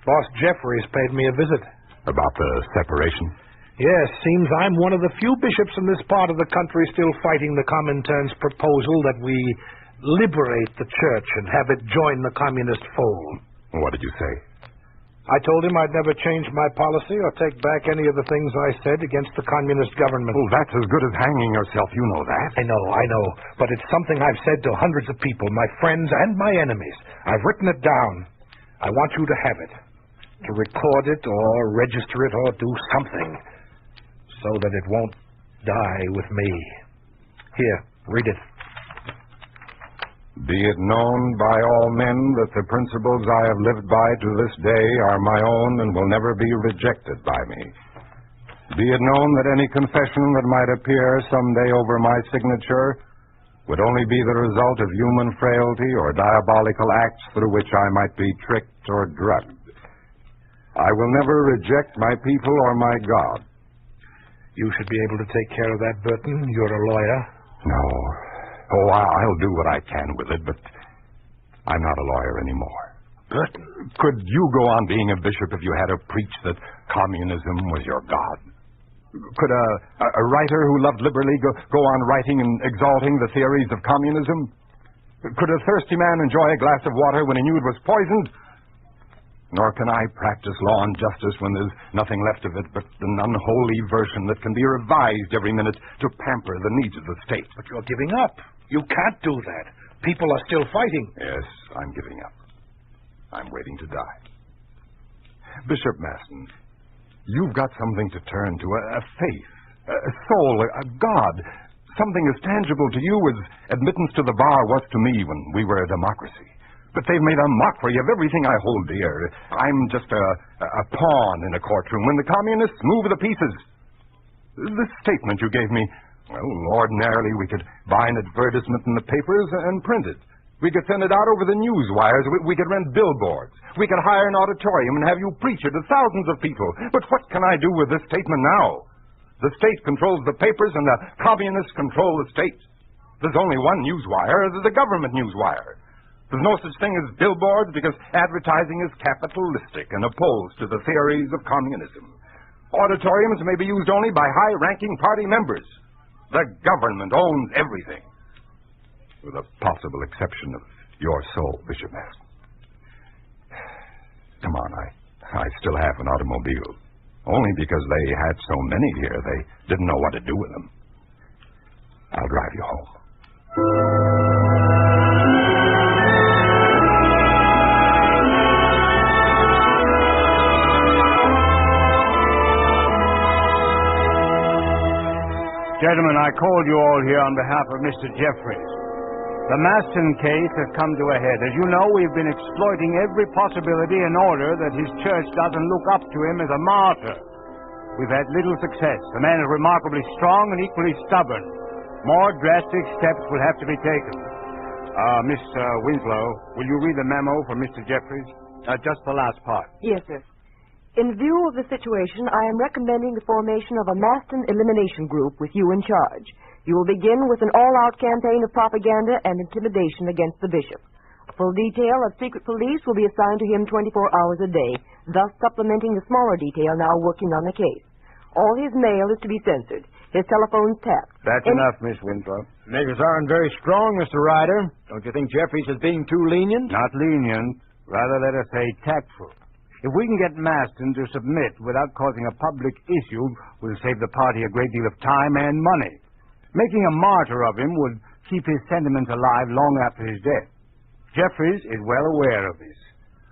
O: Boss Jeffries paid me a visit.
N: About the separation?
O: Yes, seems I'm one of the few bishops in this part of the country still fighting the Comintern's proposal that we liberate the church and have it join the communist fold.
N: What did you say?
O: I told him I'd never change my policy or take back any of the things I said against the communist government.
N: Well, that's as good as hanging yourself. You know that.
O: I know. But it's something I've said to hundreds of people, my friends and my enemies. I've written it down. I want you to have it. To record it or register it or do something so that it won't die with me. Here, read it.
N: Be it known by all men that the principles I have lived by to this day are my own and will never be rejected by me. Be it known that any confession that might appear someday over my signature would only be the result of human frailty or diabolical acts through which I might be tricked or drugged. I will never reject my people or my God.
O: You should be able to take care of that, Burton. You're a lawyer.
N: No. Oh, I'll do what I can with it, but I'm not a lawyer anymore.
O: Burton.
N: Could you go on being a bishop if you had to preach that communism was your God? Could a writer who loved liberty go on writing and exalting the theories of communism? Could a thirsty man enjoy a glass of water when he knew it was poisoned? Nor can I practice law and justice when there's nothing left of it but an unholy version that can be revised every minute to pamper the needs of the state.
O: But you're giving up. You can't do that. People are still fighting.
N: Yes, I'm giving up. I'm waiting to die. Bishop Maston, you've got something to turn to, a faith, a soul, a God, something as tangible to you as admittance to the bar was to me when we were a democracy. But they've made a mockery of everything I hold dear. I'm just a pawn in a courtroom when the communists move the pieces. This statement you gave me, well, ordinarily we could buy an advertisement in the papers and print it. We could send it out over the news wires. We could rent billboards. We could hire an auditorium and have you preach it to thousands of people. But what can I do with this statement now? The state controls the papers and the communists control the state. There's only one news wire, the government news wire. There's no such thing as billboards because advertising is capitalistic and opposed to the theories of communism. Auditoriums may be used only by high-ranking party members. The government owns everything. With a possible exception of your soul, Bishop Maston. Come on, I still have an automobile. Only because they had so many here, they didn't know what to do with them. I'll drive you home.
F: Gentlemen, I called you all here on behalf of Mr. Jeffries. The Maston case has come to a head. As you know, we've been exploiting every possibility in order that his church doesn't look up to him as a martyr. We've had little success. The man is remarkably strong and equally stubborn. More drastic steps will have to be taken. Miss Winslow, will you read the memo from Mr. Jeffries? Just the last part.
Q: Yes, sir. In view of the situation, I am recommending the formation of a Maston elimination group with you in charge. You will begin with an all-out campaign of propaganda and intimidation against the bishop. A full detail of secret police will be assigned to him 24 hours a day, thus supplementing the smaller detail now working on the case. All his mail is to be censored. His telephone's tapped.
F: That's enough, Miss Winslow.
J: Measures aren't very strong, Mr. Ryder. Don't you think Jeffries is being too lenient?
F: Not lenient. Rather, let us say tactful. If we can get Maston to submit without causing a public issue, we'll save the party a great deal of time and money. Making a martyr of him would keep his sentiments alive long after his death. Jeffries is well aware of this.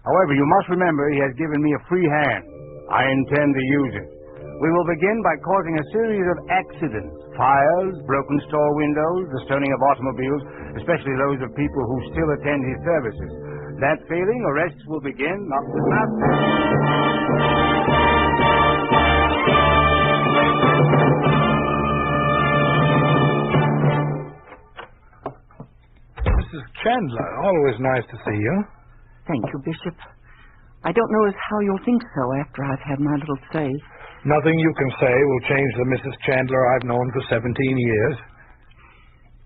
F: However, you must remember he has given me a free hand. I intend to use it. We will begin by causing a series of accidents. Fires, broken store windows, the stoning of automobiles, especially those of people who still attend his services. That failing, arrests will begin, not with Maston.
O: Mrs. Chandler, always nice to see you.
C: Thank you, Bishop. I don't know as how you'll think so after I've had my little say.
O: Nothing you can say will change the Mrs. Chandler I've known for 17 years.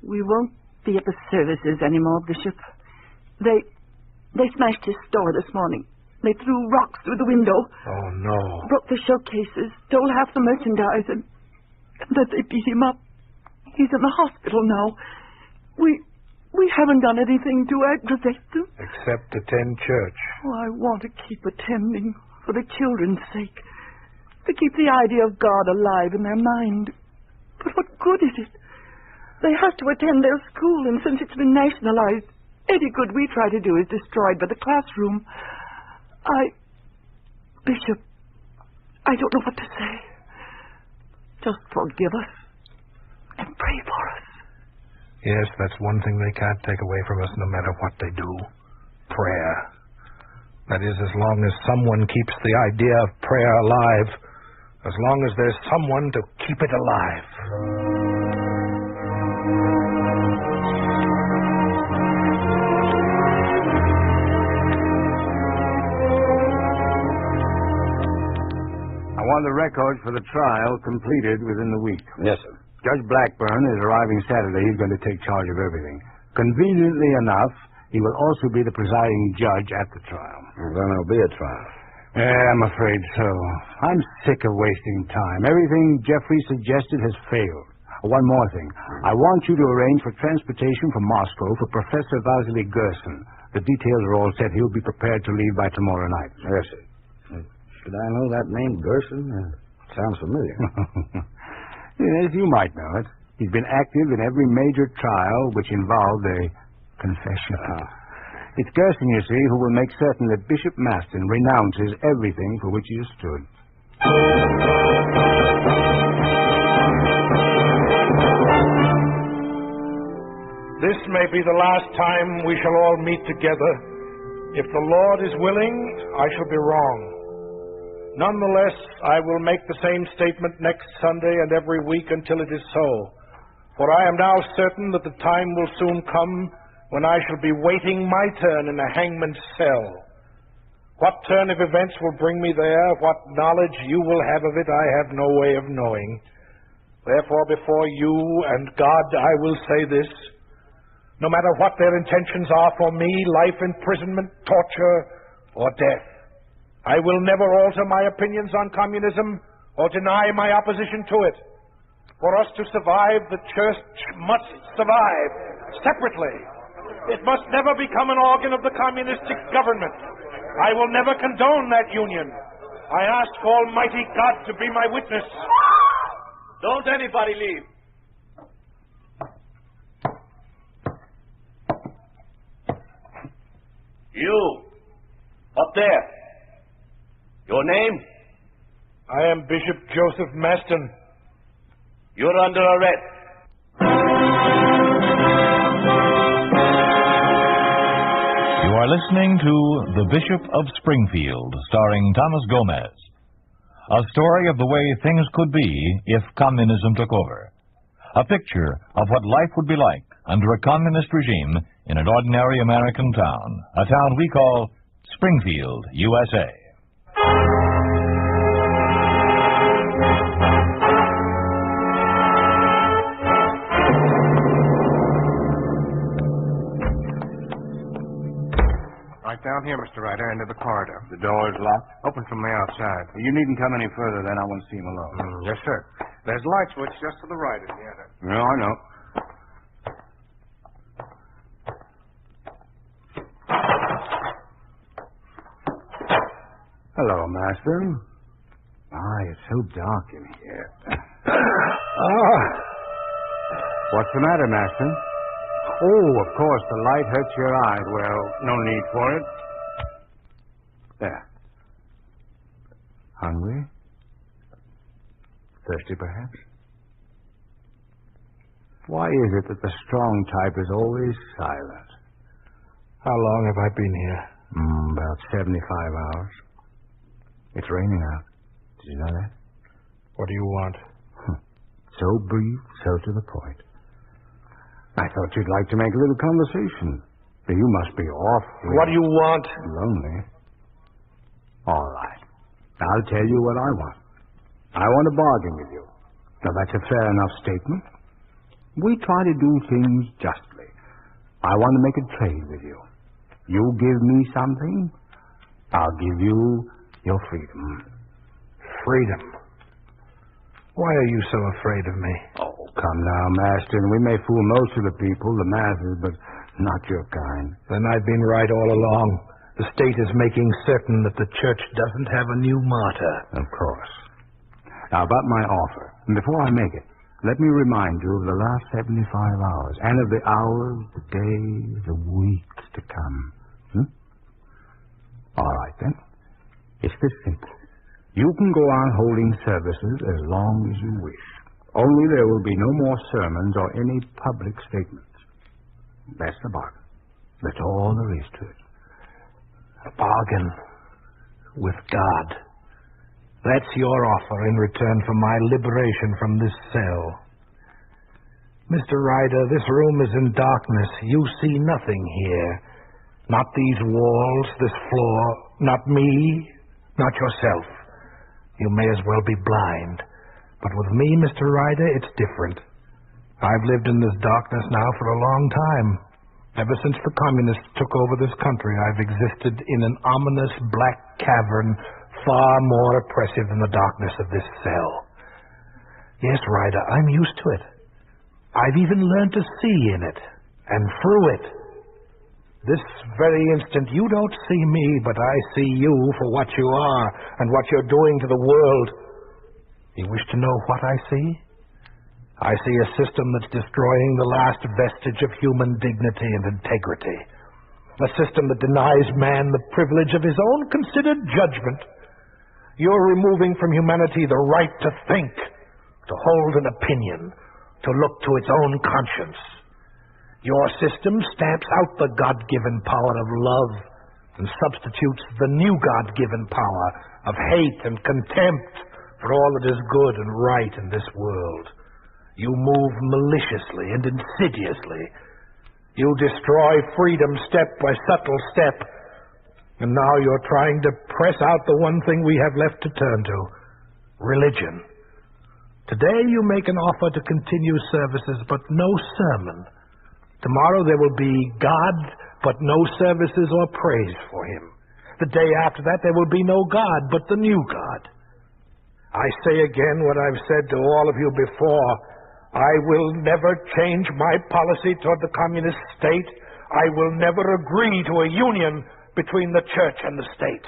C: We won't be at the services anymore, Bishop. They smashed his store this morning. They threw rocks through the window.
O: Oh, no.
C: Broke the showcases, stole half the merchandise, and then they beat him up. He's in the hospital now. We haven't done anything to aggravate them.
O: Except attend church.
C: Oh, I want to keep attending for the children's sake. To keep the idea of God alive in their mind. But what good is it? They have to attend their school, and since it's been nationalized, any good we try to do is destroyed by the classroom. Bishop, I don't know what to say. Just forgive us and pray for us.
O: Yes, that's one thing they can't take away from us no matter what they do. Prayer. That is, as long as someone keeps the idea of prayer alive. As long as there's someone to keep it alive.
F: I want the records for the trial completed within the week.
S: Yes, sir.
F: Judge Blackburn is arriving Saturday. He's going to take charge of everything. Conveniently enough, he will also be the presiding judge at the trial.
S: Well, then there'll be a trial.
F: Yeah, I'm afraid so. I'm sick of wasting time. Everything Jeffrey suggested has failed. One more thing. I want you to arrange for transportation from Moscow for Professor Vasily Gerson. The details are all set. He'll be prepared to leave by tomorrow night.
S: Yes, sir. Should I know that name, Gerson? Sounds familiar.
F: Yes, you might know it. He's been active in every major trial which involved a confession. It's Gerson, you see, who will make certain that Bishop Maston renounces everything for which he has stood.
O: This may be the last time we shall all meet together. If the Lord is willing, I shall be wrong. Nonetheless, I will make the same statement next Sunday and every week until it is so. For I am now certain that the time will soon come when I shall be waiting my turn in a hangman's cell. What turn of events will bring me there, what knowledge you will have of it, I have no way of knowing. Therefore, before you and God, I will say this. No matter what their intentions are for me, life, imprisonment, torture, or death, I will never alter my opinions on communism or deny my opposition to it. For us to survive, the church must survive separately. It must never become an organ of the communistic government. I will never condone that union. I ask Almighty God to be my witness.
G: Don't anybody leave. You, up there. Your name?
O: I am Bishop Joseph Maston.
G: You're under arrest.
A: You are listening to The Bishop of Springfield, starring Thomas Gomez. A story of the way things could be if communism took over. A picture of what life would be like under a communist regime in an ordinary American town, a town we call Springfield, USA.
F: Right down here, Mr. Ryder, into the corridor. The door is locked? Open from the outside. You needn't come any further, then I won't see him alone. Yes, sir. There's a light switch just to the right at the end. No, I know. Hello, Master. It's so dark in here. What's the matter, Master? Oh, of course, the light hurts your eyes. Well, no need for it. There. Hungry? Thirsty, perhaps? Why is it that the strong type is always silent?
O: How long have I been here?
F: About 75 hours. It's raining out. Did you know that?
O: What do you want?
F: So brief, so to the point. I thought you'd like to make a little conversation. You must be awfully...
O: What do you want?
F: Lonely. All right. I'll tell you what I want. I want to bargain with you. Now, that's a fair enough statement. We try to do things justly. I want to make a trade with you. You give me something, I'll give you your freedom.
O: Freedom? Why are you so afraid of me?
F: Oh, come now, Master. We may fool most of the people, the masses, but not your kind.
O: Then I've been right all along. The state is making certain that the church doesn't have a new martyr.
F: Of course. Now, about my offer. And before I make it, let me remind you of the last 75 hours, and of the hours, the days, the weeks to come. All right, then. It's this simple. You can go on holding services as long as you wish. Only there will be no more sermons or any public statements. That's the bargain. That's all there is to it.
O: A bargain with God. That's your offer in return for my liberation from this cell. Mr. Ryder, this room is in darkness. You see nothing here. Not these walls, this floor, not me, not yourself. You may as well be blind. But with me, Mr. Ryder, it's different. I've lived in this darkness now for a long time. Ever since the communists took over this country, I've existed in an ominous black cavern far more oppressive than the darkness of this cell. Yes, Ryder, I'm used to it. I've even learned to see in it, and through it. This very instant, you don't see me, but I see you for what you are and what you're doing to the world. You wish to know what I see? I see a system that's destroying the last vestige of human dignity and integrity. A system that denies man the privilege of his own considered judgment. You're removing from humanity the right to think, to hold an opinion, to look to its own conscience. Your system stamps out the God-given power of love and substitutes the new God-given power of hate and contempt for all that is good and right in this world. You move maliciously and insidiously. You destroy freedom step by subtle step. And now you're trying to press out the one thing we have left to turn to, religion. Today you make an offer to continue services, but no sermon. Tomorrow there will be God, but no services or praise for him. The day after that there will be no God, but the new God. I say again what I've said to all of you before. I will never change my policy toward the communist state. I will never agree to a union between the church and the state.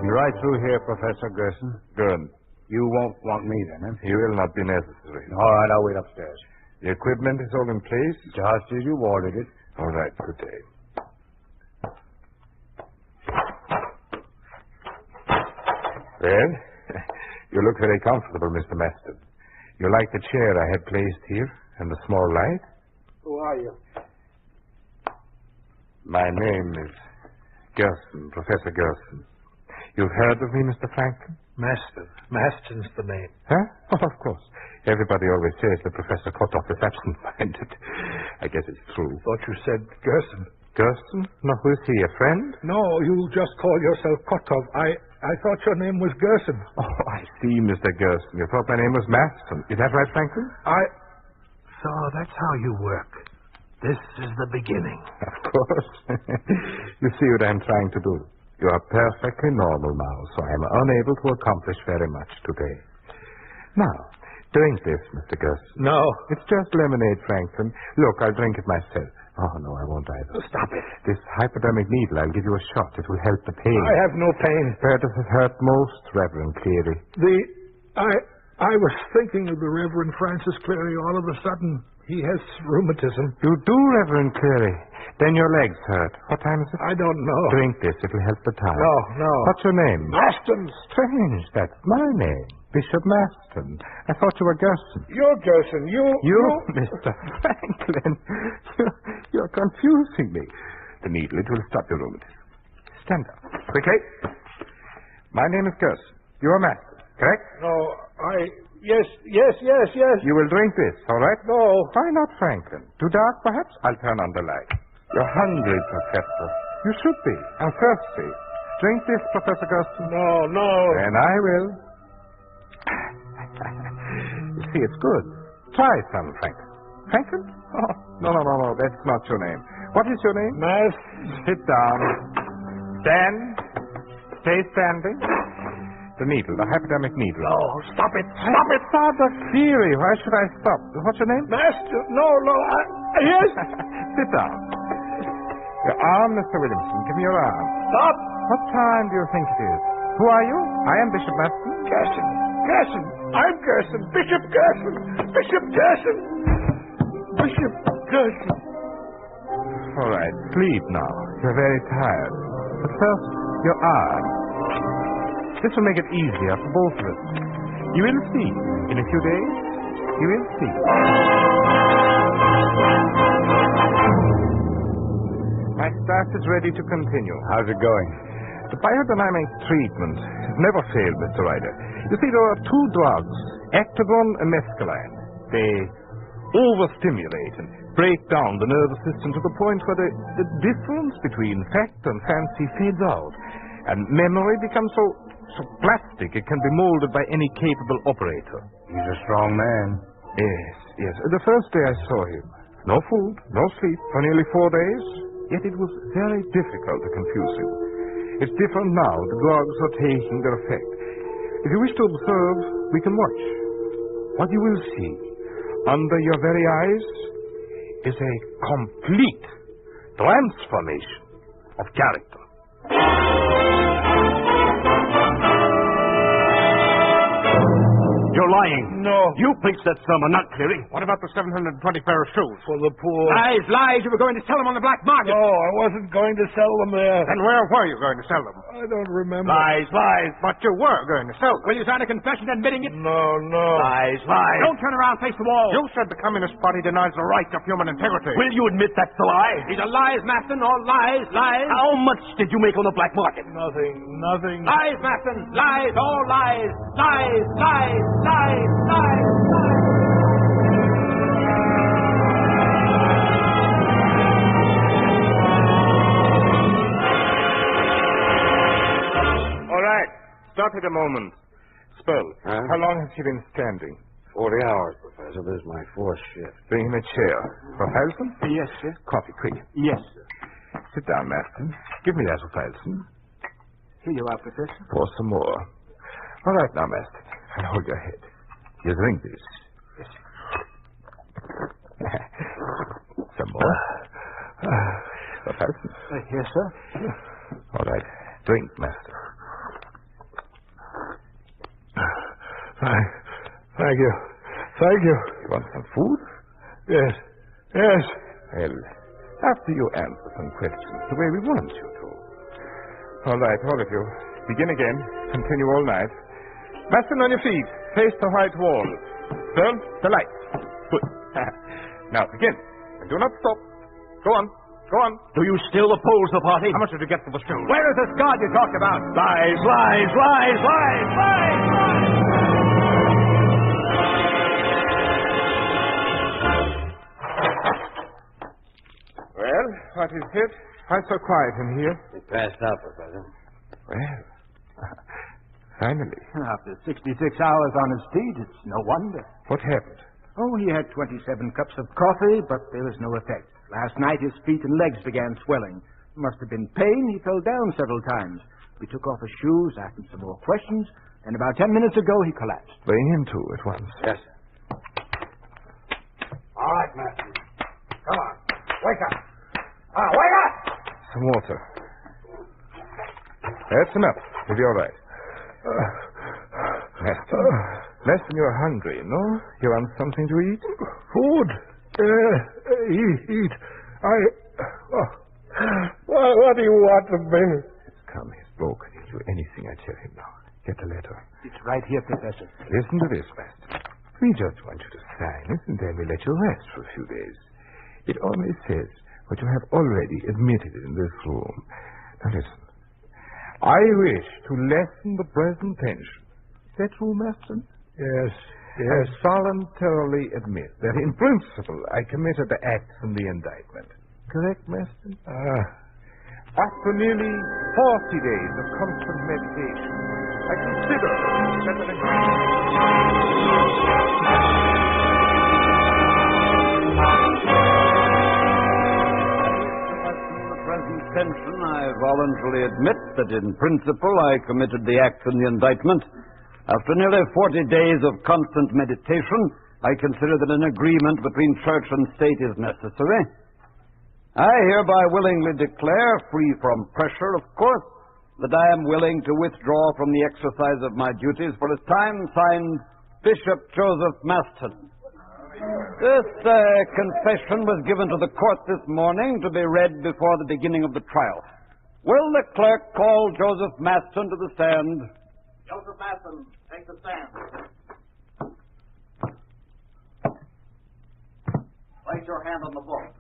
F: You're right through here, Professor Gerson.
N: Good.
F: You won't want me then, eh?
N: It will not be necessary.
F: All right, I'll wait upstairs.
N: The equipment is all in place?
F: Just as you ordered it.
N: All right, good day. Well, you look very comfortable, Mr. Maston. You like the chair I had placed here and the small light?
O: Who are you?
N: My name is Gerson, Professor Gerson. You've heard of me, Mr. Franklin?
O: Maston. Maston's the name.
N: Huh? Oh, of course. Everybody always says that Professor Kotoff is absent-minded. I guess it's true.
O: Thought you said Gerson.
N: Gerson? No, who is he, a friend?
O: No, you just call yourself Kotoff. I thought your name was Gerson.
N: Oh, I see, Mr. Gerson. You thought my name was Maston. Is that right, Franklin?
O: So that's how you work. This is the beginning.
N: Of course. You see what I'm trying to do. You are perfectly normal now, so I am unable to accomplish very much today. Now, drink this, Mr. Gerson.
O: No.
N: It's just lemonade, Franklin. Look, I'll drink it myself. Oh, no, I won't either.
O: Stop it.
N: This hypodermic needle, I'll give you a shot. It will help the pain.
O: I have no pain.
N: Where does it hurt most, Reverend Cleary?
O: I was thinking of the Reverend Francis Cleary all of a sudden. He has rheumatism.
N: You do, Reverend Cleary. Then your legs hurt. What time is it?
O: I don't know.
N: Drink this. It'll help the time.
O: No.
N: What's your name?
O: Maston.
N: Strange. That's my name. Bishop Maston. I thought you were Gerson.
O: You're Gerson. You,
N: Mr. Franklin. You're confusing me.
V: the needle. It will stop your rheumatism. Stand up. Quickly. My name is Gerson. You are master, correct?
O: No, Yes.
V: You will drink this, all right?
O: No.
V: Why not, Franklin? Too dark, perhaps? I'll turn on the light. You're hungry, Professor. You should be. I'm thirsty. Drink this, Professor Gerson.
O: No.
V: And I will. You see, it's good. Try some, Franklin. Franklin? Oh, no. That's not your name. What is your name?
O: Mass.
V: Sit down. Stand. Stay standing. The needle, the hypodermic needle.
O: No, stop it. Stop it.
V: Father Theory. Why should I stop? What's your name?
O: Master. No. Yes.
V: Sit down. Your arm, Mr. Williamson. Give me your arm.
O: Stop.
V: What time do you think it is? Who are you? I am Bishop Maston.
O: Gerson. I'm Gerson. Bishop Gerson.
V: All right. Sleep now. You're very tired. But first, your arm. This will make it easier for both of us. You will see. In a few days, you will see. My staff is ready to continue.
S: How's it going?
V: The biodynamic treatment has never failed, Mr. Ryder. You see, there are two drugs, Actagon and mescaline. They overstimulate and break down the nervous system to the point where the difference between fact and fancy fades out, and memory becomes so plastic it can be molded by any capable operator.
S: He's a strong man.
V: Yes. The first day I saw him, no food, no sleep for nearly 4 days, yet it was very difficult to confuse him. It's different now. The drugs are taking their effect. If you wish to observe, we can watch. What you will see under your very eyes is a complete transformation of character.
O: You're lying.
V: No.
O: You preached that sermon, not Cleary.
V: What about the 720 pair of shoes?
O: For the poor.
V: Lies. You were going to sell them on the black market.
O: No, I wasn't going to sell them there.
V: Then where were you going to sell them?
O: I don't remember.
V: Lies. But you were going to sell them. Will you sign a confession admitting it?
O: No.
V: Lies. Don't turn around, face the wall. You said the Communist Party denies the right of human integrity.
O: Will you admit that's a lie?
V: These are lies, Maston, all lies.
O: How much did you make on the black market? Nothing.
V: Lies, Maston, lies, all lies. Lies. All right. Stop it a moment. Spell.
S: Huh?
V: How long has he been standing?
S: 40 hours, Professor. This is my fourth shift.
V: Bring him a chair. Professor?
O: Yes, sir.
V: Coffee, quick.
O: Yes, sir.
V: Sit down, Maston. Give me that, Professor.
O: Here you are, Professor.
V: Pour some more. All right, now, Maston. And hold your head. You drink this.
O: Yes.
V: Some more. Professor?
O: Yes, sir.
V: All right. Drink, Master.
O: Thank you.
V: You want some food?
O: Yes.
V: Well, after you answer some questions the way we want you to. All right, all of you. Begin again. Continue all night. Maston, on your feet. Face the white wall. Turn the light. Good. Now, begin. And do not stop. Go on.
O: Do you still oppose the party?
V: How much did you get for the shoes?
O: Where is this God you talked about? Lies.
V: Well, what is it? Why so quiet in here?
S: He passed out, Professor.
V: Well, finally.
O: After 66 hours on his feet, it's no wonder.
V: What happened?
O: Oh, he had 27 cups of coffee, but there was no effect. Last night, his feet and legs began swelling. Must have been pain. He fell down several times. We took off his shoes, asked him some more questions, and about 10 minutes ago, he collapsed.
V: Bring him to at once.
S: Yes, sir. All right, Master. Come on. Wake up. Wake up!
V: Some water. That's enough. You'll be all right. Maston, you're hungry, no? You want something to eat?
O: Food? Eat. What do you want from me?
V: Come, he's broken. He'll do anything I tell him now. Get the letter.
O: It's right here, Professor.
V: Listen to this, Maston. We just want you to sign it, and then we let you rest for a few days. It only says,
H: what you have already admitted in this room. Now listen. I wish to lessen the present tension. Is that true, Maston?
O: Yes.
H: I voluntarily admit that in principle I committed the acts in the indictment. Correct, Maston? After nearly 40 days of constant meditation, I consider that an
P: tension, I voluntarily admit that in principle I committed the acts in the indictment. After nearly 40 days of constant meditation, I consider that an agreement between church and state is necessary. I hereby willingly declare, free from pressure, of course, that I am willing to withdraw from the exercise of my duties for a time. Signed, Bishop Joseph Maston. This confession was given to the court this morning to be read before the beginning of the trial. Will the clerk call Joseph Maston to the stand?
M: Joseph Maston, take the stand. Place your hand on the book.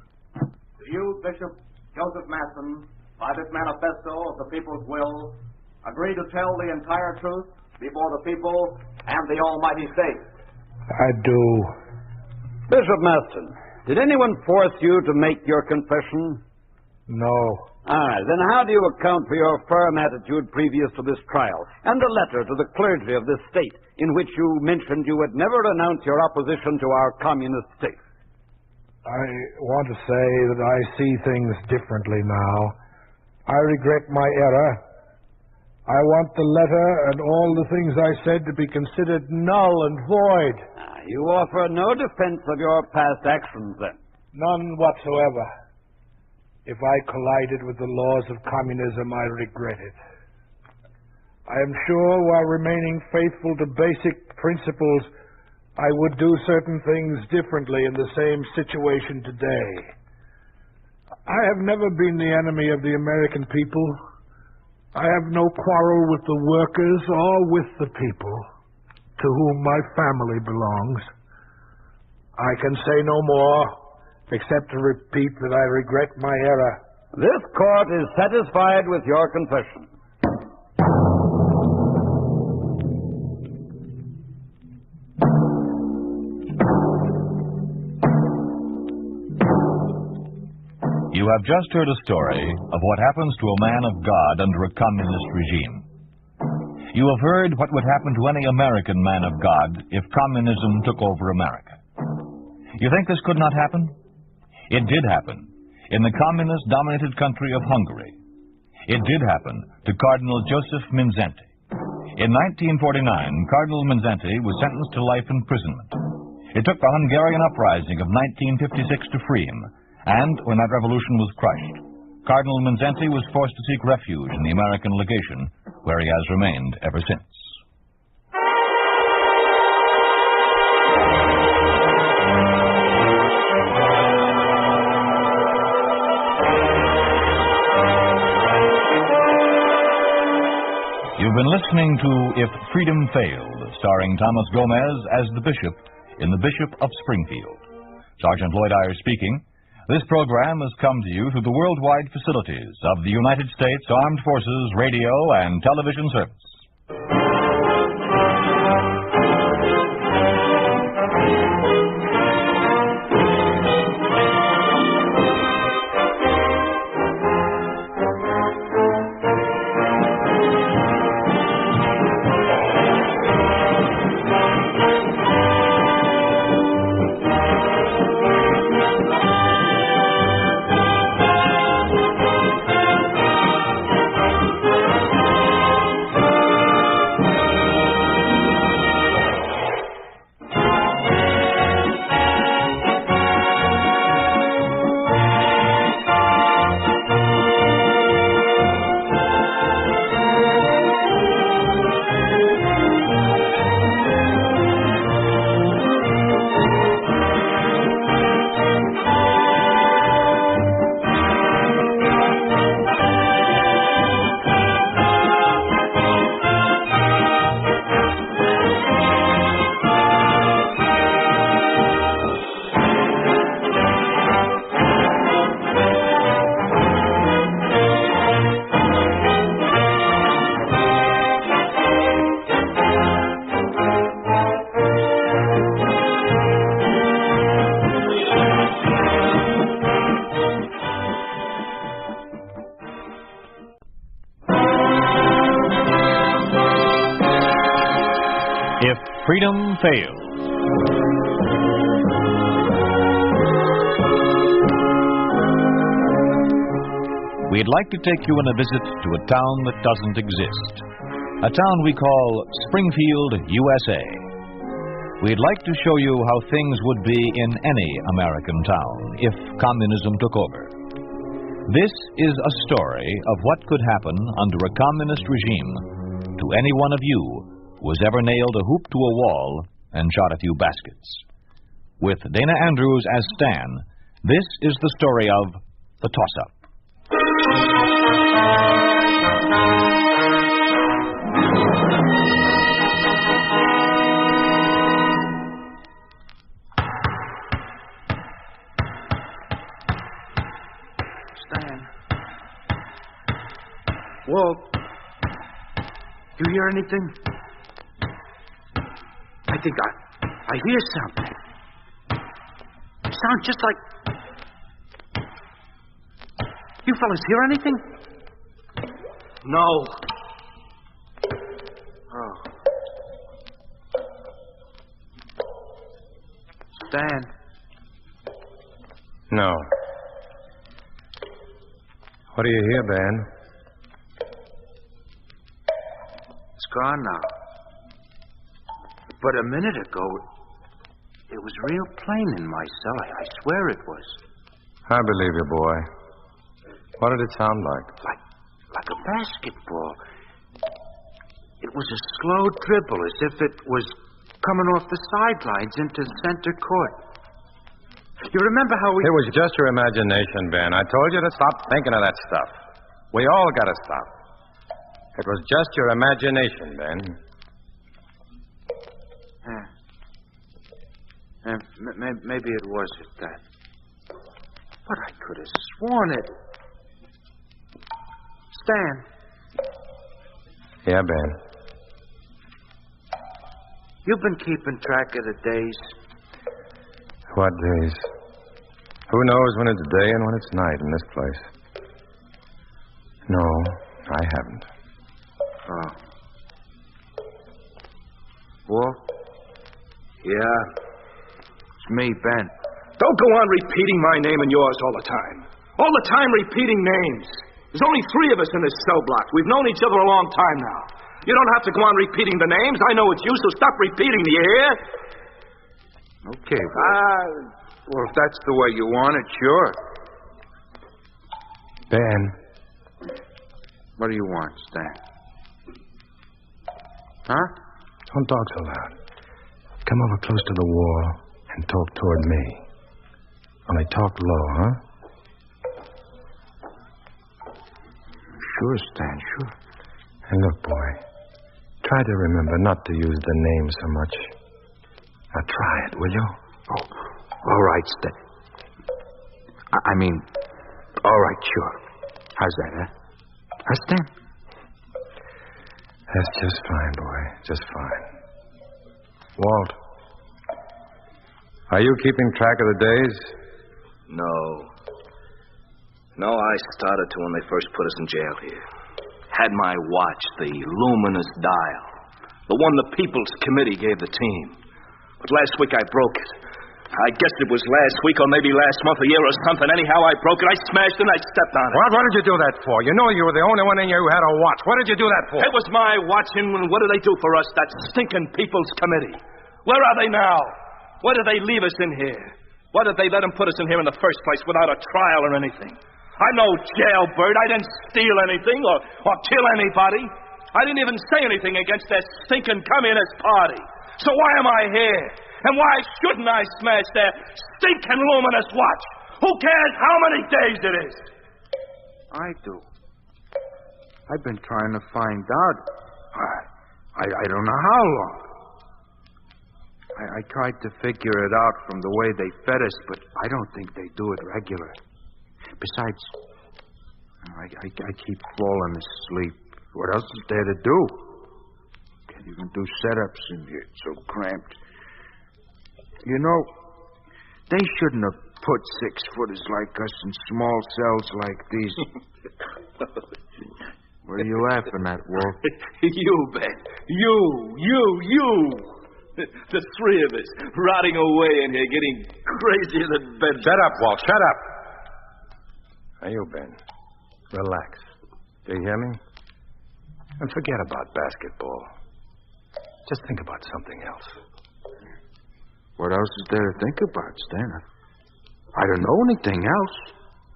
M: Do you, Bishop Joseph Maston, by this manifesto of the people's will, agree to tell the entire truth before the people and the almighty state?
O: I do.
P: Bishop Maston, did anyone force you to make your confession?
O: No.
P: All right, then how do you account for your firm attitude previous to this trial and the letter to the clergy of this state in which you mentioned you would never renounce your opposition to our communist state?
O: I want to say that I see things differently now. I regret my error. I want the letter and all the things I said to be considered null and void.
P: You offer no defense of your past actions, then?
O: None whatsoever. If I collided with the laws of communism, I regret it. I am sure while remaining faithful to basic principles, I would do certain things differently in the same situation today. I have never been the enemy of the American people. I have no quarrel with the workers or with the people to whom my family belongs. I can say no more, except to repeat that I regret my error.
P: This court is satisfied with your confession.
A: You have just heard a story of what happens to a man of God under a communist regime. You have heard what would happen to any American man of God if communism took over America. You think this could not happen? It did happen in the communist-dominated country of Hungary. It did happen to Cardinal Joseph Mindszenty. In 1949, Cardinal Mindszenty was sentenced to life imprisonment. It took the Hungarian uprising of 1956 to free him, and when that revolution was crushed, Cardinal Mindszenty was forced to seek refuge in the American legation, where he has remained ever since. You've been listening to If Freedom Failed, starring Thomas Gomez as the Bishop in The Bishop of Springfield. Sergeant Lloyd Ayers speaking. This program has come to you through the worldwide facilities of the United States Armed Forces Radio and Television Service. freedom fails. We'd like to take you on a visit to a town that doesn't exist. A town we call Springfield, USA. We'd like to show you how things would be in any American town if communism took over. This is a story of what could happen under a communist regime to any one of you who has ever nailed a hoop to a wall and shot a few baskets. With Dana Andrews as Stan, this is the story of The Toss-Up.
L: Stan. Walt. You hear anything? I think I hear something. It sounds just like... You fellas hear anything? No. Oh. Stan.
V: No. What do you hear, Ben?
L: It's gone now. But a minute ago, it was real plain in my cell. I swear it was.
V: I believe you, boy. What did it sound like?
L: Like a basketball. It was a slow dribble, as if it was coming off the sidelines into the center court. You remember how we...
V: It was just your imagination, Ben. I told you to stop thinking of that stuff. We all got to stop. It was just your imagination, Ben.
L: Maybe it was at that. But I could have sworn it. Stan.
V: Yeah, Ben.
L: You've been keeping track of the days.
V: What days? Who knows when it's day and when it's night in this place? No, I haven't.
L: Oh. Walt? Yeah. It's me, Ben.
T: Don't go on repeating my name and yours all the time. All the time repeating names. There's only 3 of us in this cell block. We've known each other a long time now. You don't have to go on repeating the names. I know it's you, so stop repeating, do you hear?
L: Okay, well, if that's the way you want it, sure.
V: Ben.
L: What do you want, Stan? Huh?
V: Don't talk so loud. Come over close to the wall and talk toward me. Only talk low, huh?
L: Sure, Stan, sure.
V: And look, boy, try to remember not to use the name so much. Now try it, will you?
L: Oh, all right, Stan. I mean, all right, sure. How's that, huh? Huh, Stan?
V: That's just fine, boy. Just fine. Walt, are you keeping track of the days?
X: No, I started to when they first put us in jail here. Had my watch, the luminous dial. The one the People's Committee gave the team. But last week I broke it. I guess it was last week or maybe last month, a year or something. Anyhow, I broke it. I smashed it and I stepped on it.
V: What did you do that for? You know you were the only one in here who had a watch. What did you do that for?
X: It was my watch, and what did they do for us, that stinking People's Committee? Where are they now? Why did they leave us in here? Why did they let them put us in here in the first place without a trial or anything? I'm no jailbird. I didn't steal anything or kill anybody. I didn't even say anything against that stinking Communist Party. So why am I here? And why shouldn't I smash their stinking luminous watch? Who cares how many days it is?
L: I do. I've been trying to find out. I don't know how long. I tried to figure it out from the way they fed us, but I don't think they do it regular. Besides, I keep falling asleep. What else is there to do? Can't even do setups in here. It's so cramped. You know, they shouldn't have put 6-footers like us in small cells like these. What are you laughing at, Wolf?
X: You, Ben. You.
T: The three of us, rotting away in here, getting crazier than Ben.
N: Shut up, Walt. Shut up. Now, you, Ben. Relax. Do you hear me? And forget about basketball. Just think about something else.
L: What else is there to think about, Stan? I don't know anything else.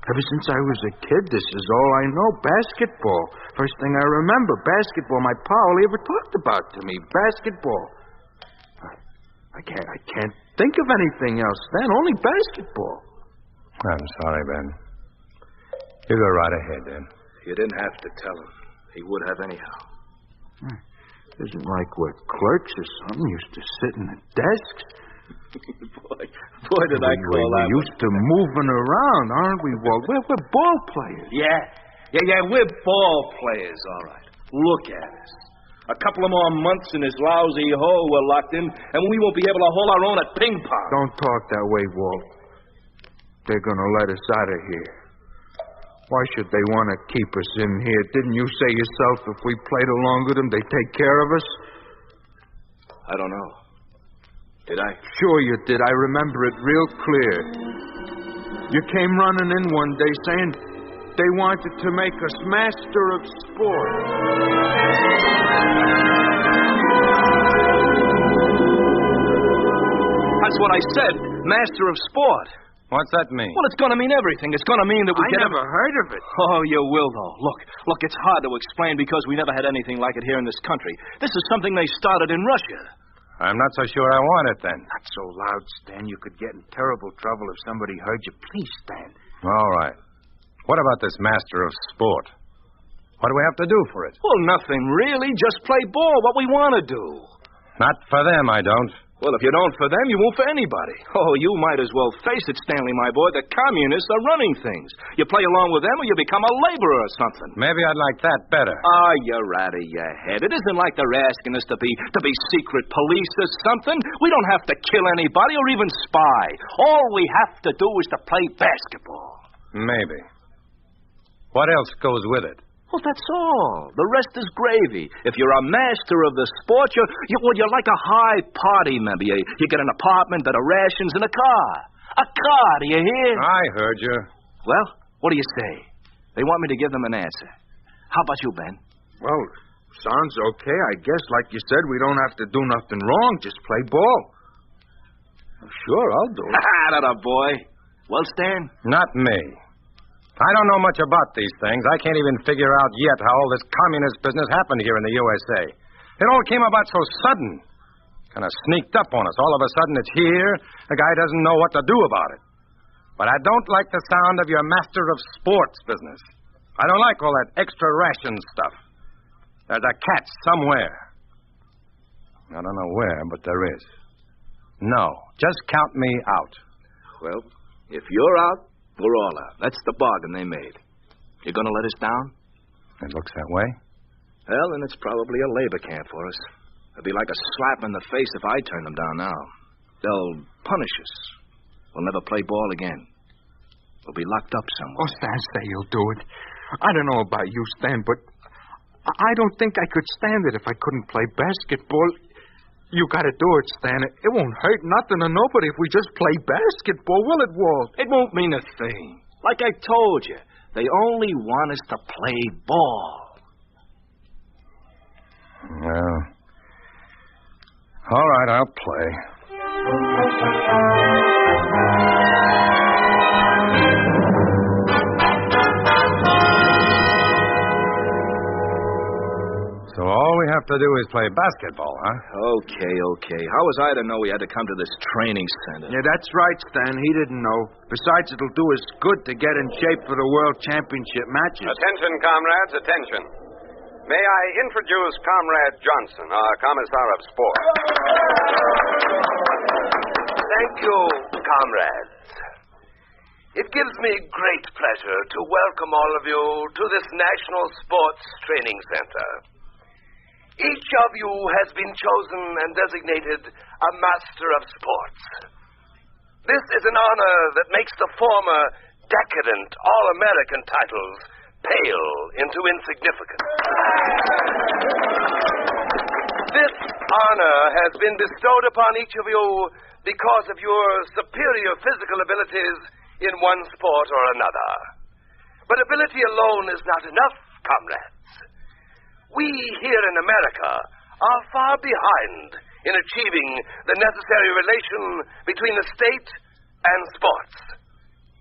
L: Ever since I was a kid, this is all I know. Basketball. First thing I remember, basketball. My pa only ever talked about to me. Basketball. I can't think of anything else, Stan. Only basketball.
N: I'm sorry, Ben. You go right ahead, then.
T: You didn't have to tell him. He would have anyhow.
L: Isn't like we're clerks or something. Used to sit in the desks.
T: Boy, did I call that.
L: We're used to moving around, aren't we, Walt? We're ball players.
T: Yeah, we're ball players, all right. Look at us. A couple of more months in this lousy hole we're locked in, and we won't be able to hold our own at ping pong.
L: Don't talk that way, Walt. They're going to let us out of here. Why should they want to keep us in here? Didn't you say yourself if we played along with them, they'd take care of us?
T: I don't know. Did I?
L: Sure you did. I remember it real clear. You came running in one day saying they wanted to make us master of sport.
T: That's what I said. Master of sport.
N: What's that mean?
T: Well, it's going to mean everything. It's going to mean that we
L: I never heard of it.
T: Oh, you will, though. Look, it's hard to explain because we never had anything like it here in this country. This is something they started in Russia.
N: I'm not so sure I want it, then.
L: Not so loud, Stan. You could get in terrible trouble if somebody heard you. Please, Stan.
N: All right. What about this master of sport? What do we have to do for it?
T: Well, nothing, really. Just play ball, what we want to do.
N: Not for them, I don't.
T: Well, if you don't for them, you won't for anybody. Oh, you might as well face it, Stanley, my boy. The communists are running things. You play along with them or you become a laborer or something.
N: Maybe I'd like that better.
T: Ah, you're out of your head. It isn't like they're asking us to be secret police or something. We don't have to kill anybody or even spy. All we have to do is to play basketball.
N: Maybe. What else goes with it?
T: Well, that's all. The rest is gravy. If you're a master of the sport, you're like a high party member. You get an apartment, better rations, and a car. A car, do you hear?
N: I heard you.
T: Well, what do you say? They want me to give them an answer. How about you, Ben?
L: Well, sounds okay. I guess, like you said, we don't have to do nothing wrong. Just play ball. Well, sure, I'll do it.
T: Atta boy. Well, Stan?
N: Not me. I don't know much about these things. I can't even figure out yet how all this communist business happened here in the USA. It all came about so sudden. Kind of sneaked up on us. All of a sudden it's here. The guy doesn't know what to do about it. But I don't like the sound of your master of sports business. I don't like all that extra ration stuff. There's a catch somewhere. I don't know where, but there is. No, just count me out.
T: Well, if you're out, we're all out. That's the bargain they made. You're going to let us down?
N: It looks that way.
T: Well, then it's probably a labor camp for us. It'd be like a slap in the face if I turn them down now. They'll punish us. We'll never play ball again. We'll be locked up somewhere.
L: Oh, Stan, say you'll do it. I don't know about you, Stan, but I don't think I could stand it if I couldn't play basketball. You gotta do it, Stan. It won't hurt nothing to nobody if we just play basketball, will it, Walt?
T: It won't mean a thing. Like I told you, they only want us to play ball.
N: Well, all right, I'll play. So all we have to do is play basketball, huh?
T: Okay. How was I to know we had to come to this training center?
L: Yeah, that's right, Stan. He didn't know. Besides, it'll do us good to get in shape for the World Championship matches.
B: Attention, comrades, attention. May I introduce Comrade Johnson, our Commissar of Sport.
E: Thank you, comrades. It gives me great pleasure to welcome all of you to this National Sports Training Center. Each of you has been chosen and designated a Master of Sports. This is an honor that makes the former decadent All-American titles pale into insignificance. This honor has been bestowed upon each of you because of your superior physical abilities in one sport or another. But ability alone is not enough, comrades. We here in America are far behind in achieving the necessary relation between the state and sports,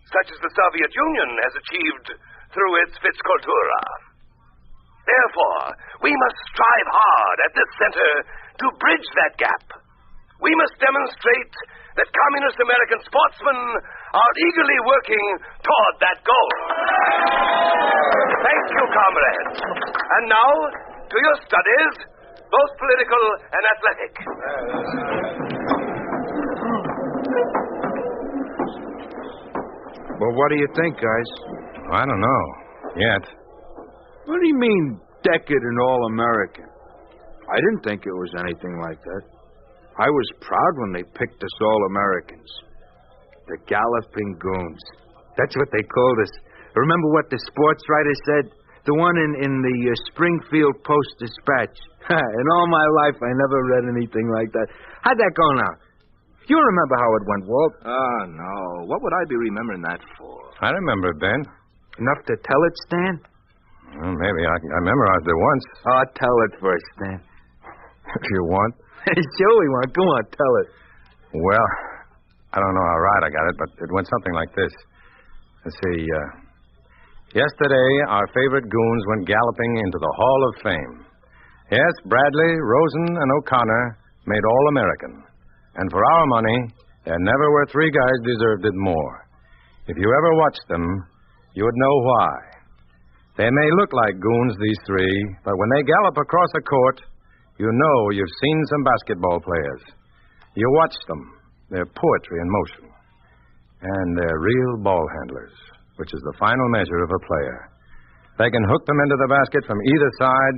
E: such as the Soviet Union has achieved through its Fitzcultura. Therefore, we must strive hard at this center to bridge that gap. We must demonstrate that communist American sportsmen are eagerly working toward that goal. Thank you, comrades. And now, to your studies, both political and athletic.
V: Well, what do you think, guys?
N: I don't know. Yet.
V: What do you mean, decadent All-American? I didn't think it was anything like that. I was proud when they picked us All-Americans. The Galloping Goons. That's what they called us. Remember what the sports writer said? The one in the Springfield Post-Dispatch. In all my life, I never read anything like that. How'd that go now? You remember how it went, Walt?
T: Oh, no. What would I be remembering that for?
N: I remember it, Ben.
V: Enough to tell it, Stan?
N: Well, maybe. I memorized it once.
V: Oh, tell it first, Stan.
N: If you want.
V: Sure we want. Go on, tell it.
N: Well, I don't know how right I got it, but it went something like this. Let's see. Yesterday, our favorite goons went galloping into the Hall of Fame. Yes, Bradley, Rosen, and O'Connor made All-American. And for our money, there never were three guys deserved it more. If you ever watched them, you would know why. They may look like goons, these three, but when they gallop across a court, you know you've seen some basketball players. You watch them. They're poetry in motion. And they're real ball handlers, which is the final measure of a player. They can hook them into the basket from either side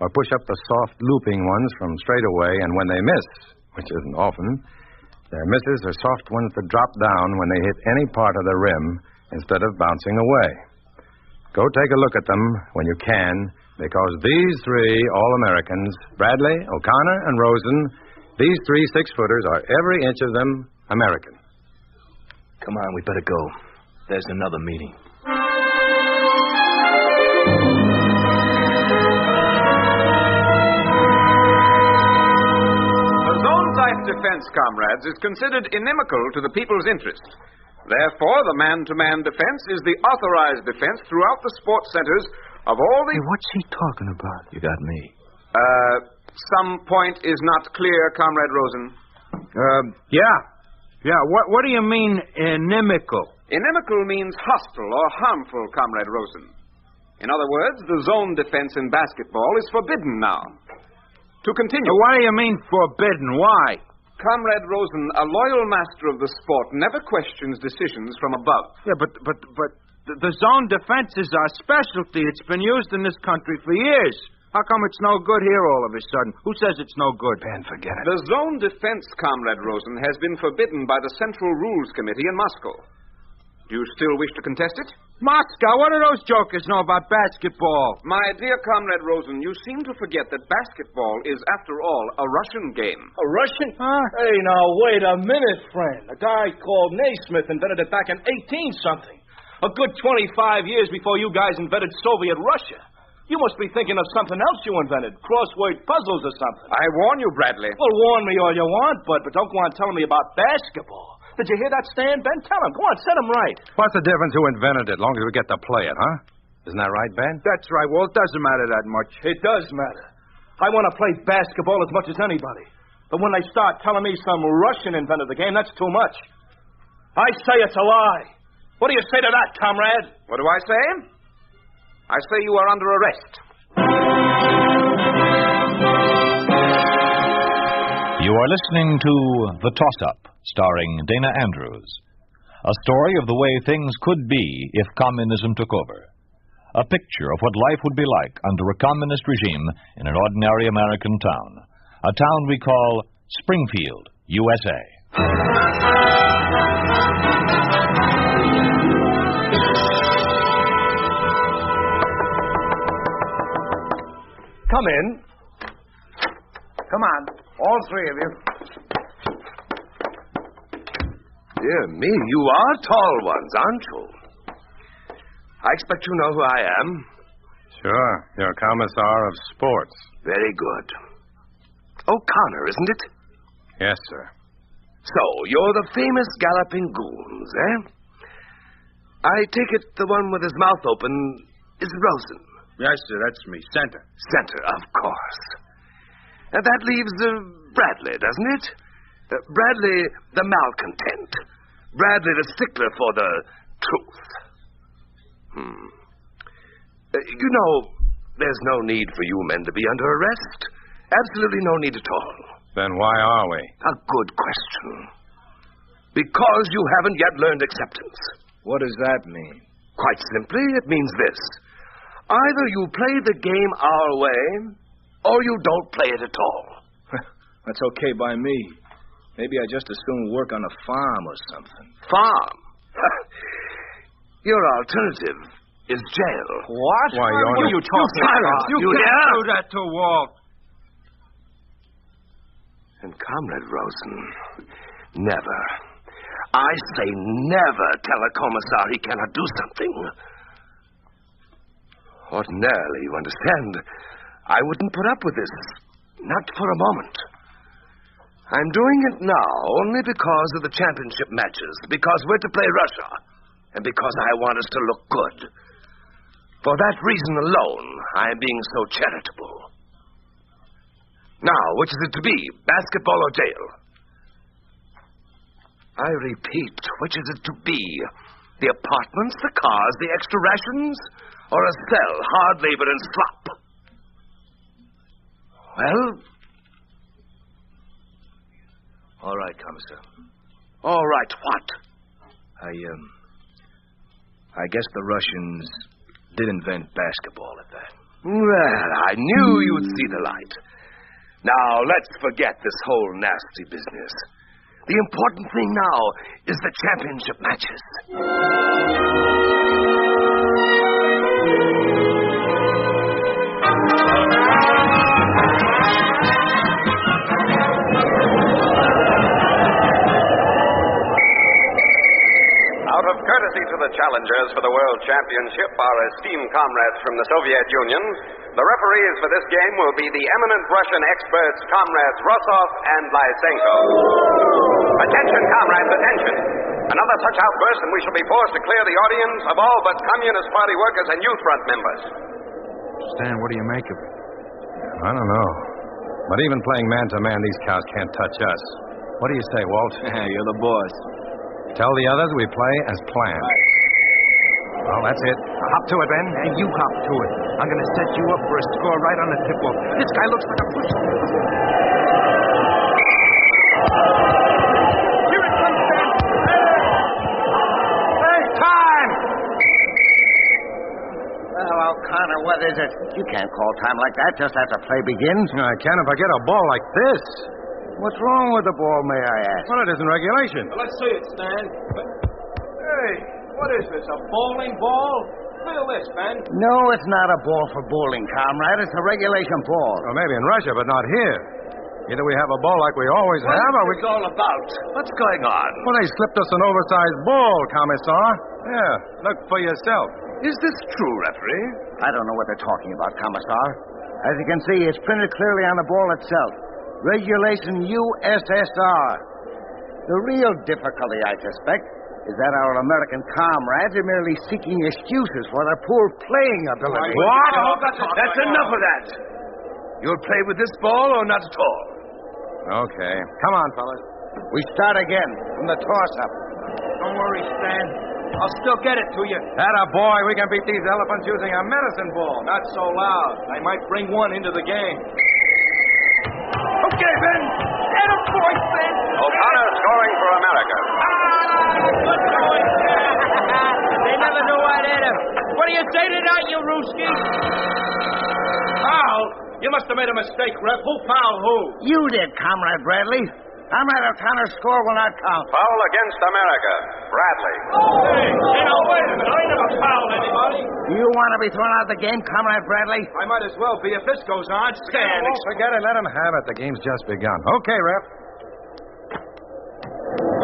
N: or push up the soft, looping ones from straight away, and when they miss, which isn't often, their misses are soft ones that drop down when they hit any part of the rim instead of bouncing away. Go take a look at them when you can, because these three All-Americans, Bradley, O'Connor, and Rosen, these three six-footers are every inch of them American.
T: Come on, we better go. There's another meeting.
I: The zone-type defense, comrades, is considered inimical to the people's interest. Therefore, the man-to-man defense is the authorized defense throughout the sports centers of all the...
V: Hey, what's he talking about?
T: You got me.
I: Some point is not clear, Comrade Rosen.
V: Yeah, what do you mean, inimical?
I: Inimical means hostile or harmful, Comrade Rosen. In other words, the zone defense in basketball is forbidden now. To continue...
V: What do you mean, forbidden? Why?
I: Comrade Rosen, a loyal master of the sport never questions decisions from above.
V: Yeah, but the zone defense is our specialty. It's been used in this country for years. How come it's no good here all of a sudden? Who says it's no good?
N: Ben, forget it.
I: The zone defense, Comrade Rosen, has been forbidden by the Central Rules Committee in Moscow. Do you still wish to contest it?
V: Moscow? What do those jokers know about basketball?
I: My dear Comrade Rosen, you seem to forget that basketball is, after all, a Russian game.
G: A Russian?
V: Huh?
G: Hey, now, wait a minute, friend. A guy called Naismith invented it back in 18-something. A good 25 years before you guys invented Soviet Russia. You must be thinking of something else you invented. Crossword puzzles or something.
I: I warn you, Bradley.
G: Well, warn me all you want, but don't go on telling me about basketball. Did you hear that, Stan? Ben, tell him. Go on, set him right.
N: What's the difference who invented it, as long as we get to play it, huh? Isn't that right, Ben?
V: That's right, Walt. Doesn't matter that much.
G: It does matter. I want to play basketball as much as anybody. But when they start telling me some Russian invented the game, that's too much. I say it's a lie. What do you say to that, comrade?
I: What do I say? I say you are under arrest.
A: You are listening to The Toss-Up, starring Dana Andrews. A story of the way things could be if communism took over. A picture of what life would be like under a communist regime in an ordinary American town. A town we call Springfield, USA.
M: Come in.
L: Come on. All three of you.
E: Dear me, you are tall ones, aren't you? I expect you know who I am.
N: Sure. You're Commissar of Sports.
E: Very good. O'Connor, isn't it?
N: Yes, sir.
E: So, you're the famous galloping goons, eh? I take it the one with his mouth open is Rosen.
L: Yes, sir, that's me. Center.
E: Center, of course. And that leaves Bradley, doesn't it? Bradley, the malcontent. Bradley, the stickler for the truth. You know, there's no need for you men to be under arrest. Absolutely no need at all.
N: Then why are we?
E: A good question. Because you haven't yet learned acceptance.
G: What does that mean?
E: Quite simply, it means this. Either you play the game our way, or you don't play it at all.
G: That's okay by me. Maybe I just as soon work on a farm or something.
E: Farm? Your alternative is jail.
G: What?
N: Why,
G: what are you talking about?
E: You can't
L: do that to Walt.
E: And Comrade Rosen, never, I say never tell a commissar he cannot do something. Ordinarily, you understand, I wouldn't put up with this. Not for a moment. I'm doing it now only because of the championship matches, because we're to play Russia, and because I want us to look good. For that reason alone, I am being so charitable. Now, which is it to be, basketball or jail? I repeat, which is it to be? The apartments, the cars, the extra rations, or a cell, hard labor and slop? Well...
G: All right, Commissar.
E: All right, what?
G: I guess the Russians did invent basketball at that.
E: Well, I knew you'd see the light. Now, let's forget this whole nasty business. The important thing now is the championship matches.
B: Out of courtesy to the challengers for the World Championship, our esteemed comrades from the Soviet Union, the referees for this game will be the eminent Russian experts, Comrades Rosov and Lysenko. Attention, comrades, attention. Another such outburst and we shall be forced to clear the audience of all but Communist Party workers and Youth Front members.
L: Stan, what do you make of it?
N: I don't know. But even playing man-to-man, these cows can't touch us. What do you say, Walt?
G: You're the boss.
N: Tell the others we play as planned. Well, that's it. Hop to it, Ben.
L: And you hop to it. I'm going to set you up for a score right on the tip-off. This guy looks like a pushover. Here it comes, Ben. Hey, time!
K: Well, O'Connor, what is it? You can't call time like that just as the play begins.
N: I can if I get a ball like this.
K: What's wrong with the ball, may I ask?
N: Well, it isn't regulation.
G: Well, let's see it, Stan. Hey, what is this, a bowling ball? Feel this, Ben.
K: No, it's not a ball for bowling, comrade. It's a regulation ball.
N: Well, maybe in Russia, but not here. Either we have a ball like we always have, or we...
E: What's all about? What's going on?
N: Well, they slipped us an oversized ball, Commissar. Yeah, look for yourself.
E: Is this true, referee?
K: I don't know what they're talking about, Commissar. As you can see, it's printed clearly on the ball itself. Regulation USSR. The real difficulty, I suspect, is that our American comrades are merely seeking excuses for their poor playing ability.
E: What? That's enough of that. You'll play with this ball or not at all?
N: Okay. Come on, fellas.
K: We start again from the toss-up.
L: Don't worry, Stan. I'll still get it to you.
N: Atta boy, we can beat these elephants using a medicine ball.
G: Not so loud. I might bring one into the game.
L: Okay, Ben. Get a point, Ben.
B: O'Connor scoring for America.
L: Good going, Ben. They never knew I'd hit him. What do you say to that, you Ruski?
G: Foul? You must have made a mistake, Ref. Who fouled who?
K: You did, Comrade Bradley. Comrade O'Connor's score will not count.
B: Foul against America. Bradley.
T: Hey, now, wait a minute. I never fouled anybody.
K: You want to be thrown out of the game, Comrade Bradley?
T: I might as well be if this goes on. Stand.
N: Forget it. Let him have it. The game's just begun. Okay, Rep.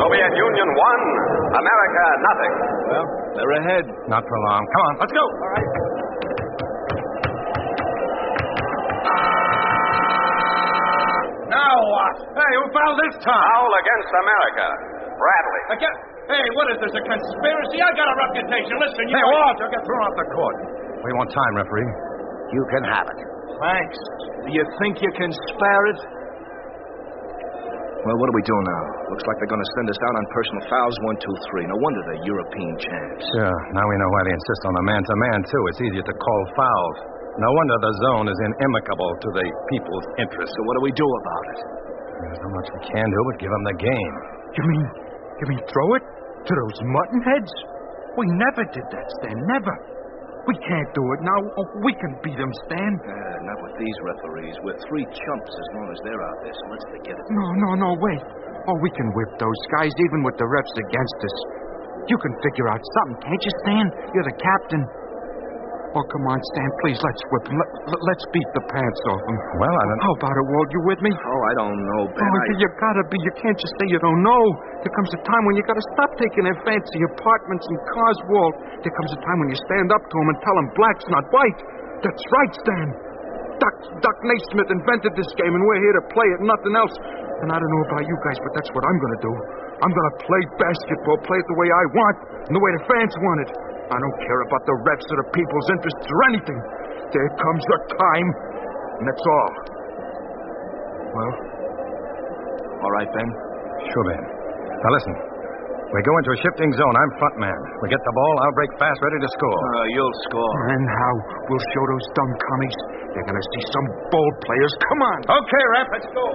B: Soviet Union 1, America nothing.
X: Well, they're ahead.
N: Not for long. Come on, let's go.
T: All right. Now what? Hey, who fouled this time?
B: Foul against America. Bradley.
T: Again? Hey, what is this, a conspiracy? I got a reputation. Listen, you...
N: Hey, Walt, you'll get thrown off the court. We want time, referee.
K: You can have it.
T: Thanks. Do you think you can spare it? Well, what do we do now? Looks like they're going to send us out on personal fouls 1, 2, 3. No wonder they're European champs.
N: Sure. Now we know why they insist on the man-to-man, too. It's easier to call fouls. No wonder the zone is inimical to the people's interest.
T: So what do we do about it?
N: There's not much we can do but give them the game.
L: You mean throw it to those mutton heads? We never did that, Stan. Never. We can't do it now. Oh, we can beat them, Stan.
T: Not with these referees. We're 3 chumps as long as they're out there, so let's forget it.
L: No, wait. Oh, we can whip those guys even with the refs against us. You can figure out something, can't you, Stan? You're the captain. Oh, come on, Stan, please, let's whip them. Let's beat the pants off them.
N: Well, I don't...
L: How about it, Walt? You with me?
T: Oh, I don't know, Ben.
L: You gotta be. You can't just say you don't know. There comes a time when you gotta stop taking their fancy apartments and cars, Walt. There comes a time when you stand up to them and tell them black's not white. That's right, Stan. Doc Naismith invented this game, and we're here to play it, nothing else. And I don't know about you guys, but that's what I'm gonna do. I'm gonna play basketball, play it the way I want, and the way the fans want it. I don't care about the refs or the people's interests or anything. There comes a time, and that's all.
T: Well, all right, Ben?
N: Sure, Ben. Now, listen. We go into a shifting zone. I'm front man. We get the ball, I'll break fast, ready to score.
T: You'll score.
L: And how? We'll show those dumb commies. They're going to see some bold players. Come on.
N: Okay, Rep.
T: Let's go.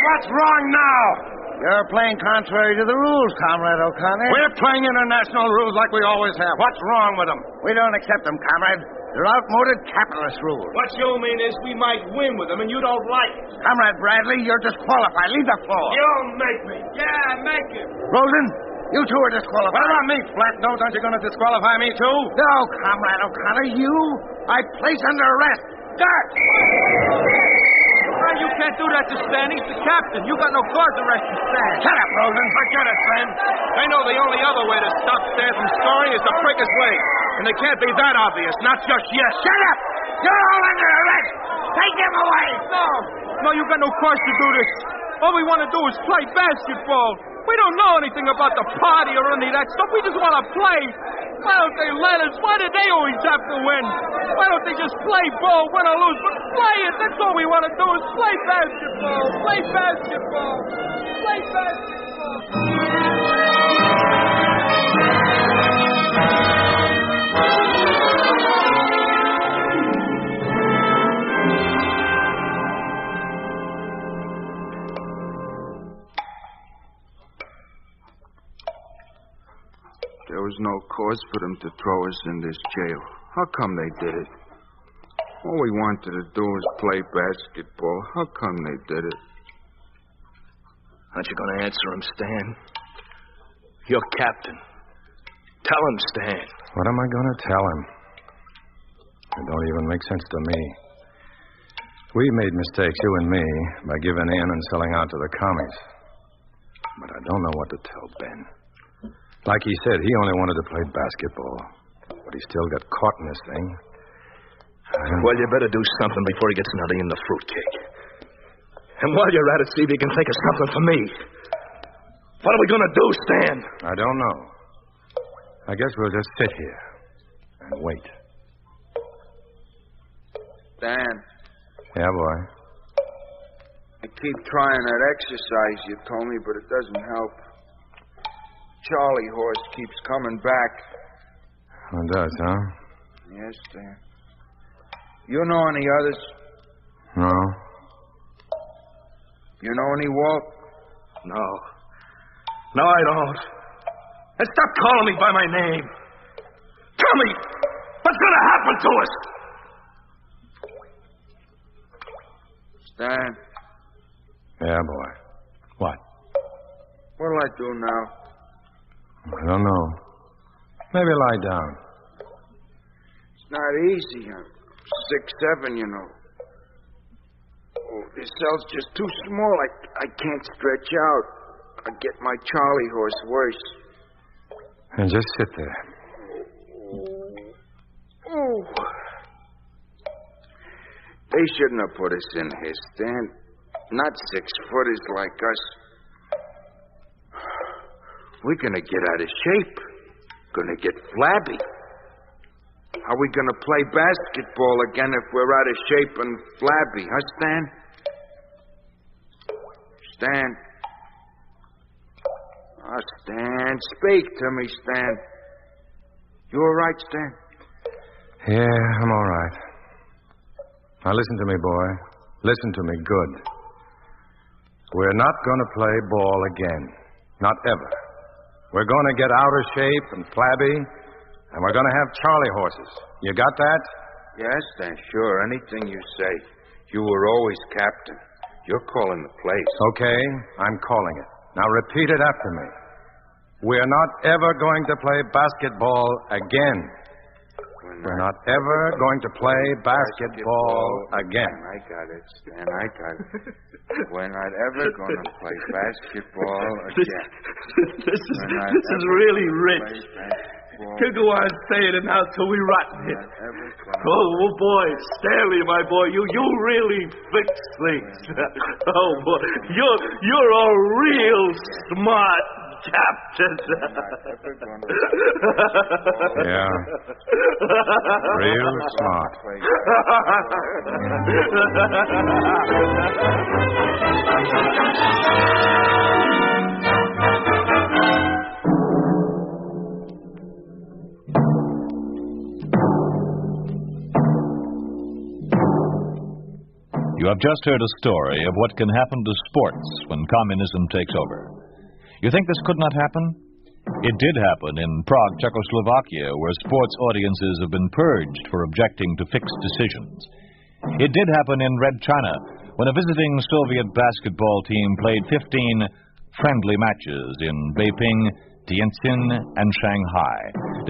K: What's wrong now? You're playing contrary to the rules, Comrade O'Connor.
N: We're playing international rules like we always have. What's wrong with them?
K: We don't accept them, Comrade. They're outmoded capitalist rules.
T: What you mean is we might win with them, and you don't like it.
K: Comrade Bradley, you're disqualified. Leave the floor.
T: You'll make me. Yeah, make it.
K: Rosen, you two are disqualified.
N: What about me, flat nose? Aren't you going to disqualify me, too?
K: No, Comrade O'Connor. I place under arrest. Guard!
T: You can't do that to Stan. He's the captain. You got no cause to arrest Stan.
K: Shut up, Rosen.
T: Forget it, Ben. I know the only other way to stop Stan from scoring is to break his leg. And it can't be that obvious. Not just yet.
K: Shut up! You're all under arrest. Take him away.
T: No, you got no cause to do this. All we want to do is play basketball. We don't know anything about the party or any of that stuff. We just want to play. Why don't they let us? Why do they always have to win? Why don't they just play ball, win or lose? But play it. That's all we want to do is play basketball. Play basketball. Play basketball.
L: There was no cause for them to throw us in this jail. How come they did it? All we wanted to do was play basketball. How come they did it?
T: Aren't you going to answer him, Stan? You're captain. Tell him, Stan.
N: What am I going to tell him? It don't even make sense to me. We made mistakes, you and me, by giving in and selling out to the commies. But I don't know what to tell Ben. Like he said, he only wanted to play basketball. But he still got caught in this thing.
T: Well, you better do something before he gets another in the fruitcake. And while you're at it, see if you can think of something for me. What are we going to do, Stan?
N: I don't know. I guess we'll just sit here and wait.
L: Dan.
N: Yeah, boy.
L: I keep trying that exercise you told me, but it doesn't help. Charlie horse keeps coming back.
N: It does, huh?
L: Yes, Dan. You know any others?
N: No.
L: You know any, Walt?
T: No. No, I don't. And stop calling me by my name. Tell me, What's going to happen to us?
L: Stan,
N: Yeah, boy. What?
L: what'll I do now?
N: I don't know. Maybe lie down.
L: It's not easy. I'm 6'7", you know. Oh, this cell's just too small. I can't stretch out. I'd get my Charlie horse worse.
N: And just sit there.
L: Oh. They shouldn't have put us in here, Stan. Not 6-footers like us. We're gonna get out of shape. Gonna get flabby. How we gonna play basketball again if we're out of shape and flabby, huh, Stan? Stan. Oh, Stan, speak to me, Stan. You all right, Stan?
N: Yeah, I'm all right. Now listen to me, boy. Listen to me good. We're not going to play ball again. Not ever. We're going to get out of shape and flabby, and we're going to have Charlie horses. You got that?
L: Yes, Stan, sure. Anything you say. You were always captain. You're calling the plays.
N: Okay, I'm calling it. Now repeat it after me. We're not ever going to play basketball again. We're not ever going to play basketball again.
L: I got it, Stan. I got it. We're not ever going to play basketball again.
T: This is really rich. To go on saying it now till we rot it. Oh, boy, Stanley, my boy, you really fix things. Oh, boy, you're a real smart captain.
N: Yeah. Real smart.
A: You have just heard a story of what can happen to sports when communism takes over. You think this could not happen? It did happen in Prague, Czechoslovakia, where sports audiences have been purged for objecting to fixed decisions. It did happen in Red China, when a visiting Soviet basketball team played 15 friendly matches in Beiping, Tianjin, and Shanghai,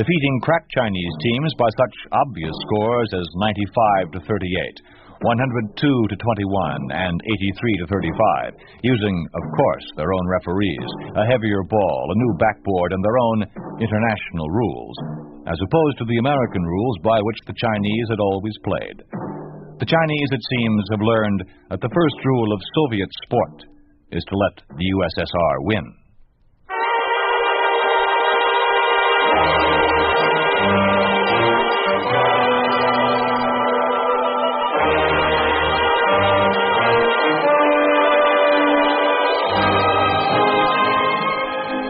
A: defeating crack Chinese teams by such obvious scores as 95-38. 102-21 and 83-35, using, of course, their own referees, a heavier ball, a new backboard, and their own international rules, as opposed to the American rules by which the Chinese had always played. The Chinese, it seems, have learned that the first rule of Soviet sport is to let the USSR win.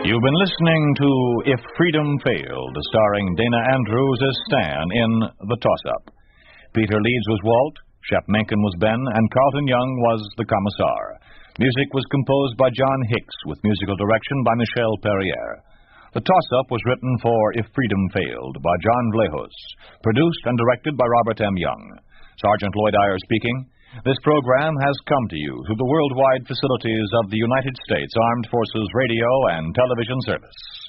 A: You've been listening to If Freedom Failed, starring Dana Andrews as Stan in The Toss-Up. Peter Leeds was Walt, Shep Mencken was Ben, and Carlton Young was the Commissar. Music was composed by John Hicks, with musical direction by Michel Perrier. The Toss-Up was written for If Freedom Failed by John Vlahos, produced and directed by Robert M. Young. Sergeant Lloyd Eyre speaking. This program has come to you through the worldwide facilities of the United States Armed Forces Radio and Television Service.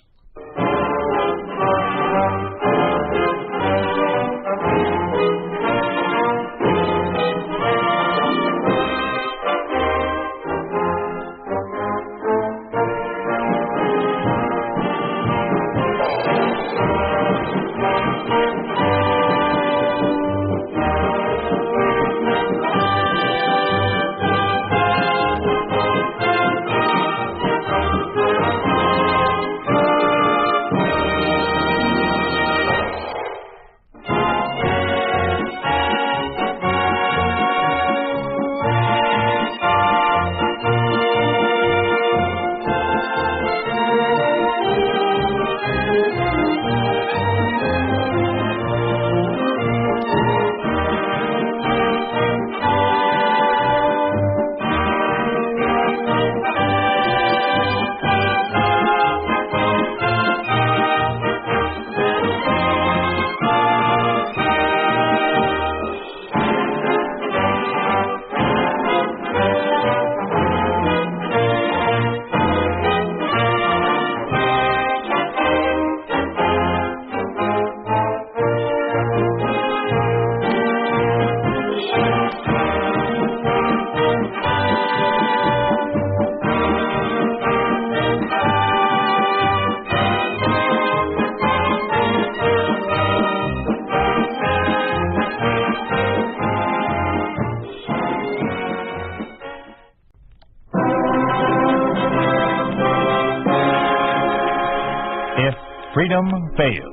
A: freedom fails.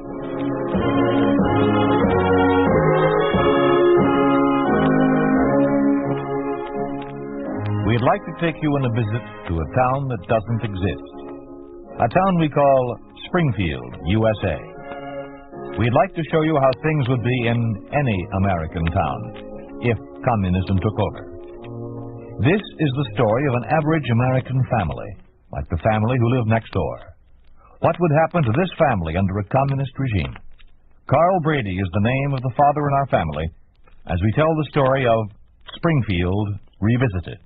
A: We'd like to take you on a visit to a town that doesn't exist. A town we call Springfield, USA. We'd like to show you how things would be in any American town if communism took over. This is the story of an average American family, like the family who lived next door. What would happen to this family under a communist regime? Carl Brady is the name of the father in our family as we tell the story of Springfield Revisited.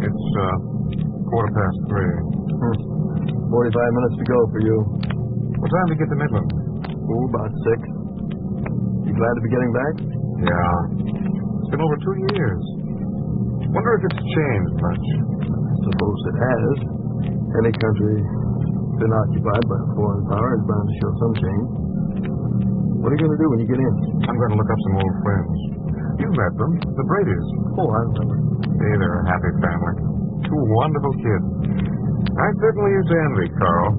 N: It's 3:15.
D: 45 minutes to go for you.
N: What time do you get to Midland?
D: Oh, about 6. You glad to be getting back?
N: Yeah. It's been over 2 years. Wonder if it's changed much.
D: I suppose it has. Any country been occupied by a foreign power is bound to show some change. What are you going to do when you get in?
N: I'm going to look up some old friends. You've met them, the Bradys.
D: Oh, I remember.
N: Hey, they're a happy family. 2 wonderful kids. I certainly used to envy Carl.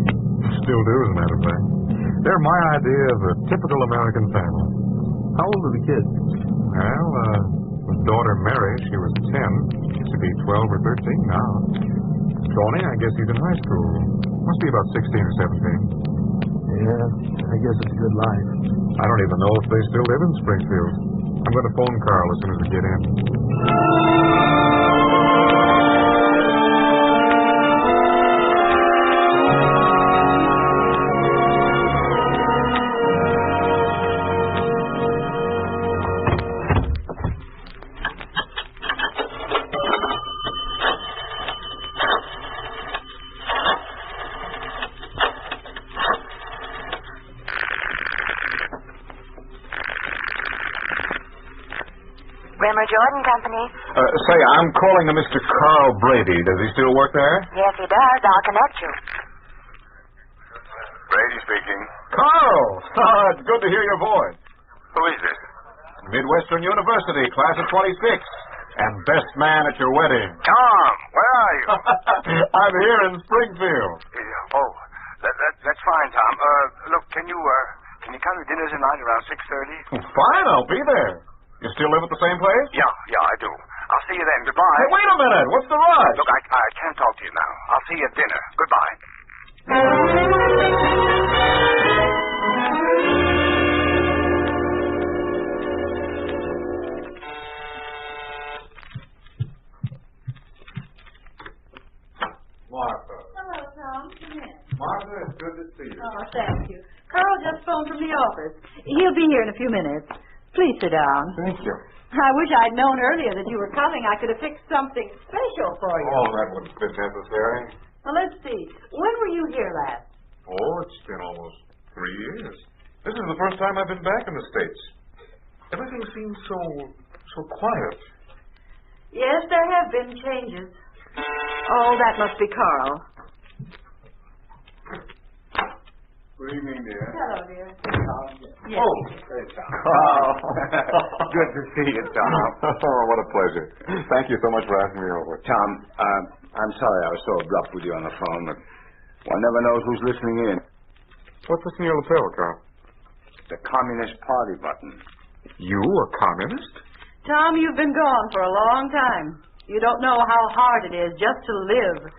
N: Still do, as a matter of fact. They're my idea of a typical American family.
D: How old are the kids?
N: Well, with daughter Mary, she was 10. Used to be 12 or 13 now. Tony, I guess he's in high school. Must be about 16 or 17.
D: Yeah, I guess it's a good life.
N: I don't even know if they still live in Springfield. I'm going to phone Carl as soon as we get in.
R: Jordan Company.
N: Say, I'm calling to Mr. Carl Brady. Does he still work there?
R: Yes, he does. I'll connect you.
N: Brady speaking. Carl! It's good to hear your voice.
U: Who is this?
N: Midwestern University, class of 26. And best man at your wedding.
U: Tom, where are you?
N: I'm here in Springfield.
U: That's fine, Tom. Look, can you come to dinner tonight around 6:30?
N: Fine, I'll be there. You still live at the same place?
U: Yeah, I do. I'll see you then. Goodbye.
N: Hey, wait a minute. What's the rush?
U: Look, I can't talk to you now. I'll see you at dinner. Goodbye.
N: Martha.
W: Hello, Tom. Come in.
N: Martha, it's good to see you.
W: Oh, thank you. Carl just phoned from the office. He'll be here in a few minutes. Please sit down.
N: Thank you.
W: I wish I'd known earlier that you were coming. I could have fixed something special for you.
N: Oh, that wouldn't have been necessary.
W: Well, let's see. When were you here last?
N: Oh, it's been almost 3 years. This is the first time I've been back in the States. Everything seems so quiet.
W: Yes, there have been changes. Oh, that must be Carl.
N: Good evening, dear.
W: Hello, dear.
N: Yes. Oh, hey, Tom.
U: Oh, good to see you, Tom.
N: Oh, what a pleasure. Thank you so much for asking me over.
U: Tom, I'm sorry I was so abrupt with you on the phone, but one never knows who's listening in.
N: What's this in your lapel, Carl?
U: The Communist Party button.
N: You, a communist?
W: Tom, you've been gone for a long time. You don't know how hard it is just to live.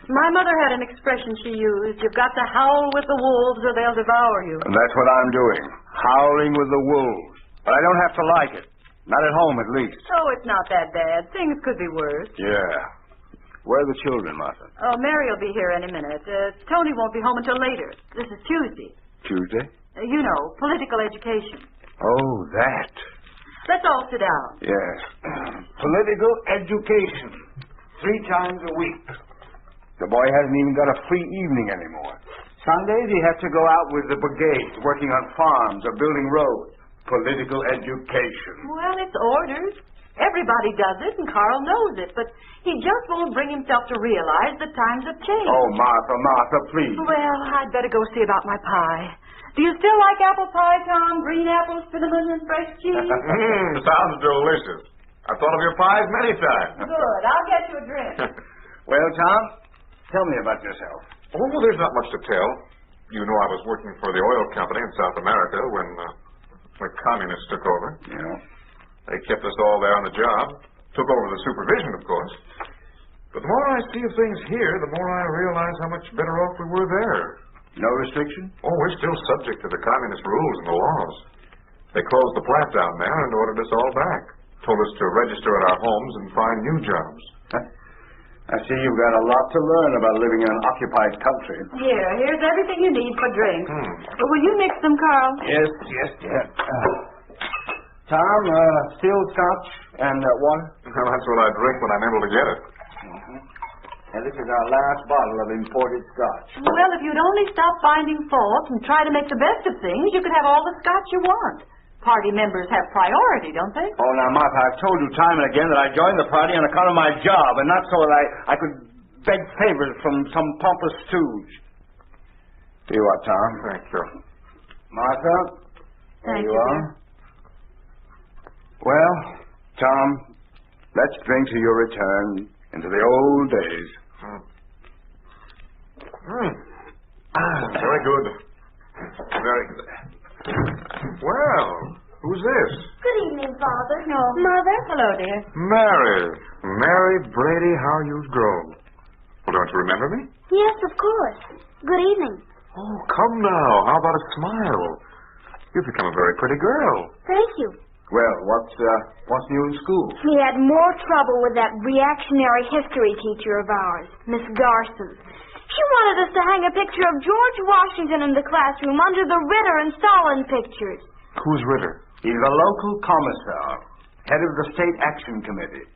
W: My mother had an expression she used. You've got to howl with the wolves or they'll devour you.
U: And that's what I'm doing. Howling with the wolves. But I don't have to like it. Not at home, at least.
W: Oh, it's not that bad. Things could be worse.
U: Yeah. Where are the children, Martha?
W: Oh, Mary will be here any minute. Tony won't be home until later. This is Tuesday.
U: Tuesday?
W: You know, political education.
U: Oh, that.
W: Let's all sit down.
U: Yes. Political education. 3 times a week. The boy hasn't even got a free evening anymore. Sundays he has to go out with the brigades, working on farms or building roads. Political education.
W: Well, it's orders. Everybody does it, and Carl knows it, but he just won't bring himself to realize that times have changed.
U: Oh, Martha, please.
W: Well, I'd better go see about my pie. Do you still like apple pie, Tom? Green apples, cinnamon, and fresh cheese?
C: Sounds delicious. I've thought of your pies many times.
W: Good. I'll get you a drink.
U: Well, Tom, tell me about yourself.
C: Oh, well, there's not much to tell. You know I was working for the oil company in South America when the communists took over.
U: Yeah.
C: They kept us all there on the job. Took over the supervision, of course. But the more I see of things here, the more I realize how much better off we were there.
U: No restriction?
C: Oh, we're still subject to the communist rules and the laws. They closed the plant down there and ordered us all back. Told us to register at our homes and find new jobs.
U: I see you've got a lot to learn about living in an occupied country.
W: Here's everything you need for drinks. Will you mix them, Carl?
U: Yes. Tom, still scotch and water?
C: Well, that's what I drink when I'm able to get it.
U: And this is our last bottle of imported scotch.
W: Well, if you'd only stop finding fault and try to make the best of things, you could have all the scotch you want. Party members have priority, don't they?
U: Oh, now, Martha, I've told you time and again that I joined the party on account of my job, and not so that I could beg favors from some pompous stooge. See what, Tom?
C: Thank you.
U: Martha,
W: Thank
U: you
W: you,
U: are. Well, Tom, let's drink to your return into the old days.
C: Very good. Very good. Well, who's this?
F: Good evening, Father.
W: No.
F: Mother?
W: Hello, dear.
C: Mary Brady, how you've grown. Well, don't you remember me?
F: Yes, of course. Good evening.
C: Oh, come now. How about a smile? You've become a very pretty girl.
F: Thank you.
U: Well, what's new in school?
F: We had more trouble with that reactionary history teacher of ours, Miss Garson. She wanted us to hang a picture of George Washington in the classroom under the Ritter and Stalin pictures.
C: Who's Ritter?
U: He's a local commissar, head of the State Action Committee.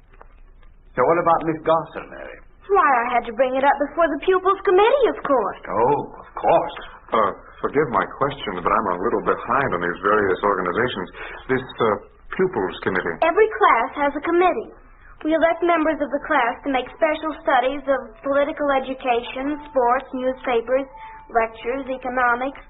U: So what about Miss Garson, Mary?
F: Why, I had to bring it up before the Pupils' Committee, of course.
U: Oh, of course.
C: Forgive my question, but I'm a little behind on these various organizations. This Pupils Committee.
F: Every class has a committee. We elect members of the class to make special studies of political education, sports, newspapers, lectures, economics,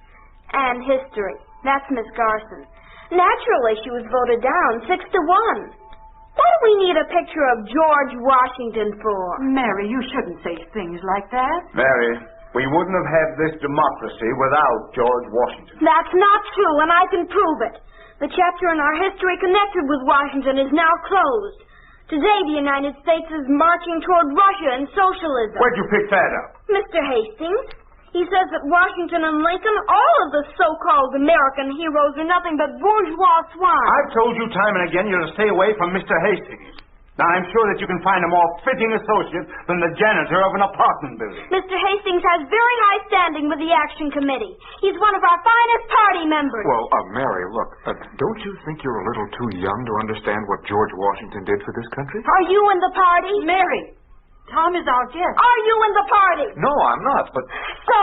F: and history. That's Miss Garson. Naturally, she was voted down 6-1. What do we need a picture of George Washington for?
W: Mary, you shouldn't say things like that.
U: Mary, we wouldn't have had this democracy without George Washington.
F: That's not true, and I can prove it. The chapter in our history connected with Washington is now closed. Today, the United States is marching toward Russia and socialism.
U: Where'd you pick that up?
F: Mr. Hastings. He says that Washington and Lincoln, all of the so-called American heroes, are nothing but bourgeois swine.
U: I've told you time and again you're to stay away from Mr. Hastings. Now, I'm sure that you can find a more fitting associate than the janitor of an apartment building.
F: Mr. Hastings has very high standing with the Action Committee. He's one of our finest party members.
C: Well, Mary, look, don't you think you're a little too young to understand what George Washington did for this country?
F: Are you in the party?
W: Mary, Tom is our guest.
F: Are you in the party?
C: No, I'm not, but...
F: So,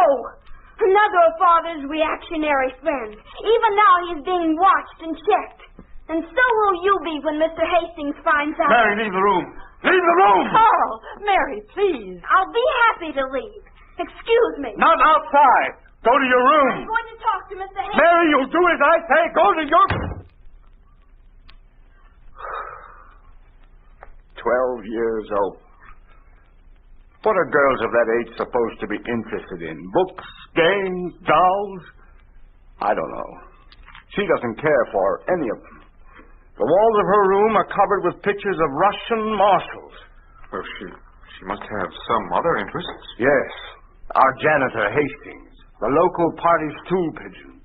F: another of Father's reactionary friends. Even now he's being watched and checked. And so will you be when Mr. Hastings finds out.
U: Mary, leave the room. Leave the room!
W: Carl, Mary, please.
F: I'll be happy to leave. Excuse me.
U: Not outside. Go to your room.
F: I'm going to talk to Mr. Hastings.
U: Mary, you'll do as I say. Go to your... 12 years old. What are girls of that age supposed to be interested in? Books, games, dolls? I don't know. She doesn't care for any of them. The walls of her room are covered with pictures of Russian marshals.
C: Well, she must have some other interests.
U: Yes. Our janitor, Hastings. The local party stool pigeon.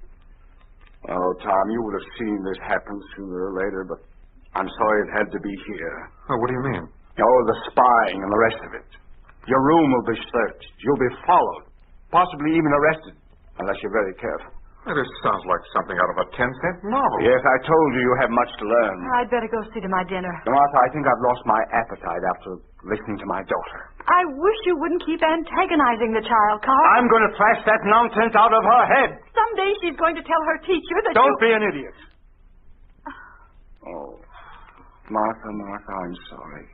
U: Oh, Tom, you would have seen this happen sooner or later, but I'm sorry it had to be here.
C: Oh, what do you mean?
U: Oh, the spying and the rest of it. Your room will be searched. You'll be followed. Possibly even arrested, unless you're very careful.
C: Well, this sounds like something out of a 10-cent novel.
U: Yes, I told you have much to learn.
W: I'd better go see to my dinner.
U: Martha, I think I've lost my appetite after listening to my daughter.
W: I wish you wouldn't keep antagonizing the child, Carl.
U: I'm going to thrash that nonsense out of her head.
W: Someday she's going to tell her teacher that
U: Don't be an idiot. Oh. Martha, I'm sorry.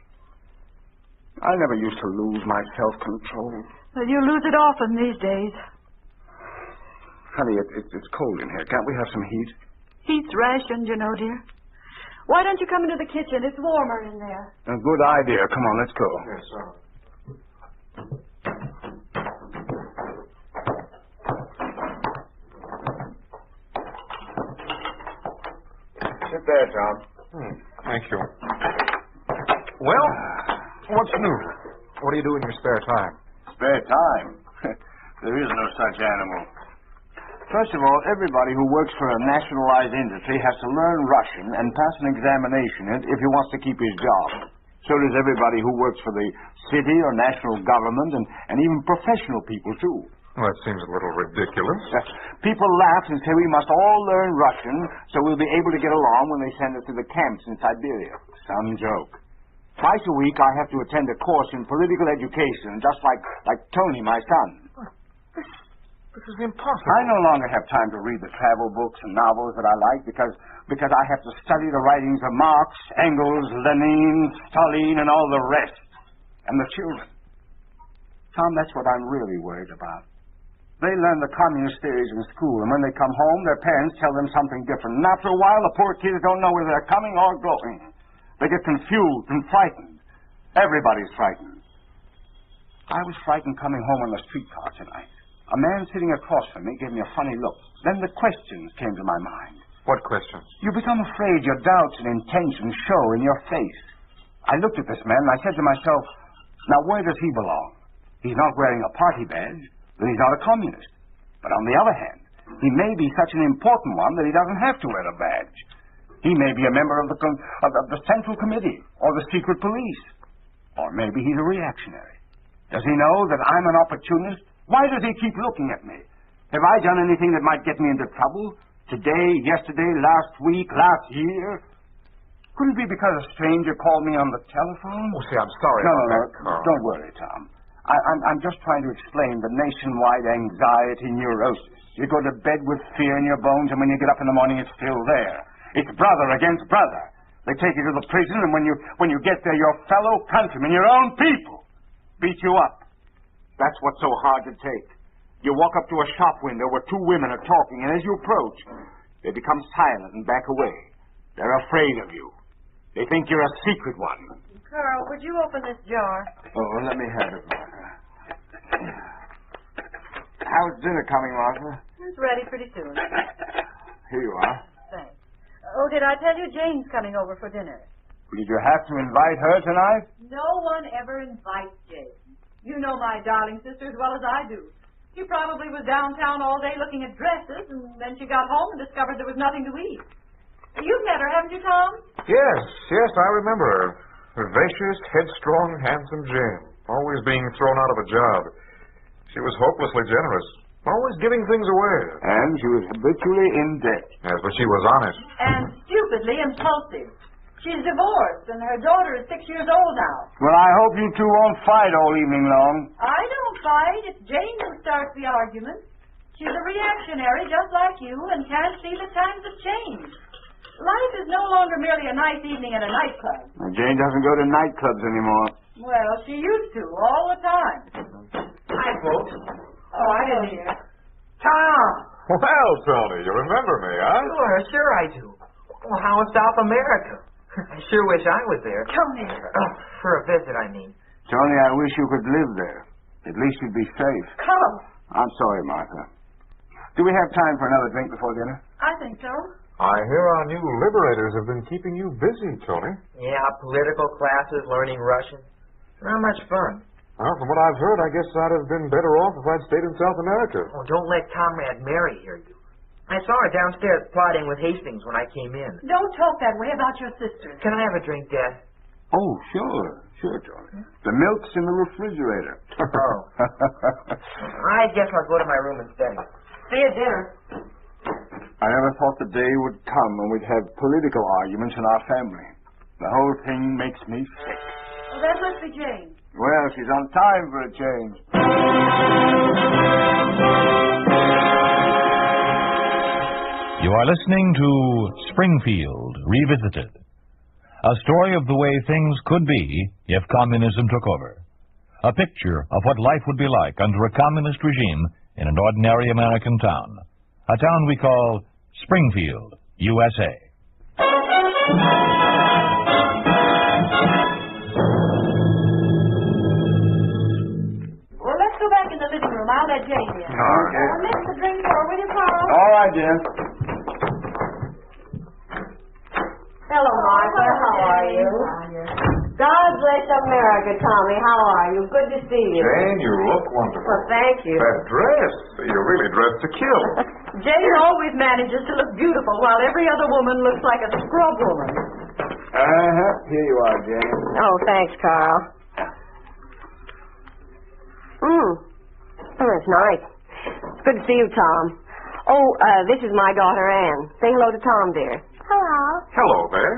U: I never used to lose my self-control.
W: Well, you lose it often these days.
U: Honey, it's cold in here. Can't we have some heat?
W: Heat's rationed, you know, dear. Why don't you come into the kitchen? It's warmer in there.
U: A good idea. Come on, let's go.
C: Yes, sir.
U: Sit there, Tom.
C: Thank you. Well, what's new? What do you do in your spare time?
U: Spare time? There is no such animal. First of all, everybody who works for a nationalized industry has to learn Russian and pass an examination if he wants to keep his job. So does everybody who works for the city or national government and even professional people, too.
C: Well, that seems a little ridiculous.
U: People laugh and say we must all learn Russian so we'll be able to get along when they send us to the camps in Siberia. Some joke. Twice a week I have to attend a course in political education, just like Tony, my son.
C: This is impossible.
U: I no longer have time to read the travel books and novels that I like because I have to study the writings of Marx, Engels, Lenin, Stalin, and all the rest. And the children. Tom, that's what I'm really worried about. They learn the communist theories in school, and when they come home, their parents tell them something different. And after a while, the poor kids don't know whether they're coming or going. They get confused and frightened. Everybody's frightened. I was frightened coming home on the streetcar tonight. A man sitting across from me gave me a funny look. Then the questions came to my mind.
C: What questions?
U: You become afraid your doubts and intentions show in your face. I looked at this man and I said to myself, now where does he belong? He's not wearing a party badge, then he's not a communist. But on the other hand, he may be such an important one that he doesn't have to wear a badge. He may be a member of the Central Committee or the secret police. Or maybe he's a reactionary. Does he know that I'm an opportunist? Why does he keep looking at me? Have I done anything that might get me into trouble? Today, yesterday, last week, last year? Could it be because a stranger called me on the telephone?
C: Oh, see, I'm sorry.
U: No. Don't worry, Tom. I'm just trying to explain the nationwide anxiety neurosis. You go to bed with fear in your bones, and when you get up in the morning, it's still there. It's brother against brother. They take you to the prison, and when you get there, your fellow countrymen, your own people, beat you up. That's what's so hard to take. You walk up to a shop window where two women are talking, and as you approach, they become silent and back away. They're afraid of you. They think you're a secret one.
W: Carl, would you open this jar?
U: Oh, let me have it, Martha. How's dinner coming, Martha?
W: It's ready pretty soon.
U: Here you are.
W: Thanks. Oh, did I tell you Jane's coming over for dinner?
U: Did you have to invite her tonight?
W: No one ever invites Jane. You know my darling sister as well as I do. She probably was downtown all day looking at dresses, and then she got home and discovered there was nothing to eat. You've met her, haven't you, Tom?
C: Yes, I remember her. Vivacious, headstrong, handsome Jane. Always being thrown out of a job. She was hopelessly generous. Always giving things away.
U: And she was habitually in debt.
C: Yes, but she was honest.
W: And stupidly impulsive. She's divorced, and her daughter is 6 years old now.
U: Well, I hope you two won't fight all evening long.
W: I don't fight. It's Jane who starts the argument. She's a reactionary just like you and can't see the times have changed. Life is no longer merely a nice evening at a nightclub.
U: Well, Jane doesn't go to nightclubs anymore.
W: Well, she used to, all the time.
H: Hi, folks.
W: Oh, I didn't hear.
H: Tom!
C: Well, Tony, you remember me, huh?
H: Sure I do. Well, how is South America? I sure wish I was there.
W: Tony.
H: For a visit, I mean.
U: Tony, I wish you could live there. At least you'd be safe.
W: Come.
U: I'm sorry, Martha. Do we have time for another drink before dinner?
W: I think so.
C: I hear our new liberators have been keeping you busy, Tony.
H: Yeah, political classes, learning Russian. Not much fun.
C: Well, from what I've heard, I guess I'd have been better off if I'd stayed in South America.
H: Oh, don't let Comrade Mary hear you. I saw her downstairs plotting with Hastings when I came in.
W: Don't talk that way about your sister.
H: Can I have a drink, Dad?
U: Oh, sure, Tony. The milk's in the refrigerator.
H: Oh. I guess I'll go to my room instead. See you at dinner.
U: I never thought the day would come when we'd have political arguments in our family. The whole thing makes me sick.
W: Well, that must be Jane.
U: Well, she's on time for a change.
A: You are listening to Springfield Revisited, A story of the way things could be if communism took over. A picture of what life would be like under a communist regime in an ordinary American town. A town we call Springfield, USA.
W: Well, let's go back in the living room. I'll let Jane in.
U: Okay.
W: Mix the drink for her, will you, Carl?
U: All right, dear.
J: Hello, Martha. How are you? God bless America, Tommy. How are you? Good to see you.
C: Jane, you look wonderful.
J: Well, thank you.
C: That dress, you're really dressed to kill.
W: Jane always manages to look beautiful while every other woman looks like a scrub woman.
U: Here you are, Jane.
J: Oh, thanks, Carl. Oh, that's nice. It's good to see you, Tom. Oh, this is my daughter, Anne. Say hello to Tom, dear.
F: Hello.
C: Hello there.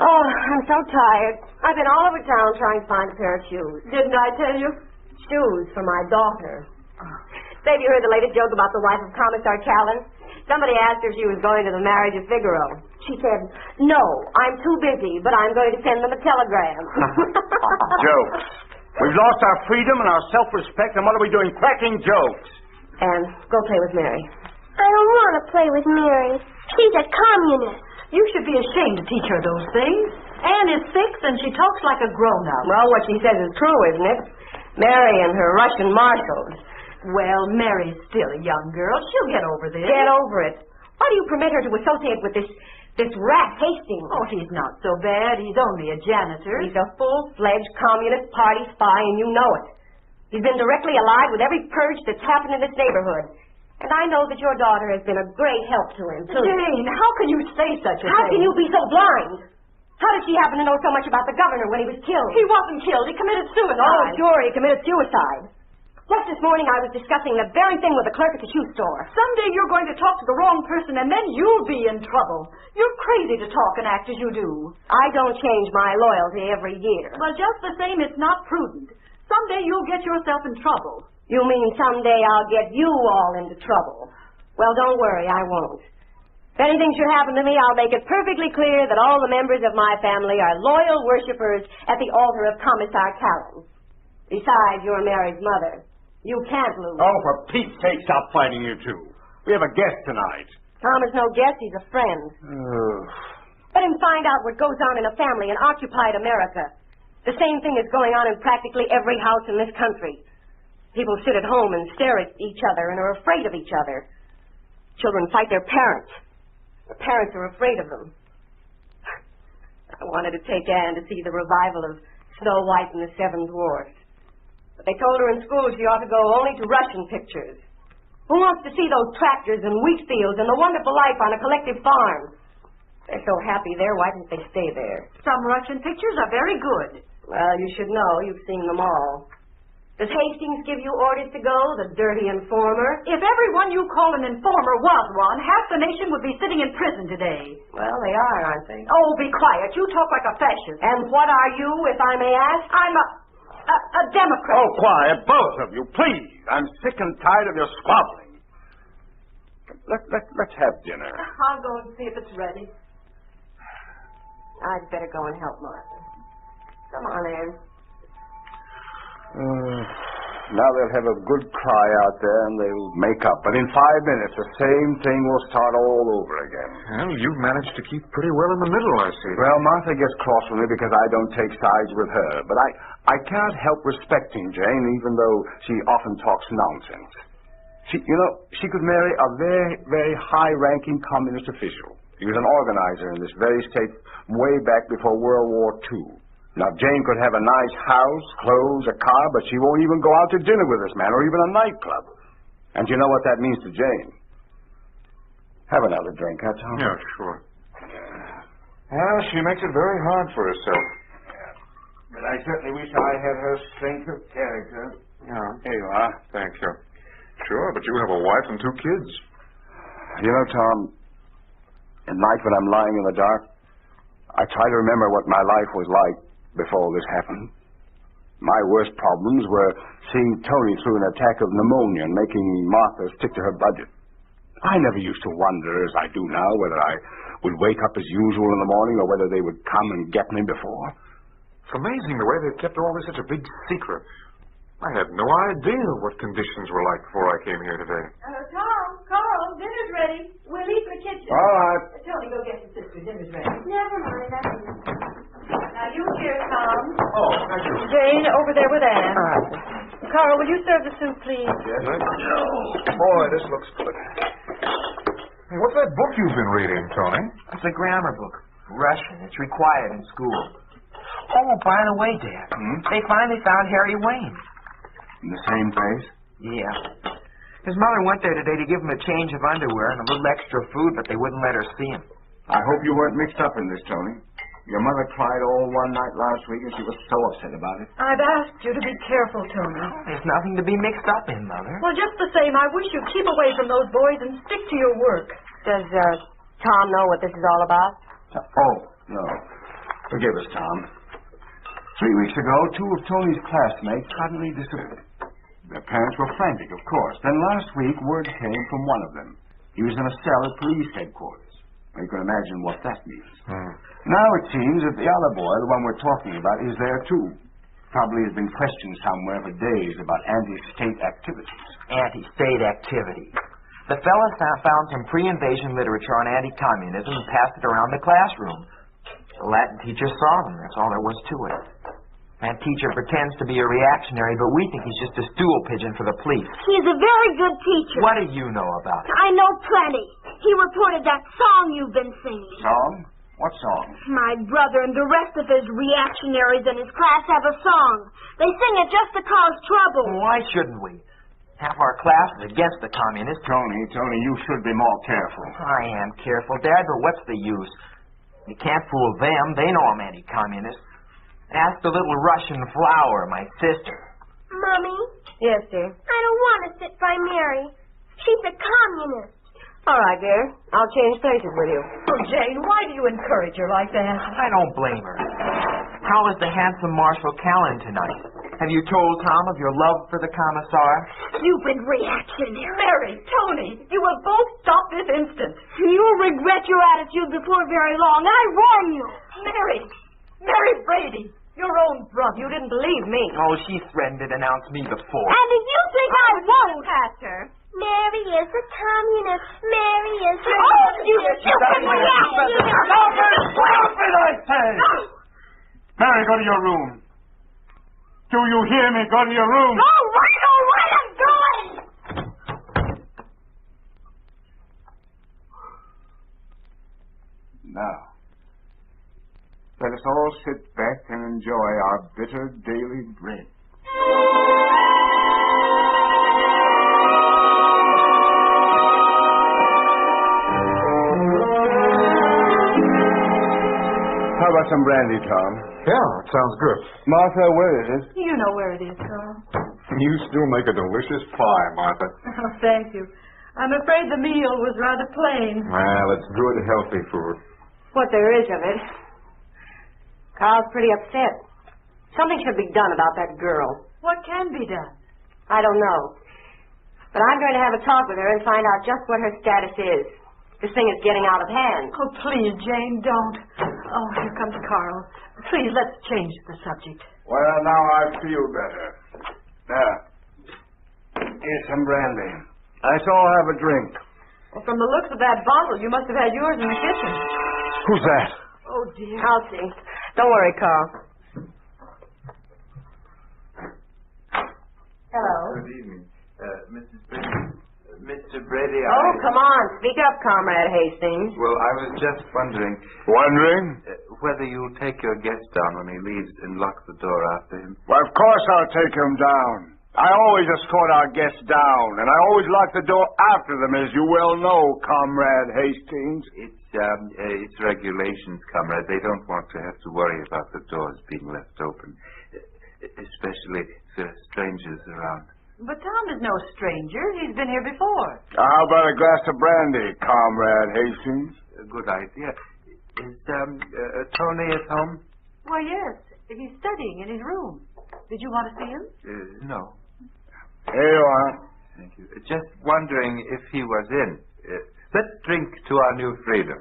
J: Oh, I'm so tired. I've been all over town trying to find a pair of shoes.
W: Didn't I tell you?
J: Shoes for my daughter. Babe, you heard the latest joke about the wife of Commissar Callan? Somebody asked her if she was going to the marriage of Figaro. She said, "No, I'm too busy, but I'm going to send them a telegram."
U: Jokes. We've lost our freedom and our self-respect, and what are we doing? Cracking jokes.
J: And go play with Mary.
F: I don't want to play with Mary. She's a communist.
W: You should be ashamed to teach her those things. Anne is 6 and she talks like a grown-up.
J: Well, what she says is true, isn't it? Mary and her Russian marshals.
W: Well, Mary's still a young girl. She'll get over this.
J: Get over it. Why do you permit her to associate with this rat Hastings?
W: Oh, he's not so bad. He's only a janitor.
J: He's a full-fledged Communist Party spy, and you know it. He's been directly allied with every purge that's happened in this neighborhood. And I know that your daughter has been a great help to him, too.
W: Jane, how can you say such a thing?
J: How can you be so blind? How did she happen to know so much about the governor when he was killed?
W: He wasn't killed. He committed suicide.
J: Oh, sure, he committed suicide. Just this morning I was discussing the very thing with the clerk at the shoe store.
W: Someday you're going to talk to the wrong person, and then you'll be in trouble. You're crazy to talk and act as you do.
J: I don't change my loyalty every year.
W: Well, just the same, it's not prudent. Someday you'll get yourself in trouble.
J: You mean someday I'll get you all into trouble? Well, don't worry, I won't. If anything should happen to me, I'll make it perfectly clear that all the members of my family are loyal worshippers at the altar of Commissar Callan. Besides, you're Mary's mother. You can't lose.
U: Oh, for Pete's sake, stop fighting, you two. We have a guest tonight.
J: Tom is no guest, he's a friend. Let him find out what goes on in a family in occupied America. The same thing is going on in practically every house in this country. People sit at home and stare at each other and are afraid of each other. Children fight their parents. The parents are afraid of them. I wanted to take Anne to see the revival of Snow White and the Seven Dwarfs. But they told her in school she ought to go only to Russian pictures. Who wants to see those tractors and wheat fields and the wonderful life on a collective farm? They're so happy there, why didn't they stay there?
W: Some Russian pictures are very good.
J: Well, you should know. You've seen them all. Does Hastings give you orders to go, the dirty informer?
W: If everyone you call an informer was one, half the nation would be sitting in prison today.
J: Well, they are, aren't they?
W: Oh, be quiet. You talk like a fascist.
J: And what are you, if I may ask?
W: I'm a Democrat.
U: Oh, quiet, both of you, please. I'm sick and tired of your squabbling. Let's have dinner.
W: I'll go and see if it's ready.
J: I'd better go and help Martha. Come on, Anne.
U: Now they'll have a good cry out there and they'll make up. But in 5 minutes, the same thing will start all over again.
C: Well, you've managed to keep pretty well in the middle, I see.
U: Well, Martha gets cross with me because I don't take sides with her. But I can't help respecting Jane, even though she often talks nonsense. She could marry a very, very high-ranking communist official. He was an organizer in this very state way back before World War II. Now, Jane could have a nice house, clothes, a car, but she won't even go out to dinner with this man or even a nightclub. And you know what that means to Jane. Have another drink, huh, Tom?
C: Yeah, sure. Well, she makes it very hard for herself.
U: But I certainly wish I had her strength of character.
C: Yeah. Here you are. Thank you. Sure, but you have a wife and 2 kids.
U: You know, Tom, at night when I'm lying in the dark, I try to remember what my life was like before all this happened. My worst problems were seeing Tony through an attack of pneumonia and making Martha stick to her budget. I never used to wonder, as I do now, whether I would wake up as usual in the morning or whether they would come and get me before.
C: It's amazing the way they've kept all this such a big secret. I had no idea what conditions were like before I came here today.
W: Carl, dinner's ready. We'll leave the kitchen.
U: All right.
W: Tony, go get your sister. Dinner's ready.
F: Never mind, that's it.
W: Now, you here, Tom.
C: Oh, thank you.
J: Jane, over there with Anne. Carl, will you serve the soup, please?
C: Yes, boy, this looks good. Hey, what's that book you've been reading, Tony?
H: It's a grammar book. Russian. It's required in school. Oh, by the way, Dad, they finally found Harry Wayne.
U: In the same place?
H: Yeah. His mother went there today to give him a change of underwear and a little extra food, but they wouldn't let her see him.
U: I hope you weren't mixed up in this, Tony. Your mother cried all one night last week, and she was so upset about it.
W: I've asked you to be careful, Tony.
H: There's nothing to be mixed up in, Mother.
W: Well, just the same, I wish you'd keep away from those boys and stick to your work.
J: Does Tom know what this is all about?
U: Oh, no. Forgive us, Tom. 3 weeks ago, 2 of Tony's classmates suddenly disappeared. Their parents were frantic, of course. Then last week, word came from one of them. He was in a cell at police headquarters. You can imagine what that means. Now it seems that the other boy, the one we're talking about, is there too. Probably has been questioned somewhere for days about anti-state activities.
H: Anti-state activities. The fellas found some pre-invasion literature on anti-communism and passed it around the classroom. The Latin teacher saw them. That's all there was to it. That teacher pretends to be a reactionary, but we think he's just a stool pigeon for the police.
F: He's a very good teacher.
H: What do you know about it?
F: I know plenty. He reported that song you've been singing.
U: Song? What song?
F: My brother and the rest of his reactionaries in his class have a song. They sing it just to cause trouble.
H: Why shouldn't we? Half our class is against the communists.
U: Tony, you should be more careful.
H: I am careful, Dad, but what's the use? You can't fool them. They know I'm anti-communist. Ask the little Russian flower, my sister.
F: Mommy?
J: Yes, dear?
F: I don't want to sit by Mary. She's a communist.
J: All right, dear. I'll change places with you.
W: Oh, Jane, why do you encourage her like that?
H: I don't blame her. How is the handsome Marshal Callan tonight? Have you told Tom of your love for the commissar?
F: You've been reactionary.
W: Mary, Tony, you will both stop this instant.
F: You'll regret your attitude before very long. I warn you.
W: Mary Brady, your own brother.
J: You didn't believe me.
H: Oh, she threatened to denounce me before.
F: And if you think I won't,
W: Pastor.
F: Mary is a communist. Mary is a...
W: Oh, you
F: stupid reactionary!
U: Stop it, I say! Mary, go to your room. Do you hear me? Go to your room.
F: All right, I'm going!
U: Now, let us all sit back and enjoy our bitter daily bread. How about some brandy, Tom?
C: Yeah, it sounds good.
U: Martha, where is it?
W: You know where it is, Carl.
C: You still make a delicious pie, Martha.
W: Oh, thank you. I'm afraid the meal was rather plain.
C: Well, it's good, healthy food.
J: What there is of it. Carl's pretty upset. Something should be done about that girl.
W: What can be done?
J: I don't know. But I'm going to have a talk with her and find out just what her status is. This thing is getting out of hand.
W: Oh, please, Jane, don't. Oh, here comes Carl. Please, let's change the subject.
U: Well, now I feel better. There. Here's some brandy. Let's all have a drink.
W: Well, from the looks of that bottle, you must have had yours in the kitchen.
U: Who's that?
W: Oh, dear.
J: I'll see. Don't worry, Carl. Hello.
O: Good evening. Mrs. Brady. Mr. Brady,
J: Oh, come on. Speak up, Comrade Hastings.
O: Well, I was just wondering...
U: Wondering?
O: Whether you'll take your guest down when he leaves and lock the door after him.
U: Well, of course I'll take him down. I always escort our guests down, and I always lock the door after them, as you well know, Comrade Hastings.
O: It's regulations, Comrade. They don't want to have to worry about the doors being left open, especially if there are strangers around.
W: But Tom is no stranger. He's been here before.
U: How about a glass of brandy, Comrade Hastings?
O: A good idea. Is Tony at home?
W: Why, yes. He's studying in his room. Did you want to see him?
O: No.
U: Here you are.
O: Thank you. Just wondering if he was in. Let's drink to our new freedom.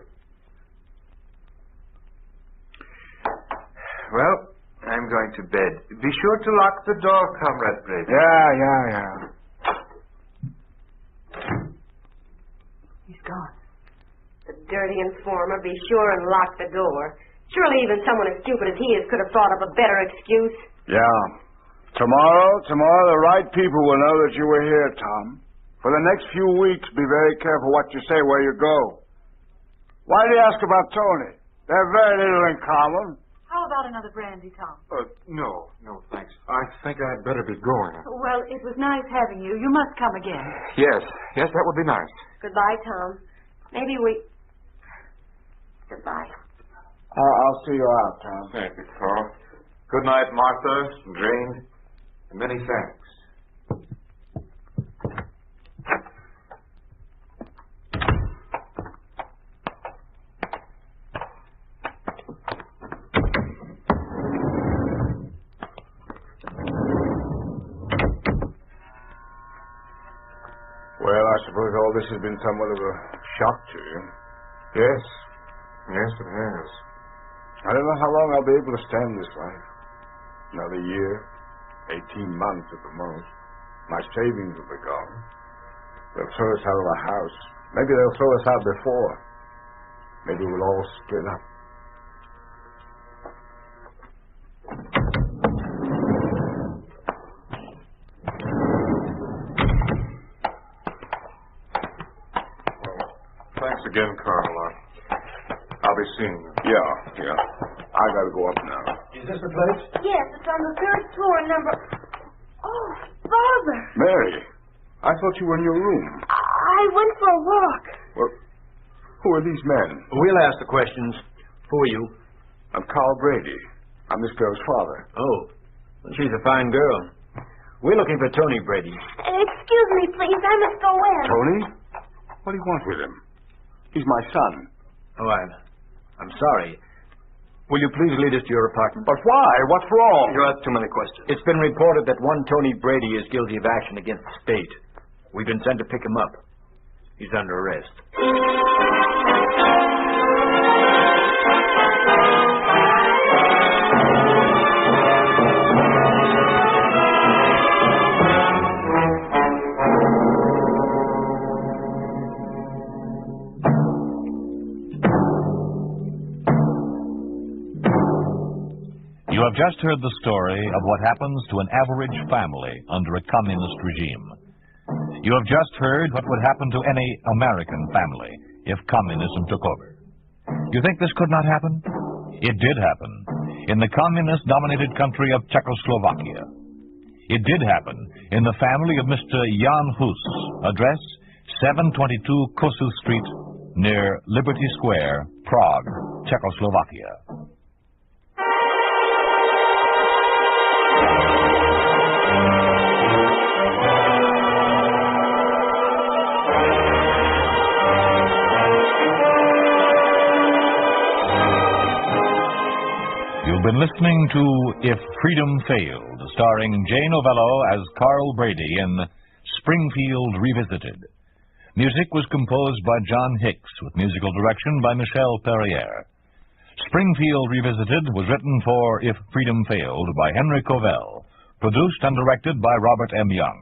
O: Well, I'm going to bed. Be sure to lock the door, Comrade Brady.
U: Yeah.
J: He's gone. The dirty informer. Be sure and lock the door. Surely even someone as stupid as he is could have thought up a better excuse.
U: Yeah. Tomorrow, the right people will know that you were here, Tom. For the next few weeks, be very careful what you say, where you go. Why do you ask about Tony? They have very little in common.
W: How about another brandy, Tom?
C: No, thanks. I think I'd better be going.
W: Well, it was nice having you. You must come again.
C: Yes, that would be nice.
J: Goodbye, Tom. Maybe we... Goodbye.
U: I'll see you out, Tom.
C: Thank you, Carl. Good night, Martha, Jane, and many thanks.
U: Well, I suppose all this has been somewhat of a shock to you.
C: Yes, it has.
U: I don't know how long I'll be able to stand this life. Another year, 18 months at the most. My savings will be gone. They'll throw us out of the house. Maybe they'll throw us out before. Maybe we'll all split up.
C: Thanks again, Carl. I'll be seeing you.
U: Yeah. I gotta go up now.
P: Is this the place?
F: Yes, it's on the third floor, number... Oh, Father!
U: Mary, I thought you were in your room.
F: I went for a walk.
U: Well, who are these men?
P: We'll ask the questions. Who are you?
U: I'm Carl Brady. I'm this girl's father.
P: Oh, well, she's a fine girl. We're looking for Tony Brady.
F: Excuse me, please. I must go in.
U: Tony? What do you want with him? He's my son.
P: Oh, I'm sorry. Will you please lead us to your apartment?
U: But why? What's wrong?
P: You ask too many questions. It's been reported that one Tony Brady is guilty of action against the state. We've been sent to pick him up. He's under arrest.
A: You have just heard the story of what happens to an average family under a communist regime. You have just heard what would happen to any American family if communism took over. You think this could not happen? It did happen in the communist-dominated country of Czechoslovakia. It did happen in the family of Mr. Jan Hus, address 722 Kossuth Street, near Liberty Square, Prague, Czechoslovakia. You've been listening to If Freedom Failed, starring Jay Novello as Carl Brady in Springfield Revisited. Music was composed by John Hicks, with musical direction by Michel Perrier. Springfield Revisited was written for If Freedom Failed by Henry Covell, produced and directed by Robert M. Young.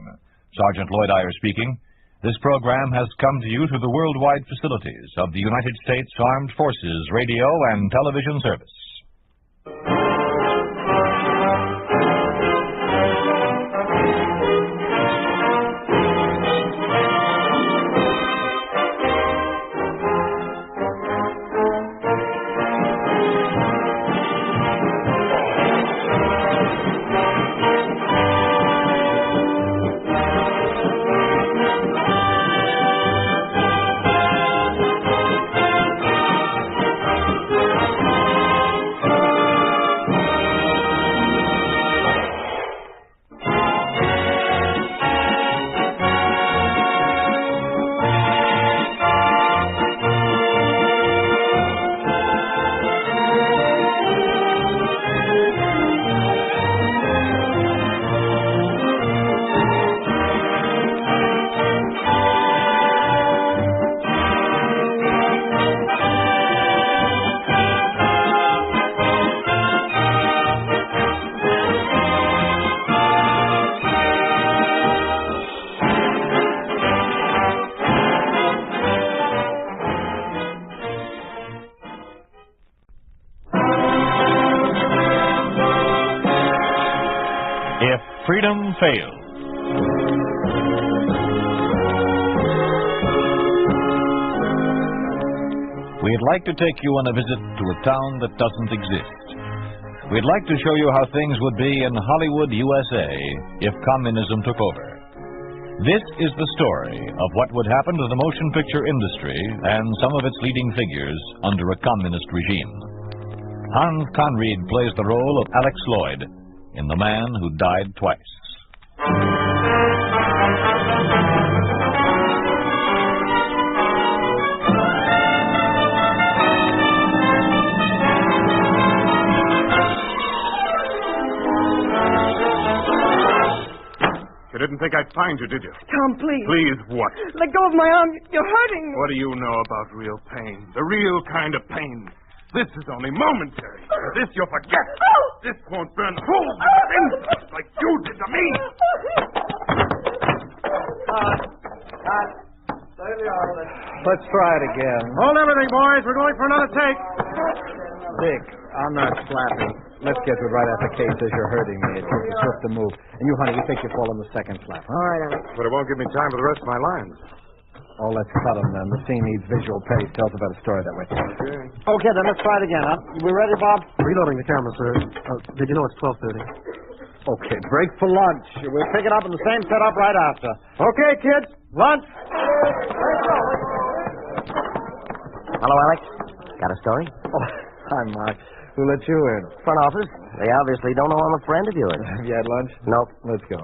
A: Sergeant Lloyd Iyer speaking. This program has come to you through the worldwide facilities of the United States Armed Forces Radio and Television Service. freedom fails. We'd like to take you on a visit to a town that doesn't exist. We'd like to show you how things would be in Hollywood, USA, if communism took over. This is the story of what would happen to the motion picture industry and some of its leading figures under a communist regime. Hans Conried plays the role of Alex Lloyd in The Man Who Died Twice.
U: You didn't think I'd find you, did you?
I: Tom, please.
U: Please what?
I: Let go of my arm. You're hurting me.
U: What do you know about real pain? The real kind of pain. This is only momentary. This you'll forget. This won't burn holes in your inside like you did to me.
Q: Let's try it again.
U: Hold everything, boys. We're going for another take.
Q: Dick, I'm not slapping. Let's get to it right after Kate says you're hurting me. It takes a swift to move. And you, honey, you think you fall on the second slap.
C: All right, Alex. But it won't give me time for the rest of my lines.
Q: Oh, let's cut them then. The scene needs visual pace. Tell us about a story that way.
D: Okay, then let's try it again, huh? We ready, Bob?
S: Reloading the camera, sir. Did you know it's 12:30?
Q: Okay, break for lunch. We'll pick it up in the same setup right after. Okay, kids, lunch.
V: Hello, Alex. Got a story?
Q: Oh, hi, Mark. Who let you in?
V: Front office. They obviously don't know I'm a friend of yours.
Q: Have you had lunch?
V: Nope.
Q: Let's go.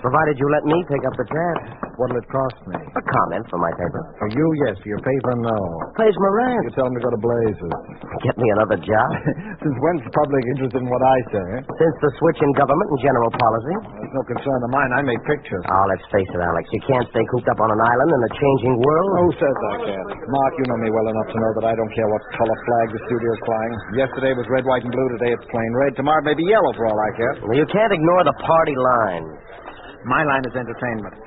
V: Provided you let me pick up the tab.
Q: What'll it cost me?
V: A comment for my paper.
Q: For you, yes. For your paper, no.
V: Pays my rent.
Q: You tell them to go to blazes.
V: Get me another job.
Q: Since when's the public interested in what I say?
V: Since the switch in government and general policy.
Q: There's no concern of mine. I make pictures.
V: Oh, let's face it, Alex. You can't stay cooped up on an island in a changing world.
Q: Who says I can't? Mark, you know me well enough to know that I don't care what color flag the studio's flying. Yesterday was red, white, and blue. Today it's plain red. Tomorrow it may be yellow for all I care.
V: Well, you can't ignore the party line.
Q: My line is entertainment.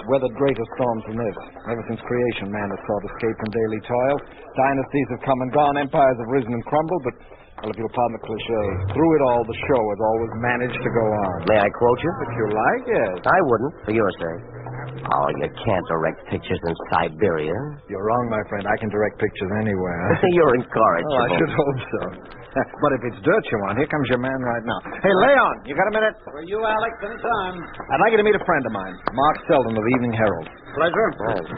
Q: Weathered greater storms than this. Ever since creation, man has sought escape from daily toil. Dynasties have come and gone. Empires have risen and crumbled. But, well, if you'll pardon the cliche, through it all, the show has always managed to go on.
V: May I quote you?
Q: If you like, yes.
V: I wouldn't, for your sake. Oh, you can't direct pictures in Siberia.
Q: You're wrong, my friend. I can direct pictures anywhere.
V: You're incorrigible.
Q: Oh, I should hope so. But if it's dirt you want, here comes your man right now. Hey, Leon, you got a minute?
M: For you, Alex, anytime.
Q: I'd like you to meet a friend of mine, Mark Selden of the Evening Herald.
M: Pleasure.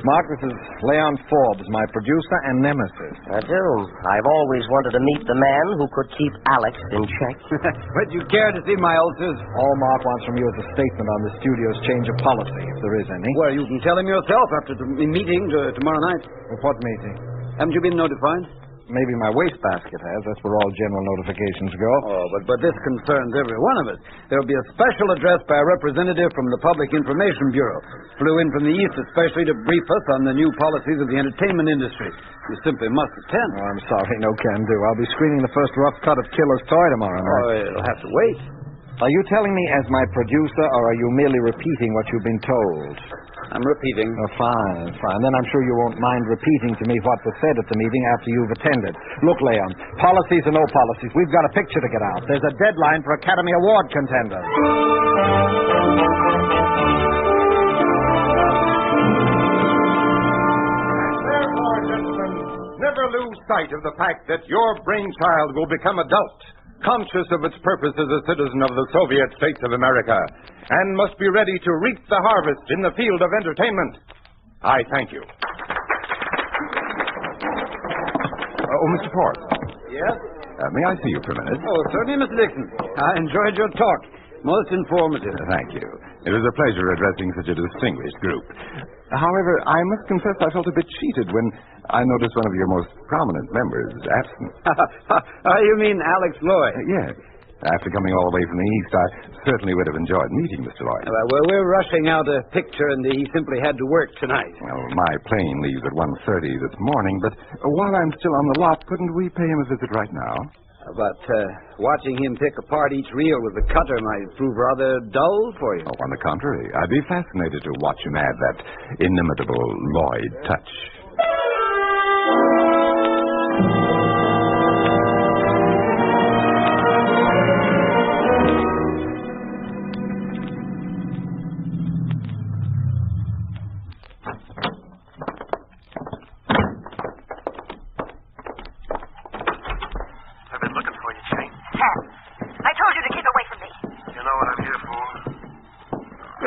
Q: Mark, this is Leon Forbes, my producer and nemesis.
V: I do. I've always wanted to meet the man who could keep Alex in check.
M: Would you care to see my ulcers?
Q: All Mark wants from you is a statement on the studio's change of policy, if there is any.
M: Well, you can tell him yourself after the meeting tomorrow night.
Q: What meeting?
M: Haven't you been notified?
Q: Maybe my wastebasket has. That's where all general notifications go.
M: Oh, but this concerns every one of us. There will be a special address by a representative from the Public Information Bureau. Flew in from the East especially to brief us on the new policies of the entertainment industry. You simply must attend.
Q: Oh, I'm sorry. No can do. I'll be screening the first rough cut of Killer's Toy tomorrow night.
M: Oh, it'll have to wait.
Q: Are you telling me as my producer, or are you merely repeating what you've been told?
M: I'm repeating.
Q: Oh, fine. Then I'm sure you won't mind repeating to me what was said at the meeting after you've attended. Look, Leon, policies or no policies, we've got a picture to get out. There's a deadline for Academy Award contenders.
U: Therefore, gentlemen, never lose sight of the fact that your brainchild will become adult, conscious of its purpose as a citizen of the Soviet States of America, and must be ready to reap the harvest in the field of entertainment. I thank you.
N: Oh, Mr. Forbes.
M: Yes?
N: May I see you for a minute?
M: Oh, certainly, Mr. Dixon. I enjoyed your talk. Most informative.
N: Thank you. It was a pleasure addressing such a distinguished group. However, I must confess I felt a bit cheated when I noticed one of your most prominent members absent.
M: You mean Alex Lloyd?
N: Yes. After coming all the way from the East, I certainly would have enjoyed meeting Mr. Lloyd.
M: Well, we're rushing out a picture, and he simply had to work tonight.
N: Well, my plane leaves at 1:30 this morning, but while I'm still on the lot, couldn't we pay him a visit right now?
M: But watching him pick apart each reel with the cutter might prove rather dull for you.
N: Oh, on the contrary. I'd be fascinated to watch him add that inimitable Lloyd touch.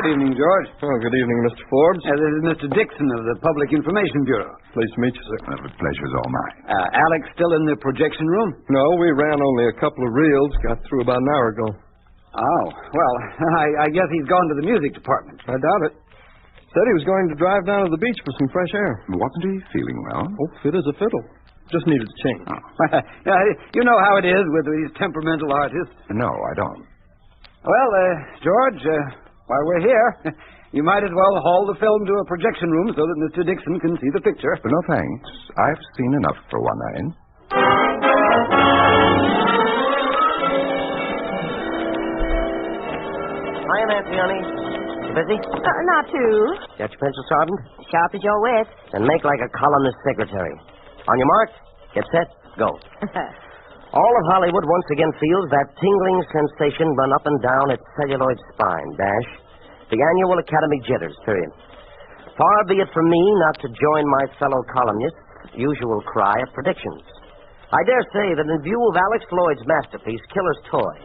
B: Good evening, George.
D: Oh, good evening, Mr. Forbes.
B: This is Mr. Dixon of the Public Information Bureau.
D: Pleased to meet you, sir.
N: The pleasure's all mine.
B: Alex still in the projection room?
D: No, we ran only a couple of reels. Got through about an hour ago.
B: Oh, well, I guess he's gone to the music department.
D: I doubt it. Said he was going to drive down to the beach for some fresh air.
N: Wasn't he feeling well?
D: Oh, fit as a fiddle. Just needed a change.
N: Oh.
B: You know how it is with these temperamental artists.
N: No, I don't.
B: Well, George, while we're here, you might as well haul the film to a projection room so that Mr. Dixon can see the picture.
N: No, thanks. I've seen enough for one night.
V: Hi, Nancy, honey. You busy?
R: Not too.
V: Got your pencil sharpened?
R: Sharp as your wit.
V: Then make like a columnist secretary. On your mark, get set, go. All of Hollywood once again feels that tingling sensation run up and down its celluloid spine, dash. The annual Academy jitters, period. Far be it from me not to join my fellow columnists' usual cry of predictions. I dare say that in view of Alex Lloyd's masterpiece, Killer's Toy,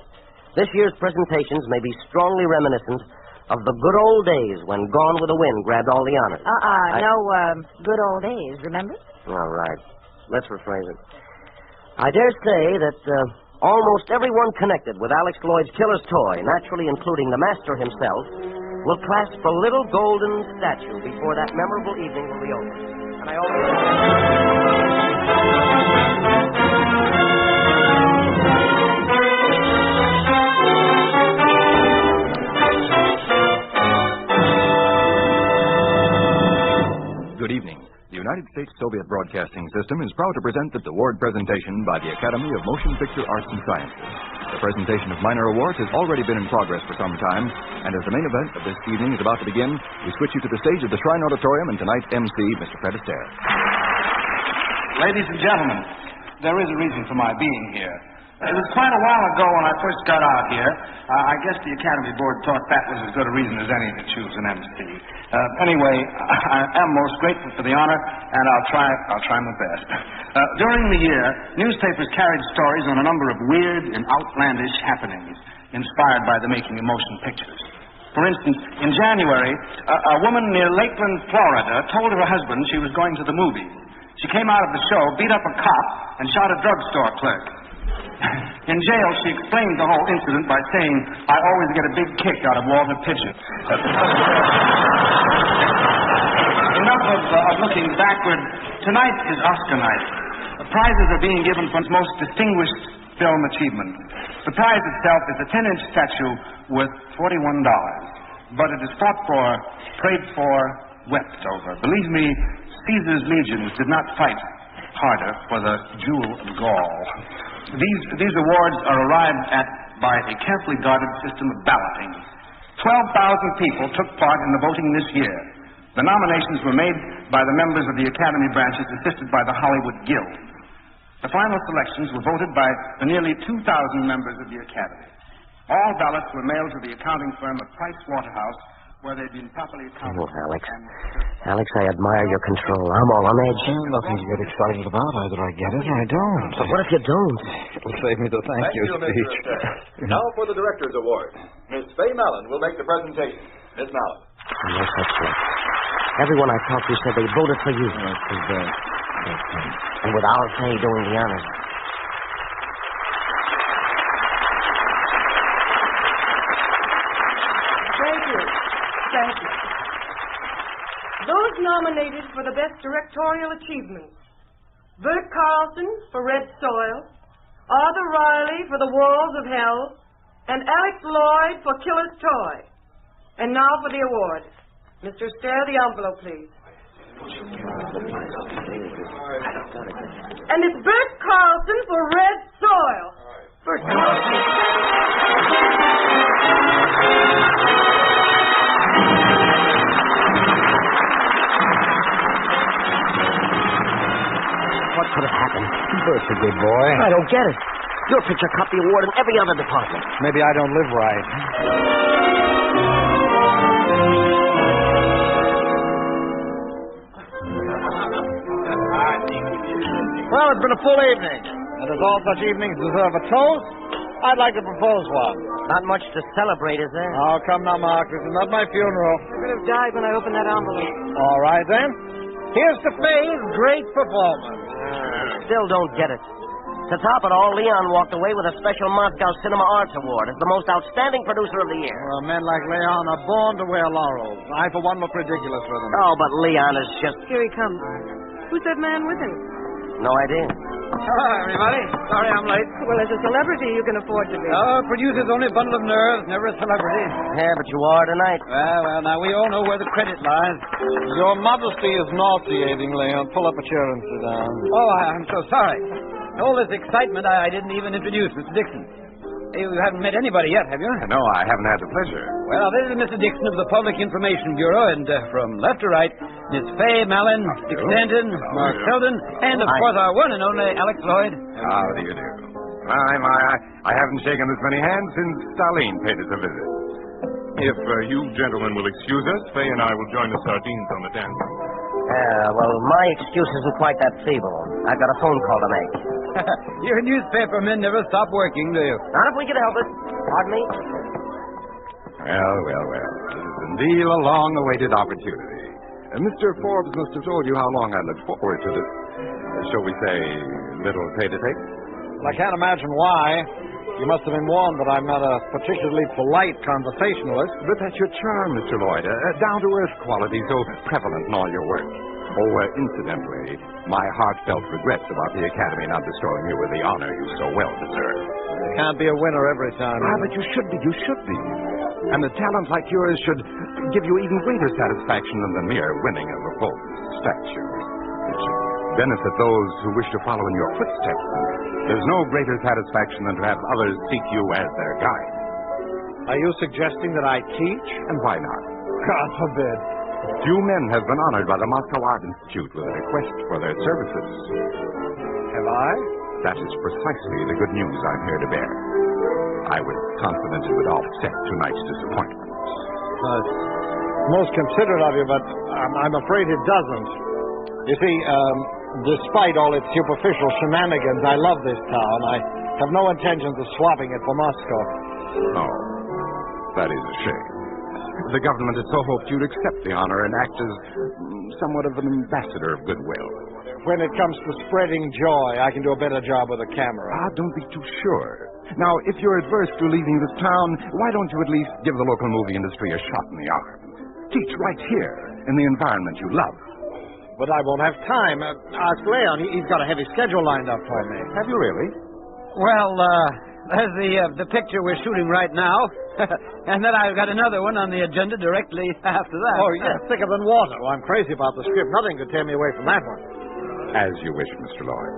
V: this year's presentations may be strongly reminiscent of the good old days when Gone with the Wind grabbed all the honors.
R: No good old days, remember?
V: All right. Let's rephrase it. I dare say that almost everyone connected with Alex Lloyd's Killer's Toy, naturally including the master himself, will clasp a little golden statue before that memorable evening will be over. And I
A: Good evening. The United States Soviet Broadcasting System is proud to present its award presentation by the Academy of Motion Picture Arts and Sciences. The presentation of minor awards has already been in progress for some time, and as the main event of this evening is about to begin, we switch you to the stage of the Shrine Auditorium and tonight's MC, Mr. Fred Astaire.
E: Ladies and gentlemen, there is a reason for my being here. It was quite a while ago when I first got out here. I guess the Academy Board thought that was as good a reason as any to choose an MC. Anyway, I am most grateful for the honor, and I'll try my best. During the year, newspapers carried stories on a number of weird and outlandish happenings inspired by the making of motion pictures. For instance, in January, a woman near Lakeland, Florida, told her husband she was going to the movies. She came out of the show, beat up a cop, and shot a drugstore clerk. In jail, she explained the whole incident by saying, "I always get a big kick out of Walter Pitcher." Enough of looking backward. Tonight is Oscar night. The prizes are being given for its most distinguished film achievement. The prize itself is a 10-inch statue worth $41. But it is fought for, prayed for, wept over. Believe me, Caesar's legions did not fight harder for the jewel of Gaul. These awards are arrived at by a carefully guarded system of balloting. 12,000 people took part in the voting this year. The nominations were made by the members of the Academy branches assisted by the Hollywood Guild. The final selections were voted by the nearly 2,000 members of the Academy. All ballots were mailed to the accounting firm of Price Waterhouse, where they'd been properly accounted.
V: Oh, Alex, I admire your control. I'm all on edge.
Q: Nothing to get excited about. Either I get it or I don't.
V: But what if you don't?
Q: It'll save me the thank you speech.
A: Now for the Director's Award. Miss Faye Mallon will make the presentation. Miss Mallon.
V: No such luck. Everyone I talked to said they voted for you.
Q: That's too bad.
V: And with our Faye doing the honors.
I: Thank you. Those nominated for the Best Directorial Achievement: Bert Carlson for Red Soil, Arthur Riley for The Walls of Hell, and Alex Lloyd for Killer's Toy. And now for the award. Mr. Astaire, the envelope, please. And it's Bert Carlson for Red Soil. Bert Carlson.
V: What could have happened?
Q: Bert's a good boy.
V: I don't get it. Your picture caught the award in every other department.
Q: Maybe I don't live right. Well, it's been a full evening. And as all such evenings deserve a toast, I'd like to propose one.
V: Not much to celebrate, is there?
Q: Oh, come now, Mark. This is not my funeral.
J: I could have died when I opened that envelope.
Q: All right, then. Here's to Faye's great performance.
V: Still don't get it. To top it all, Leon walked away with a special Moscow Cinema Arts Award as the most outstanding producer of the year.
Q: Well, men like Leon are born to wear laurels. I, for one, look ridiculous with them.
V: Oh, but Leon is just...
J: Here he comes. Who's that man with him?
V: No idea.
B: Hello, everybody. Sorry I'm late.
J: Well, as a celebrity, you can afford to be.
B: Oh, producer's only a bundle of nerves, never a celebrity.
V: Yeah, but you are tonight.
B: Well, now we all know where the credit lies.
Q: Your modesty is nauseating, Leon. Pull up a chair and sit down.
B: Oh, I'm so sorry. All this excitement, I didn't even introduce Mr. Dixon. You haven't met anybody yet, have you?
N: No, I haven't had the pleasure.
B: Well, this is Mr. Dixon of the Public Information Bureau, and from left to right, Miss Fay Mallon, Dick Stanton, Mark Sheldon, and, of course, our one and only Alex Lloyd.
N: How do you do? I haven't shaken this many hands since Stalin paid us a visit.
C: If you gentlemen will excuse us, Fay and I will join the sardines on the dance.
V: Well, my excuse isn't quite that feeble. I've got a phone call to make.
B: Your newspaper men never stop working, do you?
V: Not if we can help it. Pardon me?
N: Well. This is indeed a long-awaited opportunity. Mr. Forbes must have told you how long I looked forward to this, shall we say, little tete-a-tete?
Q: Well, I can't imagine why. You must have been warned that I'm not a particularly polite conversationalist.
N: But that's your charm, Mr. Lloyd. A down-to-earth quality so prevalent in all your work. Oh, incidentally, my heartfelt regrets about the Academy not bestowing you with the honor you so well deserve.
Q: You can't be a winner every time.
N: But you should be. And a talent like yours should give you even greater satisfaction than the mere winning of a gold statue. It should benefit those who wish to follow in your footsteps. There's no greater satisfaction than to have others seek you as their guide.
Q: Are you suggesting that I teach?
N: And why not?
Q: God forbid.
N: Few men have been honored by the Moscow Art Institute with a request for their services.
Q: Have I?
N: That is precisely the good news I'm here to bear. I was confident it would offset tonight's disappointment.
Q: It's most considerate of you, but I'm afraid it doesn't. You see, despite all its superficial shenanigans, I love this town. I have no intentions of swapping it for Moscow.
N: Oh, that is a shame. The government had so hoped you'd accept the honor and act as somewhat of an ambassador of goodwill.
Q: When it comes to spreading joy, I can do a better job with a camera.
N: Don't be too sure. Now, if you're adverse to leaving this town, why don't you at least give the local movie industry a shot in the arm? Teach right here, in the environment you love.
Q: But I won't have time. Ask Leon. He's got a heavy schedule lined up for me.
N: Have you really?
B: Well, there's the picture we're shooting right now. And then I've got another one on the agenda directly after that.
Q: Oh, yeah, thicker than water. Well, I'm crazy about the script. Nothing could tear me away from that one.
N: As you wish, Mr. Lloyd.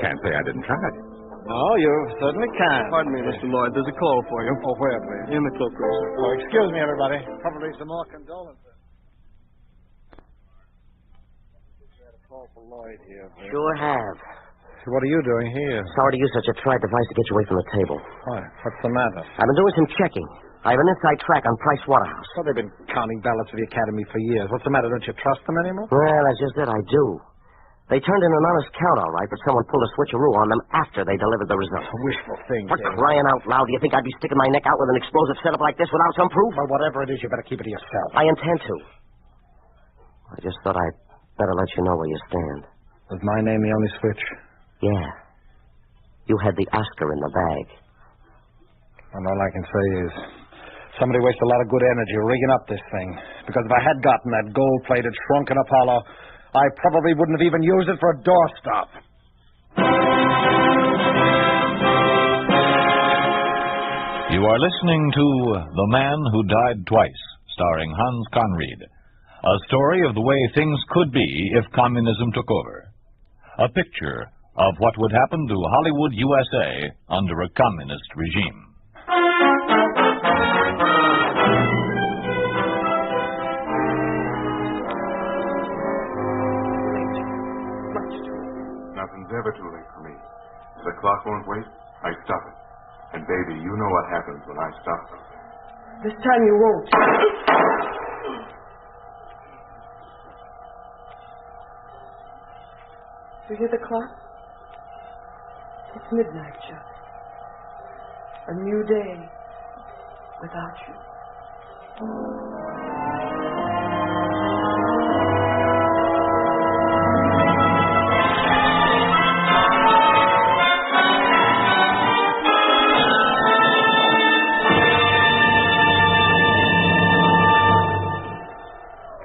N: Can't say I didn't try.
Q: No, you certainly can.
D: Pardon me, Mr. Lloyd. There's a call for you.
Q: Oh, where, please?
D: In the cloakroom.
Q: Oh, excuse me, everybody. Probably some more condolences. Call for Lloyd here.
V: Sure have.
Q: What are you doing here?
V: Sorry to use such a trite device to get you away from the table.
Q: Why? What's the matter?
V: I've been doing some checking. I have an inside track on Price Waterhouse.
Q: Well, they've been counting ballots for the Academy for years. What's the matter? Don't you trust them anymore?
V: Well, that's just it. I do. They turned in an honest count, all right, but someone pulled a switcheroo on them after they delivered the results.
Q: Wishful thinking.
V: For crying out loud, do you think I'd be sticking my neck out with an explosive setup like this without some proof?
Q: Well, whatever it is, you better keep it to yourself.
V: I intend to. I just thought I'd better let you know where you stand.
Q: Was my name the only switch?
V: Yeah. You had the Oscar in the bag.
Q: And all I can say is somebody wasted a lot of good energy rigging up this thing. Because if I had gotten that gold-plated shrunken Apollo, I probably wouldn't have even used it for a doorstop.
A: You are listening to The Man Who Died Twice, starring Hans Conried. A story of the way things could be if communism took over. A picture of what would happen to Hollywood, USA, under a communist regime.
C: Nothing's ever too late for me. If the clock won't wait, I stop it. And baby, you know what happens when I stop something.
I: This time you won't. You hear the clock? It's midnight, Chuck. a new day without you.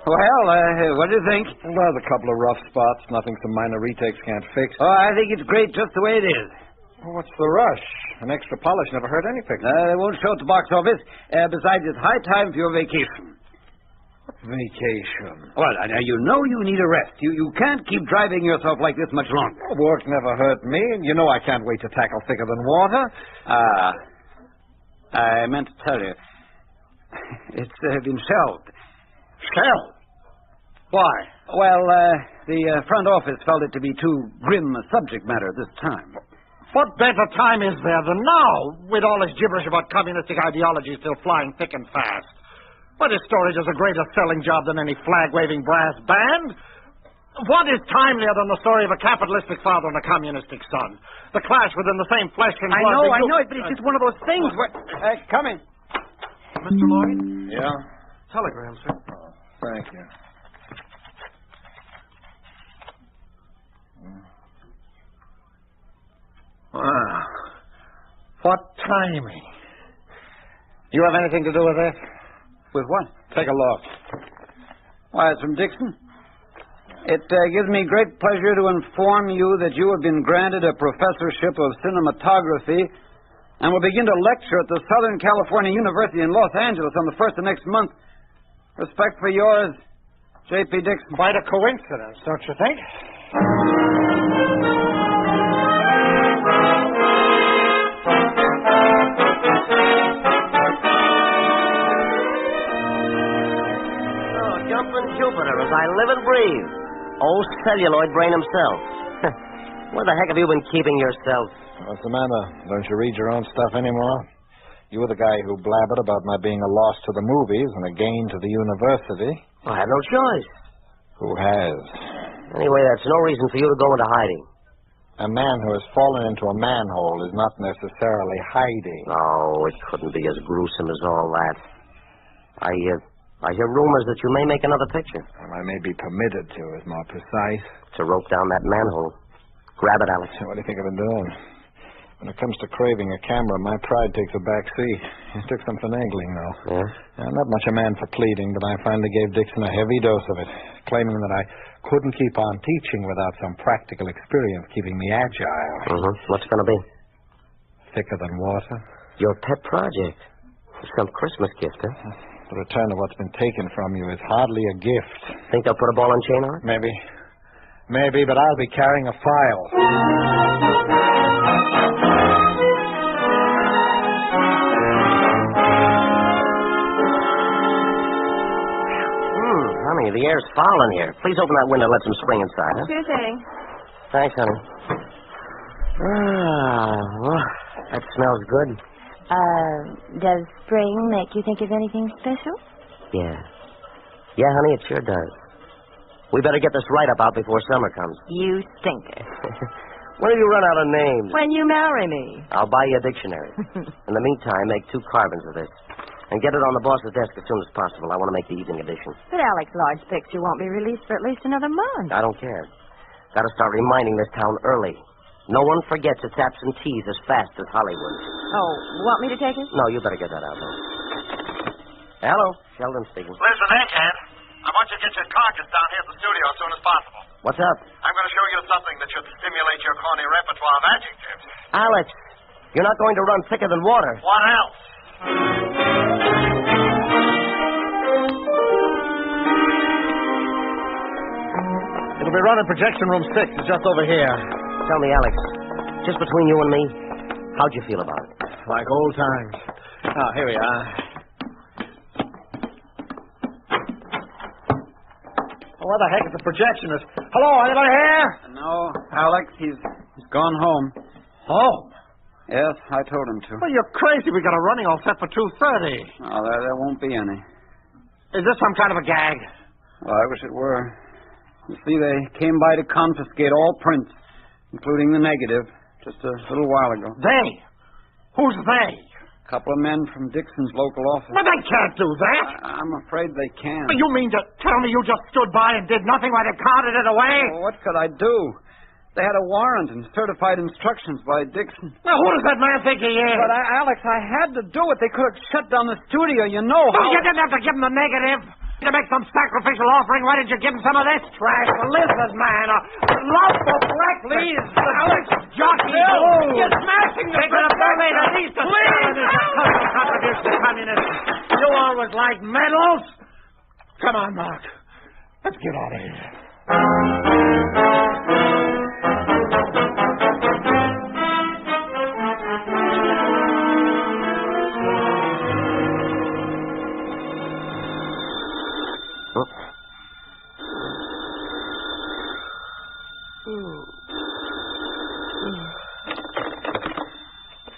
B: Well, what do you think?
Q: Well, there's a couple of rough spots. Nothing some minor retakes can't fix.
B: Oh, I think it's great just the way it is.
Q: Well, what's the rush? An extra polish never hurt any picture.
B: They won't show at the box office. Besides, it's high time for your vacation.
Q: Vacation?
B: Well, now, you know you need a rest. You can't keep driving yourself like this much longer.
Q: Well, work never hurt me, and you know I can't wait to tackle thicker than water.
B: I meant to tell you. It's been shelved.
Q: Shelved? Why?
B: Well, the front office felt it to be too grim a subject matter this time.
G: What better time is there than now, with all this gibberish about communistic ideology still flying thick and fast? What is storage does a greater selling job than any flag-waving brass band? What is timelier than the story of a capitalistic father and a communistic son? The clash within the same flesh and blood.
B: I know it, but it's just one of those things where... come in.
S: Mr. Lloyd?
Q: Yeah?
S: Telegram, sir.
Q: Oh, thank you.
G: Wow. What timing. You have anything to do with this?
B: With what?
G: Take a look.
B: Why, it's from Dixon. It gives me great pleasure to inform you that you have been granted a professorship of cinematography and will begin to lecture at the Southern California University in Los Angeles on the 1st of next month. Respect for yours, J.P. Dixon.
G: Quite a coincidence, don't you think?
V: Jupiter as I live and breathe. Old celluloid brain himself. Where the heck have you been keeping yourself?
Q: What's the matter? Don't you read your own stuff anymore? You were the guy who blabbered about my being a loss to the movies and a gain to the university.
V: I had no choice.
Q: Who has?
V: Anyway, that's no reason for you to go into hiding.
Q: A man who has fallen into a manhole is not necessarily hiding.
V: No, it couldn't be as gruesome as all that. I hear rumors that you may make another picture.
Q: Well, I may be permitted to, is more precise.
V: To rope down that manhole. Grab it, Alex.
Q: What do you think I've been doing? When it comes to craving a camera, my pride takes a back seat. It took some finagling, though.
V: Yeah?
Q: I'm not much a man for pleading, but I finally gave Dixon a heavy dose of it, claiming that I couldn't keep on teaching without some practical experience keeping me agile.
V: What's it going to be?
Q: Thicker than water.
V: Your pet project. Some Christmas gift, huh?
Q: The return of what's been taken from you is hardly a gift.
V: Think they'll put a ball and chain on it?
Q: Maybe, but I'll be carrying a file.
V: Honey, the air's foul in here. Please open that window and let some spring inside, huh?
R: Sure thing.
V: Thanks, honey. Well, that smells good.
R: Does spring make you think of anything special?
V: Yeah. Yeah, honey, it sure does. We better get this write-up out before summer comes.
R: You stinker.
V: When do you run out of names?
R: When you marry me.
V: I'll buy you a dictionary. In the meantime, make 2 carbons of this. And get it on the boss's desk as soon as possible. I want to make the evening edition.
R: But Alex Lord's picture won't be released for at least another month.
V: I don't care. Got to start reminding this town early. No one forgets its absentees as fast as Hollywood.
R: Oh, want me to take it?
V: No, you better get that out there. Hello, Sheldon speaking.
K: Listen, Egghead. I want you to get your carcass down here at the studio as soon as possible.
V: What's up?
K: I'm going to show you something that should stimulate your corny repertoire of adjectives.
V: Alex, you're not going to run thicker than water.
K: What else?
G: It'll be running projection room 6. It's just over here.
V: Tell me, Alex, just between you and me, how'd you feel about it?
G: Like old times. Oh, here we are. Oh, what the heck is the projectionist? Hello, anybody here?
B: No, Alex, he's gone home.
G: Home?
B: Yes, I told him to.
G: Well, you're crazy. We got a running all set for 2:30.
B: Oh, there won't be any.
G: Is this some kind of a gag?
B: Well, I wish it were. You see, they came by to confiscate all prints, including the negative, just a little while ago.
G: They? Who's they?
B: A couple of men from Dixon's local office.
G: But they can't do that.
B: I'm afraid they can.
G: You mean to tell me you just stood by and did nothing while they carted it away?
B: Well, what could I do? They had a warrant and certified instructions by Dixon.
G: Now, who does that man think he is?
B: But, Alex, I had to do it. They could have shut down the studio. You know how...
G: Well, you didn't have to give him the negative. To make some sacrificial offering, why didn't you give him some of this trash? Listen, man, a love for black, please. Alex, jockey. You're smashing the later. These please. Contribution to communism. You always like medals. Come on, Mark. Let's get out of here.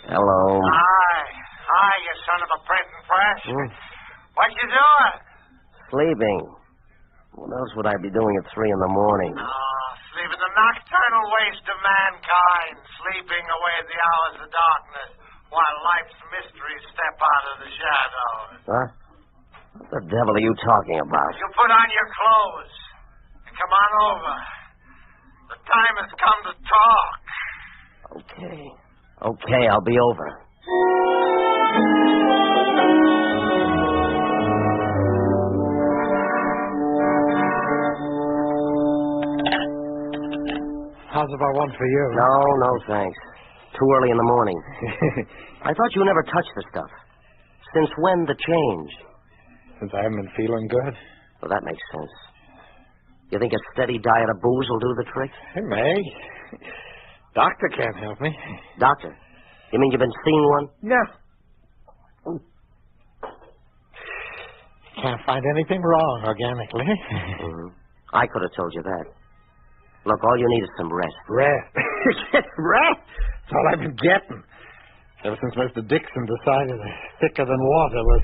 V: Hello.
K: Hi, you son of a printing press. What you doing?
V: Sleeping. What else would I be doing at 3 in the morning?
K: Sleeping the nocturnal waste of mankind, sleeping away the hours of darkness while life's mysteries step out of the shadows.
V: Huh? What the devil are you talking about?
K: You put on your clothes and come on over. The time has come to talk.
V: Okay, I'll be over.
Q: How's about one for you?
V: No, thanks. Too early in the morning. I thought you never touched the stuff. Since when the change?
Q: Since I haven't been feeling good.
V: Well, that makes sense. You think a steady diet of booze will do the trick?
Q: It may. Doctor can't help me.
V: Doctor? You mean you've been seeing one?
Q: No. Can't find anything wrong organically.
V: I could have told you that. Look, all you need is some rest.
Q: Rest? Rest? That's all I've been getting. Ever since Mr. Dixon decided that thicker than water was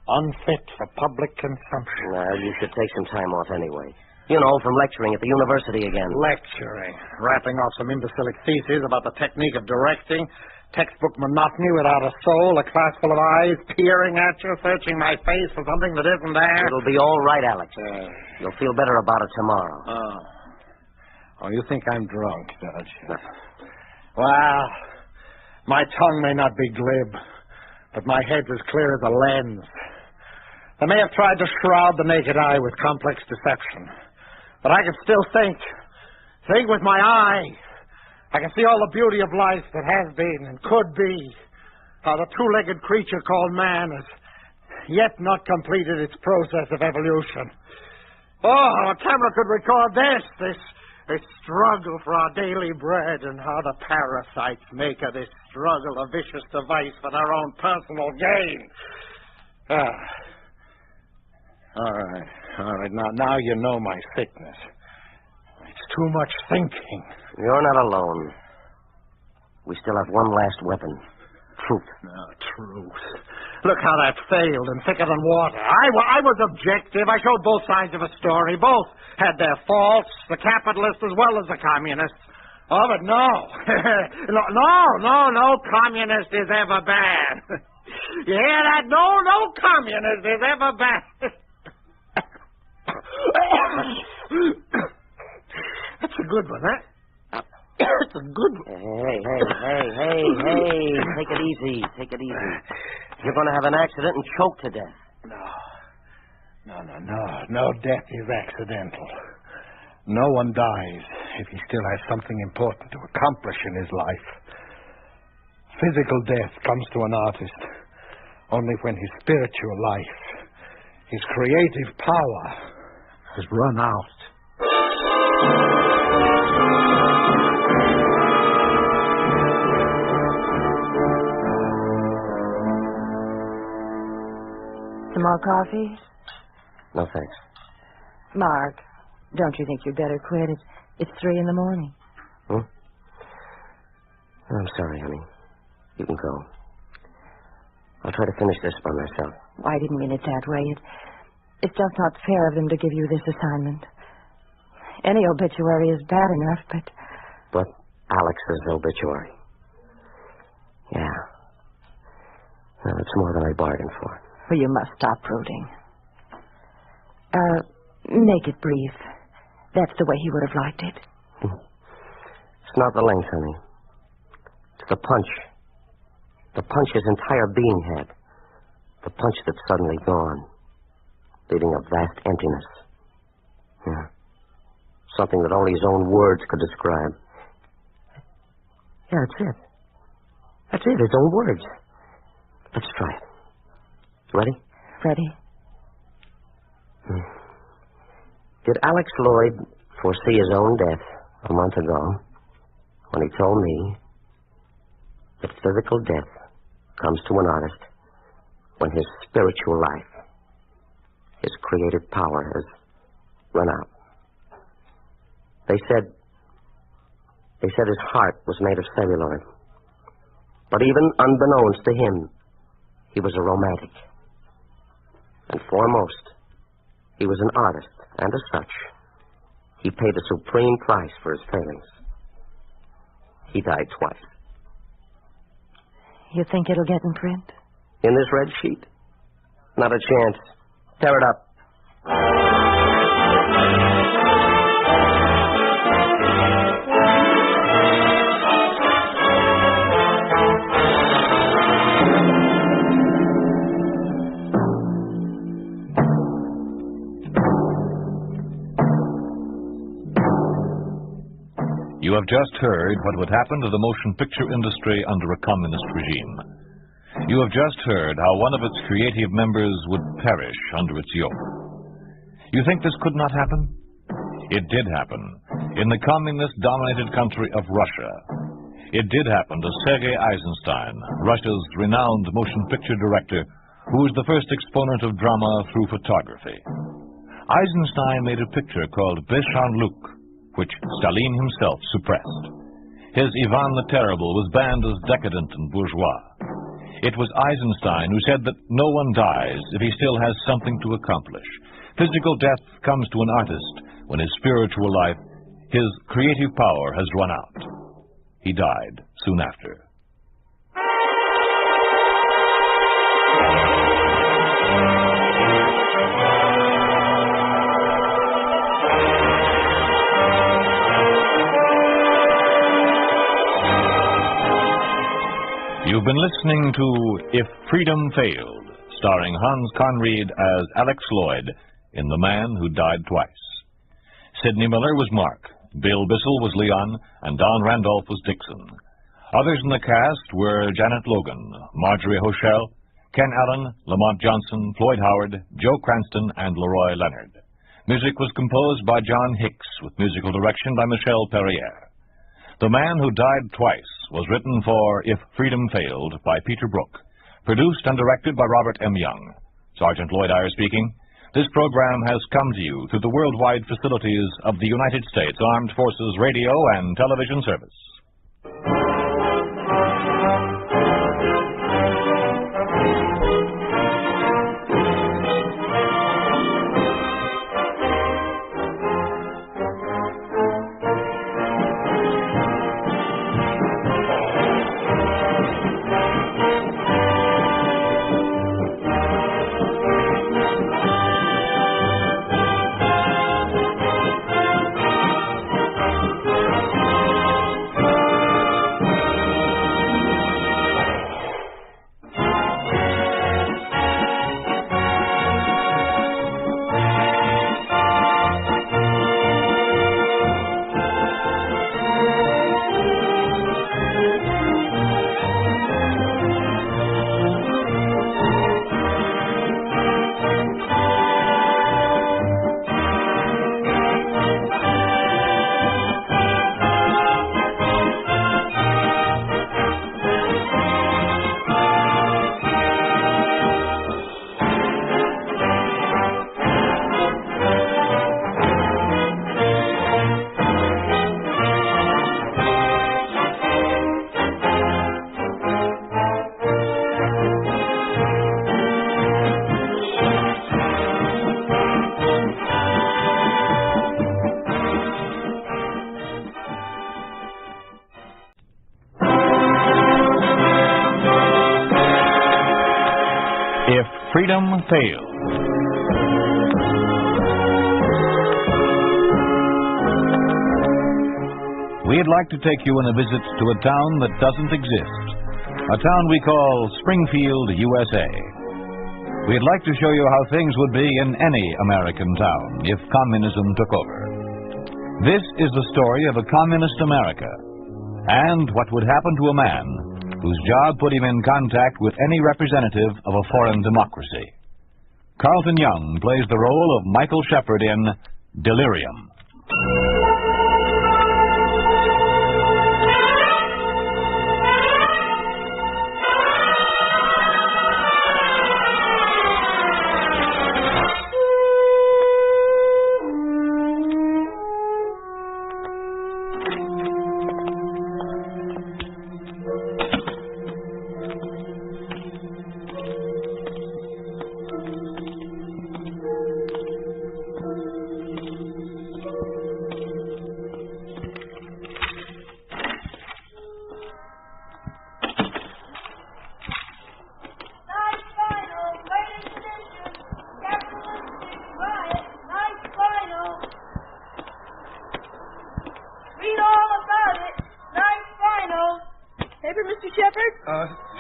Q: unfit for public consumption.
V: Well, you should take some time off anyway. You know, from lecturing at the university again.
G: Lecturing. Rapping off some imbecilic theses about the technique of directing, textbook monotony without a soul, a class full of eyes peering at you, searching my face for something that isn't there.
V: It'll be all right, Alex. You'll feel better about it tomorrow.
Q: Oh, you think I'm drunk, don't you? Well, my tongue may not be glib, but my head's as clear as a lens. They may have tried to shroud the naked eye with complex deception, but I can still think with my eye. I can see all the beauty of life that has been and could be. How the two-legged creature called man has yet not completed its process of evolution. Oh, how a camera could record this struggle for our daily bread, and how the parasites make of this struggle a vicious device for their own personal gain. All right. Now you know my sickness. It's too much thinking.
V: You're not alone. We still have one last weapon. Truth.
G: Truth. Look how that failed and thicker than water. I was objective. I showed both sides of a story. Both had their faults, the capitalists as well as the communists. Oh, but no. No communist is ever bad. You hear that? No communist is ever bad. That's a good one, huh? That's a good one.
V: Hey. Take it easy. You're going to have an accident and choke to death.
Q: No death is accidental. No one dies if he still has something important to accomplish in his life. Physical death comes to an artist only when his spiritual life, his creative power, has run out.
R: Some more coffee?
V: No, thanks.
R: Mark, don't you think you'd better quit? It's 3 in the morning.
V: I'm sorry, honey. You can go. I'll try to finish this by myself.
R: I didn't mean it that way. It's just not fair of them to give you this assignment. Any obituary is bad enough,
V: But Alex's obituary. Yeah. Well, it's more than I bargained for.
R: Well, you must stop brooding. Make it brief. That's the way he would have liked it.
V: It's not the length, honey. It's the punch. The punch his entire being had. The punch that's suddenly gone, leaving a vast emptiness. Yeah. Something that only his own words could describe. Yeah, that's it. That's it, his own words. Let's try it. Ready?
R: Ready.
V: Did Alex Lloyd foresee his own death a month ago when he told me that physical death comes to an artist when his spiritual life, his creative power has run out? They said his heart was made of celluloid. But even unbeknownst to him, he was a romantic. And foremost, he was an artist, and as such, he paid a supreme price for his failings. He died twice.
R: You think it'll get in print?
V: In this red sheet? Not a chance. Tear it up.
A: You have just heard what would happen to the motion picture industry under a communist regime. You have just heard how one of its creative members would perish under its yoke. You think this could not happen? It did happen in the communist-dominated country of Russia. It did happen to Sergei Eisenstein, Russia's renowned motion picture director, who was the first exponent of drama through photography. Eisenstein made a picture called Béchamp-Luc, which Stalin himself suppressed. His Ivan the Terrible was banned as decadent and bourgeois. It was Eisenstein who said that no one dies if he still has something to accomplish. Physical death comes to an artist when his spiritual life, his creative power, has run out. He died soon after. You've been listening to If Freedom Failed, starring Hans Conried as Alex Lloyd in The Man Who Died Twice. Sidney Miller was Mark, Bill Bissell was Leon, and Don Randolph was Dixon. Others in the cast were Janet Logan, Marjorie Hochel, Ken Allen, Lamont Johnson, Floyd Howard, Joe Cranston, and Leroy Leonard. Music was composed by John Hicks, with musical direction by Michel Perrier. The Man Who Died Twice was written for If Freedom Failed by Peter Brook, produced and directed by Robert M. Young. Sergeant Lloyd Eyre speaking. This program has come to you through the worldwide facilities of the United States Armed Forces Radio and Television Service. freedom failed. We'd like to take you on a visit to a town that doesn't exist, a town we call Springfield, USA. We'd like to show you how things would be in any American town if communism took over. This is the story of a communist America, and what would happen to a man whose job put him in contact with any representative of a foreign democracy. Carlton Young plays the role of Michael Shepard in Delirium.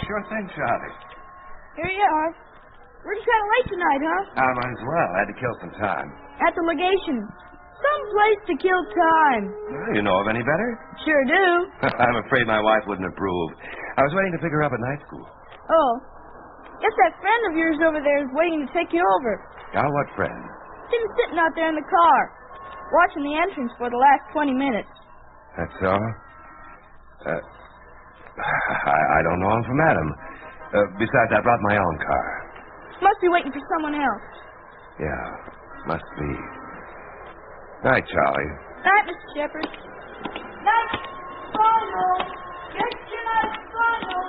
H: Sure thing, Charlie.
F: Here you are. Working kind of late tonight, huh?
H: I might as well. I had to kill some time.
F: At the legation. Some place to kill time.
H: Well, you know of any better?
F: Sure do.
H: I'm afraid my wife wouldn't approve. I was waiting to pick her up at night school.
F: Oh. Guess that friend of yours over there is waiting to take you over.
H: Now, what friend?
F: Been sitting out there in the car, watching the entrance for the last 20 minutes.
H: That's all? I don't know him from Adam. Besides, I brought my own car.
F: Must be waiting for someone else.
H: Yeah, must be. Night, Charlie.
F: Night, Mr. Shepard. Night, Final. Get your night, Final.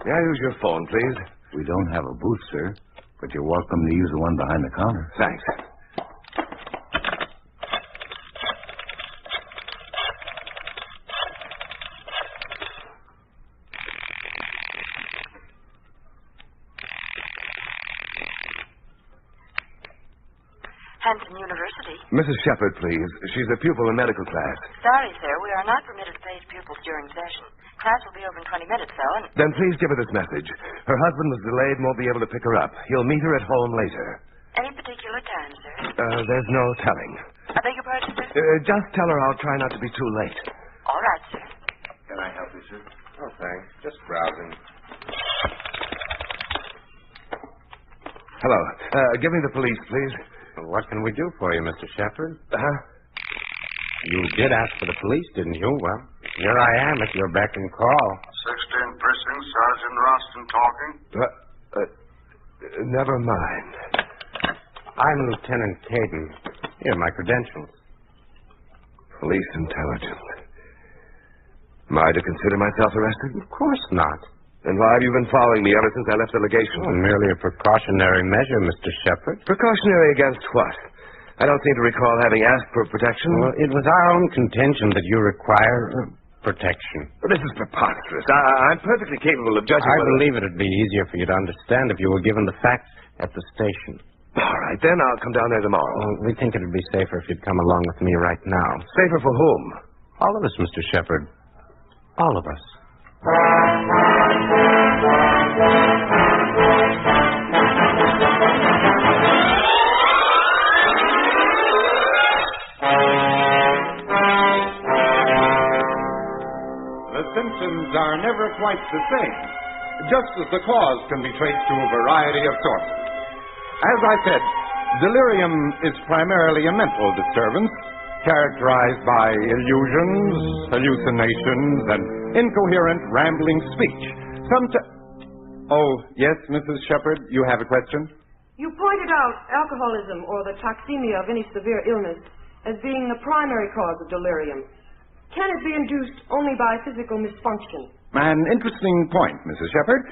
H: May I use your phone, please?
L: We don't have a booth, sir, but you're welcome to use the one behind the counter.
H: Thanks.
T: Hampton University.
H: Mrs. Shepard, please. She's a pupil in medical class.
T: Sorry, sir. We are not permitted to face pupils during session. Class will be over in 20 minutes, though, and...
H: Then please give her this message. Her husband was delayed and won't be able to pick her up. He'll meet her at home later.
T: Any particular time, sir?
H: There's no telling.
T: I beg your pardon, sir?
H: Just tell her I'll try not to be too late.
T: All right, sir.
H: Can I help you, sir? Oh, thanks. Just browsing. Hello. Give me the police, please.
X: What can we do for you, Mr. Shepard?
H: Huh?
X: You did ask for the police, didn't you? Well, here I am at your beck and call.
K: 16 Precinct, Sergeant Roston talking.
H: Never mind.
X: I'm Lieutenant Caden. Here, my credentials.
H: Police intelligence. Am I to consider myself arrested?
X: Of course not.
H: Then why have you been following me ever since I left the legation?
X: Oh, merely a precautionary measure, Mr. Shepard.
H: Precautionary against what? I don't seem to recall having asked for protection.
X: Well, it was our own contention that you require protection.
H: Well, this is preposterous. I'm perfectly capable of judging
X: I believe it would be easier for you to understand if you were given the facts at the station.
H: All right, then I'll come down there tomorrow.
X: Well, we think it would be safer if you'd come along with me right now.
H: Safer for whom?
X: All of us, Mr. Shepard. All of us.
Y: The symptoms are never quite the same.
O: just as the cause can be traced to a variety of sources. As I said, delirium is primarily a mental disturbance characterized by illusions, hallucinations, and incoherent, rambling speech. Oh, yes, Mrs. Shepard, you have a question?
I: You pointed out alcoholism or the toxemia of any severe illness as being the primary cause of delirium. Can it be induced only by physical misfunction?
O: An interesting point, Mrs. Shepard,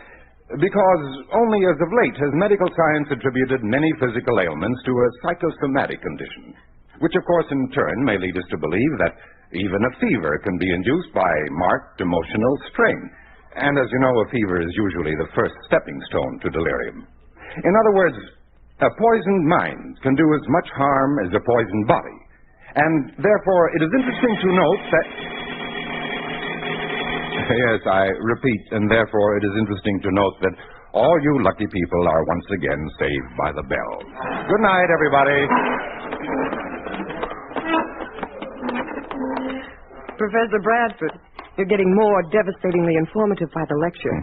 O: because only as of late has medical science attributed many physical ailments to a psychosomatic condition, which of course in turn may lead us to believe that even a fever can be induced by marked emotional strain. And as you know, a fever is usually the first stepping stone to delirium. In other words, a poisoned mind can do as much harm as a poisoned body. And therefore, it is interesting to note that... Yes, I repeat, and therefore it is interesting to note that all you lucky people are once again saved by the bell. Good night, everybody.
P: Professor Bradford, you're getting more devastatingly informative by the lecture.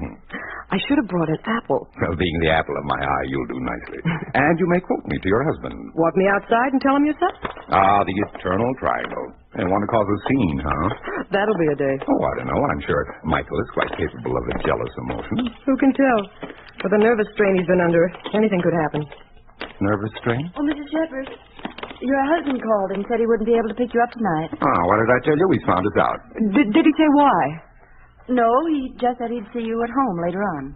P: I should have brought an apple.
O: Well, being the apple of my eye, you'll do nicely. And you may quote me to your husband.
P: Walk me outside and tell him yourself?
O: Ah, the eternal triangle. They want to cause a scene, huh?
P: That'll be a day.
O: Oh, I don't know. I'm sure Michael is quite capable of a jealous emotion.
P: Who can tell? With the nervous strain he's been under, anything could happen.
O: Nervous strain?
R: Oh, Mrs. Shepard, your husband called and said he wouldn't be able to pick you up tonight.
O: Oh, what did I tell you? He found us out.
P: Did he say why?
R: No, he just said he'd see you at home later on.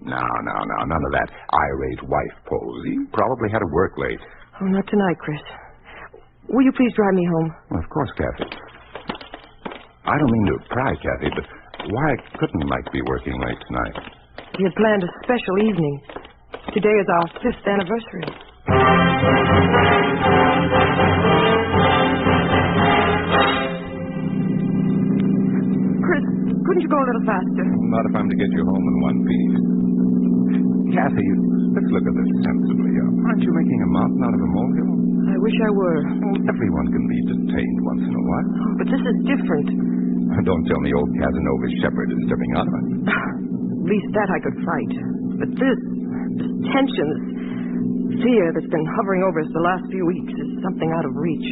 O: No, none of that irate wife pose. He probably had to work late.
P: Oh, not tonight, Chris. Will you please drive me home?
O: Well, of course, Kathy. I don't mean to pry, Kathy, but why couldn't Mike be working late tonight?
P: He had planned a special evening. Today is our 5th anniversary. Chris, couldn't you go a little faster?
O: Not if I'm to get you home in one piece. Kathy, let's look at this sensibly. Aren't you making a mountain out of a molehill?
P: I wish I were.
O: Well, everyone can be detained once in a while.
P: Oh, but this is different.
O: Don't tell me old Casanova Shepard is stepping out of it.
P: At least that I could fight. But this tension, this fear that's been hovering over us the last few weeks is something out of reach.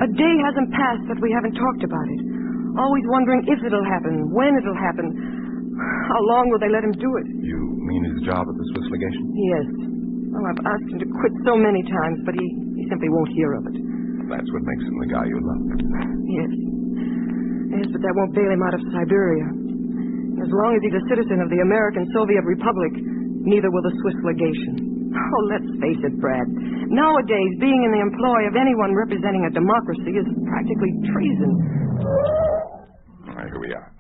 P: A day hasn't passed that we haven't talked about it. Always wondering if it'll happen, when it'll happen. How long will they let him do it?
O: You mean his job at the Swiss legation?
P: Yes. Oh, I've asked him to quit so many times, but he simply won't hear of it.
O: That's what makes him the guy you love.
P: Yes. Yes, but that won't bail him out of Siberia. As long as he's a citizen of the American Soviet Republic, neither will the Swiss legation. Oh, let's face it, Brad. Nowadays, being in the employ of anyone representing a democracy is practically treason.
O: All right, here we are.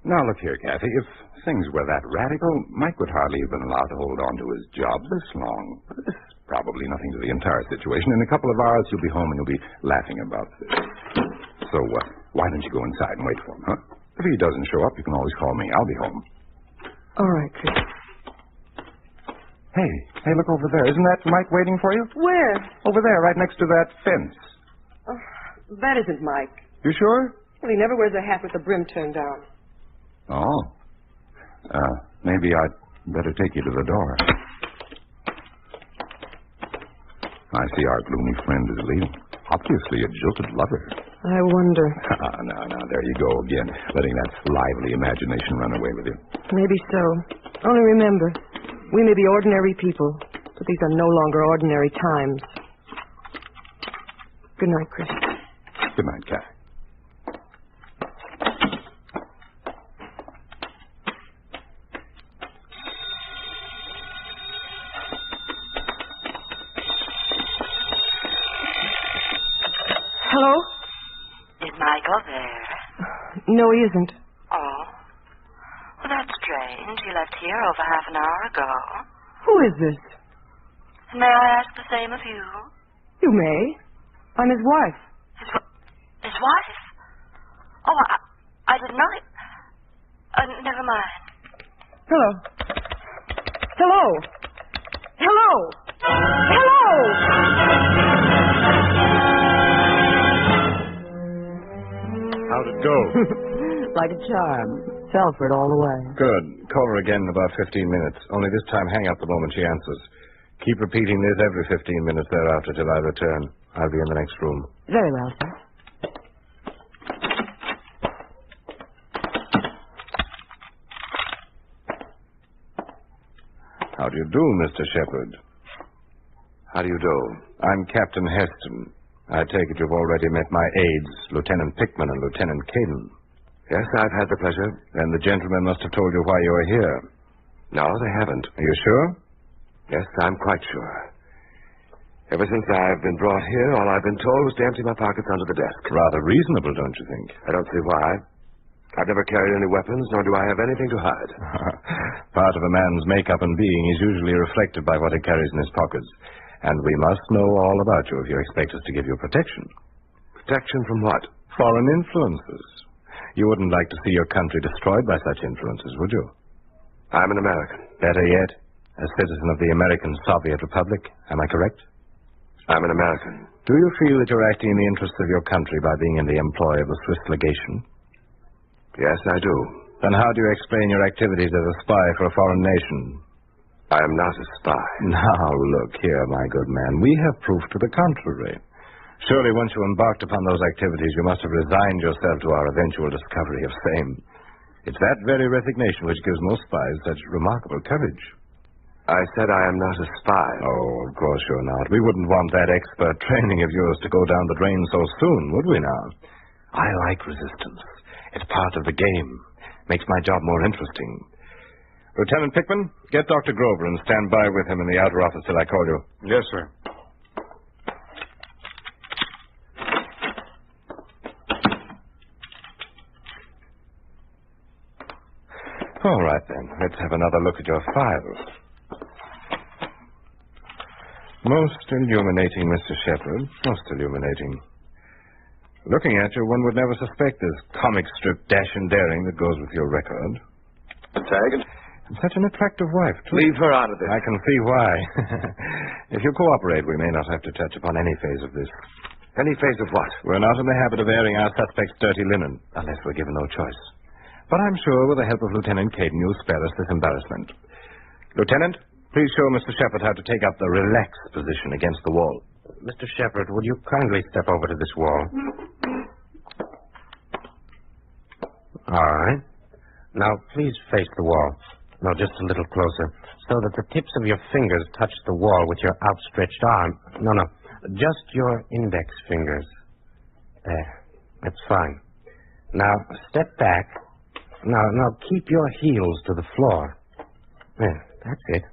O: Now, look here, Kathy. If things were that radical, Mike would hardly have been allowed to hold on to his job this long. But it's probably nothing to the entire situation. In a couple of hours, you'll be home and you'll be laughing about this. So, why don't you go inside and wait for him, huh? If he doesn't show up, you can always call me. I'll be home.
P: All right, Chris.
O: Hey, look over there. Isn't that Mike waiting for you?
P: Where?
O: Over there, right next to that fence.
P: That isn't Mike.
O: You sure?
P: Well, he never wears a hat with the brim turned down.
O: Oh. Maybe I'd better take you to the door. I see our gloomy friend is leaving. Obviously a jilted lover.
P: I wonder.
O: No, there you go again, letting that lively imagination run away with you.
P: Maybe so. Only remember, we may be ordinary people, but these are no longer ordinary times. Good night, Chris.
O: Good night, Kathy.
P: Hello?
T: Is Michael there?
P: No, he isn't.
T: Oh. Well, that's strange. He left here over half an hour ago.
P: Who is this?
T: And may I ask the same of you?
P: You may. I'm his wife.
T: His wife? Oh, I didn't know it. Never mind.
P: Hello. Hello. Hello. Hello.
U: How'd it go?
P: Like a charm. fell for it all the way.
H: Good. Call her again in about 15 minutes. Only this time hang up the moment she answers. Keep repeating this every 15 minutes thereafter till I return. I'll be in the next room.
P: Very well, sir.
H: How do you do, Mr. Shepherd?
L: How do you do?
H: I'm Captain Heston. I take it you've already met my aides, Lieutenant Pickman and Lieutenant Caden.
L: Yes, I've had the pleasure.
H: Then the gentlemen must have told you why you are here.
L: No, they haven't.
H: Are you sure?
L: Yes, I'm quite sure. Ever since I've been brought here, all I've been told was to empty my pockets under the desk.
H: Rather reasonable, don't you think?
L: I don't see why. I've never carried any weapons, nor do I have anything to hide.
H: Part of a man's makeup and being is usually reflected by what he carries in his pockets. And we must know all about you if you expect us to give you protection.
L: Protection from what?
H: Foreign influences. You wouldn't like to see your country destroyed by such influences, would you?
L: I'm an American.
H: Better yet, a citizen of the American Soviet Republic. Am I correct?
L: I'm an American.
H: Do you feel that you're acting in the interests of your country by being in the employ of the Swiss legation?
L: Yes, I do.
H: Then how do you explain your activities as a spy for a foreign nation?
L: I am not a spy.
H: Now, look here, my good man. We have proof to the contrary. Surely once you embarked upon those activities, you must have resigned yourself to our eventual discovery of same. It's that very resignation which gives most spies such remarkable courage.
L: I said I am not a spy.
H: Oh, of course you're not. We wouldn't want that expert training of yours to go down the drain so soon, would we now? I like resistance. It's part of the game. Makes my job more interesting. Lieutenant Pickman, get Dr. Grover and stand by with him in the outer office till I call you.
C: Yes, sir.
H: All right, then. Let's have another look at your file. Most illuminating, Mr. Shepherd. Most illuminating. Looking at you, one would never suspect this comic strip dash and daring that goes with your record.
L: Tag?
H: And such an attractive wife, too.
L: Leave her out of this.
H: I can see why. If you cooperate, we may not have to touch upon any phase of this.
L: Any phase of what?
H: We're not in the habit of airing our suspects' dirty linen, unless we're given no choice. But I'm sure with the help of Lieutenant Caden, you'll spare us this embarrassment. Lieutenant, please show Mr. Shepherd how to take up the relaxed position against the wall.
X: Mr. Shepherd, would you kindly step over to this wall? All right. Now, please face the wall. No, just a little closer, so that the tips of your fingers touch the wall with your outstretched arm. No, just your index fingers. There. That's fine. Now, step back. Now, keep your heels to the floor. There, that's it.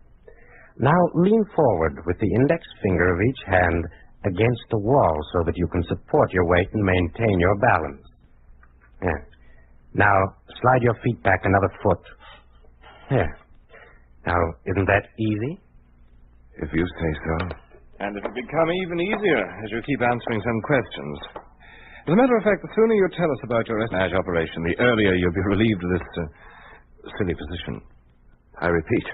X: Now, lean forward with the index finger of each hand against the wall so that you can support your weight and maintain your balance. There. Now, slide your feet back another foot. There. Now, isn't that easy?
L: If you say so.
H: And it'll become even easier as you keep answering some questions. As a matter of fact, the sooner you tell us about your espionage operation, the earlier you'll be relieved of this silly position.
L: I repeat,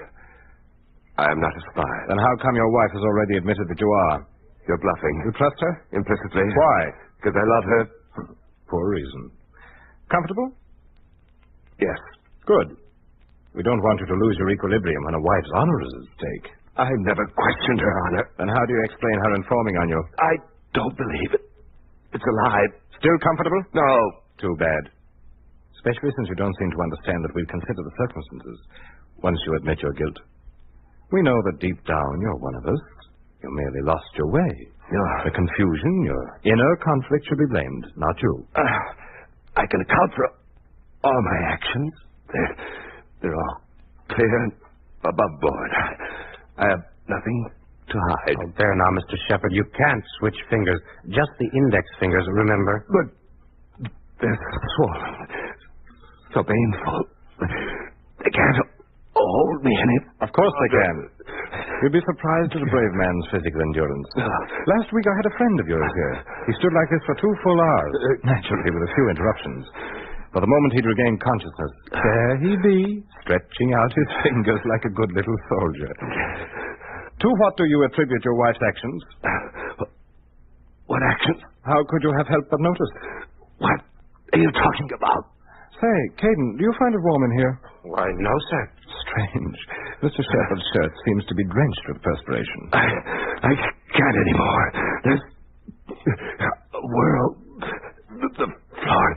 L: I am not a spy.
H: Then how come your wife has already admitted that you are?
L: You're bluffing.
H: You trust her?
L: Implicitly.
H: Why?
L: Because I love her.
H: Poor reason. Comfortable?
L: Yes.
H: Good. We don't want you to lose your equilibrium when a wife's honor is at stake.
L: I've never questioned her honor.
H: Then how do you explain her informing on you?
L: I don't believe it. It's a lie.
H: Still comfortable?
L: No.
H: Too bad. Especially since you don't seem to understand that we'll consider the circumstances once you admit your guilt. We know that deep down you're one of us. You merely lost your way. The confusion, your inner conflict should be blamed, not you.
L: I can account for all my actions. They're all clear and above board. I have nothing to hide.
X: Oh, there now, Mr. Shepherd. You can't switch fingers. Just the index fingers, remember?
L: But they're swollen. So painful. They can't hold me in it.
H: Of course they can. You'd be surprised at a brave man's physical endurance. Last week I had a friend of yours here. He stood like this for 2 full hours, naturally with a few interruptions. For the moment he'd regained consciousness, there he be, stretching out his fingers like a good little soldier. To what do you attribute your wife's actions?
L: What actions?
H: How could you have helped but notice?
L: What are you talking about?
H: Say, Caden, do you find it warm in here?
X: Why, no, sir.
H: Strange. Mr. Shepard's shirt seems to be drenched with perspiration.
L: I can't anymore. There's a world. The floor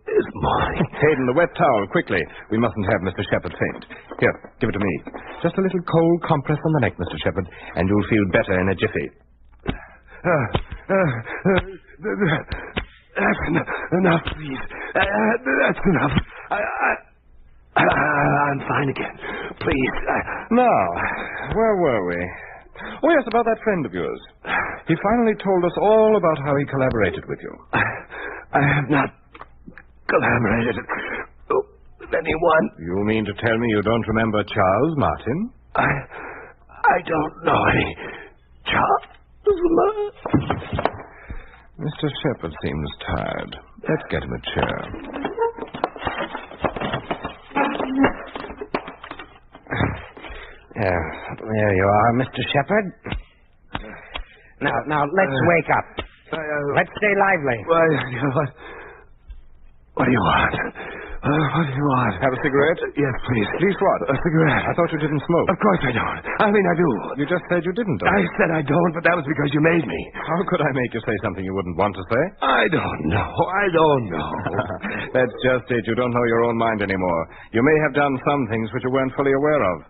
L: is mine.
H: Caden, the wet towel, quickly. We mustn't have Mr. Shepard faint. Here, give it to me. Just a little cold compress on the neck, Mr. Shepard, and you'll feel better in a jiffy.
L: That's enough, please. That's enough. I'm fine again. Please.
H: Now, where were we? Oh, yes, about that friend of yours. He finally told us all about how he collaborated with you.
L: I have not collaborated with anyone.
H: You mean to tell me you don't remember Charles Martin?
L: I don't know any Charles.
H: Mr. Shepard seems tired. Let's get him a chair.
X: There you are, Mr. Shepard. Now, let's wake up. Let's stay lively.
L: Why, what do you want? What do you want?
H: Have a cigarette?
L: Yes, please.
H: Please what?
L: A cigarette.
H: I thought you didn't smoke.
L: Of course I don't. I mean, I do.
H: You just said you didn't.
L: I said I don't, but that was because you made me.
H: How could I make you say something you wouldn't want to say?
L: I don't know.
H: That's just it. You don't know your own mind anymore. You may have done some things which you weren't fully aware of.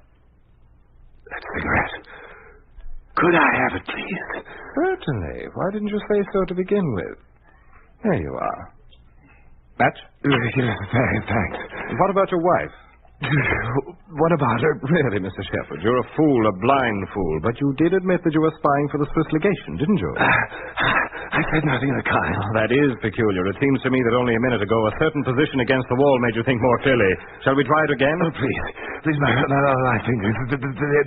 L: That cigarette. Could I have it, please?
H: Certainly. Why didn't you say so to begin with? There you are. Match?
L: Yes, thanks.
H: What about your wife?
L: What about her?
H: Really, Mr. Shepard, you're a fool, a blind fool. But you did admit that you were spying for the Swiss legation, didn't you?
L: I said nothing of the kind.
H: Oh, that is peculiar. It seems to me that only a minute ago a certain position against the wall made you think more clearly. Shall we try it again?
L: Oh, please. Please, my fingers.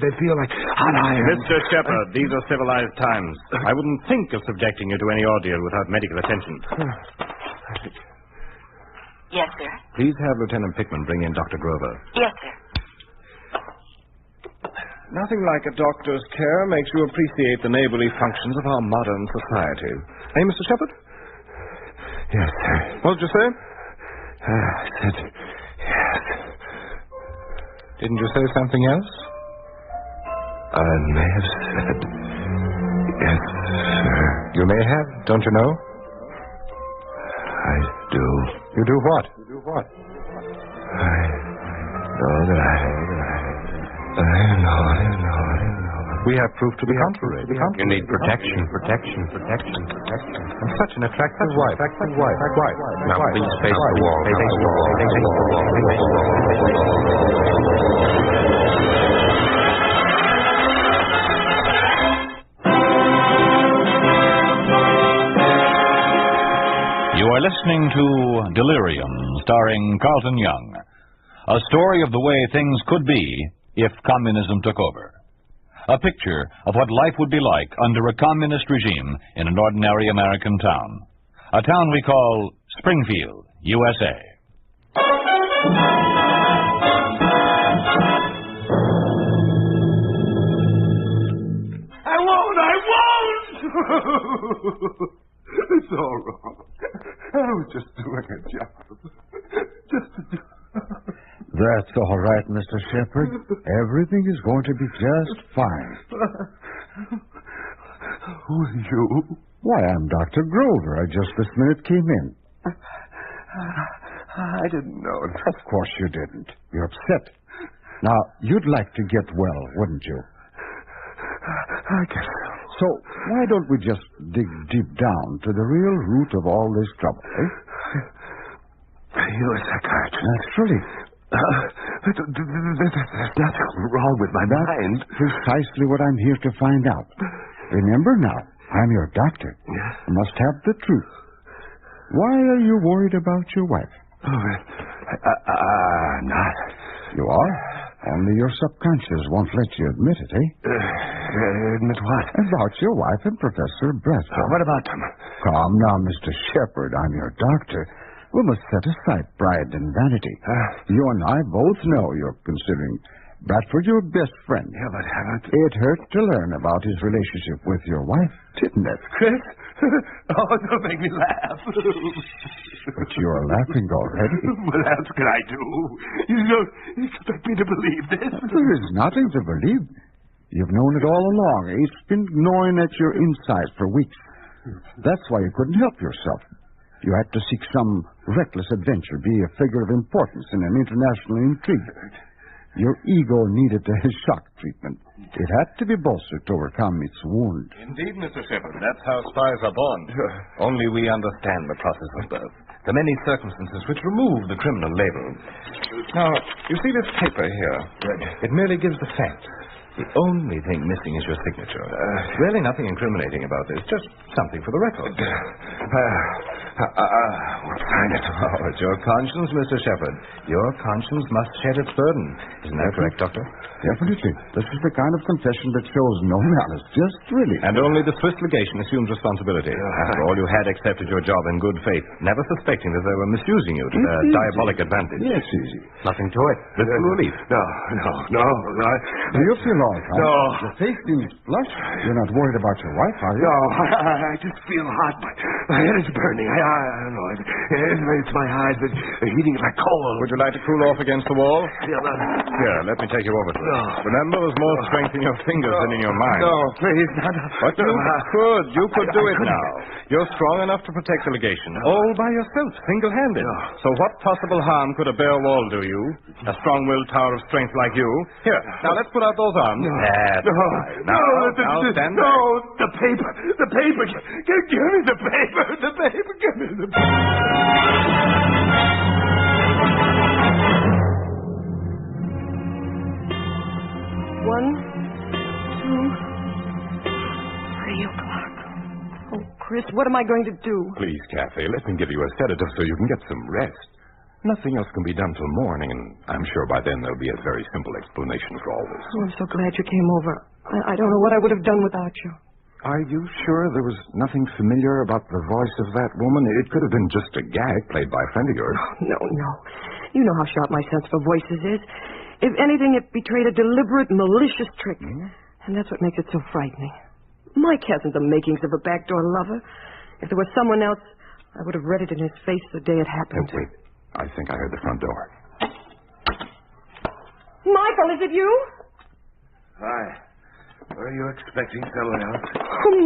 L: They feel like hot iron.
H: Mr. Shepard, these are civilized times. I wouldn't think of subjecting you to any ordeal without medical attention.
T: Yes, sir.
H: Please have Lieutenant Pickman bring in Dr. Grover.
T: Yes, sir.
H: Nothing like a doctor's care makes you appreciate the neighborly functions of our modern society. Hey, Mr. Shepard?
L: Yes, sir.
H: What did you say?
L: I said yes.
H: Didn't you say something else?
L: I may have said yes, sir.
H: You may have, don't you know?
L: I do.
H: You do what?
L: I know that I know.
H: We have proof to the contrary.
X: You need protection.
H: And such an attractive wife.
X: Now, please face the wall.
A: You are listening to Delirium, starring Carlton Young. A story of the way things could be if communism took over. A picture of what life would be like under a communist regime in an ordinary American town. A town we call Springfield, USA.
L: I won't! It's all wrong. I was just doing a job.
E: That's all right, Mr. Shepard. Everything is going to be just fine.
L: Who are you?
E: Why, I'm Dr. Grover. I just this minute came in.
L: I didn't know.
E: Of course you didn't. You're upset. Now, you'd like to get well, wouldn't you?
L: I guess so.
E: So, why don't we just dig deep down to the real root of all this trouble, eh?
L: You're a psychiatrist.
E: Naturally.
L: There's nothing wrong with my mind.
E: That's precisely what I'm here to find out. Remember now, I'm your doctor.
L: Yes.
E: You must have the truth. Why are you worried about your wife?
L: Not.
E: You are? Only your subconscious won't let you admit it, eh?
L: Admit what?
E: About your wife and Professor Bradford.
L: What about them?
E: Calm now, Mr. Shepard. I'm your doctor. We must set aside pride and vanity. You and I both know you're considering Bradford your best friend.
L: Yeah, but haven't...
E: It hurt to learn about his relationship with your wife, didn't it?
L: Chris? Oh, don't make me laugh.
E: But you're laughing already.
L: What else can I do? You don't expect me to believe this?
E: There is nothing to believe. You've known it all along. It's been gnawing at your insides for weeks. That's why you couldn't help yourself. You had to seek some reckless adventure, be a figure of importance in an international intrigue. Your ego needed a shock treatment. It had to be bolstered to overcome its wound.
H: Indeed, Mr. Shepherd, that's how spies are born. Only we understand the process of birth, the many circumstances which remove the criminal label. Now, you see this paper here? It merely gives the facts. The only thing missing is your signature. Really nothing incriminating about this, just something for the record.
L: What sign it?
H: Oh, it's your conscience, Mr. Shepherd. Your conscience must shed its burden. Isn't that correct, Doctor?
E: Definitely. This is the kind of confession that shows no malice, just really.
H: And only the Swiss legation assumes responsibility. After all, you had accepted your job in good faith, never suspecting that they were misusing you to their diabolic advantage.
E: Yes, easy.
H: Nothing to it. This is relief.
L: No.
E: Do you feel all right?
L: No.
E: Your face seems flushed. You're not worried about your wife, are you?
L: No, I just feel hot. My head is burning. I don't know. It's my eyes that are heating like coal.
H: Would you like to cool off against the wall?
L: Yeah,
H: Here, let me take you over to it. Remember, there's more strength in your fingers than in your mind.
L: No, please, not.
H: But you could do it now. You're strong enough to protect the legation, all by yourself, single-handed. So what possible harm could a bare wall do you? A strong-willed tower of strength like you? Here, now let's put out those arms. That's right. Now stand back.
L: No, the paper. Give me the paper. Give me the paper.
P: One, 2, 3 o'clock. Oh, Chris, what am I going to do?
N: Please, Kathy, let me give you a sedative so you can get some rest. Nothing else can be done till morning, and I'm sure by then there'll be a very simple explanation for all this.
P: Oh, I'm so glad you came over. I don't know what I would have done without you.
N: Are you sure there was nothing familiar about the voice of that woman? It could have been just a gag played by a friend of yours.
P: No. You know how sharp my sense for voices is. If anything, it betrayed a deliberate, malicious trick. And that's what makes it so frightening. Mike hasn't the makings of a backdoor lover. If there was someone else, I would have read it in his face the day it happened.
N: Wait. I think I heard the front door.
P: Michael, is it you?
L: Hi. Were you expecting someone else?
P: Oh,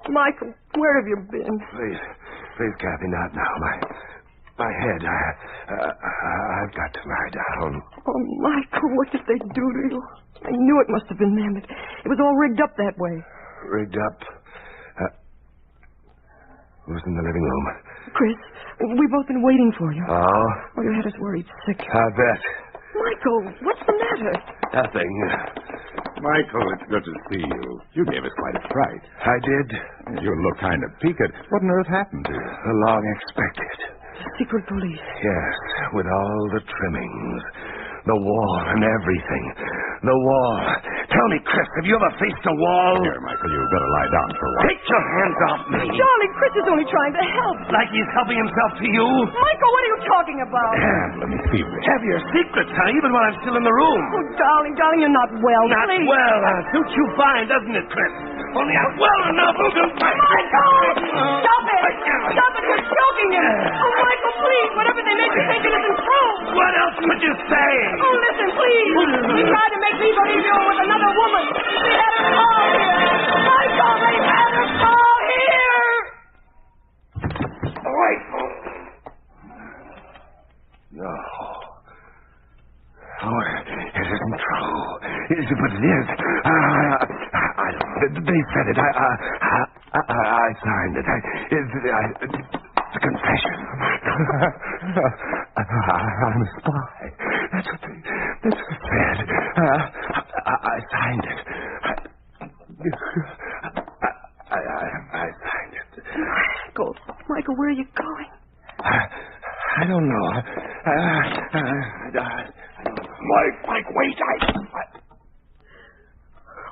P: Michael, where have you been?
L: Please, Kathy, not now. My head. I've got to lie down.
P: Oh, Michael, what did they do to you? I knew it must have been them. It was all rigged up that way.
L: Rigged up? Who's in the living room?
P: Chris, we've both been waiting for you.
L: Oh?
P: Oh, you had us worried sick.
L: I bet.
P: Michael, what's the matter?
L: Nothing.
N: Michael, it's good to see you. You gave us quite a fright.
L: I did.
N: You look kind of peaked. What on earth happened to you?
L: The long expected.
P: Secret police.
L: Yes, with all the trimmings. The wall and everything. The wall. Tell me, Chris, have you ever faced a wall?
N: Here, Michael, you've got to lie down for a while.
L: Take your hands off me.
P: Darling, Chris is only trying to help.
L: Like he's helping himself to you?
P: Michael, what are you talking about?
N: Let me see this.
L: Have your secrets, huh? Even when I'm still in the room.
P: Oh, darling, you're not well.
L: Not
P: please.
L: well. Suits you fine, doesn't it, Chris? Only I'm well enough to...
P: Michael! Stop it! Stop it! You're choking him! Oh, Michael, please! Whatever they make you think it isn't true!
L: What else could you say?
P: Oh, listen, please! He tried to make me believe you were with another woman. They had us all here! Michael, they had us all here!
L: Michael! No. Oh, it isn't true. But it is. They said it. I signed it. It's a confession. I'm a spy. That's what they said. I signed it. I signed it.
P: Michael, where are you going?
L: I don't know. Mike, wait.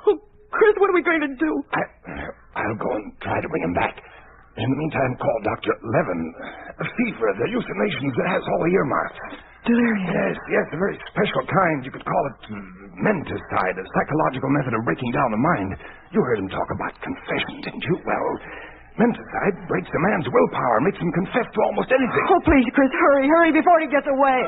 P: Oh, Chris, what are we going to do?
L: I'll go and try to bring him back. In the meantime, call Dr. Levin. A fever, the hallucinations, it has all the earmarks.
P: Delirium?
L: Yes, a very special kind. You could call it menticide, a psychological method of breaking down the mind. You heard him talk about confession, didn't you? Well,
N: Menticide breaks a man's willpower, makes him confess to almost anything.
P: Oh, please, Chris, hurry before he gets away.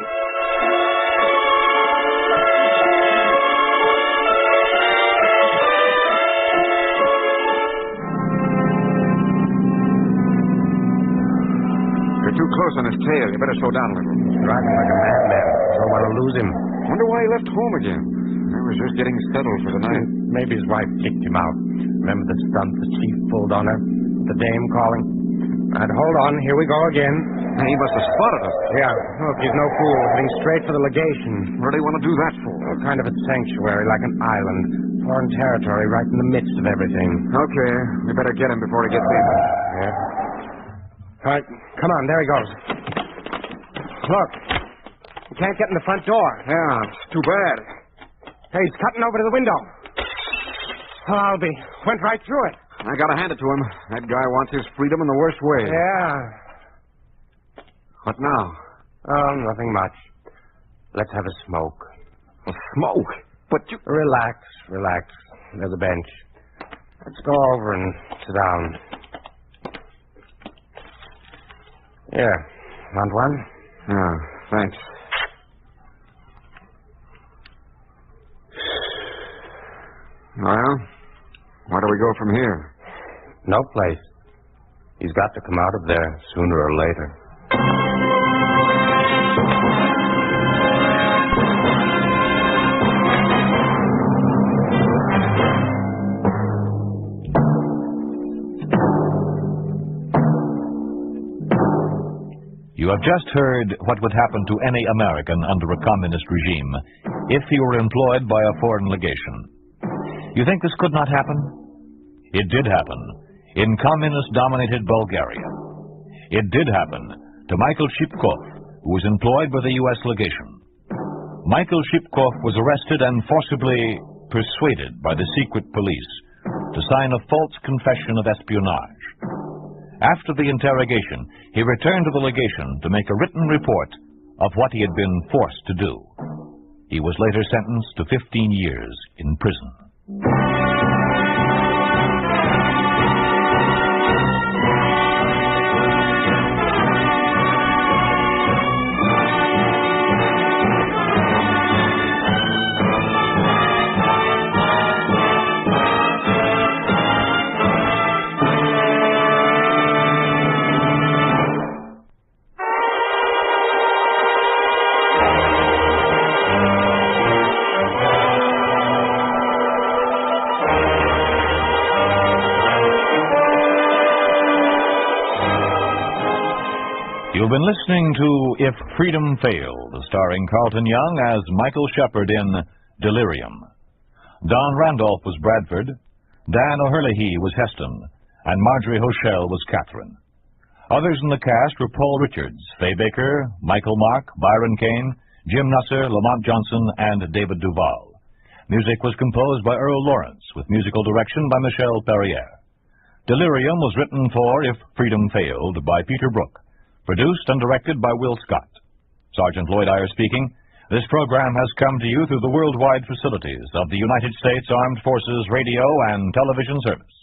C: You're too close on his tail. You better slow down a little.
X: Driving like a madman. Don't want to lose him.
C: Wonder why he left home again. He was just getting settled for the night.
X: Maybe his wife kicked him out. Remember the stunt the chief pulled on her? The dame calling? Right, hold on. Here we go again.
C: He must have spotted us.
X: Yeah. Look, he's no fool. Heading straight for the legation.
C: What do they want to do that for?
X: Kind of a sanctuary, like an island. Foreign territory, right in the midst of everything.
C: Okay. We better get him before he gets in.
X: Yeah. All right. Come on. There he goes. Look. He can't get in the front door.
C: Yeah, it's too bad.
X: Hey, he's cutting over to the window. Oh, I'll be. Went right through it.
C: I gotta hand it to him. That guy wants his freedom in the worst way.
X: Yeah.
C: What now?
X: Oh, nothing much. Let's have a smoke.
C: A smoke? But you...
X: Relax. There's a bench. Let's go over and sit down. Here. Want one?
C: Yeah, thanks. Well, where do we go from here?
X: No place. He's got to come out of there sooner or later.
A: You have just heard what would happen to any American under a communist regime if he were employed by a foreign legation. You think this could not happen? It did happen in communist-dominated Bulgaria. It did happen to Michael Shipkov, who was employed by the U.S. legation. Michael Shipkov was arrested and forcibly persuaded by the secret police to sign a false confession of espionage. After the interrogation, he returned to the legation to make a written report of what he had been forced to do. He was later sentenced to 15 years in prison. You've been listening to If Freedom Failed, starring Carlton Young as Michael Shepard in Delirium. Don Randolph was Bradford, Dan O'Herlihy was Heston, and Marjorie Hochel was Catherine. Others in the cast were Paul Richards, Fay Baker, Michael Mark, Byron Kane, Jim Nusser, Lamont Johnson, and David Duval. Music was composed by Earl Lawrence, with musical direction by Michel Perrier. Delirium was written for If Freedom Failed by Peter Brook. Produced and directed by Will Scott. Sergeant Lloyd Iyer speaking. This program has come to you through the worldwide facilities of the United States Armed Forces Radio and Television Service.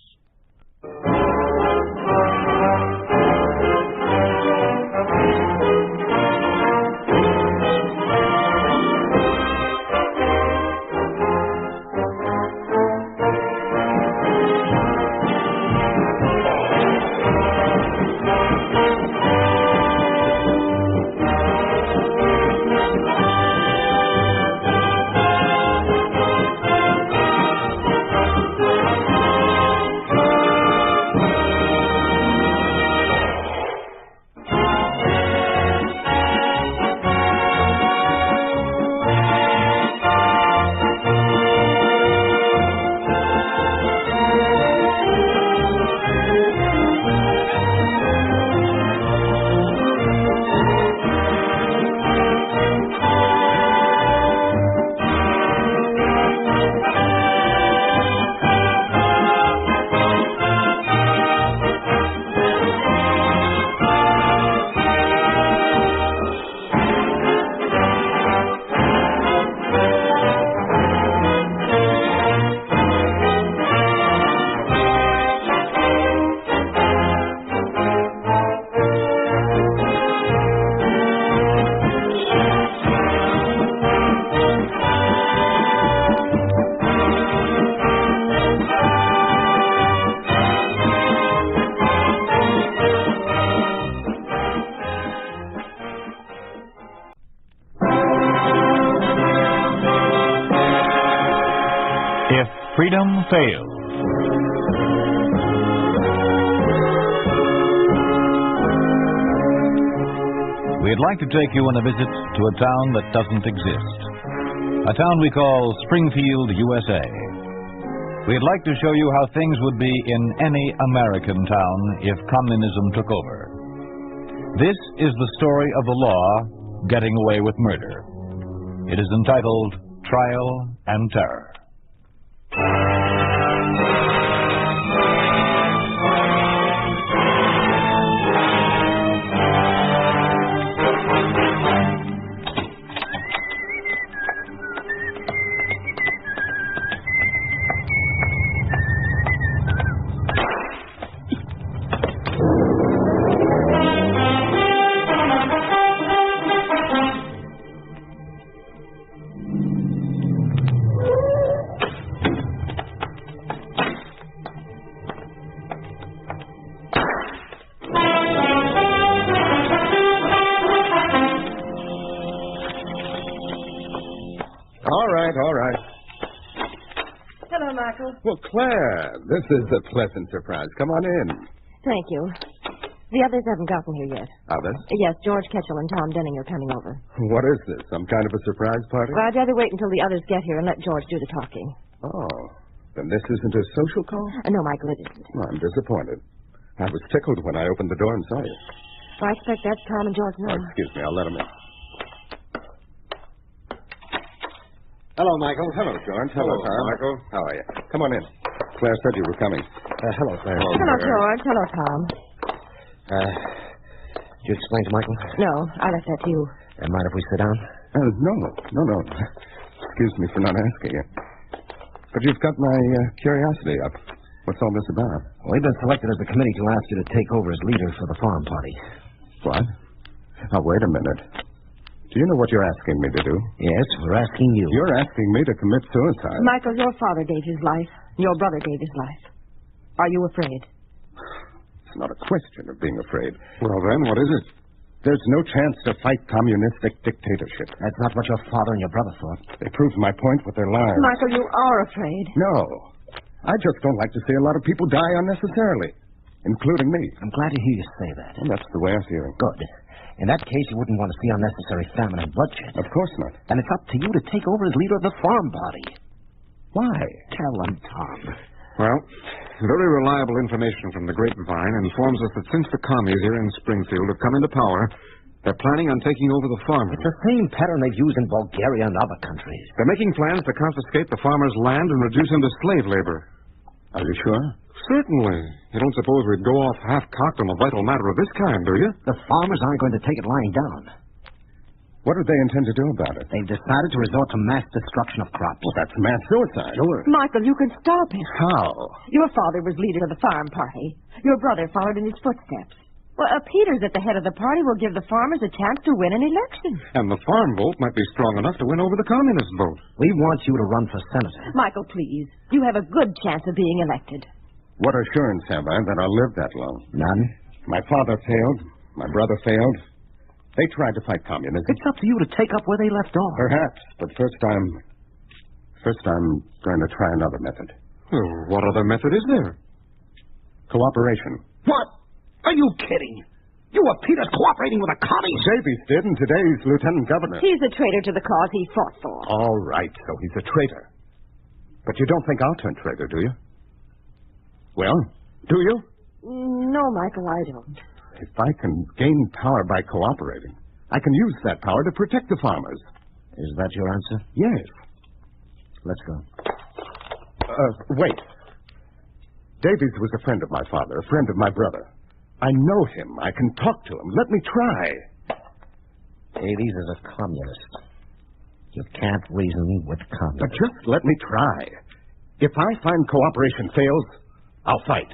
A: freedom fails. We'd like to take you on a visit to a town that doesn't exist. A town we call Springfield, USA. We'd like to show you how things would be in any American town if communism took over. This is the story of the law getting away with murder. It is entitled Trial and Terror.
J: All right.
P: Hello, Michael.
J: Well, Claire, this is a pleasant surprise. Come on in.
R: Thank you. The others haven't gotten here yet.
J: Others?
R: Yes, George Ketchell and Tom Denning are coming over.
J: What is this? Some kind of a surprise party?
R: Well, I'd rather wait until the others get here and let George do the talking.
J: Oh, then this isn't a social call?
R: No, Michael, it isn't.
J: Well, I'm disappointed. I was tickled when I opened the door and saw you.
R: Well, I expect that's Tom and George now.
J: Oh, excuse me, I'll let them in. Hello, Michael. Hello, George. Hello, Tom.
O: Michael.
J: How are you? Come on in. Claire said you were coming.
O: Hello, Claire.
R: Hello, George. Hello, Tom.
V: Did you explain to Michael?
R: No, I left that to you.
V: Mind if we sit down?
J: No. Excuse me for not asking you. But you've got my curiosity up. What's all this about?
V: Well, we've been selected as the committee to ask you to take over as leader for the farm party.
J: What? Oh, wait a minute. Do you know what you're asking me to do?
V: Yes, we're asking you.
J: You're asking me to commit suicide.
R: Michael, your father gave his life. Your brother gave his life. Are you afraid?
J: It's not a question of being afraid.
O: Well, then, what is it?
J: There's no chance to fight communistic dictatorship.
V: That's not what your father and your brother thought.
J: They proved my point with their lives.
R: Michael, you are afraid.
J: No. I just don't like to see a lot of people die unnecessarily, including me.
V: I'm glad to hear you say that.
J: Well, that's the way I feel.
V: Good. In that case, you wouldn't want to see unnecessary famine and bloodshed.
J: Of course not.
V: And it's up to you to take over as leader of the farm party.
J: Why?
V: Tell them, Tom.
O: Well, very reliable information from the grapevine informs us that since the commies here in Springfield have come into power, they're planning on taking over the farmers.
V: It's the same pattern they've used in Bulgaria and other countries.
O: They're making plans to confiscate the farmers' land and reduce them to slave labor.
J: Are you sure?
O: Certainly. You don't suppose we'd go off half-cocked on a vital matter of this kind, do you?
V: The farmers aren't going to take it lying down.
J: What do they intend to do about it?
V: They've decided to resort to mass destruction of crops.
J: Well, that's mass suicide.
V: Sure.
R: Michael, you can stop him.
J: How?
R: Your father was leader of the farm party. Your brother followed in his footsteps. Well, Peter's at the head of the party will give the farmers a chance to win an election.
O: And the farm vote might be strong enough to win over the communist vote.
V: We want you to run for senator.
R: Michael, please. You have a good chance of being elected.
J: What assurance have I that I'll live that long?
V: None.
J: My father failed. My brother failed. They tried to fight communism.
V: It's up to you to take up where they left off.
J: Perhaps, but first I'm going to try another method.
O: Well, what other method is there?
J: Cooperation.
V: What? Are you kidding? You were Peter's cooperating with the commies.
J: Davies did, and today's lieutenant governor.
R: He's a traitor to the cause he fought for.
J: All right, so he's a traitor. But you don't think I'll turn traitor, do you? Well, do you?
R: No, Michael, I don't.
J: If I can gain power by cooperating, I can use that power to protect the farmers.
V: Is that your answer?
J: Yes.
V: Let's go.
J: Wait. Davies was a friend of my father, a friend of my brother. I know him. I can talk to him. Let me try.
V: Davies is a communist. You can't reason with communists.
J: But just let me try. If I find cooperation fails, I'll fight.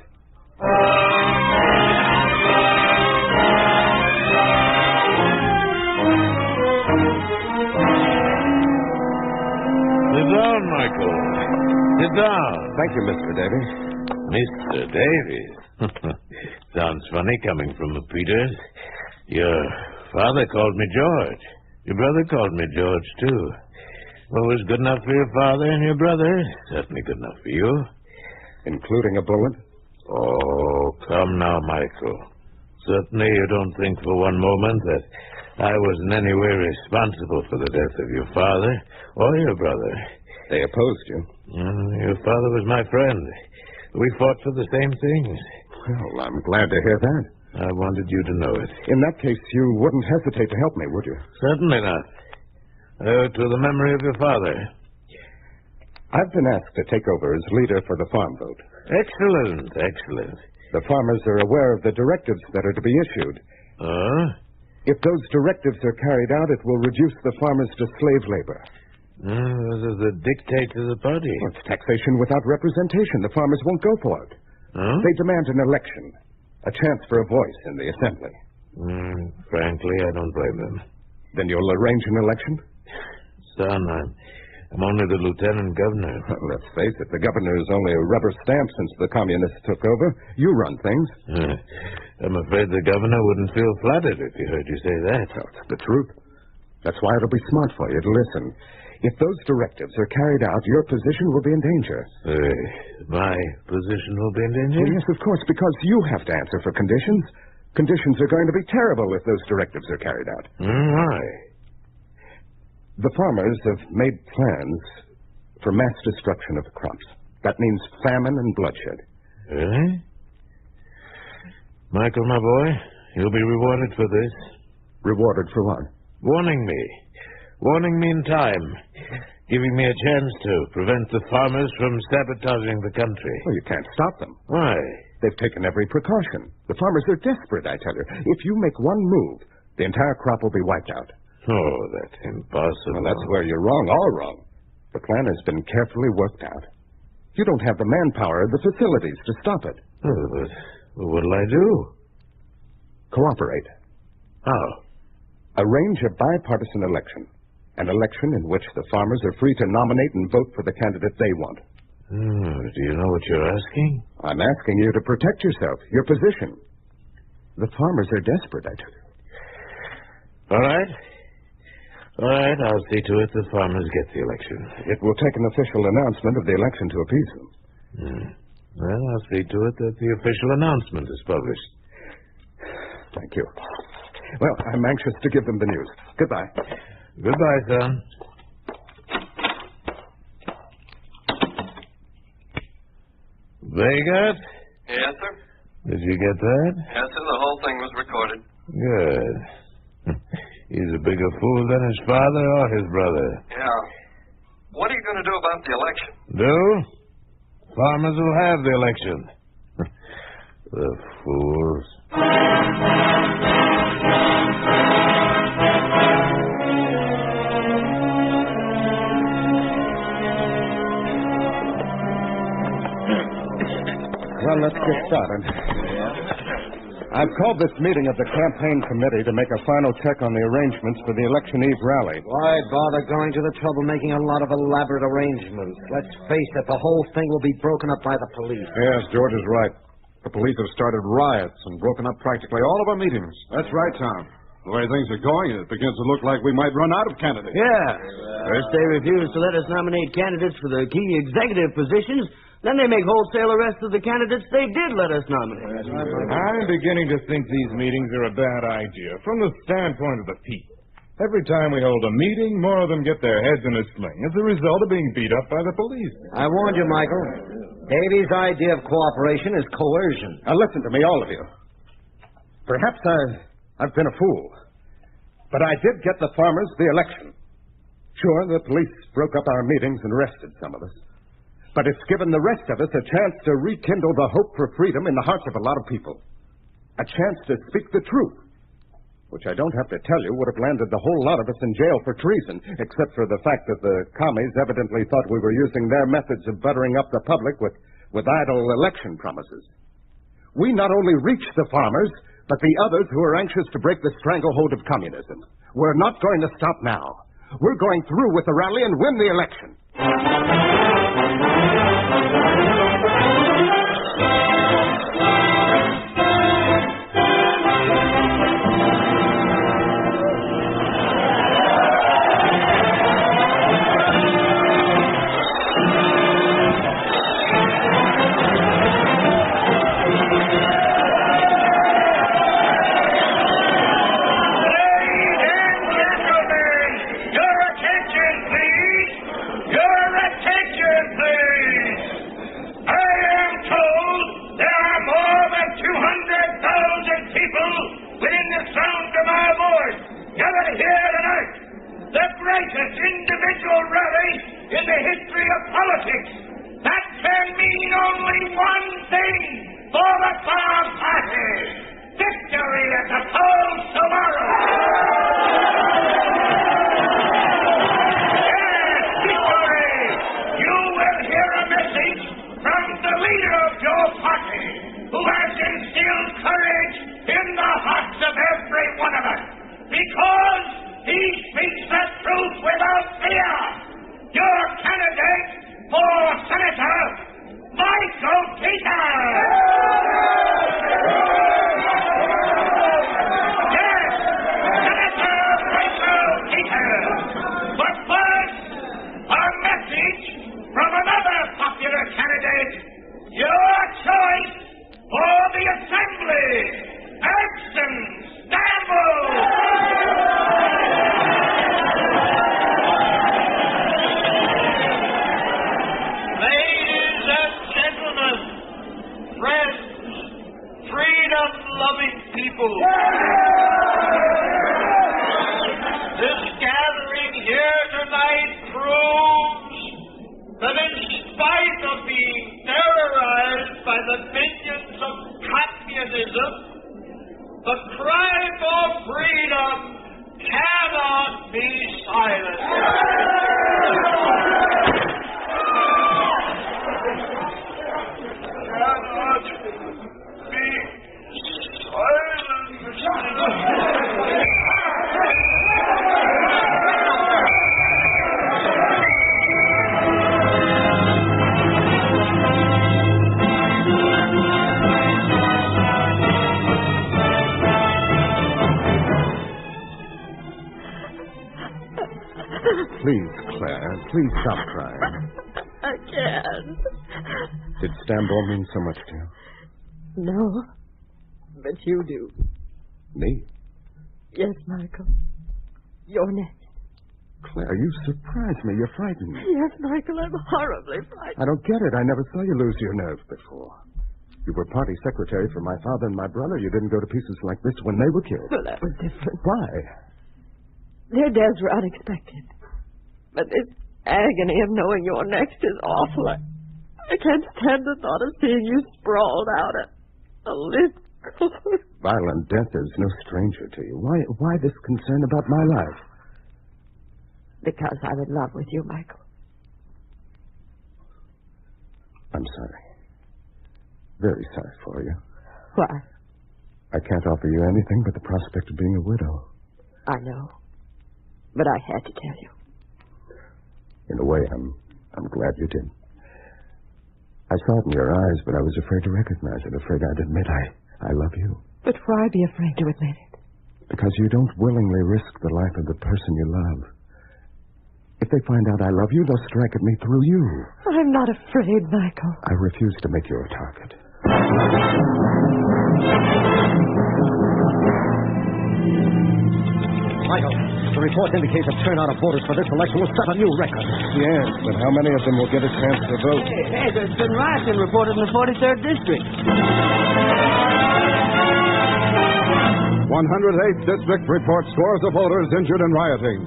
M: Sit down, Michael. Sit down.
J: Thank you, Mr. Davies.
M: Mr. Davies? Sounds funny coming from a Peters. Your father called me George. Your brother called me George, too. What was good enough for your father and your brother, certainly good enough for you.
J: Including a bullet?
M: Oh, come now, Michael. Certainly you don't think for one moment that I was in any way responsible for the death of your father or your brother.
J: They opposed you.
M: Your father was my friend. We fought for the same things.
J: Well, I'm glad to hear that.
M: I wanted you to know it.
J: In that case, you wouldn't hesitate to help me, would you?
M: Certainly not. To the memory of your father.
J: I've been asked to take over as leader for the farm vote.
M: Excellent, excellent.
J: The farmers are aware of the directives that are to be issued. If those directives are carried out, it will reduce the farmers to slave labor.
M: Those are the dictates of the party.
J: Well, it's taxation without representation. The farmers won't go for it. They demand an election, a chance for a voice in the assembly.
M: Frankly, I don't blame them.
J: Then you'll arrange an election?
M: Son, I'm only the lieutenant governor.
J: Well, let's face it, the governor is only a rubber stamp since the communists took over. You run things.
M: I'm afraid the governor wouldn't feel flattered if he heard you say that.
J: Well, it's the truth. That's why it'll be smart for you to listen. If those directives are carried out, your position will be in danger.
M: My position will be in danger?
J: Well, yes, of course, because you have to answer for conditions. Conditions are going to be terrible if those directives are carried out.
M: Why?
J: The farmers have made plans for mass destruction of the crops. That means famine and bloodshed.
M: Really? Michael, my boy, you'll be rewarded for this.
J: Rewarded for what?
M: Warning me. Warning me in time. Giving me a chance to prevent the farmers from sabotaging the country.
J: Well, you can't stop them.
M: Why?
J: They've taken every precaution. The farmers are desperate, I tell you. If you make one move, the entire crop will be wiped out.
M: Oh, that's impossible.
J: Well, that's where you're wrong, all wrong. The plan has been carefully worked out. You don't have the manpower or the facilities to stop it.
M: But what'll I do?
J: Cooperate.
M: How?
J: Arrange a bipartisan election. An election in which the farmers are free to nominate and vote for the candidate they want.
M: Do you know what you're asking?
J: I'm asking you to protect yourself, your position. The farmers are desperate, I tell you.
M: All right. All right, I'll see to it the farmers get the election.
J: It will take an official announcement of the election to appease them.
M: Well, I'll see to it that the official announcement is published.
J: Thank you. Well, I'm anxious to give them the news. Goodbye.
M: Goodbye, son. Vegas?
D: Yes, sir?
M: Did you get that?
D: Yes, sir. The whole thing was recorded.
M: Good. He's a bigger fool than his father or his brother.
D: Yeah. What are you going to do about the election?
M: Do? Farmers will have the election. The fools.
J: Well, let's get started. I've called this meeting of the campaign committee to make a final check on the arrangements for the election eve rally.
Q: Why bother going to the trouble making a lot of elaborate arrangements? Let's face it, the whole thing will be broken up by the police.
C: Yes, George is right. The police have started riots and broken up practically all of our meetings.
S: That's right, Tom. The way things are going, it begins to look like we might run out of candidates.
U: Yeah. First they refuse to let us nominate candidates for the key executive positions, then they make wholesale arrests of the candidates they did let us nominate.
W: I'm beginning to think these meetings are a bad idea from the standpoint of the people. Every time we hold a meeting, more of them get their heads in a sling as a result of being beat up by the police.
Q: I warned you, Michael. Davy's idea of cooperation is coercion.
J: Now listen to me, all of you. Perhaps I've been a fool, but I did get the farmers the election. Sure, the police broke up our meetings and arrested some of us. But it's given the rest of us a chance to rekindle the hope for freedom in the hearts of a lot of people. A chance to speak the truth, which I don't have to tell you would have landed the whole lot of us in jail for treason, except for the fact that the commies evidently thought we were using their methods of buttering up the public with idle election promises. We not only reached the farmers, but the others who are anxious to break the stranglehold of communism. We're not going to stop now. We're going through with the rally and win the election.
B: greatest individual rally in the history of politics. That can mean only one thing for the Farm Party. Victory at the polls tomorrow. Yes, victory. You will hear a message from the leader of your party, who has instilled courage in the hearts of every one of us, because he speaks the truth without fear. Your candidate for Senator, Michael Peters. Yes, Senator Michael Peters. But first, a message from another popular candidate. Your choice for the Assembly, Atchison Kansas. Ladies and gentlemen, friends, freedom-loving people, this gathering here tonight proves that in spite of being terrorized by the minions of communism, the cry for freedom cannot be silenced.
E: Please, Claire, please stop crying.
R: I can't.
E: Did Stambaugh mean so much to you?
P: No, but you do.
E: Me?
P: Yes, Michael. You're next.
E: Claire, you surprised me. You're frightened.
P: Yes, Michael, I'm horribly frightened.
E: I don't get it. I never saw you lose your nerve before. You were party secretary for my father and my brother. You didn't go to pieces like this when they were killed.
P: Well, that was different.
E: Why?
P: Their deaths were unexpected. But this agony of knowing you're next is awful. I can't stand the thought of seeing you sprawled out at a lift.
E: Violent death is no stranger to you. Why this concern about my life?
P: Because I'm in love with you, Michael.
E: I'm sorry. Very sorry for you.
P: Why?
E: I can't offer you anything but the prospect of being a widow.
P: I know. But I had to tell you.
E: In a way, I'm glad you did. I saw it in your eyes, but I was afraid to recognize it, afraid I'd admit I love you.
P: But why be afraid to admit it?
E: Because you don't willingly risk the life of the person you love. If they find out I love you, they'll strike at me through you.
P: I'm not afraid, Michael.
E: I refuse to make you a target.
J: Michael, the report indicates a turnout of voters for this election will set a new record. Yes, but how many of them will get a chance to vote?
U: Hey, there's been rioting reported in the 43rd District.
S: 108th District reports scores of voters injured in rioting.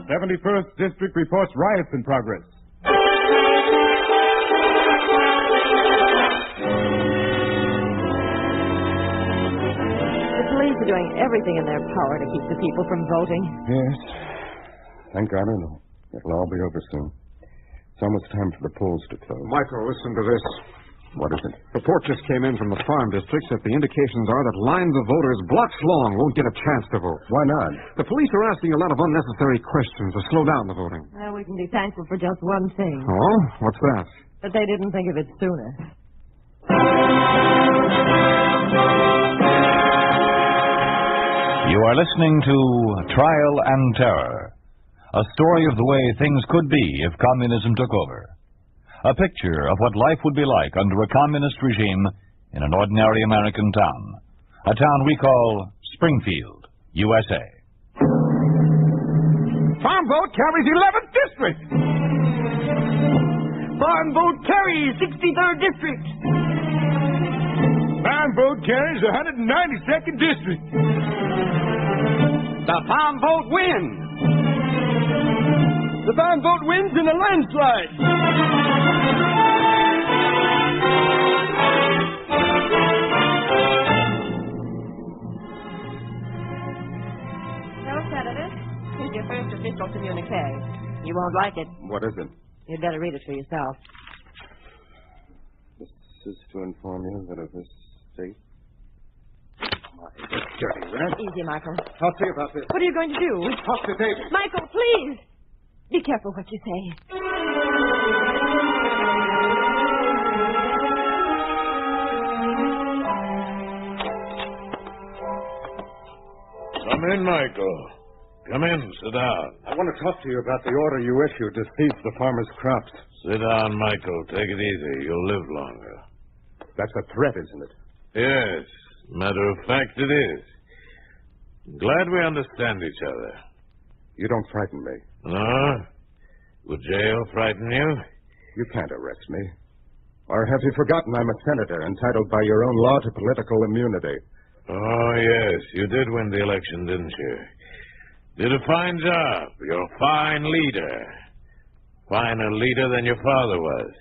S: 71st District reports riots in progress.
P: The police are doing everything in their power to keep the people from voting.
E: Yes. Thank God it'll all be over soon. It's almost time for the polls to close.
F: Michael, listen to this.
E: What is it?
F: Report just came in from the farm districts that the indications are that lines of voters blocks long won't get a chance to vote.
E: Why not?
F: The police are asking a lot of unnecessary questions to slow down the voting.
P: Well, we can be thankful for just one thing.
F: Oh? What's that?
P: That they didn't think of it sooner.
A: You are listening to Trial and Terror, a story of the way things could be if communism took over. A picture of what life would be like under a communist regime in an ordinary American town. A town we call Springfield, USA.
B: Farm vote carries 11th District.
U: Farm vote carries 63rd District.
B: Farm vote carries 192nd District.
G: The farm vote wins. The farm vote wins in a landslide.
R: Well, Senator, here's your first official communique. You won't like it.
J: What is it?
R: You'd better read it for yourself.
J: This is to inform you that of this state. My dirty rat.
R: Easy, Michael.
J: I'll see about this.
R: What are you going to do?
J: Talk to David.
R: Michael, please. Be careful what you say.
M: Come in, Michael. Come in. Sit down.
J: I want to talk to you about the order you issued to seize the farmers' crops.
M: Sit down, Michael. Take it easy. You'll live longer.
J: That's a threat, isn't it?
M: Yes. Matter of fact, it is. Glad we understand each other.
J: You don't frighten me.
M: No? Would jail frighten you?
J: You can't arrest me. Or have you forgotten I'm a senator entitled by your own law to political immunity?
M: Oh, yes. You did win the election, didn't you? Did a fine job. You're a fine leader. Finer leader than your father was.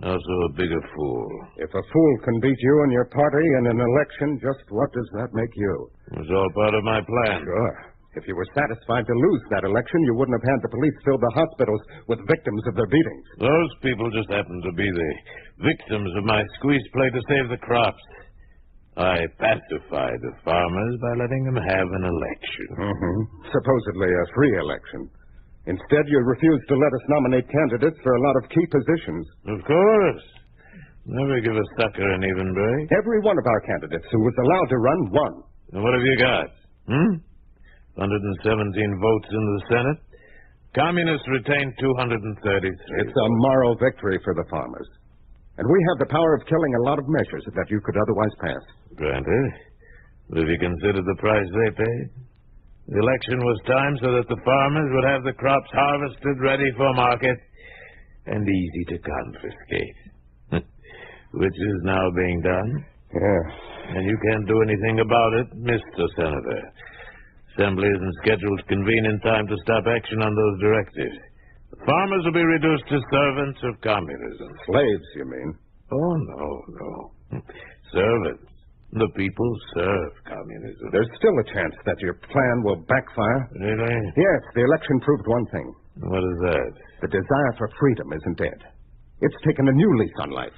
M: Also a bigger fool.
J: If a fool can beat you and your party in an election, just what does that make you?
M: It was all part of my plan.
J: Sure. If you were satisfied to lose that election, you wouldn't have had the police fill the hospitals with victims of their beatings.
M: Those people just happened to be the victims of my squeeze play to save the crops. I pacified the farmers by letting them have an election.
J: Mm-hmm. Supposedly a free election. Instead, you refused to let us nominate candidates for a lot of key positions.
M: Of course. Never give a sucker an even break.
J: Every one of our candidates who was allowed to run won.
M: And what have you got? 117 votes in the Senate. Communists retained 233.
J: It's a moral victory for the farmers. And we have the power of killing a lot of measures that you could otherwise pass.
M: Granted. But have you considered the price they paid? The election was timed so that the farmers would have the crops harvested, ready for market, and easy to confiscate. Which is now being done.
J: Yeah.
M: And you can't do anything about it, Mr. Senator. Assembly isn't scheduled to convene in time to stop action on those directives. The farmers will be reduced to servants of communism.
J: Slaves, you mean?
M: Oh, no. Servants. The people serve communism.
J: There's still a chance that your plan will backfire.
M: Really?
J: Yes, the election proved one thing.
M: What is that?
J: The desire for freedom isn't dead. It's taken a new lease on life.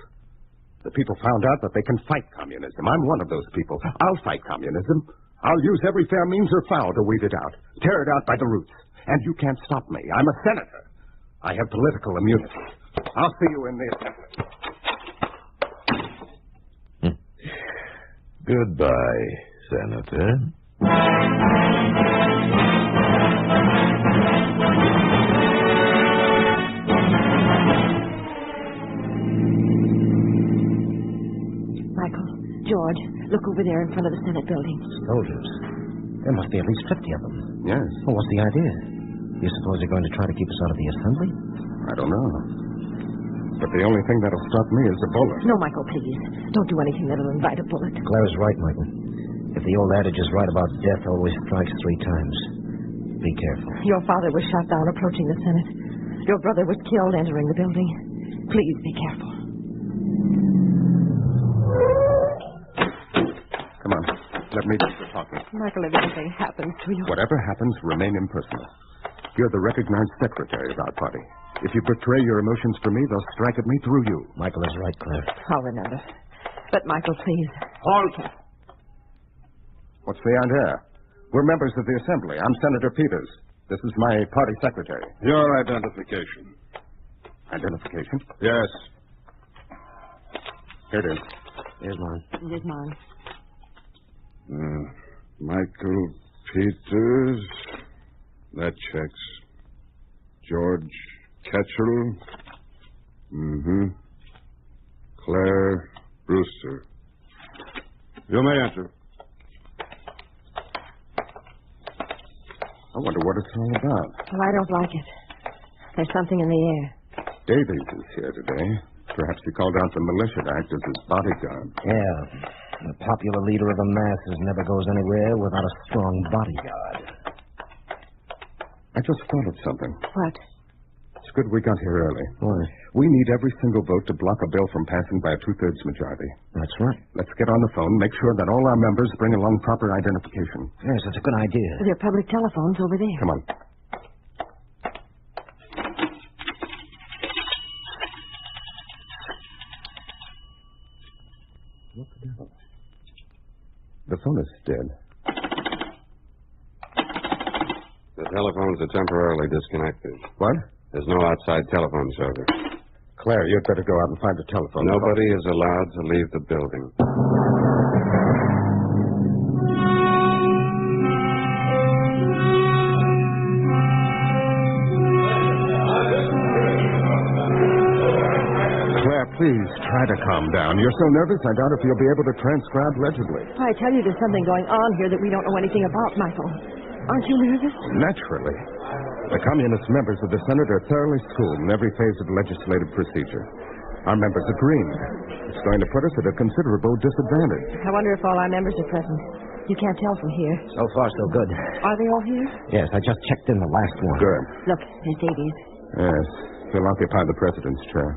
J: The people found out that they can fight communism. I'm one of those people. I'll fight communism. I'll use every fair means or foul to weed it out. Tear it out by the roots. And you can't stop me. I'm a senator. I have political immunity. I'll see you in the assembly.
M: Goodbye, Senator.
R: Michael, George, look over there in front of the Senate building.
X: Soldiers. There must be at least 50 of them.
J: Yes.
X: Well, what's the idea? You suppose they're going to try to keep us out of the assembly?
J: I don't know. But the only thing that'll stop me is a bullet.
R: No, Michael, please. Don't do anything that'll invite a bullet.
X: Claire's right, Michael. If the old adage is right about death always strikes 3 times. Be careful.
R: Your father was shot down approaching the Senate. Your brother was killed entering the building. Please be careful.
J: Come on. Let me do the talking.
R: Michael, if anything happens to you...
J: Whatever happens, remain impersonal. You're the recognized secretary of our party. If you betray your emotions for me, they'll strike at me through you.
X: Michael is right, Claire.
R: I'll remember. But, Michael, please.
J: Halt! What's the idea? We're members of the assembly. I'm Senator Peters. This is my party secretary.
S: Your identification.
J: Identification?
S: Yes.
J: Here it is.
X: Here's mine.
R: Here's mine.
S: Michael Peters. That checks. George Ketchel. Claire Brewster. You may enter.
J: I wonder what it's all about.
R: Well, I don't like it. There's something in the air.
J: Davies is here today. Perhaps he called out the militia to act as his bodyguard.
X: Yeah. The popular leader of the masses never goes anywhere without a strong bodyguard.
J: I just thought of something.
R: What?
J: It's good we got here early.
X: Why?
J: We need every single vote to block a bill from passing by a two-thirds majority.
X: That's right.
J: Let's get on the phone, make sure that all our members bring along proper identification.
X: Yes, that's a good idea.
R: There are public telephones over there.
J: Come on. What the devil? The phone is dead.
H: The telephones are temporarily disconnected.
J: What?
H: There's no outside telephone service.
J: Claire, you'd better go out and find the telephone.
H: Nobody is allowed to leave the building.
J: Claire, please try to calm down. You're so nervous, I doubt if you'll be able to transcribe legibly.
R: I tell you, there's something going on here that we don't know anything about, Michael. Aren't you nervous?
J: Naturally. The communist members of the Senate are thoroughly schooled in every phase of legislative procedure. Our members are green. It's going to put us at a considerable disadvantage.
R: I wonder if all our members are present. You can't tell from here.
X: So far, so good.
R: Are they all here?
X: Yes, I just checked in the last one.
J: Good.
R: Look, there's Davies.
J: Yes, he'll occupy the president's chair.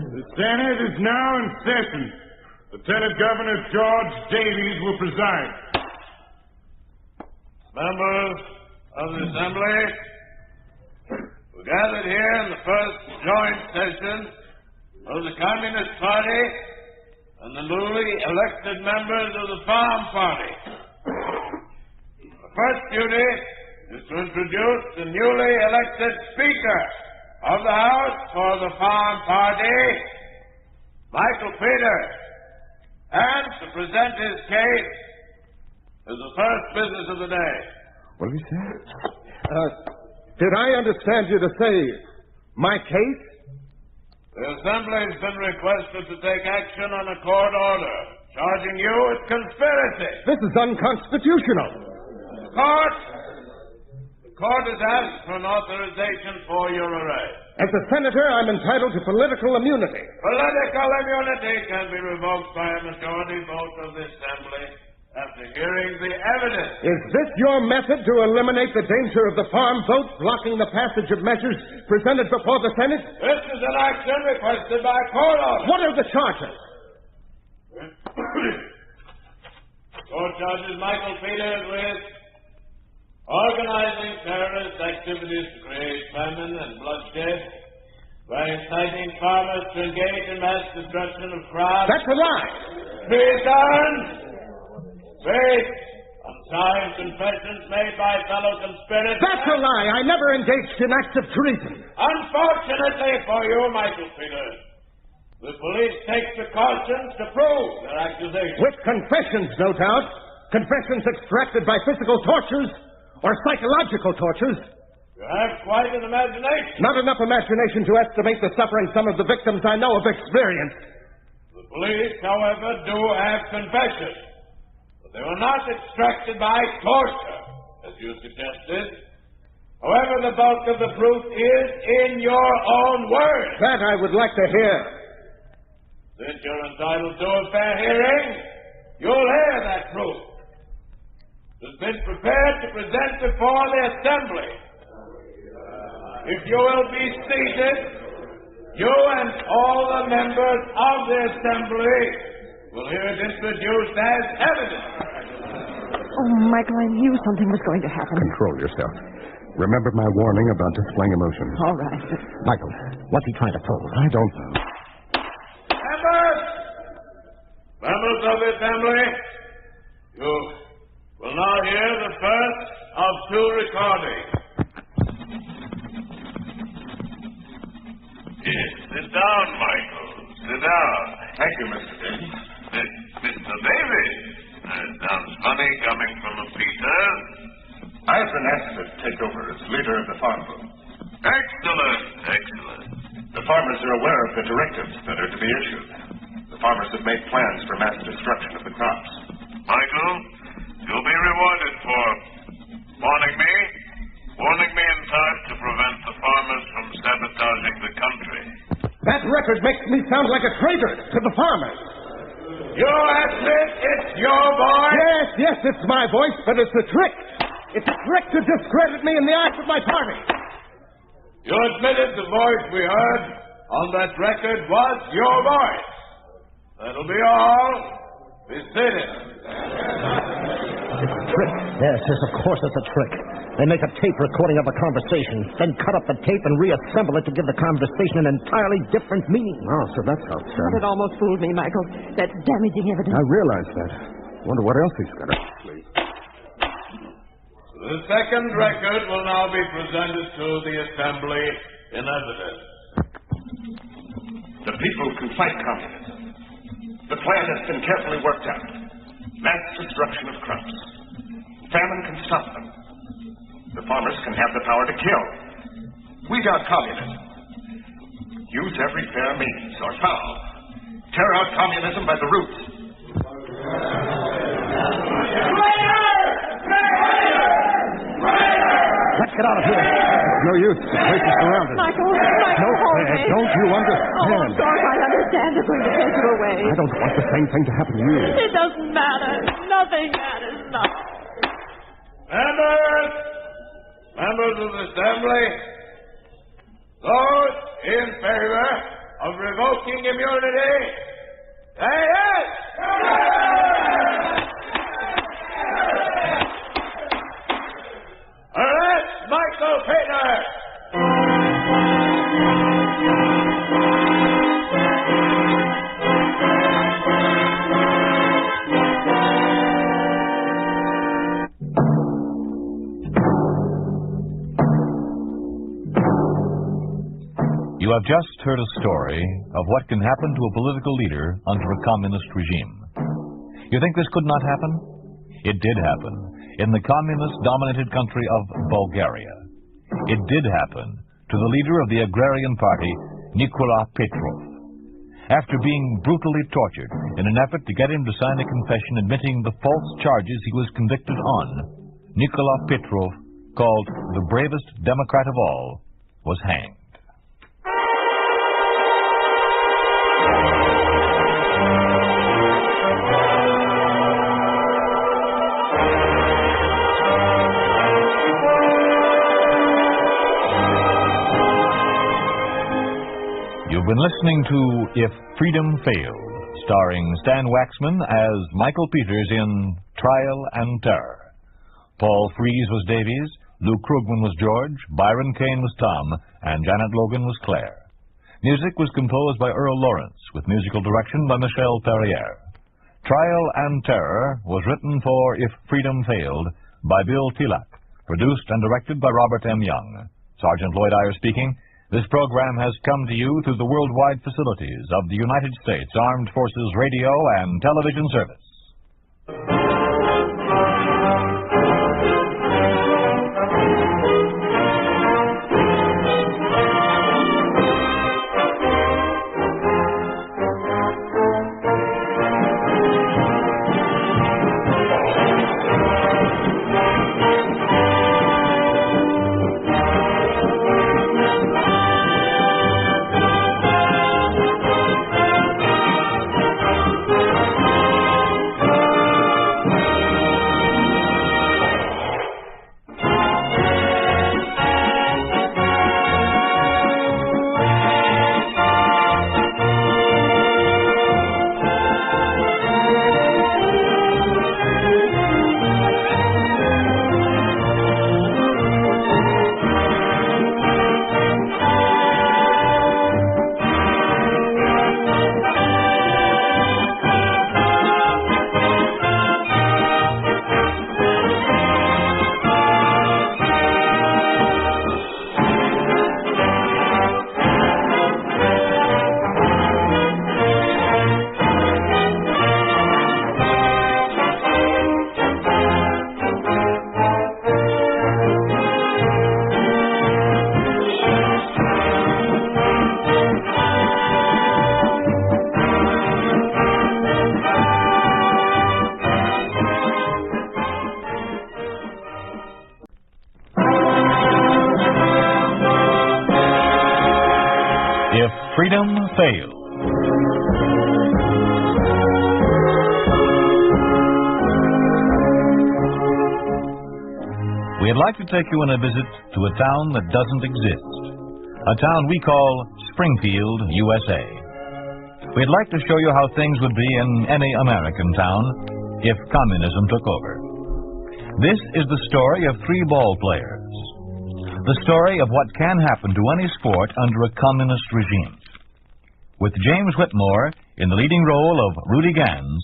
W: The Senate is now in session. Lieutenant Governor George Davies will preside.
M: Members of the Assembly, we're gathered here in the first joint session of the Communist Party and the newly elected members of the Farm Party. The first duty is to introduce the newly elected Speaker of the House for the Farm Party, Michael Peters, and to present his case as the first business of the day.
J: What did he say? Did I understand you to say my case?
M: The Assembly has been requested to take action on a court order charging you with conspiracy.
J: This is unconstitutional.
M: The court has asked for an authorization for your arrest.
J: As a senator, I'm entitled to political immunity.
M: Political immunity can be revoked by a majority vote of the Assembly after hearing the evidence.
J: Is this your method to eliminate the danger of the farm vote blocking the passage of measures presented before the Senate?
M: This is an action requested by court order.
J: What are the charges?
M: Court charges Michael Peters with organizing terrorist activities to create famine and bloodshed by inciting farmers to engage in mass destruction of crops.
J: That's a lie.
M: Treason! Based on signed confessions made by fellow conspirators.
J: That's a lie. I never engaged in acts of treason.
M: Unfortunately for you, Michael Peters, the police take precautions to prove their accusations.
J: With confessions, no doubt. Confessions extracted by physical tortures or psychological tortures.
M: You have quite an imagination.
J: Not enough imagination to estimate the suffering some of the victims I know of experienced.
M: The police, however, do have confessions. They were not extracted by torture, as you suggested. However, the bulk of the proof is in your own words.
J: That I would like to hear.
M: Since you're entitled to a fair hearing, you'll hear that proof. It's been prepared to present before the Assembly. If you will be seated, you and all the members of the Assembly will hear it introduced as evidence.
R: Oh, Michael, I knew something was going to happen.
J: Control yourself. Remember my warning about displaying emotion.
R: All right.
X: Michael, what's he trying to prove?
J: I don't know.
M: Members of the Assembly, you will now hear the first of two recordings. Yes, sit down, Michael. Sit down.
C: Thank you, Mr. Davies.
M: Mr. Davies. Sounds funny coming from a Peter.
C: I've been asked to take over as leader of the farm group.
M: Excellent, excellent.
C: The farmers are aware of the directives that are to be issued. The farmers have made plans for mass destruction of the crops.
M: Michael, you'll be rewarded for warning me in time to prevent the farmers from sabotaging the country.
J: That record makes me sound like a traitor to the farmers.
M: You admit it's your voice?
J: Yes, it's my voice, but it's a trick. It's a trick to discredit me in the eyes of my party.
M: You admitted the voice we heard on that record was your voice. That'll be all. Be seated.
I: It's a trick. Yes, of course it's a trick. They make a tape recording of a conversation, then cut up the tape and reassemble it to give the conversation an entirely different meaning.
J: Oh, so that's how it's done.
P: It almost fooled me, Michael. That's damaging evidence.
J: I realize that. Wonder what else he's got up his sleeve.
M: The second record will now be presented to the Assembly in evidence.
B: The people can fight communism. The plan has been carefully worked out. Mass destruction of crops. Famine can stop them. The farmers can have the power to kill. Weed out communism. Use every fair means, or foul. Tear out communism by the roots.
I: Let's get out of here.
J: No use. The place is surrounded.
P: Michael,
J: No,
P: hold me.
J: don't you understand?
P: Oh, of course I understand. They're going to take you away.
J: I don't want the same thing to happen to you.
P: It doesn't matter. Nothing matters now.
M: Members of the Assembly, those in favor of revoking immunity, say yes! Arrest Michael Peter!
A: You have just heard a story of what can happen to a political leader under a communist regime. You think this could not happen? It did happen in the communist-dominated country of Bulgaria. It did happen to the leader of the agrarian party, Nicola Petrov. After being brutally tortured in an effort to get him to sign a confession admitting the false charges he was convicted on, Nicola Petrov, called the bravest Democrat of all, was hanged. You've been listening to If Freedom Failed, starring Stan Waxman as Michael Peters in Trial and Terror. Paul Frees was Davies, Lou Krugman was George, Byron Kane was Tom, and Janet Logan was Claire. Music was composed by Earl Lawrence, with musical direction by Michel Perrier. Trial and Terror was written for If Freedom Failed by Bill Tilak, produced and directed by Robert M. Young. Sergeant Lloyd Iyer speaking. This program has come to you through the worldwide facilities of the United States Armed Forces Radio and Television Service. If Freedom Failed. we'd like to take you on a visit to a town that doesn't exist. A town we call Springfield, USA. We'd like to show you how things would be in any American town if communism took over. This is the story of 3 ball players. The story of what can happen to any sport under a communist regime. With James Whitmore in the leading role of Rudy Gans,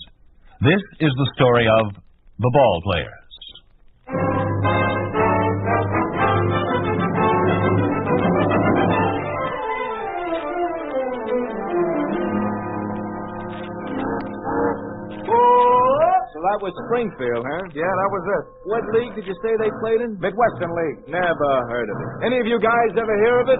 A: this is the story of the ball players.
K: So that was Springfield, huh?
C: Yeah, that was it.
K: What league did you say they played in?
C: Midwestern League.
K: Never heard of it. Any of you guys ever hear of it?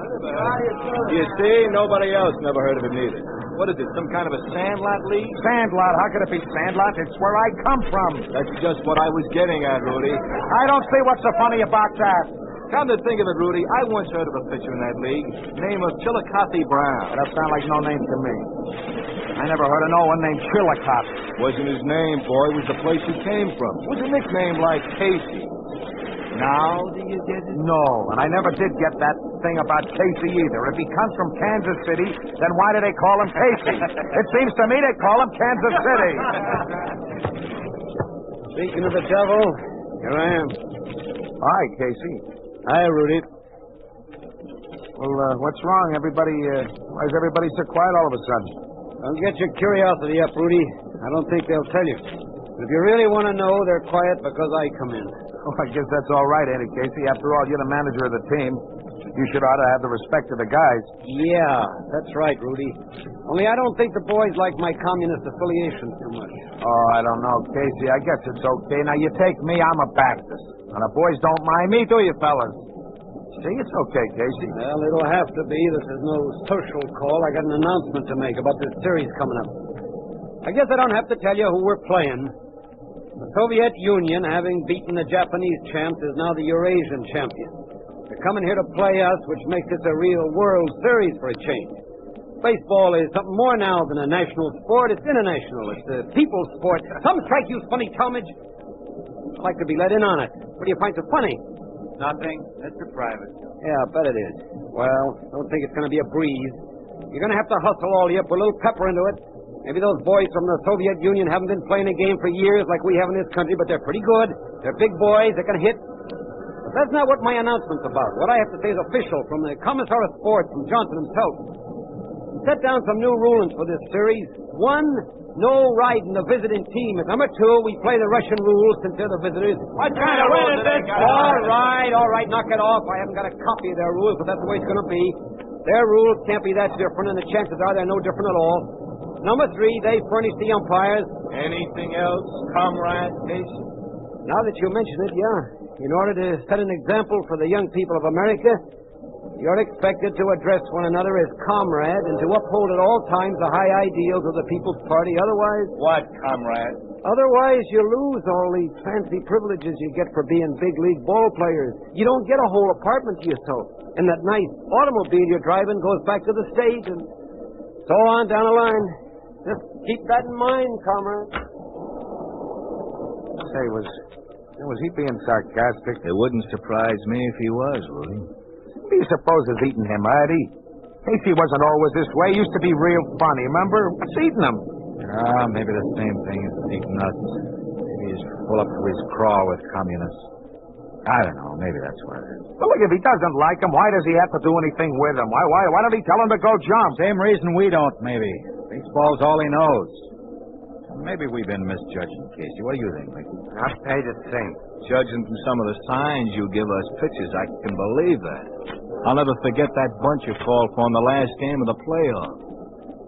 K: You see, nobody else never heard of it neither. What is it, some kind of a sandlot league?
I: Sandlot? How could it be sandlot? It's where I come from.
K: That's just what I was getting at, Rudy.
I: I don't see what's so funny about that.
K: Come to think of it, Rudy, I once heard of a pitcher in that league. Name of Chillicothe Brown.
I: That sounds like no name to me. I never heard of no one named Chillicothe.
K: Wasn't his name, boy. It was the place he came from. It was a nickname like Casey. Now do you get it?
I: No, and I never did get that thing about Casey either. If he comes from Kansas City, then why do they call him Casey? It seems to me they call him Kansas City.
U: Speaking of the devil, here I am.
I: Hi, Casey.
U: Hi, Rudy.
I: Well, what's wrong? Why is everybody so quiet all of a sudden?
U: Don't get your curiosity up, Rudy. I don't think they'll tell you. But if you really want to know, they're quiet because I come in.
I: Oh, I guess that's all right, ain't it, Casey? After all, you're the manager of the team. You should ought to have the respect of the guys.
U: Yeah, that's right, Rudy. Only I don't think the boys like my communist affiliation too much.
I: Oh, I don't know, Casey. I guess it's okay. Now, you take me, I'm a Baptist. And the boys don't mind me, do you, fellas? See, it's okay, Casey.
U: Well, it'll have to be. This is no social call. I got an announcement to make about this series coming up. I guess I don't have to tell you who we're playing. The Soviet Union, having beaten the Japanese champs, is now the Eurasian champion. They're coming here to play us, which makes this a real World Series for a change. Baseball is something more now than a national sport. It's international. It's a people's sport. Some strike you funny, Talmadge. I'd like to be let in on it. What do you find so funny?
K: Nothing. That's a private.
U: Yeah, I bet it is. Well, don't think it's going to be a breeze. You're going to have to hustle all you, put a little pepper into it. Maybe those boys from the Soviet Union haven't been playing a game for years like we have in this country, but they're pretty good. They're big boys. They can hit. But that's not what my announcement's about. What I have to say is official from the Commissar of Sports, from Johnson himself. He set down some new rulings for this series. 1, no riding the visiting team. And number 2, we play the Russian rules since they're the visitors.
K: What kind of rules are they got?
U: All right, knock it off. I haven't got a copy of their rules, but that's the way it's going to be. Their rules can't be that different, and the chances are they're no different at all. Number 3, they furnish the umpires.
K: Anything else, Comrade Casey?
U: Now that you mention it, yeah. In order to set an example for the young people of America, you're expected to address one another as comrade and to uphold at all times the high ideals of the People's Party. Otherwise...
K: What, comrade?
U: Otherwise, you lose all these fancy privileges you get for being big league ball players. You don't get a whole apartment to yourself. And that nice automobile you're driving goes back to the state and so on down the line. Just keep that in mind, comrade.
I: Say, was he being sarcastic?
K: It wouldn't surprise me if he was, Rudy.
I: What do you suppose is eating him, Eddie? Casey wasn't always this way. He used to be real funny, remember? What's eating him?
L: Maybe the same thing as eating us. Maybe he's full up to his craw with communists. I don't know. Maybe that's what it is.
I: Well, look, if he doesn't like him, why does he have to do anything with him? Why don't he tell him to go jump?
L: Same reason we don't, maybe. Baseball's all he knows. Maybe we've been misjudging Casey. What do you think, Mickey?
I: I'll say the same.
K: Judging from some of the signs you give us pitchers, I can believe that. I'll never forget that bunch you called for in the last game of the playoff.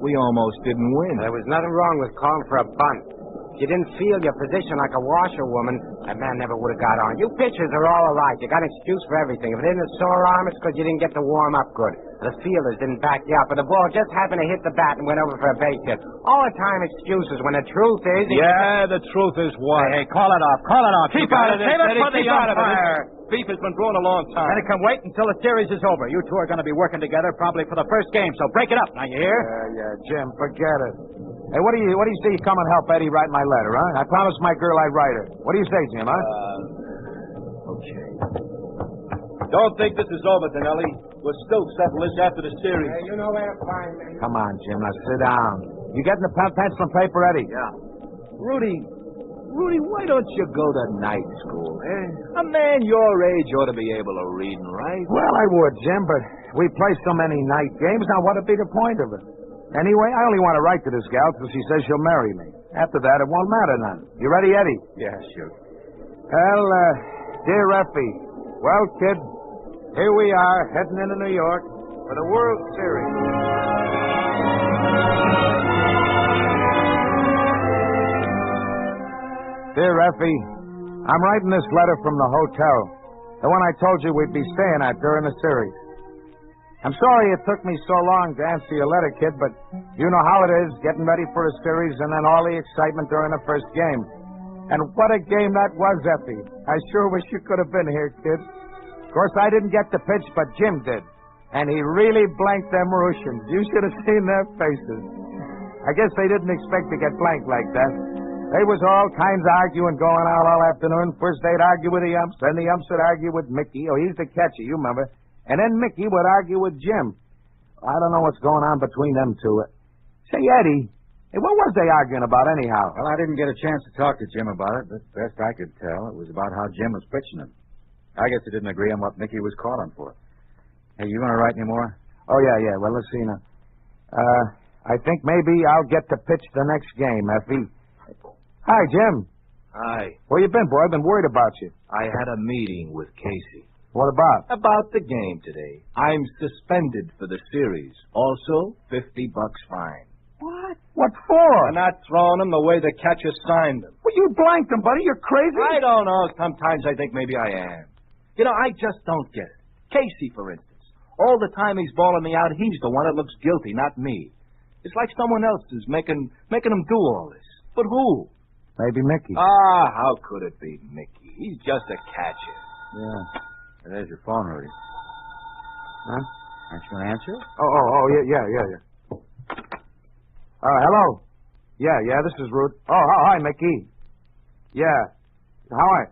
K: We almost didn't win.
N: There was nothing wrong with calling for a bunt. If you didn't feel your position like a washerwoman, that man never would have got on. You pitchers are all alike. You got an excuse for everything. If it isn't a sore arm, it's because you didn't get to warm up good. The fielders didn't back you up, but the ball just happened to hit the bat and went over for a base hit. All the time excuses when the truth is...
K: Yeah, the truth is what?
L: Hey, call it off. Call it off.
K: Keep out of this,
L: Eddie.
K: Keep out of it. Beef has been brewing a long time.
L: And it can wait until the series is over. You two are going to be working together probably for the first game, so break it up. Now, you hear?
I: Yeah, Jim, forget it. Hey, what do you say you come and help Eddie write my letter, huh? I promised my girl I'd write her. What do you say, Jim, huh?
K: Okay.
G: Don't think this is over, Tonelli. We'll still settle this after the series.
N: You know where to find me.
L: Come on, Jim. Now sit down. You getting the pencil and paper ready?
K: Yeah. Rudy, why don't you go to night school, eh? A man your age ought to be able to read and write.
L: Well, I would, Jim, but we play so many night games. Now, what'd be the point of it? Anyway, I only want to write to this gal till she says she'll marry me. After that, it won't matter none. You ready, Eddie?
K: Yeah, sure.
L: Well, dear Effie, well, kid, here we are, heading into New York for the World Series. Dear Effie, I'm writing this letter from the hotel, the one I told you we'd be staying at during the series. I'm sorry it took me so long to answer your letter, kid, but you know how it is, getting ready for a series and then all the excitement during the first game. And what a game that was, Effie. I sure wish you could have been here, kid. Of course, I didn't get the pitch, but Jim did. And he really blanked them Russians. You should have seen their faces. I guess they didn't expect to get blanked like that. They was all kinds of arguing going on all afternoon. First they'd argue with the umps, then the umps would argue with Mickey. Oh, he's the catcher, you remember. And then Mickey would argue with Jim. I don't know what's going on between them two. Say, Eddie, what was they arguing about anyhow? Well, I didn't get a chance to talk to Jim about it, but best I could tell, it was about how Jim was pitching him. I guess they didn't agree on what Mickey was calling for. Hey, you going to write any more?
D: Oh, yeah. Well, let's see now. I think maybe I'll get to pitch the next game, Effie. Hi, Jim.
K: Hi.
D: Where you been, boy? I've been worried about you.
K: I had a meeting with Casey.
D: What about?
K: About the game today. I'm suspended for the series. Also, $50 fine.
D: What? What for?
K: For not throwing them the way the catcher signed them.
D: Well, you blanked them, buddy. You're crazy.
K: I don't know. Sometimes I think maybe I am. You know, I just don't get it. Casey, for instance. All the time he's bawling me out, he's the one that looks guilty, not me. It's like someone else is making him do all this. But who?
D: Maybe Mickey.
K: How could it be Mickey? He's just a catcher.
L: Yeah. There's your phone, Rudy. Huh? Aren't you going to answer?
D: Yeah. Hello? Yeah, this is Rude. Oh, hi, Mickey. Yeah. How are you?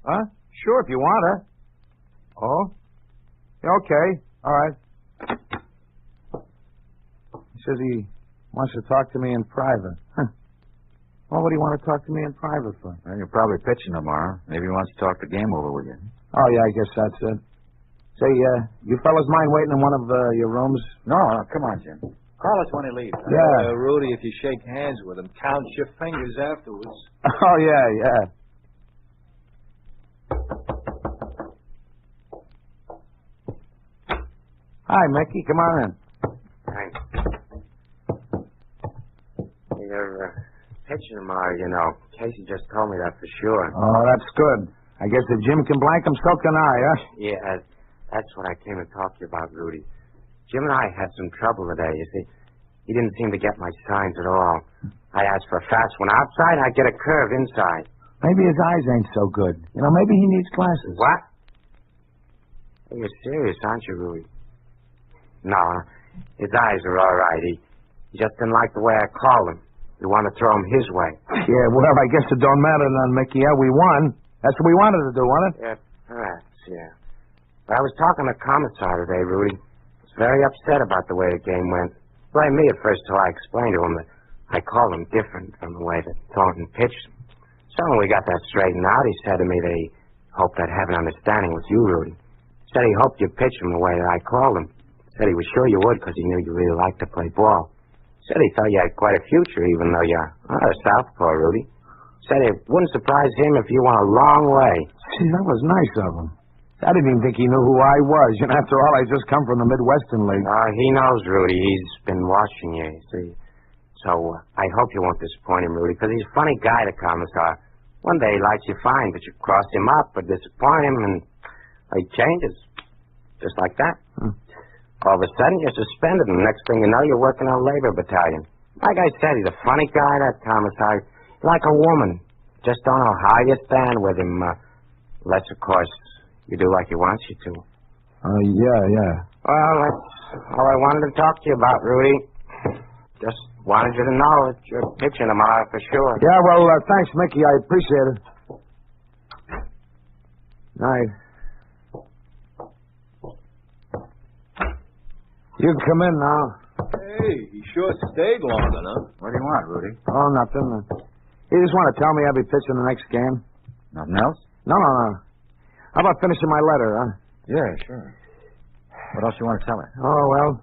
D: Huh? Sure, if you want, huh? Oh? Yeah, okay. All right. He says he wants to talk to me in private. Huh. Well, what do you want to talk to me in private for?
L: Well, you're probably pitching tomorrow. Maybe he wants to talk the game over with you.
D: Oh, yeah, I guess that's it. Say, you fellas mind waiting in one of your rooms?
L: No, come on, Jim. Call us when he leaves.
D: Yeah.
K: Rudy, if you shake hands with him, count your fingers afterwards.
D: Oh, yeah. Hi, Mickey. Come on in.
X: Thanks. You're pitching tomorrow, you know. Casey just told me that for sure.
D: Oh, that's good. I guess if Jim can blank him, so can I, huh?
X: Yeah, that's what I came to talk to you about, Rudy. Jim and I had some trouble today, you see. He didn't seem to get my signs at all. I asked for a fast one outside, I'd get a curve inside.
D: Maybe his eyes ain't so good. You know, maybe he needs glasses.
X: What? You're serious, aren't you, Rudy? No, his eyes are all right. He just didn't like the way I called him. He wanted to throw him his way.
D: Yeah, well, I guess it don't matter none, Mickey. Yeah, we won. That's what we wanted to do, wasn't it?
X: Yeah, perhaps, yeah. But I was talking to Commissar today, Rudy. He was very upset about the way the game went. Blamed me at first till I explained to him that I called him different from the way that Thornton pitched him. So when we got that straightened out, he said to me that he hoped I'd have an understanding with you, Rudy. Said he hoped you'd pitch him the way that I called him. Said he was sure you would because he knew you really liked to play ball. Said he thought you had quite a future, even though you're a southpaw, Rudy. Said it wouldn't surprise him if you went a long way.
D: See, that was nice of him. I didn't even think he knew who I was. You know, after all, I just come from the Midwestern League.
X: He knows, Rudy. He's been watching you, see. So I hope you won't disappoint him, Rudy, because he's a funny guy, the Commissar. One day he likes you fine, but you cross him up or disappoint him, and he changes. Just like that. All of a sudden, you're suspended, and the next thing you know, you're working on a labor battalion. Like I said, he's a funny guy, that Commissar. Like a woman. Just don't know how you stand with him. Unless, of course, you do like he wants you to.
D: Yeah.
X: Well, that's all I wanted to talk to you about, Rudy. Just wanted you to know that you're pitching tomorrow for sure.
D: Yeah, well, thanks, Mickey. I appreciate it.
L: Night. You can come in now.
K: Hey, he sure stayed long enough.
D: What do you want, Rudy?
L: Oh, nothing. You just want to tell me I'll be pitching the next game?
D: Nothing else?
L: No. How about finishing my letter, huh?
D: Yeah, sure. What else you want to tell her?
L: Oh,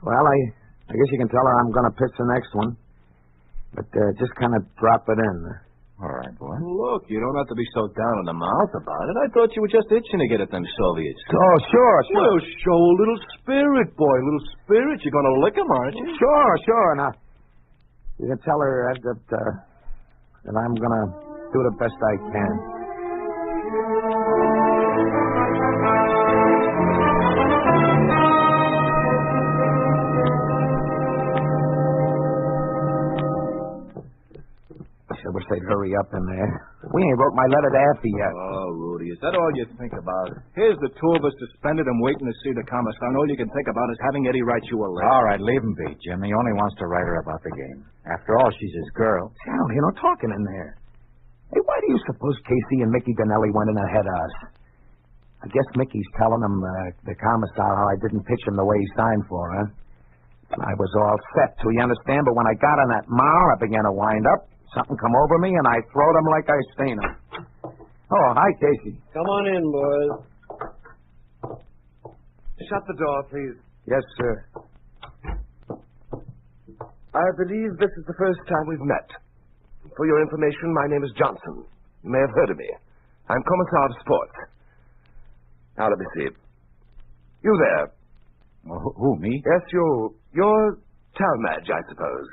L: well, I guess you can tell her I'm going to pitch the next one. But just kind of drop it in.
D: All right, boy.
K: Look, you don't have to be so down in the mouth about it. I thought you were just itching to get at them Soviets.
L: Oh, sure.
K: Well, show a little spirit, boy. A little spirit. You're going to lick 'em, aren't you?
L: Sure. Now, you can tell her that I'm going to do the best I can. I wish they'd hurry up in there. We ain't wrote my letter to Effie yet.
K: Oh, Rudy, is that all you think about? Here's the two of us suspended and waiting to see the commissar. All you can think about is having Eddie write you a letter.
D: All right, leave him be, Jim. He only wants to write her about the game. After all, she's his girl.
L: I don't hear no talking in there. Hey, why do you suppose Casey and Mickey Donnelly went in ahead of us? I guess Mickey's telling him, the commissar, how I didn't pitch him the way he signed for, huh? I was all set to, you understand? But when I got on that mound, I began to wind up. Something come over me, and I throwed him like I seen him. Oh, hi, Casey.
U: Come on in, boys. Shut the door, please.
L: Yes, sir.
U: I believe this is the first time we've met. For your information, my name is Johnson. You may have heard of me. I'm Commissar of Sports. Now, let me see. You there.
D: Well, who, me?
U: Yes, you. You're Talmadge, I suppose.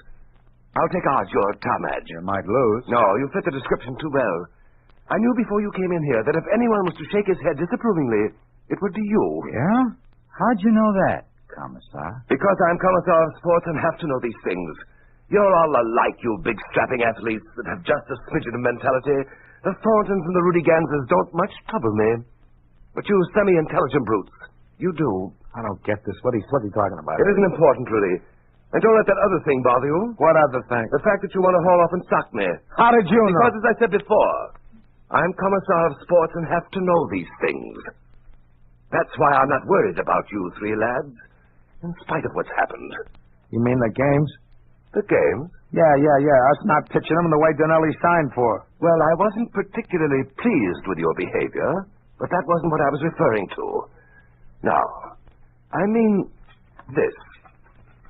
U: I'll take odds you're Talmadge.
D: You might lose.
U: No, you fit the description too well. I knew before you came in here that if anyone was to shake his head disapprovingly, it would be you.
D: Yeah? How'd you know that, Commissar?
U: Because I'm Commissar of Sports and have to know these things. You're all alike, you big strapping athletes that have just a smidgen of mentality. The Thorntons and the Rudy Ganses don't much trouble me. But you semi-intelligent brutes, you do.
L: I don't get this. What's he talking about?
U: It isn't important, Rudy. And don't let that other thing bother you.
L: What other thing?
U: The fact that you want to haul off and sock me.
L: How did you know?
U: Because, as I said before, I'm Commissar of Sports and have to know these things. That's why I'm not worried about you three lads, in spite of what's happened.
L: You mean the games?
U: The games?
L: Yeah. Us not pitching them the way Donnelly signed for.
U: Well, I wasn't particularly pleased with your behavior, but that wasn't what I was referring to. Now, I mean this.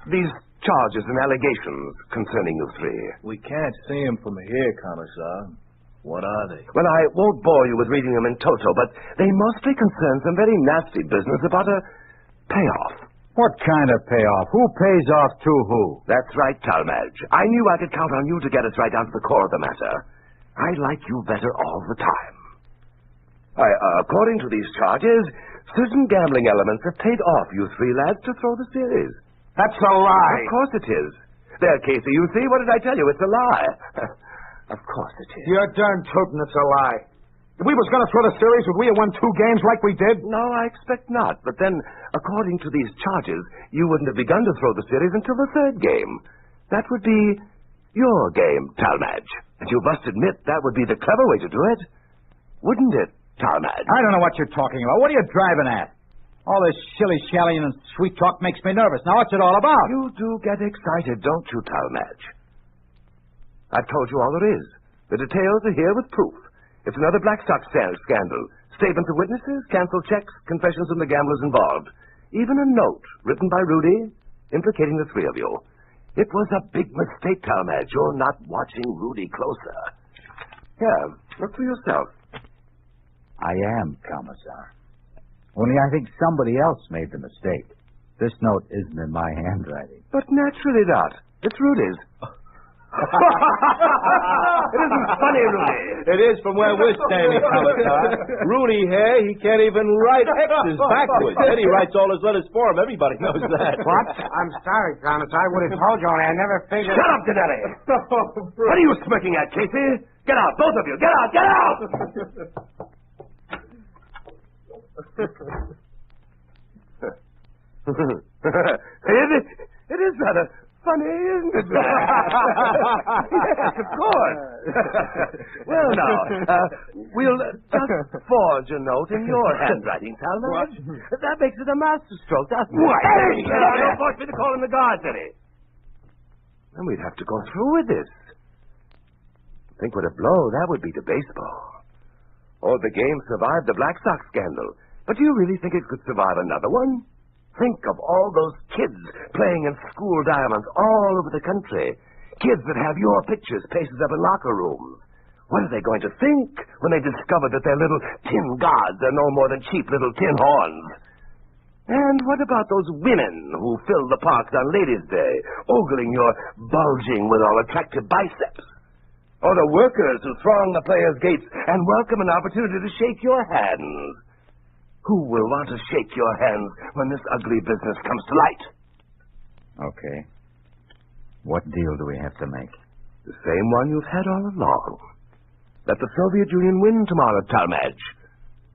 U: These charges and allegations concerning you three.
K: We can't see them from here, Commissar. What are they?
U: Well, I won't bore you with reading them in toto, but they mostly concern some very nasty business about a payoff.
D: What kind of payoff? Who pays off to who?
U: That's right, Talmadge. I knew I could count on you to get us right down to the core of the matter. I like you better all the time. According to these charges, certain gambling elements have paid off you three lads to throw the series.
L: That's a lie.
U: Of course it is. There, Casey, you see? What did I tell you? It's a lie. Of course it is.
L: You're darn tootin' it's a lie. If we was going to throw the series, would we have won 2 games like we did?
U: No, I expect not. But then, according to these charges, you wouldn't have begun to throw the series until the 3rd game. That would be your game, Talmadge. And you must admit that would be the clever way to do it. Wouldn't it, Talmadge?
D: I don't know what you're talking about. What are you driving at? All this shilly-shallying and sweet talk makes me nervous. Now, what's it all about?
U: You do get excited, don't you, Talmadge? I've told you all there is. The details are here with proof. It's another black stock scandal. Statements of witnesses, canceled checks, confessions from the gamblers involved. Even a note written by Rudy implicating the 3 of you. It was a big mistake, Talmadge. You're not watching Rudy closer. Here, look for yourself.
D: I am, Commissar. Only I think somebody else made the mistake. This note isn't in my handwriting.
U: But naturally not. It's Rudy's. It isn't funny, Rudy.
K: It is from where we're standing, Commissar. Rudy here, he can't even write X's backwards. Eddie writes all his letters for him. Everybody knows that.
N: What? I'm sorry, Commissar. I would have told you, only I never figured...
U: Shut up, Donnelly! What are you smirking at, Casey? Get out, both of you! Get out! Get out! It is rather
O: funny, isn't it? Yes, of course. Well, now, we'll just forge a note in your handwriting, Talmadge. That makes it a masterstroke, doesn't it? Eddie! Don't force me to call in the guards, Eddie. Then we'd have to go through with this. Think what a blow that would be to baseball. Oh, the game survived the Black Sox scandal. But do you really think it could survive another one? Think of all those kids playing in school diamonds all over the country. Kids that have your pictures pasted up in locker rooms. What are they going to think when they discover that their little tin gods are no more than cheap little tin horns? And what about those women who fill the parks on Ladies' Day, ogling your bulging with all attractive biceps? Or the workers who throng the players' gates and welcome an opportunity to shake your hands? Who will want to shake your hands when this ugly business comes to light?
Q: Okay. What deal do we have to make?
O: The same one you've had all along. Let the Soviet Union win tomorrow, Talmadge.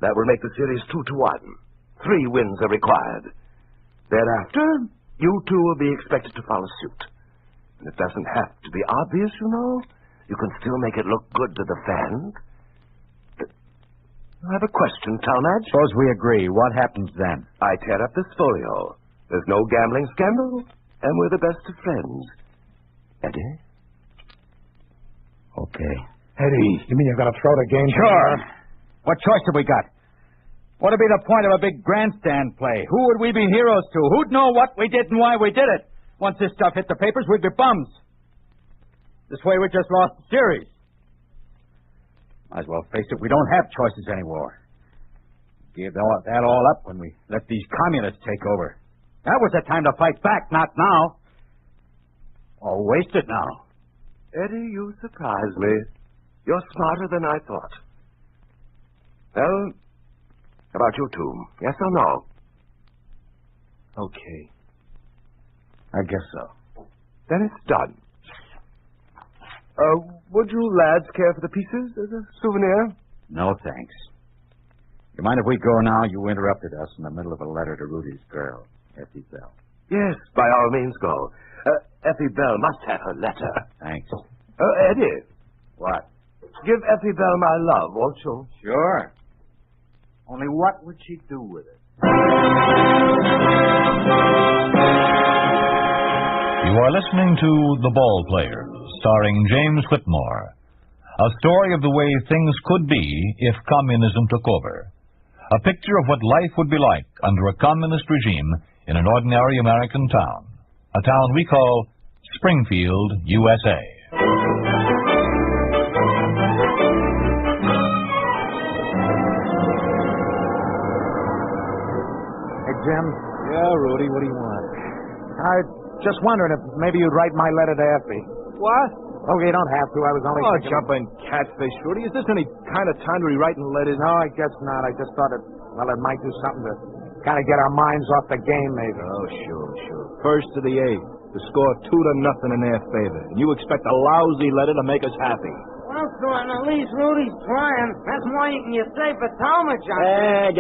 O: That will make the series 2-1. 3 wins are required. Thereafter, you two will be expected to follow suit. And it doesn't have to be obvious, you know. You can still make it look good to the fans. I have a question, Talmadge.
Q: Suppose we agree. What happens then?
O: I tear up this folio. There's no gambling scandal, and we're the best of friends. Eddie?
Q: Okay.
I: Eddie, you mean you're going to throw the game?
Q: Sure. What choice have we got? What would be the point of a big grandstand play? Who would we be heroes to? Who'd know what we did and why we did it? Once this stuff hit the papers, we'd be bums. This way we just lost the series. Might as well face it, we don't have choices anymore. Gave that all up when we let these communists take over. That was the time to fight back, not now. All wasted now.
O: Eddie, you surprise me. You're smarter than I thought. Well, how about you two? Yes or no?
Q: Okay. I guess so.
O: Then it's done. Would you lads care for the pieces as a souvenir?
Q: No, thanks. You mind if we go now? You interrupted us in the middle of a letter to Rudy's girl, Effie Bell.
O: Yes, by all means go. Effie Bell must have her letter.
Q: Thanks.
O: Eddie.
Q: What?
O: Give Effie Bell my love, won't you?
Q: Sure. Only what would she do with it?
A: You are listening to The Ball Players, starring James Whitmore. A story of the way things could be if communism took over. A picture of what life would be like under a communist regime in an ordinary American town. A town we call Springfield, USA.
L: Hey, Jim.
I: Yeah, Rudy, what do you want?
L: Just wondering if maybe you'd write my letter to Effie.
I: What?
L: Oh, you don't have to. I was only thinking...
I: jumping catfish, Rudy. Is this any kind of time to be writing letters?
L: No, I guess not. I just thought it might do something to kind of get our minds off the game, maybe.
I: Oh, sure. First to the 8th. The score 2-0 in their favor. And you expect a lousy letter to make us happy.
N: Well, son, at least Rudy's trying. That's more you can say for Talmadge.
L: Yeah,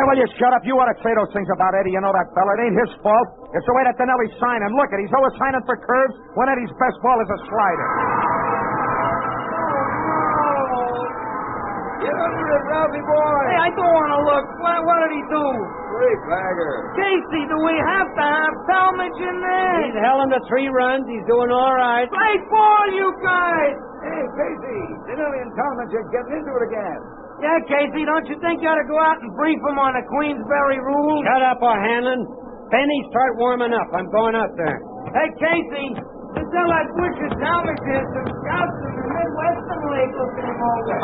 L: well, you shut up. You ought to say those things about Eddie. You know that fella. It ain't his fault. It's the way that Danelli's signing. Look at he's always signing for curves when Eddie's best ball is a slider.
N: Get under it, Ralphie boy. Hey, I don't want to look. What did he do?
U: Great bagger.
N: Casey, do we have to have Talmadge in there?
U: He's held him to 3 runs. He's doing all right.
N: Play ball, you guys.
L: Hey, Casey, Danelli and Talmadge are getting into it again.
N: Yeah, Casey, don't you think you ought to go out and brief him on the Queensberry rules?
U: Shut up, O'Hanlon. Benny, start warming up. I'm going up there.
N: Hey, Casey, tell that butcher Talmadge has some scouts in the Midwestern League looking him over.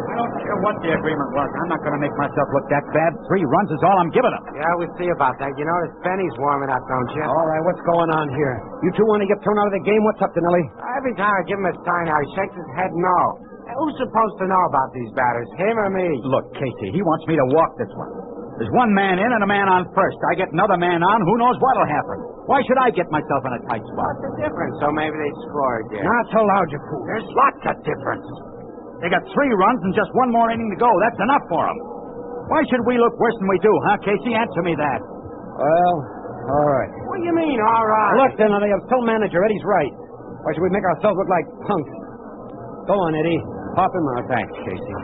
Q: I don't care what the agreement was. I'm not going to make myself look that bad. 3 runs is all I'm giving him.
N: Yeah, we'll see about that. You notice Benny's warming up, don't you?
U: All right, what's going on here? You two want to get thrown out of the game? What's up, Danelli?
N: Every time I give him a sign out, he shakes his head no. Who's supposed to know about these batters, him or me?
Q: Look, Casey, he wants me to walk this one. There's one man in and a man on first. I get another man on, who knows what'll happen. Why should I get myself in a tight spot?
N: What's the difference? So maybe they scored, yeah.
U: Not so loud, you fool.
Q: There's lots of difference. They got 3 runs and just 1 more inning to go. That's enough for them. Why should we look worse than we do, huh, Casey? Answer me that.
U: Well, All right.
N: What do you mean, all right?
U: Look, then, I'm still manager. Eddie's right. Why should we make ourselves look like punks? Go on, Eddie. Pop him out. Thanks, Casey.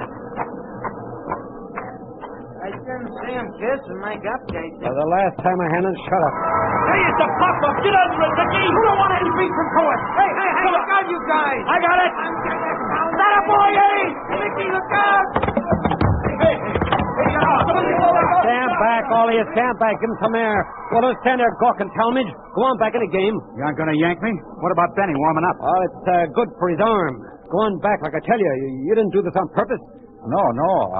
N: I didn't see him kiss and make up, Casey.
U: For the last time I handed, shut up.
N: Hey, it's a pop-up. Get under it, Mickey. You don't want any beef from Cohen. Hey, look out, you guys. I got it. That a boy, Eddie. Mickey, look out. Hey, get off.
U: Stand back, all of you. Stand back. Give him some air. Well, don't stand there gawking, Talmadge. Go on back in the game.
Q: You aren't going to yank me? What about Benny warming up?
U: Oh, it's good for his arm. Go on back, like I tell you. You didn't do this on purpose.
Q: No,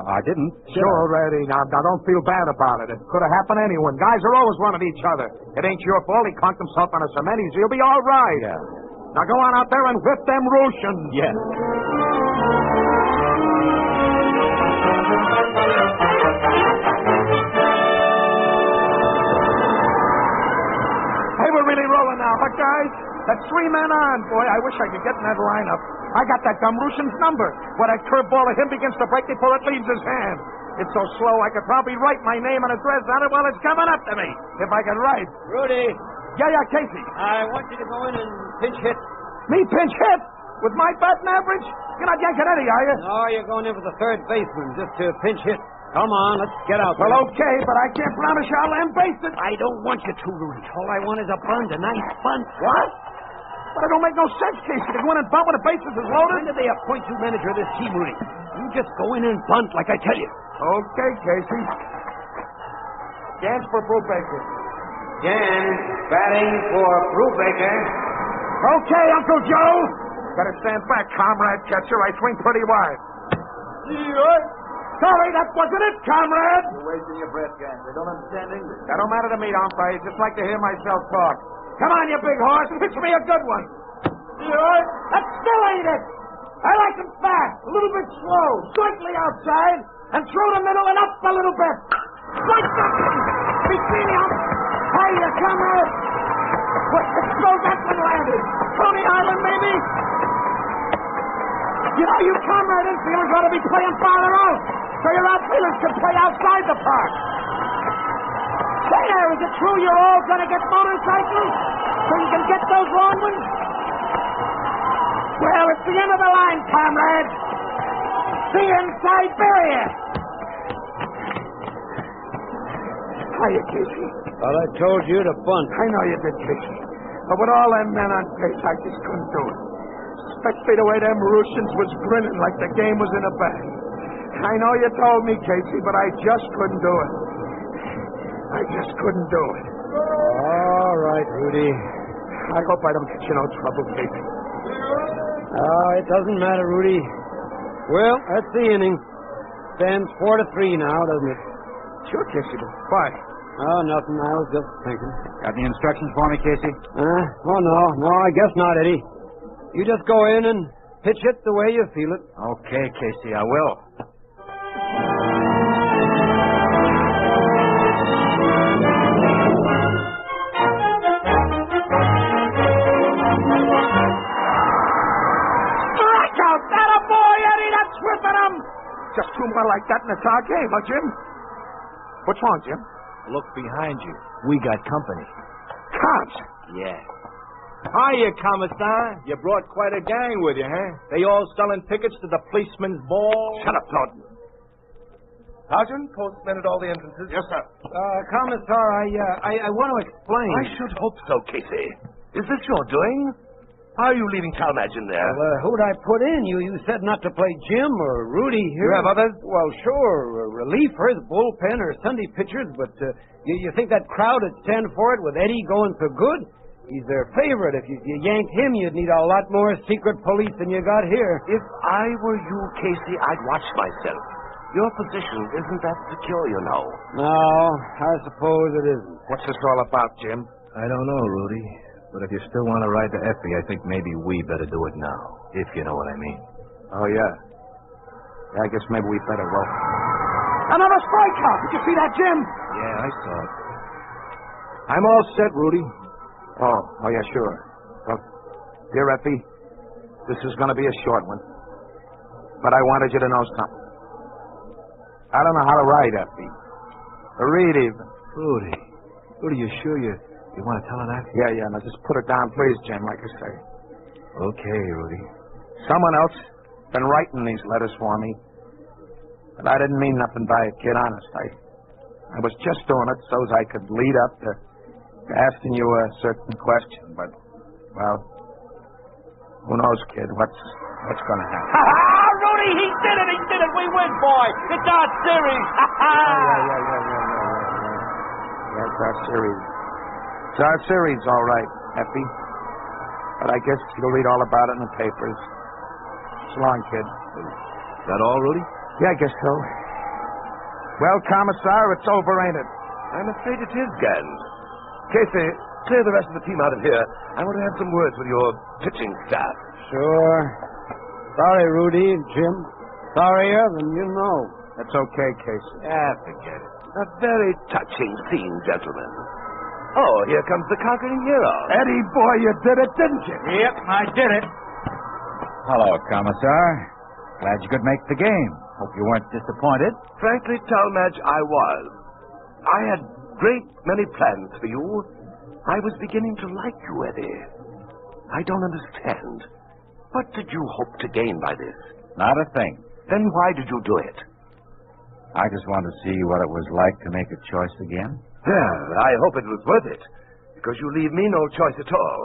Q: I didn't.
L: Sure, Eddie. Now, don't feel bad about it. It could have happened to anyone. Guys are always running each other. It ain't your fault. He conked himself on a cement. He'll be all right.
Q: Yeah.
L: Now go on out there and whip them Russians.
Q: Yes.
L: Hey, we're really rolling now, huh, guys? That's 3 men on. Boy, I wish I could get in that lineup. I got that dumb Russian's number. When that curveball of him begins to break before it leaves his hand. It's so slow I could probably write my name and address on it while it's coming up to me. If I could write.
U: Rudy.
L: Yeah, Casey.
U: I want you to go in and pinch hit.
L: Me pinch hit? With my batting average? You're not yanking Eddie, are you?
U: No, you're going in for the third baseman just to pinch hit. Come on, let's get out there.
L: Well, okay, but I can't promise you I'll land base it.
U: I don't want you to, Rudy. All I want is a bunt, a nice bunt.
L: What? But it don't make no sense, Casey, to go in and bunt when the bases is loaded.
U: When did they appoint you manager of this team, Rudy? You just go in and bunt, like I tell you.
L: Okay, Casey. Dance for Brubaker.
N: Jan, batting for Brubaker.
L: Okay, Uncle Joe. Better stand back, comrade catcher. I swing pretty wide. Sorry, that wasn't it, comrade.
K: You're wasting your breath, Jan. They don't understand English.
L: That don't matter to me, umpire. I just like to hear myself talk. Come on, you big horse. Pitch me a good one. That still ain't it. I like him fast, a little bit slow, slightly outside, and through the middle and up a little bit. Strike something. Between you. Hiya, comrade. So that one landed. Coney Island, maybe? You know, you comrade infielders ought to be playing farther out, so your outfielders can play outside the park. Say there, is it true you're all going to get motorcycles so you can get those long ones? Well, it's the end of the line, comrades. See you in Siberia. Hiya, Casey.
U: Well, I told you to bunt.
L: I know you did, Casey. But with all them men on base, I just couldn't do it. Especially the way them Russians was grinning like the game was in a bag. I know you told me, Casey, but I just couldn't do it. I just couldn't do it.
U: All right, Rudy.
L: I hope I don't get you no trouble, Casey.
U: Oh, it doesn't matter, Rudy. Well, that's the inning. Stands 4-3 now, doesn't it?
L: Sure, Casey, but why?
U: Oh, nothing. I was just thinking.
Q: Got any instructions for me, Casey?
U: Oh, no, I guess not, Eddie. You just go in and pitch it the way you feel it.
Q: Okay, Casey, I will.
L: Strikeout! That a boy, Eddie! That's whipping him! Just 2 more like that and it's our game, huh, Jim? What's wrong, Jim?
K: Look behind you. We got company.
L: Cops?
K: Yeah. Hiya, Commissar. You brought quite a gang with you, huh? They all selling tickets to the policeman's ball?
L: Shut up, Thornton.
E: Sergeant, postmen at all the entrances.
L: Yes, sir.
U: Commissar, I want to explain.
E: I should hope so, Casey. Is this your doing? How are you leaving Talmadge in there?
U: Well, who'd I put in? You said not to play Jim or Rudy here.
E: You have others?
U: Well, sure. Relievers, bullpen, or Sunday pitchers, but you think that crowd would stand for it with Eddie going so good? He's their favorite. If you yanked him, you'd need a lot more secret police than you got here.
E: If I were you, Casey, I'd watch myself. Your position isn't that secure, you know.
U: No, I suppose it isn't.
L: What's this all about, Jim?
K: I don't know, Rudy. But if you still want to ride to Effie, I think maybe we better do it now, if you know what I mean.
L: Oh, yeah. I guess maybe we better go. Another strikeout! Did you see that, Jim?
K: Yeah, I saw it. I'm all set, Rudy.
L: Oh, yeah, sure. Well, dear Effie, this is going to be a short one. But I wanted you to know something. I don't know how to write, Effie. Or read, even.
K: Rudy, Rudy, you sure you want to tell her that?
L: Yeah. Now just put it down, please, Jim, like I say.
K: Okay, Rudy.
L: Someone else been writing these letters for me. But I didn't mean nothing by it, kid, honest. I was just doing it so as I could lead up to asking you a certain question. But, well, who knows, kid, what's going to happen.
I: Rudy, he did it! We win, boy! It's our series!
L: Yeah, it's our series. It's our series, all right, Effie. But I guess you'll read all about it in the papers. So long, kid.
K: Is that all, Rudy?
L: Yeah, I guess so. Well, Commissar, it's over, ain't it?
O: I'm afraid it is, Gans. Casey, clear the rest of the team out of here. I want to have some words with your pitching staff.
U: Sure. Sorry, Rudy and Jim. Sorrier than you know.
L: That's okay, Casey.
O: Forget it. A very touching scene, gentlemen. Oh, here comes the conquering hero.
L: Eddie, boy, you did it, didn't you?
Q: Yep, I did it. Hello, Commissar. Glad you could make the game. Hope you weren't disappointed.
O: Frankly, Talmadge, I was. I had great many plans for you. I was beginning to like you, Eddie. I don't understand. What did you hope to gain by this?
Q: Not a thing.
O: Then why did you do it?
Q: I just wanted to see what it was like to make a choice again.
O: Well, I hope it was worth it, because you leave me no choice at all.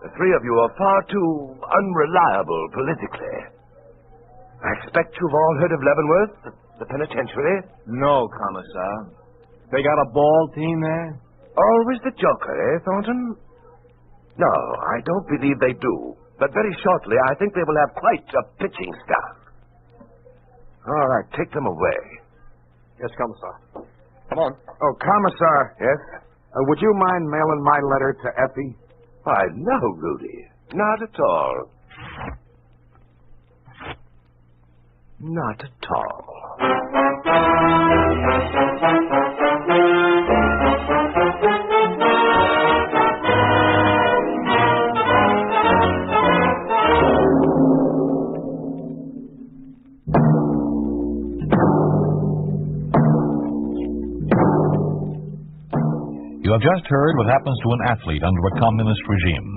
O: The three of you are far too unreliable politically. I expect you've all heard of Leavenworth, the penitentiary?
K: No, Commissar. They got a ball team there?
O: Always the joker, eh, Thornton? No, I don't believe they do. But very shortly, I think they will have quite a pitching staff. All right, take them away.
C: Yes, Commissar. Come on.
L: Oh, Commissar.
O: Yes?
L: Would you mind mailing my letter to Effie?
O: Why, no, Rudy. Not at all. Not at all.
A: You have just heard what happens to an athlete under a communist regime.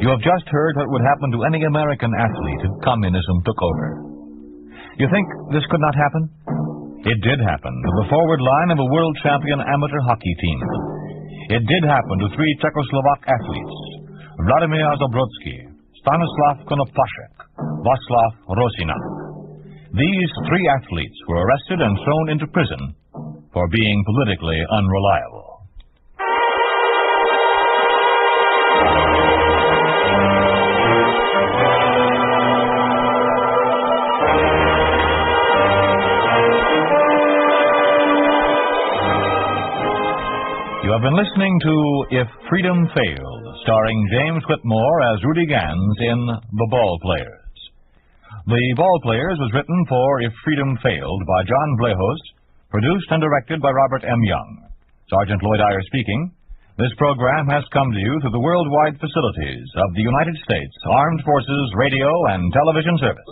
A: You have just heard what would happen to any American athlete if communism took over. You think this could not happen? It did happen to the forward line of a world champion amateur hockey team. It did happen to three Czechoslovak athletes, Vladimir Zabrodsky, Stanislav Konopashek, Václav Rosinak. These three athletes were arrested and thrown into prison for being politically unreliable. You have been listening to If Freedom Failed, starring James Whitmore as Rudy Gans in The Ball Players. The Ball Players was written for If Freedom Failed by John Blehos, produced and directed by Robert M. Young. Sergeant Lloyd Iyer speaking. This program has come to you through the worldwide facilities of the United States Armed Forces Radio and Television Service.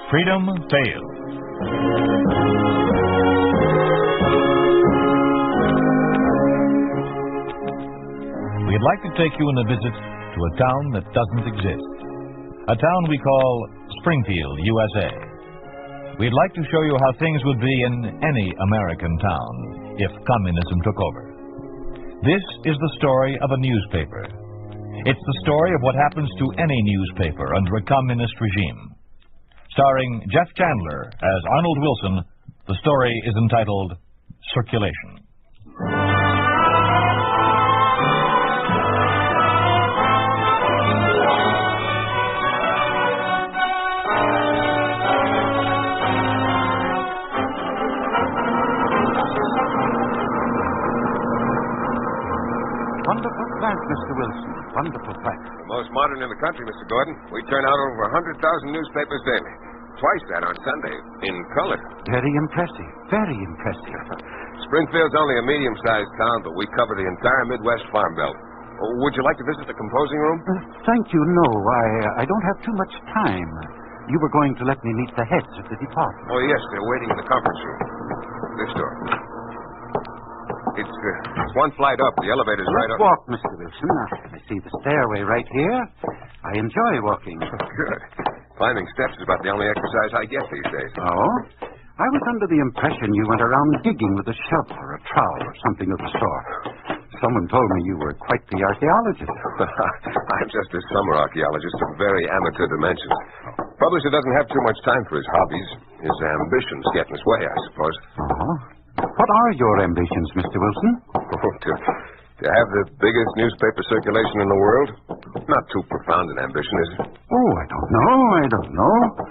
A: freedom fails. We'd like to take you on a visit to a town that doesn't exist. A town we call Springfield, USA. We'd like to show you how things would be in any American town if communism took over. This is the story of a newspaper. It's the story of what happens to any newspaper under a communist regime. Starring Jeff Chandler as Arnold Wilson, the story is entitled Circulation.
F: Wonderful plant, Mr. Wilson. Wonderful plant.
S: The most modern in the country, Mr. Gordon. We turn out over 100,000 newspapers daily. Twice that on Sunday, in color.
F: Very impressive. Very impressive.
S: Springfield's only a medium-sized town, but we cover the entire Midwest Farm Belt. Would you like to visit the composing room?
F: Thank you, no. I don't have too much time. You were going to let me meet the heads of the department.
S: Oh, yes, they're waiting in the conference room. This door. It's one flight up. The elevator's right up.
F: Let's walk, Mr. Wilson. I see the stairway right here. I enjoy walking.
S: Good. Climbing steps is about the only exercise I get these days.
F: Oh? I was under the impression you went around digging with a shovel or a trowel or something of the sort. Someone told me you were quite the archaeologist.
S: I'm just a summer archaeologist of very amateur dimensions. Publisher doesn't have too much time for his hobbies. His ambitions get in his way, I suppose.
F: Oh? What are your ambitions, Mr. Wilson?
S: To have the biggest newspaper circulation in the world? Not too profound an ambition, is it?
F: Oh, I don't know.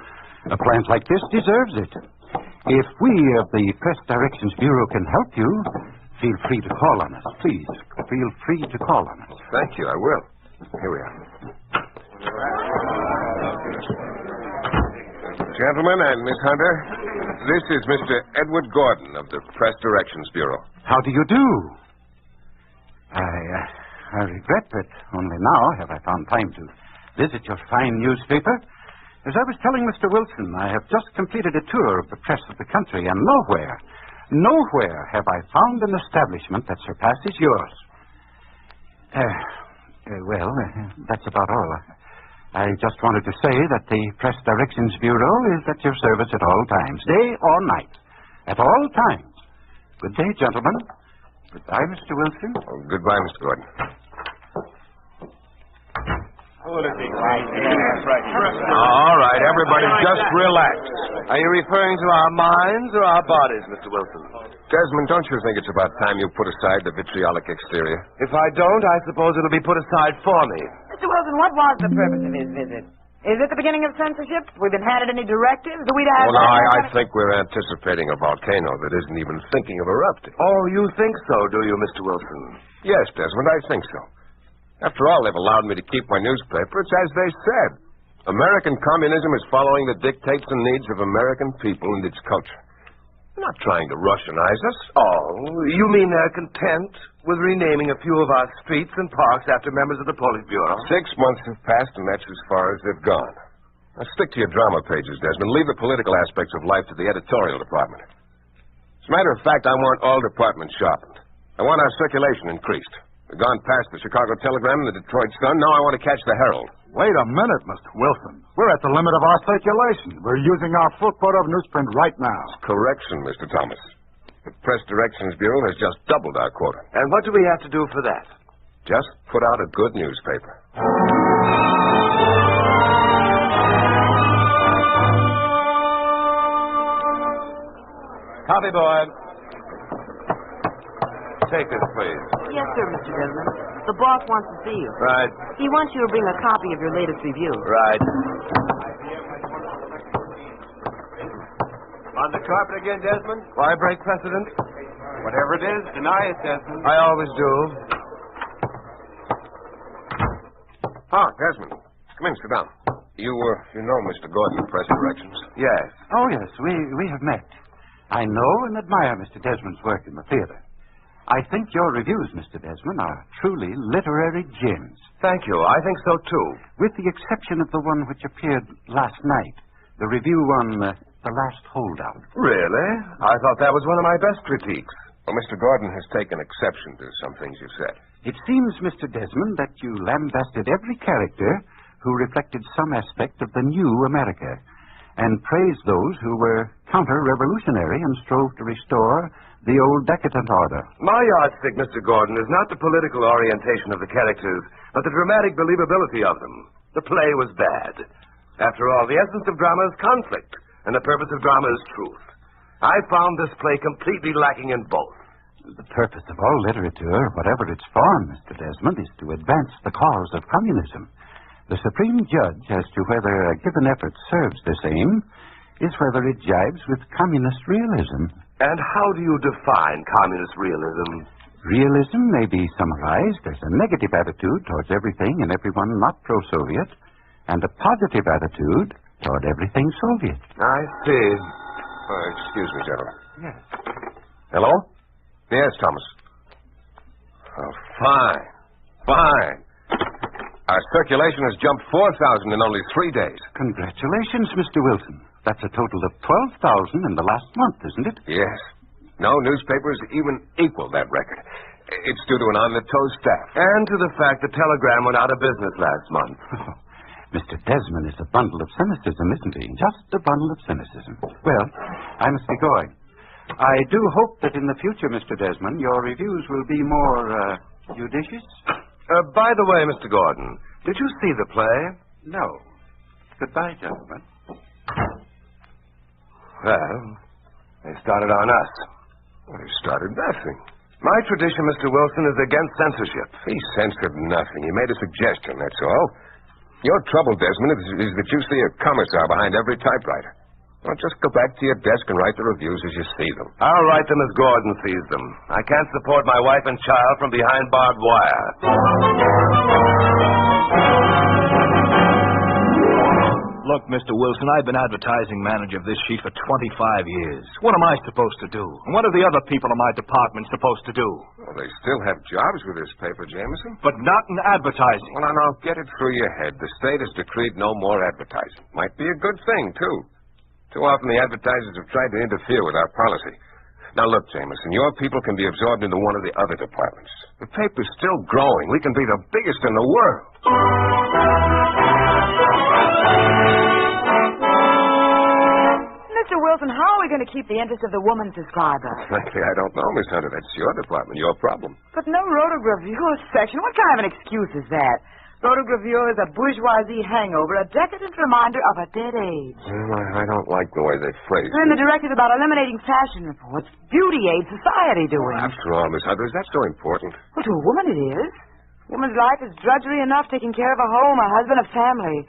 F: A plant like this deserves it. If we of the Press Directions Bureau can help you, feel free to call on us, please. Feel free to call on us.
S: Thank you, I will. Here we are. Gentlemen and Miss Hunter, this is Mr. Edward Gordon of the Press Directions Bureau.
F: How do you do? I regret that only now have I found time to visit your fine newspaper. As I was telling Mr. Wilson, I have just completed a tour of the press of the country, and nowhere have I found an establishment that surpasses yours. That's about all. I just wanted to say that the Press Directions Bureau is at your service at all times, day or night. At all times. Good day, gentlemen. Goodbye, Mr. Wilson.
S: Oh, goodbye, Mr. Gordon.
O: All right, everybody just relax. Are you referring to our minds or our bodies, Mr. Wilson?
S: Desmond, don't you think it's about time you put aside the vitriolic exterior?
O: If I don't, I suppose it'll be put aside for me.
T: Mr. Wilson, what was the purpose of his visit? Is it the beginning of censorship? We've been handed any directives? Do we have...
S: Well, I think we're anticipating a volcano that isn't even thinking of erupting.
O: Oh, you think so, do you, Mr. Wilson?
S: Yes, Desmond, I think so. After all, they've allowed me to keep my newspaper. It's as they said. American communism is following the dictates and needs of American people and its culture. They're not trying to Russianize us.
O: Oh, you mean they're content with renaming a few of our streets and parks after members of the Politburo?
S: 6 months have passed, and that's as far as they've gone. Now, stick to your drama pages, Desmond. Leave the political aspects of life to the editorial department. As a matter of fact, I want all departments sharpened. I want our circulation increased. We've gone past the Chicago Telegram and the Detroit Sun. Now I want to catch the Herald.
L: Wait a minute, Mr. Wilson. We're at the limit of our circulation. We're using our full quota of newsprint right now.
S: Correction, Mr. Thomas. The Press Directions Bureau has just doubled our quota.
O: And what do we have to do for that?
S: Just put out a good newspaper.
O: Copy, boy. Take this, please.
T: Yes, sir, Mr. Desmond. The boss wants to see you.
O: Right.
T: He wants you to bring a copy of your latest review.
O: Right. On the carpet again, Desmond? Why break precedent?
V: Whatever it is, deny it, Desmond.
O: I always do.
S: Desmond. Come in, sit down. You know Mr. Gordon of Press Directions?
O: Yes.
F: Oh, yes, we have met. I know and admire Mr. Desmond's work in the theater. I think your reviews, Mr. Desmond, are truly literary gems.
O: Thank you. I think so, too.
F: With the exception of the one which appeared last night, The review on The Last Holdout.
S: Really? I thought that was one of my best critiques. Well, Mr. Gordon has taken exception to some things you said.
F: It seems, Mr. Desmond, that you lambasted every character who reflected some aspect of the new America, and praised those who were counter-revolutionary and strove to restore the old decadent order.
S: My yardstick, Mr. Gordon, is not the political orientation of the characters, but the dramatic believability of them. The play was bad. After all, the essence of drama is conflict, and the purpose of drama is truth. I found this play completely lacking in both.
F: The purpose of all literature, whatever its form, Mr. Desmond, is to advance the cause of communism. The supreme judge as to whether a given effort serves this aim is whether it jibes with communist realism.
S: And how do you define communist realism?
F: Realism may be summarized as a negative attitude towards everything and everyone not pro-Soviet, and a positive attitude toward everything Soviet.
S: I see. Excuse me, gentlemen.
F: Yes.
S: Hello? Yes, Thomas. Oh, fine. Fine. Our circulation has jumped 4,000 in only 3 days.
F: Congratulations, Mr. Wilson. That's a total of 12,000 in the last month, isn't it?
S: Yes. No newspapers even equal that record. It's due to an on-the-toe staff. And to the fact the Telegram went out of business last month.
F: Oh, Mr. Desmond is a bundle of cynicism, isn't he? Just a bundle of cynicism. Well, I must be going. I do hope that in the future, Mr. Desmond, your reviews will be more judicious.
S: By the way, Mr. Gordon, did you see the play?
F: No. Goodbye, gentlemen.
S: Well, they started on us. Well, they started nothing. My tradition, Mr. Wilson, is against censorship. He censored nothing. He made a suggestion, that's all. Your trouble, Desmond, is that you see a commissar behind every typewriter. Well, just go back to your desk and write the reviews as you see them. I'll write them as Gordon sees them. I can't support my wife and child from behind barbed wire.
K: Look, Mr. Wilson, I've been advertising manager of this sheet for 25 years. What am I supposed to do? And what are the other people in my department supposed to do?
S: Well, they still have jobs with this paper, Jameson.
K: But not in advertising.
S: Well, now, get it through your head. The state has decreed no more advertising. Might be a good thing, too. Too often the advertisers have tried to interfere with our policy. Now, look, Jameson, your people can be absorbed into one of the other departments. The paper's still growing. We can be the biggest in the world.
T: Mr. Wilson, how are we going to keep the interest of the woman subscriber?
S: Frankly, I don't know, Miss Hunter. That's your department, your problem.
T: But no rotogravure section. What kind of an excuse is that? Rotogravure is a bourgeoisie hangover, a decadent reminder of a dead age.
S: Well, I don't like the way they phrase it.
T: And the directive about eliminating fashion reports. Beauty aid society doing.
S: Well, after all, Miss Hunter, is that so important?
T: Well, to a woman it is. A woman's life is drudgery enough, taking care of a home, a husband, a family.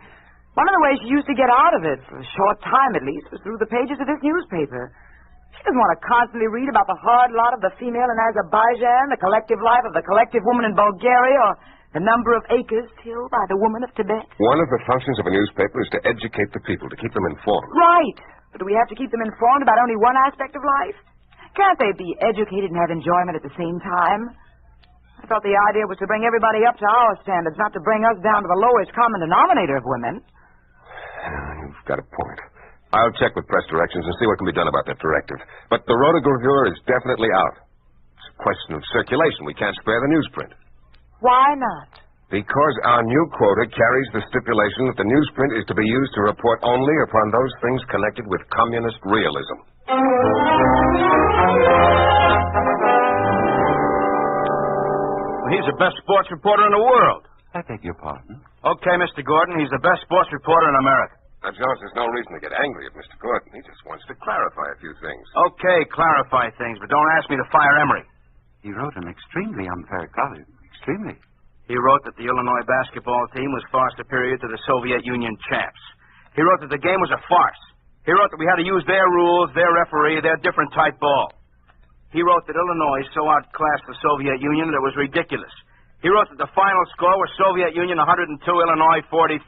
T: One of the ways she used to get out of it, for a short time at least, was through the pages of this newspaper. She doesn't want to constantly read about the hard lot of the female in Azerbaijan, the collective life of the collective woman in Bulgaria, or the number of acres tilled by the woman of Tibet.
S: One of the functions of a newspaper is to educate the people, to keep them informed.
T: Right. But do we have to keep them informed about only one aspect of life? Can't they be educated and have enjoyment at the same time? I thought the idea was to bring everybody up to our standards, not to bring us down to the lowest common denominator of women.
S: You've got a point. I'll check with press directions and see what can be done about that directive. But the rotogravure is definitely out. It's a question of circulation. We can't spare the newsprint.
T: Why not?
S: Because our new quota carries the stipulation that the newsprint is to be used to report only upon those things connected with communist realism.
K: Well, he's the best sports reporter in the world.
F: I beg your pardon?
K: Okay, Mr. Gordon, he's the best sports reporter in America.
S: Now, Jones, there's no reason to get angry at Mr. Gordon. He just wants to clarify a few things.
K: Okay, clarify things, but don't ask me to fire Emery.
F: He wrote an extremely unfair column. Extremely.
K: He wrote that the Illinois basketball team was far superior to the Soviet Union champs. He wrote that the game was a farce. He wrote that we had to use their rules, their referee, their different type ball. He wrote that Illinois so outclassed the Soviet Union that it was ridiculous. He wrote that the final score was Soviet Union 102, Illinois 44.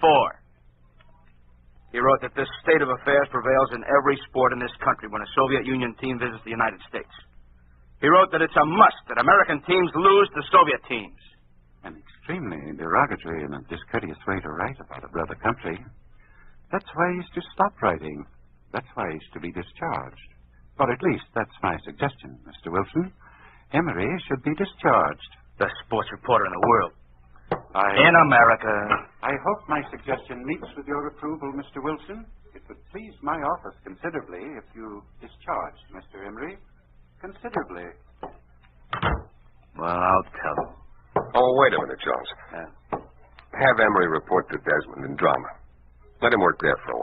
K: He wrote that this state of affairs prevails in every sport in this country when a Soviet Union team visits the United States. He wrote that it's a must that American teams lose to Soviet teams.
F: An extremely derogatory and a discourteous way to write about a brother country. That's why he's to stop writing. That's why he's to be discharged. Or at least that's my suggestion, Mr. Wilson. Emery should be discharged.
B: Best sports reporter in the world.
F: In
B: America.
F: I hope my suggestion meets with your approval, Mr. Wilson. It would please my office considerably if you discharged Mr. Emery. Considerably.
B: Well, I'll tell him.
S: Oh, wait a minute, Jones. Have Emery report to Desmond in drama. Let him work there for a while.